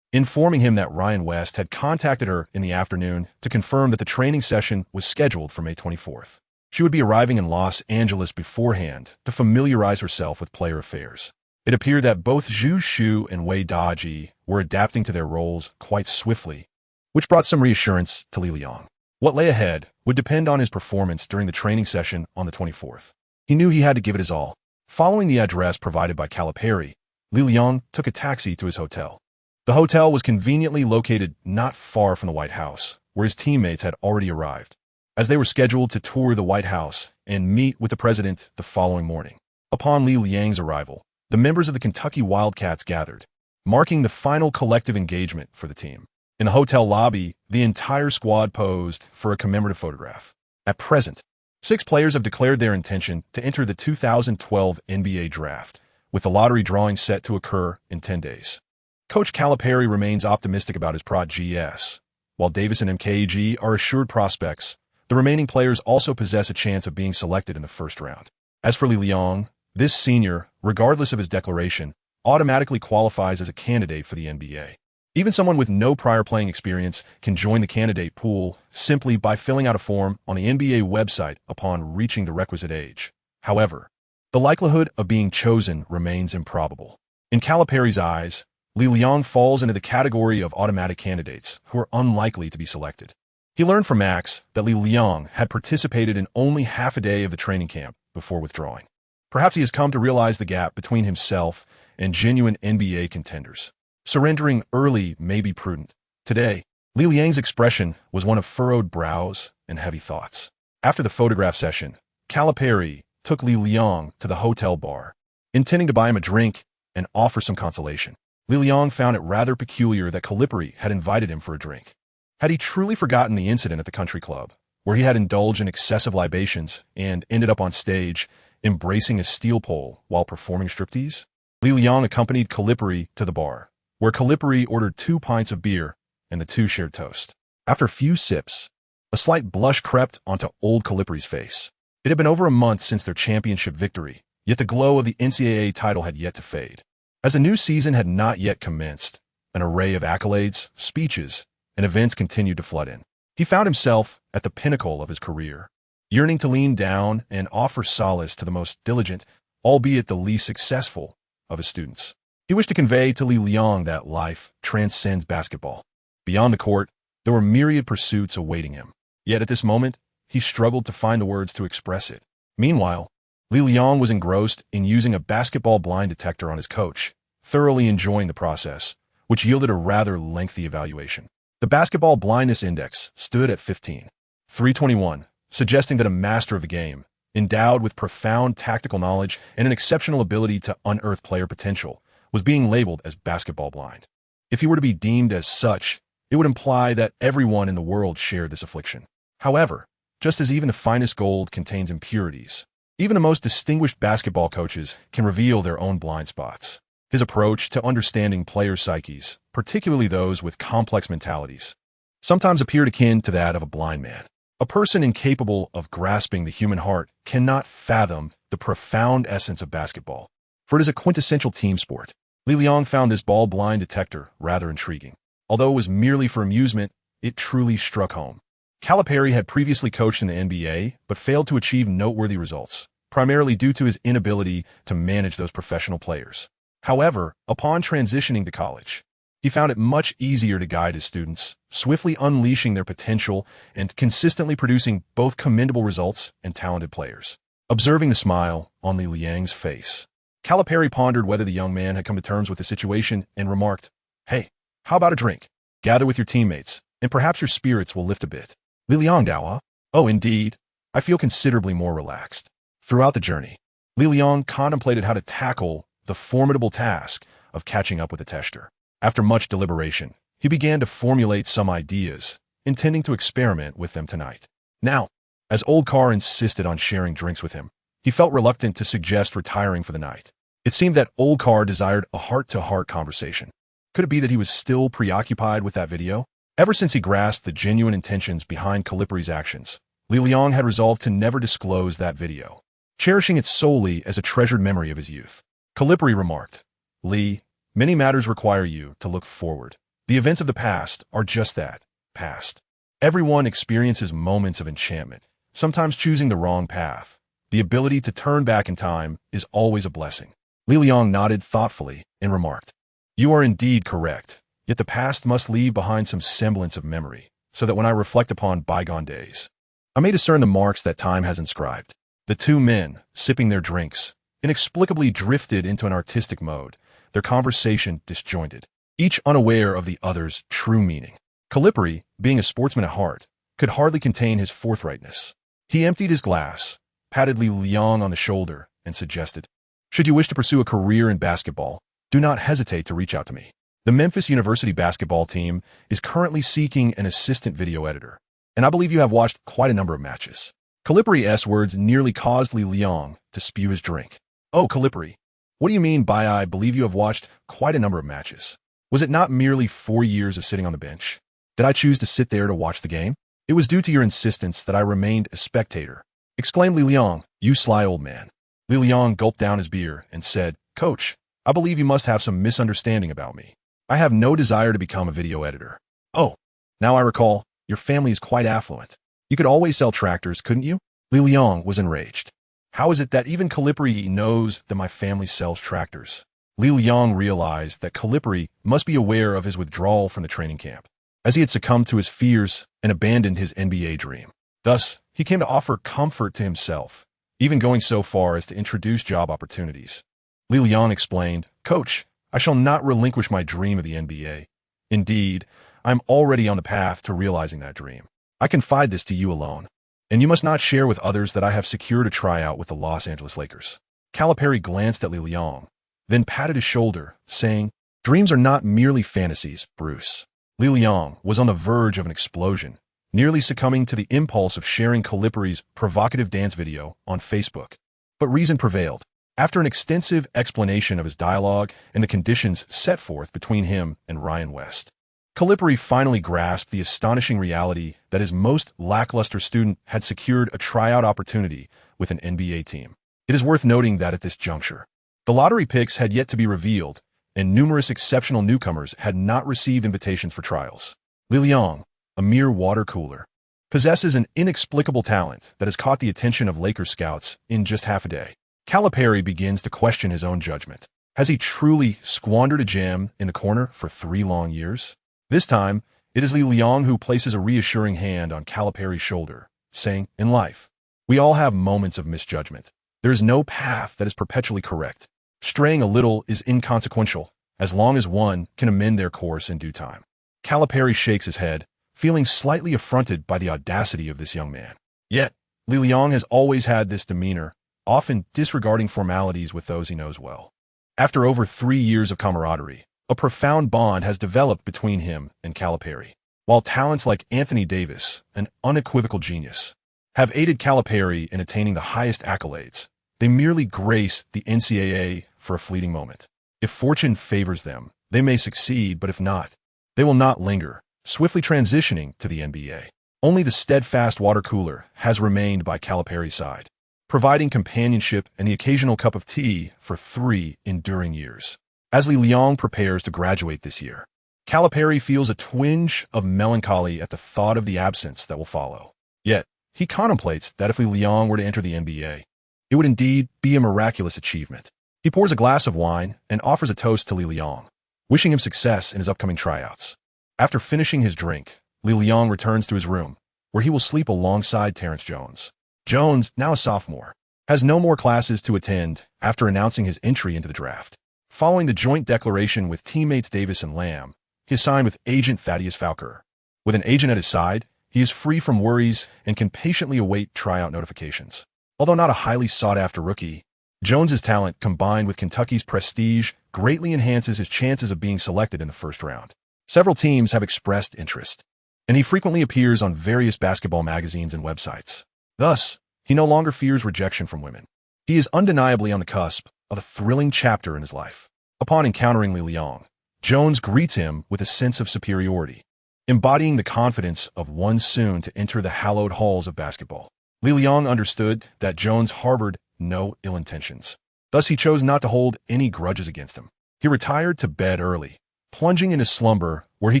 informing him that Ryan West had contacted her in the afternoon to confirm that the training session was scheduled for May 24th. She would be arriving in Los Angeles beforehand to familiarize herself with player affairs. It appeared that both Zhu Shu and Wei Daji were adapting to their roles quite swiftly, which brought some reassurance to Li Liang. What lay ahead would depend on his performance during the training session on the 24th. He knew he had to give it his all. Following the address provided by Calipari, Li Liang took a taxi to his hotel. The hotel was conveniently located not far from the White House, where his teammates had already arrived, as they were scheduled to tour the White House and meet with the president the following morning. Upon Li Liang's arrival, the members of the Kentucky Wildcats gathered, marking the final collective engagement for the team. In the hotel lobby, the entire squad posed for a commemorative photograph. At present, 6 players have declared their intention to enter the 2012 NBA draft, with the lottery drawing set to occur in 10 days. Coach Calipari remains optimistic about his GS. While Davis and MKG are assured prospects, the remaining players also possess a chance of being selected in the first round. As for Li Liang, this senior, regardless of his declaration, automatically qualifies as a candidate for the NBA. Even someone with no prior playing experience can join the candidate pool simply by filling out a form on the NBA website upon reaching the requisite age. However, the likelihood of being chosen remains improbable. In Calipari's eyes, Li Liang falls into the category of automatic candidates who are unlikely to be selected. He learned from Max that Li Liang had participated in only half a day of the training camp before withdrawing. Perhaps he has come to realize the gap between himself and genuine NBA contenders. Surrendering early may be prudent. Today, Li Liang's expression was one of furrowed brows and heavy thoughts. After the photograph session, Calipari took Li Liang to the hotel bar, intending to buy him a drink and offer some consolation. Li Liang found it rather peculiar that Calipari had invited him for a drink. Had he truly forgotten the incident at the country club, where he had indulged in excessive libations and ended up on stage embracing a steel pole while performing striptease? Li Liang accompanied Calipari to the bar, where Calipari ordered 2 pints of beer and the two shared toast. After a few sips, a slight blush crept onto old Calipari's face. It had been over a month since their championship victory, yet the glow of the NCAA title had yet to fade. As the new season had not yet commenced, an array of accolades, speeches, and events continued to flood in. He found himself at the pinnacle of his career, yearning to lean down and offer solace to the most diligent, albeit the least successful, of his students. He wished to convey to Li Liang that life transcends basketball. Beyond the court, there were myriad pursuits awaiting him. Yet at this moment, he struggled to find the words to express it. Meanwhile, Li Liang was engrossed in using a basketball blind detector on his coach, thoroughly enjoying the process, which yielded a rather lengthy evaluation. The basketball blindness index stood at 15,321, suggesting that a master of the game, endowed with profound tactical knowledge and an exceptional ability to unearth player potential, was being labeled as basketball blind. If he were to be deemed as such, it would imply that everyone in the world shared this affliction. However, just as even the finest gold contains impurities, even the most distinguished basketball coaches can reveal their own blind spots. His approach to understanding players' psyches, particularly those with complex mentalities, sometimes appeared akin to that of a blind man. A person incapable of grasping the human heart cannot fathom the profound essence of basketball, for it is a quintessential team sport. Li Liang found this ball blind detector rather intriguing. Although it was merely for amusement, it truly struck home. Calipari had previously coached in the NBA, but failed to achieve noteworthy results, primarily due to his inability to manage those professional players. However, upon transitioning to college, he found it much easier to guide his students, swiftly unleashing their potential and consistently producing both commendable results and talented players. Observing the smile on Li Liang's face, Calipari pondered whether the young man had come to terms with the situation and remarked, "Hey, how about a drink? Gather with your teammates, and perhaps your spirits will lift a bit." Li Liang Dawa? Oh, indeed. I feel considerably more relaxed. Throughout the journey, Li Liang contemplated how to tackle the formidable task of catching up with the tester. After much deliberation, he began to formulate some ideas, intending to experiment with them tonight. Now, as Old Carr insisted on sharing drinks with him, he felt reluctant to suggest retiring for the night. It seemed that Old Carr desired a heart-to-heart conversation. Could it be that he was still preoccupied with that video? Ever since he grasped the genuine intentions behind Calipari's actions, Li Liang had resolved to never disclose that video, cherishing it solely as a treasured memory of his youth. Calipari remarked, "Li, many matters require you to look forward. The events of the past are just that, past. Everyone experiences moments of enchantment, sometimes choosing the wrong path. The ability to turn back in time is always a blessing." Li Liang nodded thoughtfully and remarked, "You are indeed correct, yet the past must leave behind some semblance of memory, so that when I reflect upon bygone days, I may discern the marks that time has inscribed." The two men, sipping their drinks, inexplicably drifted into an artistic mode, their conversation disjointed, each unaware of the other's true meaning. Calipari, being a sportsman at heart, could hardly contain his forthrightness. He emptied his glass, patted Li Liang on the shoulder, and suggested, "Should you wish to pursue a career in basketball, do not hesitate to reach out to me. The Memphis University basketball team is currently seeking an assistant video editor, and I believe you have watched quite a number of matches." Calipari's words nearly caused Li Liang to spew his drink. "Oh, Calipari, what do you mean by I believe you have watched quite a number of matches? Was it not merely 4 years of sitting on the bench? Did I choose to sit there to watch the game? It was due to your insistence that I remained a spectator," exclaimed Li Liang, "You sly old man." Li Liang gulped down his beer and said, "Coach, I believe you must have some misunderstanding about me. I have no desire to become a video editor." "Oh, now I recall, your family is quite affluent. You could always sell tractors, couldn't you?" Li Liang was enraged. "How is it that even Calipari knows that my family sells tractors?" Li Liang realized that Calipari must be aware of his withdrawal from the training camp, as he had succumbed to his fears and abandoned his NBA dream. Thus, he came to offer comfort to himself, even going so far as to introduce job opportunities. Li Liang explained, "Coach, I shall not relinquish my dream of the NBA. Indeed, I am already on the path to realizing that dream. I confide this to you alone, and you must not share with others that I have secured a tryout with the Los Angeles Lakers." Calipari glanced at Li Liang, then patted his shoulder, saying, "Dreams are not merely fantasies, Bruce. Li Liang was on the verge of an explosion, nearly succumbing to the impulse of sharing Calipari's provocative dance video on Facebook. But reason prevailed. After an extensive explanation of his dialogue and the conditions set forth between him and Ryan West, Calipari finally grasped the astonishing reality that his most lackluster student had secured a tryout opportunity with an NBA team. It is worth noting that at this juncture, the lottery picks had yet to be revealed, and numerous exceptional newcomers had not received invitations for trials. Li Liang, a mere water cooler, possesses an inexplicable talent that has caught the attention of Lakers scouts in just half a day. Calipari begins to question his own judgment. Has he truly squandered a gem in the corner for 3 long years? This time, it is Li Liang who places a reassuring hand on Calipari's shoulder, saying, "In life, we all have moments of misjudgment. There is no path that is perpetually correct. Straying a little is inconsequential, as long as one can amend their course in due time." Calipari shakes his head, feeling slightly affronted by the audacity of this young man. Yet, Li Liang has always had this demeanor, often disregarding formalities with those he knows well. After over 3 years of camaraderie, a profound bond has developed between him and Calipari. While talents like Anthony Davis, an unequivocal genius, have aided Calipari in attaining the highest accolades, they merely grace the NCAA for a fleeting moment. If fortune favors them, they may succeed, but if not, they will not linger, swiftly transitioning to the NBA. Only the steadfast water cooler has remained by Calipari's side, providing companionship and the occasional cup of tea for 3 enduring years. As Li Liang prepares to graduate this year, Calipari feels a twinge of melancholy at the thought of the absence that will follow. Yet, he contemplates that if Li Liang were to enter the NBA, it would indeed be a miraculous achievement. He pours a glass of wine and offers a toast to Li Liang, wishing him success in his upcoming tryouts. After finishing his drink, Li Liang returns to his room, where he will sleep alongside Terrence Jones. Jones, now a sophomore, has no more classes to attend after announcing his entry into the draft. Following the joint declaration with teammates Davis and Lamb, he is signed with agent Thaddeus Foucault. With an agent at his side, he is free from worries and can patiently await tryout notifications. Although not a highly sought-after rookie, Jones's talent combined with Kentucky's prestige greatly enhances his chances of being selected in the first round. Several teams have expressed interest, and he frequently appears on various basketball magazines and websites. Thus, he no longer fears rejection from women. He is undeniably on the cusp of a thrilling chapter in his life. Upon encountering Li Liang, Jones greets him with a sense of superiority, embodying the confidence of one soon to enter the hallowed halls of basketball. Li Liang understood that Jones harbored no ill intentions. Thus, he chose not to hold any grudges against him. He retired to bed early, plunging into slumber where he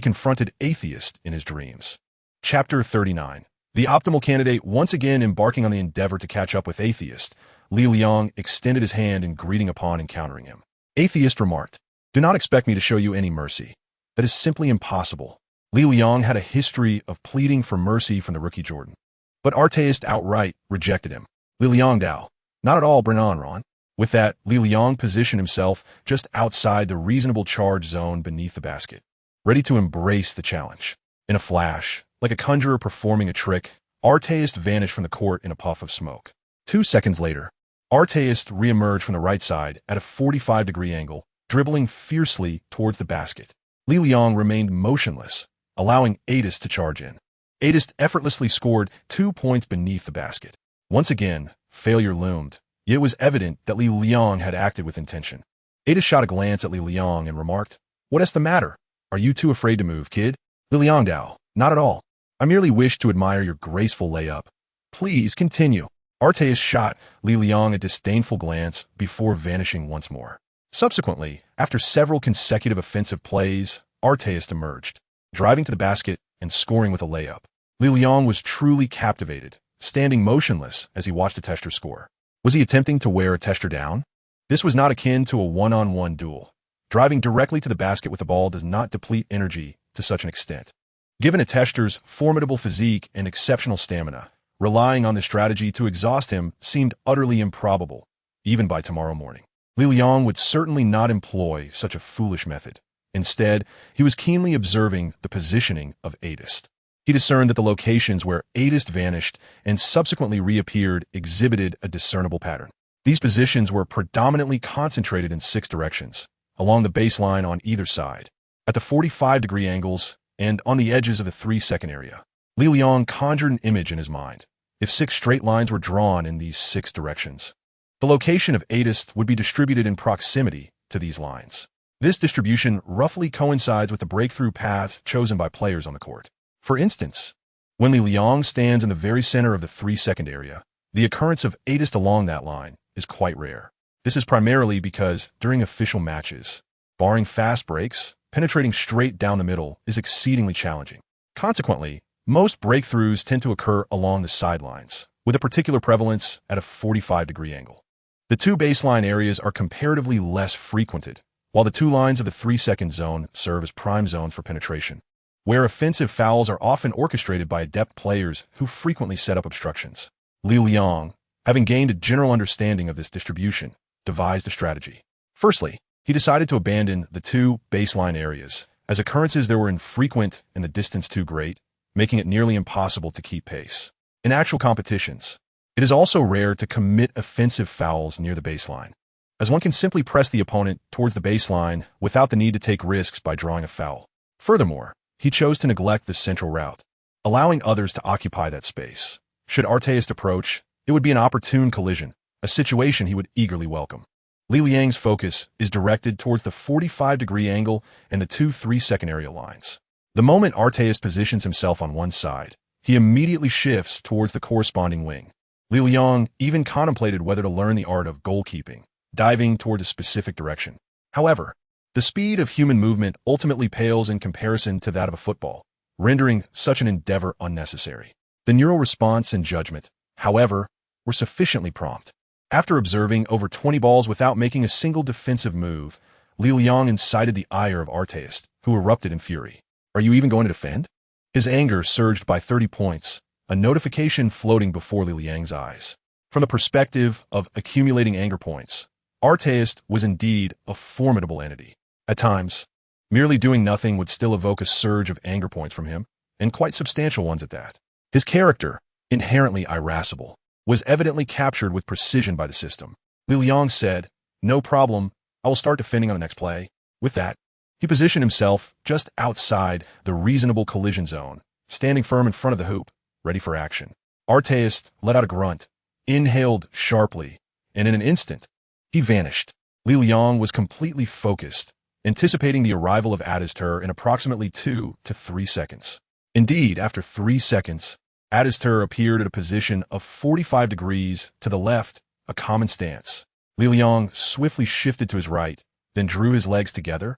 confronted Atheist in his dreams. Chapter 39. The optimal candidate once again embarking on the endeavor to catch up with Atheist, Li Liang extended his hand in greeting upon encountering him. Atheist remarked, "Do not expect me to show you any mercy. That is simply impossible." Li Liang had a history of pleading for mercy from the rookie Jordan, but Arteist outright rejected him. Li Liang Dao, "Not at all, Brennan Ron." With that, Li Liang positioned himself just outside the reasonable charge zone beneath the basket, ready to embrace the challenge. In a flash, like a conjurer performing a trick, Arteist vanished from the court in a puff of smoke. 2 seconds later, Arteist reemerged from the right side at a 45-degree angle, dribbling fiercely towards the basket. Li Liang remained motionless, allowing Atheist to charge in. Atheist effortlessly scored 2 points beneath the basket. Once again, failure loomed, yet it was evident that Li Liang had acted with intention. Atheist shot a glance at Li Liang and remarked, "What is the matter? Are you too afraid to move, kid?" Li Liang Dao, "Not at all. I merely wish to admire your graceful layup. Please continue." Arteist shot Li Liang a disdainful glance before vanishing once more. Subsequently, after several consecutive offensive plays, Arteist emerged, driving to the basket and scoring with a layup. Li Liang was truly captivated, standing motionless as he watched the tester score. Was he attempting to wear a tester down? This was not akin to a one-on-one duel. Driving directly to the basket with the ball does not deplete energy to such an extent. Given a tester's formidable physique and exceptional stamina, relying on this strategy to exhaust him seemed utterly improbable, even by tomorrow morning. Li Liang would certainly not employ such a foolish method. Instead, he was keenly observing the positioning of Atheist. He discerned that the locations where Atheist vanished and subsequently reappeared exhibited a discernible pattern. These positions were predominantly concentrated in 6 directions, along the baseline on either side. At the 45-degree angles, and on the edges of the 3-second area. Li Liang conjured an image in his mind. If 6 straight lines were drawn in these 6 directions, the location of Adist would be distributed in proximity to these lines. This distribution roughly coincides with the breakthrough path chosen by players on the court. For instance, when Li Liang stands in the very center of the 3-second area, the occurrence of Adist along that line is quite rare. This is primarily because, during official matches, barring fast breaks, penetrating straight down the middle is exceedingly challenging. Consequently, most breakthroughs tend to occur along the sidelines, with a particular prevalence at a 45-degree angle. The 2 baseline areas are comparatively less frequented, while the 2 lines of the 3-second zone serve as prime zones for penetration, where offensive fouls are often orchestrated by adept players who frequently set up obstructions. Li Liang, having gained a general understanding of this distribution, devised a strategy. Firstly, he decided to abandon the 2 baseline areas, as occurrences there were infrequent and the distance too great, making it nearly impossible to keep pace. In actual competitions, it is also rare to commit offensive fouls near the baseline, as one can simply press the opponent towards the baseline without the need to take risks by drawing a foul. Furthermore, he chose to neglect the central route, allowing others to occupy that space. Should Arteist approach, it would be an opportune collision, a situation he would eagerly welcome. Li Liang's focus is directed towards the 45-degree angle and the 2 3-second area lines. The moment Arteist positions himself on one side, he immediately shifts towards the corresponding wing. Li Liang even contemplated whether to learn the art of goalkeeping, diving toward a specific direction. However, the speed of human movement ultimately pales in comparison to that of a football, rendering such an endeavor unnecessary. The neural response and judgment, however, were sufficiently prompt. After observing over 20 balls without making a single defensive move, Li Liang incited the ire of Arteist, who erupted in fury. "Are you even going to defend?" His anger surged by 30 points, a notification floating before Li Liang's eyes. From the perspective of accumulating anger points, Arteist was indeed a formidable entity. At times, merely doing nothing would still evoke a surge of anger points from him, and quite substantial ones at that. His character, inherently irascible, was evidently captured with precision by the system. Li Liang said, "No problem, I will start defending on the next play." With that, he positioned himself just outside the reasonable collision zone, standing firm in front of the hoop, ready for action. Arteist let out a grunt, inhaled sharply, and in an instant, he vanished. Li Liang was completely focused, anticipating the arrival of Adistur in approximately 2 to 3 seconds. Indeed, after 3 seconds, Adistur appeared at a position of 45 degrees to the left, a common stance. Li Liang swiftly shifted to his right, then drew his legs together,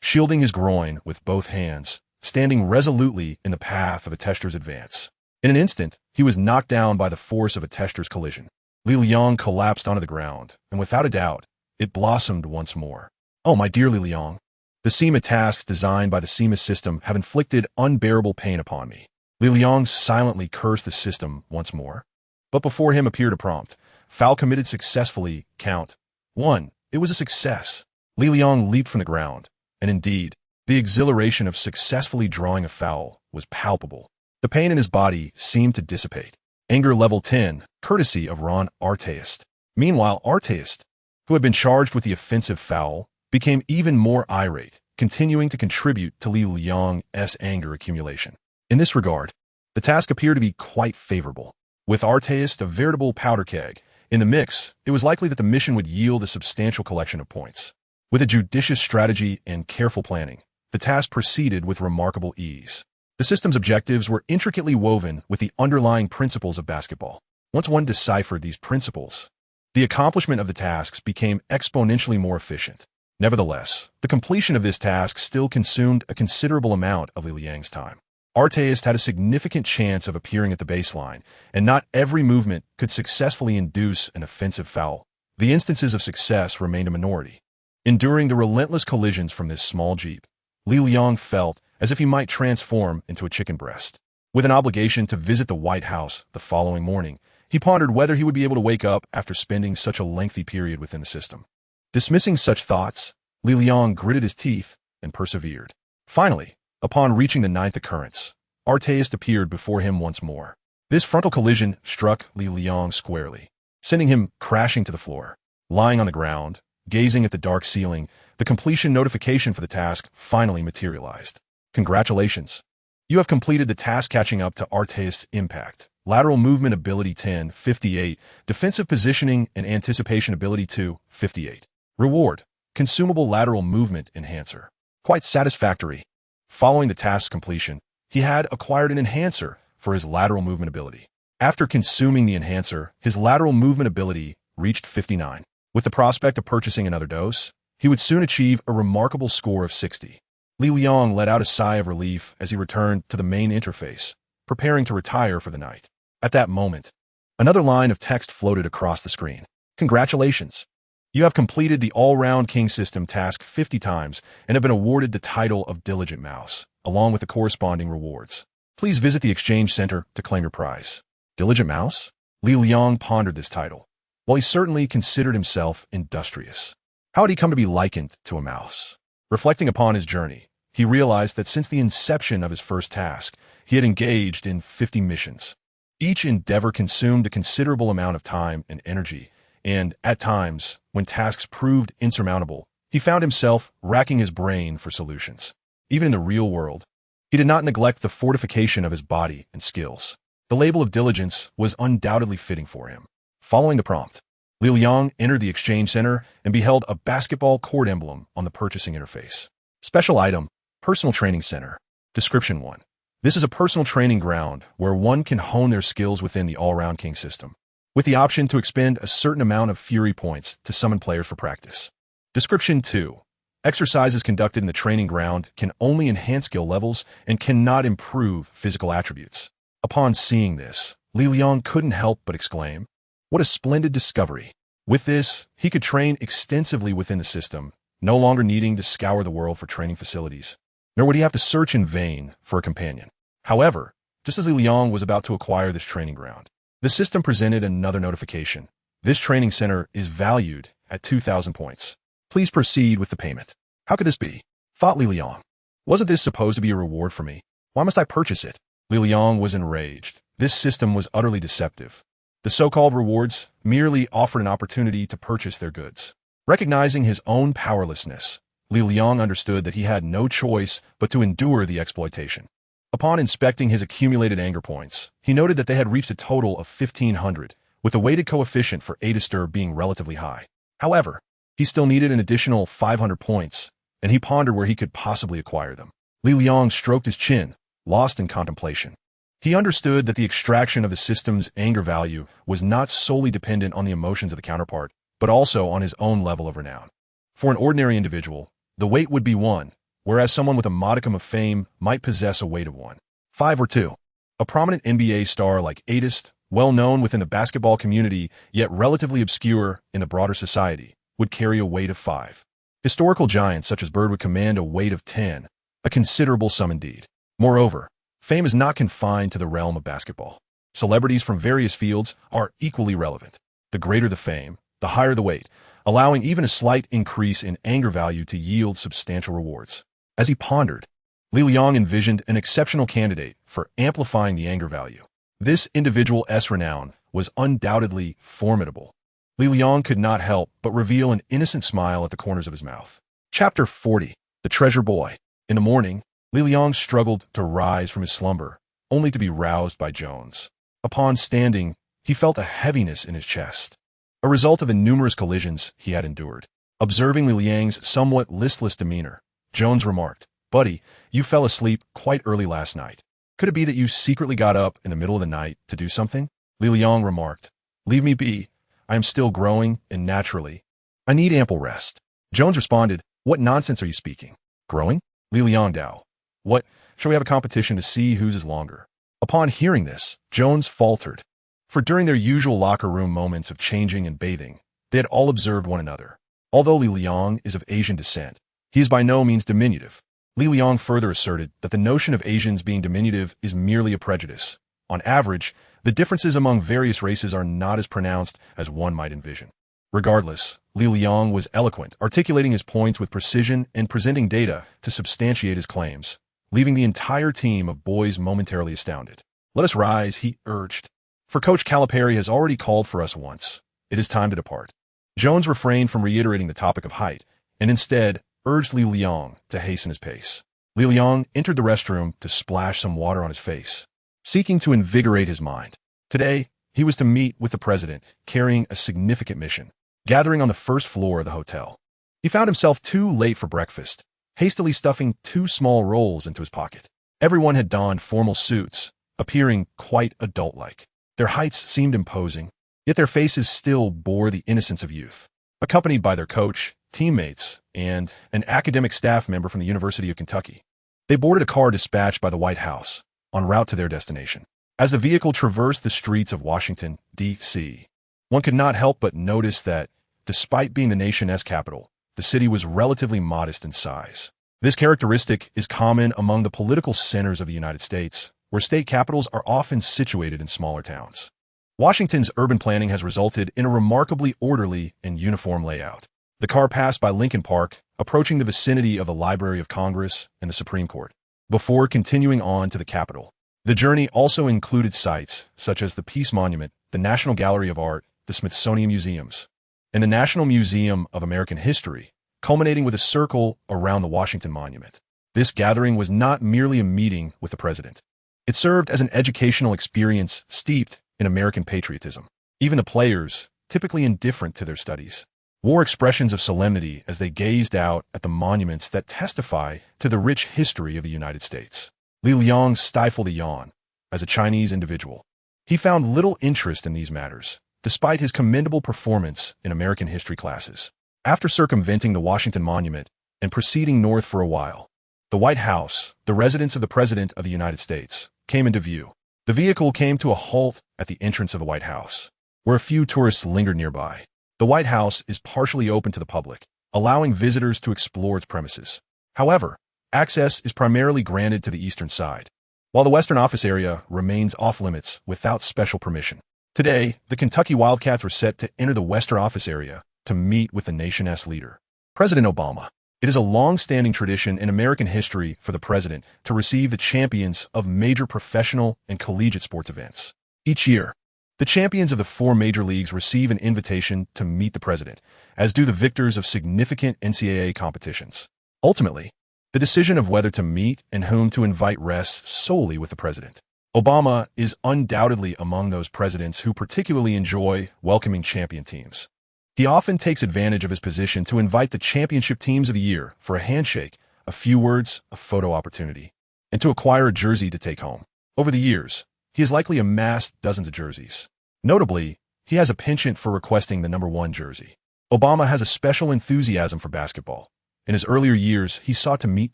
shielding his groin with both hands, standing resolutely in the path of Atester's advance. In an instant, he was knocked down by the force of Atester's collision. Li Liang collapsed onto the ground, and without a doubt, it blossomed once more. "Oh, my dear Li Liang, the SEMA tasks designed by the SEMA system have inflicted unbearable pain upon me." Li Liang silently cursed the system once more. But before him appeared a prompt. "Foul committed successfully, count 1. It was a success." Li Liang leaped from the ground, and indeed, the exhilaration of successfully drawing a foul was palpable. The pain in his body seemed to dissipate. Anger level 10, courtesy of Ron Arteist. Meanwhile, Arteist, who had been charged with the offensive foul, became even more irate, continuing to contribute to Li Liang's anger accumulation. In this regard, the task appeared to be quite favorable. With Arteist a veritable powder keg in the mix, it was likely that the mission would yield a substantial collection of points. With a judicious strategy and careful planning, the task proceeded with remarkable ease. The system's objectives were intricately woven with the underlying principles of basketball. Once one deciphered these principles, the accomplishment of the tasks became exponentially more efficient. Nevertheless, the completion of this task still consumed a considerable amount of Li Liang's time. Arteist had a significant chance of appearing at the baseline, and not every movement could successfully induce an offensive foul. The instances of success remained a minority. Enduring the relentless collisions from this small jeep, Li Liang felt as if he might transform into a chicken breast. With an obligation to visit the White House the following morning, he pondered whether he would be able to wake up after spending such a lengthy period within the system. Dismissing such thoughts, Li Liang gritted his teeth and persevered. Finally, upon reaching the 9th occurrence, Arteist appeared before him once more. This frontal collision struck Li Liang squarely, sending him crashing to the floor. Lying on the ground, gazing at the dark ceiling, the completion notification for the task finally materialized. Congratulations. You have completed the task catching up to Artaeus Impact. Lateral movement ability 10, 58. Defensive positioning and anticipation ability 2, 58. Reward. Consumable lateral movement enhancer. Quite satisfactory. Following the task's completion, he had acquired an enhancer for his lateral movement ability. After consuming the enhancer, his lateral movement ability reached 59. With the prospect of purchasing another dose, he would soon achieve a remarkable score of 60. Li Liang let out a sigh of relief as he returned to the main interface, preparing to retire for the night. At that moment, another line of text floated across the screen. Congratulations! You have completed the all-round King System task 50 times and have been awarded the title of Diligent Mouse, along with the corresponding rewards. Please visit the Exchange Center to claim your prize. Diligent Mouse? Li Liang pondered this title. While he certainly considered himself industrious, how had he come to be likened to a mouse? Reflecting upon his journey, he realized that since the inception of his first task, he had engaged in 50 missions. Each endeavor consumed a considerable amount of time and energy, and, at times, when tasks proved insurmountable, he found himself racking his brain for solutions. Even in the real world, he did not neglect the fortification of his body and skills. The label of diligence was undoubtedly fitting for him. Following the prompt, Li Liang entered the Exchange Center and beheld a basketball court emblem on the purchasing interface. Special item, Personal Training Center. Description 1. This is a personal training ground where one can hone their skills within the all-round King system, with the option to expend a certain amount of Fury points to summon players for practice. Description 2. Exercises conducted in the training ground can only enhance skill levels and cannot improve physical attributes. Upon seeing this, Li Liang couldn't help but exclaim, "What a splendid discovery!" With this, he could train extensively within the system, no longer needing to scour the world for training facilities, nor would he have to search in vain for a companion. However, just as Li Liang was about to acquire this training ground, the system presented another notification. This training center is valued at 2,000 points. Please proceed with the payment. How could this be? Thought Li Liang. Wasn't this supposed to be a reward for me? Why must I purchase it? Li Liang was enraged. This system was utterly deceptive. The so-called rewards merely offered an opportunity to purchase their goods. Recognizing his own powerlessness, Li Liang understood that he had no choice but to endure the exploitation. Upon inspecting his accumulated anger points, he noted that they had reached a total of 1,500, with the weighted coefficient for A being relatively high. However, he still needed an additional 500 points, and he pondered where he could possibly acquire them. Li Liang stroked his chin, lost in contemplation. He understood that the extraction of the system's anger value was not solely dependent on the emotions of the counterpart, but also on his own level of renown. For an ordinary individual, the weight would be 1, whereas someone with a modicum of fame might possess a weight of 1, 5 or 2. A prominent NBA star like Odum, well known within the basketball community yet relatively obscure in the broader society, would carry a weight of 5. Historical giants such as Bird would command a weight of 10, a considerable sum indeed. Moreover, fame is not confined to the realm of basketball. Celebrities from various fields are equally relevant. The greater the fame, the higher the weight, allowing even a slight increase in anger value to yield substantial rewards. As he pondered, Li Liang envisioned an exceptional candidate for amplifying the anger value. This individual's renown was undoubtedly formidable. Li Liang could not help but reveal an innocent smile at the corners of his mouth. Chapter 40. The Treasure Boy. In the morning, Li Liang struggled to rise from his slumber, only to be roused by Jones. Upon standing, he felt a heaviness in his chest, a result of the numerous collisions he had endured. Observing Li Liang's somewhat listless demeanor, Jones remarked, "Buddy, you fell asleep quite early last night. Could it be that you secretly got up in the middle of the night to do something?" Li Liang remarked, "Leave me be. I am still growing, and naturally, I need ample rest." Jones responded, "What nonsense are you speaking? Growing?" Li Liang Dao. "What? Shall we have a competition to see whose is longer?" Upon hearing this, Jones faltered, for during their usual locker room moments of changing and bathing, they had all observed one another. Although Li Liang is of Asian descent, he is by no means diminutive. Li Liang further asserted that the notion of Asians being diminutive is merely a prejudice. On average, the differences among various races are not as pronounced as one might envision. Regardless, Li Liang was eloquent, articulating his points with precision and presenting data to substantiate his claims, leaving the entire team of boys momentarily astounded. "Let us rise," he urged, "for Coach Calipari has already called for us once. It is time to depart." Jones refrained from reiterating the topic of height, and instead urged Li Liang to hasten his pace. Li Liang entered the restroom to splash some water on his face, seeking to invigorate his mind. Today, he was to meet with the president, carrying a significant mission. Gathering on the first floor of the hotel, he found himself too late for breakfast, hastily stuffing 2 small rolls into his pocket. Everyone had donned formal suits, appearing quite adult-like. Their heights seemed imposing, yet their faces still bore the innocence of youth. Accompanied by their coach, teammates, and an academic staff member from the University of Kentucky, they boarded a car dispatched by the White House, en route to their destination. As the vehicle traversed the streets of Washington, D.C., one could not help but notice that, despite being the nation's capital, the city was relatively modest in size. This characteristic is common among the political centers of the United States, where state capitals are often situated in smaller towns. Washington's urban planning has resulted in a remarkably orderly and uniform layout. The car passed by Lincoln Park, approaching the vicinity of the Library of Congress and the Supreme Court, before continuing on to the Capitol. The journey also included sites such as the Peace Monument, the National Gallery of Art, the Smithsonian Museums, and the National Museum of American History, culminating with a circle around the Washington Monument. This gathering was not merely a meeting with the president. It served as an educational experience steeped in American patriotism. Even the players, typically indifferent to their studies, wore expressions of solemnity as they gazed out at the monuments that testify to the rich history of the United States. Li Liang stifled a yawn. As a Chinese individual, he found little interest in these matters, despite his commendable performance in American history classes. After circumventing the Washington Monument and proceeding north for a while, the White House, the residence of the President of the United States, came into view. The vehicle came to a halt at the entrance of the White House, where a few tourists lingered nearby. The White House is partially open to the public, allowing visitors to explore its premises. However, access is primarily granted to the eastern side, while the western office area remains off-limits without special permission. Today, the Kentucky Wildcats were set to enter the western office area to meet with the nation's leader, President Obama. It is a long-standing tradition in American history for the president to receive the champions of major professional and collegiate sports events. Each year, the champions of the 4 major leagues receive an invitation to meet the president, as do the victors of significant NCAA competitions. Ultimately, the decision of whether to meet and whom to invite rests solely with the president. Obama is undoubtedly among those presidents who particularly enjoy welcoming champion teams. He often takes advantage of his position to invite the championship teams of the year for a handshake, a few words, a photo opportunity, and to acquire a jersey to take home. Over the years, he has likely amassed dozens of jerseys. Notably, he has a penchant for requesting the number 1 jersey. Obama has a special enthusiasm for basketball. In his earlier years, he sought to meet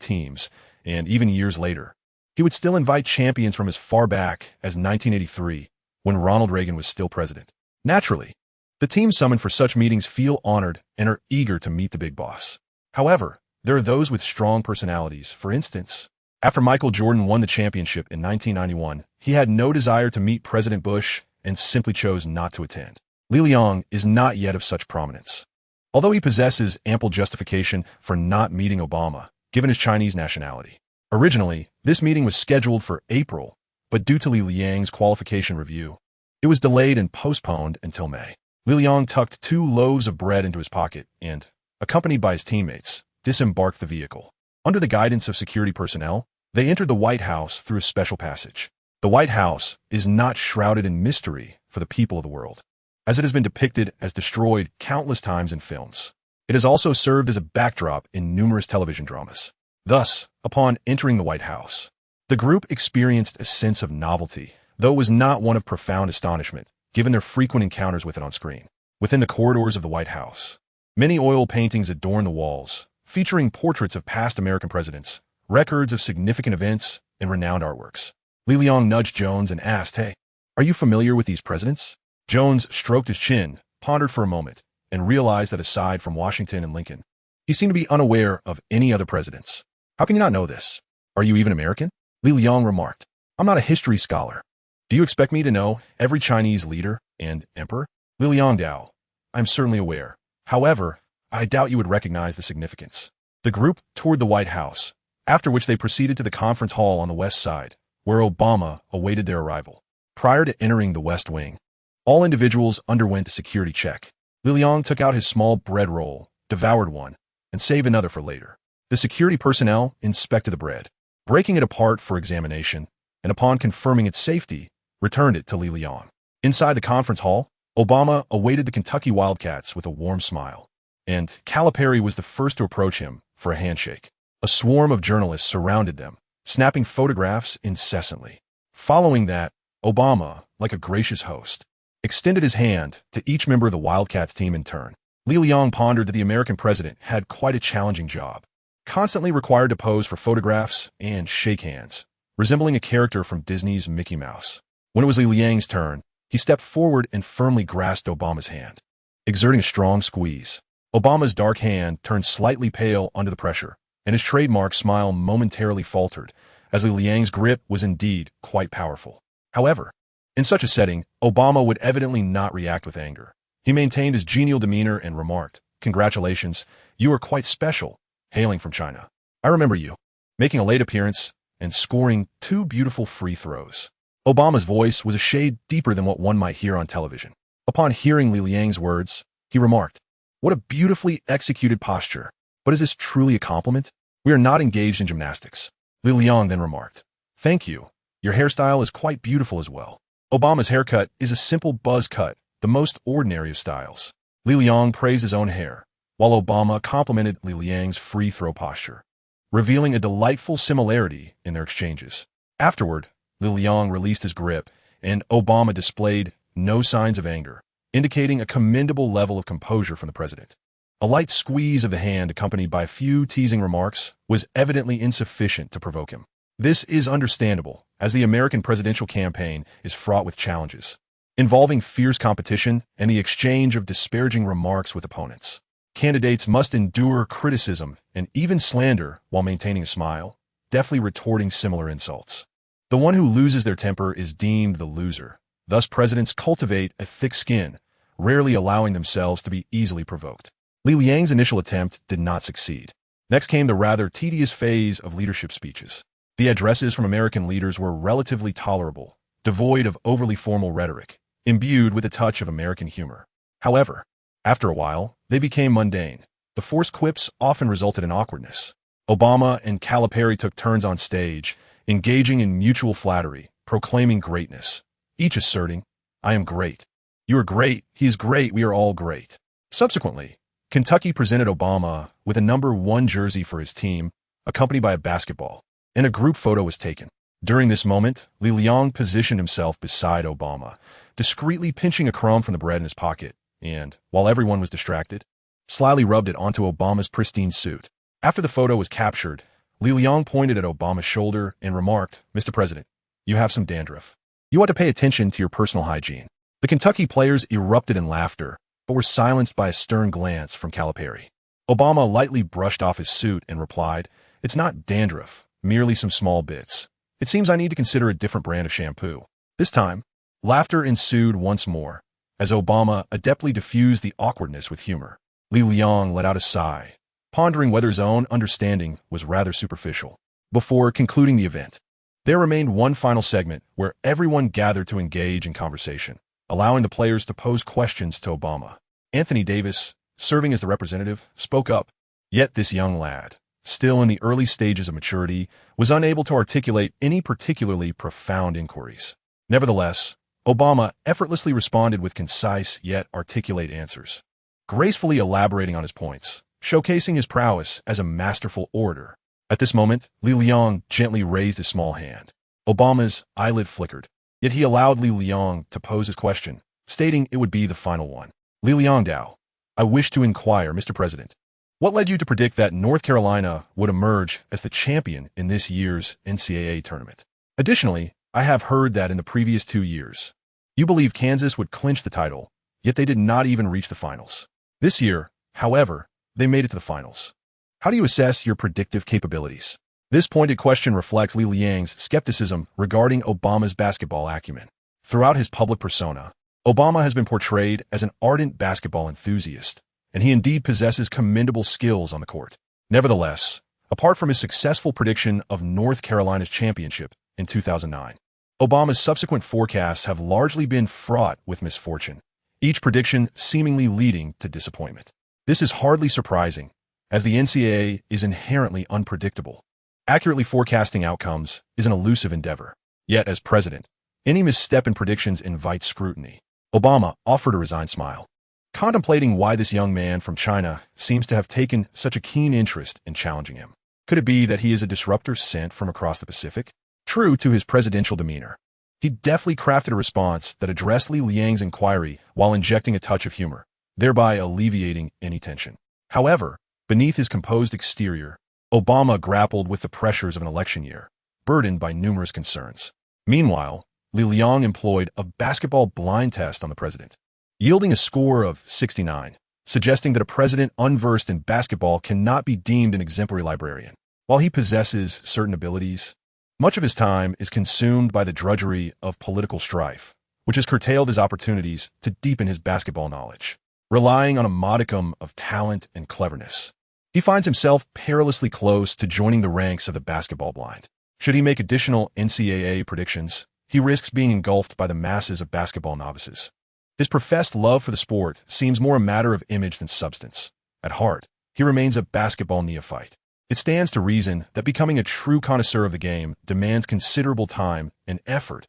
teams, and even years later, he would still invite champions from as far back as 1983, when Ronald Reagan was still president. Naturally, the teams summoned for such meetings feel honored and are eager to meet the big boss. However, there are those with strong personalities. For instance, after Michael Jordan won the championship in 1991, he had no desire to meet President Bush and simply chose not to attend. Li Liang is not yet of such prominence. Although he possesses ample justification for not meeting Obama, given his Chinese nationality. Originally, this meeting was scheduled for April, but due to Li Liang's qualification review, it was delayed and postponed until May. Li Liang tucked 2 loaves of bread into his pocket and, accompanied by his teammates, disembarked the vehicle. Under the guidance of security personnel, they entered the White House through a special passage. The White House is not shrouded in mystery for the people of the world, as it has been depicted as destroyed countless times in films. It has also served as a backdrop in numerous television dramas. Thus, upon entering the White House, the group experienced a sense of novelty, though it was not one of profound astonishment, given their frequent encounters with it on screen. Within the corridors of the White House, many oil paintings adorn the walls, featuring portraits of past American presidents, records of significant events, and renowned artworks. Li Liang nudged Jones and asked, "Hey, are you familiar with these presidents?" Jones stroked his chin, pondered for a moment, and realized that aside from Washington and Lincoln, he seemed to be unaware of any other presidents. "How can you not know this? Are you even American?" Li Liang remarked. "I'm not a history scholar. Do you expect me to know every Chinese leader and emperor?" Li Liang Dao. "I'm certainly aware. However, I doubt you would recognize the significance." The group toured the White House, after which they proceeded to the conference hall on the west side, where Obama awaited their arrival. Prior to entering the West Wing, all individuals underwent a security check. Li Liang took out his small bread roll, devoured one, and saved another for later. The security personnel inspected the bread. breaking it apart for examination, and upon confirming its safety, returned it to Li Liang. Inside the conference hall, Obama awaited the Kentucky Wildcats with a warm smile, and Calipari was the first to approach him for a handshake. A swarm of journalists surrounded them, snapping photographs incessantly. Following that, Obama, like a gracious host, extended his hand to each member of the Wildcats team in turn. Li Liang pondered that the American president had quite a challenging job, constantly required to pose for photographs and shake hands, resembling a character from Disney's Mickey Mouse. When it was Li Liang's turn, he stepped forward and firmly grasped Obama's hand. Exerting a strong squeeze, Obama's dark hand turned slightly pale under the pressure, and his trademark smile momentarily faltered, as Li Liang's grip was indeed quite powerful. However, in such a setting, Obama would evidently not react with anger. He maintained his genial demeanor and remarked, "Congratulations, you are quite special, hailing from China. I remember you, making a late appearance and scoring 2 beautiful free throws." Obama's voice was a shade deeper than what one might hear on television. Upon hearing Li Liang's words, he remarked, "What a beautifully executed posture. But is this truly a compliment? We are not engaged in gymnastics." Li Liang then remarked, "Thank you. Your hairstyle is quite beautiful as well." Obama's haircut is a simple buzz cut, the most ordinary of styles. Li Liang praised his own hair, while Obama complimented Li Liang's free throw posture, revealing a delightful similarity in their exchanges. Afterward, Li Liang released his grip, and Obama displayed no signs of anger, indicating a commendable level of composure from the president. A light squeeze of the hand accompanied by a few teasing remarks was evidently insufficient to provoke him. This is understandable, as the American presidential campaign is fraught with challenges, involving fierce competition and the exchange of disparaging remarks with opponents. Candidates must endure criticism and even slander while maintaining a smile, deftly retorting similar insults. The one who loses their temper is deemed the loser. Thus, presidents cultivate a thick skin, rarely allowing themselves to be easily provoked. Li Liang's initial attempt did not succeed. Next came the rather tedious phase of leadership speeches. The addresses from American leaders were relatively tolerable, devoid of overly formal rhetoric, imbued with a touch of American humor. However, after a while, they became mundane. The forced quips often resulted in awkwardness. Obama and Calipari took turns on stage, engaging in mutual flattery, proclaiming greatness, each asserting, "I am great. You are great. He is great. We are all great." Subsequently, Kentucky presented Obama with a number 1 jersey for his team, accompanied by a basketball, and a group photo was taken. During this moment, Li Liang positioned himself beside Obama, discreetly pinching a crumb from the bread in his pocket, and, while everyone was distracted, slyly rubbed it onto Obama's pristine suit. After the photo was captured, Li Liang pointed at Obama's shoulder and remarked, "Mr. President, you have some dandruff. You ought to pay attention to your personal hygiene." The Kentucky players erupted in laughter, but were silenced by a stern glance from Calipari. Obama lightly brushed off his suit and replied, "It's not dandruff, merely some small bits. It seems I need to consider a different brand of shampoo." This time, laughter ensued once more, as Obama adeptly diffused the awkwardness with humor. Li Liang let out a sigh, pondering whether his own understanding was rather superficial. Before concluding the event, there remained one final segment where everyone gathered to engage in conversation, allowing the players to pose questions to Obama. Anthony Davis, serving as the representative, spoke up. Yet this young lad, still in the early stages of maturity, was unable to articulate any particularly profound inquiries. Nevertheless, Obama effortlessly responded with concise yet articulate answers, gracefully elaborating on his points, showcasing his prowess as a masterful orator. At this moment, Li Liang gently raised his small hand. Obama's eyelid flickered, yet he allowed Li Liang to pose his question, stating it would be the final one. "Li Liang Dao, I wish to inquire, Mr. President, what led you to predict that North Carolina would emerge as the champion in this year's NCAA tournament? Additionally, I have heard that in the previous 2 years, you believe Kansas would clinch the title, yet they did not even reach the finals. This year, however, they made it to the finals. How do you assess your predictive capabilities?" This pointed question reflects Li Liang's skepticism regarding Obama's basketball acumen. Throughout his public persona, Obama has been portrayed as an ardent basketball enthusiast, and he indeed possesses commendable skills on the court. Nevertheless, apart from his successful prediction of North Carolina's championship in 2009, Obama's subsequent forecasts have largely been fraught with misfortune, each prediction seemingly leading to disappointment. This is hardly surprising, as the NCAA is inherently unpredictable. Accurately forecasting outcomes is an elusive endeavor. Yet, as president, any misstep in predictions invites scrutiny. Obama offered a resigned smile, contemplating why this young man from China seems to have taken such a keen interest in challenging him. Could it be that he is a disruptor sent from across the Pacific? True to his presidential demeanor, he deftly crafted a response that addressed Li Liang's inquiry while injecting a touch of humor, thereby alleviating any tension. However, beneath his composed exterior, Obama grappled with the pressures of an election year, burdened by numerous concerns. Meanwhile, Li Liang employed a basketball blind test on the president, yielding a score of 69, suggesting that a president unversed in basketball cannot be deemed an exemplary librarian. While he possesses certain abilities, much of his time is consumed by the drudgery of political strife, which has curtailed his opportunities to deepen his basketball knowledge. Relying on a modicum of talent and cleverness, he finds himself perilously close to joining the ranks of the basketball blind. Should he make additional NCAA predictions, he risks being engulfed by the masses of basketball novices. His professed love for the sport seems more a matter of image than substance. At heart, he remains a basketball neophyte. It stands to reason that becoming a true connoisseur of the game demands considerable time and effort,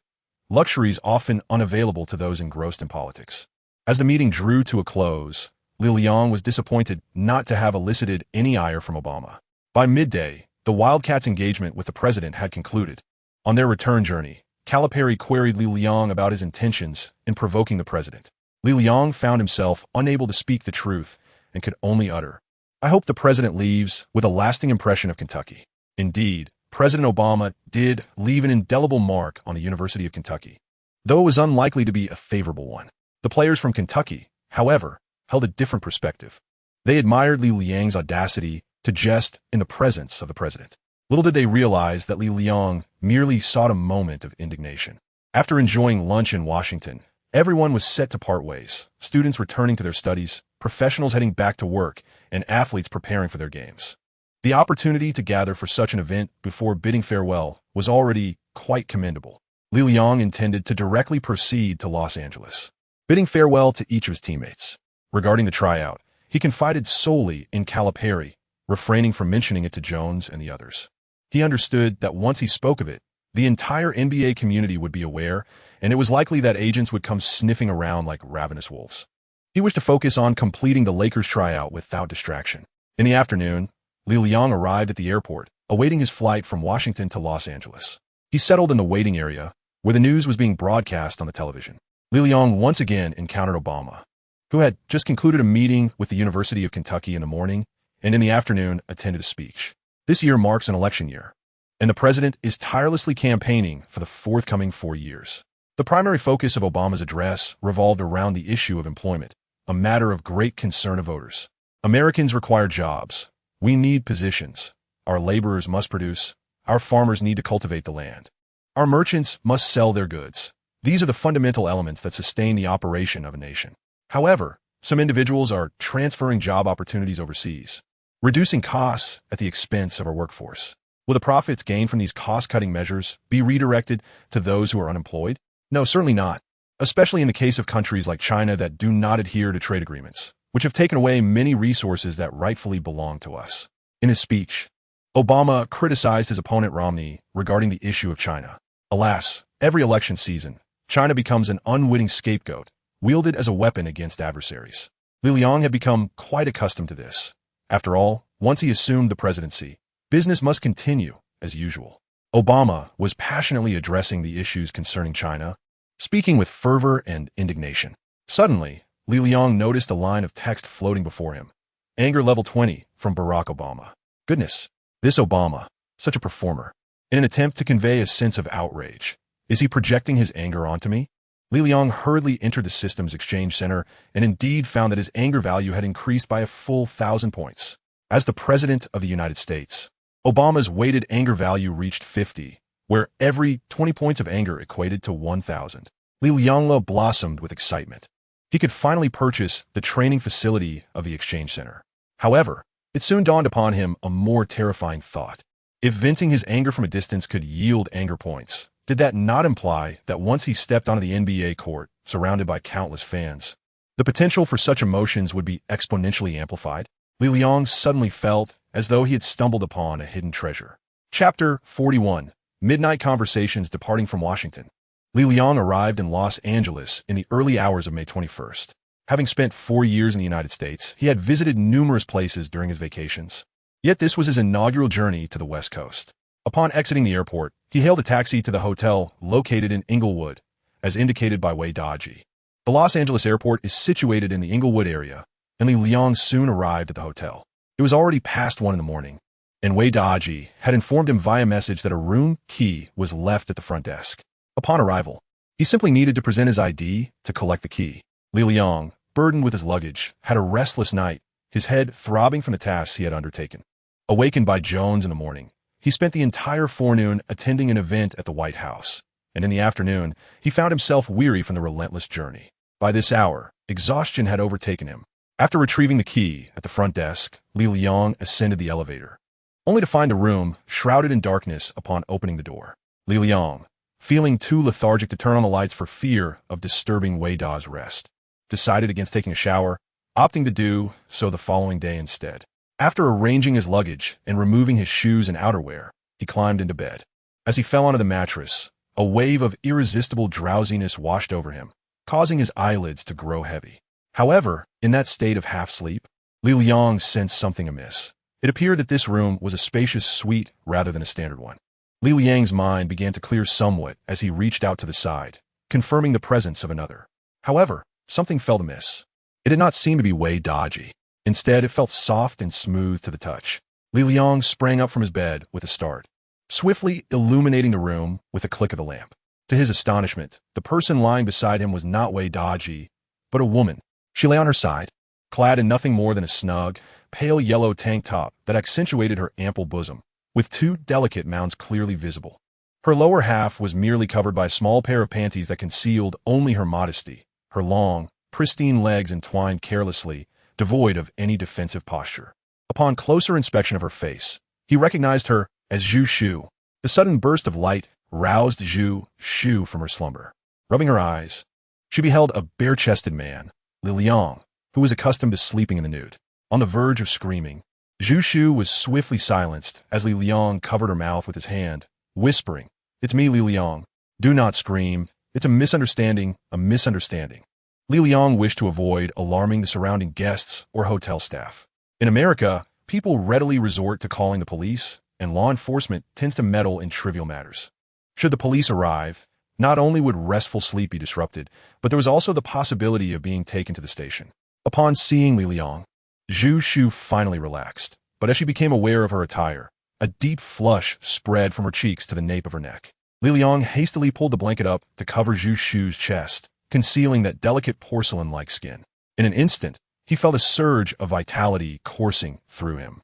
luxuries often unavailable to those engrossed in politics. As the meeting drew to a close, Li Liang was disappointed not to have elicited any ire from Obama. By midday, the Wildcats' engagement with the president had concluded. On their return journey, Calipari queried Li Liang about his intentions in provoking the president. Li Liang found himself unable to speak the truth and could only utter, "I hope the president leaves with a lasting impression of Kentucky." Indeed, President Obama did leave an indelible mark on the University of Kentucky, though it was unlikely to be a favorable one. The players from Kentucky, however, held a different perspective. They admired Li Liang's audacity to jest in the presence of the president. Little did they realize that Li Liang merely sought a moment of indignation. After enjoying lunch in Washington, everyone was set to part ways, students returning to their studies, professionals heading back to work, and athletes preparing for their games. The opportunity to gather for such an event before bidding farewell was already quite commendable. Li Liang intended to directly proceed to Los Angeles, bidding farewell to each of his teammates. Regarding the tryout, he confided solely in Calipari, refraining from mentioning it to Jones and the others. He understood that once he spoke of it, the entire NBA community would be aware, and it was likely that agents would come sniffing around like ravenous wolves. He wished to focus on completing the Lakers tryout without distraction. In the afternoon, Li Liang arrived at the airport, awaiting his flight from Washington to Los Angeles. He settled in the waiting area, where the news was being broadcast on the television. Li Liang once again encountered Obama, who had just concluded a meeting with the University of Kentucky in the morning, and in the afternoon attended a speech. This year marks an election year, and the president is tirelessly campaigning for the forthcoming 4 years. The primary focus of Obama's address revolved around the issue of employment, a matter of great concern to voters. Americans require jobs. We need positions. Our laborers must produce. Our farmers need to cultivate the land. Our merchants must sell their goods. These are the fundamental elements that sustain the operation of a nation. However, some individuals are transferring job opportunities overseas, reducing costs at the expense of our workforce. Will the profits gained from these cost-cutting measures be redirected to those who are unemployed? No, certainly not, especially in the case of countries like China that do not adhere to trade agreements, which have taken away many resources that rightfully belong to us. In his speech, Obama criticized his opponent Romney regarding the issue of China. Alas, every election season, China becomes an unwitting scapegoat, wielded as a weapon against adversaries. Li Liang had become quite accustomed to this. After all, once he assumed the presidency, business must continue as usual. Obama was passionately addressing the issues concerning China, speaking with fervor and indignation. Suddenly, Li Liang noticed a line of text floating before him. Anger level 20 from Barack Obama. Goodness, this Obama, such a performer. In an attempt to convey a sense of outrage, is he projecting his anger onto me? Li Liang hurriedly entered the system's exchange center and indeed found that his anger value had increased by a full 1,000 points. As the President of the United States, Obama's weighted anger value reached 50, where every 20 points of anger equated to 1,000. Li Liang blossomed with excitement. He could finally purchase the training facility of the exchange center. However, it soon dawned upon him a more terrifying thought. If venting his anger from a distance could yield anger points, did that not imply that once he stepped onto the NBA court, surrounded by countless fans, the potential for such emotions would be exponentially amplified? Li Liang suddenly felt as though he had stumbled upon a hidden treasure. Chapter 41. Midnight Conversations Departing from Washington. Li Liang arrived in Los Angeles in the early hours of May 21st. Having spent 4 years in the United States, he had visited numerous places during his vacations. Yet this was his inaugural journey to the West Coast. Upon exiting the airport, he hailed a taxi to the hotel located in Inglewood, as indicated by Wei Daji. The Los Angeles airport is situated in the Inglewood area, and Li Liang soon arrived at the hotel. It was already past 1 in the morning, and Wei Daji had informed him via message that a room key was left at the front desk. Upon arrival, he simply needed to present his ID to collect the key. Li Liang, burdened with his luggage, had a restless night, his head throbbing from the tasks he had undertaken. Awakened by Jones in the morning, he spent the entire forenoon attending an event at the White House, and in the afternoon, he found himself weary from the relentless journey. By this hour, exhaustion had overtaken him. After retrieving the key at the front desk, Li Liang ascended the elevator, only to find the room shrouded in darkness upon opening the door. Li Liang, feeling too lethargic to turn on the lights for fear of disturbing Wei Da's rest, decided against taking a shower, opting to do so the following day instead. After arranging his luggage and removing his shoes and outerwear, he climbed into bed. As he fell onto the mattress, a wave of irresistible drowsiness washed over him, causing his eyelids to grow heavy. However, in that state of half-sleep, Li Liang sensed something amiss. It appeared that this room was a spacious suite rather than a standard one. Li Liang's mind began to clear somewhat as he reached out to the side, confirming the presence of another. However, something felt amiss. It did not seem to be Wei Daji. Instead, it felt soft and smooth to the touch. Li Liang sprang up from his bed with a start, swiftly illuminating the room with a click of the lamp. To his astonishment, the person lying beside him was not Wei Daji, but a woman. She lay on her side, clad in nothing more than a snug, pale yellow tank top that accentuated her ample bosom, with 2 delicate mounds clearly visible. Her lower half was merely covered by a small pair of panties that concealed only her modesty, her long, pristine legs entwined carelessly, devoid of any defensive posture. Upon closer inspection of her face, he recognized her as Zhu Shu. The sudden burst of light roused Zhu Shu from her slumber. Rubbing her eyes, she beheld a bare-chested man, Li Liang, who was accustomed to sleeping in the nude. On the verge of screaming, Zhu Shu was swiftly silenced as Li Liang covered her mouth with his hand, whispering, "It's me, Li Liang. Do not scream. It's a misunderstanding, a misunderstanding." Li Liang wished to avoid alarming the surrounding guests or hotel staff. In America, people readily resort to calling the police, and law enforcement tends to meddle in trivial matters. Should the police arrive, not only would restful sleep be disrupted, but there was also the possibility of being taken to the station. Upon seeing Li Liang, Zhu Shu finally relaxed, but as she became aware of her attire, a deep flush spread from her cheeks to the nape of her neck. Li Liang hastily pulled the blanket up to cover Zhu Shu's chest, concealing that delicate porcelain-like skin. In an instant, he felt a surge of vitality coursing through him.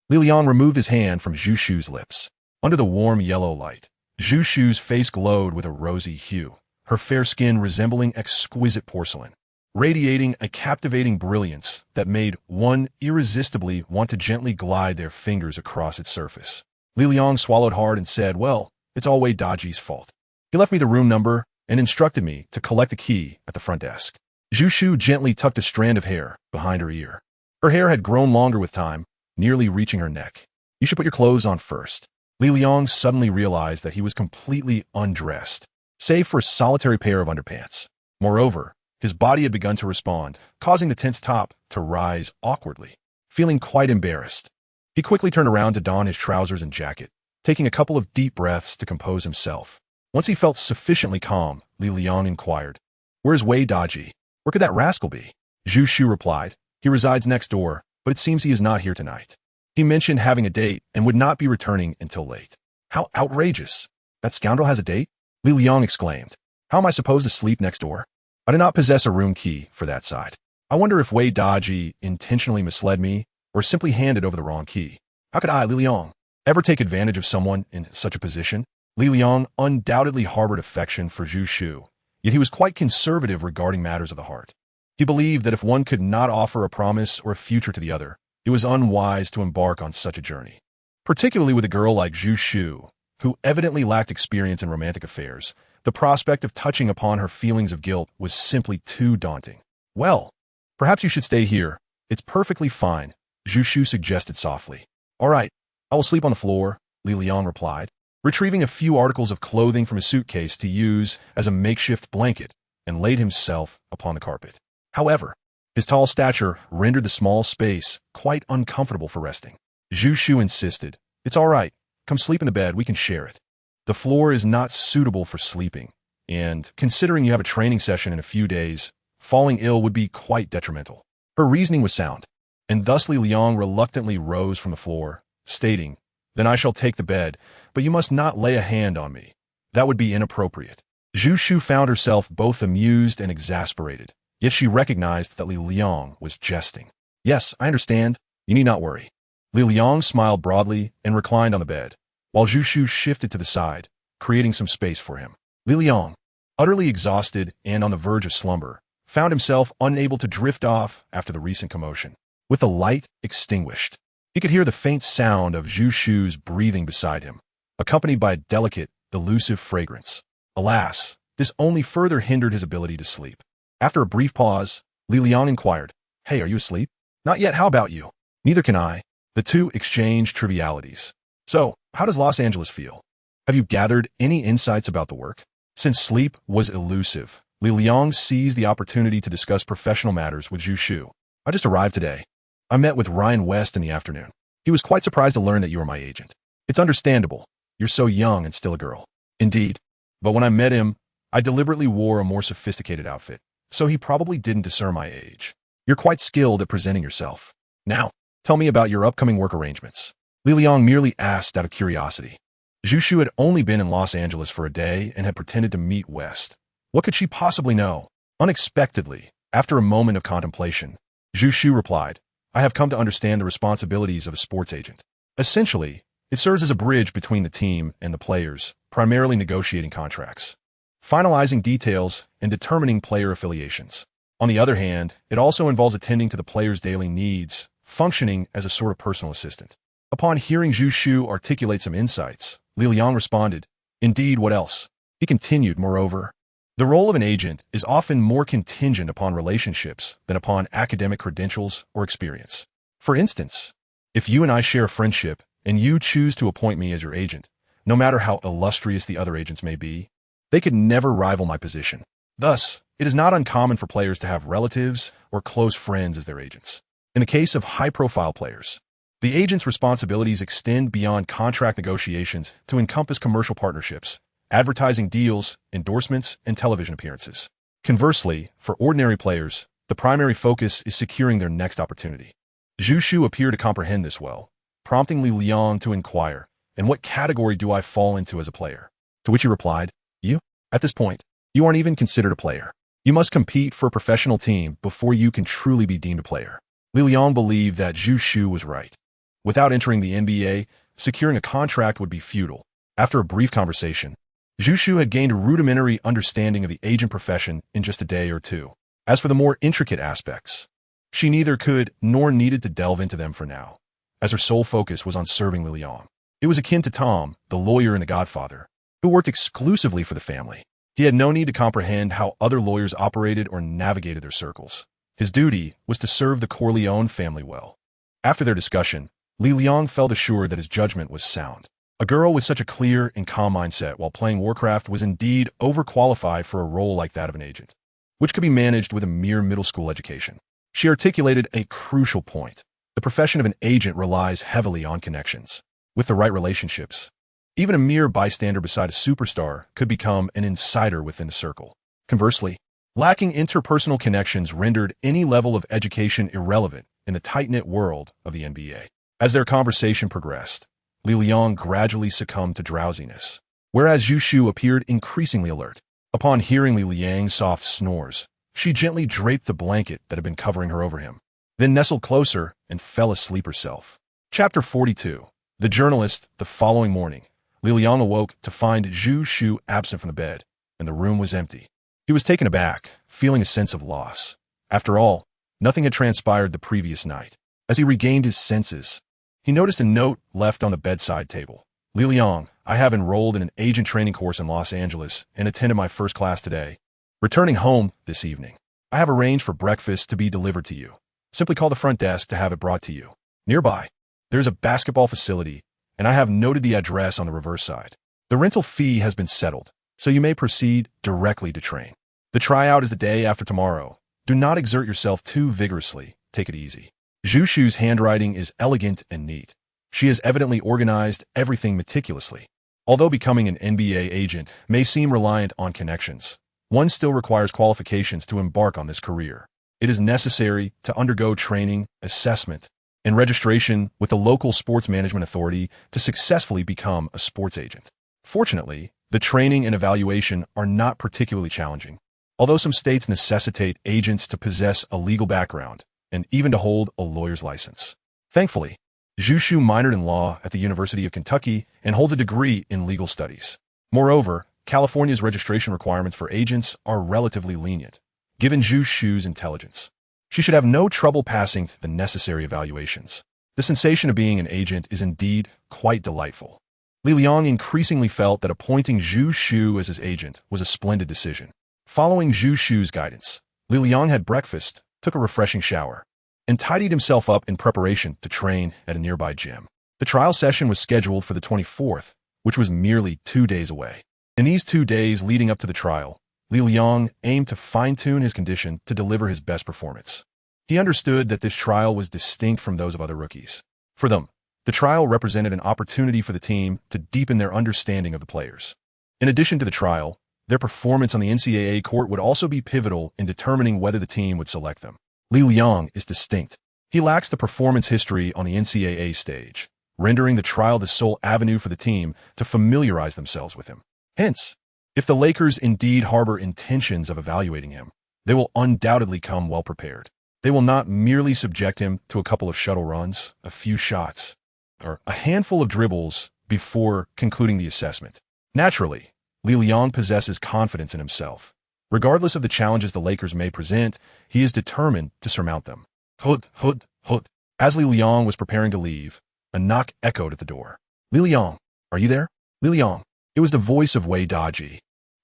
Li Liang removed his hand from Zhu Shu's lips. Under the warm yellow light, Zhu Shu's face glowed with a rosy hue, her fair skin resembling exquisite porcelain, radiating a captivating brilliance that made one irresistibly want to gently glide their fingers across its surface. Li Liang swallowed hard and said, "Well, it's all Wei Daji's fault. He left me the room number and instructed me to collect the key at the front desk." Zhu Shu gently tucked a strand of hair behind her ear. Her hair had grown longer with time, nearly reaching her neck. "You should put your clothes on first." Li Liang suddenly realized that he was completely undressed, save for a solitary pair of underpants. Moreover, his body had begun to respond, causing the tense top to rise awkwardly. Feeling quite embarrassed, he quickly turned around to don his trousers and jacket, taking a couple of deep breaths to compose himself. Once he felt sufficiently calm, Li Liang inquired, "Where's Wei Daji? Where could that rascal be?" Zhu Shu replied, "He resides next door, but it seems he is not here tonight. He mentioned having a date and would not be returning until late." "How outrageous! That scoundrel has a date?" Li Liang exclaimed. "How am I supposed to sleep next door? I do not possess a room key for that side. I wonder if Wei Daji intentionally misled me or simply handed over the wrong key. How could I, Li Liang, ever take advantage of someone in such a position?" Li Liang undoubtedly harbored affection for Zhu Shu, yet he was quite conservative regarding matters of the heart. He believed that if one could not offer a promise or a future to the other, it was unwise to embark on such a journey. Particularly with a girl like Zhu Shu, who evidently lacked experience in romantic affairs, the prospect of touching upon her feelings of guilt was simply too daunting. "Well, perhaps you should stay here. It's perfectly fine," Zhu Shu suggested softly. "All right, I will sleep on the floor." Li Liang replied, retrieving a few articles of clothing from his suitcase to use as a makeshift blanket, and laid himself upon the carpet. However, his tall stature rendered the small space quite uncomfortable for resting. Zhu Shu insisted, "It's all right. Come sleep in the bed. We can share it. The floor is not suitable for sleeping, and considering you have a training session in a few days, falling ill would be quite detrimental." Her reasoning was sound, and thus Li Liang reluctantly rose from the floor, stating, "Then I shall take the bed, but you must not lay a hand on me. That would be inappropriate." Zhu Shu found herself both amused and exasperated, yet she recognized that Li Liang was jesting. "Yes, I understand. You need not worry." Li Liang smiled broadly and reclined on the bed, while Zhu Shu shifted to the side, creating some space for him. Li Liang, utterly exhausted and on the verge of slumber, found himself unable to drift off after the recent commotion. With the light extinguished, he could hear the faint sound of Zhu Shu's breathing beside him, accompanied by a delicate, elusive fragrance. Alas, this only further hindered his ability to sleep. After a brief pause, Li Liang inquired, "Hey, are you asleep?" "Not yet, how about you?" "Neither can I." The two exchanged trivialities. "So, how does Los Angeles feel? Have you gathered any insights about the work?" Since sleep was elusive, Li Liang seized the opportunity to discuss professional matters with Zhu Shu. "I just arrived today. I met with Ryan West in the afternoon. He was quite surprised to learn that you are my agent. It's understandable. You're so young and still a girl." "Indeed. But when I met him, I deliberately wore a more sophisticated outfit, so he probably didn't discern my age. You're quite skilled at presenting yourself. Now, tell me about your upcoming work arrangements." Li Liang merely asked out of curiosity. Zhu Shu had only been in Los Angeles for a day and had pretended to meet West. What could she possibly know? Unexpectedly, after a moment of contemplation, Zhu Shu replied, "I have come to understand the responsibilities of a sports agent. Essentially, it serves as a bridge between the team and the players, primarily negotiating contracts, finalizing details, and determining player affiliations. On the other hand, it also involves attending to the players' daily needs, functioning as a sort of personal assistant." Upon hearing Zhu Shu articulate some insights, Li Liang responded, "Indeed, what else?" He continued, "Moreover, the role of an agent is often more contingent upon relationships than upon academic credentials or experience. For instance, if you and I share a friendship and you choose to appoint me as your agent, no matter how illustrious the other agents may be, they could never rival my position. Thus, it is not uncommon for players to have relatives or close friends as their agents. In the case of high-profile players, the agent's responsibilities extend beyond contract negotiations to encompass commercial partnerships, advertising deals, endorsements, and television appearances. Conversely, for ordinary players, the primary focus is securing their next opportunity." Zhu Shu appeared to comprehend this well, prompting Li Liang to inquire, "And what category do I fall into as a player?" To which he replied, "You? At this point, you aren't even considered a player. You must compete for a professional team before you can truly be deemed a player." Li Liang believed that Zhu Shu was right. Without entering the NBA, securing a contract would be futile. After a brief conversation, Zhu Shu had gained a rudimentary understanding of the agent profession in just a day or two. As for the more intricate aspects, she neither could nor needed to delve into them for now, as her sole focus was on serving Li Liang. It was akin to Tom, the lawyer in The Godfather, who worked exclusively for the family. He had no need to comprehend how other lawyers operated or navigated their circles. His duty was to serve the Corleone family well. After their discussion, Li Liang felt assured that his judgment was sound. A girl with such a clear and calm mindset while playing Warcraft was indeed overqualified for a role like that of an agent, which could be managed with a mere middle school education. She articulated a crucial point. The profession of an agent relies heavily on connections. With the right relationships, even a mere bystander beside a superstar could become an insider within the circle. Conversely, lacking interpersonal connections rendered any level of education irrelevant in the tight-knit world of the NBA. As their conversation progressed, Li Liang gradually succumbed to drowsiness, whereas Zhu Shu appeared increasingly alert. Upon hearing Li Liang's soft snores, she gently draped the blanket that had been covering her over him, then nestled closer and fell asleep herself. Chapter 42. The Journalist. The following morning, Li Liang awoke to find Zhu Shu absent from the bed, and the room was empty. He was taken aback, feeling a sense of loss. After all, nothing had transpired the previous night. As he regained his senses, he noticed a note left on the bedside table. "Li Liang, I have enrolled in an agent training course in Los Angeles and attended my first class today. Returning home this evening, I have arranged for breakfast to be delivered to you. Simply call the front desk to have it brought to you. Nearby, there is a basketball facility, and I have noted the address on the reverse side. The rental fee has been settled, so you may proceed directly to train. The tryout is the day after tomorrow. Do not exert yourself too vigorously. Take it easy. Zhu Shu's handwriting is elegant and neat. She has evidently organized everything meticulously. Although becoming an NBA agent may seem reliant on connections, one still requires qualifications to embark on this career. It is necessary to undergo training, assessment, and registration with the local sports management authority to successfully become a sports agent. Fortunately, the training and evaluation are not particularly challenging, although some states necessitate agents to possess a legal background and even to hold a lawyer's license. Thankfully, Zhu Shu minored in law at the University of Kentucky and holds a degree in legal studies. Moreover, California's registration requirements for agents are relatively lenient, given Zhu Shu's intelligence. She should have no trouble passing the necessary evaluations. The sensation of being an agent is indeed quite delightful. Li Liang increasingly felt that appointing Zhu Shu as his agent was a splendid decision. Following Zhu Shu's guidance, Li Liang had breakfast, took a refreshing shower, and tidied himself up in preparation to train at a nearby gym. The trial session was scheduled for the 24th, which was merely 2 days away. In these 2 days leading up to the trial, Li Liang aimed to fine-tune his condition to deliver his best performance. He understood that this trial was distinct from those of other rookies. For them, the trial represented an opportunity for the team to deepen their understanding of the players. In addition to the trial, their performance on the NCAA court would also be pivotal in determining whether the team would select them. Li Liang is distinct. He lacks the performance history on the NCAA stage, rendering the trial the sole avenue for the team to familiarize themselves with him. Hence, if the Lakers indeed harbor intentions of evaluating him, they will undoubtedly come well prepared. They will not merely subject him to a couple of shuttle runs, a few shots, or a handful of dribbles before concluding the assessment. Naturally, Li Liang possesses confidence in himself. Regardless of the challenges the Lakers may present, he is determined to surmount them. Hud, hud, hud. As Li Liang was preparing to leave, a knock echoed at the door. Li Liang, are you there? Li Liang. It was the voice of Wei Daji,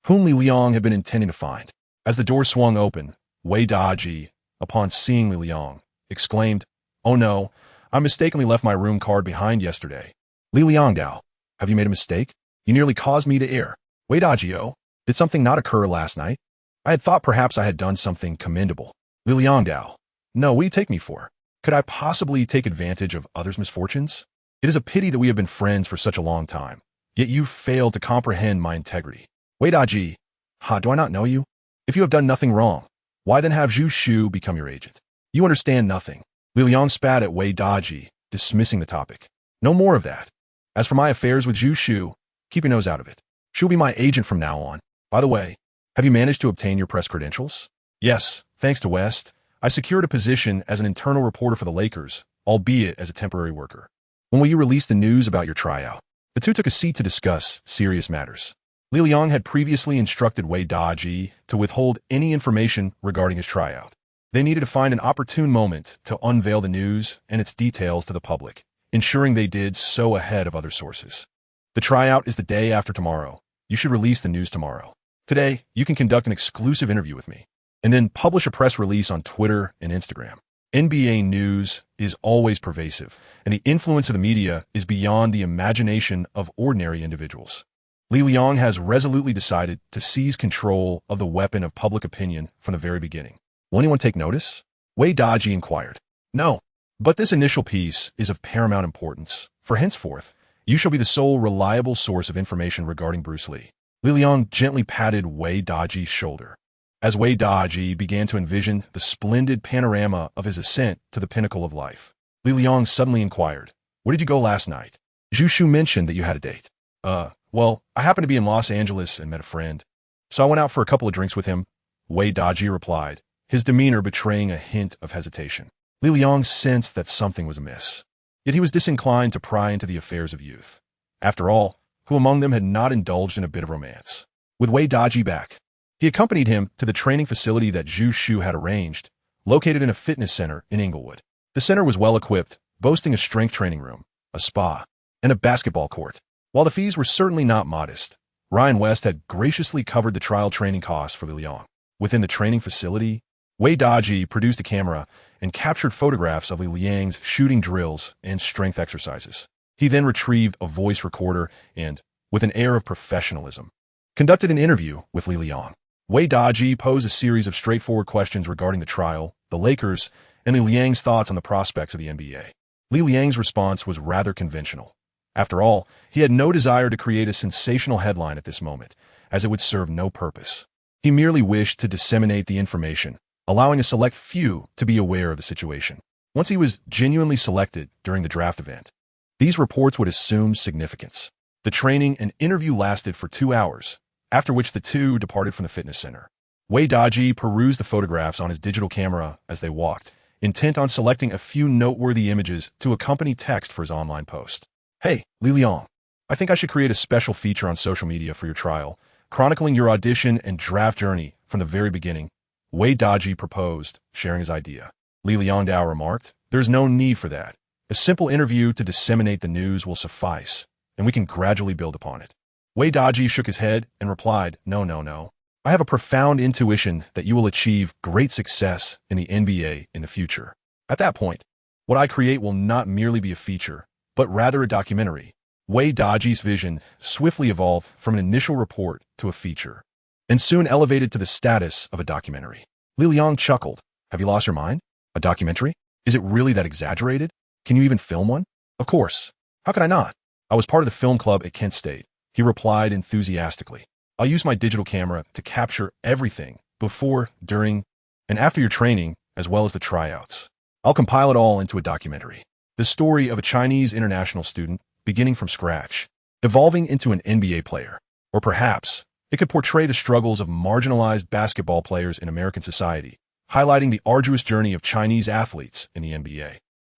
whom Li Liang had been intending to find. As the door swung open, Wei Daji, upon seeing Li Liang, exclaimed, "Oh no, I mistakenly left my room card behind yesterday. Li Liang Dao, have you made a mistake? You nearly caused me to err. Wei Daji, oh, did something not occur last night? I had thought perhaps I had done something commendable. Li Liang Dao, no, what do you take me for? Could I possibly take advantage of others' misfortunes? It is a pity that we have been friends for such a long time, yet you failed to comprehend my integrity. Wei Daji, do I not know you? If you have done nothing wrong, why then have Zhu Shu become your agent? You understand nothing." Li Liang spat at Wei Daji, dismissing the topic. "No more of that. As for my affairs with Zhu Shu, keep your nose out of it. She'll be my agent from now on. By the way, have you managed to obtain your press credentials?" "Yes, thanks to West, I secured a position as an internal reporter for the Lakers, albeit as a temporary worker. When will you release the news about your tryout?" The two took a seat to discuss serious matters. Li Liang had previously instructed Wei Daji to withhold any information regarding his tryout. They needed to find an opportune moment to unveil the news and its details to the public, ensuring they did so ahead of other sources. "The tryout is the day after tomorrow. You should release the news tomorrow. Today, you can conduct an exclusive interview with me, and then publish a press release on Twitter and Instagram. NBA news is always pervasive, and the influence of the media is beyond the imagination of ordinary individuals. Li Liang has resolutely decided to seize control of the weapon of public opinion from the very beginning. Will anyone take notice?" Wei Daji inquired. "No, but this initial piece is of paramount importance, for henceforth, you shall be the sole reliable source of information regarding Bruce Lee." Li Liang gently patted Wei Daji's shoulder. As Wei Daji began to envision the splendid panorama of his ascent to the pinnacle of life, Li Liang suddenly inquired, "Where did you go last night? Zhu Shu mentioned that you had a date." Well, I happened to be in Los Angeles and met a friend, so I went out for a couple of drinks with him," Wei Daji replied, his demeanor betraying a hint of hesitation. Li Liang sensed that something was amiss, yet he was disinclined to pry into the affairs of youth. After all, who among them had not indulged in a bit of romance? With Wei Daji back, he accompanied him to the training facility that Zhu Shu had arranged, located in a fitness center in Inglewood. The center was well equipped, boasting a strength training room, a spa, and a basketball court. While the fees were certainly not modest, Ryan West had graciously covered the trial training costs for Li Liang. Within the training facility, Wei Daji produced a camera and captured photographs of Li Liang's shooting drills and strength exercises. He then retrieved a voice recorder and, with an air of professionalism, conducted an interview with Li Liang. Wei Daji posed a series of straightforward questions regarding the trial, the Lakers, and Li Liang's thoughts on the prospects of the NBA. Li Liang's response was rather conventional. After all, he had no desire to create a sensational headline at this moment, as it would serve no purpose. He merely wished to disseminate the information, allowing a select few to be aware of the situation. Once he was genuinely selected during the draft event, these reports would assume significance. The training and interview lasted for 2 hours, after which the two departed from the fitness center. Wei Daji perused the photographs on his digital camera as they walked, intent on selecting a few noteworthy images to accompany text for his online post. Hey, Li Liang, I think I should create a special feature on social media for your trial, chronicling your audition and draft journey from the very beginning, Wei Daji proposed, sharing his idea. Li Liangdao remarked, there's no need for that. A simple interview to disseminate the news will suffice, and we can gradually build upon it. Wei Daji shook his head and replied, no. I have a profound intuition that you will achieve great success in the NBA in the future. At that point, what I create will not merely be a feature, but rather a documentary. Wei Daji's vision swiftly evolved from an initial report to a feature, and soon elevated to the status of a documentary. Li Liang chuckled. Have you lost your mind? A documentary? Is it really that exaggerated? Can you even film one? Of course. How could I not? I was part of the film club at Kent State, he replied enthusiastically. I'll use my digital camera to capture everything before, during, and after your training, as well as the tryouts. I'll compile it all into a documentary. The story of a Chinese international student beginning from scratch, evolving into an NBA player. Or perhaps it could portray the struggles of marginalized basketball players in American society, highlighting the arduous journey of Chinese athletes in the NBA.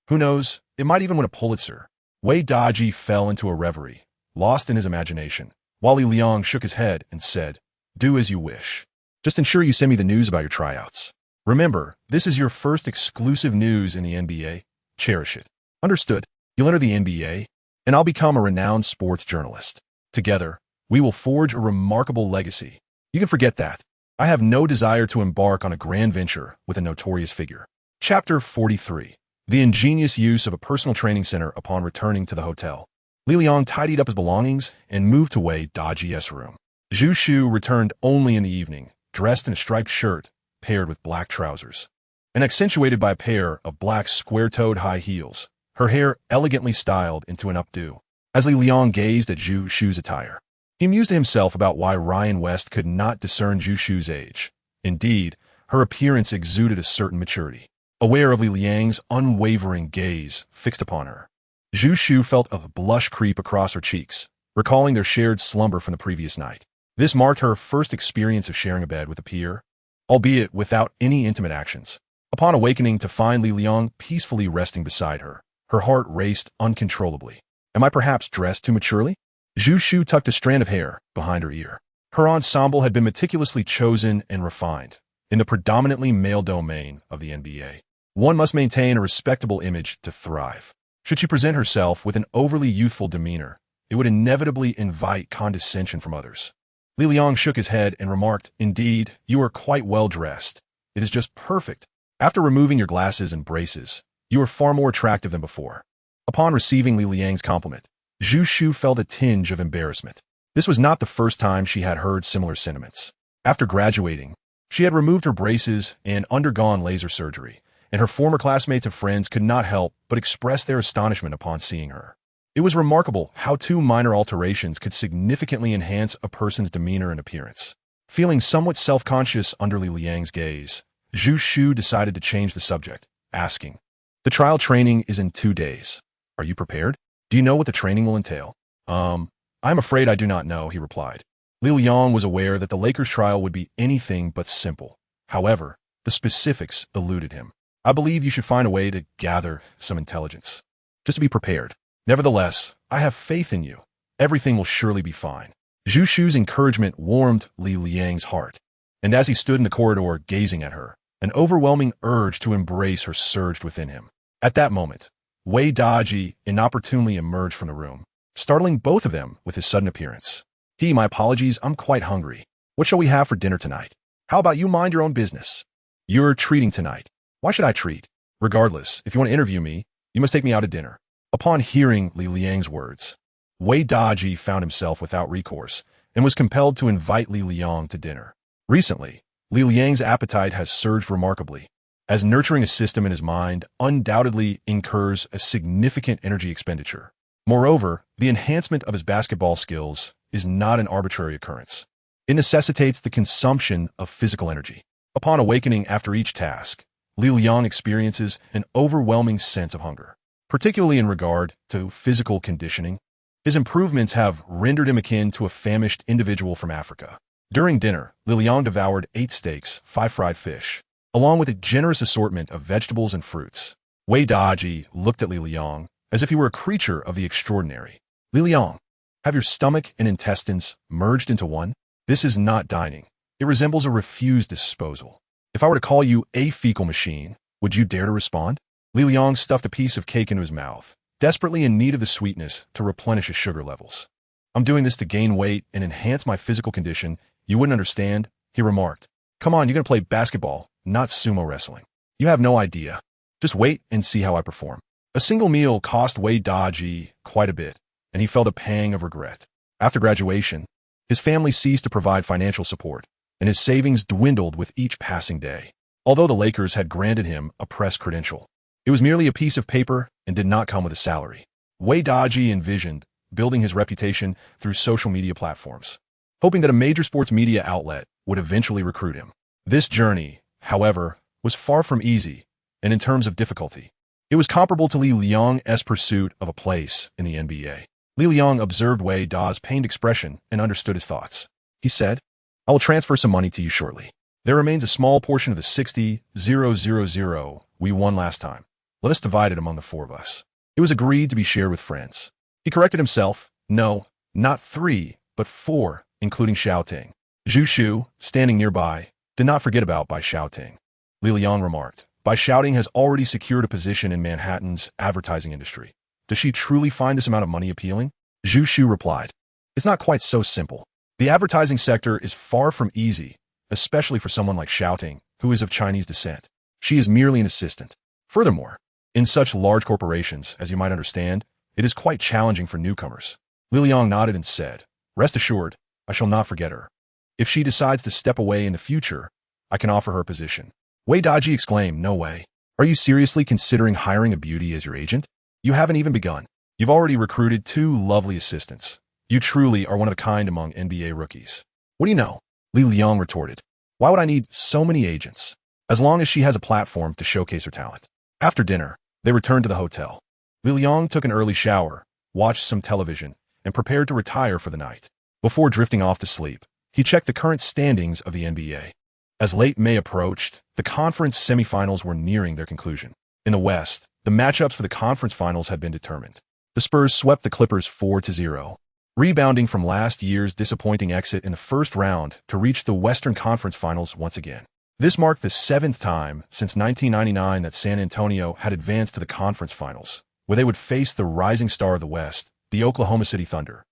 Who knows, it might even win a Pulitzer. Wei Daji fell into a reverie, lost in his imagination, while Li Liang shook his head and said, do as you wish. Just ensure you send me the news about your tryouts. Remember, this is your first exclusive news in the NBA. Cherish it. Understood. You'll enter the NBA, and I'll become a renowned sports journalist. Together, we will forge a remarkable legacy. You can forget that. I have no desire to embark on a grand venture with a notorious figure. Chapter 43. The ingenious use of a personal training center upon returning to the hotel. Li Liang tidied up his belongings and moved to Wei Daji's room. Zhu Shu returned only in the evening, dressed in a striped shirt paired with black trousers, and accentuated by a pair of black square-toed high heels, her hair elegantly styled into an updo. As Li Liang gazed at Zhu Shu's attire, he mused to himself about why Ryan West could not discern Zhu Shu's age. Indeed, her appearance exuded a certain maturity. Aware of Li Liang's unwavering gaze fixed upon her, Zhu Shu felt a blush creep across her cheeks, recalling their shared slumber from the previous night. This marked her first experience of sharing a bed with a peer, albeit without any intimate actions. Upon awakening to find Li Liang peacefully resting beside her, her heart raced uncontrollably. Am I perhaps dressed too maturely? Zhu Shu tucked a strand of hair behind her ear. Her ensemble had been meticulously chosen and refined in the predominantly male domain of the NBA. One must maintain a respectable image to thrive. Should she present herself with an overly youthful demeanor, it would inevitably invite condescension from others. Li Liang shook his head and remarked, indeed, you are quite well dressed. It is just perfect. After removing your glasses and braces, you are far more attractive than before. Upon receiving Li Liang's compliment, Zhu Shu felt a tinge of embarrassment. This was not the first time she had heard similar sentiments. After graduating, she had removed her braces and undergone laser surgery, and her former classmates and friends could not help but express their astonishment upon seeing her. It was remarkable how 2 minor alterations could significantly enhance a person's demeanor and appearance. Feeling somewhat self-conscious under Li Liang's gaze, Zhu Shu decided to change the subject, asking, the trial training is in 2 days. Are you prepared? Do you know what the training will entail? I'm afraid I do not know, he replied. Li Liang was aware that the Lakers trial would be anything but simple. However, the specifics eluded him. I believe you should find a way to gather some intelligence. Just to be prepared. Nevertheless, I have faith in you. Everything will surely be fine. Zhu Shu's encouragement warmed Li Liang's heart, and as he stood in the corridor gazing at her, an overwhelming urge to embrace her surged within him. At that moment, Wei Daji inopportunely emerged from the room, startling both of them with his sudden appearance. My apologies, I'm quite hungry. What shall we have for dinner tonight? How about you mind your own business? You're treating tonight. Why should I treat? Regardless, if you want to interview me, you must take me out to dinner. Upon hearing Li Liang's words, Wei Daji found himself without recourse and was compelled to invite Li Liang to dinner. Recently, Li Liang's appetite has surged remarkably, as nurturing a system in his mind undoubtedly incurs a significant energy expenditure. Moreover, the enhancement of his basketball skills is not an arbitrary occurrence. It necessitates the consumption of physical energy. Upon awakening after each task, Li Liang experiences an overwhelming sense of hunger, particularly in regard to physical conditioning. His improvements have rendered him akin to a famished individual from Africa. During dinner, Li Liang devoured 8 steaks, 5 fried fish, along with a generous assortment of vegetables and fruits. Wei Daji looked at Li Liang as if he were a creature of the extraordinary. Li Liang, have your stomach and intestines merged into one? This is not dining. It resembles a refused disposal. If I were to call you a fecal machine, would you dare to respond? Li Liang stuffed a piece of cake into his mouth, desperately in need of the sweetness to replenish his sugar levels. I'm doing this to gain weight and enhance my physical condition. You wouldn't understand, he remarked. Come on, you're going to play basketball, not sumo wrestling. You have no idea. Just wait and see how I perform. A single meal cost Wei Daji quite a bit, and he felt a pang of regret. After graduation, his family ceased to provide financial support, and his savings dwindled with each passing day. Although the Lakers had granted him a press credential, it was merely a piece of paper and did not come with a salary. Wei Daji envisioned building his reputation through social media platforms, hoping that a major sports media outlet would eventually recruit him. This journey, however, was far from easy, and in terms of difficulty, it was comparable to Li Liang's pursuit of a place in the NBA. Li Liang observed Wei Da's pained expression and understood his thoughts. He said, I will transfer some money to you shortly. There remains a small portion of the 60,000 we won last time. Let us divide it among the 4 of us. It was agreed to be shared with friends. He corrected himself. No, not 3, but 4, including Xiaoting. Zhu Shu, standing nearby, did not forget about Bai Xiaoting. Li Liang remarked, Bai Xiaoting has already secured a position in Manhattan's advertising industry. Does she truly find this amount of money appealing? Zhu Shu replied, It's not quite so simple. The advertising sector is far from easy, especially for someone like Xiaoting, who is of Chinese descent. She is merely an assistant. Furthermore, in such large corporations, as you might understand, it is quite challenging for newcomers. Li Liang nodded and said, Rest assured, I shall not forget her. If she decides to step away in the future, I can offer her a position. Wei Daji exclaimed, No way. Are you seriously considering hiring a beauty as your agent? You haven't even begun. You've already recruited 2 lovely assistants. You truly are one of a kind among NBA rookies. What do you know? Li Liang retorted. Why would I need so many agents? As long as she has a platform to showcase her talent. After dinner, they returned to the hotel. Li Liang took an early shower, watched some television, and prepared to retire for the night. Before drifting off to sleep, he checked the current standings of the NBA. As late May approached, the conference semifinals were nearing their conclusion. In the West, the matchups for the conference finals had been determined. The Spurs swept the Clippers 4-0, rebounding from last year's disappointing exit in the first round to reach the Western Conference Finals once again. This marked the 7th time since 1999 that San Antonio had advanced to the conference finals, where they would face the rising star of the West, the Oklahoma City Thunder,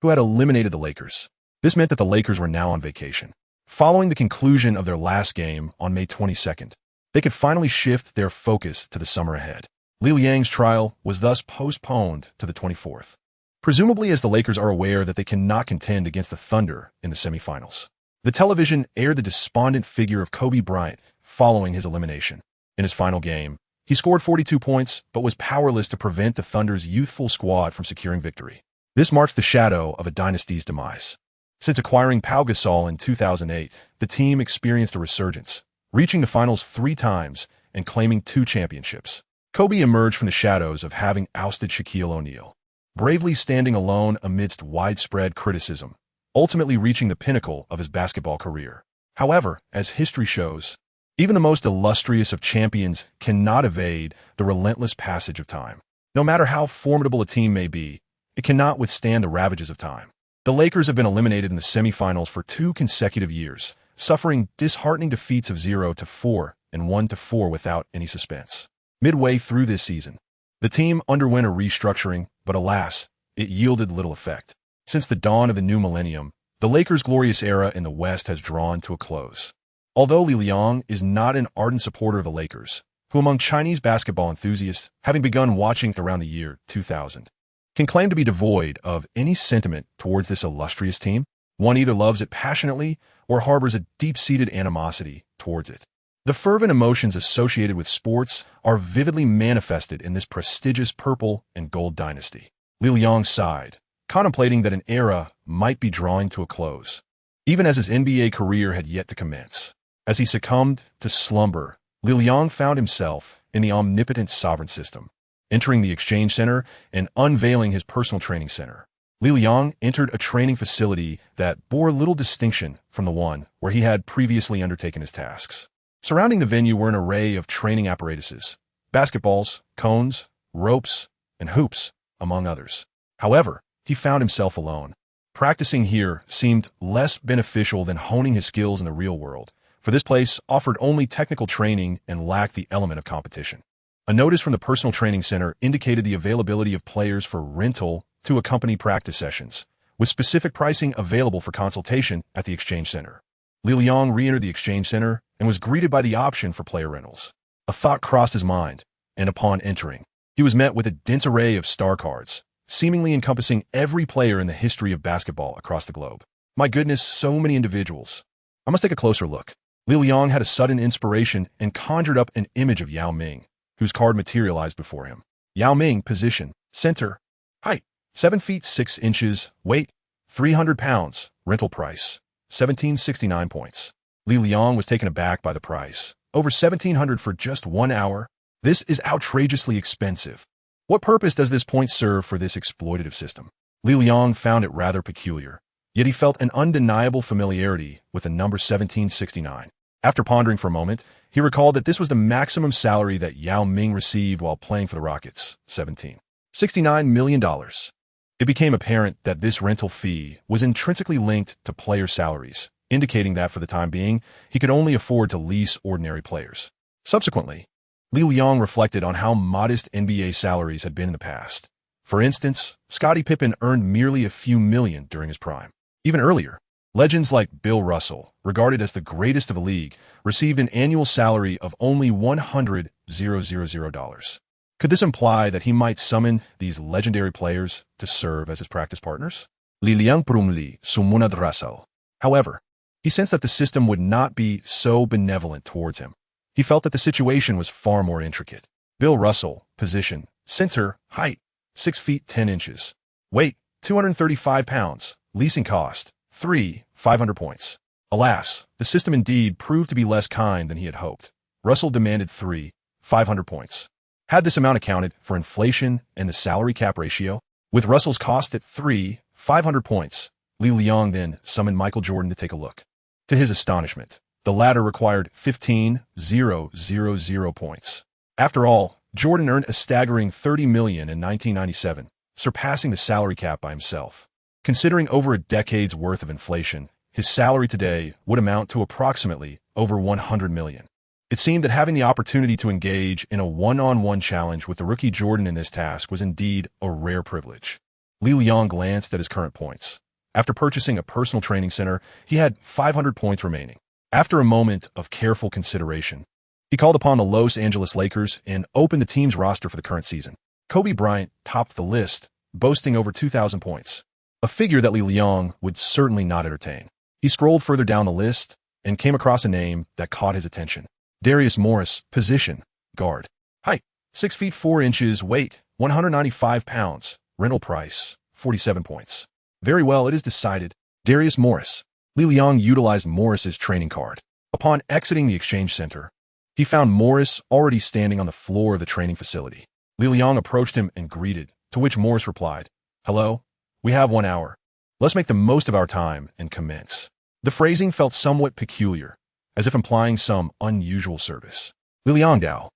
who had eliminated the Lakers. This meant that the Lakers were now on vacation. Following the conclusion of their last game on May 22nd, they could finally shift their focus to the summer ahead. Li Liang's trial was thus postponed to the 24th, presumably as the Lakers are aware that they cannot contend against the Thunder in the semifinals. The television aired the despondent figure of Kobe Bryant following his elimination. In his final game, he scored 42 points but was powerless to prevent the Thunder's youthful squad from securing victory. This marks the shadow of a dynasty's demise. Since acquiring Pau Gasol in 2008, the team experienced a resurgence, reaching the finals 3 times and claiming 2 championships. Kobe emerged from the shadows of having ousted Shaquille O'Neal, bravely standing alone amidst widespread criticism, ultimately reaching the pinnacle of his basketball career. However, as history shows, even the most illustrious of champions cannot evade the relentless passage of time. No matter how formidable a team may be, it cannot withstand the ravages of time. The Lakers have been eliminated in the semifinals for 2 consecutive years, suffering disheartening defeats of 0-4 and 1-4 without any suspense. Midway through this season, the team underwent a restructuring, but alas, it yielded little effect. Since the dawn of the new millennium, the Lakers' glorious era in the West has drawn to a close. Although Li Liang is not an ardent supporter of the Lakers, who among Chinese basketball enthusiasts, having begun watching around the year 2000, can claim to be devoid of any sentiment towards this illustrious team. One either loves it passionately or harbors a deep-seated animosity towards it. The fervent emotions associated with sports are vividly manifested in this prestigious purple and gold dynasty. Li Liang sighed, contemplating that an era might be drawing to a close, even as his NBA career had yet to commence. As he succumbed to slumber, Li Liang found himself in the omnipotent sovereign system, entering the exchange center and unveiling his personal training center. Li Liang entered a training facility that bore little distinction from the one where he had previously undertaken his tasks. Surrounding the venue were an array of training apparatuses, basketballs, cones, ropes, and hoops, among others. However, he found himself alone. Practicing here seemed less beneficial than honing his skills in the real world, for this place offered only technical training and lacked the element of competition. A notice from the personal training center indicated the availability of players for rental to accompany practice sessions, with specific pricing available for consultation at the exchange center. Li Liang re-entered the exchange center and was greeted by the option for player rentals. A thought crossed his mind, and upon entering, he was met with a dense array of star cards, seemingly encompassing every player in the history of basketball across the globe. My goodness, so many individuals. I must take a closer look. Li Liang had a sudden inspiration and conjured up an image of Yao Ming, whose card materialized before him. Yao Ming, position, center, height, 7 feet 6 inches, weight, 300 pounds, rental price, 1769 points. Li Liang was taken aback by the price. Over 1,700 for just 1 hour? This is outrageously expensive. What purpose does this point serve for this exploitative system? Li Liang found it rather peculiar, yet he felt an undeniable familiarity with the number 1769. After pondering for a moment, he recalled that this was the maximum salary that Yao Ming received while playing for the Rockets, $17.69 million. It became apparent that this rental fee was intrinsically linked to player salaries, indicating that for the time being, he could only afford to lease ordinary players. Subsequently, Li Liang reflected on how modest NBA salaries had been in the past. For instance, Scottie Pippen earned merely a few million during his prime. Even earlier, legends like Bill Russell, regarded as the greatest of the league, received an annual salary of only $100,000. Could this imply that he might summon these legendary players to serve as his practice partners? Li Liang Prumli Sumunad Russell. However, he sensed that the system would not be so benevolent towards him. He felt that the situation was far more intricate. Bill Russell, position, center, height, 6 feet 10 inches, weight, 235 pounds, leasing cost, 500 points. Alas, the system indeed proved to be less kind than he had hoped. Russell demanded 500 points. Had this amount accounted for inflation and the salary cap ratio? With Russell's cost at 500 points, Li Liang then summoned Michael Jordan to take a look. To his astonishment, the latter required 15,000 points. After all, Jordan earned a staggering $30 million in 1997, surpassing the salary cap by himself. Considering over a decade's worth of inflation, his salary today would amount to approximately over $100 million. It seemed that having the opportunity to engage in a one-on-one challenge with the rookie Jordan in this task was indeed a rare privilege. Li Liang glanced at his current points. After purchasing a personal training center, he had 500 points remaining. After a moment of careful consideration, he called upon the Los Angeles Lakers and opened the team's roster for the current season. Kobe Bryant topped the list, boasting over 2,000 points, a figure that Li Liang would certainly not entertain. He scrolled further down the list and came across a name that caught his attention. Darius Morris, position, guard, height, 6 feet 4 inches, weight, 195 pounds, rental price, 47 points. Very well, it is decided. Darius Morris. Li Liang utilized Morris's training card. Upon exiting the exchange center, he found Morris already standing on the floor of the training facility. Li Liang approached him and greeted, to which Morris replied, "Hello, we have 1 hour. Let's make the most of our time and commence." The phrasing felt somewhat peculiar, as if implying some unusual service. Li Liang Dao.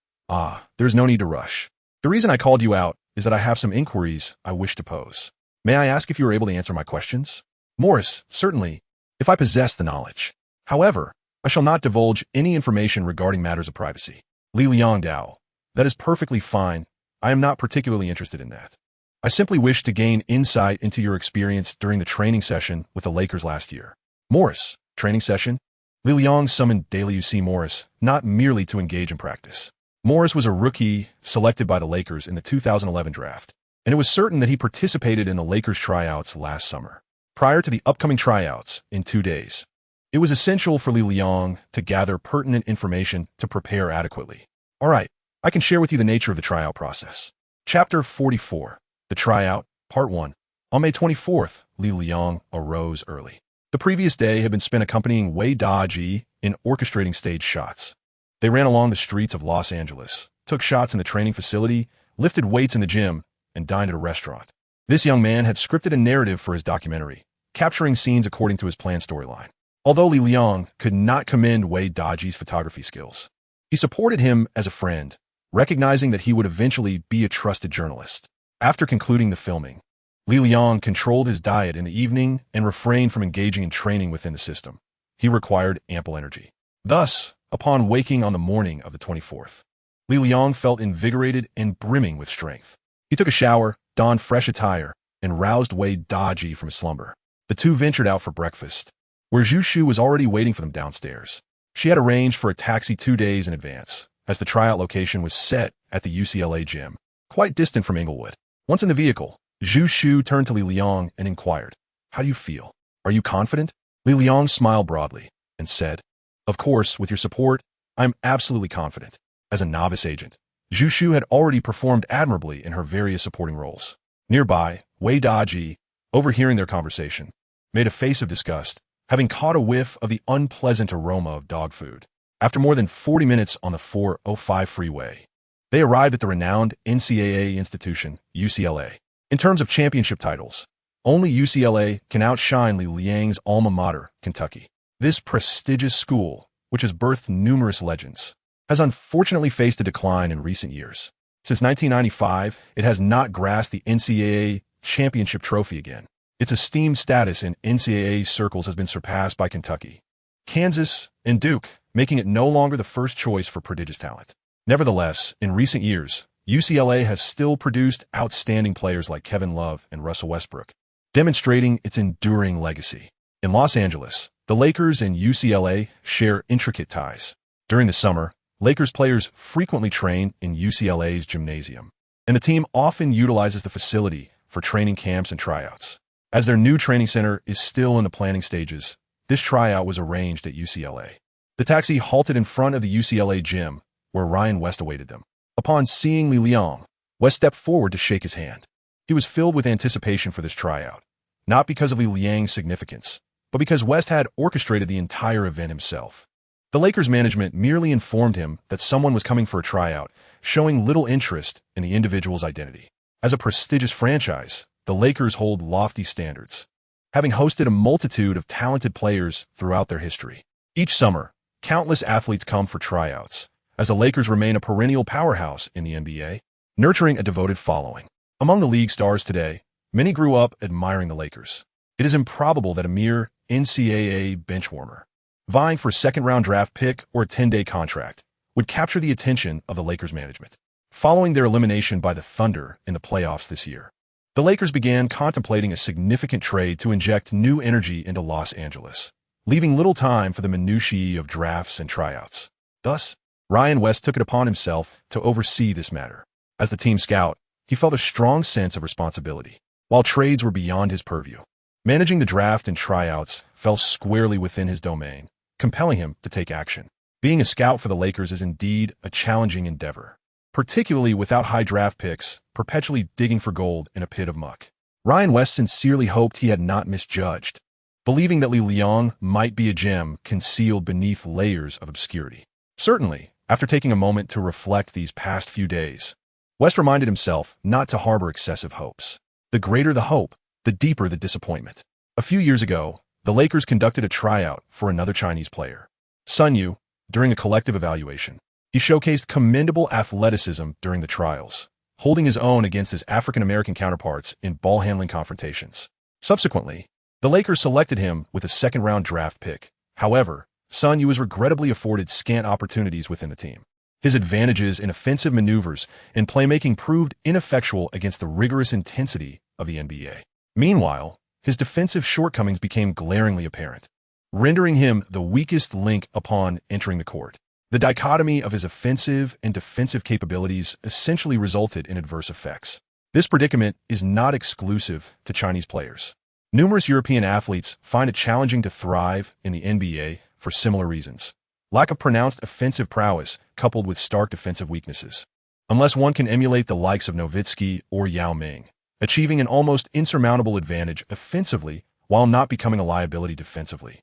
There's no need to rush. The reason I called you out is that I have some inquiries I wish to pose. May I ask if you are able to answer my questions? Morris, certainly, if I possess the knowledge. However, I shall not divulge any information regarding matters of privacy. Li Liang Dao. That is perfectly fine. I am not particularly interested in that. I simply wish to gain insight into your experience during the training session with the Lakers last year. Morris, training session? Li Liang summoned Daily UC Morris, not merely to engage in practice. Morris was a rookie selected by the Lakers in the 2011 draft, and it was certain that he participated in the Lakers tryouts last summer. Prior to the upcoming tryouts in 2 days, it was essential for Li Liang to gather pertinent information to prepare adequately. All right, I can share with you the nature of the tryout process. Chapter 44, The Tryout, Part 1. On May 24th, Li Liang arose early. The previous day had been spent accompanying Wei Daji in orchestrating stage shots. They ran along the streets of Los Angeles, took shots in the training facility, lifted weights in the gym, and dined at a restaurant. This young man had scripted a narrative for his documentary, capturing scenes according to his planned storyline. Although Li Liang could not commend Wei Daji's photography skills, he supported him as a friend, recognizing that he would eventually be a trusted journalist. After concluding the filming, Li Liang controlled his diet in the evening and refrained from engaging in training within the system. He required ample energy. Thus, upon waking on the morning of the 24th, Li Liang felt invigorated and brimming with strength. He took a shower, donned fresh attire, and roused Wei Daji from his slumber. The two ventured out for breakfast, where Zhu Shu was already waiting for them downstairs. She had arranged for a taxi 2 days in advance, as the tryout location was set at the UCLA gym, quite distant from Inglewood. Once in the vehicle, Zhu Shu turned to Li Liang and inquired, "How do you feel? Are you confident?" Li Liang smiled broadly and said, "Of course, with your support, I'm absolutely confident." As a novice agent, Zhu Shu had already performed admirably in her various supporting roles. Nearby, Wei Daji, overhearing their conversation, made a face of disgust, having caught a whiff of the unpleasant aroma of dog food. After more than 40 minutes on the 405 freeway, they arrived at the renowned NCAA institution, UCLA. In terms of championship titles, only UCLA can outshine Li Liang's alma mater, Kentucky. This prestigious school, which has birthed numerous legends, has unfortunately faced a decline in recent years. Since 1995, it has not grasped the NCAA championship trophy again. Its esteemed status in NCAA circles has been surpassed by Kentucky, Kansas, and Duke, making it no longer the first choice for prodigious talent. Nevertheless, in recent years, UCLA has still produced outstanding players like Kevin Love and Russell Westbrook, demonstrating its enduring legacy. In Los Angeles, the Lakers and UCLA share intricate ties. During the summer, Lakers players frequently train in UCLA's gymnasium, and the team often utilizes the facility for training camps and tryouts. As their new training center is still in the planning stages, this tryout was arranged at UCLA. The taxi halted in front of the UCLA gym, where Ryan West awaited them. Upon seeing Li Liang, West stepped forward to shake his hand. He was filled with anticipation for this tryout, not because of Li Liang's significance, but because West had orchestrated the entire event himself. The Lakers management merely informed him that someone was coming for a tryout, showing little interest in the individual's identity. As a prestigious franchise, the Lakers hold lofty standards, having hosted a multitude of talented players throughout their history. Each summer, countless athletes come for tryouts, as the Lakers remain a perennial powerhouse in the NBA, nurturing a devoted following. Among the league stars today, many grew up admiring the Lakers. It is improbable that a mere NCAA benchwarmer, vying for a second-round draft pick or a 10-day contract, would capture the attention of the Lakers management. Following their elimination by the Thunder in the playoffs this year, the Lakers began contemplating a significant trade to inject new energy into Los Angeles, leaving little time for the minutiae of drafts and tryouts. Thus, Ryan West took it upon himself to oversee this matter. As the team scout, he felt a strong sense of responsibility. While trades were beyond his purview, managing the draft and tryouts fell squarely within his domain, compelling him to take action. Being a scout for the Lakers is indeed a challenging endeavor, particularly without high draft picks, perpetually digging for gold in a pit of muck. Ryan West sincerely hoped he had not misjudged, believing that Li Liang might be a gem concealed beneath layers of obscurity. Certainly, after taking a moment to reflect these past few days, West reminded himself not to harbor excessive hopes. The greater the hope, the deeper the disappointment. A few years ago, the Lakers conducted a tryout for another Chinese player, Sun Yu, during a collective evaluation. He showcased commendable athleticism during the trials, holding his own against his African-American counterparts in ball-handling confrontations. Subsequently, the Lakers selected him with a second-round draft pick. However, Sun Yu was regrettably afforded scant opportunities within the team. His advantages in offensive maneuvers and playmaking proved ineffectual against the rigorous intensity of the NBA. Meanwhile, his defensive shortcomings became glaringly apparent, rendering him the weakest link upon entering the court. The dichotomy of his offensive and defensive capabilities essentially resulted in adverse effects. This predicament is not exclusive to Chinese players. Numerous European athletes find it challenging to thrive in the NBA for similar reasons. Lack of pronounced offensive prowess coupled with stark defensive weaknesses. Unless one can emulate the likes of Nowitzki or Yao Ming, achieving an almost insurmountable advantage offensively while not becoming a liability defensively.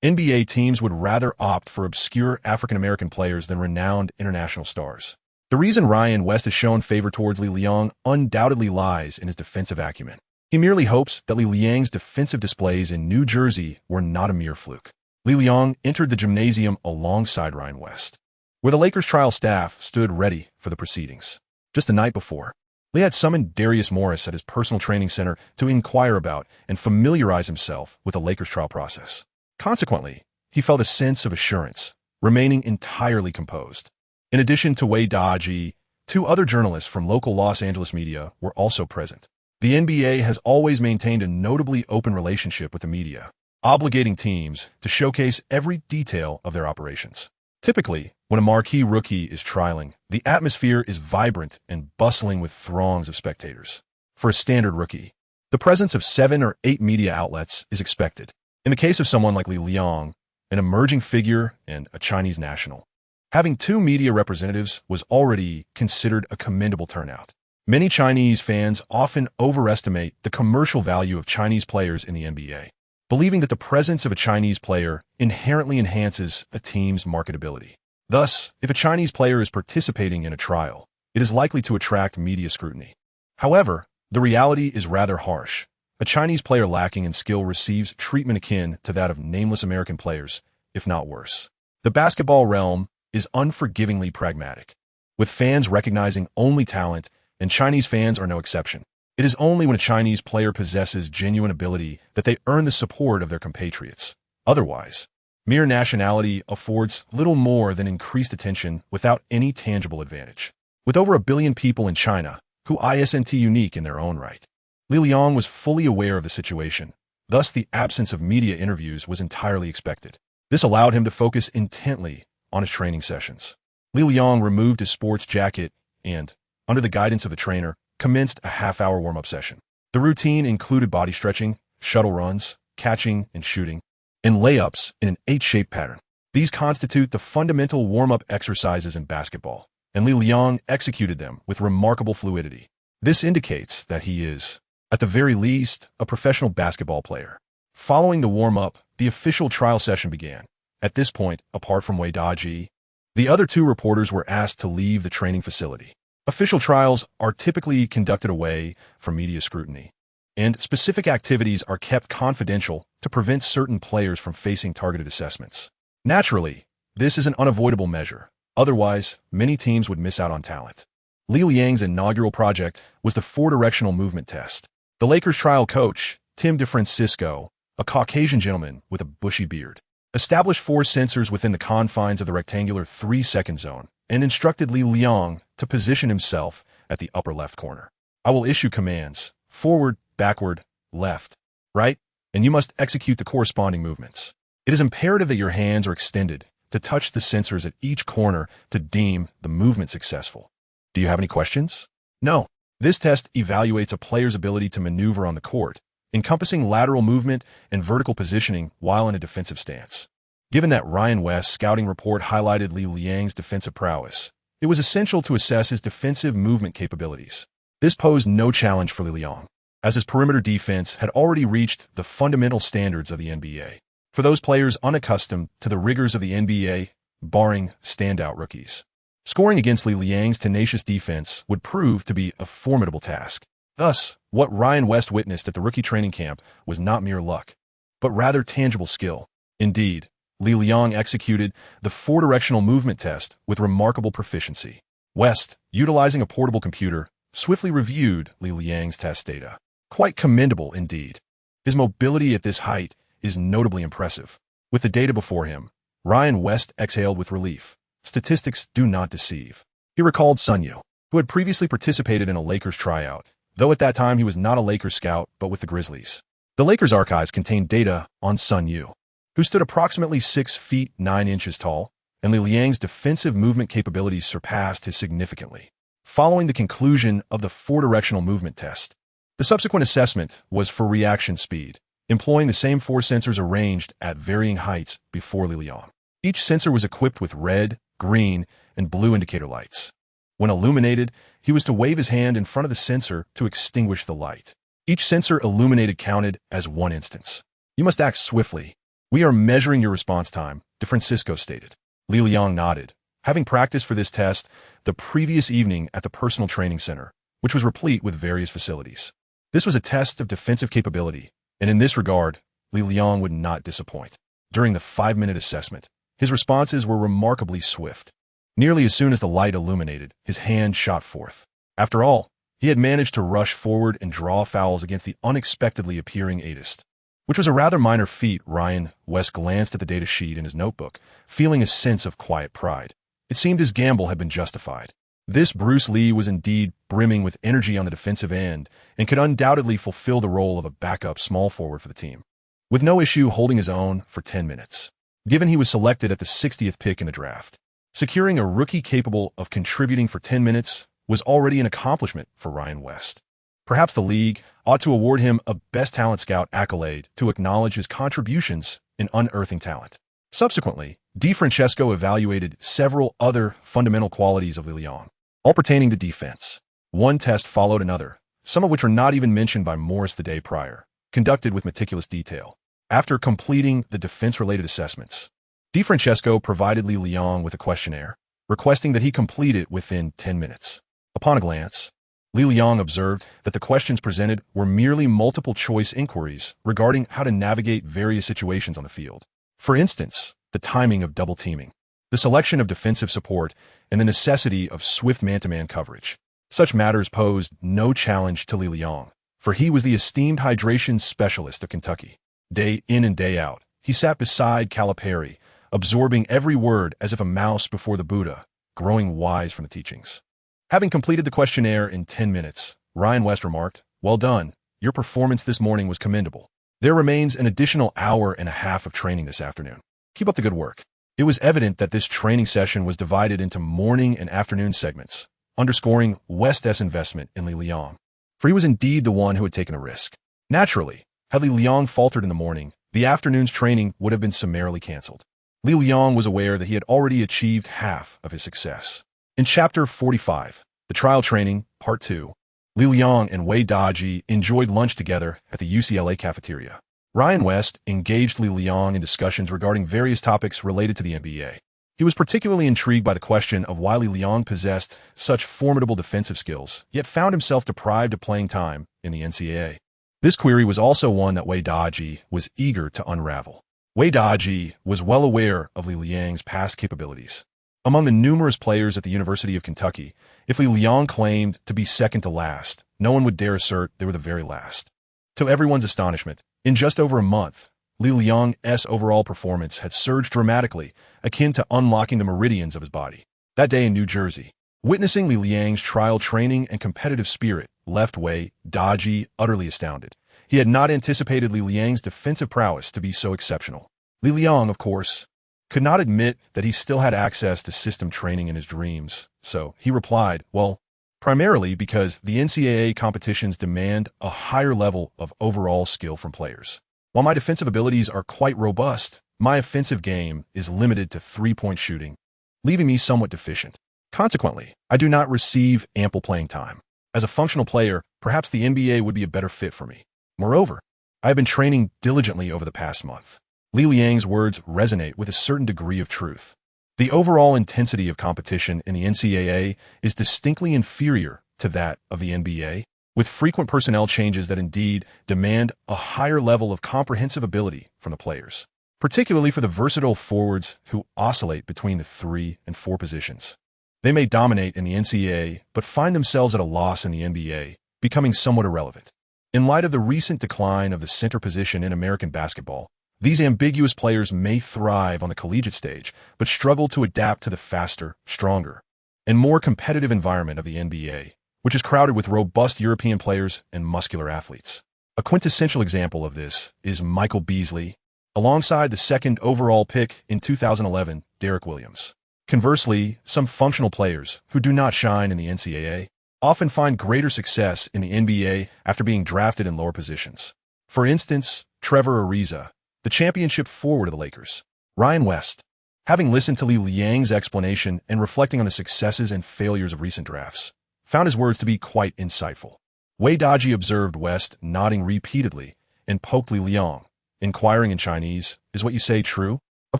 NBA teams would rather opt for obscure African-American players than renowned international stars. The reason Ryan West has shown favor towards Li Liang undoubtedly lies in his defensive acumen. He merely hopes that Li Liang's defensive displays in New Jersey were not a mere fluke. Li Liang entered the gymnasium alongside Ryan West, where the Lakers trial staff stood ready for the proceedings. Just the night before, Li had summoned Darius Morris at his personal training center to inquire about and familiarize himself with the Lakers trial process. Consequently, he felt a sense of assurance, remaining entirely composed. In addition to Wei Daji, 2 other journalists from local Los Angeles media were also present. The NBA has always maintained a notably open relationship with the media, obligating teams to showcase every detail of their operations. Typically, when a marquee rookie is trialing, the atmosphere is vibrant and bustling with throngs of spectators. For a standard rookie, the presence of 7 or 8 media outlets is expected. In the case of someone like Li Liang, an emerging figure and a Chinese national, having 2 media representatives was already considered a commendable turnout. Many Chinese fans often overestimate the commercial value of Chinese players in the NBA, believing that the presence of a Chinese player inherently enhances a team's marketability. Thus, if a Chinese player is participating in a trial, it is likely to attract media scrutiny. However, the reality is rather harsh. A Chinese player lacking in skill receives treatment akin to that of nameless American players, if not worse. The basketball realm is unforgivingly pragmatic, with fans recognizing only talent, and Chinese fans are no exception. It is only when a Chinese player possesses genuine ability that they earn the support of their compatriots. Otherwise, mere nationality affords little more than increased attention without any tangible advantage. With over 1 billion people in China, who isn't unique in their own right, Li Liang was fully aware of the situation. Thus, the absence of media interviews was entirely expected. This allowed him to focus intently on his training sessions. Li Liang removed his sports jacket and, under the guidance of the trainer, commenced a half-hour warm-up session. The routine included body stretching, shuttle runs, catching and shooting, and layups in an H-shaped pattern. These constitute the fundamental warm-up exercises in basketball, and Li Liang executed them with remarkable fluidity. This indicates that he is, at the very least, a professional basketball player. Following the warm-up, the official trial session began. At this point, apart from Wei Daji, the other 2 reporters were asked to leave the training facility. Official trials are typically conducted away from media scrutiny, and specific activities are kept confidential to prevent certain players from facing targeted assessments. Naturally, this is an unavoidable measure. Otherwise, many teams would miss out on talent. Li Liang's inaugural project was the 4-directional movement test. The Lakers trial coach, Tim DeFrancisco, a Caucasian gentleman with a bushy beard, established 4 sensors within the confines of the rectangular 3-second zone and instructed Li Liang to position himself at the upper left corner. I will issue commands, forward, backward, left, right, and you must execute the corresponding movements. It is imperative that your hands are extended to touch the sensors at each corner to deem the movement successful. Do you have any questions? No. This test evaluates a player's ability to maneuver on the court, encompassing lateral movement and vertical positioning while in a defensive stance. Given that Ryan West's scouting report highlighted Li Liang's defensive prowess, it was essential to assess his defensive movement capabilities. This posed no challenge for Li Liang, as his perimeter defense had already reached the fundamental standards of the NBA. For those players unaccustomed to the rigors of the NBA, barring standout rookies, scoring against Li Liang's tenacious defense would prove to be a formidable task. Thus, what Ryan West witnessed at the rookie training camp was not mere luck, but rather tangible skill. Indeed, Li Liang executed the 4-directional movement test with remarkable proficiency. West, utilizing a portable computer, swiftly reviewed Li Liang's test data. Quite commendable indeed. His mobility at this height is notably impressive. With the data before him, Ryan West exhaled with relief. Statistics do not deceive. He recalled Sun Yu, who had previously participated in a Lakers tryout, though at that time he was not a Lakers scout but with the Grizzlies. The Lakers archives contained data on Sun Yu, who stood approximately 6 feet 9 inches tall, and Li Liang's defensive movement capabilities surpassed his significantly. Following the conclusion of the four-directional movement test, the subsequent assessment was for reaction speed, employing the same four sensors arranged at varying heights before Li Liang. Each sensor was equipped with red, green, and blue indicator lights. When illuminated, he was to wave his hand in front of the sensor to extinguish the light. Each sensor illuminated counted as one instance. You must act swiftly. We are measuring your response time, DeFrancisco stated. Li Liang nodded, having practiced for this test the previous evening at the personal training center, which was replete with various facilities. This was a test of defensive capability, and in this regard, Li Liang would not disappoint. During the 5-minute assessment, his responses were remarkably swift. Nearly as soon as the light illuminated, his hand shot forth. After all, he had managed to rush forward and draw fouls against the unexpectedly appearing aidist, which was a rather minor feat. Ryan West glanced at the data sheet in his notebook, feeling a sense of quiet pride. It seemed his gamble had been justified. This Bruce Lee was indeed brimming with energy on the defensive end and could undoubtedly fulfill the role of a backup small forward for the team, with no issue holding his own for 10 minutes. Given he was selected at the 60th pick in the draft, securing a rookie capable of contributing for 10 minutes was already an accomplishment for Ryan West. Perhaps the league ought to award him a Best Talent Scout accolade to acknowledge his contributions in unearthing talent. Subsequently, DeFrancisco evaluated several other fundamental qualities of Li Liang, all pertaining to defense. One test followed another, some of which are not even mentioned by Morris the day prior, conducted with meticulous detail. After completing the defense-related assessments, DeFrancisco provided Li Liang with a questionnaire, requesting that he complete it within 10 minutes. Upon a glance, Li Liang observed that the questions presented were merely multiple-choice inquiries regarding how to navigate various situations on the field. For instance, the timing of double teaming, the selection of defensive support, and the necessity of swift man-to-man coverage. Such matters posed no challenge to Li Liang, for he was the esteemed hydration specialist of Kentucky. Day in and day out, he sat beside Calipari, absorbing every word as if a mouse before the Buddha, growing wise from the teachings. Having completed the questionnaire in 10 minutes, Ryan West remarked, "Well done. Your performance this morning was commendable. There remains an additional hour and a half of training this afternoon. Keep up the good work." It was evident that this training session was divided into morning and afternoon segments, underscoring West's investment in Li Liang, for he was indeed the one who had taken a risk. Naturally, had Li Liang faltered in the morning, the afternoon's training would have been summarily canceled. Li Liang was aware that he had already achieved half of his success. In Chapter 45, the trial training, Part 2, Li Liang and Wei Daji enjoyed lunch together at the UCLA cafeteria. Ryan West engaged Li Liang in discussions regarding various topics related to the NBA. He was particularly intrigued by the question of why Li Liang possessed such formidable defensive skills, yet found himself deprived of playing time in the NCAA. This query was also one that Wei Daji was eager to unravel. Wei Daji was well aware of Li Liang's past capabilities. Among the numerous players at the University of Kentucky, if Li Liang claimed to be second to last, no one would dare assert they were the very last. To everyone's astonishment, in just over a month, Li Liang's overall performance had surged dramatically, akin to unlocking the meridians of his body. That day in New Jersey, witnessing Li Liang's trial training and competitive spirit left Wei Daji utterly astounded. He had not anticipated Li Liang's defensive prowess to be so exceptional. Li Liang, of course, could not admit that he still had access to system training in his dreams, so he replied, "Well, primarily because the NCAA competitions demand a higher level of overall skill from players. While my defensive abilities are quite robust, my offensive game is limited to three-point shooting, leaving me somewhat deficient. Consequently, I do not receive ample playing time. As a functional player, perhaps the NBA would be a better fit for me. Moreover, I have been training diligently over the past month." Li Liang's words resonate with a certain degree of truth. The overall intensity of competition in the NCAA is distinctly inferior to that of the NBA, with frequent personnel changes that indeed demand a higher level of comprehensive ability from the players, particularly for the versatile forwards who oscillate between the 3 and 4 positions. They may dominate in the NCAA, but find themselves at a loss in the NBA, becoming somewhat irrelevant. In light of the recent decline of the center position in American basketball, these ambiguous players may thrive on the collegiate stage, but struggle to adapt to the faster, stronger, and more competitive environment of the NBA, which is crowded with robust European players and muscular athletes. A quintessential example of this is Michael Beasley, alongside the second overall pick in 2011, Derek Williams. Conversely, some functional players who do not shine in the NCAA often find greater success in the NBA after being drafted in lower positions. For instance, Trevor Ariza, the championship forward of the Lakers. Ryan West, having listened to Li Liang's explanation and reflecting on the successes and failures of recent drafts, found his words to be quite insightful. Wei Daji observed West nodding repeatedly and poked Li Liang, inquiring in Chinese, "Is what you say true?" "Of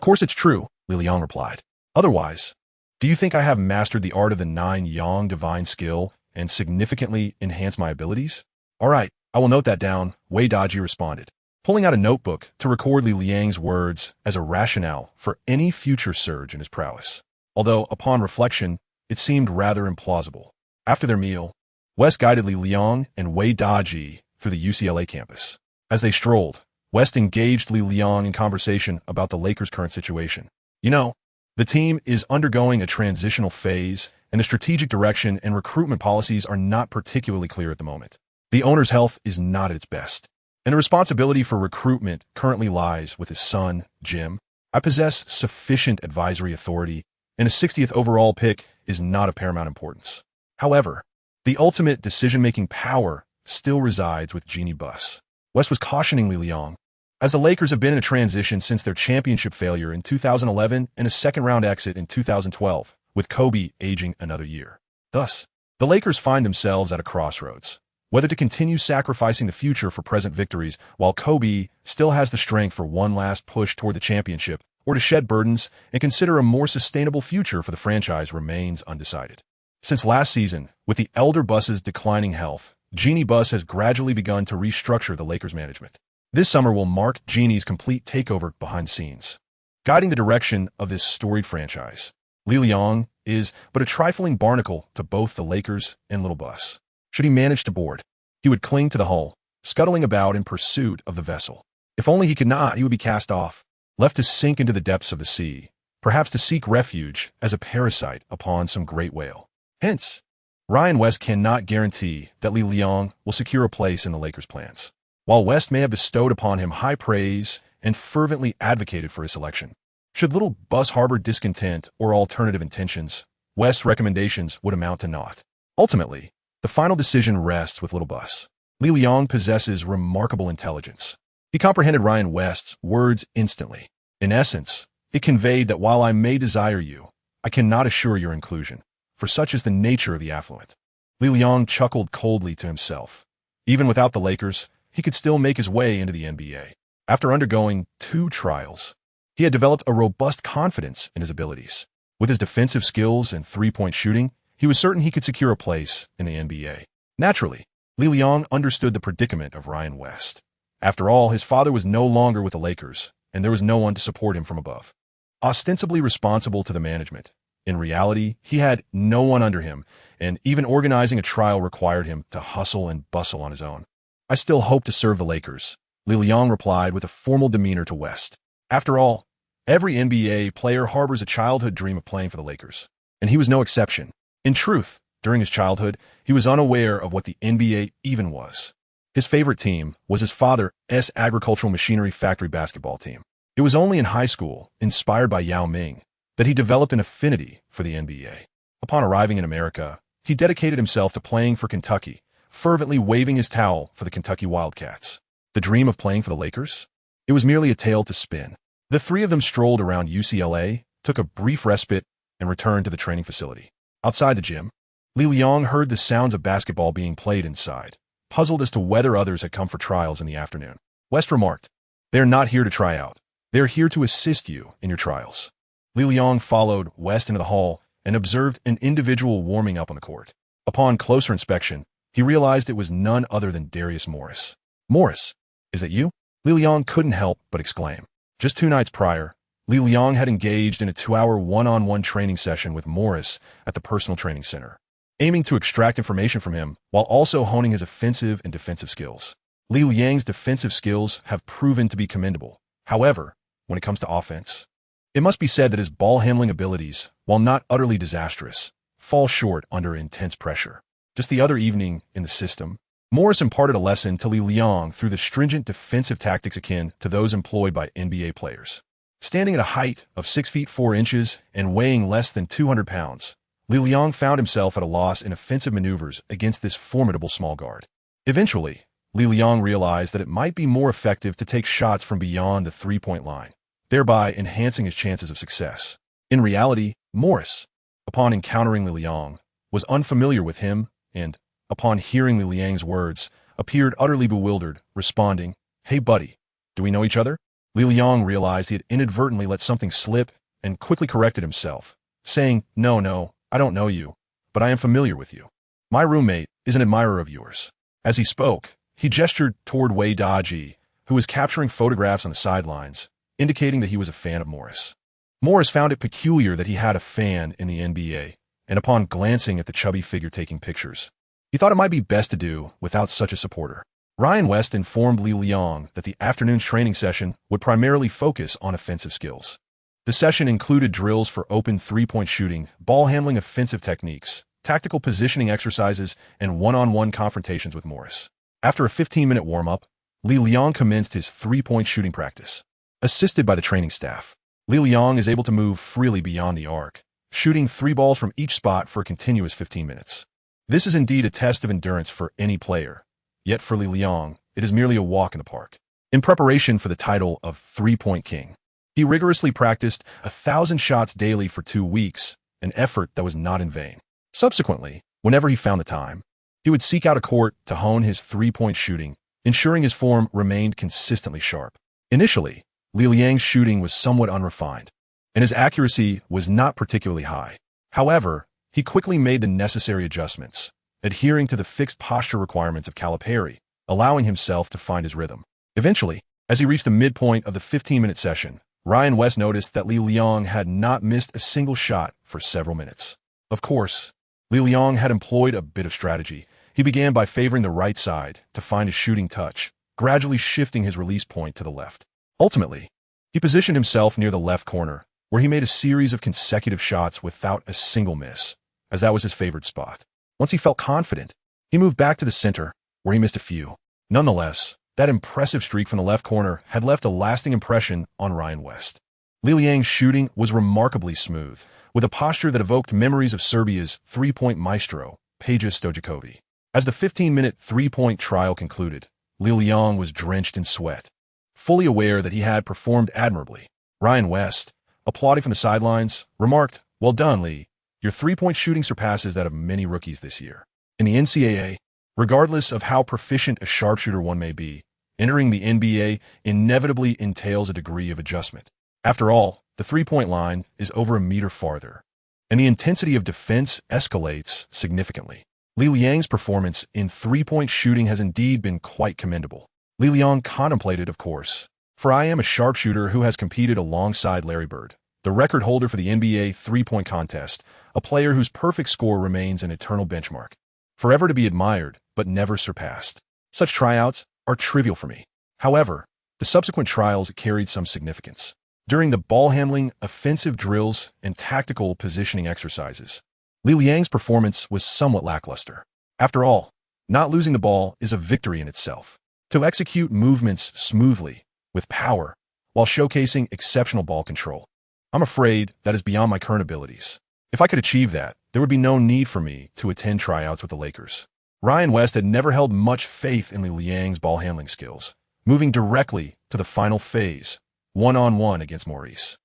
course it's true," Li Liang replied. "Otherwise, do you think I have mastered the art of the 9-yang divine skill and significantly enhanced my abilities?" "All right, I will note that down," Wei Daji responded, pulling out a notebook to record Li Liang's words as a rationale for any future surge in his prowess. Although, upon reflection, it seemed rather implausible. After their meal, West guided Li Liang and Wei Daji through the UCLA campus. As they strolled, West engaged Li Liang in conversation about the Lakers' current situation. "You know, the team is undergoing a transitional phase, and the strategic direction and recruitment policies are not particularly clear at the moment. The owner's health is not at its best, and the responsibility for recruitment currently lies with his son, Jim. I possess sufficient advisory authority, and a 60th overall pick is not of paramount importance. However, the ultimate decision-making power still resides with Jeannie Buss." West was cautioning Li Liang, as the Lakers have been in a transition since their championship failure in 2011 and a second-round exit in 2012, with Kobe aging another year. Thus, the Lakers find themselves at a crossroads, whether to continue sacrificing the future for present victories while Kobe still has the strength for one last push toward the championship, or to shed burdens and consider a more sustainable future for the franchise remains undecided. Since last season, with the elder Buss's declining health, Jeannie Buss has gradually begun to restructure the Lakers management. This summer will mark Jeannie's complete takeover behind the scenes. Guiding the direction of this storied franchise, Li Liang is but a trifling barnacle to both the Lakers and Little Buss. Should he manage to board, he would cling to the hull, scuttling about in pursuit of the vessel. If only he could not, he would be cast off, left to sink into the depths of the sea, perhaps to seek refuge as a parasite upon some great whale. Hence, Ryan West cannot guarantee that Li Liang will secure a place in the Lakers' plans, while West may have bestowed upon him high praise and fervently advocated for his selection. Should Little Buss harbor discontent or alternative intentions, West's recommendations would amount to naught. Ultimately, the final decision rests with Little Buss. Li Liang possesses remarkable intelligence. He comprehended Ryan West's words instantly. In essence, it conveyed that while I may desire you, I cannot assure your inclusion, for such is the nature of the affluent. Li Liang chuckled coldly to himself. Even without the Lakers, he could still make his way into the NBA. After undergoing 2 trials, he had developed a robust confidence in his abilities. With his defensive skills and three-point shooting, he was certain he could secure a place in the NBA. Naturally, Li Liang understood the predicament of Ryan West. After all, his father was no longer with the Lakers, and there was no one to support him from above. Ostensibly responsible to the management, in reality, he had no one under him, and even organizing a trial required him to hustle and bustle on his own. "I still hope to serve the Lakers," Li Liang replied with a formal demeanor to West. After all, every NBA player harbors a childhood dream of playing for the Lakers, and he was no exception. In truth, during his childhood, he was unaware of what the NBA even was. His favorite team was his father's agricultural machinery factory basketball team. It was only in high school, inspired by Yao Ming, that he developed an affinity for the NBA. Upon arriving in America, he dedicated himself to playing for Kentucky, fervently waving his towel for the Kentucky Wildcats. The dream of playing for the Lakers? It was merely a tale to spin. The 3 of them strolled around UCLA, took a brief respite, and returned to the training facility. Outside the gym, Li Liang heard the sounds of basketball being played inside, puzzled as to whether others had come for trials in the afternoon. West remarked, "They are not here to try out. They are here to assist you in your trials." Li Liang followed West into the hall and observed an individual warming up on the court. Upon closer inspection, he realized it was none other than Darius Morris. "Morris, is that you?" Li Liang couldn't help but exclaim. Just 2 nights prior, Li Liang had engaged in a 2-hour one-on-one training session with Morris at the personal training center, aiming to extract information from him while also honing his offensive and defensive skills. Li Liang's defensive skills have proven to be commendable. However, when it comes to offense, it must be said that his ball handling abilities, while not utterly disastrous, fall short under intense pressure. Just the other evening in the system, Morris imparted a lesson to Li Liang through the stringent defensive tactics akin to those employed by NBA players. Standing at a height of 6 feet 4 inches and weighing less than 200 pounds, Li Liang found himself at a loss in offensive maneuvers against this formidable small guard. Eventually, Li Liang realized that it might be more effective to take shots from beyond the three-point line, thereby enhancing his chances of success. In reality, Morris, upon encountering Li Liang, was unfamiliar with him and, upon hearing Li Liang's words, appeared utterly bewildered, responding, "Hey buddy, do we know each other?" Li Liang realized he had inadvertently let something slip and quickly corrected himself, saying, No, I don't know you, but I am familiar with you. My roommate is an admirer of yours." As he spoke, he gestured toward Wei Daji, who was capturing photographs on the sidelines, indicating that he was a fan of Morris. Morris found it peculiar that he had a fan in the NBA, and upon glancing at the chubby figure taking pictures, he thought it might be best to do without such a supporter. Ryan West informed Li Liang that the afternoon's training session would primarily focus on offensive skills. The session included drills for open three-point shooting, ball handling offensive techniques, tactical positioning exercises, and one-on-one confrontations with Morris. After a 15-minute warm-up, Li Liang commenced his three-point shooting practice. Assisted by the training staff, Li Liang is able to move freely beyond the arc, shooting 3 balls from each spot for a continuous 15 minutes. This is indeed a test of endurance for any player, yet for Li Liang, it is merely a walk in the park. In preparation for the title of Three-Point King, he rigorously practiced 1,000 shots daily for 2 weeks, an effort that was not in vain. Subsequently, whenever he found the time, he would seek out a court to hone his three-point shooting, ensuring his form remained consistently sharp. Initially, Li Liang's shooting was somewhat unrefined, and his accuracy was not particularly high. However, he quickly made the necessary adjustments, adhering to the fixed posture requirements of Calipari, allowing himself to find his rhythm. Eventually, as he reached the midpoint of the 15-minute session, Ryan West noticed that Li Liang had not missed a single shot for several minutes. Of course, Li Liang had employed a bit of strategy. He began by favoring the right side to find his shooting touch, gradually shifting his release point to the left. Ultimately, he positioned himself near the left corner, where he made a series of consecutive shots without a single miss, as that was his favorite spot. Once he felt confident, he moved back to the center, where he missed a few. Nonetheless, that impressive streak from the left corner had left a lasting impression on Ryan West. Li Liang's shooting was remarkably smooth, with a posture that evoked memories of Serbia's three-point maestro, Peja Stojakovic. As the 15-minute three-point trial concluded, Li Liang was drenched in sweat. Fully aware that he had performed admirably, Ryan West, applauding from the sidelines, remarked, "Well done, Li. Your three-point shooting surpasses that of many rookies this year." In the NCAA, regardless of how proficient a sharpshooter one may be, entering the NBA inevitably entails a degree of adjustment. After all, the three-point line is over a meter farther, and the intensity of defense escalates significantly. Li Liang's performance in three-point shooting has indeed been quite commendable. Li Liang contemplated, of course, "For I am a sharpshooter who has competed alongside Larry Bird, the record holder for the NBA three-point contest, a player whose perfect score remains an eternal benchmark, forever to be admired but never surpassed. Such tryouts are trivial for me." However, the subsequent trials carried some significance. During the ball handling, offensive drills, and tactical positioning exercises, Li Liang's performance was somewhat lackluster. After all, not losing the ball is a victory in itself. To execute movements smoothly, with power, while showcasing exceptional ball control, I'm afraid that is beyond my current abilities. If I could achieve that, there would be no need for me to attend tryouts with the Lakers. Ryan West had never held much faith in Li Liang's ball handling skills, moving directly to the final phase, one-on-one against Maurice.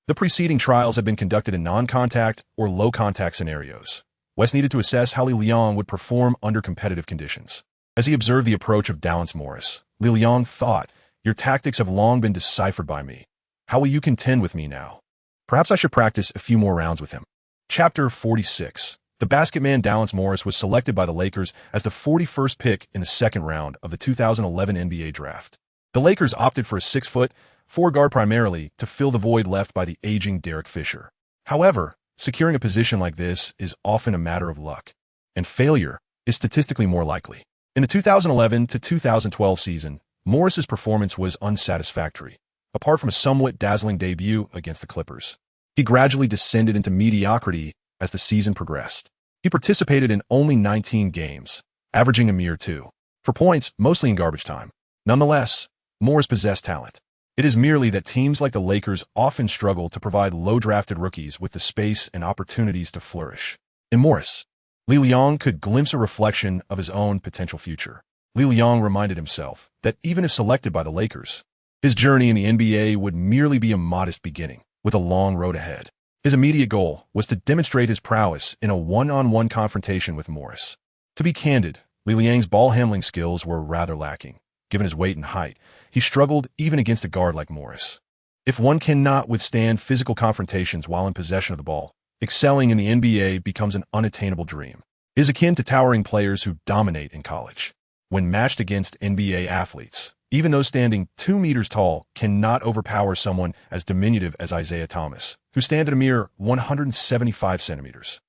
The preceding trials had been conducted in non-contact or low-contact scenarios. West needed to assess how Li Liang would perform under competitive conditions. As he observed the approach of Dallas Morris, Li Liang thought, "Your tactics have long been deciphered by me. How will you contend with me now? Perhaps I should practice a few more rounds with him." Chapter 46. The basketman Dallas Morris was selected by the Lakers as the 41st pick in the second round of the 2011 NBA draft. The Lakers opted for a 6'4" guard primarily to fill the void left by the aging Derek Fisher. However, securing a position like this is often a matter of luck, and failure is statistically more likely. In the 2011 to 2012 season, Morris's performance was unsatisfactory, apart from a somewhat dazzling debut against the Clippers. He gradually descended into mediocrity as the season progressed. He participated in only 19 games, averaging a mere 2. for points mostly in garbage time. Nonetheless, Morris possessed talent. It is merely that teams like the Lakers often struggle to provide low-drafted rookies with the space and opportunities to flourish. In Morris, Li Liang could glimpse a reflection of his own potential future. Li Liang reminded himself that even if selected by the Lakers, his journey in the NBA would merely be a modest beginning, with a long road ahead. His immediate goal was to demonstrate his prowess in a one-on-one confrontation with Morris. To be candid, Li Liang's ball handling skills were rather lacking. Given his weight and height, he struggled even against a guard like Morris. If one cannot withstand physical confrontations while in possession of the ball, excelling in the NBA becomes an unattainable dream. It is akin to towering players who dominate in college. When matched against NBA athletes, even those standing 2 meters tall cannot overpower someone as diminutive as Isaiah Thomas, who stands at a mere 175 centimeters.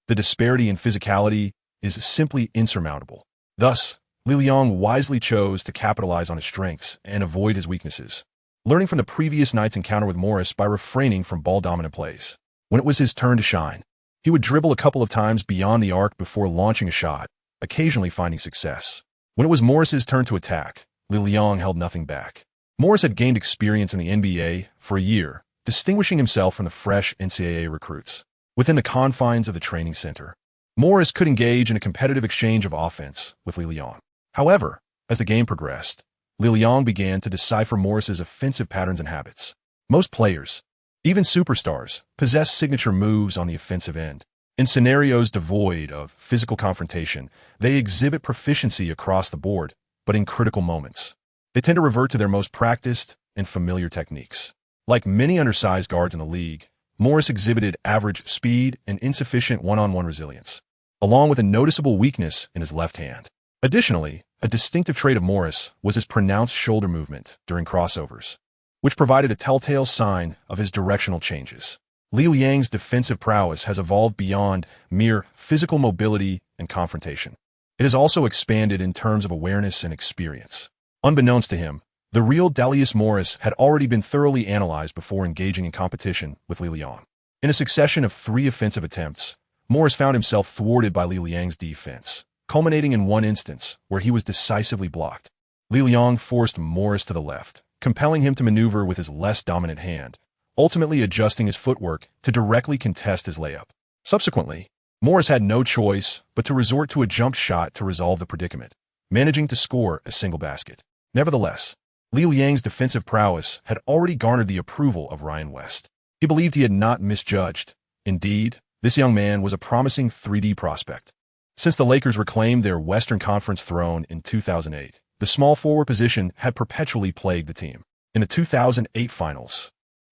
The disparity in physicality is simply insurmountable. Thus, Li Liang wisely chose to capitalize on his strengths and avoid his weaknesses, learning from the previous night's encounter with Morris by refraining from ball-dominant plays. When it was his turn to shine, he would dribble a couple of times beyond the arc before launching a shot, occasionally finding success. When it was Morris's turn to attack, Li Liang held nothing back. Morris had gained experience in the NBA for a year, distinguishing himself from the fresh NCAA recruits. Within the confines of the training center, Morris could engage in a competitive exchange of offense with Li Liang. However, as the game progressed, Li Liang began to decipher Morris's offensive patterns and habits. Most players, even superstars, possess signature moves on the offensive end. In scenarios devoid of physical confrontation, they exhibit proficiency across the board, but in critical moments, they tend to revert to their most practiced and familiar techniques. Like many undersized guards in the league, Morris exhibited average speed and insufficient one-on-one resilience, along with a noticeable weakness in his left hand. Additionally, a distinctive trait of Morris was his pronounced shoulder movement during crossovers, which provided a telltale sign of his directional changes. Li Liang's defensive prowess has evolved beyond mere physical mobility and confrontation. It has also expanded in terms of awareness and experience. Unbeknownst to him, the real Dallas Morris had already been thoroughly analyzed before engaging in competition with Li Liang. In a succession of 3 offensive attempts, Morris found himself thwarted by Li Liang's defense, culminating in one instance where he was decisively blocked. Li Liang forced Morris to the left, compelling him to maneuver with his less dominant hand, ultimately adjusting his footwork to directly contest his layup. Subsequently, Morris had no choice but to resort to a jump shot to resolve the predicament, managing to score a single basket. Nevertheless, Li Liang's defensive prowess had already garnered the approval of Ryan West. He believed he had not misjudged. Indeed, this young man was a promising 3D prospect. Since the Lakers reclaimed their Western Conference throne in 2008, the small forward position had perpetually plagued the team. In the 2008 finals,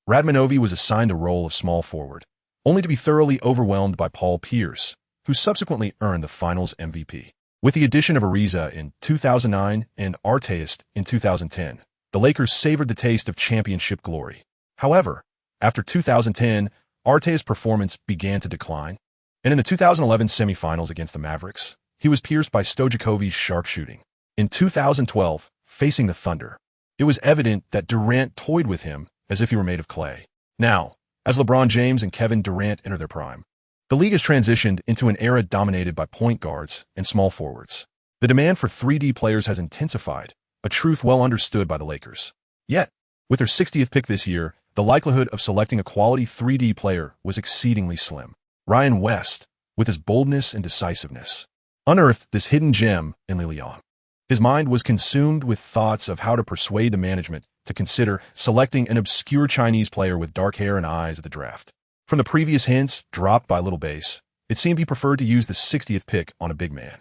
Radmanovi was assigned the role of small forward, only to be thoroughly overwhelmed by Paul Pierce, who subsequently earned the finals MVP. With the addition of Ariza in 2009 and Artest in 2010, the Lakers savored the taste of championship glory. However, after 2010, Artest's performance began to decline, and in the 2011 semifinals against the Mavericks, he was pierced by Stojakovic's sharpshooting. In 2012, facing the Thunder, it was evident that Durant toyed with him as if he were made of clay. Now, as LeBron James and Kevin Durant enter their prime, the league has transitioned into an era dominated by point guards and small forwards. The demand for 3D players has intensified, a truth well understood by the Lakers. Yet, with their 60th pick this year, the likelihood of selecting a quality 3D player was exceedingly slim. Ryan West, with his boldness and decisiveness, unearthed this hidden gem in Li Liang. His mind was consumed with thoughts of how to persuade the management to consider selecting an obscure Chinese player with dark hair and eyes at the draft. From the previous hints dropped by Little Bass, it seemed he preferred to use the 60th pick on a big man.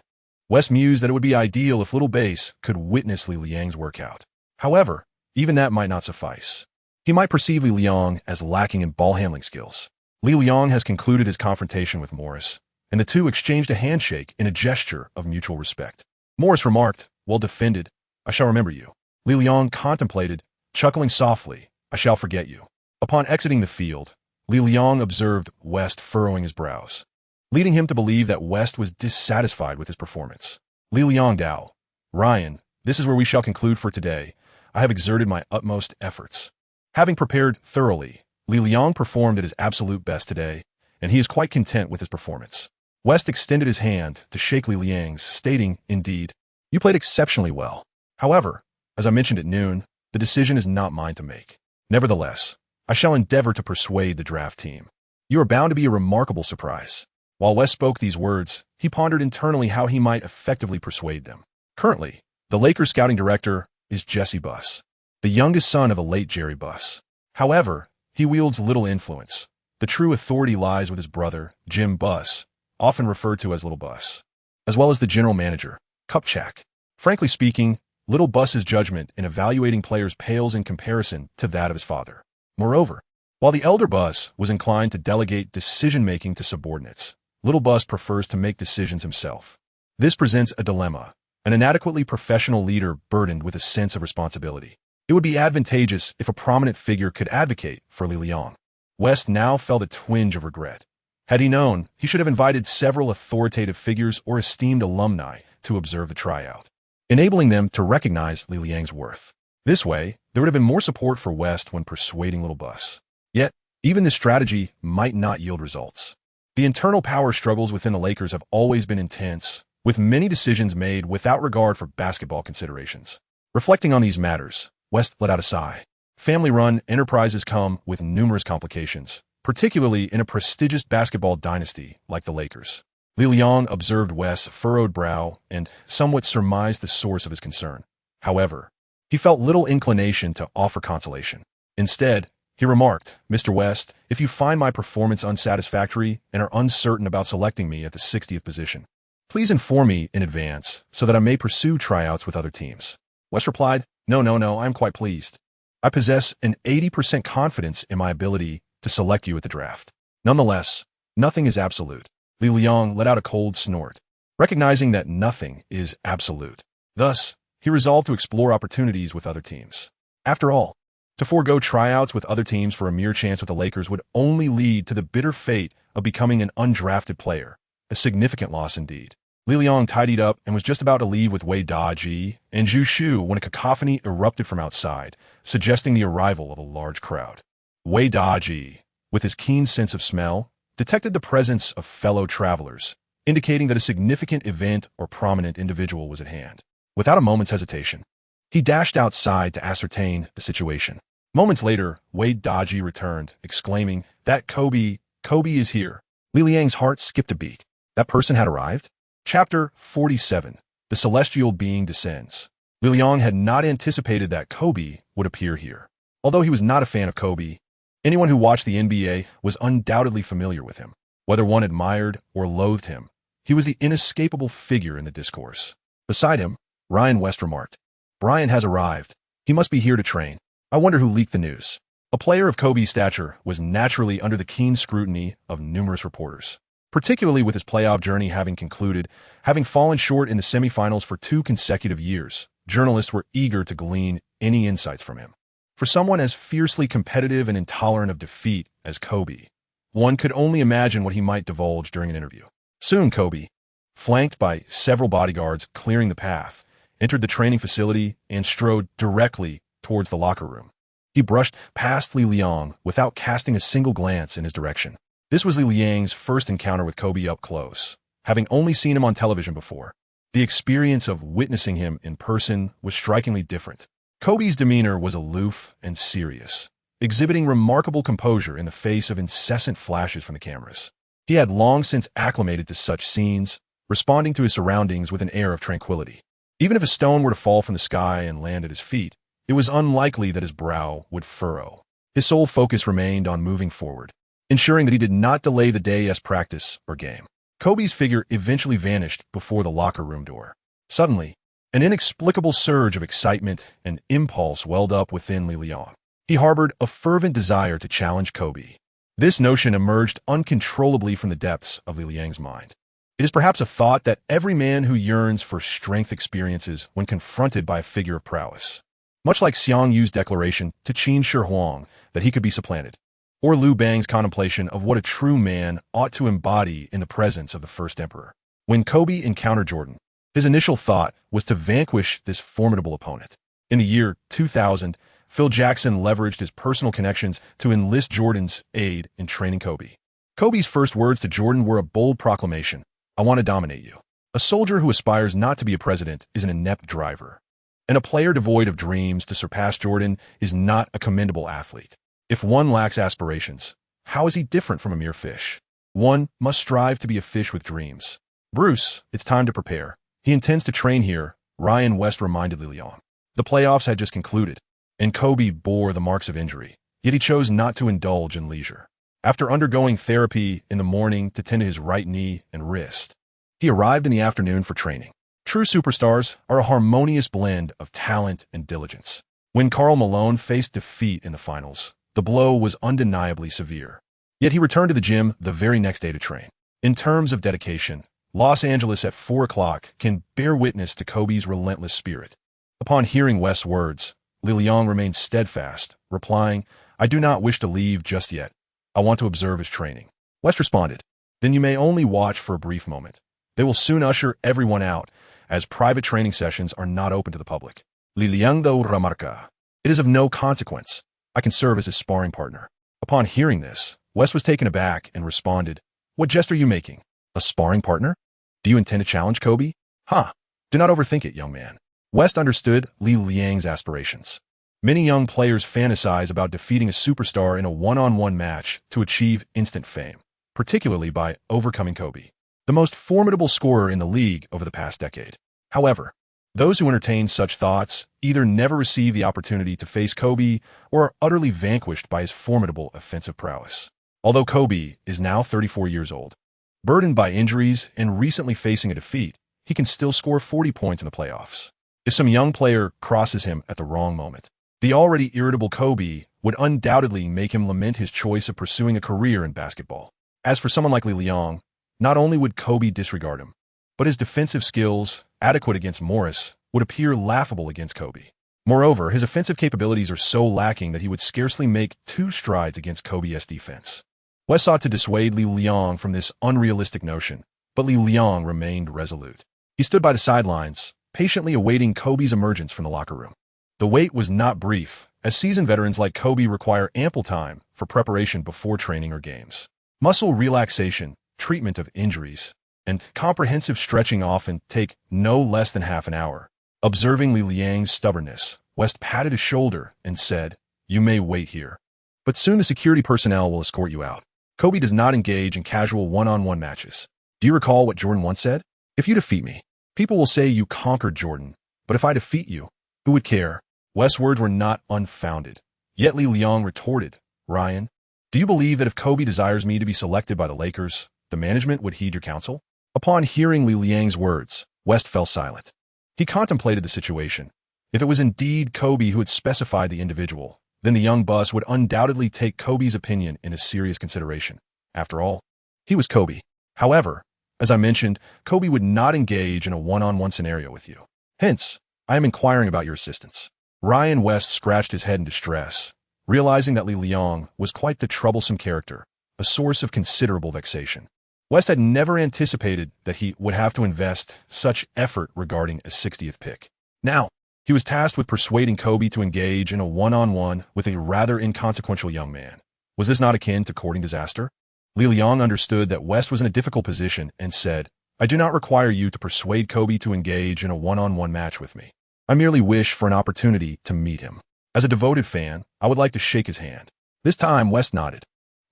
West mused that it would be ideal if Little Bass could witness Li Liang's workout. However, even that might not suffice. He might perceive Li Liang as lacking in ball handling skills. Li Liang has concluded his confrontation with Morris, and the two exchanged a handshake in a gesture of mutual respect. Morris remarked, "Well defended, I shall remember you." Li Liang contemplated, chuckling softly, "I shall forget you." Upon exiting the field, Li Liang observed West furrowing his brows, leading him to believe that West was dissatisfied with his performance. Li Liang Dao, "Ryan, this is where we shall conclude for today. I have exerted my utmost efforts." Having prepared thoroughly, Li Liang performed at his absolute best today, and he is quite content with his performance. West extended his hand to shake Li Liang's, stating, "Indeed, You played exceptionally well. However, as I mentioned at noon, the decision is not mine to make. Nevertheless, I shall endeavor to persuade the draft team. You are bound to be a remarkable surprise." While West spoke these words, he pondered internally how he might effectively persuade them. Currently, the Lakers scouting director is Jesse Buss, the youngest son of the late Jerry Buss. However, he wields little influence. The true authority lies with his brother, Jim Buss, often referred to as Little Buss, as well as the general manager, Kupchak. Frankly speaking, Little Buss's judgment in evaluating players pales in comparison to that of his father. Moreover, while the elder Buss was inclined to delegate decision-making to subordinates, Little Buss prefers to make decisions himself. This presents a dilemma, an inadequately professional leader burdened with a sense of responsibility. It would be advantageous if a prominent figure could advocate for Li Liang. West now felt a twinge of regret. Had he known, he should have invited several authoritative figures or esteemed alumni to observe the tryout, enabling them to recognize Li Liang's worth. This way, there would have been more support for West when persuading Little Buss. Yet, even this strategy might not yield results. The internal power struggles within the Lakers have always been intense, with many decisions made without regard for basketball considerations. Reflecting on these matters, West let out a sigh. Family-run enterprises come with numerous complications, particularly in a prestigious basketball dynasty like the Lakers. Li Liang observed West's furrowed brow and somewhat surmised the source of his concern. However, he felt little inclination to offer consolation. Instead, he remarked, "Mr. West, if you find my performance unsatisfactory and are uncertain about selecting me at the 60th position, please inform me in advance so that I may pursue tryouts with other teams." West replied, No, I'm quite pleased. I possess an 80% confidence in my ability to select you at the draft. Nonetheless, nothing is absolute." Li Liang let out a cold snort, recognizing that nothing is absolute. Thus, he resolved to explore opportunities with other teams. After all, to forego tryouts with other teams for a mere chance with the Lakers would only lead to the bitter fate of becoming an undrafted player, a significant loss indeed. Li Liang tidied up and was just about to leave with Wei Daji and Zhu Shu when a cacophony erupted from outside, suggesting the arrival of a large crowd. Wei Daji, with his keen sense of smell, detected the presence of fellow travelers, indicating that a significant event or prominent individual was at hand. Without a moment's hesitation, he dashed outside to ascertain the situation. Moments later, Wei Daji returned, exclaiming, "That Kobe is here." Li Liang's heart skipped a beat. That person had arrived? Chapter 47. The Celestial Being Descends. Li Liang had not anticipated that Kobe would appear here. Although he was not a fan of Kobe, anyone who watched the NBA was undoubtedly familiar with him. Whether one admired or loathed him, he was the inescapable figure in the discourse. Beside him, Ryan West remarked, "Brian has arrived. He must be here to train. I wonder who leaked the news." A player of Kobe's stature was naturally under the keen scrutiny of numerous reporters, particularly with his playoff journey having concluded. Having fallen short in the semifinals for 2 consecutive years, journalists were eager to glean any insights from him. For someone as fiercely competitive and intolerant of defeat as Kobe, one could only imagine what he might divulge during an interview. Soon Kobe, flanked by several bodyguards clearing the path, entered the training facility and strode directly towards the locker room. He brushed past Li Liang without casting a single glance in his direction. This was Li Liang's first encounter with Kobe up close, having only seen him on television before. The experience of witnessing him in person was strikingly different. Kobe's demeanor was aloof and serious, exhibiting remarkable composure in the face of incessant flashes from the cameras. He had long since acclimated to such scenes, responding to his surroundings with an air of tranquility. Even if a stone were to fall from the sky and land at his feet, it was unlikely that his brow would furrow. His sole focus remained on moving forward, ensuring that he did not delay the day's practice or game. Kobe's figure eventually vanished before the locker room door. Suddenly, an inexplicable surge of excitement and impulse welled up within Li Liang. He harbored a fervent desire to challenge Kobe. This notion emerged uncontrollably from the depths of Li Liang's mind. It is perhaps a thought that every man who yearns for strength experiences when confronted by a figure of prowess. Much like Xiang Yu's declaration to Qin Shi Huang that he could be supplanted, or Liu Bang's contemplation of what a true man ought to embody in the presence of the first emperor. When Kobe encountered Jordan, his initial thought was to vanquish this formidable opponent. In the year 2000, Phil Jackson leveraged his personal connections to enlist Jordan's aid in training Kobe. Kobe's first words to Jordan were a bold proclamation, "I want to dominate you." A soldier who aspires not to be a president is an inept driver. And a player devoid of dreams to surpass Jordan is not a commendable athlete. If one lacks aspirations, how is he different from a mere fish? One must strive to be a fish with dreams. Bruce, it's time to prepare. He intends to train here, Ryan West reminded Lilian. The playoffs had just concluded, and Kobe bore the marks of injury, yet he chose not to indulge in leisure. After undergoing therapy in the morning to tend to his right knee and wrist, he arrived in the afternoon for training. True superstars are a harmonious blend of talent and diligence. When Karl Malone faced defeat in the finals, the blow was undeniably severe. Yet he returned to the gym the very next day to train. In terms of dedication, Los Angeles at 4 o'clock can bear witness to Kobe's relentless spirit. Upon hearing West's words, Lilian remained steadfast, replying, "I do not wish to leave just yet. I want to observe his training." West responded, "Then you may only watch for a brief moment. They will soon usher everyone out, as private training sessions are not open to the public." Lilian though remarca, "It is of no consequence. I can serve as his sparring partner." Upon hearing this, West was taken aback and responded, "What jest are you making? A sparring partner? Do you intend to challenge Kobe?" "Ha! Do not overthink it, young man." West understood Li Liang's aspirations. Many young players fantasize about defeating a superstar in a one-on-one match to achieve instant fame, particularly by overcoming Kobe, the most formidable scorer in the league over the past decade. However, those who entertain such thoughts either never receive the opportunity to face Kobe or are utterly vanquished by his formidable offensive prowess. Although Kobe is now 34 years old, burdened by injuries and recently facing a defeat, he can still score 40 points in the playoffs. If some young player crosses him at the wrong moment, the already irritable Kobe would undoubtedly make him lament his choice of pursuing a career in basketball. As for someone like Li Liang, not only would Kobe disregard him, but his defensive skills, adequate against Morris, would appear laughable against Kobe. Moreover, his offensive capabilities are so lacking that he would scarcely make 2 strides against Kobe's defense. West sought to dissuade Li Liang from this unrealistic notion, but Li Liang remained resolute. He stood by the sidelines, patiently awaiting Kobe's emergence from the locker room. The wait was not brief, as seasoned veterans like Kobe require ample time for preparation before training or games. Muscle relaxation, treatment of injuries, and comprehensive stretching often take no less than half an hour. Observing Li Liang's stubbornness, West patted his shoulder and said, "You may wait here. But soon the security personnel will escort you out." Kobe does not engage in casual one-on-one matches. Do you recall what Jordan once said? "If you defeat me, people will say you conquered Jordan, but if I defeat you, who would care?" West's words were not unfounded. Yet Li Liang retorted, "Ryan, do you believe that if Kobe desires me to be selected by the Lakers, the management would heed your counsel?" Upon hearing Li Liang's words, West fell silent. He contemplated the situation. If it was indeed Kobe who had specified the individual, then the young boss would undoubtedly take Kobe's opinion into serious consideration. After all, he was Kobe. However, as I mentioned, Kobe would not engage in a one-on-one scenario with you. Hence, I am inquiring about your assistance. Ryan West scratched his head in distress, realizing that Li Liang was quite the troublesome character, a source of considerable vexation. West had never anticipated that he would have to invest such effort regarding a 60th pick. Now, he was tasked with persuading Kobe to engage in a one-on-one with a rather inconsequential young man. Was this not akin to courting disaster? Li Liang understood that West was in a difficult position and said, "I do not require you to persuade Kobe to engage in a one-on-one match with me. I merely wish for an opportunity to meet him. As a devoted fan, I would like to shake his hand." This time, West nodded,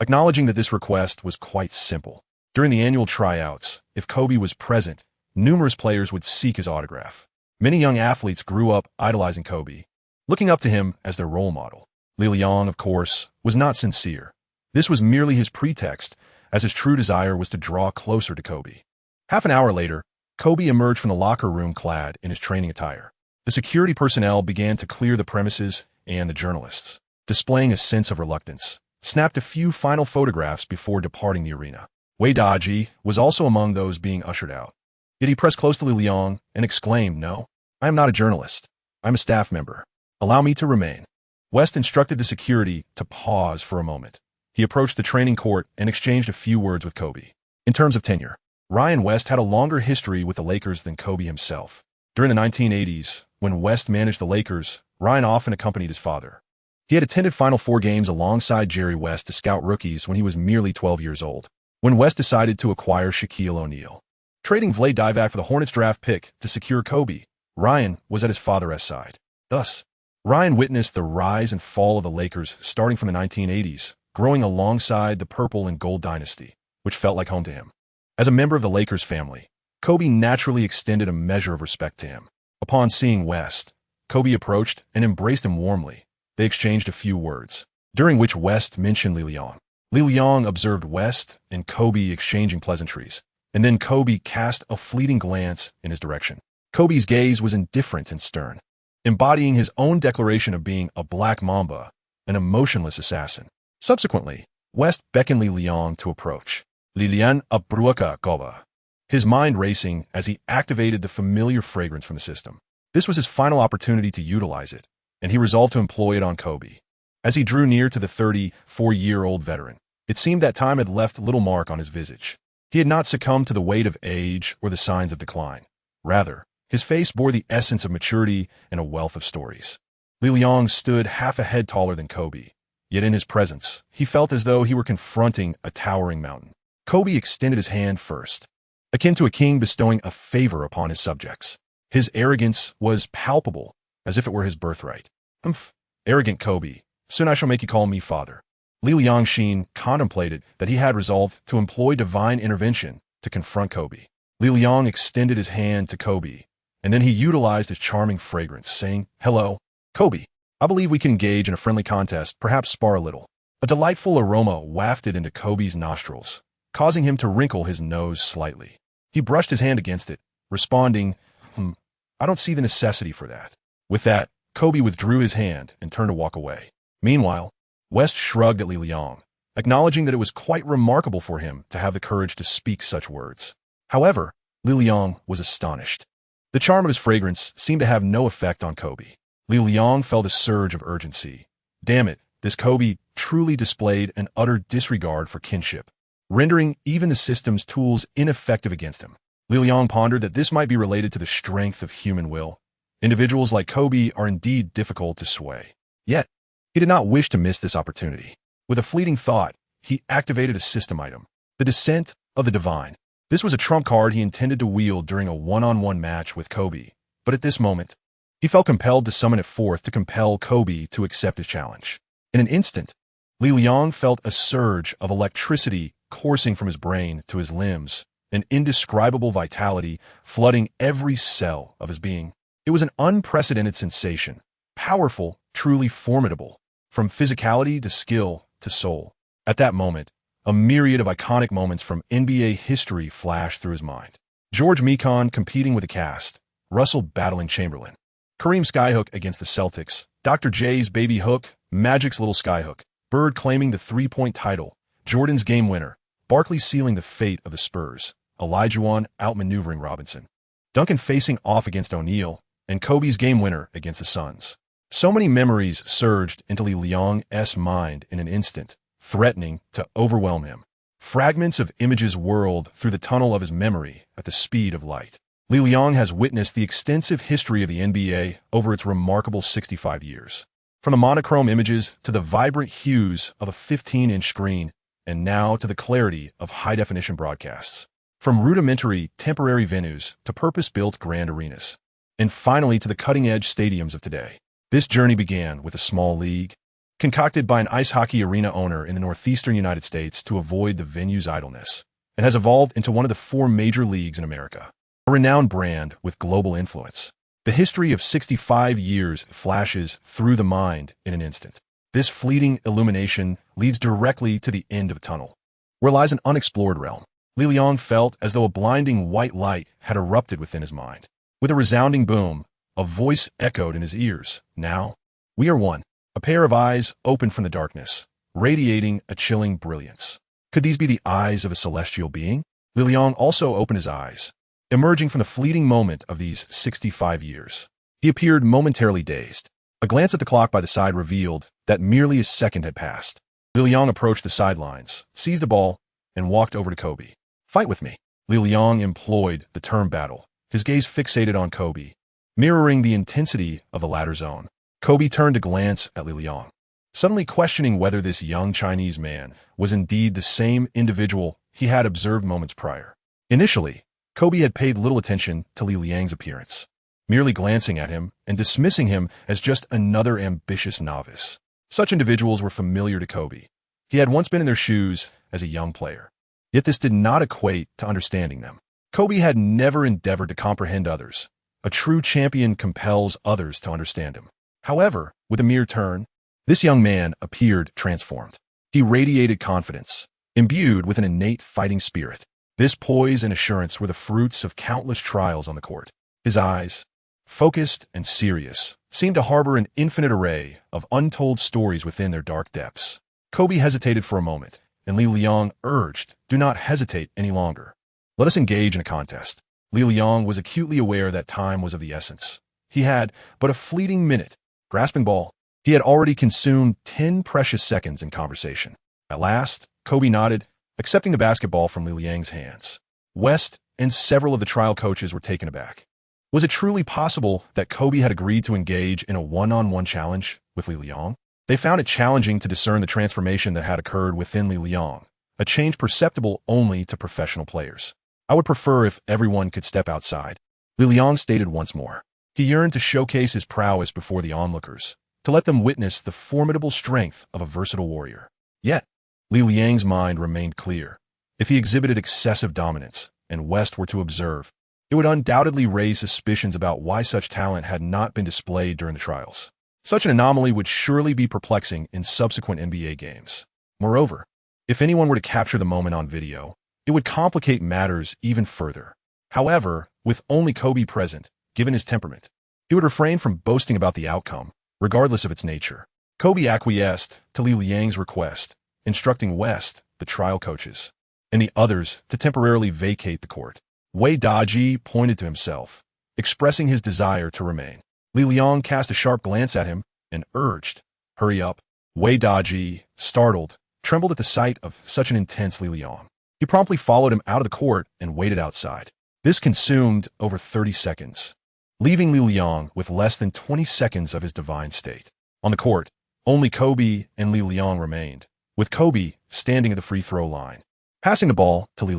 acknowledging that this request was quite simple. During the annual tryouts, if Kobe was present, numerous players would seek his autograph. Many young athletes grew up idolizing Kobe, looking up to him as their role model. Li Liang, of course, was not sincere. This was merely his pretext, as his true desire was to draw closer to Kobe. Half an hour later, Kobe emerged from the locker room clad in his training attire. The security personnel began to clear the premises, and the journalists, displaying a sense of reluctance, snapped a few final photographs before departing the arena. Wei Daji was also among those being ushered out. Yet he pressed close to Li Liang and exclaimed, "No, I am not a journalist. I'm a staff member. Allow me to remain." West instructed the security to pause for a moment. He approached the training court and exchanged a few words with Kobe. In terms of tenure, Ryan West had a longer history with the Lakers than Kobe himself. During the 1980s, when West managed the Lakers, Ryan often accompanied his father. He had attended Final Four games alongside Jerry West to scout rookies when he was merely 12 years old, when West decided to acquire Shaquille O'Neal. trading Vlade Divac for the Hornets draft pick to secure Kobe. Ryan was at his father's side. Thus, Ryan witnessed the rise and fall of the Lakers starting from the 1980s, growing alongside the purple and gold dynasty, which felt like home to him. As a member of the Lakers family, Kobe naturally extended a measure of respect to him. Upon seeing West, Kobe approached and embraced him warmly. They exchanged a few words, during which West mentioned Li Liang. Li Liang observed West and Kobe exchanging pleasantries, and then Kobe cast a fleeting glance in his direction. Kobe's gaze was indifferent and stern, embodying his own declaration of being a black mamba, an emotionless assassin. Subsequently, West beckoned Li Liang to approach. Li Liang abruaka goba, his mind racing as he activated the familiar fragrance from the system. This was his final opportunity to utilize it, and he resolved to employ it on Kobe. As he drew near to the 34-year-old veteran, it seemed that time had left little mark on his visage. He had not succumbed to the weight of age or the signs of decline. Rather, his face bore the essence of maturity and a wealth of stories. Li Liang stood half a head taller than Kobe, yet in his presence, he felt as though he were confronting a towering mountain. Kobe extended his hand first, akin to a king bestowing a favor upon his subjects. His arrogance was palpable, as if it were his birthright. Arrogant Kobe, soon I shall make you call me father. Li Liangxin contemplated that he had resolved to employ divine intervention to confront Kobe. Li Liang extended his hand to Kobe, and then he utilized his charming fragrance, saying, "Hello, Kobe. I believe we can engage in a friendly contest, perhaps spar a little." A delightful aroma wafted into Kobe's nostrils, causing him to wrinkle his nose slightly. He brushed his hand against it, responding, I don't see the necessity for that." With that, Kobe withdrew his hand and turned to walk away. Meanwhile, West shrugged at Li Liang, acknowledging that it was quite remarkable for him to have the courage to speak such words. However, Li Liang was astonished. The charm of his fragrance seemed to have no effect on Kobe. Li Liang felt a surge of urgency. Damn it, this Kobe truly displayed an utter disregard for kinship, rendering even the system's tools ineffective against him. Li Liang pondered that this might be related to the strength of human will. Individuals like Kobe are indeed difficult to sway. Yet, he did not wish to miss this opportunity. With a fleeting thought, he activated a system item, the Descent of the Divine. This was a trump card he intended to wield during a one-on-one match with Kobe, but at this moment, he felt compelled to summon it forth to compel Kobe to accept his challenge. In an instant, Li Liang felt a surge of electricity coursing from his brain to his limbs, an indescribable vitality flooding every cell of his being. It was an unprecedented sensation, powerful, truly formidable, from physicality to skill to soul. At that moment, a myriad of iconic moments from NBA history flashed through his mind. George Mikan competing with the cast, Russell battling Chamberlain, Kareem Skyhook against the Celtics, Dr. J's baby hook, Magic's little skyhook, Bird claiming the three-point title, Jordan's game winner, Barkley sealing the fate of the Spurs, Olajuwon outmaneuvering Robinson, Duncan facing off against O'Neal, and Kobe's game winner against the Suns. So many memories surged into Li Liang's mind in an instant, threatening to overwhelm him. Fragments of images whirled through the tunnel of his memory at the speed of light. Li Liang has witnessed the extensive history of the NBA over its remarkable 65 years. From the monochrome images to the vibrant hues of a 15-inch screen, and now to the clarity of high-definition broadcasts. From rudimentary, temporary venues to purpose-built grand arenas, and finally to the cutting-edge stadiums of today. This journey began with a small league, concocted by an ice hockey arena owner in the northeastern United States to avoid the venue's idleness, and has evolved into one of the 4 major leagues in America, a renowned brand with global influence. The history of 65 years flashes through the mind in an instant. This fleeting illumination leads directly to the end of a tunnel, where lies an unexplored realm. Li Liang felt as though a blinding white light had erupted within his mind. With a resounding boom, a voice echoed in his ears. Now, we are one. A pair of eyes opened from the darkness, radiating a chilling brilliance. Could these be the eyes of a celestial being? Li Liang also opened his eyes, emerging from the fleeting moment of these 65 years. He appeared momentarily dazed. A glance at the clock by the side revealed that merely a second had passed. Li Liang approached the sidelines, seized the ball, and walked over to Kobe. "Fight with me." Li Liang employed the term battle, his gaze fixated on Kobe, mirroring the intensity of the latter's own. Kobe turned to glance at Li Liang, suddenly questioning whether this young Chinese man was indeed the same individual he had observed moments prior. Initially, Kobe had paid little attention to Li Liang's appearance, merely glancing at him and dismissing him as just another ambitious novice. Such individuals were familiar to Kobe. He had once been in their shoes as a young player. Yet this did not equate to understanding them. Kobe had never endeavored to comprehend others. A true champion compels others to understand him. However, with a mere turn, this young man appeared transformed. He radiated confidence, imbued with an innate fighting spirit. This poise and assurance were the fruits of countless trials on the court. His eyes, focused and serious, seemed to harbor an infinite array of untold stories within their dark depths. Kobe hesitated for a moment, and Li Liang urged, "Do not hesitate any longer. Let us engage in a contest." Li Liang was acutely aware that time was of the essence. He had but a fleeting minute. Grasping ball, he had already consumed 10 precious seconds in conversation. At last, Kobe nodded, accepting the basketball from Li Liang's hands. West and several of the trial coaches were taken aback. Was it truly possible that Kobe had agreed to engage in a one-on-one challenge with Li Liang? They found it challenging to discern the transformation that had occurred within Li Liang, a change perceptible only to professional players. "I would prefer if everyone could step outside," Li Liang stated once more. He yearned to showcase his prowess before the onlookers, to let them witness the formidable strength of a versatile warrior. Yet, Li Liang's mind remained clear. If he exhibited excessive dominance, and West were to observe, it would undoubtedly raise suspicions about why such talent had not been displayed during the trials. Such an anomaly would surely be perplexing in subsequent NBA games. Moreover, if anyone were to capture the moment on video, it would complicate matters even further. However, with only Kobe present, given his temperament, he would refrain from boasting about the outcome, regardless of its nature. Kobe acquiesced to Li Liang's request, instructing West, the trial coaches, and the others to temporarily vacate the court. Wei Daji pointed to himself, expressing his desire to remain. Li Liang cast a sharp glance at him and urged, "Hurry up." Wei Daji, startled, trembled at the sight of such an intense Li Liang. He promptly followed him out of the court and waited outside. This consumed over 30 seconds, leaving Li Liang with less than 20 seconds of his divine state. On the court, only Kobe and Li Liang remained, with Kobe standing at the free throw line. Passing the ball to Li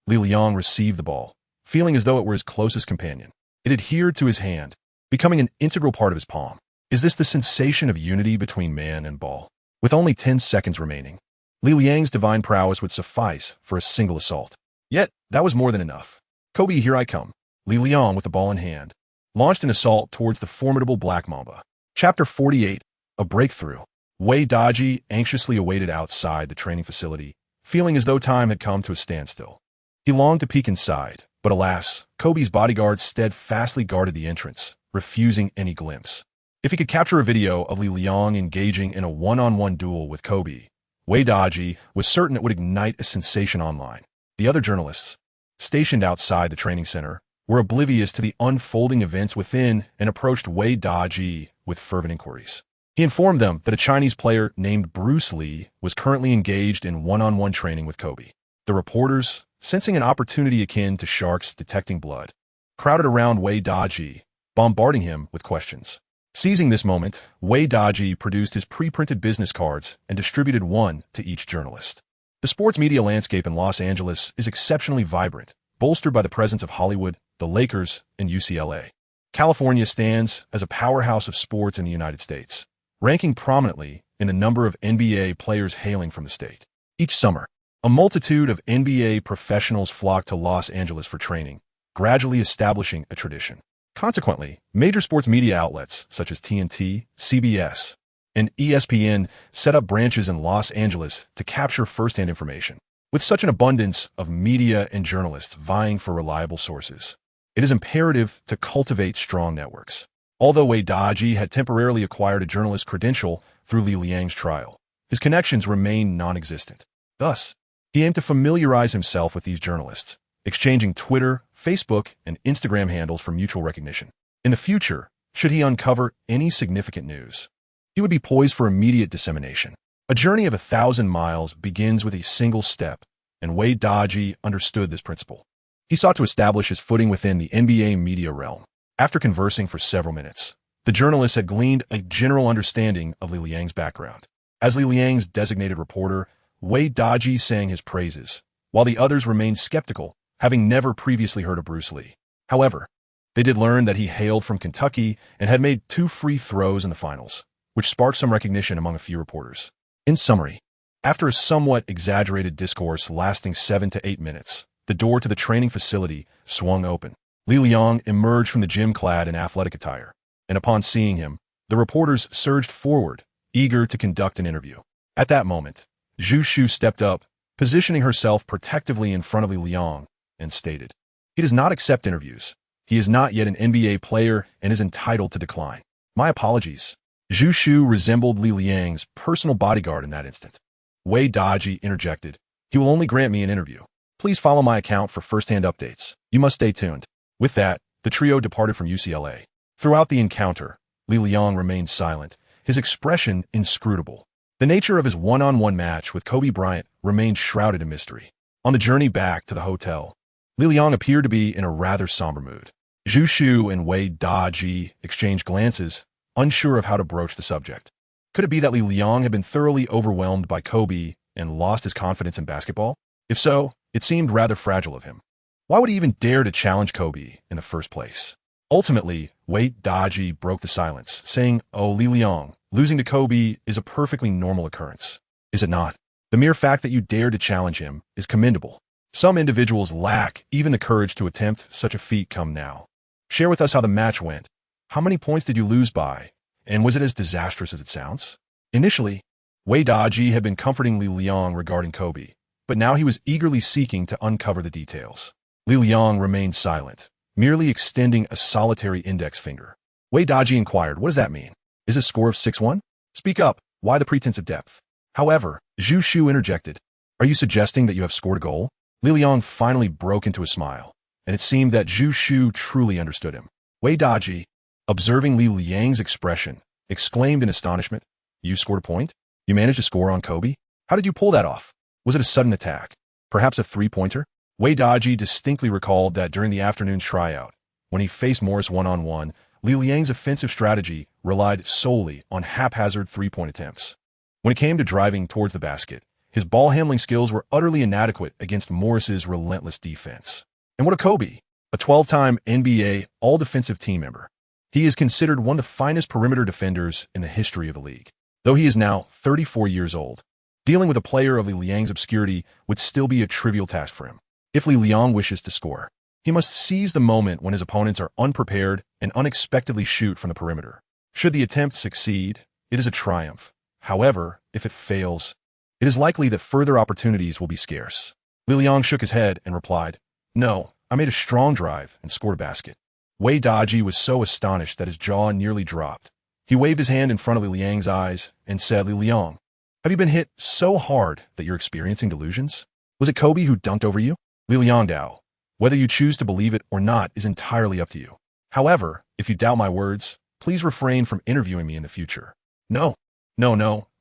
Liang received the ball, feeling as though it were his closest companion. It adhered to his hand, becoming an integral part of his palm. Is this the sensation of unity between man and ball? With only 10 seconds remaining, Li Liang's divine prowess would suffice for a single assault. Yet, that was more than enough. "Kobe, here I come." Li Liang, with the ball in hand, launched an assault towards the formidable Black Mamba. Chapter 48, A Breakthrough. Wei Daji anxiously awaited outside the training facility, feeling as though time had come to a standstill. He longed to peek inside, but alas, Kobe's bodyguards steadfastly guarded the entrance, refusing any glimpse. If he could capture a video of Li Liang engaging in a one-on-one duel with Kobe, Wei Daji was certain it would ignite a sensation online. The other journalists, stationed outside the training center, were oblivious to the unfolding events within and approached Wei Daji with fervent inquiries. He informed them that a Chinese player named Bruce Lee was currently engaged in one-on-one training with Kobe. The reporters, sensing an opportunity akin to sharks detecting blood, crowded around Wei Daji, bombarding him with questions. Seizing this moment, Wei Daji produced his pre-printed business cards and distributed one to each journalist. The sports media landscape in Los Angeles is exceptionally vibrant, bolstered by the presence of Hollywood, the Lakers, and UCLA. California stands as a powerhouse of sports in the United States, ranking prominently in the number of NBA players hailing from the state. Each summer, a multitude of NBA professionals flock to Los Angeles for training, gradually establishing a tradition. Consequently, major sports media outlets such as TNT, CBS, and ESPN set up branches in Los Angeles to capture first-hand information. With such an abundance of media and journalists vying for reliable sources, it is imperative to cultivate strong networks. Although Wei Daji had temporarily acquired a journalist credential through Li Liang's trial, his connections remained non-existent. Thus, he aimed to familiarize himself with these journalists, exchanging Twitter, Facebook, and Instagram handles for mutual recognition. In the future, should he uncover any significant news, he would be poised for immediate dissemination. A journey of 1,000 miles begins with a single step, and Wei Daji understood this principle. He sought to establish his footing within the NBA media realm. After conversing for several minutes, the journalists had gleaned a general understanding of Li Liang's background. As Li Liang's designated reporter, Wei Daji sang his praises, while the others remained skeptical, having never previously heard of Bruce Lee. However, they did learn that he hailed from Kentucky and had made 2 free throws in the finals, which sparked some recognition among a few reporters. In summary, after a somewhat exaggerated discourse lasting 7 to 8 minutes, the door to the training facility swung open. Li Liang emerged from the gym clad in athletic attire, and upon seeing him, the reporters surged forward, eager to conduct an interview. At that moment, Zhu Shu stepped up, positioning herself protectively in front of Li Liang, and stated, "He does not accept interviews. He is not yet an NBA player and is entitled to decline. My apologies." Zhu Shu resembled Li Liang's personal bodyguard in that instant. Wei Daji interjected, "He will only grant me an interview. Please follow my account for first-hand updates. You must stay tuned." With that, the trio departed from UCLA. Throughout the encounter, Li Liang remained silent, his expression inscrutable. The nature of his one-on-one match with Kobe Bryant remained shrouded in mystery. On the journey back to the hotel, Li Liang appeared to be in a rather somber mood. Zhu Shu and Wei Daji exchanged glances, unsure of how to broach the subject. Could it be that Li Liang had been thoroughly overwhelmed by Kobe and lost his confidence in basketball? If so, it seemed rather fragile of him. Why would he even dare to challenge Kobe in the first place? Ultimately, Wei Daji broke the silence, saying, "Oh, Li Liang, losing to Kobe is a perfectly normal occurrence. Is it not? The mere fact that you dared to challenge him is commendable. Some individuals lack even the courage to attempt such a feat. Come now. Share with us how the match went. How many points did you lose by? And was it as disastrous as it sounds?" Initially, Wei Daji had been comforting Li Liang regarding Kobe, but now he was eagerly seeking to uncover the details. Li Liang remained silent, merely extending a solitary index finger. Wei Daji inquired, "What does that mean? Is a score of 6-1? Speak up. Why the pretense of depth?" However, Zhu Shu interjected, "Are you suggesting that you have scored a goal?" Li Liang finally broke into a smile, and it seemed that Zhu Shu truly understood him. Wei Daji, observing Li Liang's expression, exclaimed in astonishment, "You scored a point? You managed to score on Kobe? How did you pull that off? Was it a sudden attack? Perhaps a three-pointer?" Wei Daji distinctly recalled that during the afternoon tryout, when he faced Morris one-on-one, Li Liang's offensive strategy relied solely on haphazard three-point attempts. When it came to driving towards the basket, his ball-handling skills were utterly inadequate against Morris's relentless defense. And what of Kobe, a 12-time NBA All-Defensive Team member? He is considered one of the finest perimeter defenders in the history of the league. Though he is now 34 years old, dealing with a player of Li Liang's obscurity would still be a trivial task for him. If Li Liang wishes to score, he must seize the moment when his opponents are unprepared and unexpectedly shoot from the perimeter. Should the attempt succeed, it is a triumph. However, if it fails, it is likely that further opportunities will be scarce. Li Liang shook his head and replied, "No, I made a strong drive and scored a basket." Wei Daji was so astonished that his jaw nearly dropped. He waved his hand in front of Li Liang's eyes and said, "Li Liang, have you been hit so hard that you're experiencing delusions? Was it Kobe who dunked over you?" Li Liang Dao, whether you choose to believe it or not is entirely up to you. However, if you doubt my words, please refrain from interviewing me in the future. No,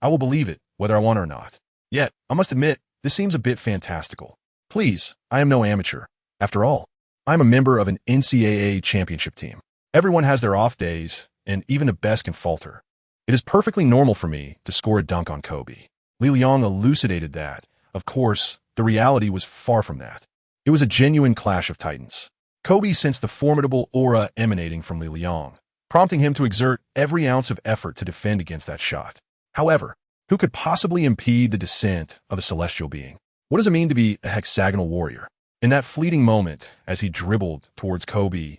I will believe it, whether I want or not. Yet, I must admit, this seems a bit fantastical. Please, I am no amateur. After all, I am a member of an NCAA championship team. Everyone has their off days, and even the best can falter. It is perfectly normal for me to score a dunk on Kobe. Li Liang elucidated that, of course, the reality was far from that. It was a genuine clash of titans. Kobe sensed the formidable aura emanating from Li Liang, prompting him to exert every ounce of effort to defend against that shot. However, who could possibly impede the descent of a celestial being? What does it mean to be a hexagonal warrior? In that fleeting moment, as he dribbled towards Kobe,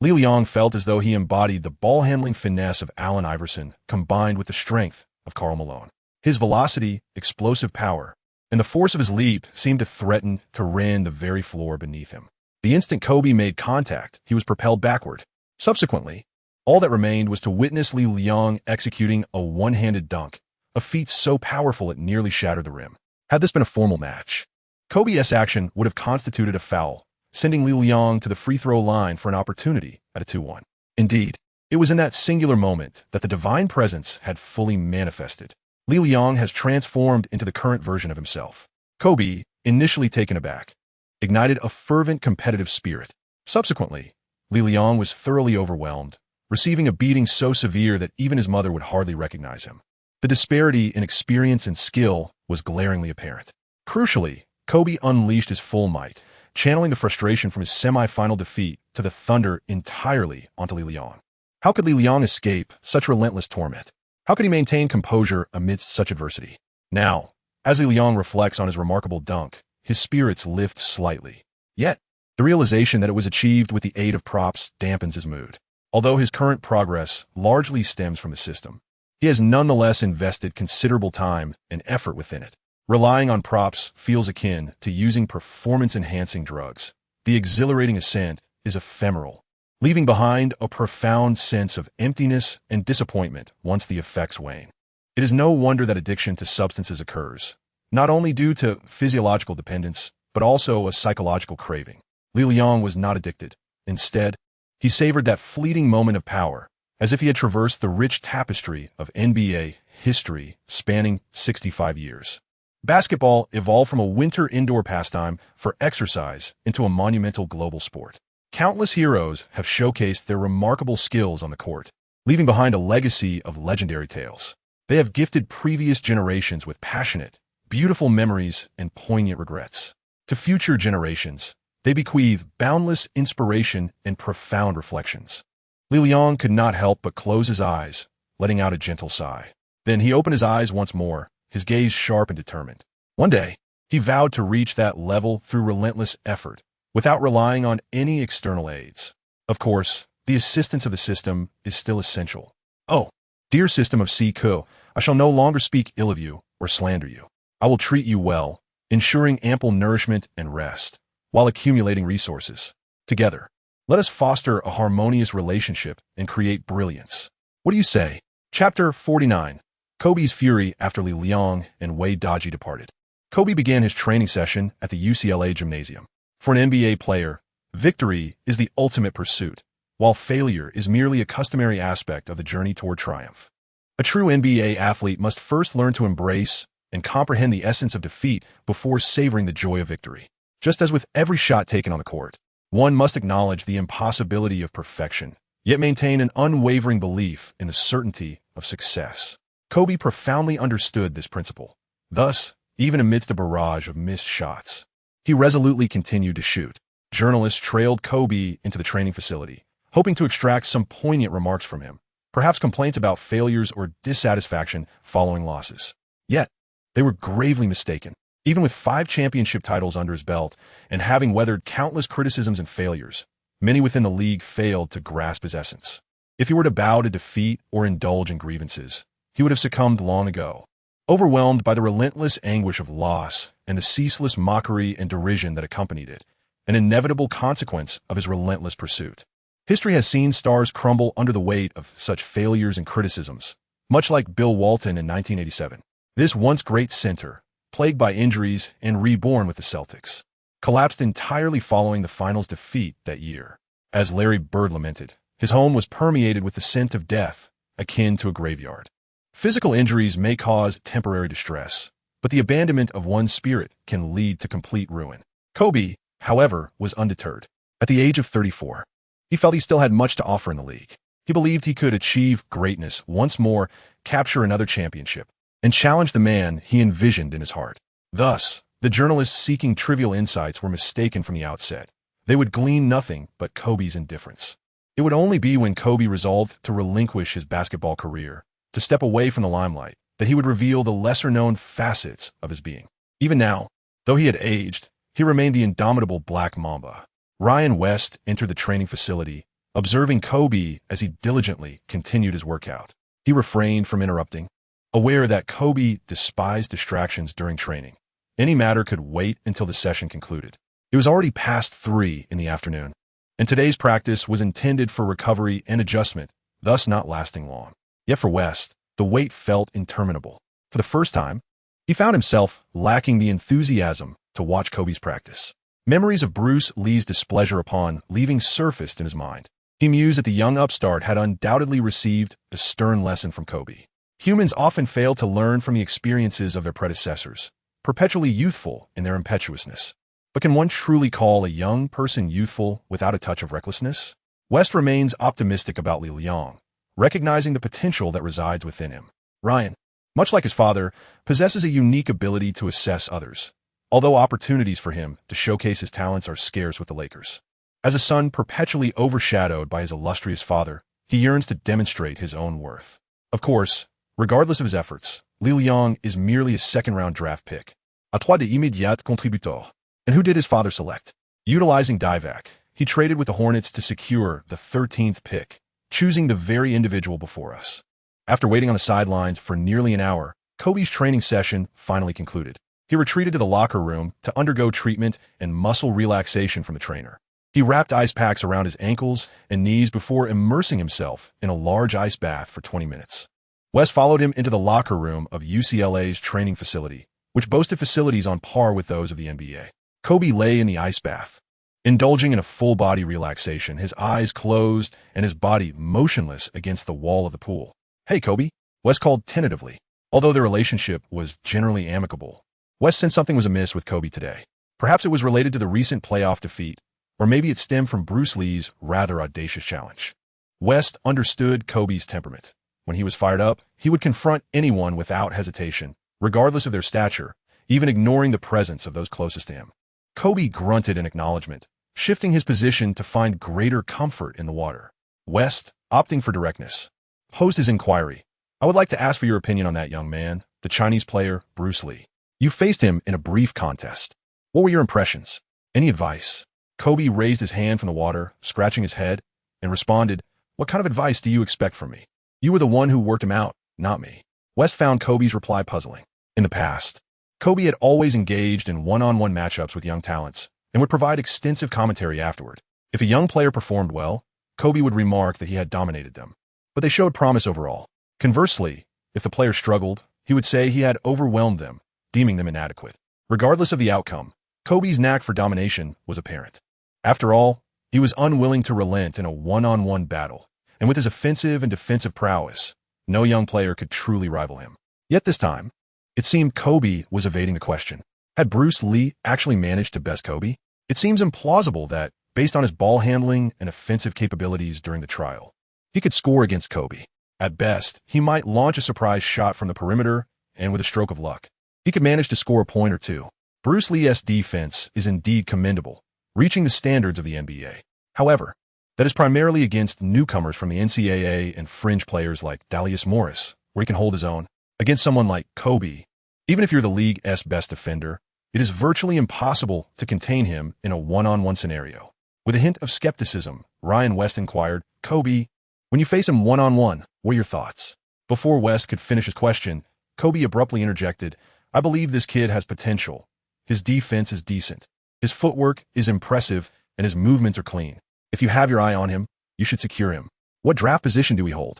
Li Liang felt as though he embodied the ball-handling finesse of Allen Iverson combined with the strength of Karl Malone. His velocity, explosive power, and the force of his leap seemed to threaten to rend the very floor beneath him. The instant Kobe made contact, he was propelled backward. Subsequently, all that remained was to witness Li Liang executing a one-handed dunk, a feat so powerful it nearly shattered the rim. Had this been a formal match, Kobe's action would have constituted a foul, sending Li Liang to the free throw line for an opportunity at a 2-1. Indeed, it was in that singular moment that the divine presence had fully manifested. Li Liang has transformed into the current version of himself. Kobe, initially taken aback, ignited a fervent competitive spirit. Subsequently, Li Liang was thoroughly overwhelmed, receiving a beating so severe that even his mother would hardly recognize him. The disparity in experience and skill was glaringly apparent. Crucially, Kobe unleashed his full might, channeling the frustration from his semi-final defeat to the thunder entirely onto Li Liang. How could Li Liang escape such relentless torment? How could he maintain composure amidst such adversity? Now, as Li Liang reflects on his remarkable dunk, his spirits lift slightly. Yet, the realization that it was achieved with the aid of props dampens his mood. Although his current progress largely stems from the system, he has nonetheless invested considerable time and effort within it. Relying on props feels akin to using performance-enhancing drugs. The exhilarating ascent is ephemeral, leaving behind a profound sense of emptiness and disappointment once the effects wane. It is no wonder that addiction to substances occurs, not only due to physiological dependence, but also a psychological craving. Li Liang was not addicted. Instead, he savored that fleeting moment of power, as if he had traversed the rich tapestry of NBA history spanning 65 years. Basketball evolved from a winter indoor pastime for exercise into a monumental global sport. Countless heroes have showcased their remarkable skills on the court, leaving behind a legacy of legendary tales. They have gifted previous generations with passionate, beautiful memories and poignant regrets. To future generations, they bequeath boundless inspiration and profound reflections. Li Liang could not help but close his eyes, letting out a gentle sigh. Then he opened his eyes once more, his gaze sharp and determined. One day, he vowed to reach that level through relentless effort, without relying on any external aids. Of course, the assistance of the system is still essential. Oh, dear system of Siku, I shall no longer speak ill of you or slander you. I will treat you well, ensuring ample nourishment and rest, while accumulating resources. Together, let us foster a harmonious relationship and create brilliance. What do you say? Chapter 49. Kobe's fury after Li Liang and Wei Daji departed. Kobe began his training session at the UCLA gymnasium. For an NBA player, victory is the ultimate pursuit, while failure is merely a customary aspect of the journey toward triumph. A true NBA athlete must first learn to embrace and comprehend the essence of defeat before savoring the joy of victory. Just as with every shot taken on the court, one must acknowledge the impossibility of perfection, yet maintain an unwavering belief in the certainty of success. Kobe profoundly understood this principle. Thus, even amidst a barrage of missed shots, he resolutely continued to shoot. Journalists trailed Kobe into the training facility, hoping to extract some poignant remarks from him, perhaps complaints about failures or dissatisfaction following losses. Yet, they were gravely mistaken. Even with 5 championship titles under his belt and having weathered countless criticisms and failures, many within the league failed to grasp his essence. If he were to bow to defeat or indulge in grievances, he would have succumbed long ago. Overwhelmed by the relentless anguish of loss and the ceaseless mockery and derision that accompanied it, an inevitable consequence of his relentless pursuit. History has seen stars crumble under the weight of such failures and criticisms, much like Bill Walton in 1987. This once great center, plagued by injuries and reborn with the Celtics, collapsed entirely following the finals defeat that year. As Larry Bird lamented, his home was permeated with the scent of death, akin to a graveyard. Physical injuries may cause temporary distress, but the abandonment of one's spirit can lead to complete ruin. Kobe, however, was undeterred. At the age of 34, he felt he still had much to offer in the league. He believed he could achieve greatness once more, capture another championship, and challenge the man he envisioned in his heart. Thus, the journalists seeking trivial insights were mistaken from the outset. They would glean nothing but Kobe's indifference. It would only be when Kobe resolved to relinquish his basketball career, to step away from the limelight, that he would reveal the lesser-known facets of his being. Even now, though he had aged, he remained the indomitable Black Mamba. Ryan West entered the training facility, observing Kobe as he diligently continued his workout. He refrained from interrupting, aware that Kobe despised distractions during training. Any matter could wait until the session concluded. It was already past 3 in the afternoon, and today's practice was intended for recovery and adjustment, thus not lasting long. Yet for West, the wait felt interminable. For the first time, he found himself lacking the enthusiasm to watch Kobe's practice. Memories of Bruce Lee's displeasure upon leaving surfaced in his mind. He mused that the young upstart had undoubtedly received a stern lesson from Kobe. Humans often fail to learn from the experiences of their predecessors, perpetually youthful in their impetuousness. But can one truly call a young person youthful without a touch of recklessness? West remains optimistic about Li Liang, recognizing the potential that resides within him. Ryan, much like his father, possesses a unique ability to assess others, although opportunities for him to showcase his talents are scarce with the Lakers. As a son perpetually overshadowed by his illustrious father, he yearns to demonstrate his own worth. Of course, regardless of his efforts, Lil Yong is merely a second-round draft pick. A trois de immédiat contributeur. And who did his father select? Utilizing Divac, he traded with the Hornets to secure the 13th pick, choosing the very individual before us. After waiting on the sidelines for nearly an hour, Kobe's training session finally concluded. He retreated to the locker room to undergo treatment and muscle relaxation from the trainer. He wrapped ice packs around his ankles and knees before immersing himself in a large ice bath for 20 minutes. West followed him into the locker room of UCLA's training facility, which boasted facilities on par with those of the NBA. Kobe lay in the ice bath, indulging in a full-body relaxation, his eyes closed and his body motionless against the wall of the pool. "Hey, Kobe," West called tentatively. Although their relationship was generally amicable, West sensed something was amiss with Kobe today. Perhaps it was related to the recent playoff defeat, or maybe it stemmed from Bruce Lee's rather audacious challenge. West understood Kobe's temperament. When he was fired up, he would confront anyone without hesitation, regardless of their stature, even ignoring the presence of those closest to him. Kobe grunted in acknowledgement, shifting his position to find greater comfort in the water. West, opting for directness, posed his inquiry. "I would like to ask for your opinion on that young man, the Chinese player, Bruce Lee. You faced him in a brief contest. What were your impressions? Any advice?" Kobe raised his hand from the water, scratching his head, and responded, "What kind of advice do you expect from me? You were the one who worked him out, not me." West found Kobe's reply puzzling. In the past, Kobe had always engaged in one-on-one matchups with young talents and would provide extensive commentary afterward. If a young player performed well, Kobe would remark that he had dominated them, but they showed promise overall. Conversely, if the player struggled, he would say he had overwhelmed them, deeming them inadequate. Regardless of the outcome, Kobe's knack for domination was apparent. After all, he was unwilling to relent in a one-on-one battle, and with his offensive and defensive prowess, no young player could truly rival him. Yet this time, it seemed Kobe was evading the question. Had Bruce Lee actually managed to best Kobe? It seems implausible that, based on his ball handling and offensive capabilities during the trial, he could score against Kobe. At best, he might launch a surprise shot from the perimeter, and with a stroke of luck, he could manage to score a point or two. Bruce Lee's defense is indeed commendable, reaching the standards of the NBA. However, that is primarily against newcomers from the NCAA and fringe players like Dallas Morris, where he can hold his own. Against someone like Kobe, even if you're the league's best defender, it is virtually impossible to contain him in a one-on-one scenario. With a hint of skepticism, Ryan West inquired, "Kobe, when you face him one-on-one, what are your thoughts?" Before West could finish his question, Kobe abruptly interjected, "I believe this kid has potential. His defense is decent. His footwork is impressive, and his movements are clean. If you have your eye on him, you should secure him. What draft position do we hold?"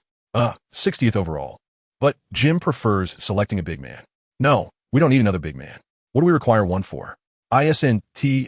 60th overall. "But Jim prefers selecting a big man." "No, we don't need another big man. What do we require one for? Isn't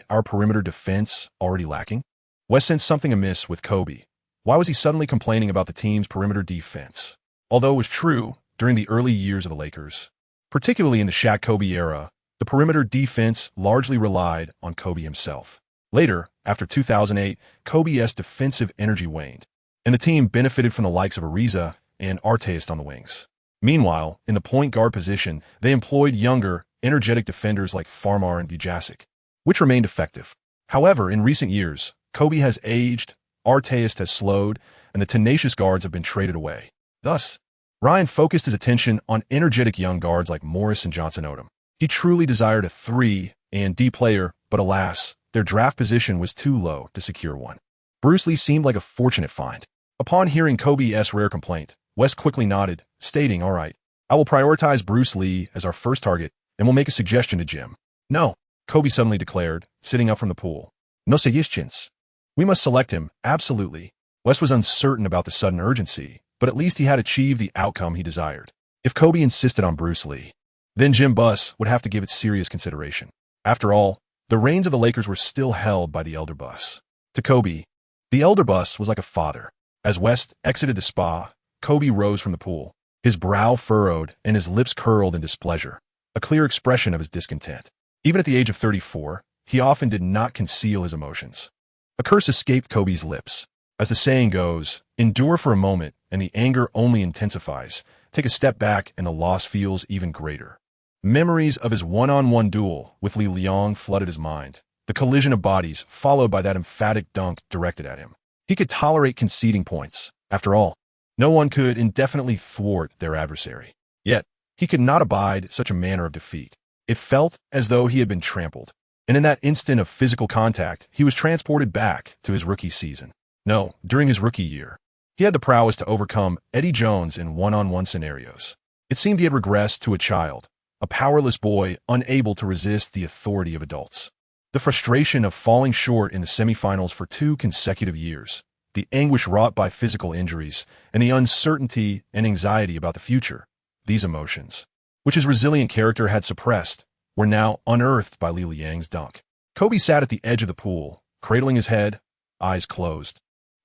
our perimeter defense already lacking?" West sensed something amiss with Kobe. Why was he suddenly complaining about the team's perimeter defense? Although it was true during the early years of the Lakers, particularly in the Shaq-Kobe era, the perimeter defense largely relied on Kobe himself. Later, after 2008, Kobe's defensive energy waned, and the team benefited from the likes of Ariza and Artest on the wings. Meanwhile, in the point guard position, they employed younger, energetic defenders like Farmar and Vujasic, which remained effective. However, in recent years, Kobe has aged, Artest has slowed, and the tenacious guards have been traded away. Thus, Ryan focused his attention on energetic young guards like Morris and Johnson Odum. He truly desired a 3-and-D player, but alas, their draft position was too low to secure one. Bruce Lee seemed like a fortunate find. Upon hearing Kobe's rare complaint, West quickly nodded, stating, "All right, I will prioritize Bruce Lee as our first target, and will make a suggestion to Jim." "No," Kobe suddenly declared, sitting up from the pool. "No suggestions. We must select him, absolutely." West was uncertain about the sudden urgency, but at least he had achieved the outcome he desired. If Kobe insisted on Bruce Lee, then Jim Buss would have to give it serious consideration. After all, the reins of the Lakers were still held by the elder Buss. To Kobe, the elder Buss was like a father. As West exited the spa, Kobe rose from the pool, his brow furrowed and his lips curled in displeasure, a clear expression of his discontent. Even at the age of 34, he often did not conceal his emotions. A curse escaped Kobe's lips. As the saying goes, endure for a moment and the anger only intensifies. Take a step back and the loss feels even greater. Memories of his one-on-one duel with Li Liang flooded his mind. The collision of bodies, followed by that emphatic dunk directed at him. He could tolerate conceding points. After all, no one could indefinitely thwart their adversary. Yet, he could not abide such a manner of defeat. It felt as though he had been trampled. And in that instant of physical contact, he was transported back to his rookie season. No, during his rookie year. He had the prowess to overcome Eddie Jones in one-on-one scenarios. It seemed he had regressed to a child, a powerless boy unable to resist the authority of adults. The frustration of falling short in the semifinals for 2 consecutive years, the anguish wrought by physical injuries, and the uncertainty and anxiety about the future, these emotions, which his resilient character had suppressed, were now unearthed by Li Liang's dunk. Kobe sat at the edge of the pool, cradling his head, eyes closed,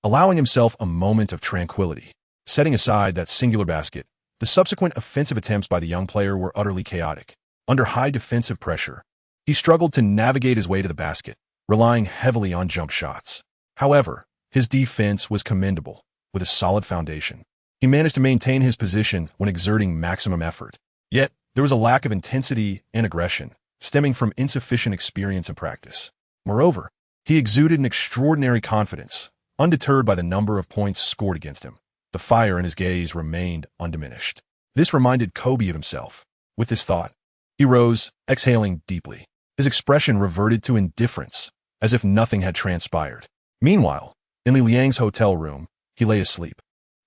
allowing himself a moment of tranquility. Setting aside that singular basket, the subsequent offensive attempts by the young player were utterly chaotic. Under high defensive pressure, he struggled to navigate his way to the basket, relying heavily on jump shots. However, his defense was commendable, with a solid foundation. He managed to maintain his position when exerting maximum effort. Yet, there was a lack of intensity and aggression, stemming from insufficient experience and practice. Moreover, he exuded an extraordinary confidence, undeterred by the number of points scored against him. The fire in his gaze remained undiminished. This reminded Kobe of himself. With this thought, he rose, exhaling deeply. His expression reverted to indifference, as if nothing had transpired. Meanwhile, in Li Liang's hotel room, he lay asleep.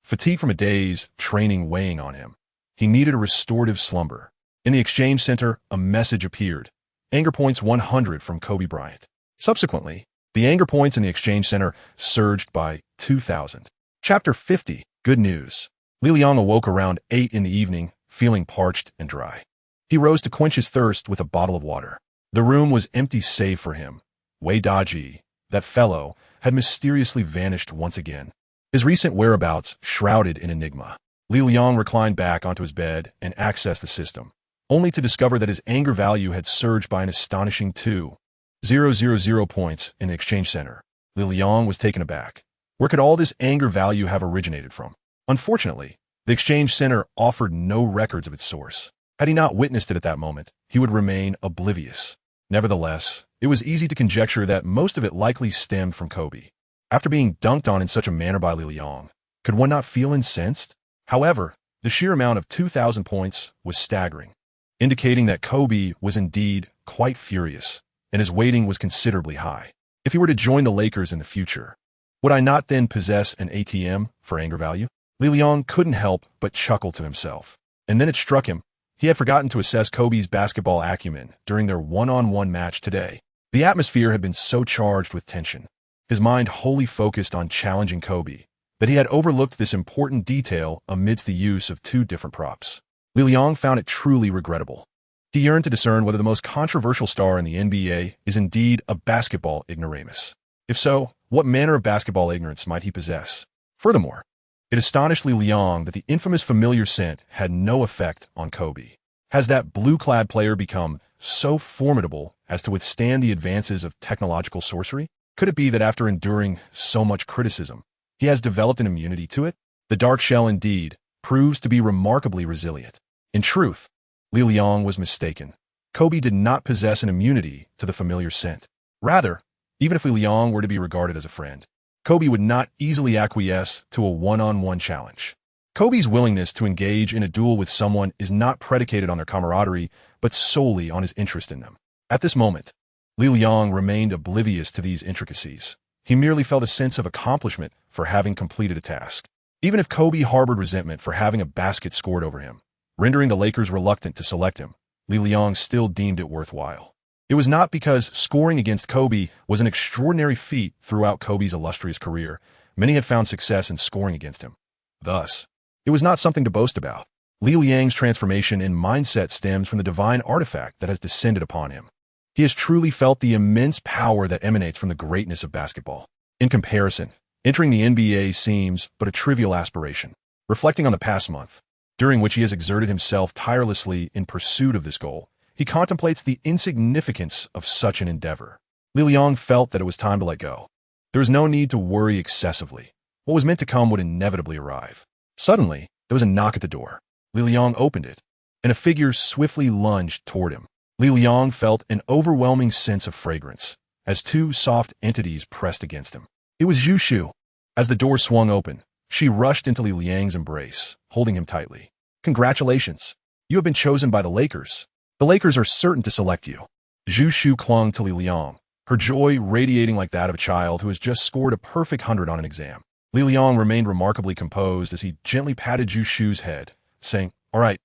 Fatigue from a day's training weighing on him. He needed a restorative slumber. In the exchange center, a message appeared. Anger points 100 from Kobe Bryant. Subsequently, the anger points in the exchange center surged by 2,000. Chapter 50, Good News. Li Liang awoke around 8 in the evening, feeling parched and dry. He rose to quench his thirst with a bottle of water. The room was empty save for him. Wei Daji, that fellow, had mysteriously vanished once again. His recent whereabouts shrouded in enigma. Li Liang reclined back onto his bed and accessed the system, only to discover that his anger value had surged by an astonishing 2,000 points in the exchange center. Li Liang was taken aback. Where could all this anger value have originated from? Unfortunately, the exchange center offered no records of its source. Had he not witnessed it at that moment, he would remain oblivious. Nevertheless, it was easy to conjecture that most of it likely stemmed from Kobe. After being dunked on in such a manner by Li Liang, could one not feel incensed? However, the sheer amount of 2,000 points was staggering, indicating that Kobe was indeed quite furious, and his weighting was considerably high. If he were to join the Lakers in the future, would I not then possess an ATM for anger value? Li Liang couldn't help but chuckle to himself. And then it struck him. He had forgotten to assess Kobe's basketball acumen during their one-on-one match today. The atmosphere had been so charged with tension, his mind wholly focused on challenging Kobe, that he had overlooked this important detail amidst the use of 2 different props. Li Liang found it truly regrettable. He yearned to discern whether the most controversial star in the NBA is indeed a basketball ignoramus. If so, what manner of basketball ignorance might he possess? Furthermore, it astonished Li Liang that the infamous familiar scent had no effect on Kobe. Has that blue-clad player become so formidable as to withstand the advances of technological sorcery? Could it be that after enduring so much criticism, he has developed an immunity to it? The dark shell, indeed, proves to be remarkably resilient. In truth, Li Liang was mistaken. Kobe did not possess an immunity to the familiar scent. Rather, even if Li Liang were to be regarded as a friend, Kobe would not easily acquiesce to a one-on-one challenge. Kobe's willingness to engage in a duel with someone is not predicated on their camaraderie, but solely on his interest in them. At this moment, Li Liang remained oblivious to these intricacies. He merely felt a sense of accomplishment for having completed a task. Even if Kobe harbored resentment for having a basket scored over him, rendering the Lakers reluctant to select him, Li Liang still deemed it worthwhile. It was not because scoring against Kobe was an extraordinary feat throughout Kobe's illustrious career. Many had found success in scoring against him. Thus, it was not something to boast about. Li Liang's transformation in mindset stems from the divine artifact that has descended upon him. He has truly felt the immense power that emanates from the greatness of basketball. In comparison, entering the NBA seems but a trivial aspiration. Reflecting on the past month, during which he has exerted himself tirelessly in pursuit of this goal, he contemplates the insignificance of such an endeavor. Li Liang felt that it was time to let go. There was no need to worry excessively. What was meant to come would inevitably arrive. Suddenly, there was a knock at the door. Li Liang opened it. and a figure swiftly lunged toward him. Li Liang felt an overwhelming sense of fragrance as two soft entities pressed against him. It was Zhu Shu. As the door swung open, she rushed into Li Liang's embrace, holding him tightly. Congratulations. You have been chosen by the Lakers. The Lakers are certain to select you. Zhu Shu clung to Li Liang, her joy radiating like that of a child who has just scored a perfect 100 on an exam. Li Liang remained remarkably composed as he gently patted Zhu Shu's head, saying, all right,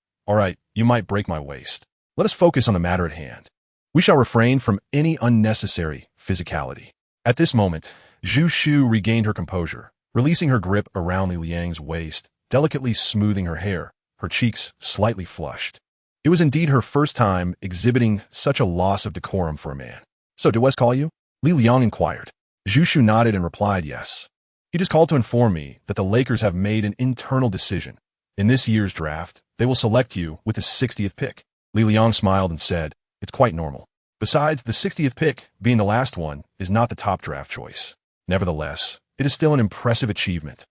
you might break my waist. Let us focus on the matter at hand. We shall refrain from any unnecessary physicality. At this moment, Zhu Shu regained her composure, releasing her grip around Li Liang's waist, delicately smoothing her hair, her cheeks slightly flushed. It was indeed her first time exhibiting such a loss of decorum for a man. So, did Wes call you? Li Liang inquired. Zhu Shu nodded and replied yes. He just called to inform me that the Lakers have made an internal decision. In this year's draft, they will select you with the 60th pick. Li Liang smiled and said, it's quite normal. Besides, the 60th pick, being the last one, is not the top draft choice. Nevertheless, it is still an impressive achievement.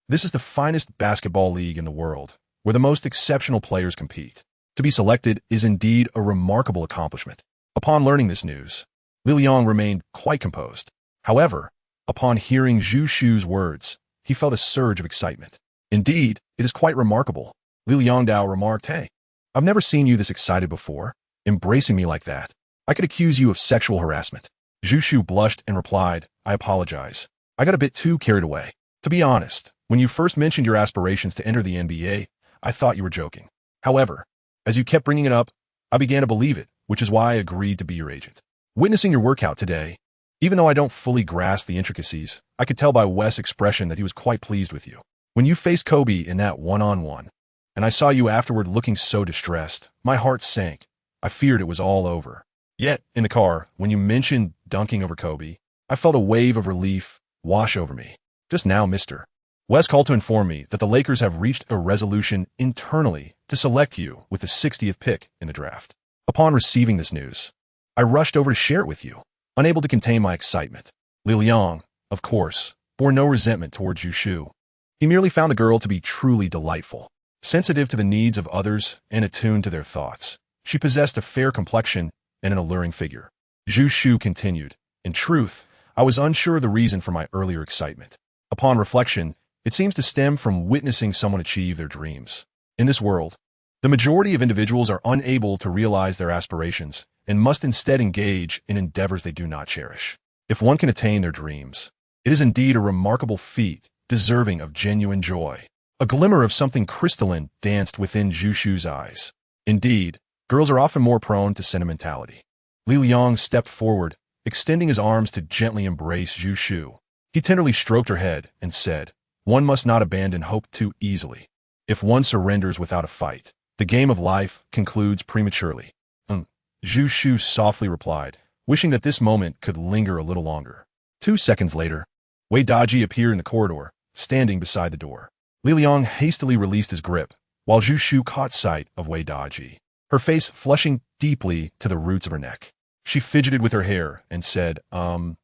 This is the finest basketball league in the world, where the most exceptional players compete. To be selected is indeed a remarkable accomplishment. Upon learning this news, Li Liang remained quite composed. However, upon hearing Zhu Shu's words, he felt a surge of excitement. Indeed, it is quite remarkable. Li Liang remarked, hey, I've never seen you this excited before, embracing me like that. I could accuse you of sexual harassment. Zhu Shu blushed and replied, I apologize. I got a bit too carried away. To be honest, when you first mentioned your aspirations to enter the NBA, I thought you were joking. However, as you kept bringing it up, I began to believe it, which is why I agreed to be your agent. Witnessing your workout today, even though I don't fully grasp the intricacies, I could tell by Wes' expression that he was quite pleased with you. When you faced Kobe in that one-on-one, and I saw you afterward looking so distressed, my heart sank. I feared it was all over. Yet, in the car, when you mentioned dunking over Kobe, I felt a wave of relief wash over me. Just now, mister. Wes called to inform me that the Lakers have reached a resolution internally to select you with the 60th pick in the draft. Upon receiving this news, I rushed over to share it with you, unable to contain my excitement. Li Liang, of course, bore no resentment towards Zhu Shu. He merely found the girl to be truly delightful, sensitive to the needs of others and attuned to their thoughts. She possessed a fair complexion and an alluring figure. Zhu Shu continued, in truth, I was unsure of the reason for my earlier excitement. Upon reflection, it seems to stem from witnessing someone achieve their dreams. In this world, the majority of individuals are unable to realize their aspirations and must instead engage in endeavors they do not cherish. If one can attain their dreams, it is indeed a remarkable feat, deserving of genuine joy. A glimmer of something crystalline danced within Zhu Shu's eyes. Indeed, girls are often more prone to sentimentality. Li Liang stepped forward, extending his arms to gently embrace Zhu Shu. He tenderly stroked her head and said, one must not abandon hope too easily. If one surrenders without a fight, the game of life concludes prematurely. Zhu Shu softly replied, wishing that this moment could linger a little longer. 2 seconds later, Wei Daji appeared in the corridor, standing beside the door. Li Liang hastily released his grip, while Zhu Shu caught sight of Wei Daji, her face flushing deeply to the roots of her neck. She fidgeted with her hair and said, Wei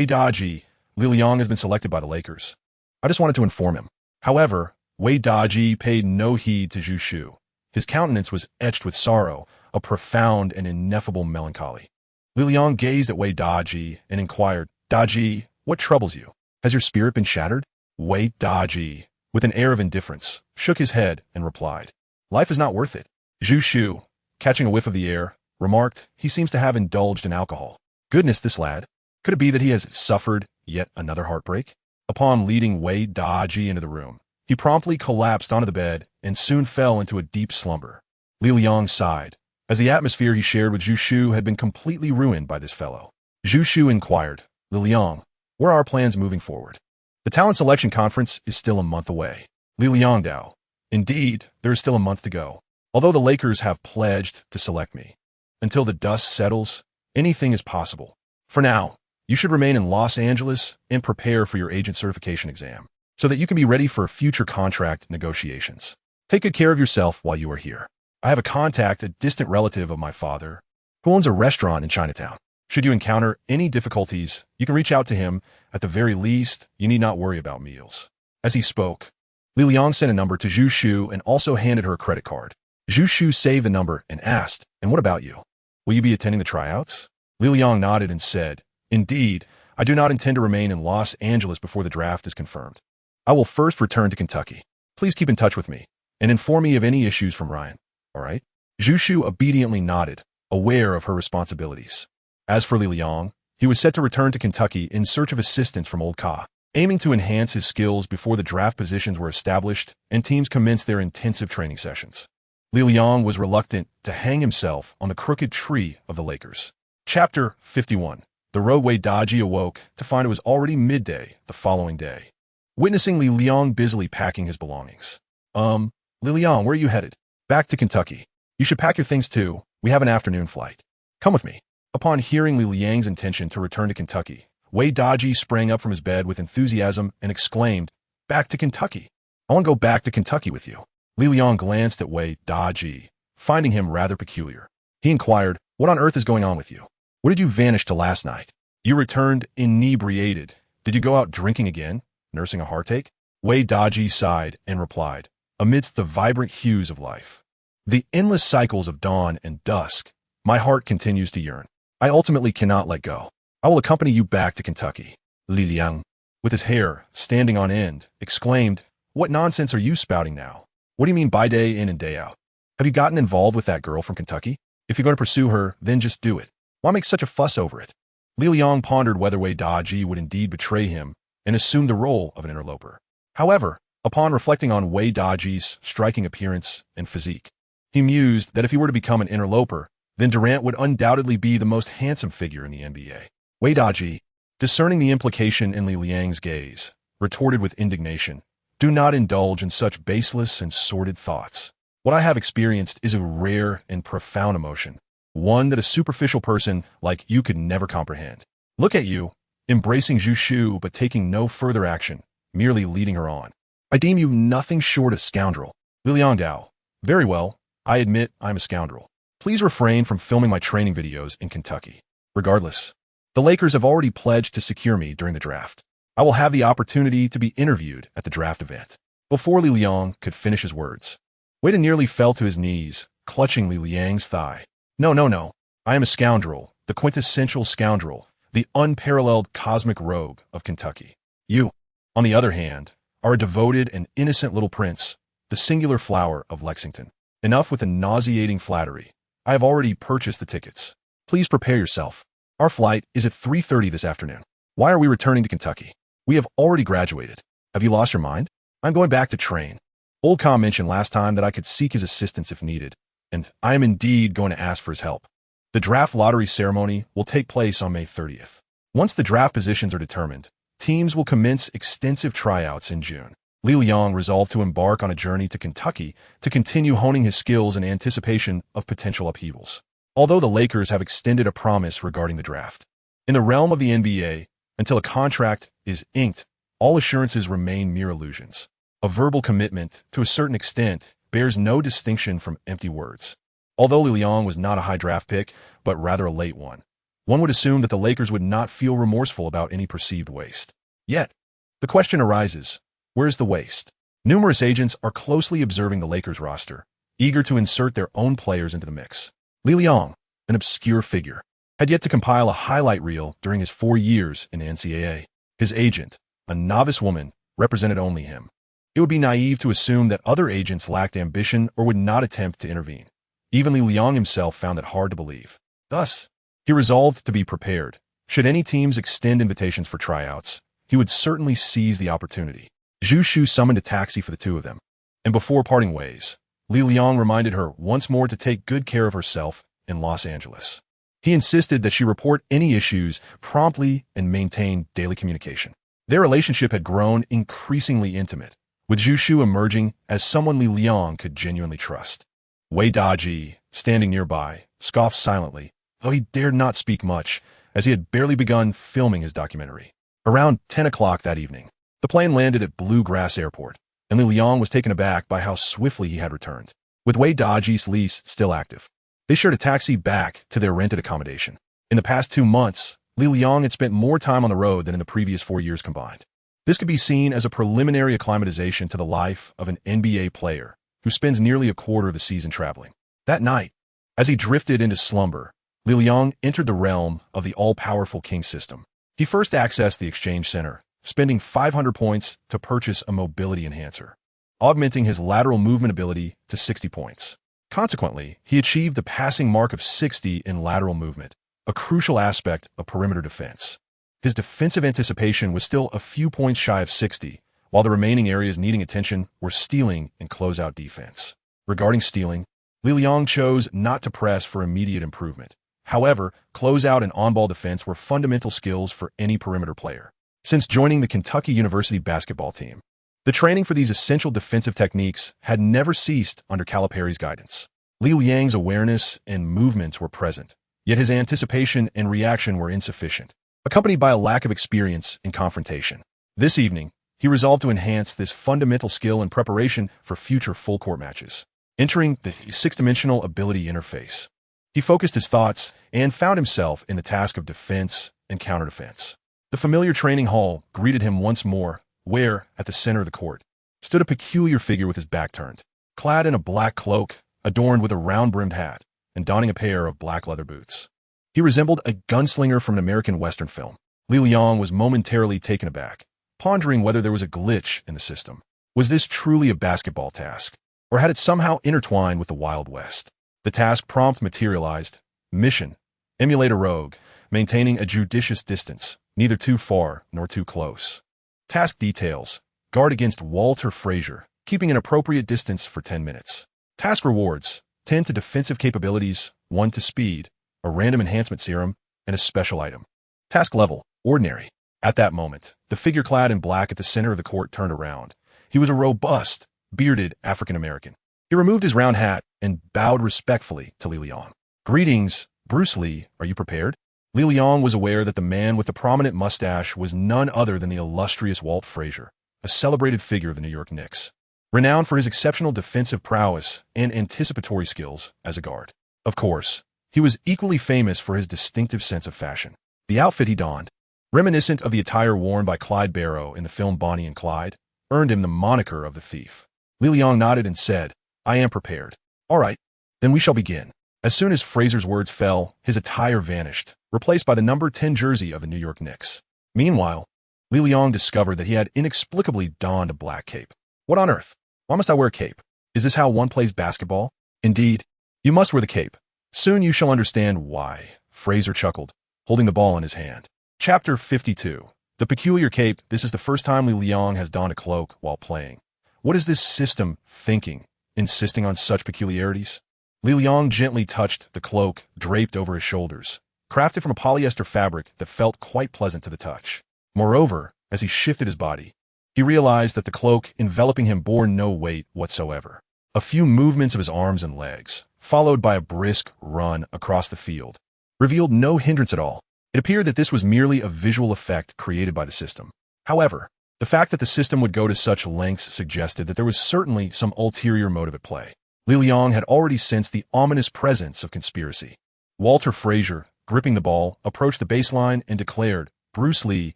Daji, Li Liang has been selected by the Lakers. I just wanted to inform him. However, Wei Daji paid no heed to Zhu Shu. His countenance was etched with sorrow, a profound and ineffable melancholy. Li Liang gazed at Wei Daji and inquired, Daji, what troubles you? Has your spirit been shattered? Wei Daji, with an air of indifference, shook his head and replied, life is not worth it. Zhu Shu, catching a whiff of the air, remarked, he seems to have indulged in alcohol. Goodness, this lad. Could it be that he has suffered yet another heartbreak? Upon leading Wei Daji into the room, he promptly collapsed onto the bed and soon fell into a deep slumber. Li Liang sighed, as the atmosphere he shared with Zhu Shu had been completely ruined by this fellow. Zhu Shu inquired, Li Liang, where are our plans moving forward? The talent selection conference is still a month away. Li Liang Dao, indeed, there is still a month to go. Although the Lakers have pledged to select me. Until the dust settles, anything is possible. For now, you should remain in Los Angeles and prepare for your agent certification exam, so that you can be ready for future contract negotiations. Take good care of yourself while you are here. I have a distant relative of my father, who owns a restaurant in Chinatown. Should you encounter any difficulties, you can reach out to him. At the very least, you need not worry about meals. As he spoke, Li Liang sent a number to Zhu Shu and also handed her a credit card. Zhu Shu saved the number and asked, "And what about you? Will you be attending the tryouts?" Li Liang nodded and said, "Indeed, I do not intend to remain in Los Angeles before the draft is confirmed. I will first return to Kentucky. Please keep in touch with me and inform me of any issues from Ryan. All right?" Zhu Shu obediently nodded, aware of her responsibilities. As for Li Liang, he was set to return to Kentucky in search of assistance from Old Ka, aiming to enhance his skills before the draft positions were established and teams commenced their intensive training sessions. Li Liang was reluctant to hang himself on the crooked tree of the Lakers. Chapter 51. The roadway Daji awoke to find it was already midday the following day. Witnessing Li Liang busily packing his belongings. Li Liang, where are you headed? Back to Kentucky. You should pack your things too. We have an afternoon flight. Come with me. Upon hearing Li Liang's intention to return to Kentucky, Wei Daji sprang up from his bed with enthusiasm and exclaimed, "Back to Kentucky. I want to go back to Kentucky with you." Li Liang glanced at Wei Daji, finding him rather peculiar. He inquired, "What on earth is going on with you? What did you vanish to last night? You returned inebriated. Did you go out drinking again, nursing a heartache?" Wei Daji sighed and replied, "Amidst the vibrant hues of life, the endless cycles of dawn and dusk, my heart continues to yearn. I ultimately cannot let go. I will accompany you back to Kentucky." Li Liang, with his hair standing on end, exclaimed, "What nonsense are you spouting now? What do you mean by day in and day out? Have you gotten involved with that girl from Kentucky? If you're going to pursue her, then just do it. Why make such a fuss over it?" Li Liang pondered whether Wei Daji would indeed betray him and assume the role of an interloper. However, upon reflecting on Wei Daji's striking appearance and physique, he mused that if he were to become an interloper, then Durant would undoubtedly be the most handsome figure in the NBA. Wei Daji, discerning the implication in Li Liang's gaze, retorted with indignation, "Do not indulge in such baseless and sordid thoughts. What I have experienced is a rare and profound emotion, one that a superficial person like you could never comprehend. Look at you, embracing Zhu Shu but taking no further action, merely leading her on. I deem you nothing short of scoundrel." Li Liang Dao, "Very well, I admit I'm a scoundrel. Please refrain from filming my training videos in Kentucky. Regardless, the Lakers have already pledged to secure me during the draft. I will have the opportunity to be interviewed at the draft event." Before Li Liang could finish his words, Wei nearly fell to his knees, clutching Li Liang's thigh. No. I am a scoundrel, the quintessential scoundrel, the unparalleled cosmic rogue of Kentucky. You, on the other hand, are a devoted and innocent little prince, the singular flower of Lexington. Enough with the nauseating flattery. I have already purchased the tickets. Please prepare yourself. Our flight is at 3:30 this afternoon. Why are we returning to Kentucky? We have already graduated. Have you lost your mind? I'm going back to train. Old Ka mentioned last time that I could seek his assistance if needed, and I am indeed going to ask for his help. The draft lottery ceremony will take place on May 30th. Once the draft positions are determined, teams will commence extensive tryouts in June. Li Liang resolved to embark on a journey to Kentucky to continue honing his skills in anticipation of potential upheavals. Although the Lakers have extended a promise regarding the draft, in the realm of the NBA, until a contract is inked, all assurances remain mere illusions. A verbal commitment, to a certain extent, bears no distinction from empty words. Although Li Liang was not a high draft pick, but rather a late one would assume that the Lakers would not feel remorseful about any perceived waste. Yet, the question arises, where's the waste? Numerous agents are closely observing the Lakers roster, eager to insert their own players into the mix. Li Liang, an obscure figure, had yet to compile a highlight reel during his 4 years in the NCAA. His agent, a novice woman, represented only him. It would be naive to assume that other agents lacked ambition or would not attempt to intervene. Even Li Liang himself found it hard to believe. Thus, he resolved to be prepared. Should any teams extend invitations for tryouts, he would certainly seize the opportunity. Zhu Shu summoned a taxi for the two of them, and before parting ways, Li Liang reminded her once more to take good care of herself in Los Angeles. He insisted that she report any issues promptly and maintain daily communication. Their relationship had grown increasingly intimate, with Zhu Shu emerging as someone Li Liang could genuinely trust. Wei Daji, standing nearby, scoffed silently, though he dared not speak much, as he had barely begun filming his documentary. Around 10 o'clock that evening, the plane landed at Bluegrass Airport, and Li Liang was taken aback by how swiftly he had returned. With Wei Daji's lease still active, they shared a taxi back to their rented accommodation. In the past 2 months, Li Liang had spent more time on the road than in the previous 4 years combined. This could be seen as a preliminary acclimatization to the life of an NBA player, who spends nearly a quarter of the season traveling. That night, as he drifted into slumber, Li Liang entered the realm of the all-powerful king system. He first accessed the exchange center, spending 500 points to purchase a mobility enhancer, augmenting his lateral movement ability to 60 points. Consequently, he achieved the passing mark of 60 in lateral movement, a crucial aspect of perimeter defense. His defensive anticipation was still a few points shy of 60, while the remaining areas needing attention were stealing and closeout defense. Regarding stealing, Li Liang chose not to press for immediate improvement. However, closeout and on-ball defense were fundamental skills for any perimeter player. Since joining the Kentucky University basketball team, the training for these essential defensive techniques had never ceased under Calipari's guidance. Li Liang's awareness and movements were present, yet his anticipation and reaction were insufficient, accompanied by a lack of experience in confrontation. This evening, he resolved to enhance this fundamental skill in preparation for future full-court matches. Entering the six-dimensional ability interface, he focused his thoughts and found himself in the task of defense and counter-defense. The familiar training hall greeted him once more, where, at the center of the court, stood a peculiar figure with his back turned, clad in a black cloak, adorned with a round-brimmed hat, and donning a pair of black leather boots. He resembled a gunslinger from an American Western film. Li Liang was momentarily taken aback, pondering whether there was a glitch in the system. Was this truly a basketball task, or had it somehow intertwined with the Wild West? The task prompt materialized. Mission: emulate a rogue, maintaining a judicious distance, neither too far nor too close. Task details: guard against Walter Frazier, keeping an appropriate distance for 10 minutes. Task rewards: 10 to defensive capabilities, 1 to speed, a random enhancement serum, and a special item. Task level: ordinary. At that moment, the figure clad in black at the center of the court turned around. He was a robust, bearded African-American. He removed his round hat and bowed respectfully to Li Liang. "Greetings, Bruce Lee, are you prepared?" Li Liang was aware that the man with the prominent mustache was none other than the illustrious Walt Frazier, a celebrated figure of the New York Knicks, renowned for his exceptional defensive prowess and anticipatory skills as a guard. Of course, he was equally famous for his distinctive sense of fashion. The outfit he donned, reminiscent of the attire worn by Clyde Barrow in the film Bonnie and Clyde, earned him the moniker of the thief. Li Liang nodded and said, "I am prepared." "All right, then we shall begin." As soon as Frazier's words fell, his attire vanished, replaced by the number 10 jersey of the New York Knicks. Meanwhile, Li Liang discovered that he had inexplicably donned a black cape. "What on earth? Why must I wear a cape? Is this how one plays basketball?" "Indeed, you must wear the cape. Soon you shall understand why," Frazier chuckled, holding the ball in his hand. Chapter 52. The Peculiar Cape. This is the first time Li Liang has donned a cloak while playing. What is this system thinking, insisting on such peculiarities? Li Liang gently touched the cloak draped over his shoulders, crafted from a polyester fabric that felt quite pleasant to the touch. Moreover, as he shifted his body, he realized that the cloak enveloping him bore no weight whatsoever. A few movements of his arms and legs, followed by a brisk run across the field, revealed no hindrance at all. It appeared that this was merely a visual effect created by the system. However, the fact that the system would go to such lengths suggested that there was certainly some ulterior motive at play. Li Liang had already sensed the ominous presence of conspiracy. Walter Frazier, gripping the ball, approached the baseline and declared, "Bruce Lee,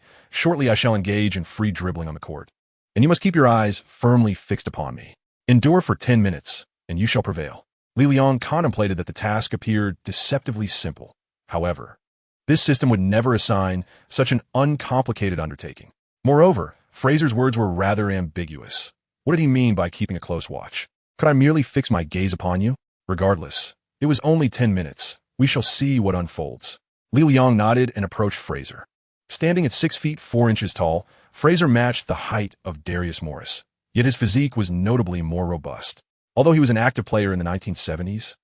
shortly I shall engage in free dribbling on the court, and you must keep your eyes firmly fixed upon me. Endure for 10 minutes, and you shall prevail." Li Liang contemplated that the task appeared deceptively simple. However, this system would never assign such an uncomplicated undertaking. Moreover, Frazier's words were rather ambiguous. What did he mean by keeping a close watch? Could I merely fix my gaze upon you? Regardless, it was only 10 minutes. We shall see what unfolds. Li Liang nodded and approached Frazier. Standing at 6 feet 4 inches tall, Frazier matched the height of Darius Morris, yet his physique was notably more robust. Although he was an active player in the 1970s,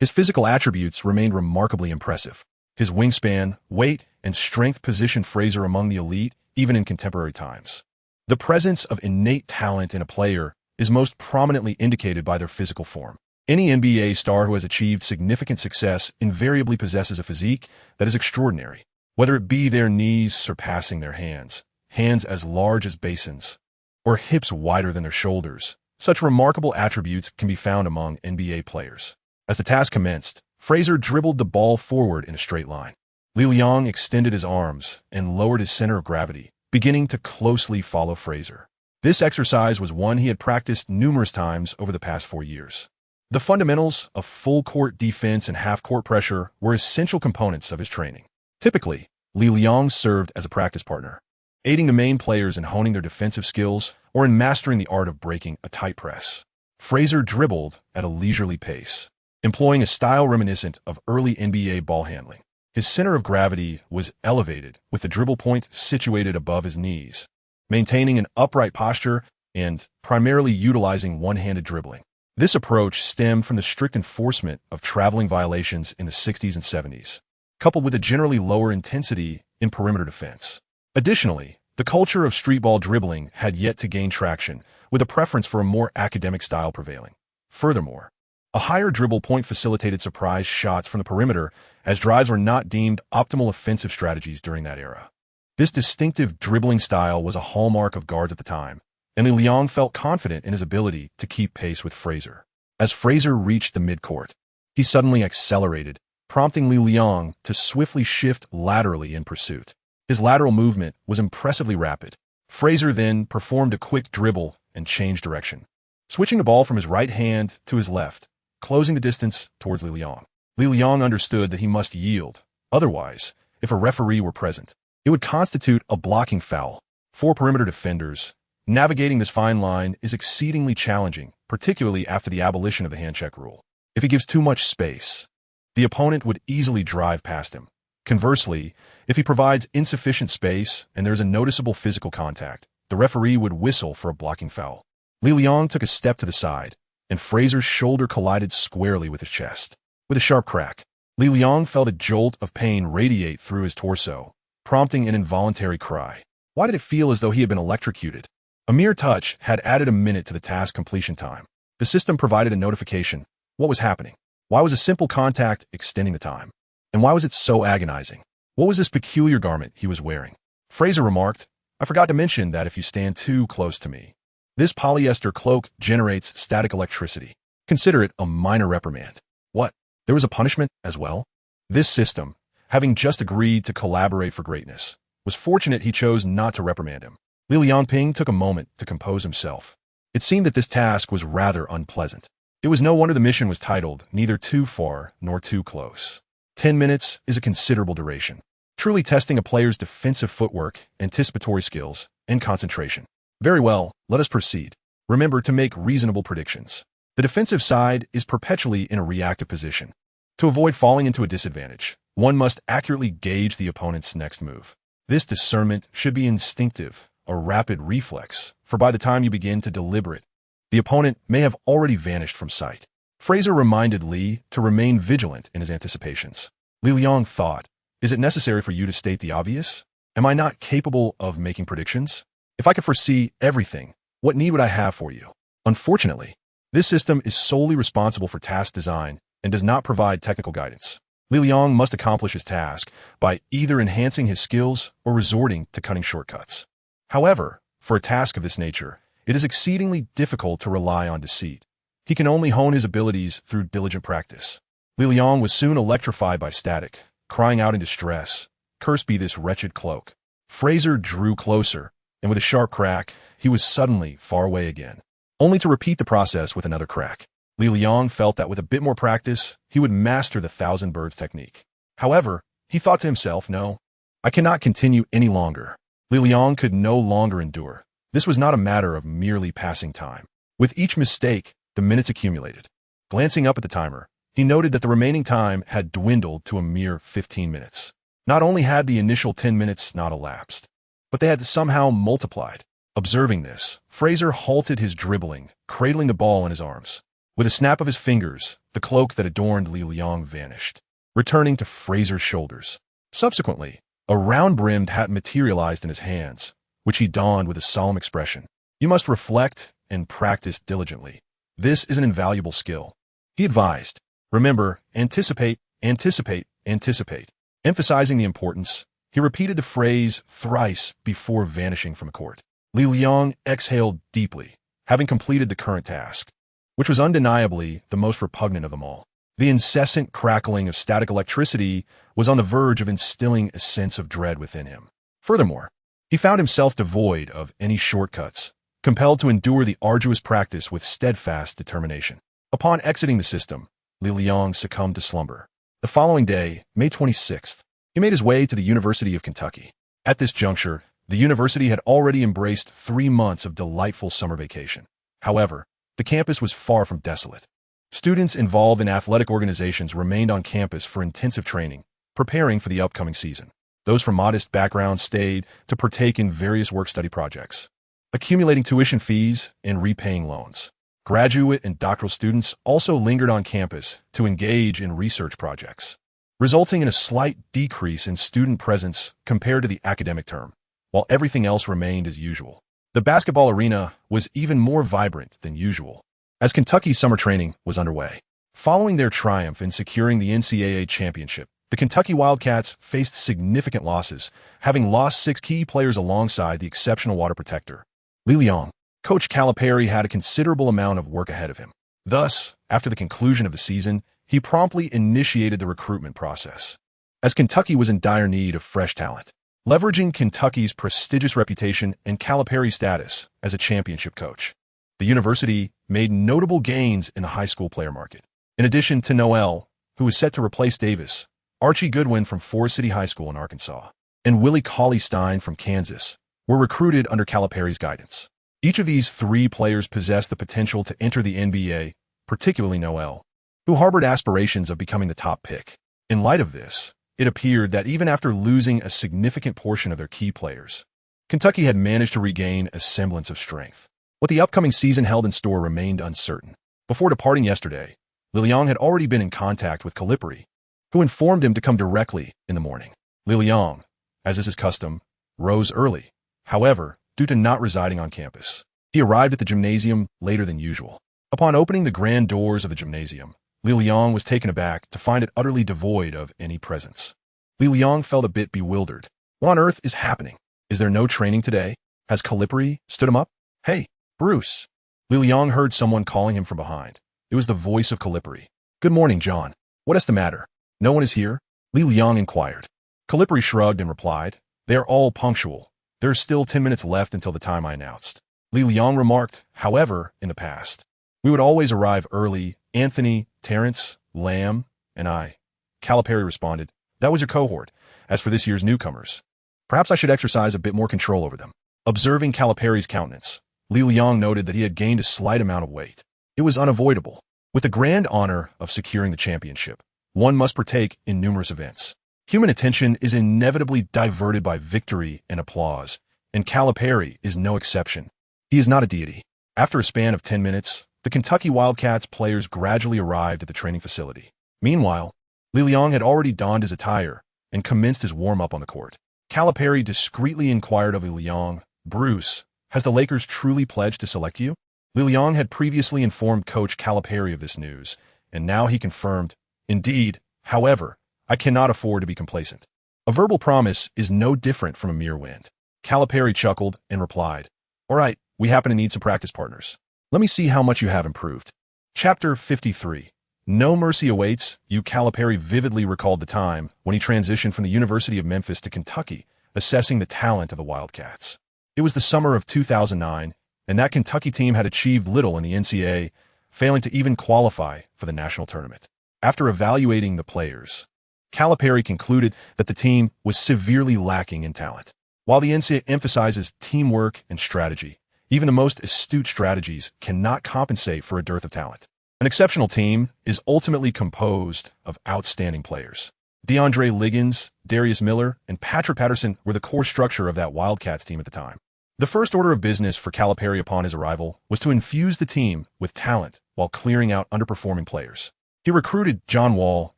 his physical attributes remained remarkably impressive. His wingspan, weight, and strength positioned Frazier among the elite even in contemporary times. The presence of innate talent in a player is most prominently indicated by their physical form. Any NBA star who has achieved significant success invariably possesses a physique that is extraordinary, whether it be their knees surpassing their hands, hands as large as basins, or hips wider than their shoulders. Such remarkable attributes can be found among NBA players. As the task commenced, Frazier dribbled the ball forward in a straight line. Li Liang extended his arms and lowered his center of gravity, beginning to closely follow Frazier. This exercise was one he had practiced numerous times over the past 4 years. The fundamentals of full-court defense and half-court pressure were essential components of his training. Typically, Li Liang served as a practice partner, aiding the main players in honing their defensive skills or in mastering the art of breaking a tight press. Fraser dribbled at a leisurely pace, employing a style reminiscent of early NBA ball handling. His center of gravity was elevated, with the dribble point situated above his knees, maintaining an upright posture and primarily utilizing one-handed dribbling. This approach stemmed from the strict enforcement of traveling violations in the 60s and 70s, coupled with a generally lower intensity in perimeter defense. Additionally, the culture of street ball dribbling had yet to gain traction, with a preference for a more academic style prevailing. Furthermore, a higher dribble point facilitated surprise shots from the perimeter, as drives were not deemed optimal offensive strategies during that era. This distinctive dribbling style was a hallmark of guards at the time, and Li Liang felt confident in his ability to keep pace with Fraser. As Fraser reached the midcourt, he suddenly accelerated, prompting Li Liang to swiftly shift laterally in pursuit. His lateral movement was impressively rapid. Fraser then performed a quick dribble and changed direction, switching the ball from his right hand to his left, closing the distance towards Li Liang. Li Liang understood that he must yield. Otherwise, if a referee were present, it would constitute a blocking foul. For perimeter defenders, navigating this fine line is exceedingly challenging, particularly after the abolition of the hand-check rule. If he gives too much space, the opponent would easily drive past him. Conversely, if he provides insufficient space and there is a noticeable physical contact, the referee would whistle for a blocking foul. Li Liang took a step to the side, and Fraser's shoulder collided squarely with his chest. With a sharp crack, Li Liang felt a jolt of pain radiate through his torso, prompting an involuntary cry. Why did it feel as though he had been electrocuted? A mere touch had added a minute to the task completion time. The system provided a notification. What was happening? Why was a simple contact extending the time? And why was it so agonizing? What was this peculiar garment he was wearing? Fraser remarked, "I forgot to mention that if you stand too close to me, this polyester cloak generates static electricity. Consider it a minor reprimand." What? There was a punishment as well? This system, having just agreed to collaborate for greatness, was fortunate he chose not to reprimand him. Li Liangping took a moment to compose himself. It seemed that this task was rather unpleasant. It was no wonder the mission was titled, "Neither Too Far Nor Too Close." 10 minutes is a considerable duration, truly testing a player's defensive footwork, anticipatory skills, and concentration. Very well, let us proceed. Remember to make reasonable predictions. The defensive side is perpetually in a reactive position. To avoid falling into a disadvantage, one must accurately gauge the opponent's next move. This discernment should be instinctive, a rapid reflex, for by the time you begin to deliberate, the opponent may have already vanished from sight. Fraser reminded Li to remain vigilant in his anticipations. Li Liang thought, "Is it necessary for you to state the obvious? Am I not capable of making predictions? If I could foresee everything, what need would I have for you?" Unfortunately, this system is solely responsible for task design and does not provide technical guidance. Li Liang must accomplish his task by either enhancing his skills or resorting to cunning shortcuts. However, for a task of this nature, it is exceedingly difficult to rely on deceit. He can only hone his abilities through diligent practice. Li Liang was soon electrified by static, crying out in distress, "Cursed be this wretched cloak." Fraser drew closer, and with a sharp crack, he was suddenly far away again, only to repeat the process with another crack. Li Liang felt that with a bit more practice, he would master the thousand birds technique. However, he thought to himself, "No, I cannot continue any longer." Li Liang could no longer endure. This was not a matter of merely passing time. With each mistake, the minutes accumulated. Glancing up at the timer, he noted that the remaining time had dwindled to a mere 15 minutes. Not only had the initial 10 minutes not elapsed, but they had somehow multiplied. Observing this, Fraser halted his dribbling, cradling the ball in his arms. With a snap of his fingers, the cloak that adorned Li Liang vanished, returning to Fraser's shoulders. Subsequently, a round-brimmed hat materialized in his hands, which he donned with a solemn expression. "You must reflect and practice diligently. This is an invaluable skill," he advised. "Remember, anticipate, anticipate, anticipate." Emphasizing the importance, he repeated the phrase thrice before vanishing from the court. Li Liang exhaled deeply, having completed the current task, which was undeniably the most repugnant of them all. The incessant crackling of static electricity was on the verge of instilling a sense of dread within him. Furthermore, he found himself devoid of any shortcuts, compelled to endure the arduous practice with steadfast determination. Upon exiting the system, Li Liang succumbed to slumber. The following day, May 26th, he made his way to the University of Kentucky. At this juncture, the university had already embraced 3 months of delightful summer vacation. However, the campus was far from desolate. Students involved in athletic organizations remained on campus for intensive training, preparing for the upcoming season. Those from modest backgrounds stayed to partake in various work-study projects, accumulating tuition fees and repaying loans. Graduate and doctoral students also lingered on campus to engage in research projects, resulting in a slight decrease in student presence compared to the academic term, while everything else remained as usual. The basketball arena was even more vibrant than usual, as Kentucky's summer training was underway. Following their triumph in securing the NCAA championship, the Kentucky Wildcats faced significant losses, having lost 6 key players alongside the exceptional water protector, Li Liang. Coach Calipari had a considerable amount of work ahead of him. Thus, after the conclusion of the season, he promptly initiated the recruitment process, as Kentucky was in dire need of fresh talent. Leveraging Kentucky's prestigious reputation and Calipari's status as a championship coach, the university made notable gains in the high school player market. In addition to Noel, who was set to replace Davis, Archie Goodwin from Forest City High School in Arkansas, and Willie Cauley-Stein from Kansas were recruited under Calipari's guidance. Each of these 3 players possessed the potential to enter the NBA, particularly Noel, who harbored aspirations of becoming the top pick. In light of this, it appeared that even after losing a significant portion of their key players, Kentucky had managed to regain a semblance of strength. What the upcoming season held in store remained uncertain. Before departing yesterday, Li Liang had already been in contact with Calipari, who informed him to come directly in the morning. Li Liang, as is his custom, rose early. However, due to not residing on campus, he arrived at the gymnasium later than usual. Upon opening the grand doors of the gymnasium, Li Liang was taken aback to find it utterly devoid of any presence. Li Liang felt a bit bewildered. What on earth is happening? Is there no training today? Has Calipari stood him up? Hey, Bruce. Li Liang heard someone calling him from behind. It was the voice of Calipari. Good morning, John. What is the matter? No one is here? Li Liang inquired. Calipari shrugged and replied, They are all punctual. There are still 10 minutes left until the time I announced. Li Liang remarked, however, in the past, we would always arrive early, Anthony, Terrence, Lamb, and I. Calipari responded, that was your cohort. As for this year's newcomers, perhaps I should exercise a bit more control over them. Observing Calipari's countenance, Li Liang noted that he had gained a slight amount of weight. It was unavoidable. With the grand honor of securing the championship, one must partake in numerous events. Human attention is inevitably diverted by victory and applause, and Calipari is no exception. He is not a deity. After a span of 10 minutes, the Kentucky Wildcats players gradually arrived at the training facility. Meanwhile, Li Liang had already donned his attire and commenced his warm-up on the court. Calipari discreetly inquired of Li Liang, Bruce, has the Lakers truly pledged to select you? Li Liang had previously informed Coach Calipari of this news, and now he confirmed, indeed, however, I cannot afford to be complacent. A verbal promise is no different from a mere wind. Calipari chuckled and replied, all right, we happen to need some practice partners. Let me see how much you have improved. Chapter 53. No mercy awaits you. Calipari vividly recalled the time when he transitioned from the University of Memphis to Kentucky, assessing the talent of the Wildcats. It was the summer of 2009, and that Kentucky team had achieved little in the NCAA, failing to even qualify for the national tournament. After evaluating the players, Calipari concluded that the team was severely lacking in talent. While the NCAA emphasizes teamwork and strategy, even the most astute strategies cannot compensate for a dearth of talent. An exceptional team is ultimately composed of outstanding players. DeAndre Liggins, Darius Miller, and Patrick Patterson were the core structure of that Wildcats team at the time. The first order of business for Calipari upon his arrival was to infuse the team with talent while clearing out underperforming players. He recruited John Wall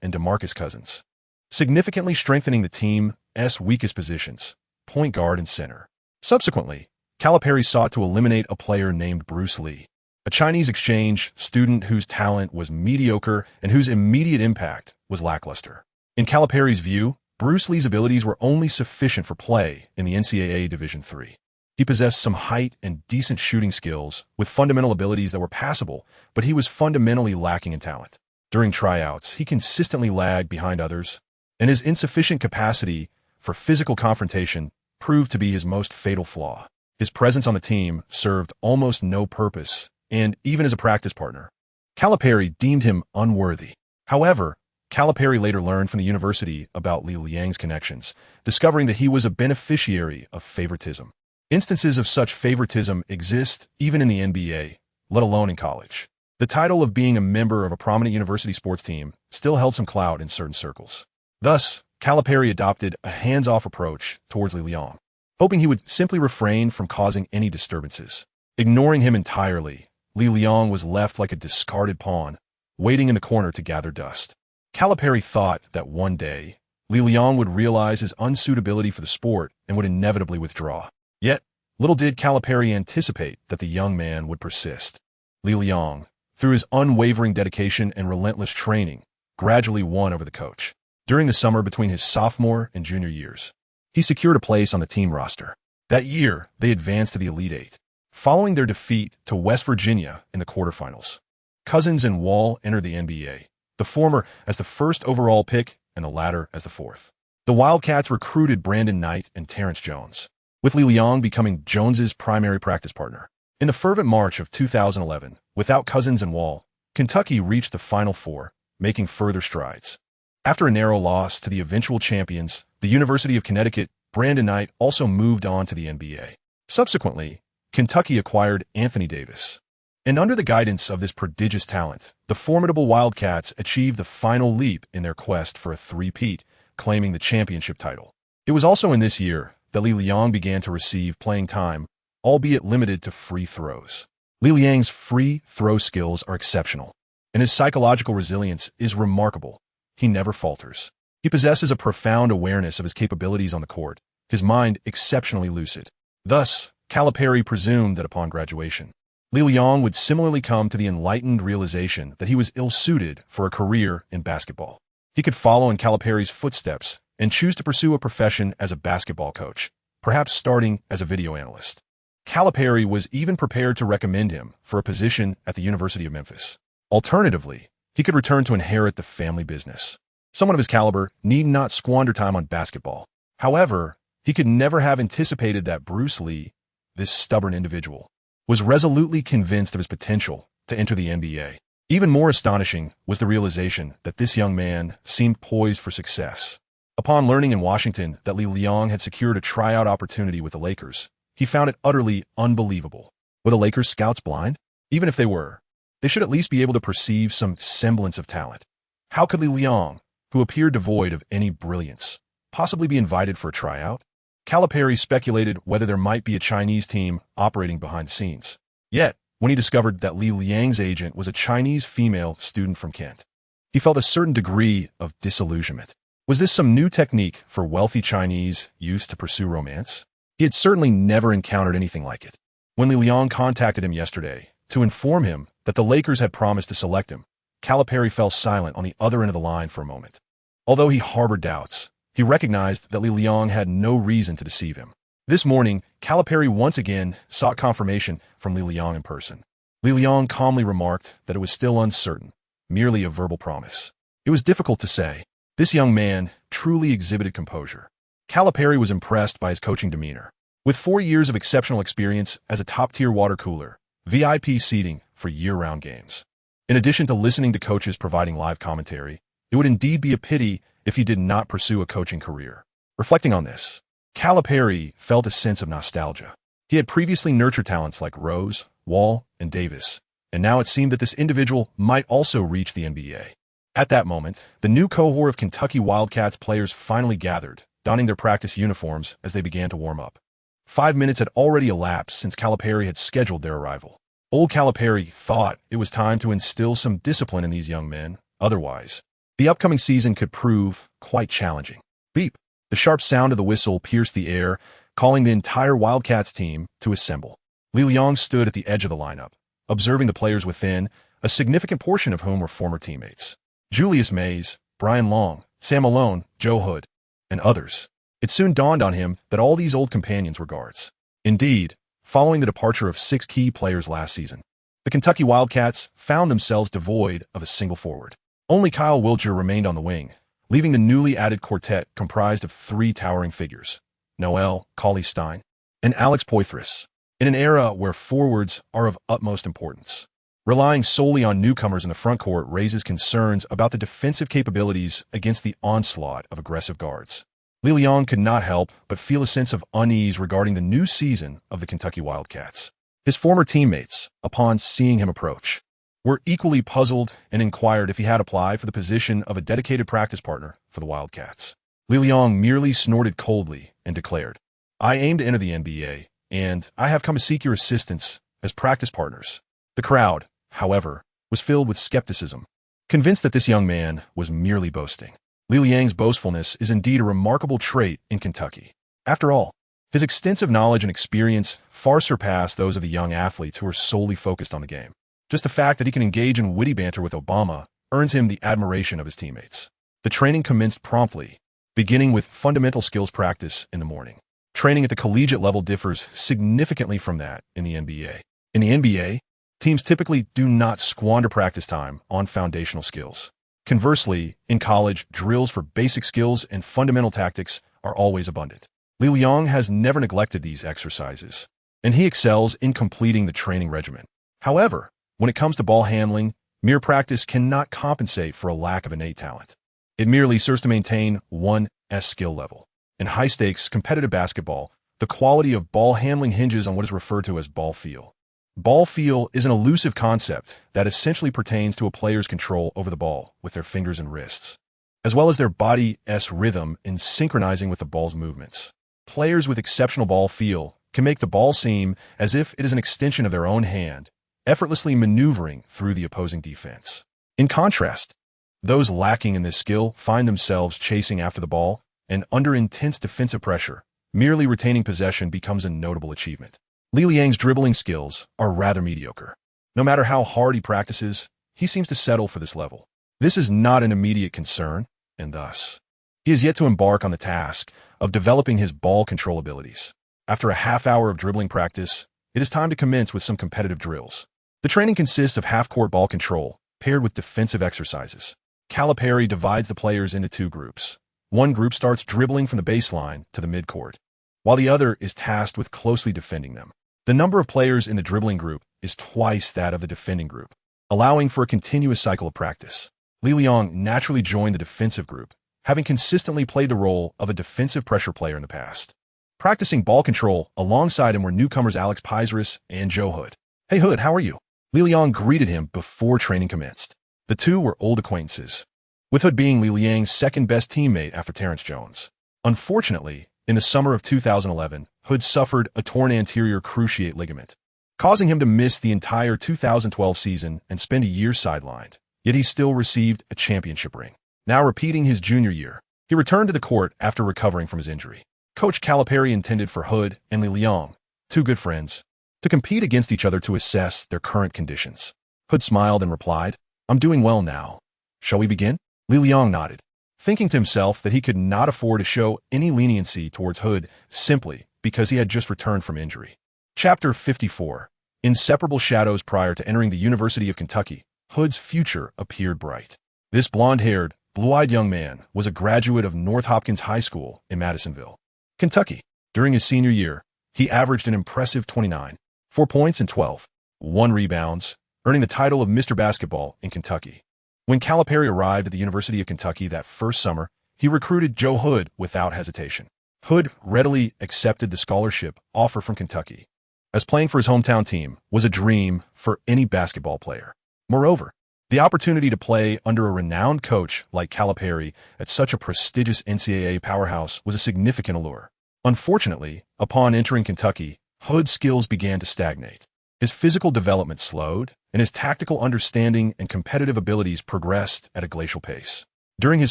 and DeMarcus Cousins, significantly strengthening the team's weakest positions, point guard and center. Subsequently, Calipari sought to eliminate a player named Bruce Lee, a Chinese exchange student whose talent was mediocre and whose immediate impact was lackluster. In Calipari's view, Bruce Lee's abilities were only sufficient for play in the NCAA Division III. He possessed some height and decent shooting skills with fundamental abilities that were passable, but he was fundamentally lacking in talent. During tryouts, he consistently lagged behind others, and his insufficient capacity for physical confrontation proved to be his most fatal flaw. His presence on the team served almost no purpose, and even as a practice partner, Calipari deemed him unworthy. However, Calipari later learned from the university about Li Liang's connections, discovering that he was a beneficiary of favoritism. Instances of such favoritism exist even in the NBA, let alone in college. The title of being a member of a prominent university sports team still held some clout in certain circles. Thus, Calipari adopted a hands-off approach towards Li Liang, hoping he would simply refrain from causing any disturbances. Ignoring him entirely, Li Liang was left like a discarded pawn, waiting in the corner to gather dust. Calipari thought that one day, Li Liang would realize his unsuitability for the sport and would inevitably withdraw. Yet, little did Calipari anticipate that the young man would persist. Li Liang, through his unwavering dedication and relentless training, gradually won over the coach. During the summer between his sophomore and junior years, he secured a place on the team roster. That year, they advanced to the Elite Eight, following their defeat to West Virginia in the quarterfinals. Cousins and Wall entered the NBA, the former as the first overall pick and the latter as the fourth. The Wildcats recruited Brandon Knight and Terrence Jones, with Li Liang becoming Jones's primary practice partner. In the fervent March of 2011, without Cousins and Wall, Kentucky reached the Final Four, making further strides. After a narrow loss to the eventual champions, the University of Connecticut, Brandon Knight also moved on to the NBA. Subsequently, Kentucky acquired Anthony Davis. And under the guidance of this prodigious talent, the formidable Wildcats achieved the final leap in their quest for a three-peat, claiming the championship title. It was also in this year that Li Liang began to receive playing time, albeit limited to free throws. Li Liang's free throw skills are exceptional, and his psychological resilience is remarkable. He never falters. He possesses a profound awareness of his capabilities on the court, his mind exceptionally lucid. Thus, Calipari presumed that upon graduation, Li Liang would similarly come to the enlightened realization that he was ill-suited for a career in basketball. He could follow in Calipari's footsteps and choose to pursue a profession as a basketball coach, perhaps starting as a video analyst. Calipari was even prepared to recommend him for a position at the University of Memphis. Alternatively, he could return to inherit the family business. Someone of his caliber need not squander time on basketball. However, he could never have anticipated that Bruce Lee, this stubborn individual, was resolutely convinced of his potential to enter the NBA. Even more astonishing was the realization that this young man seemed poised for success. Upon learning in Washington that Li Liang had secured a tryout opportunity with the Lakers, he found it utterly unbelievable. Were the Lakers scouts blind? Even if they were, they should at least be able to perceive some semblance of talent. How could Li Liang, who appeared devoid of any brilliance, possibly be invited for a tryout? Calipari speculated whether there might be a Chinese team operating behind the scenes. Yet, when he discovered that Li Liang's agent was a Chinese female student from Kent, he felt a certain degree of disillusionment. Was this some new technique for wealthy Chinese used to pursue romance? He had certainly never encountered anything like it. When Li Liang contacted him yesterday to inform him that the Lakers had promised to select him, Calipari fell silent on the other end of the line for a moment. Although he harbored doubts, he recognized that Li Liang had no reason to deceive him. This morning, Calipari once again sought confirmation from Li Liang in person. Li Liang calmly remarked that it was still uncertain, merely a verbal promise. It was difficult to say. This young man truly exhibited composure. Calipari was impressed by his coaching demeanor. With 4 years of exceptional experience as a top-tier water cooler, VIP seating for year-round games. In addition to listening to coaches providing live commentary, it would indeed be a pity if he did not pursue a coaching career. Reflecting on this, Calipari felt a sense of nostalgia. He had previously nurtured talents like Rose, Wall, and Davis, and now it seemed that this individual might also reach the NBA. At that moment, the new cohort of Kentucky Wildcats players finally gathered, donning their practice uniforms as they began to warm up. 5 minutes had already elapsed since Calipari had scheduled their arrival. Old Calipari thought it was time to instill some discipline in these young men, otherwise, the upcoming season could prove quite challenging. Beep! The sharp sound of the whistle pierced the air, calling the entire Wildcats team to assemble. Li Liang stood at the edge of the lineup, observing the players within, a significant portion of whom were former teammates. Julius Mays, Brian Long, Sam Malone, Joe Hood, and others. It soon dawned on him that all these old companions were guards. Indeed, following the departure of 6 key players last season, the Kentucky Wildcats found themselves devoid of a single forward. Only Kyle Wiltshire remained on the wing, leaving the newly added quartet comprised of 3 towering figures, Noel Cauley-Stein and Alex Poythress. in an era where forwards are of utmost importance. Relying solely on newcomers in the front court raises concerns about the defensive capabilities against the onslaught of aggressive guards. Li Liang could not help but feel a sense of unease regarding the new season of the Kentucky Wildcats. His former teammates, upon seeing him approach, were equally puzzled and inquired if he had applied for the position of a dedicated practice partner for the Wildcats. Li Liang merely snorted coldly and declared, "I aim to enter the NBA, and I have come to seek your assistance as practice partners." The crowd, however, was filled with skepticism, convinced that this young man was merely boasting. Li Liang's boastfulness is indeed a remarkable trait in Kentucky. After all, his extensive knowledge and experience far surpass those of the young athletes who are solely focused on the game. Just the fact that he can engage in witty banter with Obama earns him the admiration of his teammates. The training commenced promptly, beginning with fundamental skills practice in the morning. Training at the collegiate level differs significantly from that in the NBA. In the NBA, teams typically do not squander practice time on foundational skills. Conversely, in college, drills for basic skills and fundamental tactics are always abundant. Li Liang has never neglected these exercises, and he excels in completing the training regimen. However, when it comes to ball handling, mere practice cannot compensate for a lack of innate talent. It merely serves to maintain one's skill level. In high-stakes competitive basketball, the quality of ball handling hinges on what is referred to as ball feel. Ball feel is an elusive concept that essentially pertains to a player's control over the ball with their fingers and wrists, as well as their body's rhythm in synchronizing with the ball's movements. Players with exceptional ball feel can make the ball seem as if it is an extension of their own hand, effortlessly maneuvering through the opposing defense. In contrast, those lacking in this skill find themselves chasing after the ball, and under intense defensive pressure, merely retaining possession becomes a notable achievement. Li Liang's dribbling skills are rather mediocre. No matter how hard he practices, he seems to settle for this level. This is not an immediate concern, and thus, he is yet to embark on the task of developing his ball control abilities. After a half hour of dribbling practice, it is time to commence with some competitive drills. The training consists of half-court ball control, paired with defensive exercises. Calipari divides the players into two groups. One group starts dribbling from the baseline to the midcourt, while the other is tasked with closely defending them. The number of players in the dribbling group is twice that of the defending group, allowing for a continuous cycle of practice. Li Liang naturally joined the defensive group, having consistently played the role of a defensive pressure player in the past. Practicing ball control alongside him were newcomers Alex Pizarus and Joe Hood. "Hey Hood, how are you?" Li Liang greeted him before training commenced. The two were old acquaintances, with Hood being Li Liang's second-best teammate after Terrence Jones. Unfortunately, in the summer of 2011, Hood suffered a torn anterior cruciate ligament, causing him to miss the entire 2012 season and spend a year sidelined. Yet he still received a championship ring. Now repeating his junior year, he returned to the court after recovering from his injury. Coach Calipari intended for Hood and Li Liang, two good friends, to compete against each other to assess their current conditions. Hood smiled and replied, "I'm doing well now. Shall we begin?" Li Liang nodded, thinking to himself that he could not afford to show any leniency towards Hood simply because he had just returned from injury. Chapter 54. Inseparable shadows. Prior to entering the University of Kentucky, Hood's future appeared bright. This blonde-haired, blue-eyed young man was a graduate of North Hopkins High School in Madisonville, Kentucky. During his senior year, he averaged an impressive 29.4 points and 12.1 rebounds, earning the title of Mr. Basketball in Kentucky. When Calipari arrived at the University of Kentucky that first summer, he recruited Joe Hood without hesitation. Hood readily accepted the scholarship offer from Kentucky, as playing for his hometown team was a dream for any basketball player. Moreover, the opportunity to play under a renowned coach like Calipari at such a prestigious NCAA powerhouse was a significant allure. Unfortunately, upon entering Kentucky, Hood's skills began to stagnate. His physical development slowed, and his tactical understanding and competitive abilities progressed at a glacial pace. During his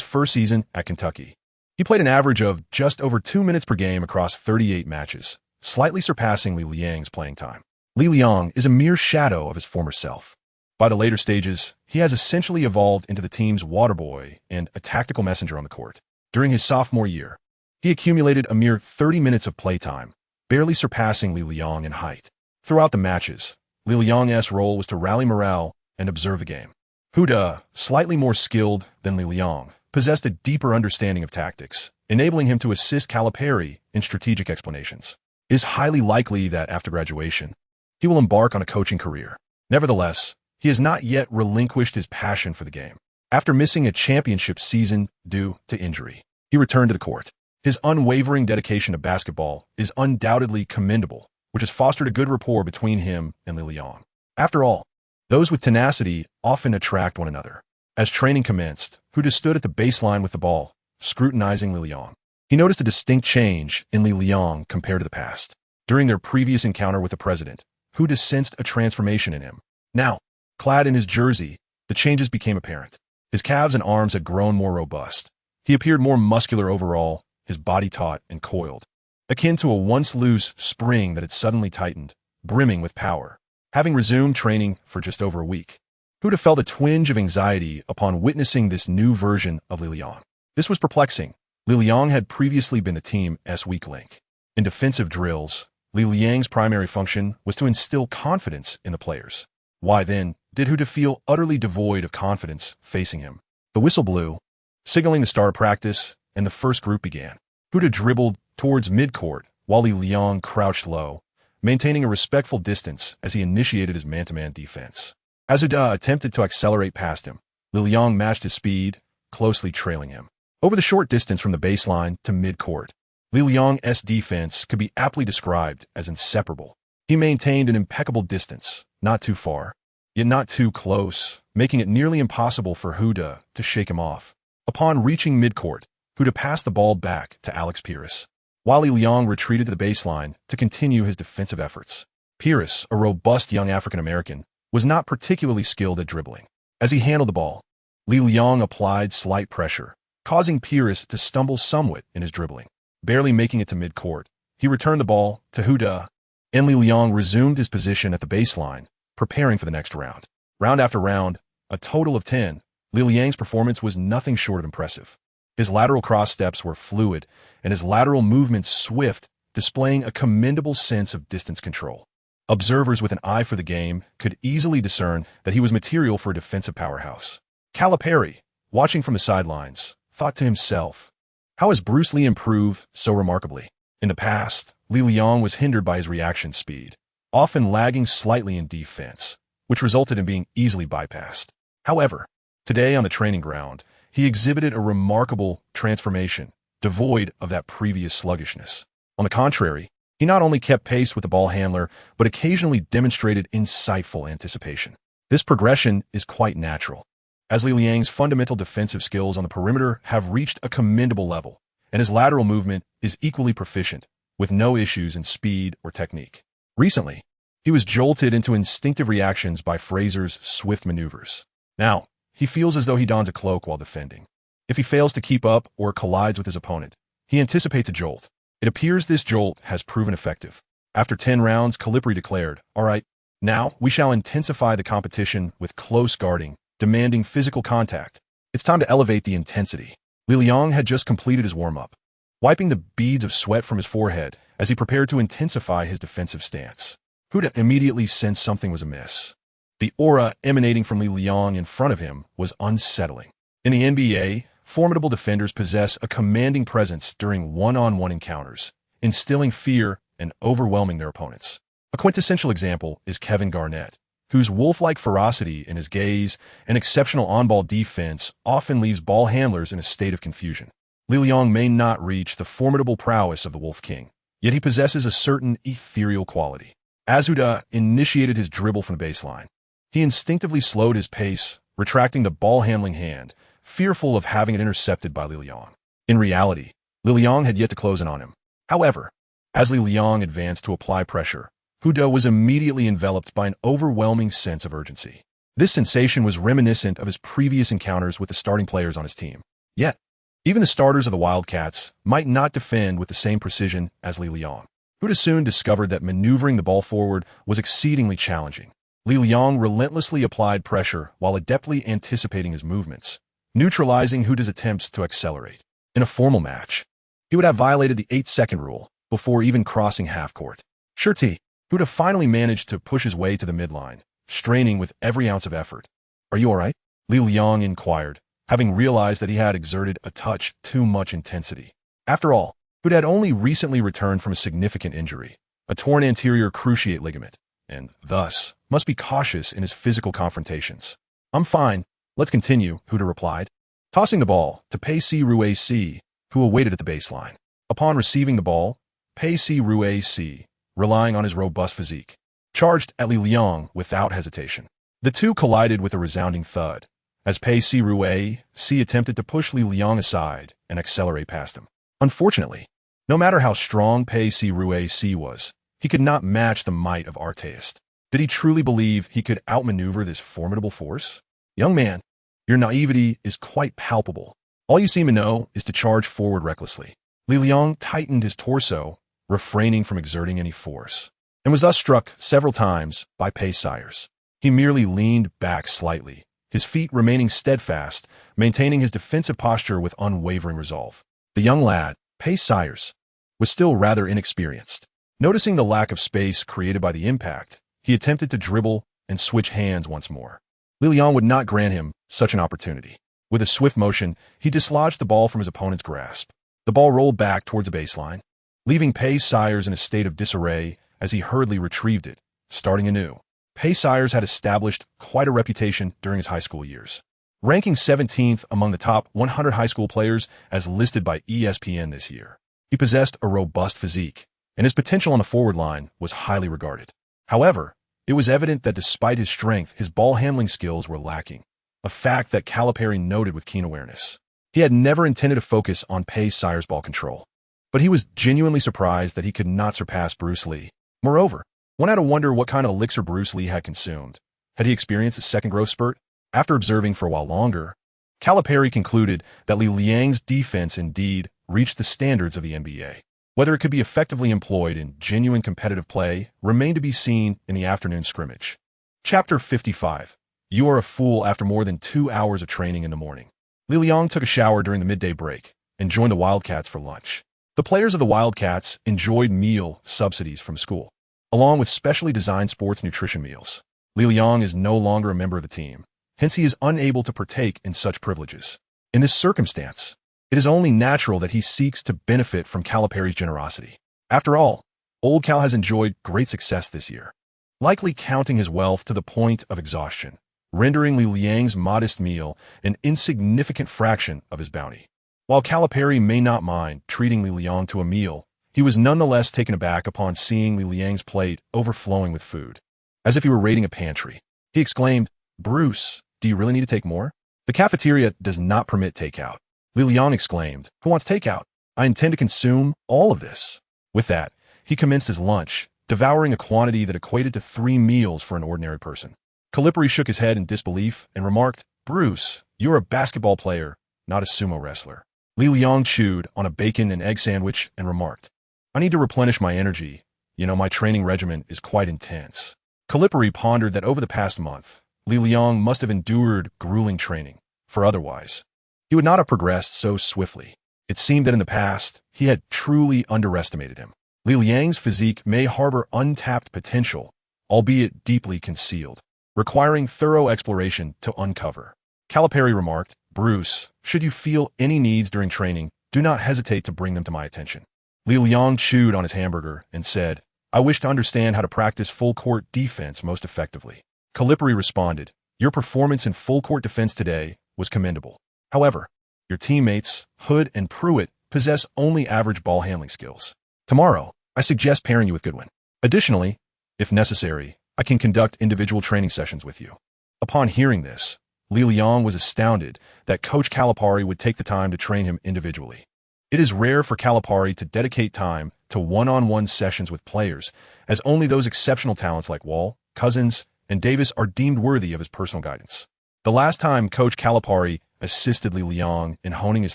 first season at Kentucky, he played an average of just over 2 minutes per game across 38 matches, slightly surpassing Li Liang's playing time. Li Liang is a mere shadow of his former self. By the later stages, he has essentially evolved into the team's water boy and a tactical messenger on the court. During his sophomore year, he accumulated a mere 30 minutes of playtime, barely surpassing Li Liang in height. Throughout the matches, Li Liang's role was to rally morale and observe the game. Hood, slightly more skilled than Li Liang, possessed a deeper understanding of tactics, enabling him to assist Calipari in strategic explanations. it is highly likely that after graduation, he will embark on a coaching career. Nevertheless, he has not yet relinquished his passion for the game. After missing a championship season due to injury, he returned to the court. His unwavering dedication to basketball is undoubtedly commendable, which has fostered a good rapport between him and Li Liang. After all, those with tenacity often attract one another. As training commenced, Huda stood at the baseline with the ball, scrutinizing Li Liang. He noticed a distinct change in Li Liang compared to the past. During their previous encounter with the president, Huda sensed a transformation in him. Now, clad in his jersey, the changes became apparent. His calves and arms had grown more robust. He appeared more muscular overall, his body taut and coiled, akin to a once loose spring that had suddenly tightened, brimming with power. Having resumed training for just over a week, Huda felt a twinge of anxiety upon witnessing this new version of Li Liang. This was perplexing. Li Liang had previously been the team's weak link. In defensive drills, Li Liang's primary function was to instill confidence in the players. Why then did Huda feel utterly devoid of confidence facing him? The whistle blew, signaling the start of practice, and the first group began. Huda dribbled towards midcourt while Li Liang crouched low, maintaining a respectful distance as he initiated his man-to-man defense. As Huda attempted to accelerate past him, Li Liang matched his speed, closely trailing him. Over the short distance from the baseline to midcourt, Li Liang's defense could be aptly described as inseparable. He maintained an impeccable distance, not too far, yet not too close, making it nearly impossible for Huda to shake him off. Upon reaching midcourt, Huda passed the ball back to Alex Pires, while Li Liang retreated to the baseline to continue his defensive efforts. Pires, a robust young African-American, was not particularly skilled at dribbling. As he handled the ball, Li Liang applied slight pressure, causing Pires to stumble somewhat in his dribbling. Barely making it to midcourt, he returned the ball to Huda, and Li Liang resumed his position at the baseline, preparing for the next round. Round after round, a total of 10, Li Liang's performance was nothing short of impressive. His lateral cross steps were fluid, and his lateral movements swift, displaying a commendable sense of distance control. Observers with an eye for the game could easily discern that he was material for a defensive powerhouse. Calipari, watching from the sidelines, thought to himself, how has Bruce Lee improved so remarkably? In the past, Li Liang was hindered by his reaction speed, often lagging slightly in defense, which resulted in being easily bypassed. However, today on the training ground, he exhibited a remarkable transformation, devoid of that previous sluggishness. On the contrary, he not only kept pace with the ball handler, but occasionally demonstrated insightful anticipation. This progression is quite natural, as Li Liang's fundamental defensive skills on the perimeter have reached a commendable level, and his lateral movement is equally proficient, with no issues in speed or technique. Recently, he was jolted into instinctive reactions by Fraser's swift maneuvers. Now, he feels as though he dons a cloak while defending. If he fails to keep up or collides with his opponent, he anticipates a jolt. It appears this jolt has proven effective. After 10 rounds, Calipari declared, "All right, now we shall intensify the competition with close guarding, demanding physical contact. It's time to elevate the intensity." Li Liang had just completed his warm-up, wiping the beads of sweat from his forehead as he prepared to intensify his defensive stance. Huda immediately sensed something was amiss. The aura emanating from Li Liang in front of him was unsettling. In the NBA, formidable defenders possess a commanding presence during one-on-one encounters, instilling fear and overwhelming their opponents. A quintessential example is Kevin Garnett, whose wolf-like ferocity in his gaze and exceptional on-ball defense often leaves ball handlers in a state of confusion. Li Liang may not reach the formidable prowess of the Wolf King, yet he possesses a certain ethereal quality. As Huda initiated his dribble from the baseline, he instinctively slowed his pace, retracting the ball-handling hand, fearful of having it intercepted by Li Liang. In reality, Li Liang had yet to close in on him. However, as Li Liang advanced to apply pressure, Huda was immediately enveloped by an overwhelming sense of urgency. This sensation was reminiscent of his previous encounters with the starting players on his team. Yet, even the starters of the Wildcats might not defend with the same precision as Li Liang. Huda soon discovered that maneuvering the ball forward was exceedingly challenging. Li Liang relentlessly applied pressure while adeptly anticipating his movements, neutralizing Huda's attempts to accelerate. In a formal match, he would have violated the 8-second rule before even crossing half-court. Huda finally managed to push his way to the midline, straining with every ounce of effort. "Are you all right?" Li Liang inquired, having realized that he had exerted a touch too much intensity. After all, Huda had only recently returned from a significant injury, a torn anterior cruciate ligament, and, thus, must be cautious in his physical confrontations. I'm fine. Let's continue, Huda replied, tossing the ball to Pei Si Rue Si, who awaited at the baseline. Upon receiving the ball, Pei Si Rue Si, relying on his robust physique, charged at Li Liang without hesitation. The two collided with a resounding thud, as Pei Si Rue Si attempted to push Li Liang aside and accelerate past him. Unfortunately, no matter how strong Pei Si Rue Si was, he could not match the might of Artist. Did he truly believe he could outmaneuver this formidable force? Young man, your naivety is quite palpable. All you seem to know is to charge forward recklessly. Li Liang tightened his torso, refraining from exerting any force, and was thus struck several times by Pei Sires. He merely leaned back slightly, his feet remaining steadfast, maintaining his defensive posture with unwavering resolve. The young lad, Pei Sires, was still rather inexperienced. Noticing the lack of space created by the impact, he attempted to dribble and switch hands once more. Li Liang would not grant him such an opportunity. With a swift motion, he dislodged the ball from his opponent's grasp. The ball rolled back towards the baseline, leaving Pei Sires in a state of disarray as he hurriedly retrieved it, starting anew. Pei Sires had established quite a reputation during his high school years, ranking 17th among the top 100 high school players as listed by ESPN this year. He possessed a robust physique, and his potential on the forward line was highly regarded. However, it was evident that despite his strength, his ball handling skills were lacking, a fact that Calipari noted with keen awareness. He had never intended to focus on Pei Sires' ball control, but he was genuinely surprised that he could not surpass Bruce Lee. Moreover, one had to wonder what kind of elixir Bruce Lee had consumed. Had he experienced a second growth spurt? After observing for a while longer, Calipari concluded that Li Liang's defense indeed reached the standards of the NBA. Whether it could be effectively employed in genuine competitive play remained to be seen in the afternoon scrimmage. Chapter 55. You are a fool after more than 2 hours of training in the morning. Li Liang took a shower during the midday break and joined the Wildcats for lunch. The players of the Wildcats enjoyed meal subsidies from school, along with specially designed sports nutrition meals. Li Liang is no longer a member of the team, hence he is unable to partake in such privileges. In this circumstance, it is only natural that he seeks to benefit from Calipari's generosity. After all, Old Cal has enjoyed great success this year, likely counting his wealth to the point of exhaustion, rendering Li Liang's modest meal an insignificant fraction of his bounty. While Calipari may not mind treating Li Liang to a meal, he was nonetheless taken aback upon seeing Li Liang's plate overflowing with food, as if he were raiding a pantry. He exclaimed, "Bruce, do you really need to take more? The cafeteria does not permit takeout." Li Liang exclaimed, "Who wants takeout? I intend to consume all of this." With that, he commenced his lunch, devouring a quantity that equated to 3 meals for an ordinary person. Calipari shook his head in disbelief and remarked, "Bruce, you're a basketball player, not a sumo wrestler." Li Liang chewed on a bacon and egg sandwich and remarked, "I need to replenish my energy. My training regimen is quite intense." Calipari pondered that over the past month, Li Liang must have endured grueling training, for otherwise, he would not have progressed so swiftly. It seemed that in the past, he had truly underestimated him. Li Liang's physique may harbor untapped potential, albeit deeply concealed, requiring thorough exploration to uncover. Calipari remarked, "Bruce, should you feel any needs during training, do not hesitate to bring them to my attention." Li Liang chewed on his hamburger and said, "I wish to understand how to practice full-court defense most effectively." Calipari responded, "Your performance in full-court defense today was commendable. However, your teammates, Hood and Pruitt, possess only average ball handling skills. Tomorrow, I suggest pairing you with Goodwin. Additionally, if necessary, I can conduct individual training sessions with you." Upon hearing this, Li Liang was astounded that Coach Calipari would take the time to train him individually. It is rare for Calipari to dedicate time to one-on-one sessions with players, as only those exceptional talents like Wall, Cousins, and Davis are deemed worthy of his personal guidance. The last time Coach Calipari assisted Li Liang in honing his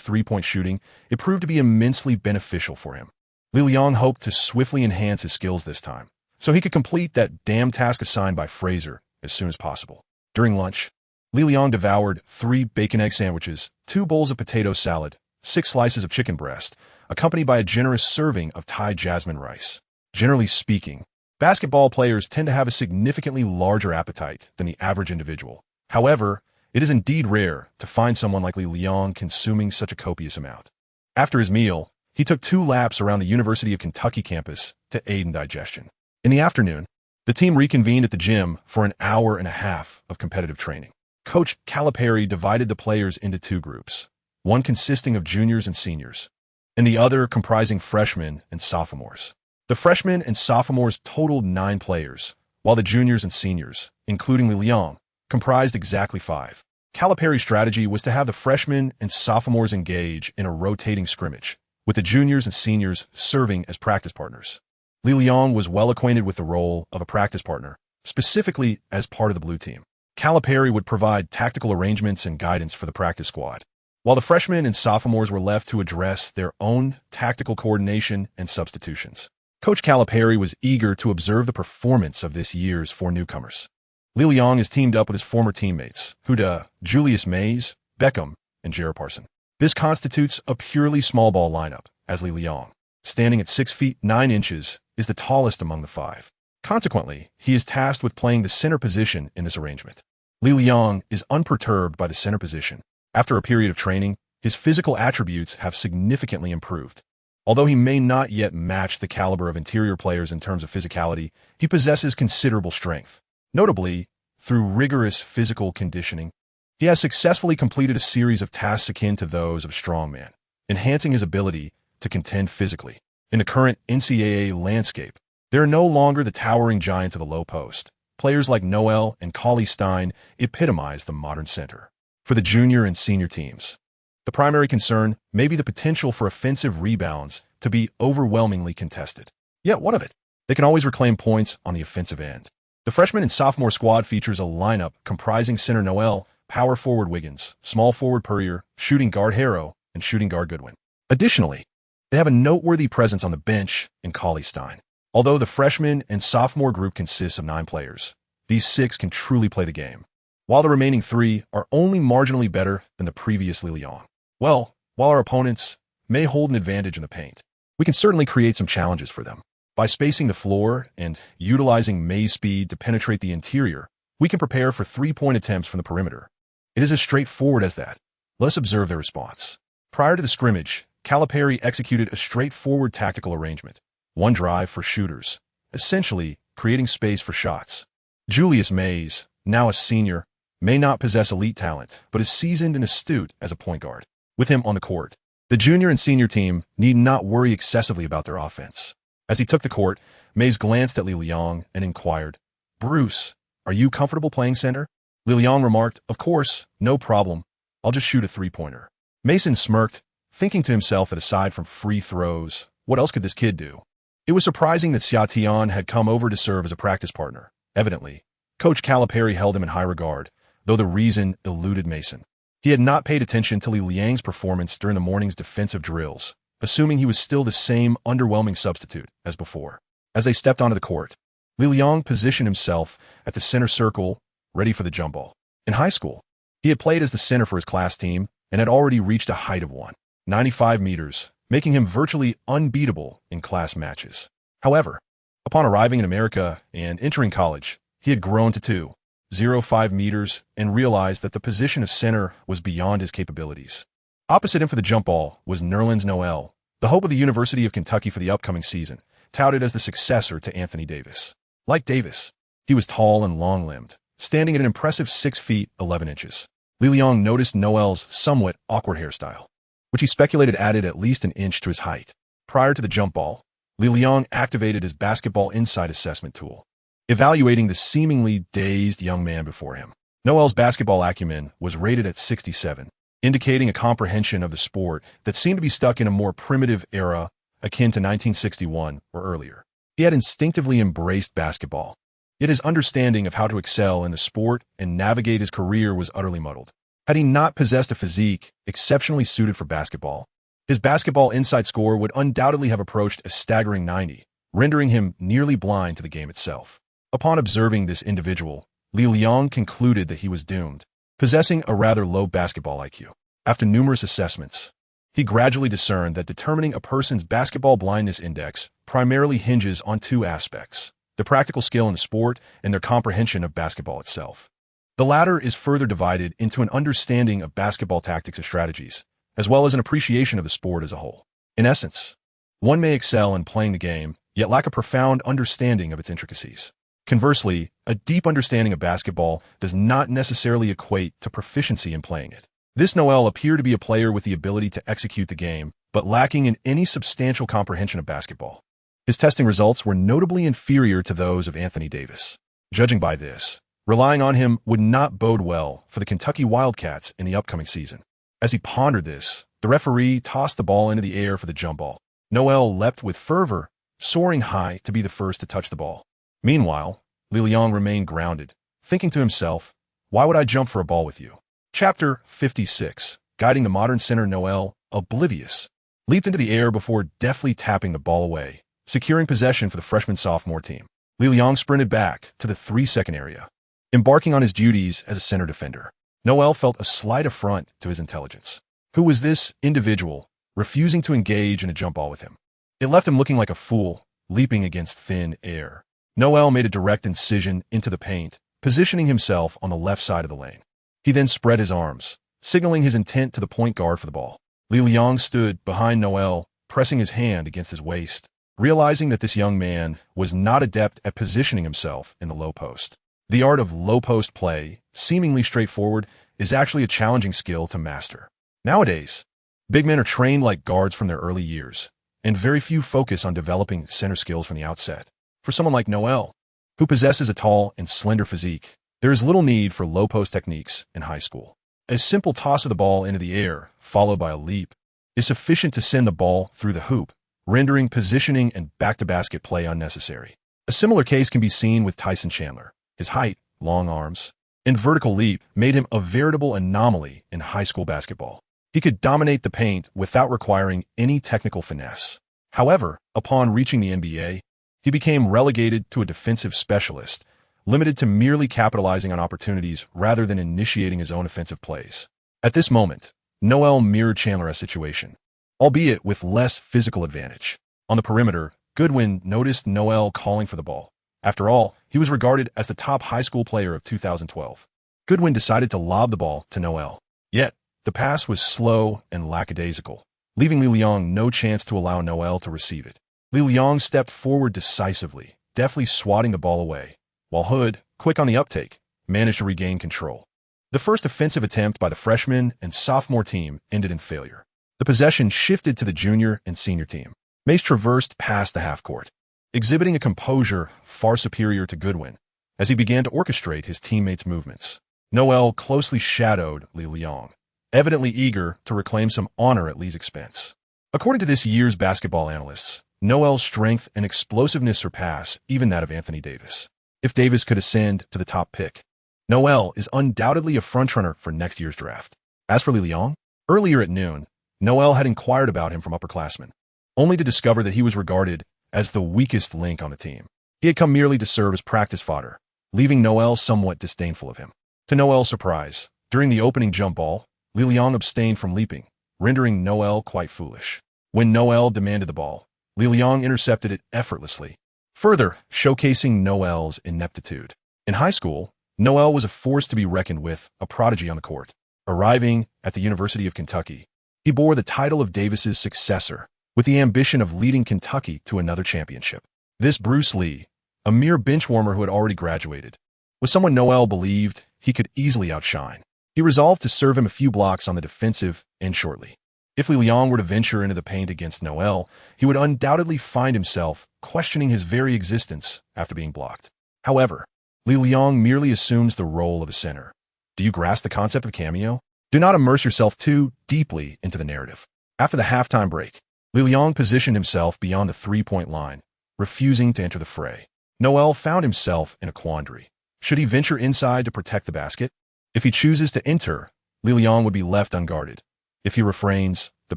three-point shooting, it proved to be immensely beneficial for him. Li Liang hoped to swiftly enhance his skills this time, so he could complete that damn task assigned by Fraser as soon as possible. During lunch, Li Liang devoured 3 bacon-egg sandwiches, 2 bowls of potato salad, 6 slices of chicken breast, accompanied by a generous serving of Thai jasmine rice. Generally speaking, basketball players tend to have a significantly larger appetite than the average individual. However, it is indeed rare to find someone like Li Liang consuming such a copious amount. After his meal, He took 2 laps around the University of Kentucky campus to aid in digestion. In the afternoon, the team reconvened at the gym for an hour and a half of competitive training. Coach Calipari divided the players into 2 groups, one consisting of juniors and seniors, and the other comprising freshmen and sophomores. The freshmen and sophomores totaled 9 players, while the juniors and seniors, including Li Liang, comprised exactly 5. Calipari's strategy was to have the freshmen and sophomores engage in a rotating scrimmage, with the juniors and seniors serving as practice partners. Li Liang was well acquainted with the role of a practice partner, specifically as part of the blue team. Calipari would provide tactical arrangements and guidance for the practice squad, while the freshmen and sophomores were left to address their own tactical coordination and substitutions. Coach Calipari was eager to observe the performance of this year's 4 newcomers. Li Liang is teamed up with his former teammates, Huda, Julius Mays, Beckham, and Jared Parson. This constitutes a purely small ball lineup, as Li Liang, standing at 6 feet 9 inches, is the tallest among the 5. Consequently, he is tasked with playing the center position in this arrangement. Li Liang is unperturbed by the center position. After a period of training, his physical attributes have significantly improved. Although he may not yet match the caliber of interior players in terms of physicality, he possesses considerable strength. Notably, through rigorous physical conditioning, he has successfully completed a series of tasks akin to those of strongman, enhancing his ability to contend physically. In the current NCAA landscape, there are no longer the towering giants of the low post. Players like Noel and Cauley Stein epitomize the modern center. For the junior and senior teams, the primary concern may be the potential for offensive rebounds to be overwhelmingly contested. Yet what of it? They can always reclaim points on the offensive end. The freshman and sophomore squad features a lineup comprising center Noel, power forward Wiggins, small forward Purrier, shooting guard Harrow, and shooting guard Goodwin. Additionally, they have a noteworthy presence on the bench in Cauley Stein. Although the freshman and sophomore group consists of 9 players, these 6 can truly play the game, while the remaining 3 are only marginally better than the previous Li Liang. Well, while our opponents may hold an advantage in the paint, we can certainly create some challenges for them. By spacing the floor and utilizing maze speed to penetrate the interior, we can prepare for 3-point attempts from the perimeter. It is as straightforward as that. Let's observe their response. Prior to the scrimmage, Calipari executed a straightforward tactical arrangement. 1 drive for shooters, essentially creating space for shots. Julius Mays, now a senior, may not possess elite talent, but is seasoned and astute as a point guard. With him on the court, the junior and senior team need not worry excessively about their offense. As he took the court, Mays glanced at Li Liang and inquired, "Bruce, are you comfortable playing center?" Li Liang remarked, "Of course, no problem. I'll just shoot a 3-pointer." Mason smirked, thinking to himself that aside from free throws, what else could this kid do? It was surprising that Xia Tian had come over to serve as a practice partner. Evidently, Coach Calipari held him in high regard, though the reason eluded Mason. He had not paid attention to Li Liang's performance during the morning's defensive drills, assuming he was still the same underwhelming substitute as before. As they stepped onto the court, Li Liang positioned himself at the center circle, ready for the jump ball. In high school, he had played as the center for his class team and had already reached a height of 195 meters, making him virtually unbeatable in class matches. However, upon arriving in America and entering college, he had grown to 205 meters and realized that the position of center was beyond his capabilities. Opposite him for the jump ball was Nerlens Noel, the hope of the University of Kentucky for the upcoming season, touted as the successor to Anthony Davis. Like Davis, he was tall and long-limbed, standing at an impressive 6 feet 11 inches. Li Liang noticed Noel's somewhat awkward hairstyle, which he speculated added at least an inch to his height. Prior to the jump ball, Li Liang activated his basketball insight assessment tool, evaluating the seemingly dazed young man before him. Noel's basketball acumen was rated at 67, indicating a comprehension of the sport that seemed to be stuck in a more primitive era akin to 1961 or earlier. He had instinctively embraced basketball, yet his understanding of how to excel in the sport and navigate his career was utterly muddled. Had he not possessed a physique exceptionally suited for basketball, his basketball insight score would undoubtedly have approached a staggering 90, rendering him nearly blind to the game itself. Upon observing this individual, Li Liang concluded that he was doomed, possessing a rather low basketball IQ. After numerous assessments, he gradually discerned that determining a person's basketball blindness index primarily hinges on 2 aspects: the practical skill in the sport and their comprehension of basketball itself. The latter is further divided into an understanding of basketball tactics and strategies, as well as an appreciation of the sport as a whole. In essence, one may excel in playing the game, yet lack a profound understanding of its intricacies. Conversely, a deep understanding of basketball does not necessarily equate to proficiency in playing it. This Noel appeared to be a player with the ability to execute the game, but lacking in any substantial comprehension of basketball. His testing results were notably inferior to those of Anthony Davis. Judging by this, relying on him would not bode well for the Kentucky Wildcats in the upcoming season. As he pondered this, the referee tossed the ball into the air for the jump ball. Noel leapt with fervor, soaring high to be the first to touch the ball. Meanwhile, Liliang remained grounded, thinking to himself, "Why would I jump for a ball with you?" Chapter 56. Guiding the modern center Noel, oblivious, leaped into the air before deftly tapping the ball away, securing possession for the freshman-sophomore team. Liliang sprinted back to the 3-second area. Embarking on his duties as a center defender, Noel felt a slight affront to his intelligence. Who was this individual refusing to engage in a jump ball with him? It left him looking like a fool, leaping against thin air. Noel made a direct incision into the paint, positioning himself on the left side of the lane. He then spread his arms, signaling his intent to the point guard for the ball. Liliang stood behind Noel, pressing his hand against his waist, realizing that this young man was not adept at positioning himself in the low post. The art of low post play, seemingly straightforward, is actually a challenging skill to master. Nowadays, big men are trained like guards from their early years, and very few focus on developing center skills from the outset. For someone like Noel, who possesses a tall and slender physique, there is little need for low post techniques in high school. A simple toss of the ball into the air, followed by a leap, is sufficient to send the ball through the hoop, rendering positioning and back-to-basket play unnecessary. A similar case can be seen with Tyson Chandler. His height, long arms, and vertical leap made him a veritable anomaly in high school basketball. He could dominate the paint without requiring any technical finesse. However, upon reaching the NBA, he became relegated to a defensive specialist, limited to merely capitalizing on opportunities rather than initiating his own offensive plays. At this moment, Noel mirrored Chandler's situation, albeit with less physical advantage. On the perimeter, Goodwin noticed Noel calling for the ball. After all, he was regarded as the top high school player of 2012. Goodwin decided to lob the ball to Noel. Yet, the pass was slow and lackadaisical, leaving Liliang no chance to allow Noel to receive it. Liliang stepped forward decisively, deftly swatting the ball away, while Hood, quick on the uptake, managed to regain control. The first offensive attempt by the freshman and sophomore team ended in failure. The possession shifted to the junior and senior team. Mace traversed past the half-court, exhibiting a composure far superior to Goodwin as he began to orchestrate his teammates' movements. Noel closely shadowed Liliang, evidently eager to reclaim some honor at Lee's expense. According to this year's basketball analysts, Noel's strength and explosiveness surpass even that of Anthony Davis. If Davis could ascend to the top pick, Noel is undoubtedly a frontrunner for next year's draft. As for Liliang, earlier at noon, Noel had inquired about him from upperclassmen, only to discover that he was regarded as the weakest link on the team. He had come merely to serve as practice fodder, leaving Noel somewhat disdainful of him. To Noel's surprise, during the opening jump ball, Liliang abstained from leaping, rendering Noel quite foolish. When Noel demanded the ball, Liliang intercepted it effortlessly, further showcasing Noel's ineptitude. In high school, Noel was a force to be reckoned with, a prodigy on the court. Arriving at the University of Kentucky, he bore the title of Davis's successor, with the ambition of leading Kentucky to another championship. This Bruce Lee, a mere benchwarmer who had already graduated, was someone Noel believed he could easily outshine. He resolved to serve him a few blocks on the defensive end shortly. If Liliang were to venture into the paint against Noel, he would undoubtedly find himself questioning his very existence after being blocked. However, Liliang merely assumes the role of a center. Do you grasp the concept of cameo? Do not immerse yourself too deeply into the narrative. After the halftime break, Liliang positioned himself beyond the three-point line, refusing to enter the fray. Noel found himself in a quandary. Should he venture inside to protect the basket? If he chooses to enter, Liliang would be left unguarded. If he refrains, the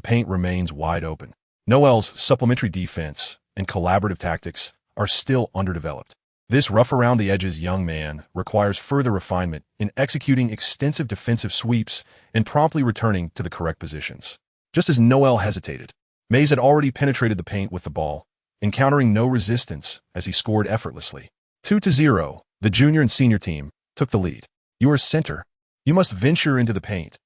paint remains wide open. Noel's supplementary defense and collaborative tactics are still underdeveloped. This rough-around-the-edges young man requires further refinement in executing extensive defensive sweeps and promptly returning to the correct positions. Just as Noel hesitated, Mays had already penetrated the paint with the ball, encountering no resistance as he scored effortlessly. 2-0, the junior and senior team took the lead. You are a center. You must venture into the paint.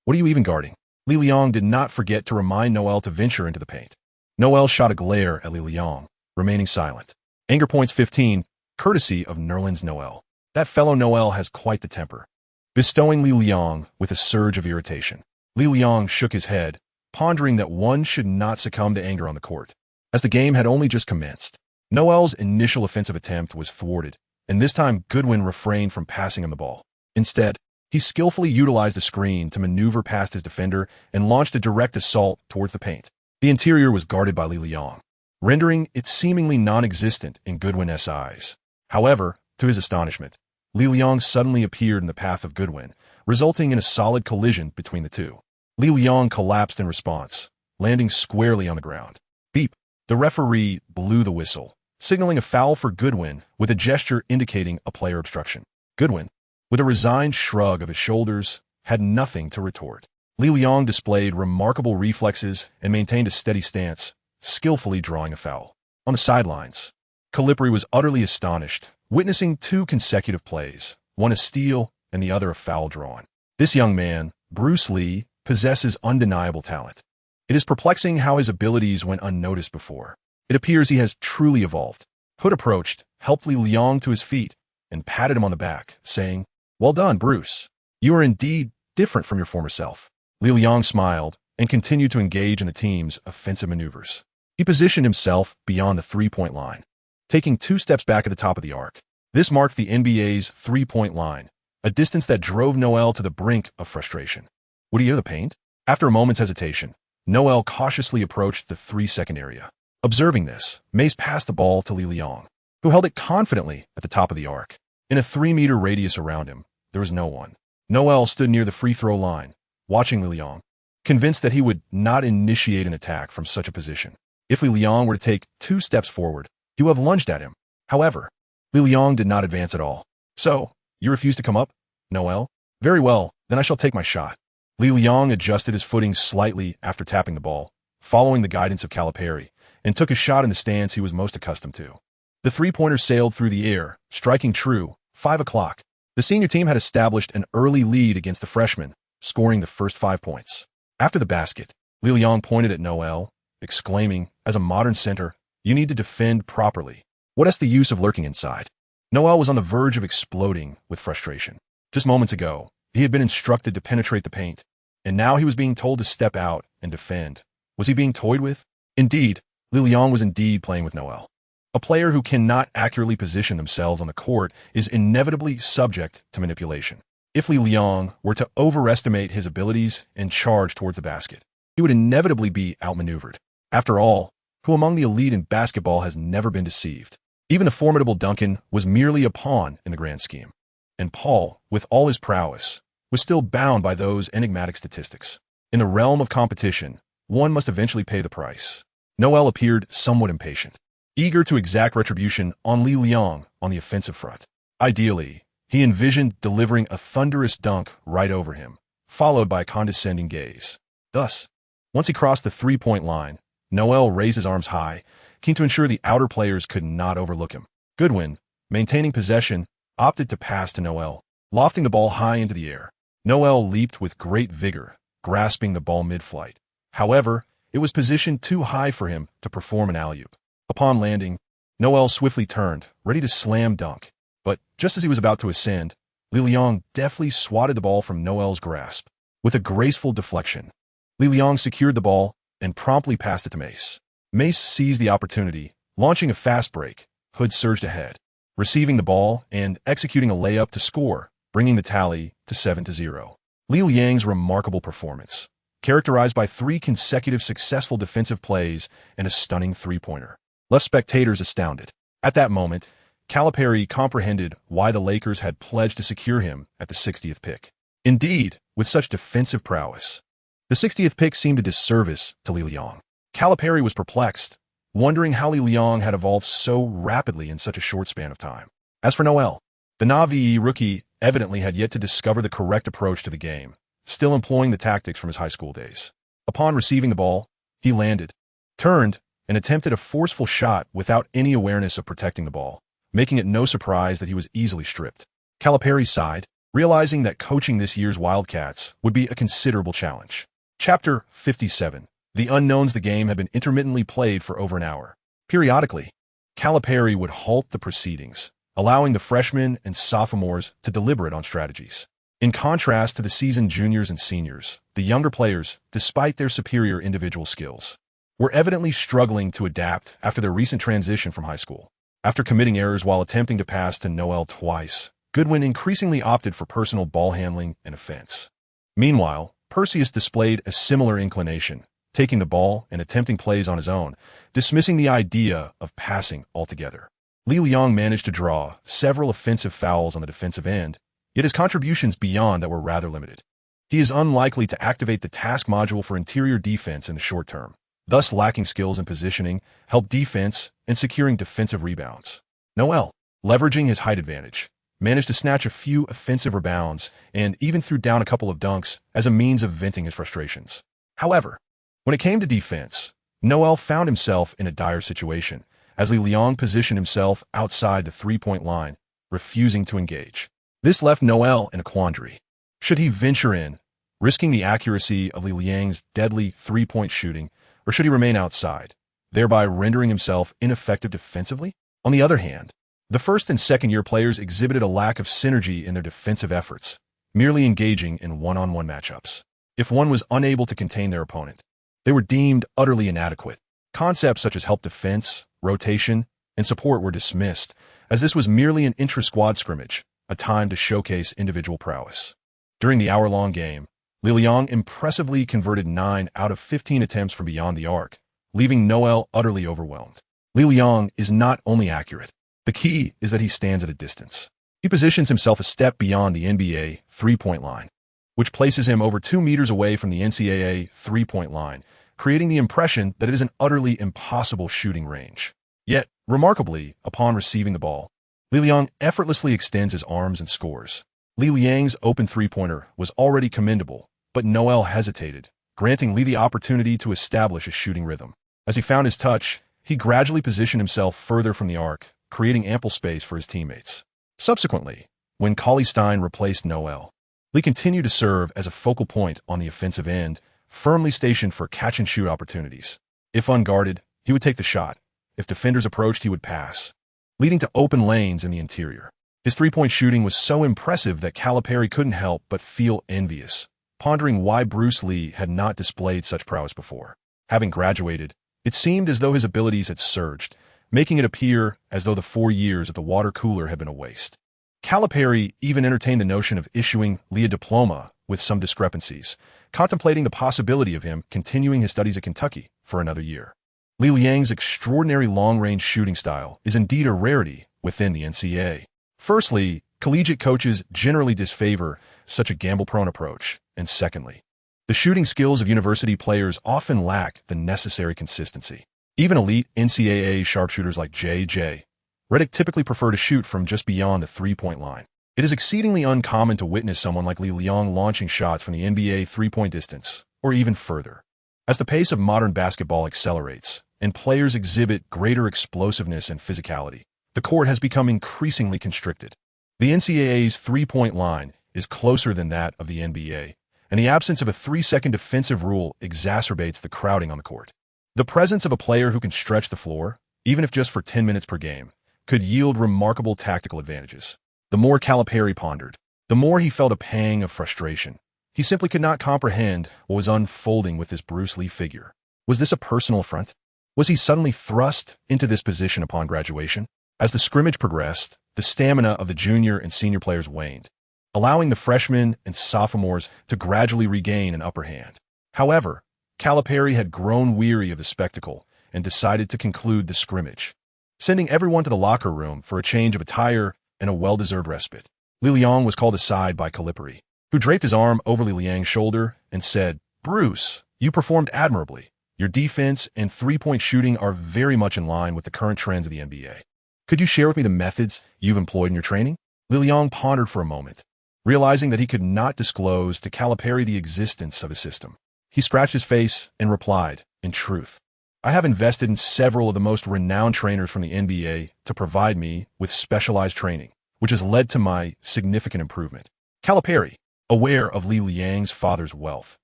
What are you even guarding? Li Liang did not forget to remind Noel to venture into the paint. Noel shot a glare at Li Liang, remaining silent. Anger points 15, courtesy of Nerland's Noel. That fellow Noel has quite the temper. Bestowing Li Liang with a surge of irritation. Li Liang shook his head, pondering that one should not succumb to anger on the court. As the game had only just commenced, Noel's initial offensive attempt was thwarted, and this time Goodwin refrained from passing him the ball. Instead, he skillfully utilized a screen to maneuver past his defender and launched a direct assault towards the paint. The interior was guarded by Li Liang, rendering it seemingly non-existent in Goodwin's eyes. However, to his astonishment, Li Liang suddenly appeared in the path of Goodwin, resulting in a solid collision between the two. Li Liang collapsed in response, landing squarely on the ground. Beep! The referee blew the whistle, signaling a foul for Goodwin with a gesture indicating a player obstruction. Goodwin, with a resigned shrug of his shoulders, had nothing to retort. Li Liang displayed remarkable reflexes and maintained a steady stance, skillfully drawing a foul. On the sidelines, Calipari was utterly astonished, witnessing two consecutive plays, one a steal and the other a foul drawn. This young man, Bruce Lee, possesses undeniable talent. It is perplexing how his abilities went unnoticed before. It appears he has truly evolved. Hood approached, helped Li Liang to his feet, and patted him on the back, saying, "Well done, Bruce. You are indeed different from your former self." Li Liang smiled and continued to engage in the team's offensive maneuvers. He positioned himself beyond the three-point line, taking 2 steps back at the top of the arc. This marked the NBA's three-point line, a distance that drove Noel to the brink of frustration. Would he hear the paint? After a moment's hesitation, Noel cautiously approached the 3-second area. Observing this, Mace passed the ball to Li Liang, who held it confidently at the top of the arc. In a 3-meter radius around him, there was no one. Noel stood near the free-throw line, watching Li Liang, convinced that he would not initiate an attack from such a position. If Li Liang were to take 2 steps forward, he would have lunged at him. However, Li Liang did not advance at all. "So, you refuse to come up, Noel? Very well, then I shall take my shot." Li Liang adjusted his footing slightly after tapping the ball, following the guidance of Calipari, and took a shot in the stance he was most accustomed to. The three-pointer sailed through the air, striking true. 5 o'clock. The senior team had established an early lead against the freshmen, scoring the first 5 points. After the basket, Li Liang pointed at Noel, exclaiming, "As a modern center, you need to defend properly. What is the use of lurking inside?" Noel was on the verge of exploding with frustration. Just moments ago, he had been instructed to penetrate the paint, and now he was being told to step out and defend. Was he being toyed with? Indeed, Li Liang was indeed playing with Noel. A player who cannot accurately position themselves on the court is inevitably subject to manipulation. If Li Liang were to overestimate his abilities and charge towards the basket, he would inevitably be outmaneuvered. After all, who among the elite in basketball has never been deceived? Even the formidable Duncan was merely a pawn in the grand scheme. And Paul, with all his prowess, was still bound by those enigmatic statistics. In the realm of competition, one must eventually pay the price. Noel appeared somewhat impatient, eager to exact retribution on Li Liang on the offensive front. Ideally, he envisioned delivering a thunderous dunk right over him, followed by a condescending gaze. Thus, once he crossed the three-point line, Noel raised his arms high, keen to ensure the outer players could not overlook him. Goodwin, maintaining possession, opted to pass to Noel, lofting the ball high into the air. Noel leaped with great vigor, grasping the ball mid-flight. However, it was positioned too high for him to perform an alley-oop. Upon landing, Noel swiftly turned, ready to slam dunk. But just as he was about to ascend, Li Liang deftly swatted the ball from Noel's grasp. With a graceful deflection, Li Liang secured the ball and promptly passed it to Mace. Mace seized the opportunity, launching a fast break. Hood surged ahead, receiving the ball and executing a layup to score, bringing the tally to 7-0. Li Liang's remarkable performance, characterized by 3 consecutive successful defensive plays and a stunning three-pointer, left spectators astounded. At that moment, Calipari comprehended why the Lakers had pledged to secure him at the 60th pick. Indeed, with such defensive prowess, the 60th pick seemed a disservice to Li Liang. Calipari was perplexed, wondering how Li Liang had evolved so rapidly in such a short span of time. As for Noel, the Navi rookie evidently had yet to discover the correct approach to the game, still employing the tactics from his high school days. Upon receiving the ball, he landed, turned, and attempted a forceful shot without any awareness of protecting the ball, making it no surprise that he was easily stripped. Calipari sighed, realizing that coaching this year's Wildcats would be a considerable challenge. Chapter 57. The unknowns. The game had been intermittently played for over an hour. Periodically, Calipari would halt the proceedings, allowing the freshmen and sophomores to deliberate on strategies. In contrast to the seasoned juniors and seniors, the younger players, despite their superior individual skills, were evidently struggling to adapt after their recent transition from high school. After committing errors while attempting to pass to Noel twice, Goodwin increasingly opted for personal ball handling and offense. Meanwhile, Perseus displayed a similar inclination, taking the ball and attempting plays on his own, dismissing the idea of passing altogether. Li Liang managed to draw several offensive fouls on the defensive end, yet his contributions beyond that were rather limited. He is unlikely to activate the task module for interior defense in the short term, thus lacking skills in positioning, help defense, and securing defensive rebounds. Noel, leveraging his height advantage, managed to snatch a few offensive rebounds and even threw down a couple of dunks as a means of venting his frustrations. However, when it came to defense, Noel found himself in a dire situation, as Li Liang positioned himself outside the three-point line, refusing to engage. This left Noel in a quandary. Should he venture in, risking the accuracy of Li Liang's deadly three-point shooting, or should he remain outside, thereby rendering himself ineffective defensively? On the other hand, the first and second-year players exhibited a lack of synergy in their defensive efforts, merely engaging in one-on-one matchups. If one was unable to contain their opponent, they were deemed utterly inadequate. Concepts such as help defense, rotation, and support were dismissed, as this was merely an intra-squad scrimmage, a time to showcase individual prowess. During the hour-long game, Li Liang impressively converted 9 out of 15 attempts from beyond the arc, leaving Noel utterly overwhelmed. Li Liang is not only accurate. The key is that he stands at a distance. He positions himself a step beyond the NBA three-point line, which places him over 2 meters away from the NCAA three-point line, creating the impression that it is an utterly impossible shooting range. Yet, remarkably, upon receiving the ball, Li Liang effortlessly extends his arms and scores. Li Liang's open three-pointer was already commendable, but Noel hesitated, granting Li the opportunity to establish a shooting rhythm. As he found his touch, he gradually positioned himself further from the arc, creating ample space for his teammates. Subsequently, when Cauley Stein replaced Noel, Li continued to serve as a focal point on the offensive end, firmly stationed for catch-and-shoot opportunities. If unguarded, he would take the shot. If defenders approached, he would pass, leading to open lanes in the interior. His three-point shooting was so impressive that Calipari couldn't help but feel envious, pondering why Bruce Lee had not displayed such prowess before. Having graduated, it seemed as though his abilities had surged, making it appear as though the 4 years at the water cooler had been a waste. Calipari even entertained the notion of issuing Lee a diploma with some discrepancies, contemplating the possibility of him continuing his studies at Kentucky for another year. Li Liang's extraordinary long-range shooting style is indeed a rarity within the NCAA. Firstly, collegiate coaches generally disfavor such a gamble-prone approach, and secondly, the shooting skills of university players often lack the necessary consistency. Even elite NCAA sharpshooters like J.J. Redick typically prefer to shoot from just beyond the three-point line. It is exceedingly uncommon to witness someone like Li Liang launching shots from the NBA three-point distance, or even further. As the pace of modern basketball accelerates, and players exhibit greater explosiveness and physicality, the court has become increasingly constricted. The NCAA's three-point line is closer than that of the NBA, and the absence of a 3-second defensive rule exacerbates the crowding on the court. The presence of a player who can stretch the floor, even if just for 10 minutes per game, could yield remarkable tactical advantages. The more Calipari pondered, the more he felt a pang of frustration. He simply could not comprehend what was unfolding with this Bruce Lee figure. Was this a personal affront? Was he suddenly thrust into this position upon graduation? As the scrimmage progressed, the stamina of the junior and senior players waned, allowing the freshmen and sophomores to gradually regain an upper hand. However, Calipari had grown weary of the spectacle and decided to conclude the scrimmage, sending everyone to the locker room for a change of attire and a well-deserved respite. Li Liang was called aside by Calipari, who draped his arm over Li Liang's shoulder and said, "Bruce, you performed admirably. Your defense and three-point shooting are very much in line with the current trends of the NBA. Could you share with me the methods you've employed in your training?" Li Liang pondered for a moment, realizing that he could not disclose to Calipari the existence of his system. He scratched his face and replied, "In truth, I have invested in several of the most renowned trainers from the NBA to provide me with specialized training, which has led to my significant improvement." Calipari, aware of Li Liang's father's wealth,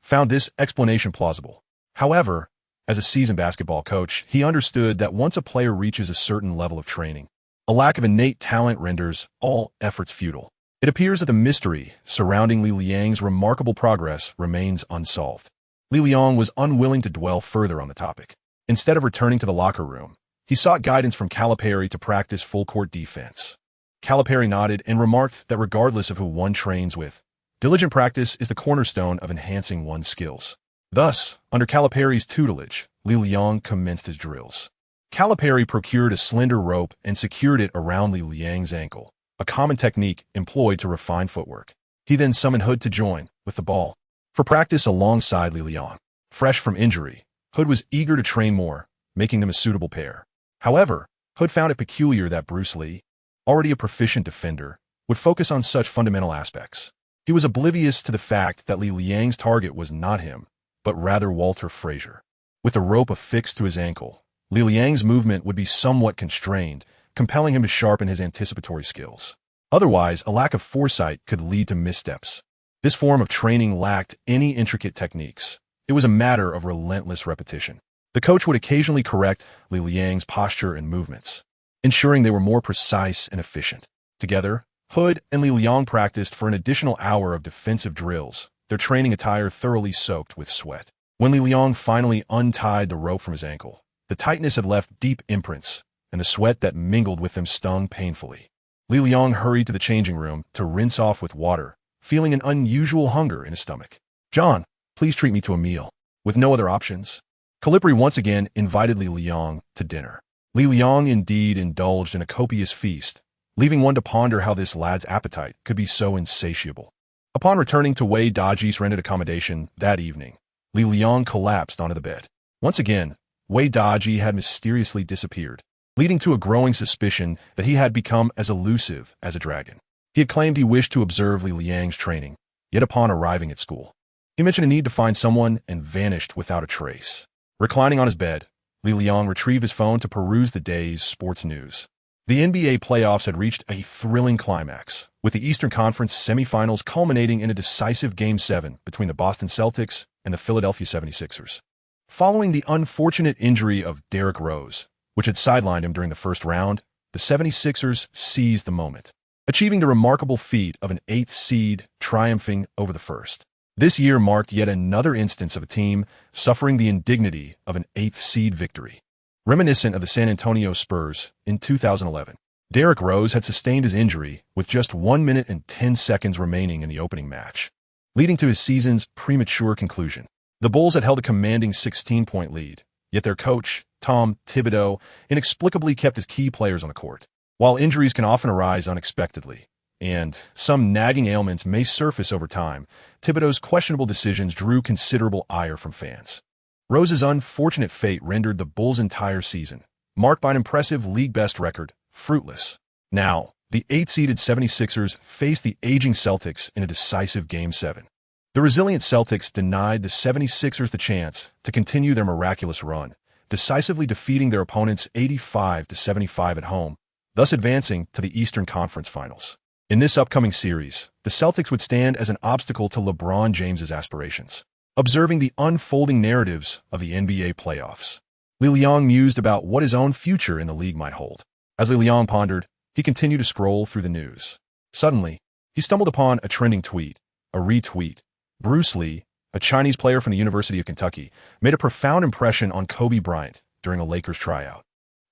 found this explanation plausible. However, as a seasoned basketball coach, he understood that once a player reaches a certain level of training, a lack of innate talent renders all efforts futile. It appears that the mystery surrounding Li Liang's remarkable progress remains unsolved. Li Liang was unwilling to dwell further on the topic. Instead of returning to the locker room, he sought guidance from Calipari to practice full-court defense. Calipari nodded and remarked that regardless of who one trains with, diligent practice is the cornerstone of enhancing one's skills. Thus, under Calipari's tutelage, Li Liang commenced his drills. Calipari procured a slender rope and secured it around Li Liang's ankle, a common technique employed to refine footwork. He then summoned Hood to join, with the ball, for practice alongside Li Liang. Fresh from injury, Hood was eager to train more, making them a suitable pair. However, Hood found it peculiar that Bruce Lee, already a proficient defender, would focus on such fundamental aspects. He was oblivious to the fact that Li Liang's target was not him, but rather Walter Frazier. With a rope affixed to his ankle, Li Liang's movement would be somewhat constrained, compelling him to sharpen his anticipatory skills. Otherwise, a lack of foresight could lead to missteps. This form of training lacked any intricate techniques. It was a matter of relentless repetition. The coach would occasionally correct Li Liang's posture and movements, ensuring they were more precise and efficient. Together, Hood and Li Liang practiced for an additional hour of defensive drills, their training attire thoroughly soaked with sweat. When Li Liang finally untied the rope from his ankle, the tightness had left deep imprints, and the sweat that mingled with them stung painfully. Li Liang hurried to the changing room to rinse off with water, feeling an unusual hunger in his stomach. "John, please treat me to a meal." With no other options, Calipari once again invited Li Liang to dinner. Li Liang indeed indulged in a copious feast, leaving one to ponder how this lad's appetite could be so insatiable. Upon returning to Wei Daji's rented accommodation that evening, Li Liang collapsed onto the bed. Once again, Wei Daji had mysteriously disappeared, leading to a growing suspicion that he had become as elusive as a dragon. He had claimed he wished to observe Li Liang's training, yet upon arriving at school, he mentioned a need to find someone and vanished without a trace. Reclining on his bed, Li Liang retrieved his phone to peruse the day's sports news. The NBA playoffs had reached a thrilling climax, with the Eastern Conference semifinals culminating in a decisive Game 7 between the Boston Celtics and the Philadelphia 76ers. Following the unfortunate injury of Derrick Rose, which had sidelined him during the first round, the 76ers seized the moment, achieving the remarkable feat of an 8th seed triumphing over the first. This year marked yet another instance of a team suffering the indignity of an 8th seed victory. Reminiscent of the San Antonio Spurs in 2011, Derrick Rose had sustained his injury with just 1 minute and 10 seconds remaining in the opening match, leading to his season's premature conclusion. The Bulls had held a commanding 16-point lead, yet their coach, Tom Thibodeau, inexplicably kept his key players on the court. While injuries can often arise unexpectedly, and some nagging ailments may surface over time, Thibodeau's questionable decisions drew considerable ire from fans. Rose's unfortunate fate rendered the Bulls' entire season, marked by an impressive league-best record, fruitless. Now, the 8th-seeded 76ers faced the aging Celtics in a decisive Game 7. The resilient Celtics denied the 76ers the chance to continue their miraculous run, decisively defeating their opponents 85-75 at home, thus advancing to the Eastern Conference Finals. In this upcoming series, the Celtics would stand as an obstacle to LeBron James's aspirations. Observing the unfolding narratives of the NBA playoffs, Li Liang mused about what his own future in the league might hold. As Li Liang pondered, he continued to scroll through the news. Suddenly, he stumbled upon a trending tweet, a retweet. Bruce Lee, a Chinese player from the University of Kentucky, made a profound impression on Kobe Bryant during a Lakers tryout,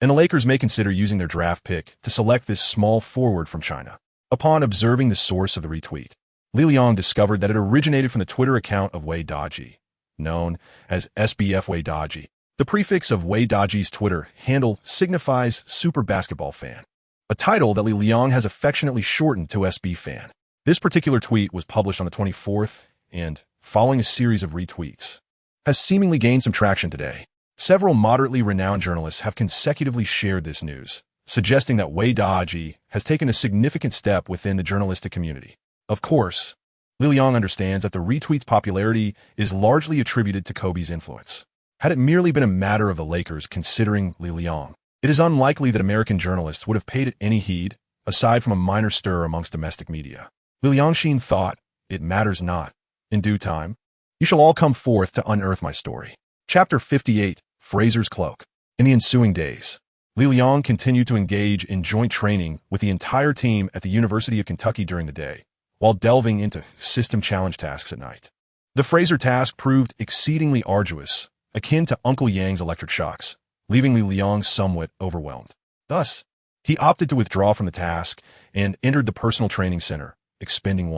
and the Lakers may consider using their draft pick to select this small forward from China. Upon observing the source of the retweet, Li Liang discovered that it originated from the Twitter account of Wei Daji, known as SBF Wei Daji. The prefix of Wei Daji's Twitter handle signifies Super Basketball Fan, a title that Li Liang has affectionately shortened to SB Fan. This particular tweet was published on the 24th and, following a series of retweets, has seemingly gained some traction today. Several moderately renowned journalists have consecutively shared this news, suggesting that Wei Daji has taken a significant step within the journalistic community. Of course, Li Liang understands that the retweet's popularity is largely attributed to Kobe's influence. Had it merely been a matter of the Lakers considering Li Liang, it is unlikely that American journalists would have paid it any heed, aside from a minor stir amongst domestic media. Li Liangxin thought, "It matters not. In due time, You shall all come forth to unearth my story. Chapter 58, Fraser's Cloak. In the ensuing days, Li Liang continued to engage in joint training with the entire team at the University of Kentucky during the day, while delving into system challenge tasks at night. The Fraser task proved exceedingly arduous, akin to Uncle Yang's electric shocks, leaving Li Liang somewhat overwhelmed. Thus, he opted to withdraw from the task and entered the personal training center, expending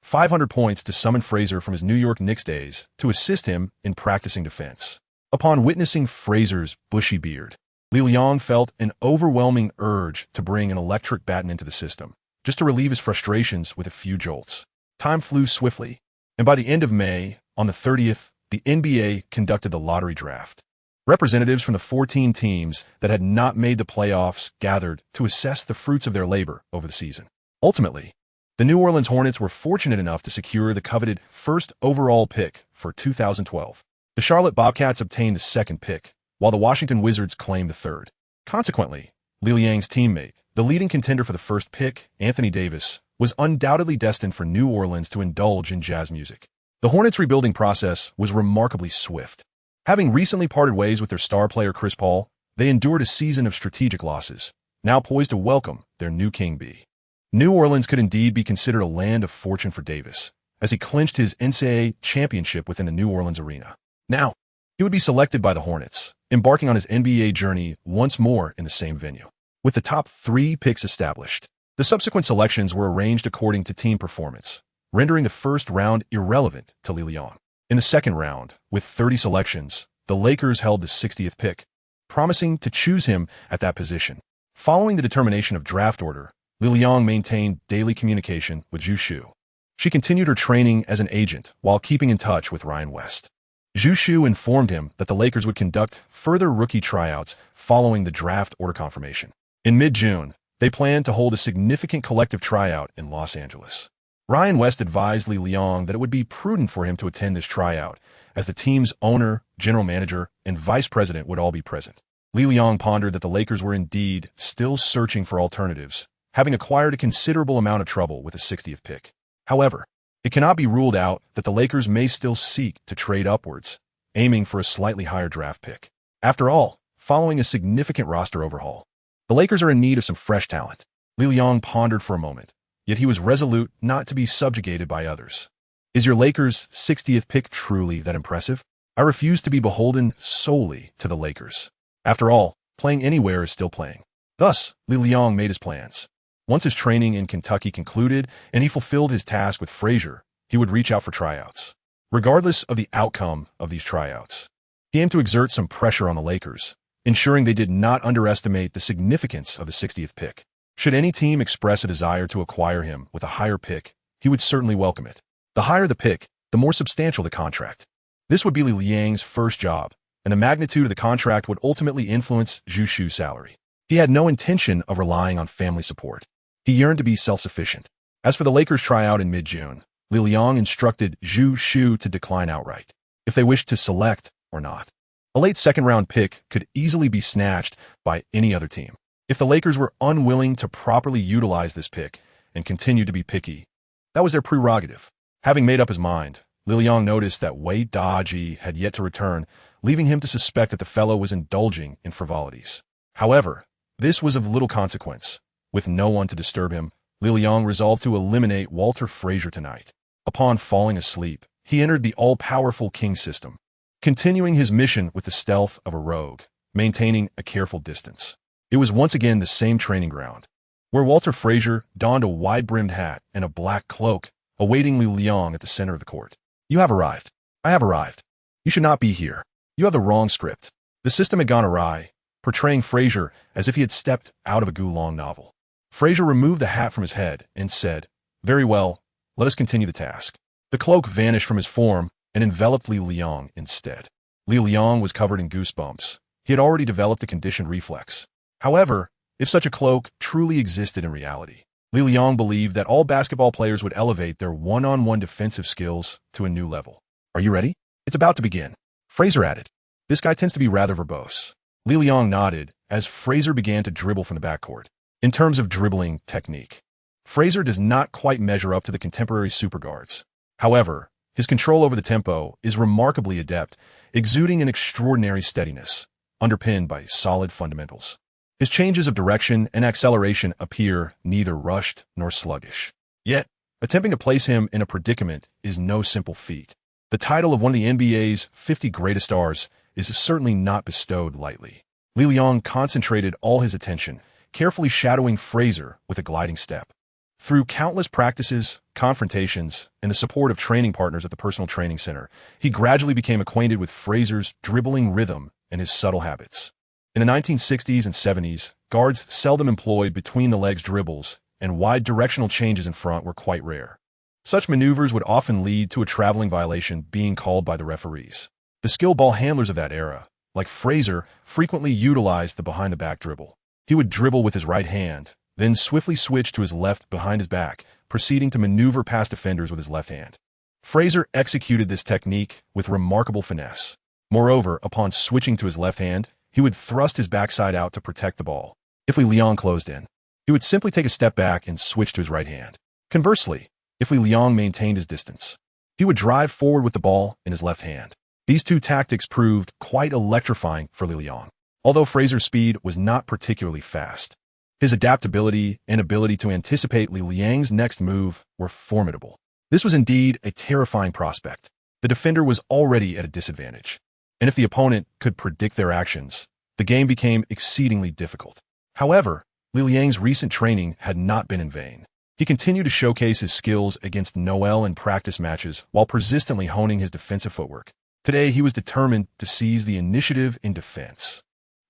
500 points to summon Fraser from his New York Knicks days to assist him in practicing defense. Upon witnessing Fraser's bushy beard, Li Liang felt an overwhelming urge to bring an electric baton into the system, just to relieve his frustrations with a few jolts. Time flew swiftly, and by the end of May, on the 30th, the NBA conducted the lottery draft. Representatives from the 14 teams that had not made the playoffs gathered to assess the fruits of their labor over the season. Ultimately, the New Orleans Hornets were fortunate enough to secure the coveted first overall pick for 2012. The Charlotte Bobcats obtained the second pick, while the Washington Wizards claimed the third. Consequently, Li Liang's teammate, the leading contender for the first pick, Anthony Davis, was undoubtedly destined for New Orleans to indulge in jazz music. The Hornets' rebuilding process was remarkably swift. Having recently parted ways with their star player Chris Paul, they endured a season of strategic losses, now poised to welcome their new king bee. New Orleans could indeed be considered a land of fortune for Davis, as he clinched his NCAA championship within the New Orleans arena. Now, he would be selected by the Hornets, embarking on his NBA journey once more in the same venue. With the top 3 picks established, the subsequent selections were arranged according to team performance, rendering the first round irrelevant to Li Liang. In the second round, with 30 selections, the Lakers held the 60th pick, promising to choose him at that position. Following the determination of draft order, Li Liang maintained daily communication with Zhu Shu. She continued her training as an agent while keeping in touch with Ryan West. Zhu Shu informed him that the Lakers would conduct further rookie tryouts following the draft order confirmation. In mid-June, they planned to hold a significant collective tryout in Los Angeles. Ryan West advised Li Liang that it would be prudent for him to attend this tryout, as the team's owner, general manager, and vice president would all be present. Li Liang pondered that the Lakers were indeed still searching for alternatives, having acquired a considerable amount of trouble with the 60th pick. However, it cannot be ruled out that the Lakers may still seek to trade upwards, aiming for a slightly higher draft pick. After all, following a significant roster overhaul, the Lakers are in need of some fresh talent. Li Liang pondered for a moment, yet he was resolute not to be subjugated by others. Is your Lakers' 60th pick truly that impressive? I refuse to be beholden solely to the Lakers. After all, playing anywhere is still playing. Thus, Li Liang made his plans. Once his training in Kentucky concluded and he fulfilled his task with Fraser, he would reach out for tryouts. Regardless of the outcome of these tryouts, he aimed to exert some pressure on the Lakers, ensuring they did not underestimate the significance of the 60th pick. Should any team express a desire to acquire him with a higher pick, he would certainly welcome it. The higher the pick, the more substantial the contract. This would be Li Liang's first job, and the magnitude of the contract would ultimately influence Zhu Shu's salary. He had no intention of relying on family support. He yearned to be self-sufficient. As for the Lakers' tryout in mid-June, Li Liang instructed Zhu Shu to decline outright, if they wished to select or not. A late second-round pick could easily be snatched by any other team. If the Lakers were unwilling to properly utilize this pick and continued to be picky, that was their prerogative. Having made up his mind, Li Liang noticed that Wei Daji had yet to return, leaving him to suspect that the fellow was indulging in frivolities. However, this was of little consequence. With no one to disturb him, Li Liang resolved to eliminate Walter Frazier tonight. Upon falling asleep, he entered the all-powerful king system, continuing his mission with the stealth of a rogue, maintaining a careful distance. It was once again the same training ground, where Walter Frazier donned a wide-brimmed hat and a black cloak, awaiting Li Liang at the center of the court. You have arrived. I have arrived. You should not be here. You have the wrong script. The system had gone awry, portraying Frazier as if he had stepped out of a Gulong novel. Frazier removed the hat from his head and said, "Very well, let us continue the task." The cloak vanished from his form and enveloped Li Liang instead. Li Liang was covered in goosebumps. He had already developed a conditioned reflex. However, if such a cloak truly existed in reality, Li Liang believed that all basketball players would elevate their one-on-one defensive skills to a new level. Are you ready? It's about to begin. Frazier added. This guy tends to be rather verbose. Li Liang nodded as Frazier began to dribble from the backcourt. In terms of dribbling technique, Frazier does not quite measure up to the contemporary superguards. However, His control over the tempo is remarkably adept, exuding an extraordinary steadiness, underpinned by solid fundamentals. His changes of direction and acceleration appear neither rushed nor sluggish. Yet, attempting to place him in a predicament is no simple feat. The title of one of the NBA's 50 greatest stars is certainly not bestowed lightly. Li Liang concentrated all his attention, carefully shadowing Fraser with a gliding step. Through countless practices, confrontations, and the support of training partners at the personal training center, he gradually became acquainted with Fraser's dribbling rhythm and his subtle habits. In the 1960s and 70s, guards seldom employed between-the-legs dribbles, and wide directional changes in front were quite rare. Such maneuvers would often lead to a traveling violation being called by the referees. The skilled ball handlers of that era, like Fraser, frequently utilized the behind-the-back dribble. He would dribble with his right hand, then swiftly switch to his left behind his back, proceeding to maneuver past defenders with his left hand. Fraser executed this technique with remarkable finesse. Moreover, upon switching to his left hand, he would thrust his backside out to protect the ball. If Li Liang closed in, he would simply take a step back and switch to his right hand. Conversely, if Li Liang maintained his distance, he would drive forward with the ball in his left hand. These two tactics proved quite electrifying for Li Liang. Although Fraser's speed was not particularly fast, his adaptability and ability to anticipate Li Liang's next move were formidable. This was indeed a terrifying prospect. The defender was already at a disadvantage, and if the opponent could predict their actions, the game became exceedingly difficult. However, Li Liang's recent training had not been in vain. He continued to showcase his skills against Noel in practice matches while persistently honing his defensive footwork. Today, he was determined to seize the initiative in defense.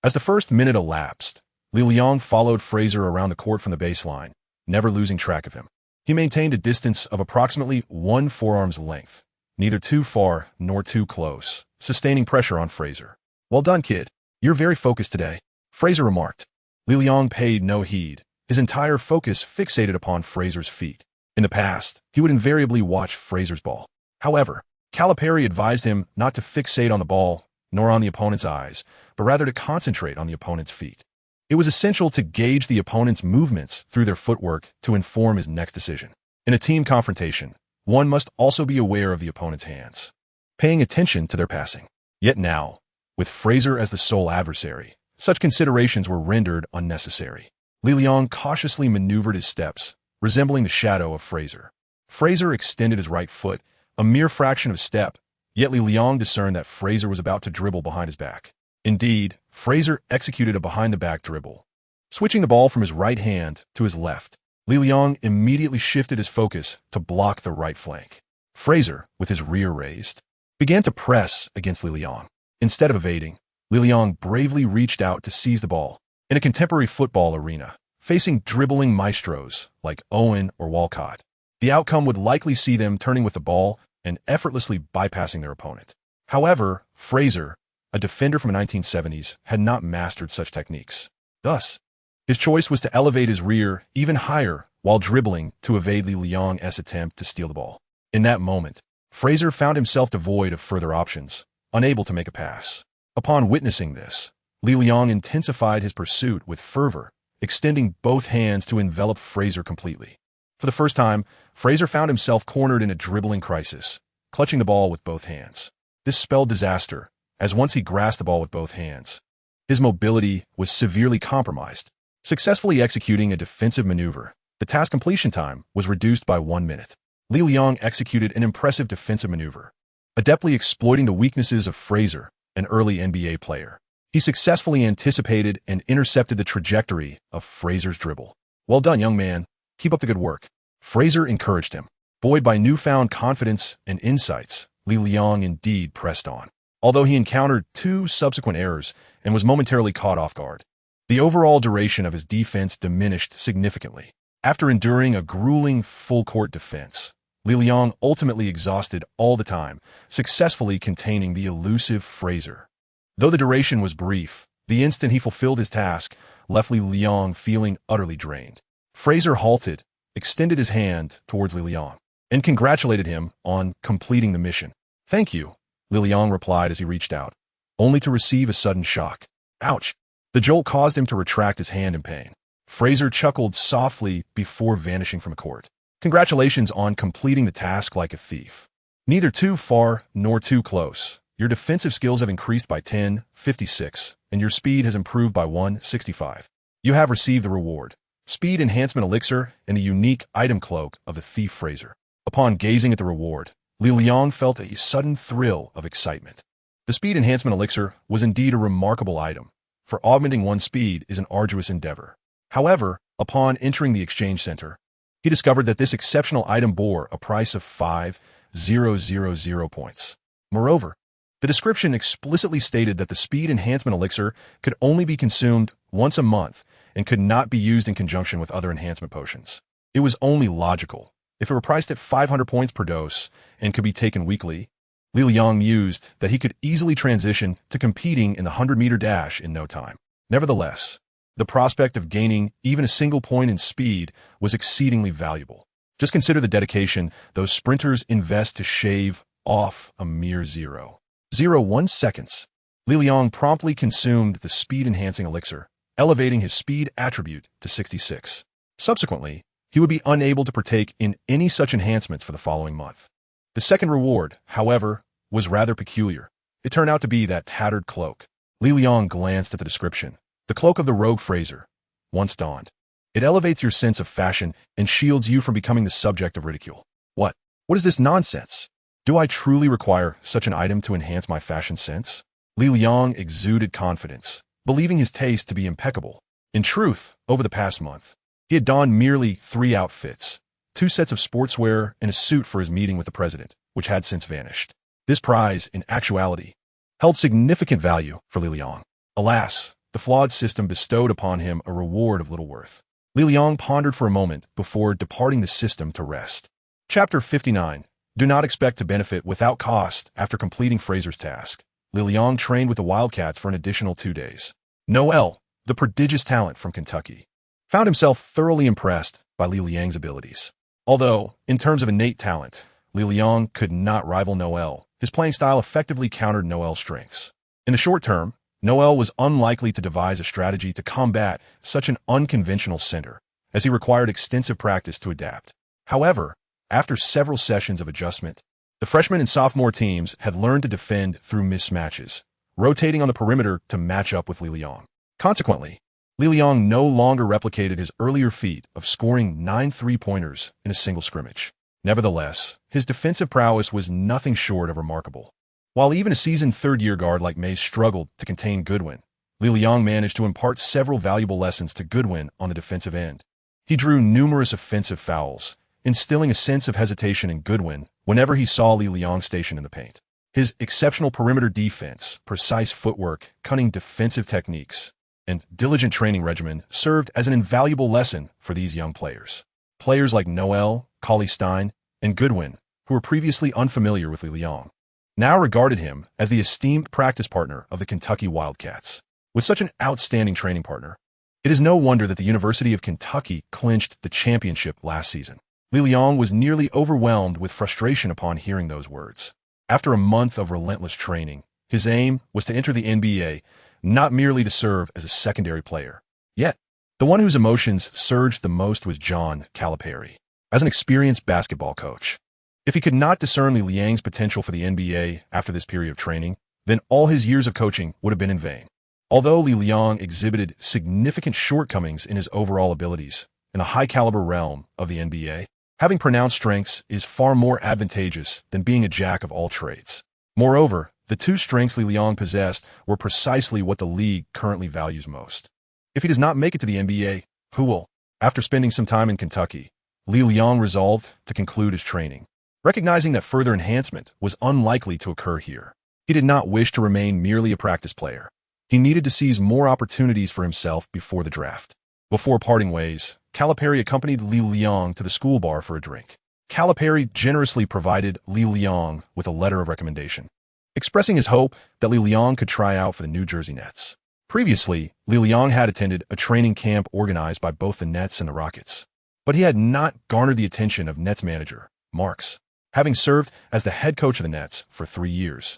As the first minute elapsed, Li Liang followed Fraser around the court from the baseline, never losing track of him. He maintained a distance of approximately 1 forearm's length, neither too far nor too close, sustaining pressure on Fraser. "Well done, kid. You're very focused today," Fraser remarked. Li Liang paid no heed, his entire focus fixated upon Fraser's feet. In the past, he would invariably watch Fraser's ball. However, Calipari advised him not to fixate on the ball, nor on the opponent's eyes, but rather to concentrate on the opponent's feet. It was essential to gauge the opponent's movements through their footwork to inform his next decision. In a team confrontation, one must also be aware of the opponent's hands, paying attention to their passing. Yet now, with Fraser as the sole adversary, such considerations were rendered unnecessary. Li Liang cautiously maneuvered his steps, resembling the shadow of Fraser. Fraser extended his right foot, a mere fraction of a step, yet Li Liang discerned that Fraser was about to dribble behind his back. Indeed, Fraser executed a behind-the-back dribble. Switching the ball from his right hand to his left, Li Liang immediately shifted his focus to block the right flank. Fraser, with his rear raised, began to press against Li Liang. Instead of evading, Li Liang bravely reached out to seize the ball. In a contemporary football arena, facing dribbling maestros like Owen or Walcott, the outcome would likely see them turning with the ball and effortlessly bypassing their opponent. However, Fraser, a defender from the 1970s, had not mastered such techniques. Thus, his choice was to elevate his rear even higher while dribbling to evade Li Liang's attempt to steal the ball. In that moment, Fraser found himself devoid of further options, unable to make a pass. Upon witnessing this, Li Liang intensified his pursuit with fervor, extending both hands to envelop Fraser completely. For the first time, Fraser found himself cornered in a dribbling crisis, clutching the ball with both hands. This spelled disaster, as once he grasped the ball with both hands, his mobility was severely compromised. Successfully executing a defensive maneuver, the task completion time was reduced by 1 minute. Li Liang executed an impressive defensive maneuver, adeptly exploiting the weaknesses of Fraser, an early NBA player. He successfully anticipated and intercepted the trajectory of Fraser's dribble. "Well done, young man. Keep up the good work," Fraser encouraged him. Buoyed by newfound confidence and insights, Li Liang indeed pressed on. Although he encountered 2 subsequent errors and was momentarily caught off guard, the overall duration of his defense diminished significantly. After enduring a grueling full-court defense, Li Liang ultimately exhausted all the time, successfully containing the elusive Fraser. Though the duration was brief, the instant he fulfilled his task left Li Liang feeling utterly drained. Fraser halted, extended his hand towards Li Liang, and congratulated him on completing the mission. "Thank you," Li Liang replied as he reached out, only to receive a sudden shock. Ouch! The jolt caused him to retract his hand in pain. Fraser chuckled softly before vanishing from the court. "Congratulations on completing the task like a thief." Neither too far nor too close. Your defensive skills have increased by 10.56, and your speed has improved by 1.65. You have received the reward, Speed Enhancement Elixir, and the unique item cloak of the Thief Fraser. Upon gazing at the reward, Li Liang felt a sudden thrill of excitement. The Speed Enhancement Elixir was indeed a remarkable item, for augmenting one's speed is an arduous endeavor. However, upon entering the exchange center, he discovered that this exceptional item bore a price of 5,000 points. Moreover, the description explicitly stated that the Speed Enhancement Elixir could only be consumed once a month and could not be used in conjunction with other enhancement potions. It was only logical. If it were priced at 500 points per dose and could be taken weekly, Li Liang mused that he could easily transition to competing in the 100-meter dash in no time. Nevertheless, the prospect of gaining even a single point in speed was exceedingly valuable. Just consider the dedication those sprinters invest to shave off a mere 0.01 seconds. Li Liang promptly consumed the speed-enhancing elixir, elevating his speed attribute to 66. Subsequently, he would be unable to partake in any such enhancements for the following month. The second reward, however, was rather peculiar. It turned out to be that tattered cloak. Li Liang glanced at the description. The cloak of the rogue Fraser, once donned. It elevates your sense of fashion and shields you from becoming the subject of ridicule. What is this nonsense? Do I truly require such an item to enhance my fashion sense? Li Liang exuded confidence, believing his taste to be impeccable. In truth, over the past month, he had donned merely 3 outfits, 2 sets of sportswear and a suit for his meeting with the president, which had since vanished. This prize, in actuality, held significant value for Li Liang. Alas, the flawed system bestowed upon him a reward of little worth. Li Liang pondered for a moment before departing the system to rest. Chapter 59. Do not expect to benefit without cost after completing Fraser's task. Li Liang trained with the Wildcats for an additional 2 days. Noel, the prodigious talent from Kentucky, found himself thoroughly impressed by Li Liang's abilities. Although, in terms of innate talent, Li Liang could not rival Noel, his playing style effectively countered Noel's strengths. In the short term, Noel was unlikely to devise a strategy to combat such an unconventional center, as he required extensive practice to adapt. However, after several sessions of adjustment, the freshman and sophomore teams had learned to defend through mismatches, rotating on the perimeter to match up with Li Liang. Consequently, Li Liang no longer replicated his earlier feat of scoring 9 3-pointers in a single scrimmage. Nevertheless, his defensive prowess was nothing short of remarkable. While even a seasoned third-year guard like Mays struggled to contain Goodwin, Li Liang managed to impart several valuable lessons to Goodwin on the defensive end. He drew numerous offensive fouls, instilling a sense of hesitation in Goodwin whenever he saw Li Liang stationed in the paint. His exceptional perimeter defense, precise footwork, cunning defensive techniques, and diligent training regimen served as an invaluable lesson for these young players. Players like Noel, Cauley-Stein, and Goodwin, who were previously unfamiliar with Li Liang, now regarded him as the esteemed practice partner of the Kentucky Wildcats. With such an outstanding training partner, it is no wonder that the University of Kentucky clinched the championship last season. Li Liang was nearly overwhelmed with frustration upon hearing those words. After a month of relentless training, his aim was to enter the NBA, not merely to serve as a secondary player. Yet, the one whose emotions surged the most was John Calipari. As an experienced basketball coach, if he could not discern Li Liang's potential for the NBA after this period of training, then all his years of coaching would have been in vain. Although Li Liang exhibited significant shortcomings in his overall abilities in the high-caliber realm of the NBA, having pronounced strengths is far more advantageous than being a jack of all trades. Moreover, the 2 strengths Li Liang possessed were precisely what the league currently values most. If he does not make it to the NBA, who will? After spending some time in Kentucky, Li Liang resolved to conclude his training. Recognizing that further enhancement was unlikely to occur here, he did not wish to remain merely a practice player. He needed to seize more opportunities for himself before the draft. Before parting ways, Calipari accompanied Li Liang to the school bar for a drink. Calipari generously provided Li Liang with a letter of recommendation, expressing his hope that Li Liang could try out for the New Jersey Nets. Previously, Li Liang had attended a training camp organized by both the Nets and the Rockets, but he had not garnered the attention of Nets manager Marks. Having served as the head coach of the Nets for 3 years,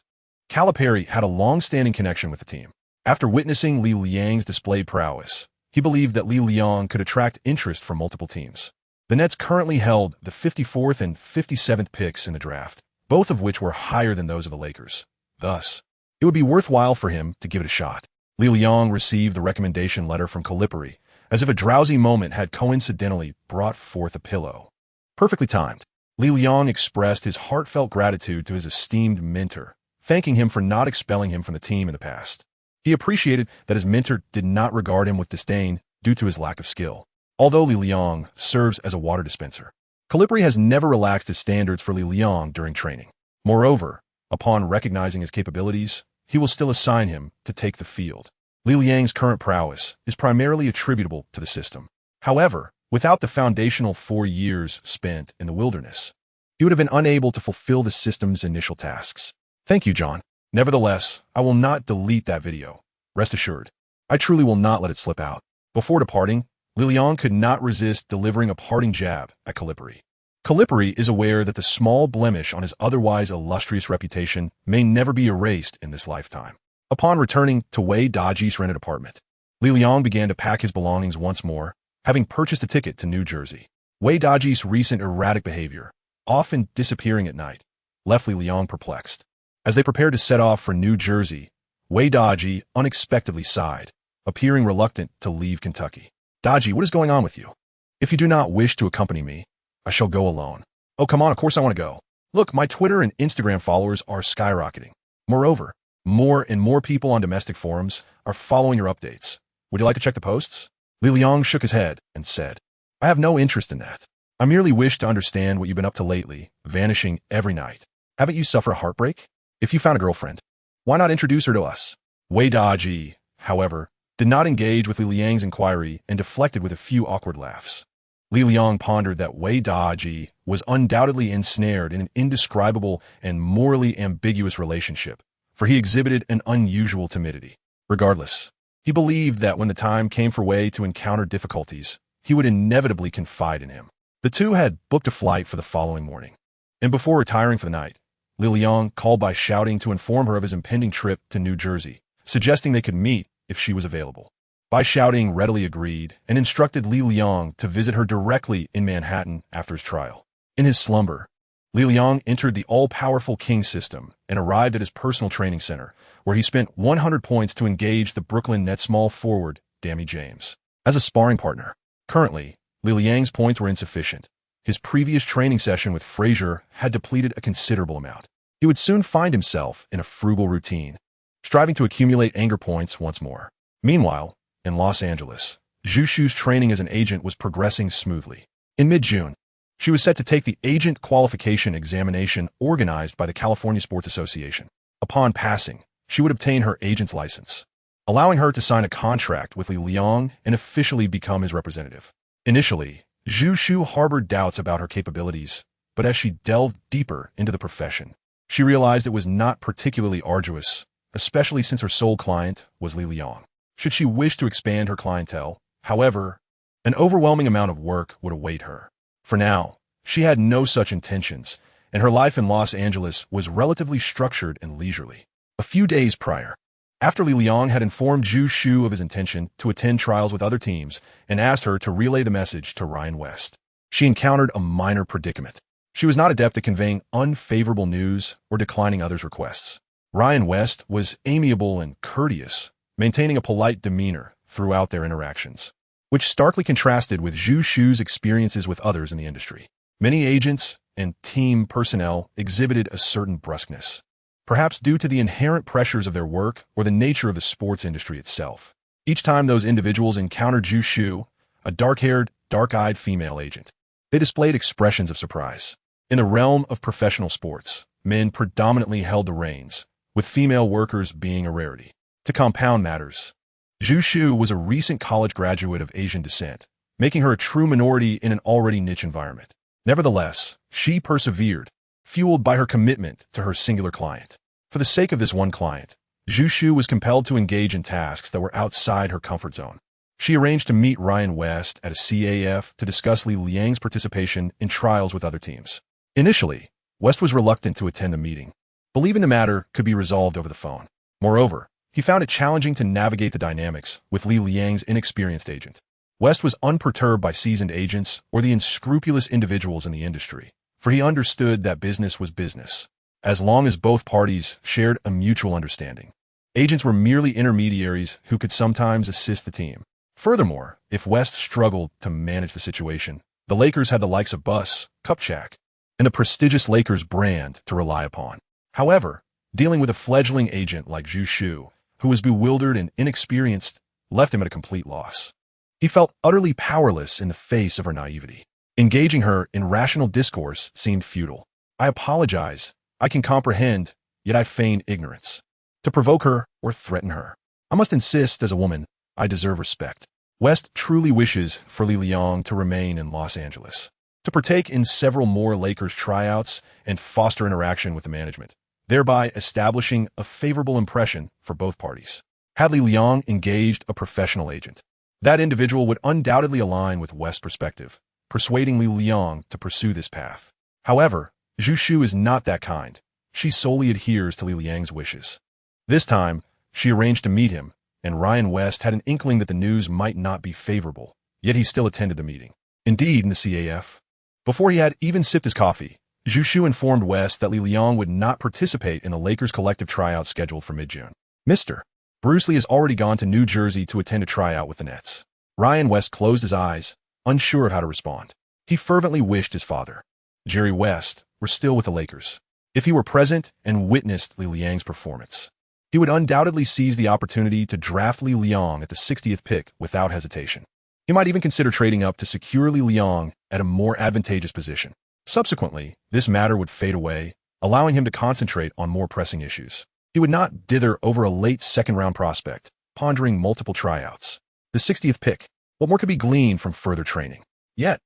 Calipari had a long-standing connection with the team. After witnessing Li Liang's displayed prowess, he believed that Li Liang could attract interest from multiple teams. The Nets currently held the 54th and 57th picks in the draft, both of which were higher than those of the Lakers. Thus, it would be worthwhile for him to give it a shot. Li Liang received the recommendation letter from Calipari, as if a drowsy moment had coincidentally brought forth a pillow. Perfectly timed. Li Liang expressed his heartfelt gratitude to his esteemed mentor, thanking him for not expelling him from the team in the past. He appreciated that his mentor did not regard him with disdain due to his lack of skill. Although Li Liang serves as a water dispenser, Calipari has never relaxed his standards for Li Liang during training. Moreover, upon recognizing his capabilities, he will still assign him to take the field. Li Liang's current prowess is primarily attributable to the system. However, without the foundational 4 years spent in the wilderness, he would have been unable to fulfill the system's initial tasks. Thank you, John. Nevertheless, I will not delete that video. Rest assured, I truly will not let it slip out. Before departing, Li Liang could not resist delivering a parting jab at Calipari. Calipari is aware that the small blemish on his otherwise illustrious reputation may never be erased in this lifetime. Upon returning to Wei Daji's rented apartment, Li Liang began to pack his belongings once more, having purchased a ticket to New Jersey. Wei Daji's recent erratic behavior, often disappearing at night, left Li Liang perplexed. As they prepared to set off for New Jersey, Wei Daji unexpectedly sighed, appearing reluctant to leave Kentucky. Daji, what is going on with you? If you do not wish to accompany me, I shall go alone. Oh, come on, of course I want to go. Look, my Twitter and Instagram followers are skyrocketing. Moreover, more and more people on domestic forums are following your updates. Would you like to check the posts? Li Liang shook his head and said, I have no interest in that. I merely wish to understand what you've been up to lately, vanishing every night. Haven't you suffered a heartbreak? If you found a girlfriend, why not introduce her to us? Wei Daji, however, did not engage with Li Liang's inquiry and deflected with a few awkward laughs. Li Liang pondered that Wei Daji was undoubtedly ensnared in an indescribable and morally ambiguous relationship, for he exhibited an unusual timidity. Regardless, he believed that when the time came for Wei to encounter difficulties, he would inevitably confide in him. The two had booked a flight for the following morning, and before retiring for the night, Li Liang called by shouting to inform her of his impending trip to New Jersey, suggesting they could meet if she was available. Bai Shouting readily agreed and instructed Li Liang to visit her directly in Manhattan after his trial. In his slumber, Li Liang entered the all-powerful King system and arrived at his personal training center, where he spent 100 points to engage the Brooklyn Nets small forward, Danny James, as a sparring partner. Currently, Li Liang's points were insufficient. His previous training session with Frazier had depleted a considerable amount. He would soon find himself in a frugal routine, striving to accumulate anger points once more. Meanwhile, in Los Angeles, Zhu Shu's training as an agent was progressing smoothly. In mid-June, she was set to take the agent qualification examination organized by the California Sports Association. Upon passing, she would obtain her agent's license, allowing her to sign a contract with Li Liang and officially become his representative. Initially, Zhu Shu harbored doubts about her capabilities, but as she delved deeper into the profession, she realized it was not particularly arduous, especially since her sole client was Li Liang. Should she wish to expand her clientele, however, an overwhelming amount of work would await her. For now, she had no such intentions, and her life in Los Angeles was relatively structured and leisurely. A few days prior, after Li Liang had informed Zhu Shu of his intention to attend trials with other teams and asked her to relay the message to Ryan West, she encountered a minor predicament. She was not adept at conveying unfavorable news or declining others' requests. Ryan West was amiable and courteous, maintaining a polite demeanor throughout their interactions, which starkly contrasted with Zhu Shu's experiences with others in the industry. Many agents and team personnel exhibited a certain brusqueness, perhaps due to the inherent pressures of their work or the nature of the sports industry itself. Each time those individuals encountered Zhu Shu, a dark-haired, dark-eyed female agent, they displayed expressions of surprise. In the realm of professional sports, men predominantly held the reins, with female workers being a rarity. To compound matters, Zhu Shu was a recent college graduate of Asian descent, making her a true minority in an already niche environment. Nevertheless, she persevered, fueled by her commitment to her singular client. For the sake of this one client, Zhu Shu was compelled to engage in tasks that were outside her comfort zone. She arranged to meet Ryan West at a CAF to discuss Li Liang's participation in trials with other teams. Initially, West was reluctant to attend the meeting, believing the matter could be resolved over the phone. Moreover, he found it challenging to navigate the dynamics with Li Liang's inexperienced agent. West was unperturbed by seasoned agents or the unscrupulous individuals in the industry, for he understood that business was business, as long as both parties shared a mutual understanding. Agents were merely intermediaries who could sometimes assist the team. Furthermore, if West struggled to manage the situation, the Lakers had the likes of Bus, Kupchak, and the prestigious Lakers brand to rely upon. However, dealing with a fledgling agent like Zhu Shu, who was bewildered and inexperienced, left him at a complete loss. He felt utterly powerless in the face of her naivety. Engaging her in rational discourse seemed futile. I apologize. I can comprehend, yet I feign ignorance. To provoke her or threaten her. I must insist, as a woman, I deserve respect. West truly wishes for Li Liang to remain in Los Angeles, to partake in several more Lakers tryouts and foster interaction with the management, thereby establishing a favorable impression for both parties. Had Li Liang engaged a professional agent, that individual would undoubtedly align with West's perspective, persuading Li Liang to pursue this path. However, Zhu Shu is not that kind. She solely adheres to Li Liang's wishes. This time, she arranged to meet him, and Ryan West had an inkling that the news might not be favorable, yet he still attended the meeting. Indeed, in the CAF, before he had even sipped his coffee, Zhu Shu informed West that Li Liang would not participate in the Lakers' collective tryout scheduled for mid-June. Mr. Bruce Lee has already gone to New Jersey to attend a tryout with the Nets. Ryan West closed his eyes, unsure of how to respond. He fervently wished his father, Jerry West, were still with the Lakers. If he were present and witnessed Li Liang's performance, he would undoubtedly seize the opportunity to draft Li Liang at the 60th pick without hesitation. He might even consider trading up to secure Li Liang at a more advantageous position. Subsequently, this matter would fade away, allowing him to concentrate on more pressing issues. He would not dither over a late second-round prospect, pondering multiple tryouts. The 60th pick, what more could be gleaned from further training? Yet,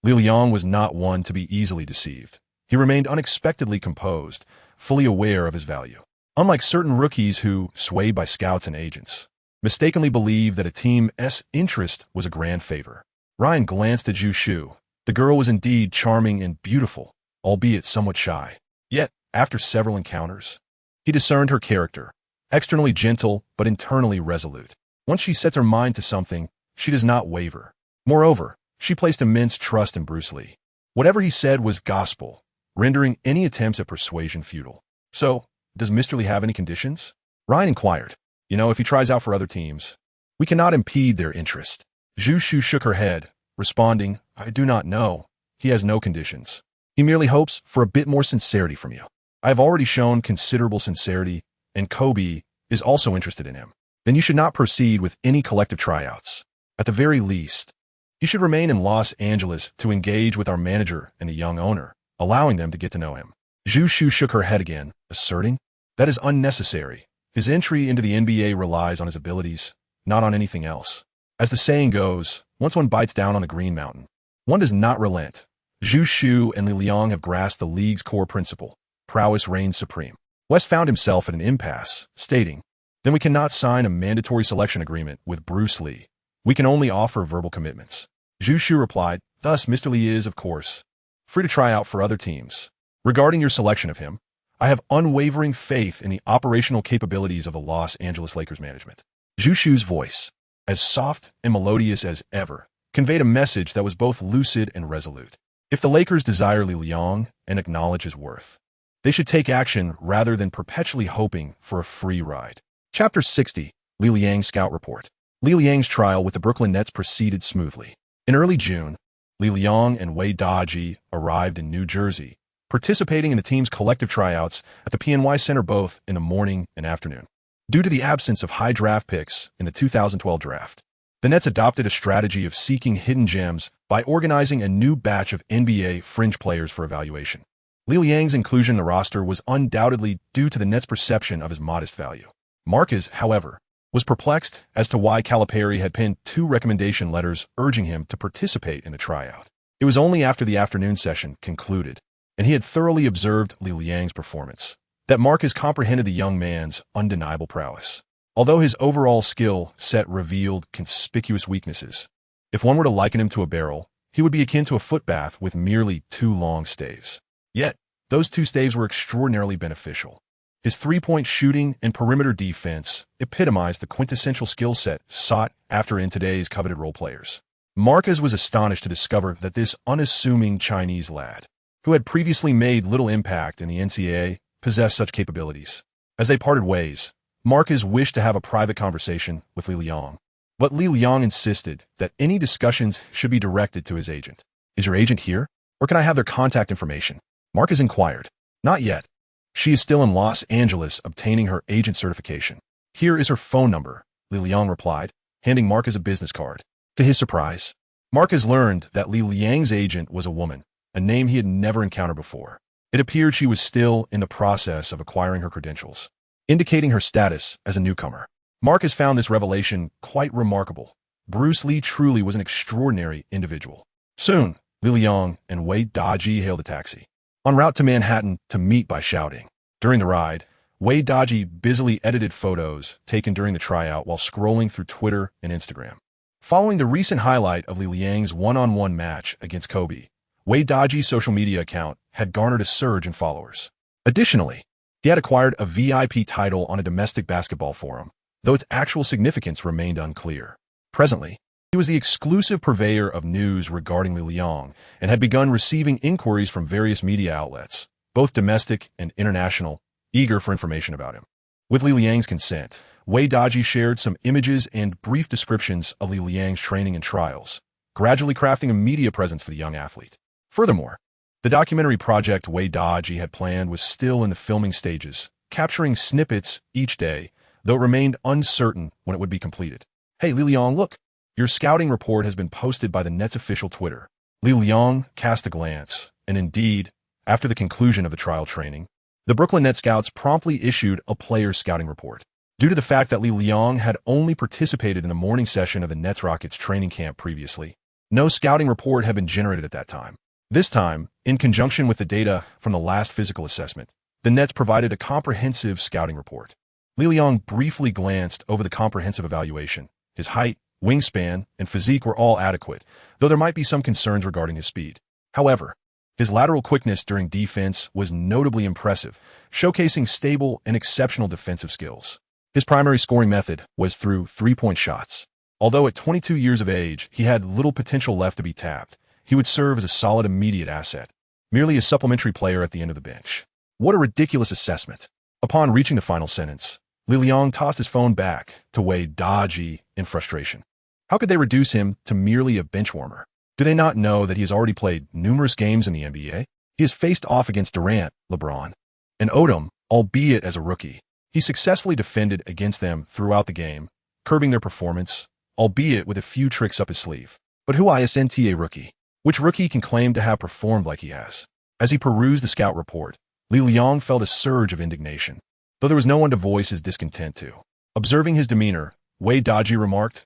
Li Liang was not one to be easily deceived. He remained unexpectedly composed, fully aware of his value. Unlike certain rookies who, swayed by scouts and agents, mistakenly believed that a team's interest was a grand favor. Ryan glanced at Zhu Shu. The girl was indeed charming and beautiful, albeit somewhat shy. Yet, after several encounters, he discerned her character, externally gentle but internally resolute. Once she sets her mind to something, she does not waver. Moreover, she placed immense trust in Bruce Lee. Whatever he said was gospel, rendering any attempts at persuasion futile. So, does Mr. Lee have any conditions? Ryan inquired. If he tries out for other teams, we cannot impede their interest. Zhu Shu shook her head, responding, I do not know. He has no conditions. He merely hopes for a bit more sincerity from you. I have already shown considerable sincerity, and Kobe is also interested in him. Then you should not proceed with any collective tryouts. At the very least, you should remain in Los Angeles to engage with our manager and the young owner, allowing them to get to know him. Zhu Shu shook her head again, asserting, that is unnecessary. His entry into the NBA relies on his abilities, not on anything else. As the saying goes, once one bites down on the Green Mountain, one does not relent. Zhu Shu and Li Liang have grasped the league's core principle. Prowess reigns supreme. West found himself at an impasse, stating, then we cannot sign a mandatory selection agreement with Bruce Lee. We can only offer verbal commitments. Zhu Shu replied, thus Mr. Lee is, of course, free to try out for other teams. Regarding your selection of him, I have unwavering faith in the operational capabilities of the Los Angeles Lakers management. Zhu Shu's voice, as soft and melodious as ever, conveyed a message that was both lucid and resolute. If the Lakers desire Li Liang and acknowledge his worth, they should take action rather than perpetually hoping for a free ride. Chapter 60, Li Liang's Scout Report. Li Liang's trial with the Brooklyn Nets proceeded smoothly. In early June, Li Liang and Wei Daji arrived in New Jersey, participating in the team's collective tryouts at the PNY Center both in the morning and afternoon. Due to the absence of high draft picks in the 2012 draft, the Nets adopted a strategy of seeking hidden gems by organizing a new batch of NBA fringe players for evaluation. Li Liang's inclusion in the roster was undoubtedly due to the Nets' perception of his modest value. Marquez, however, was perplexed as to why Calipari had penned 2 recommendation letters urging him to participate in the tryout. It was only after the afternoon session concluded, and he had thoroughly observed Li Liang's performance, that Marquez comprehended the young man's undeniable prowess. Although his overall skill set revealed conspicuous weaknesses, if one were to liken him to a barrel, he would be akin to a footbath with merely 2 long staves. Yet, those 2 staves were extraordinarily beneficial. His three-point shooting and perimeter defense epitomized the quintessential skill set sought after in today's coveted role players. Marquez was astonished to discover that this unassuming Chinese lad, who had previously made little impact in the NCAA, possessed such capabilities. As they parted ways, Marcus wished to have a private conversation with Li Liang. But Li Liang insisted that any discussions should be directed to his agent. "Is your agent here? Or can I have their contact information?" Marcus inquired. "Not yet. She is still in Los Angeles obtaining her agent certification. Here is her phone number," Li Liang replied, handing Marcus a business card. To his surprise, Marcus learned that Li Liang's agent was a woman, a name he had never encountered before. It appeared she was still in the process of acquiring her credentials, indicating her status as a newcomer. Marcus found this revelation quite remarkable. Bruce Lee truly was an extraordinary individual. Soon, Li Liang and Wei Daji hailed a taxi, en route to Manhattan to meet by shouting. During the ride, Wei Daji busily edited photos taken during the tryout while scrolling through Twitter and Instagram. Following the recent highlight of Li Liang's one-on-one match against Kobe, Wei Daji's social media account had garnered a surge in followers. Additionally, he had acquired a VIP title on a domestic basketball forum, though its actual significance remained unclear. Presently, he was the exclusive purveyor of news regarding Li Liang and had begun receiving inquiries from various media outlets, both domestic and international, eager for information about him. With Li Liang's consent, Wei Daji shared some images and brief descriptions of Li Liang's training and trials, gradually crafting a media presence for the young athlete. Furthermore, the documentary project Wei Daji had planned was still in the filming stages, capturing snippets each day, though it remained uncertain when it would be completed. "Hey, Li Liang, look! Your scouting report has been posted by the Nets' official Twitter." Li Liang cast a glance, and indeed, after the conclusion of the trial training, the Brooklyn Nets scouts promptly issued a player's scouting report. Due to the fact that Li Liang had only participated in the morning session of the Nets Rockets training camp previously, no scouting report had been generated at that time. This time, in conjunction with the data from the last physical assessment, the Nets provided a comprehensive scouting report. Li Liang briefly glanced over the comprehensive evaluation. His height, wingspan, and physique were all adequate, though there might be some concerns regarding his speed. However, his lateral quickness during defense was notably impressive, showcasing stable and exceptional defensive skills. His primary scoring method was through three-point shots. Although at 22 years of age, he had little potential left to be tapped, he would serve as a solid immediate asset, merely a supplementary player at the end of the bench. What a ridiculous assessment. Upon reaching the final sentence, Li Liang tossed his phone back to Wei Daji in frustration. How could they reduce him to merely a bench warmer? Do they not know that he has already played numerous games in the NBA? He has faced off against Durant, LeBron, and Odum, albeit as a rookie. He successfully defended against them throughout the game, curbing their performance, albeit with a few tricks up his sleeve. But who isn't a rookie? Which rookie can claim to have performed like he has? As he perused the scout report, Li Liang felt a surge of indignation, though there was no one to voice his discontent to. Observing his demeanor, Wei Daji remarked,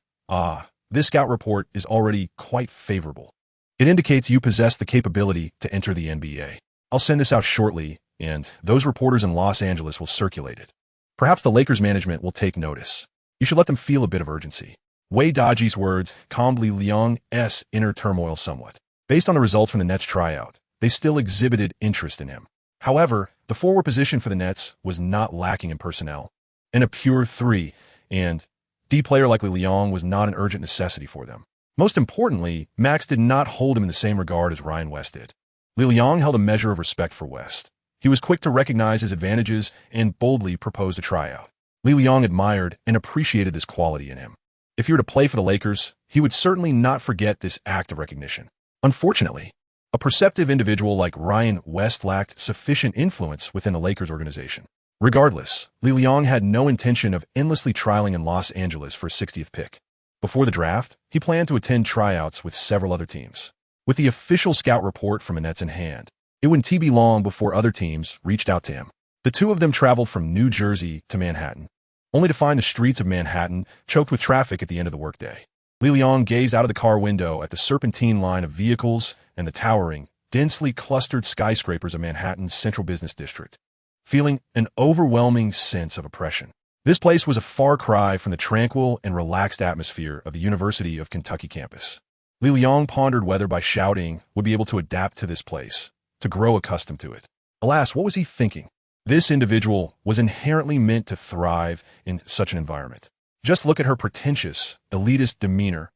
"This scout report is already quite favorable. It indicates you possess the capability to enter the NBA. I'll send this out shortly, and those reporters in Los Angeles will circulate it. Perhaps the Lakers management will take notice. You should let them feel a bit of urgency." Wei Daji's words calmed Li Liang's inner turmoil somewhat. Based on the results from the Nets tryout, they still exhibited interest in him. However, the forward position for the Nets was not lacking in personnel, and a pure 3 and D player like Li Liang was not an urgent necessity for them. Most importantly, Max did not hold him in the same regard as Ryan West did. Li Liang held a measure of respect for West. He was quick to recognize his advantages and boldly proposed a tryout. Li Liang admired and appreciated this quality in him. If he were to play for the Lakers, he would certainly not forget this act of recognition. Unfortunately, a perceptive individual like Ryan West lacked sufficient influence within the Lakers organization. Regardless, Li Liang had no intention of endlessly trialing in Los Angeles for his 60th pick. Before the draft, he planned to attend tryouts with several other teams. With the official scout report from the Nets in hand, it wouldn't be long before other teams reached out to him. The two of them traveled from New Jersey to Manhattan, only to find the streets of Manhattan choked with traffic at the end of the workday. Li Liang gazed out of the car window at the serpentine line of vehicles and the towering, densely clustered skyscrapers of Manhattan's central business district, feeling an overwhelming sense of oppression. This place was a far cry from the tranquil and relaxed atmosphere of the University of Kentucky campus. Li Liang pondered whether by shouting would be able to adapt to this place, to grow accustomed to it. Alas, what was he thinking? This individual was inherently meant to thrive in such an environment. Just look at her pretentious, elitist demeanor.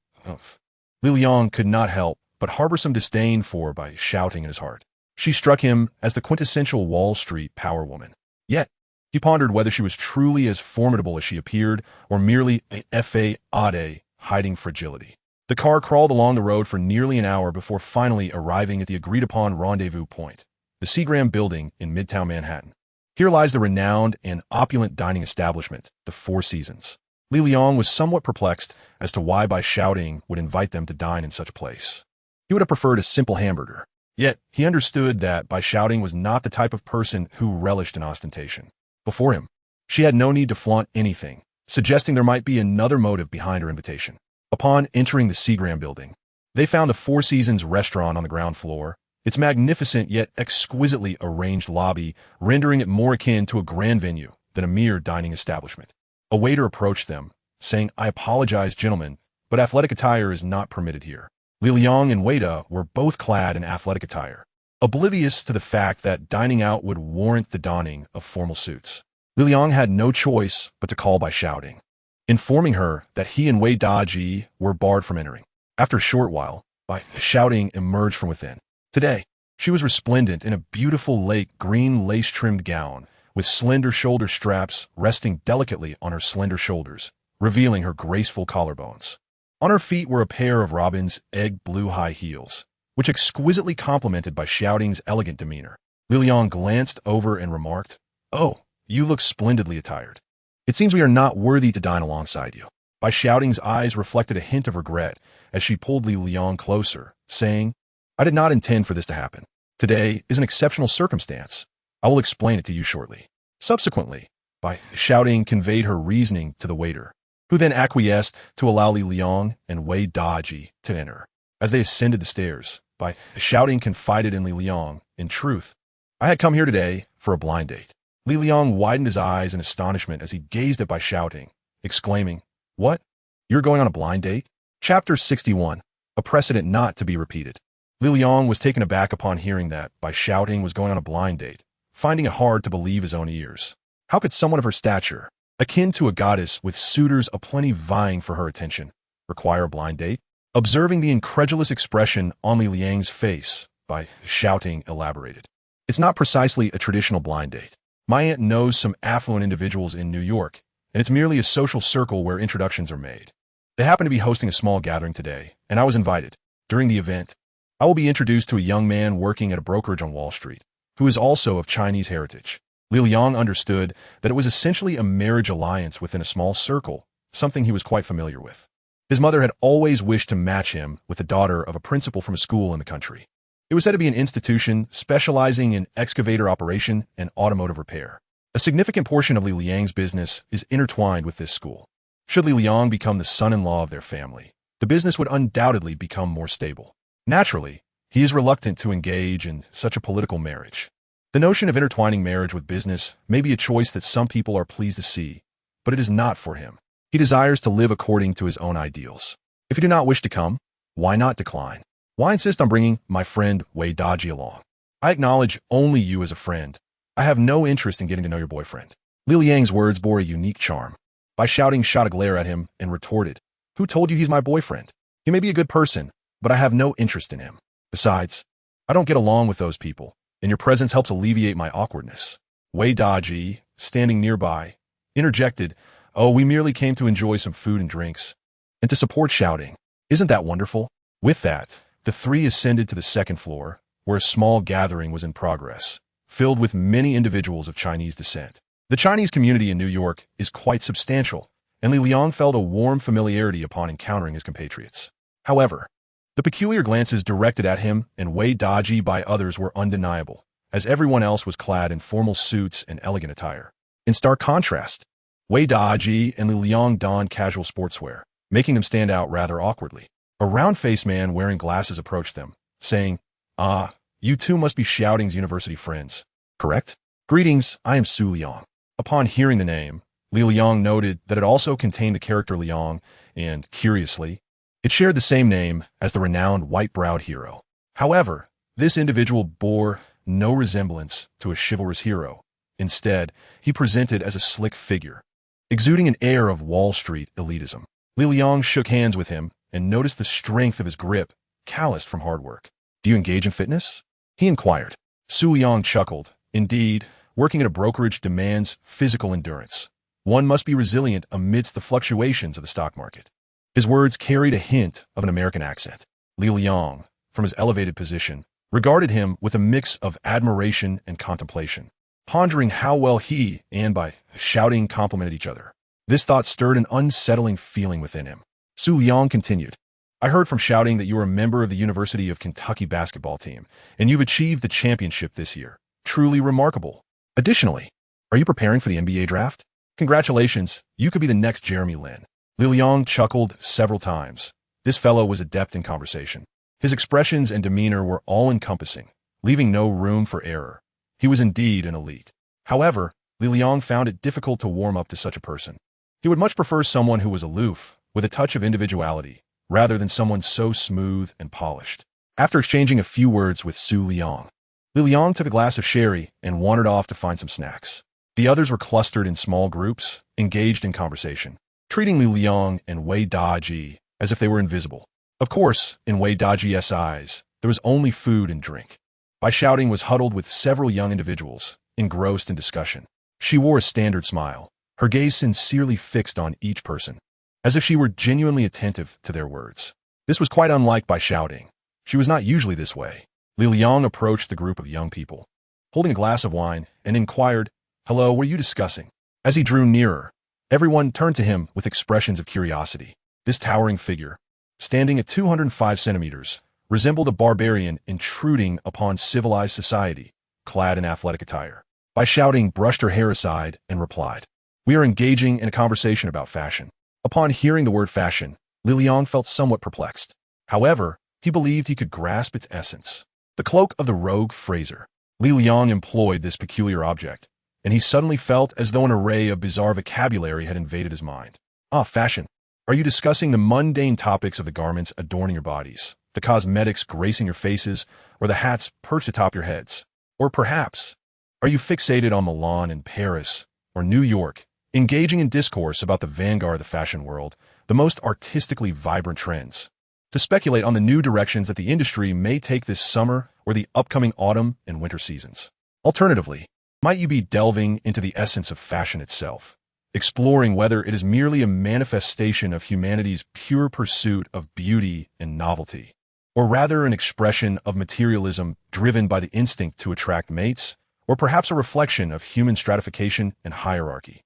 Li Liang could not help but harbor some disdain for by shouting in his heart. She struck him as the quintessential Wall Street power woman. Yet, he pondered whether she was truly as formidable as she appeared, or merely a fade hiding fragility. The car crawled along the road for nearly an hour before finally arriving at the agreed-upon rendezvous point, the Seagram Building in Midtown Manhattan. Here lies the renowned and opulent dining establishment, the Four Seasons. Li Liang was somewhat perplexed as to why Bai Shouting would invite them to dine in such a place. He would have preferred a simple hamburger. Yet, he understood that Bai Shouting was not the type of person who relished in ostentation. Before him, she had no need to flaunt anything, suggesting there might be another motive behind her invitation. Upon entering the Seagram Building, they found the Four Seasons restaurant on the ground floor, its magnificent yet exquisitely arranged lobby rendering it more akin to a grand venue than a mere dining establishment. A waiter approached them, saying, "I apologize, gentlemen, but athletic attire is not permitted here." Li Liang and Weida were both clad in athletic attire, oblivious to the fact that dining out would warrant the donning of formal suits. Li Liang had no choice but to call Bai Shouting, informing her that he and Wei Daji were barred from entering. After a short while, Bai Shouting emerged from within. Today, she was resplendent in a beautiful lake green lace-trimmed gown, with slender shoulder straps resting delicately on her slender shoulders, revealing her graceful collarbones. On her feet were a pair of Robin's egg blue high heels, which exquisitely complemented Bai Shouting's elegant demeanor. Li Liang glanced over and remarked, "Oh, you look splendidly attired. It seems we are not worthy to dine alongside you." Bai Shouting's eyes reflected a hint of regret as she pulled Li Liang closer, saying, "I did not intend for this to happen. Today is an exceptional circumstance. I will explain it to you shortly." Subsequently, Bai Shouting conveyed her reasoning to the waiter, who then acquiesced to allow Li Liang and Wei Daji to enter. As they ascended the stairs, Bai Shouting confided in Li Liang, "In truth, I had come here today for a blind date." Li Liang widened his eyes in astonishment as he gazed at Bai Shouting, exclaiming, "What? You're going on a blind date?" Chapter 61, a precedent not to be repeated. Li Liang was taken aback upon hearing that Bai Shouting was going on a blind date, finding it hard to believe his own ears. How could someone of her stature, akin to a goddess with suitors aplenty vying for her attention, require a blind date? Observing the incredulous expression on Li Liang's face, Bai Shouting elaborated, "It's not precisely a traditional blind date. My aunt knows some affluent individuals in New York, and it's merely a social circle where introductions are made. They happen to be hosting a small gathering today, and I was invited. During the event, I will be introduced to a young man working at a brokerage on Wall Street, who is also of Chinese heritage." Li Liang understood that it was essentially a marriage alliance within a small circle, something he was quite familiar with. His mother had always wished to match him with the daughter of a principal from a school in the country. It was said to be an institution specializing in excavator operation and automotive repair. A significant portion of Li Liang's business is intertwined with this school. Should Li Liang become the son-in-law of their family, the business would undoubtedly become more stable. Naturally, he is reluctant to engage in such a political marriage. The notion of intertwining marriage with business may be a choice that some people are pleased to see, but it is not for him. He desires to live according to his own ideals. If you do not wish to come, why not decline? Why insist on bringing my friend Wei Daji along? I acknowledge only you as a friend. I have no interest in getting to know your boyfriend." Li Liang's words bore a unique charm. Bai Shouting shot a glare at him and retorted, "Who told you he's my boyfriend? He may be a good person, but I have no interest in him. Besides, I don't get along with those people, and your presence helps alleviate my awkwardness." Wei Daji, standing nearby, interjected, "Oh, we merely came to enjoy some food and drinks, and to support Shouting. Isn't that wonderful?" With that, the three ascended to the second floor, where a small gathering was in progress, filled with many individuals of Chinese descent. The Chinese community in New York is quite substantial, and Li Liang felt a warm familiarity upon encountering his compatriots. However, the peculiar glances directed at him and Wei Daji by others were undeniable, as everyone else was clad in formal suits and elegant attire. In stark contrast, Wei Daji and Li Liang donned casual sportswear, making them stand out rather awkwardly. A round-faced man wearing glasses approached them, saying, "Ah, you two must be Shouting's university friends, correct? Greetings, I am Su Liang." Upon hearing the name, Li Liang noted that it also contained the character Liang, and, curiously, it shared the same name as the renowned white-browed hero. However, this individual bore no resemblance to a chivalrous hero. Instead, he presented as a slick figure, exuding an air of Wall Street elitism. Li Liang shook hands with him and noticed the strength of his grip, calloused from hard work. "Do you engage in fitness?" he inquired. Su Liang chuckled. "Indeed, working at a brokerage demands physical endurance. One must be resilient amidst the fluctuations of the stock market. His words carried a hint of an American accent. Li Liang, from his elevated position, regarded him with a mix of admiration and contemplation, pondering how well he and by shouting complimented each other. This thought stirred an unsettling feeling within him. Su Liang continued, I heard from shouting that you are a member of the University of Kentucky basketball team, and you've achieved the championship this year. Truly remarkable. Additionally, are you preparing for the NBA draft? Congratulations, you could be the next Jeremy Lin. Li Liang chuckled several times. This fellow was adept in conversation. His expressions and demeanor were all-encompassing, leaving no room for error. He was indeed an elite. However, Li Liang found it difficult to warm up to such a person. He would much prefer someone who was aloof, with a touch of individuality, rather than someone so smooth and polished. After exchanging a few words with Su Liang, Li Liang took a glass of sherry and wandered off to find some snacks. The others were clustered in small groups, engaged in conversation, treating Li Liang and Wei Daji as if they were invisible. Of course, in Wei Daji's eyes, there was only food and drink. Bai Shouting was huddled with several young individuals, engrossed in discussion. She wore a standard smile, her gaze sincerely fixed on each person, as if she were genuinely attentive to their words. This was quite unlike Bai Shouting. She was not usually this way. Li Liang approached the group of young people, holding a glass of wine, and inquired, Hello, what are you discussing? As he drew nearer, everyone turned to him with expressions of curiosity. This towering figure, standing at 205 centimeters, resembled a barbarian intruding upon civilized society, clad in athletic attire. Bai Shouting brushed her hair aside and replied, We are engaging in a conversation about fashion. Upon hearing the word fashion, Li Liang felt somewhat perplexed. However, he believed he could grasp its essence. The cloak of the rogue Fraser. Li Liang employed this peculiar object, and he suddenly felt as though an array of bizarre vocabulary had invaded his mind. Fashion. Are you discussing the mundane topics of the garments adorning your bodies, the cosmetics gracing your faces, or the hats perched atop your heads? Or perhaps, are you fixated on Milan and Paris, or New York, engaging in discourse about the vanguard of the fashion world, the most artistically vibrant trends? To speculate on the new directions that the industry may take this summer or the upcoming autumn and winter seasons. Alternatively, might you be delving into the essence of fashion itself, exploring whether it is merely a manifestation of humanity's pure pursuit of beauty and novelty, or rather an expression of materialism driven by the instinct to attract mates, or perhaps a reflection of human stratification and hierarchy?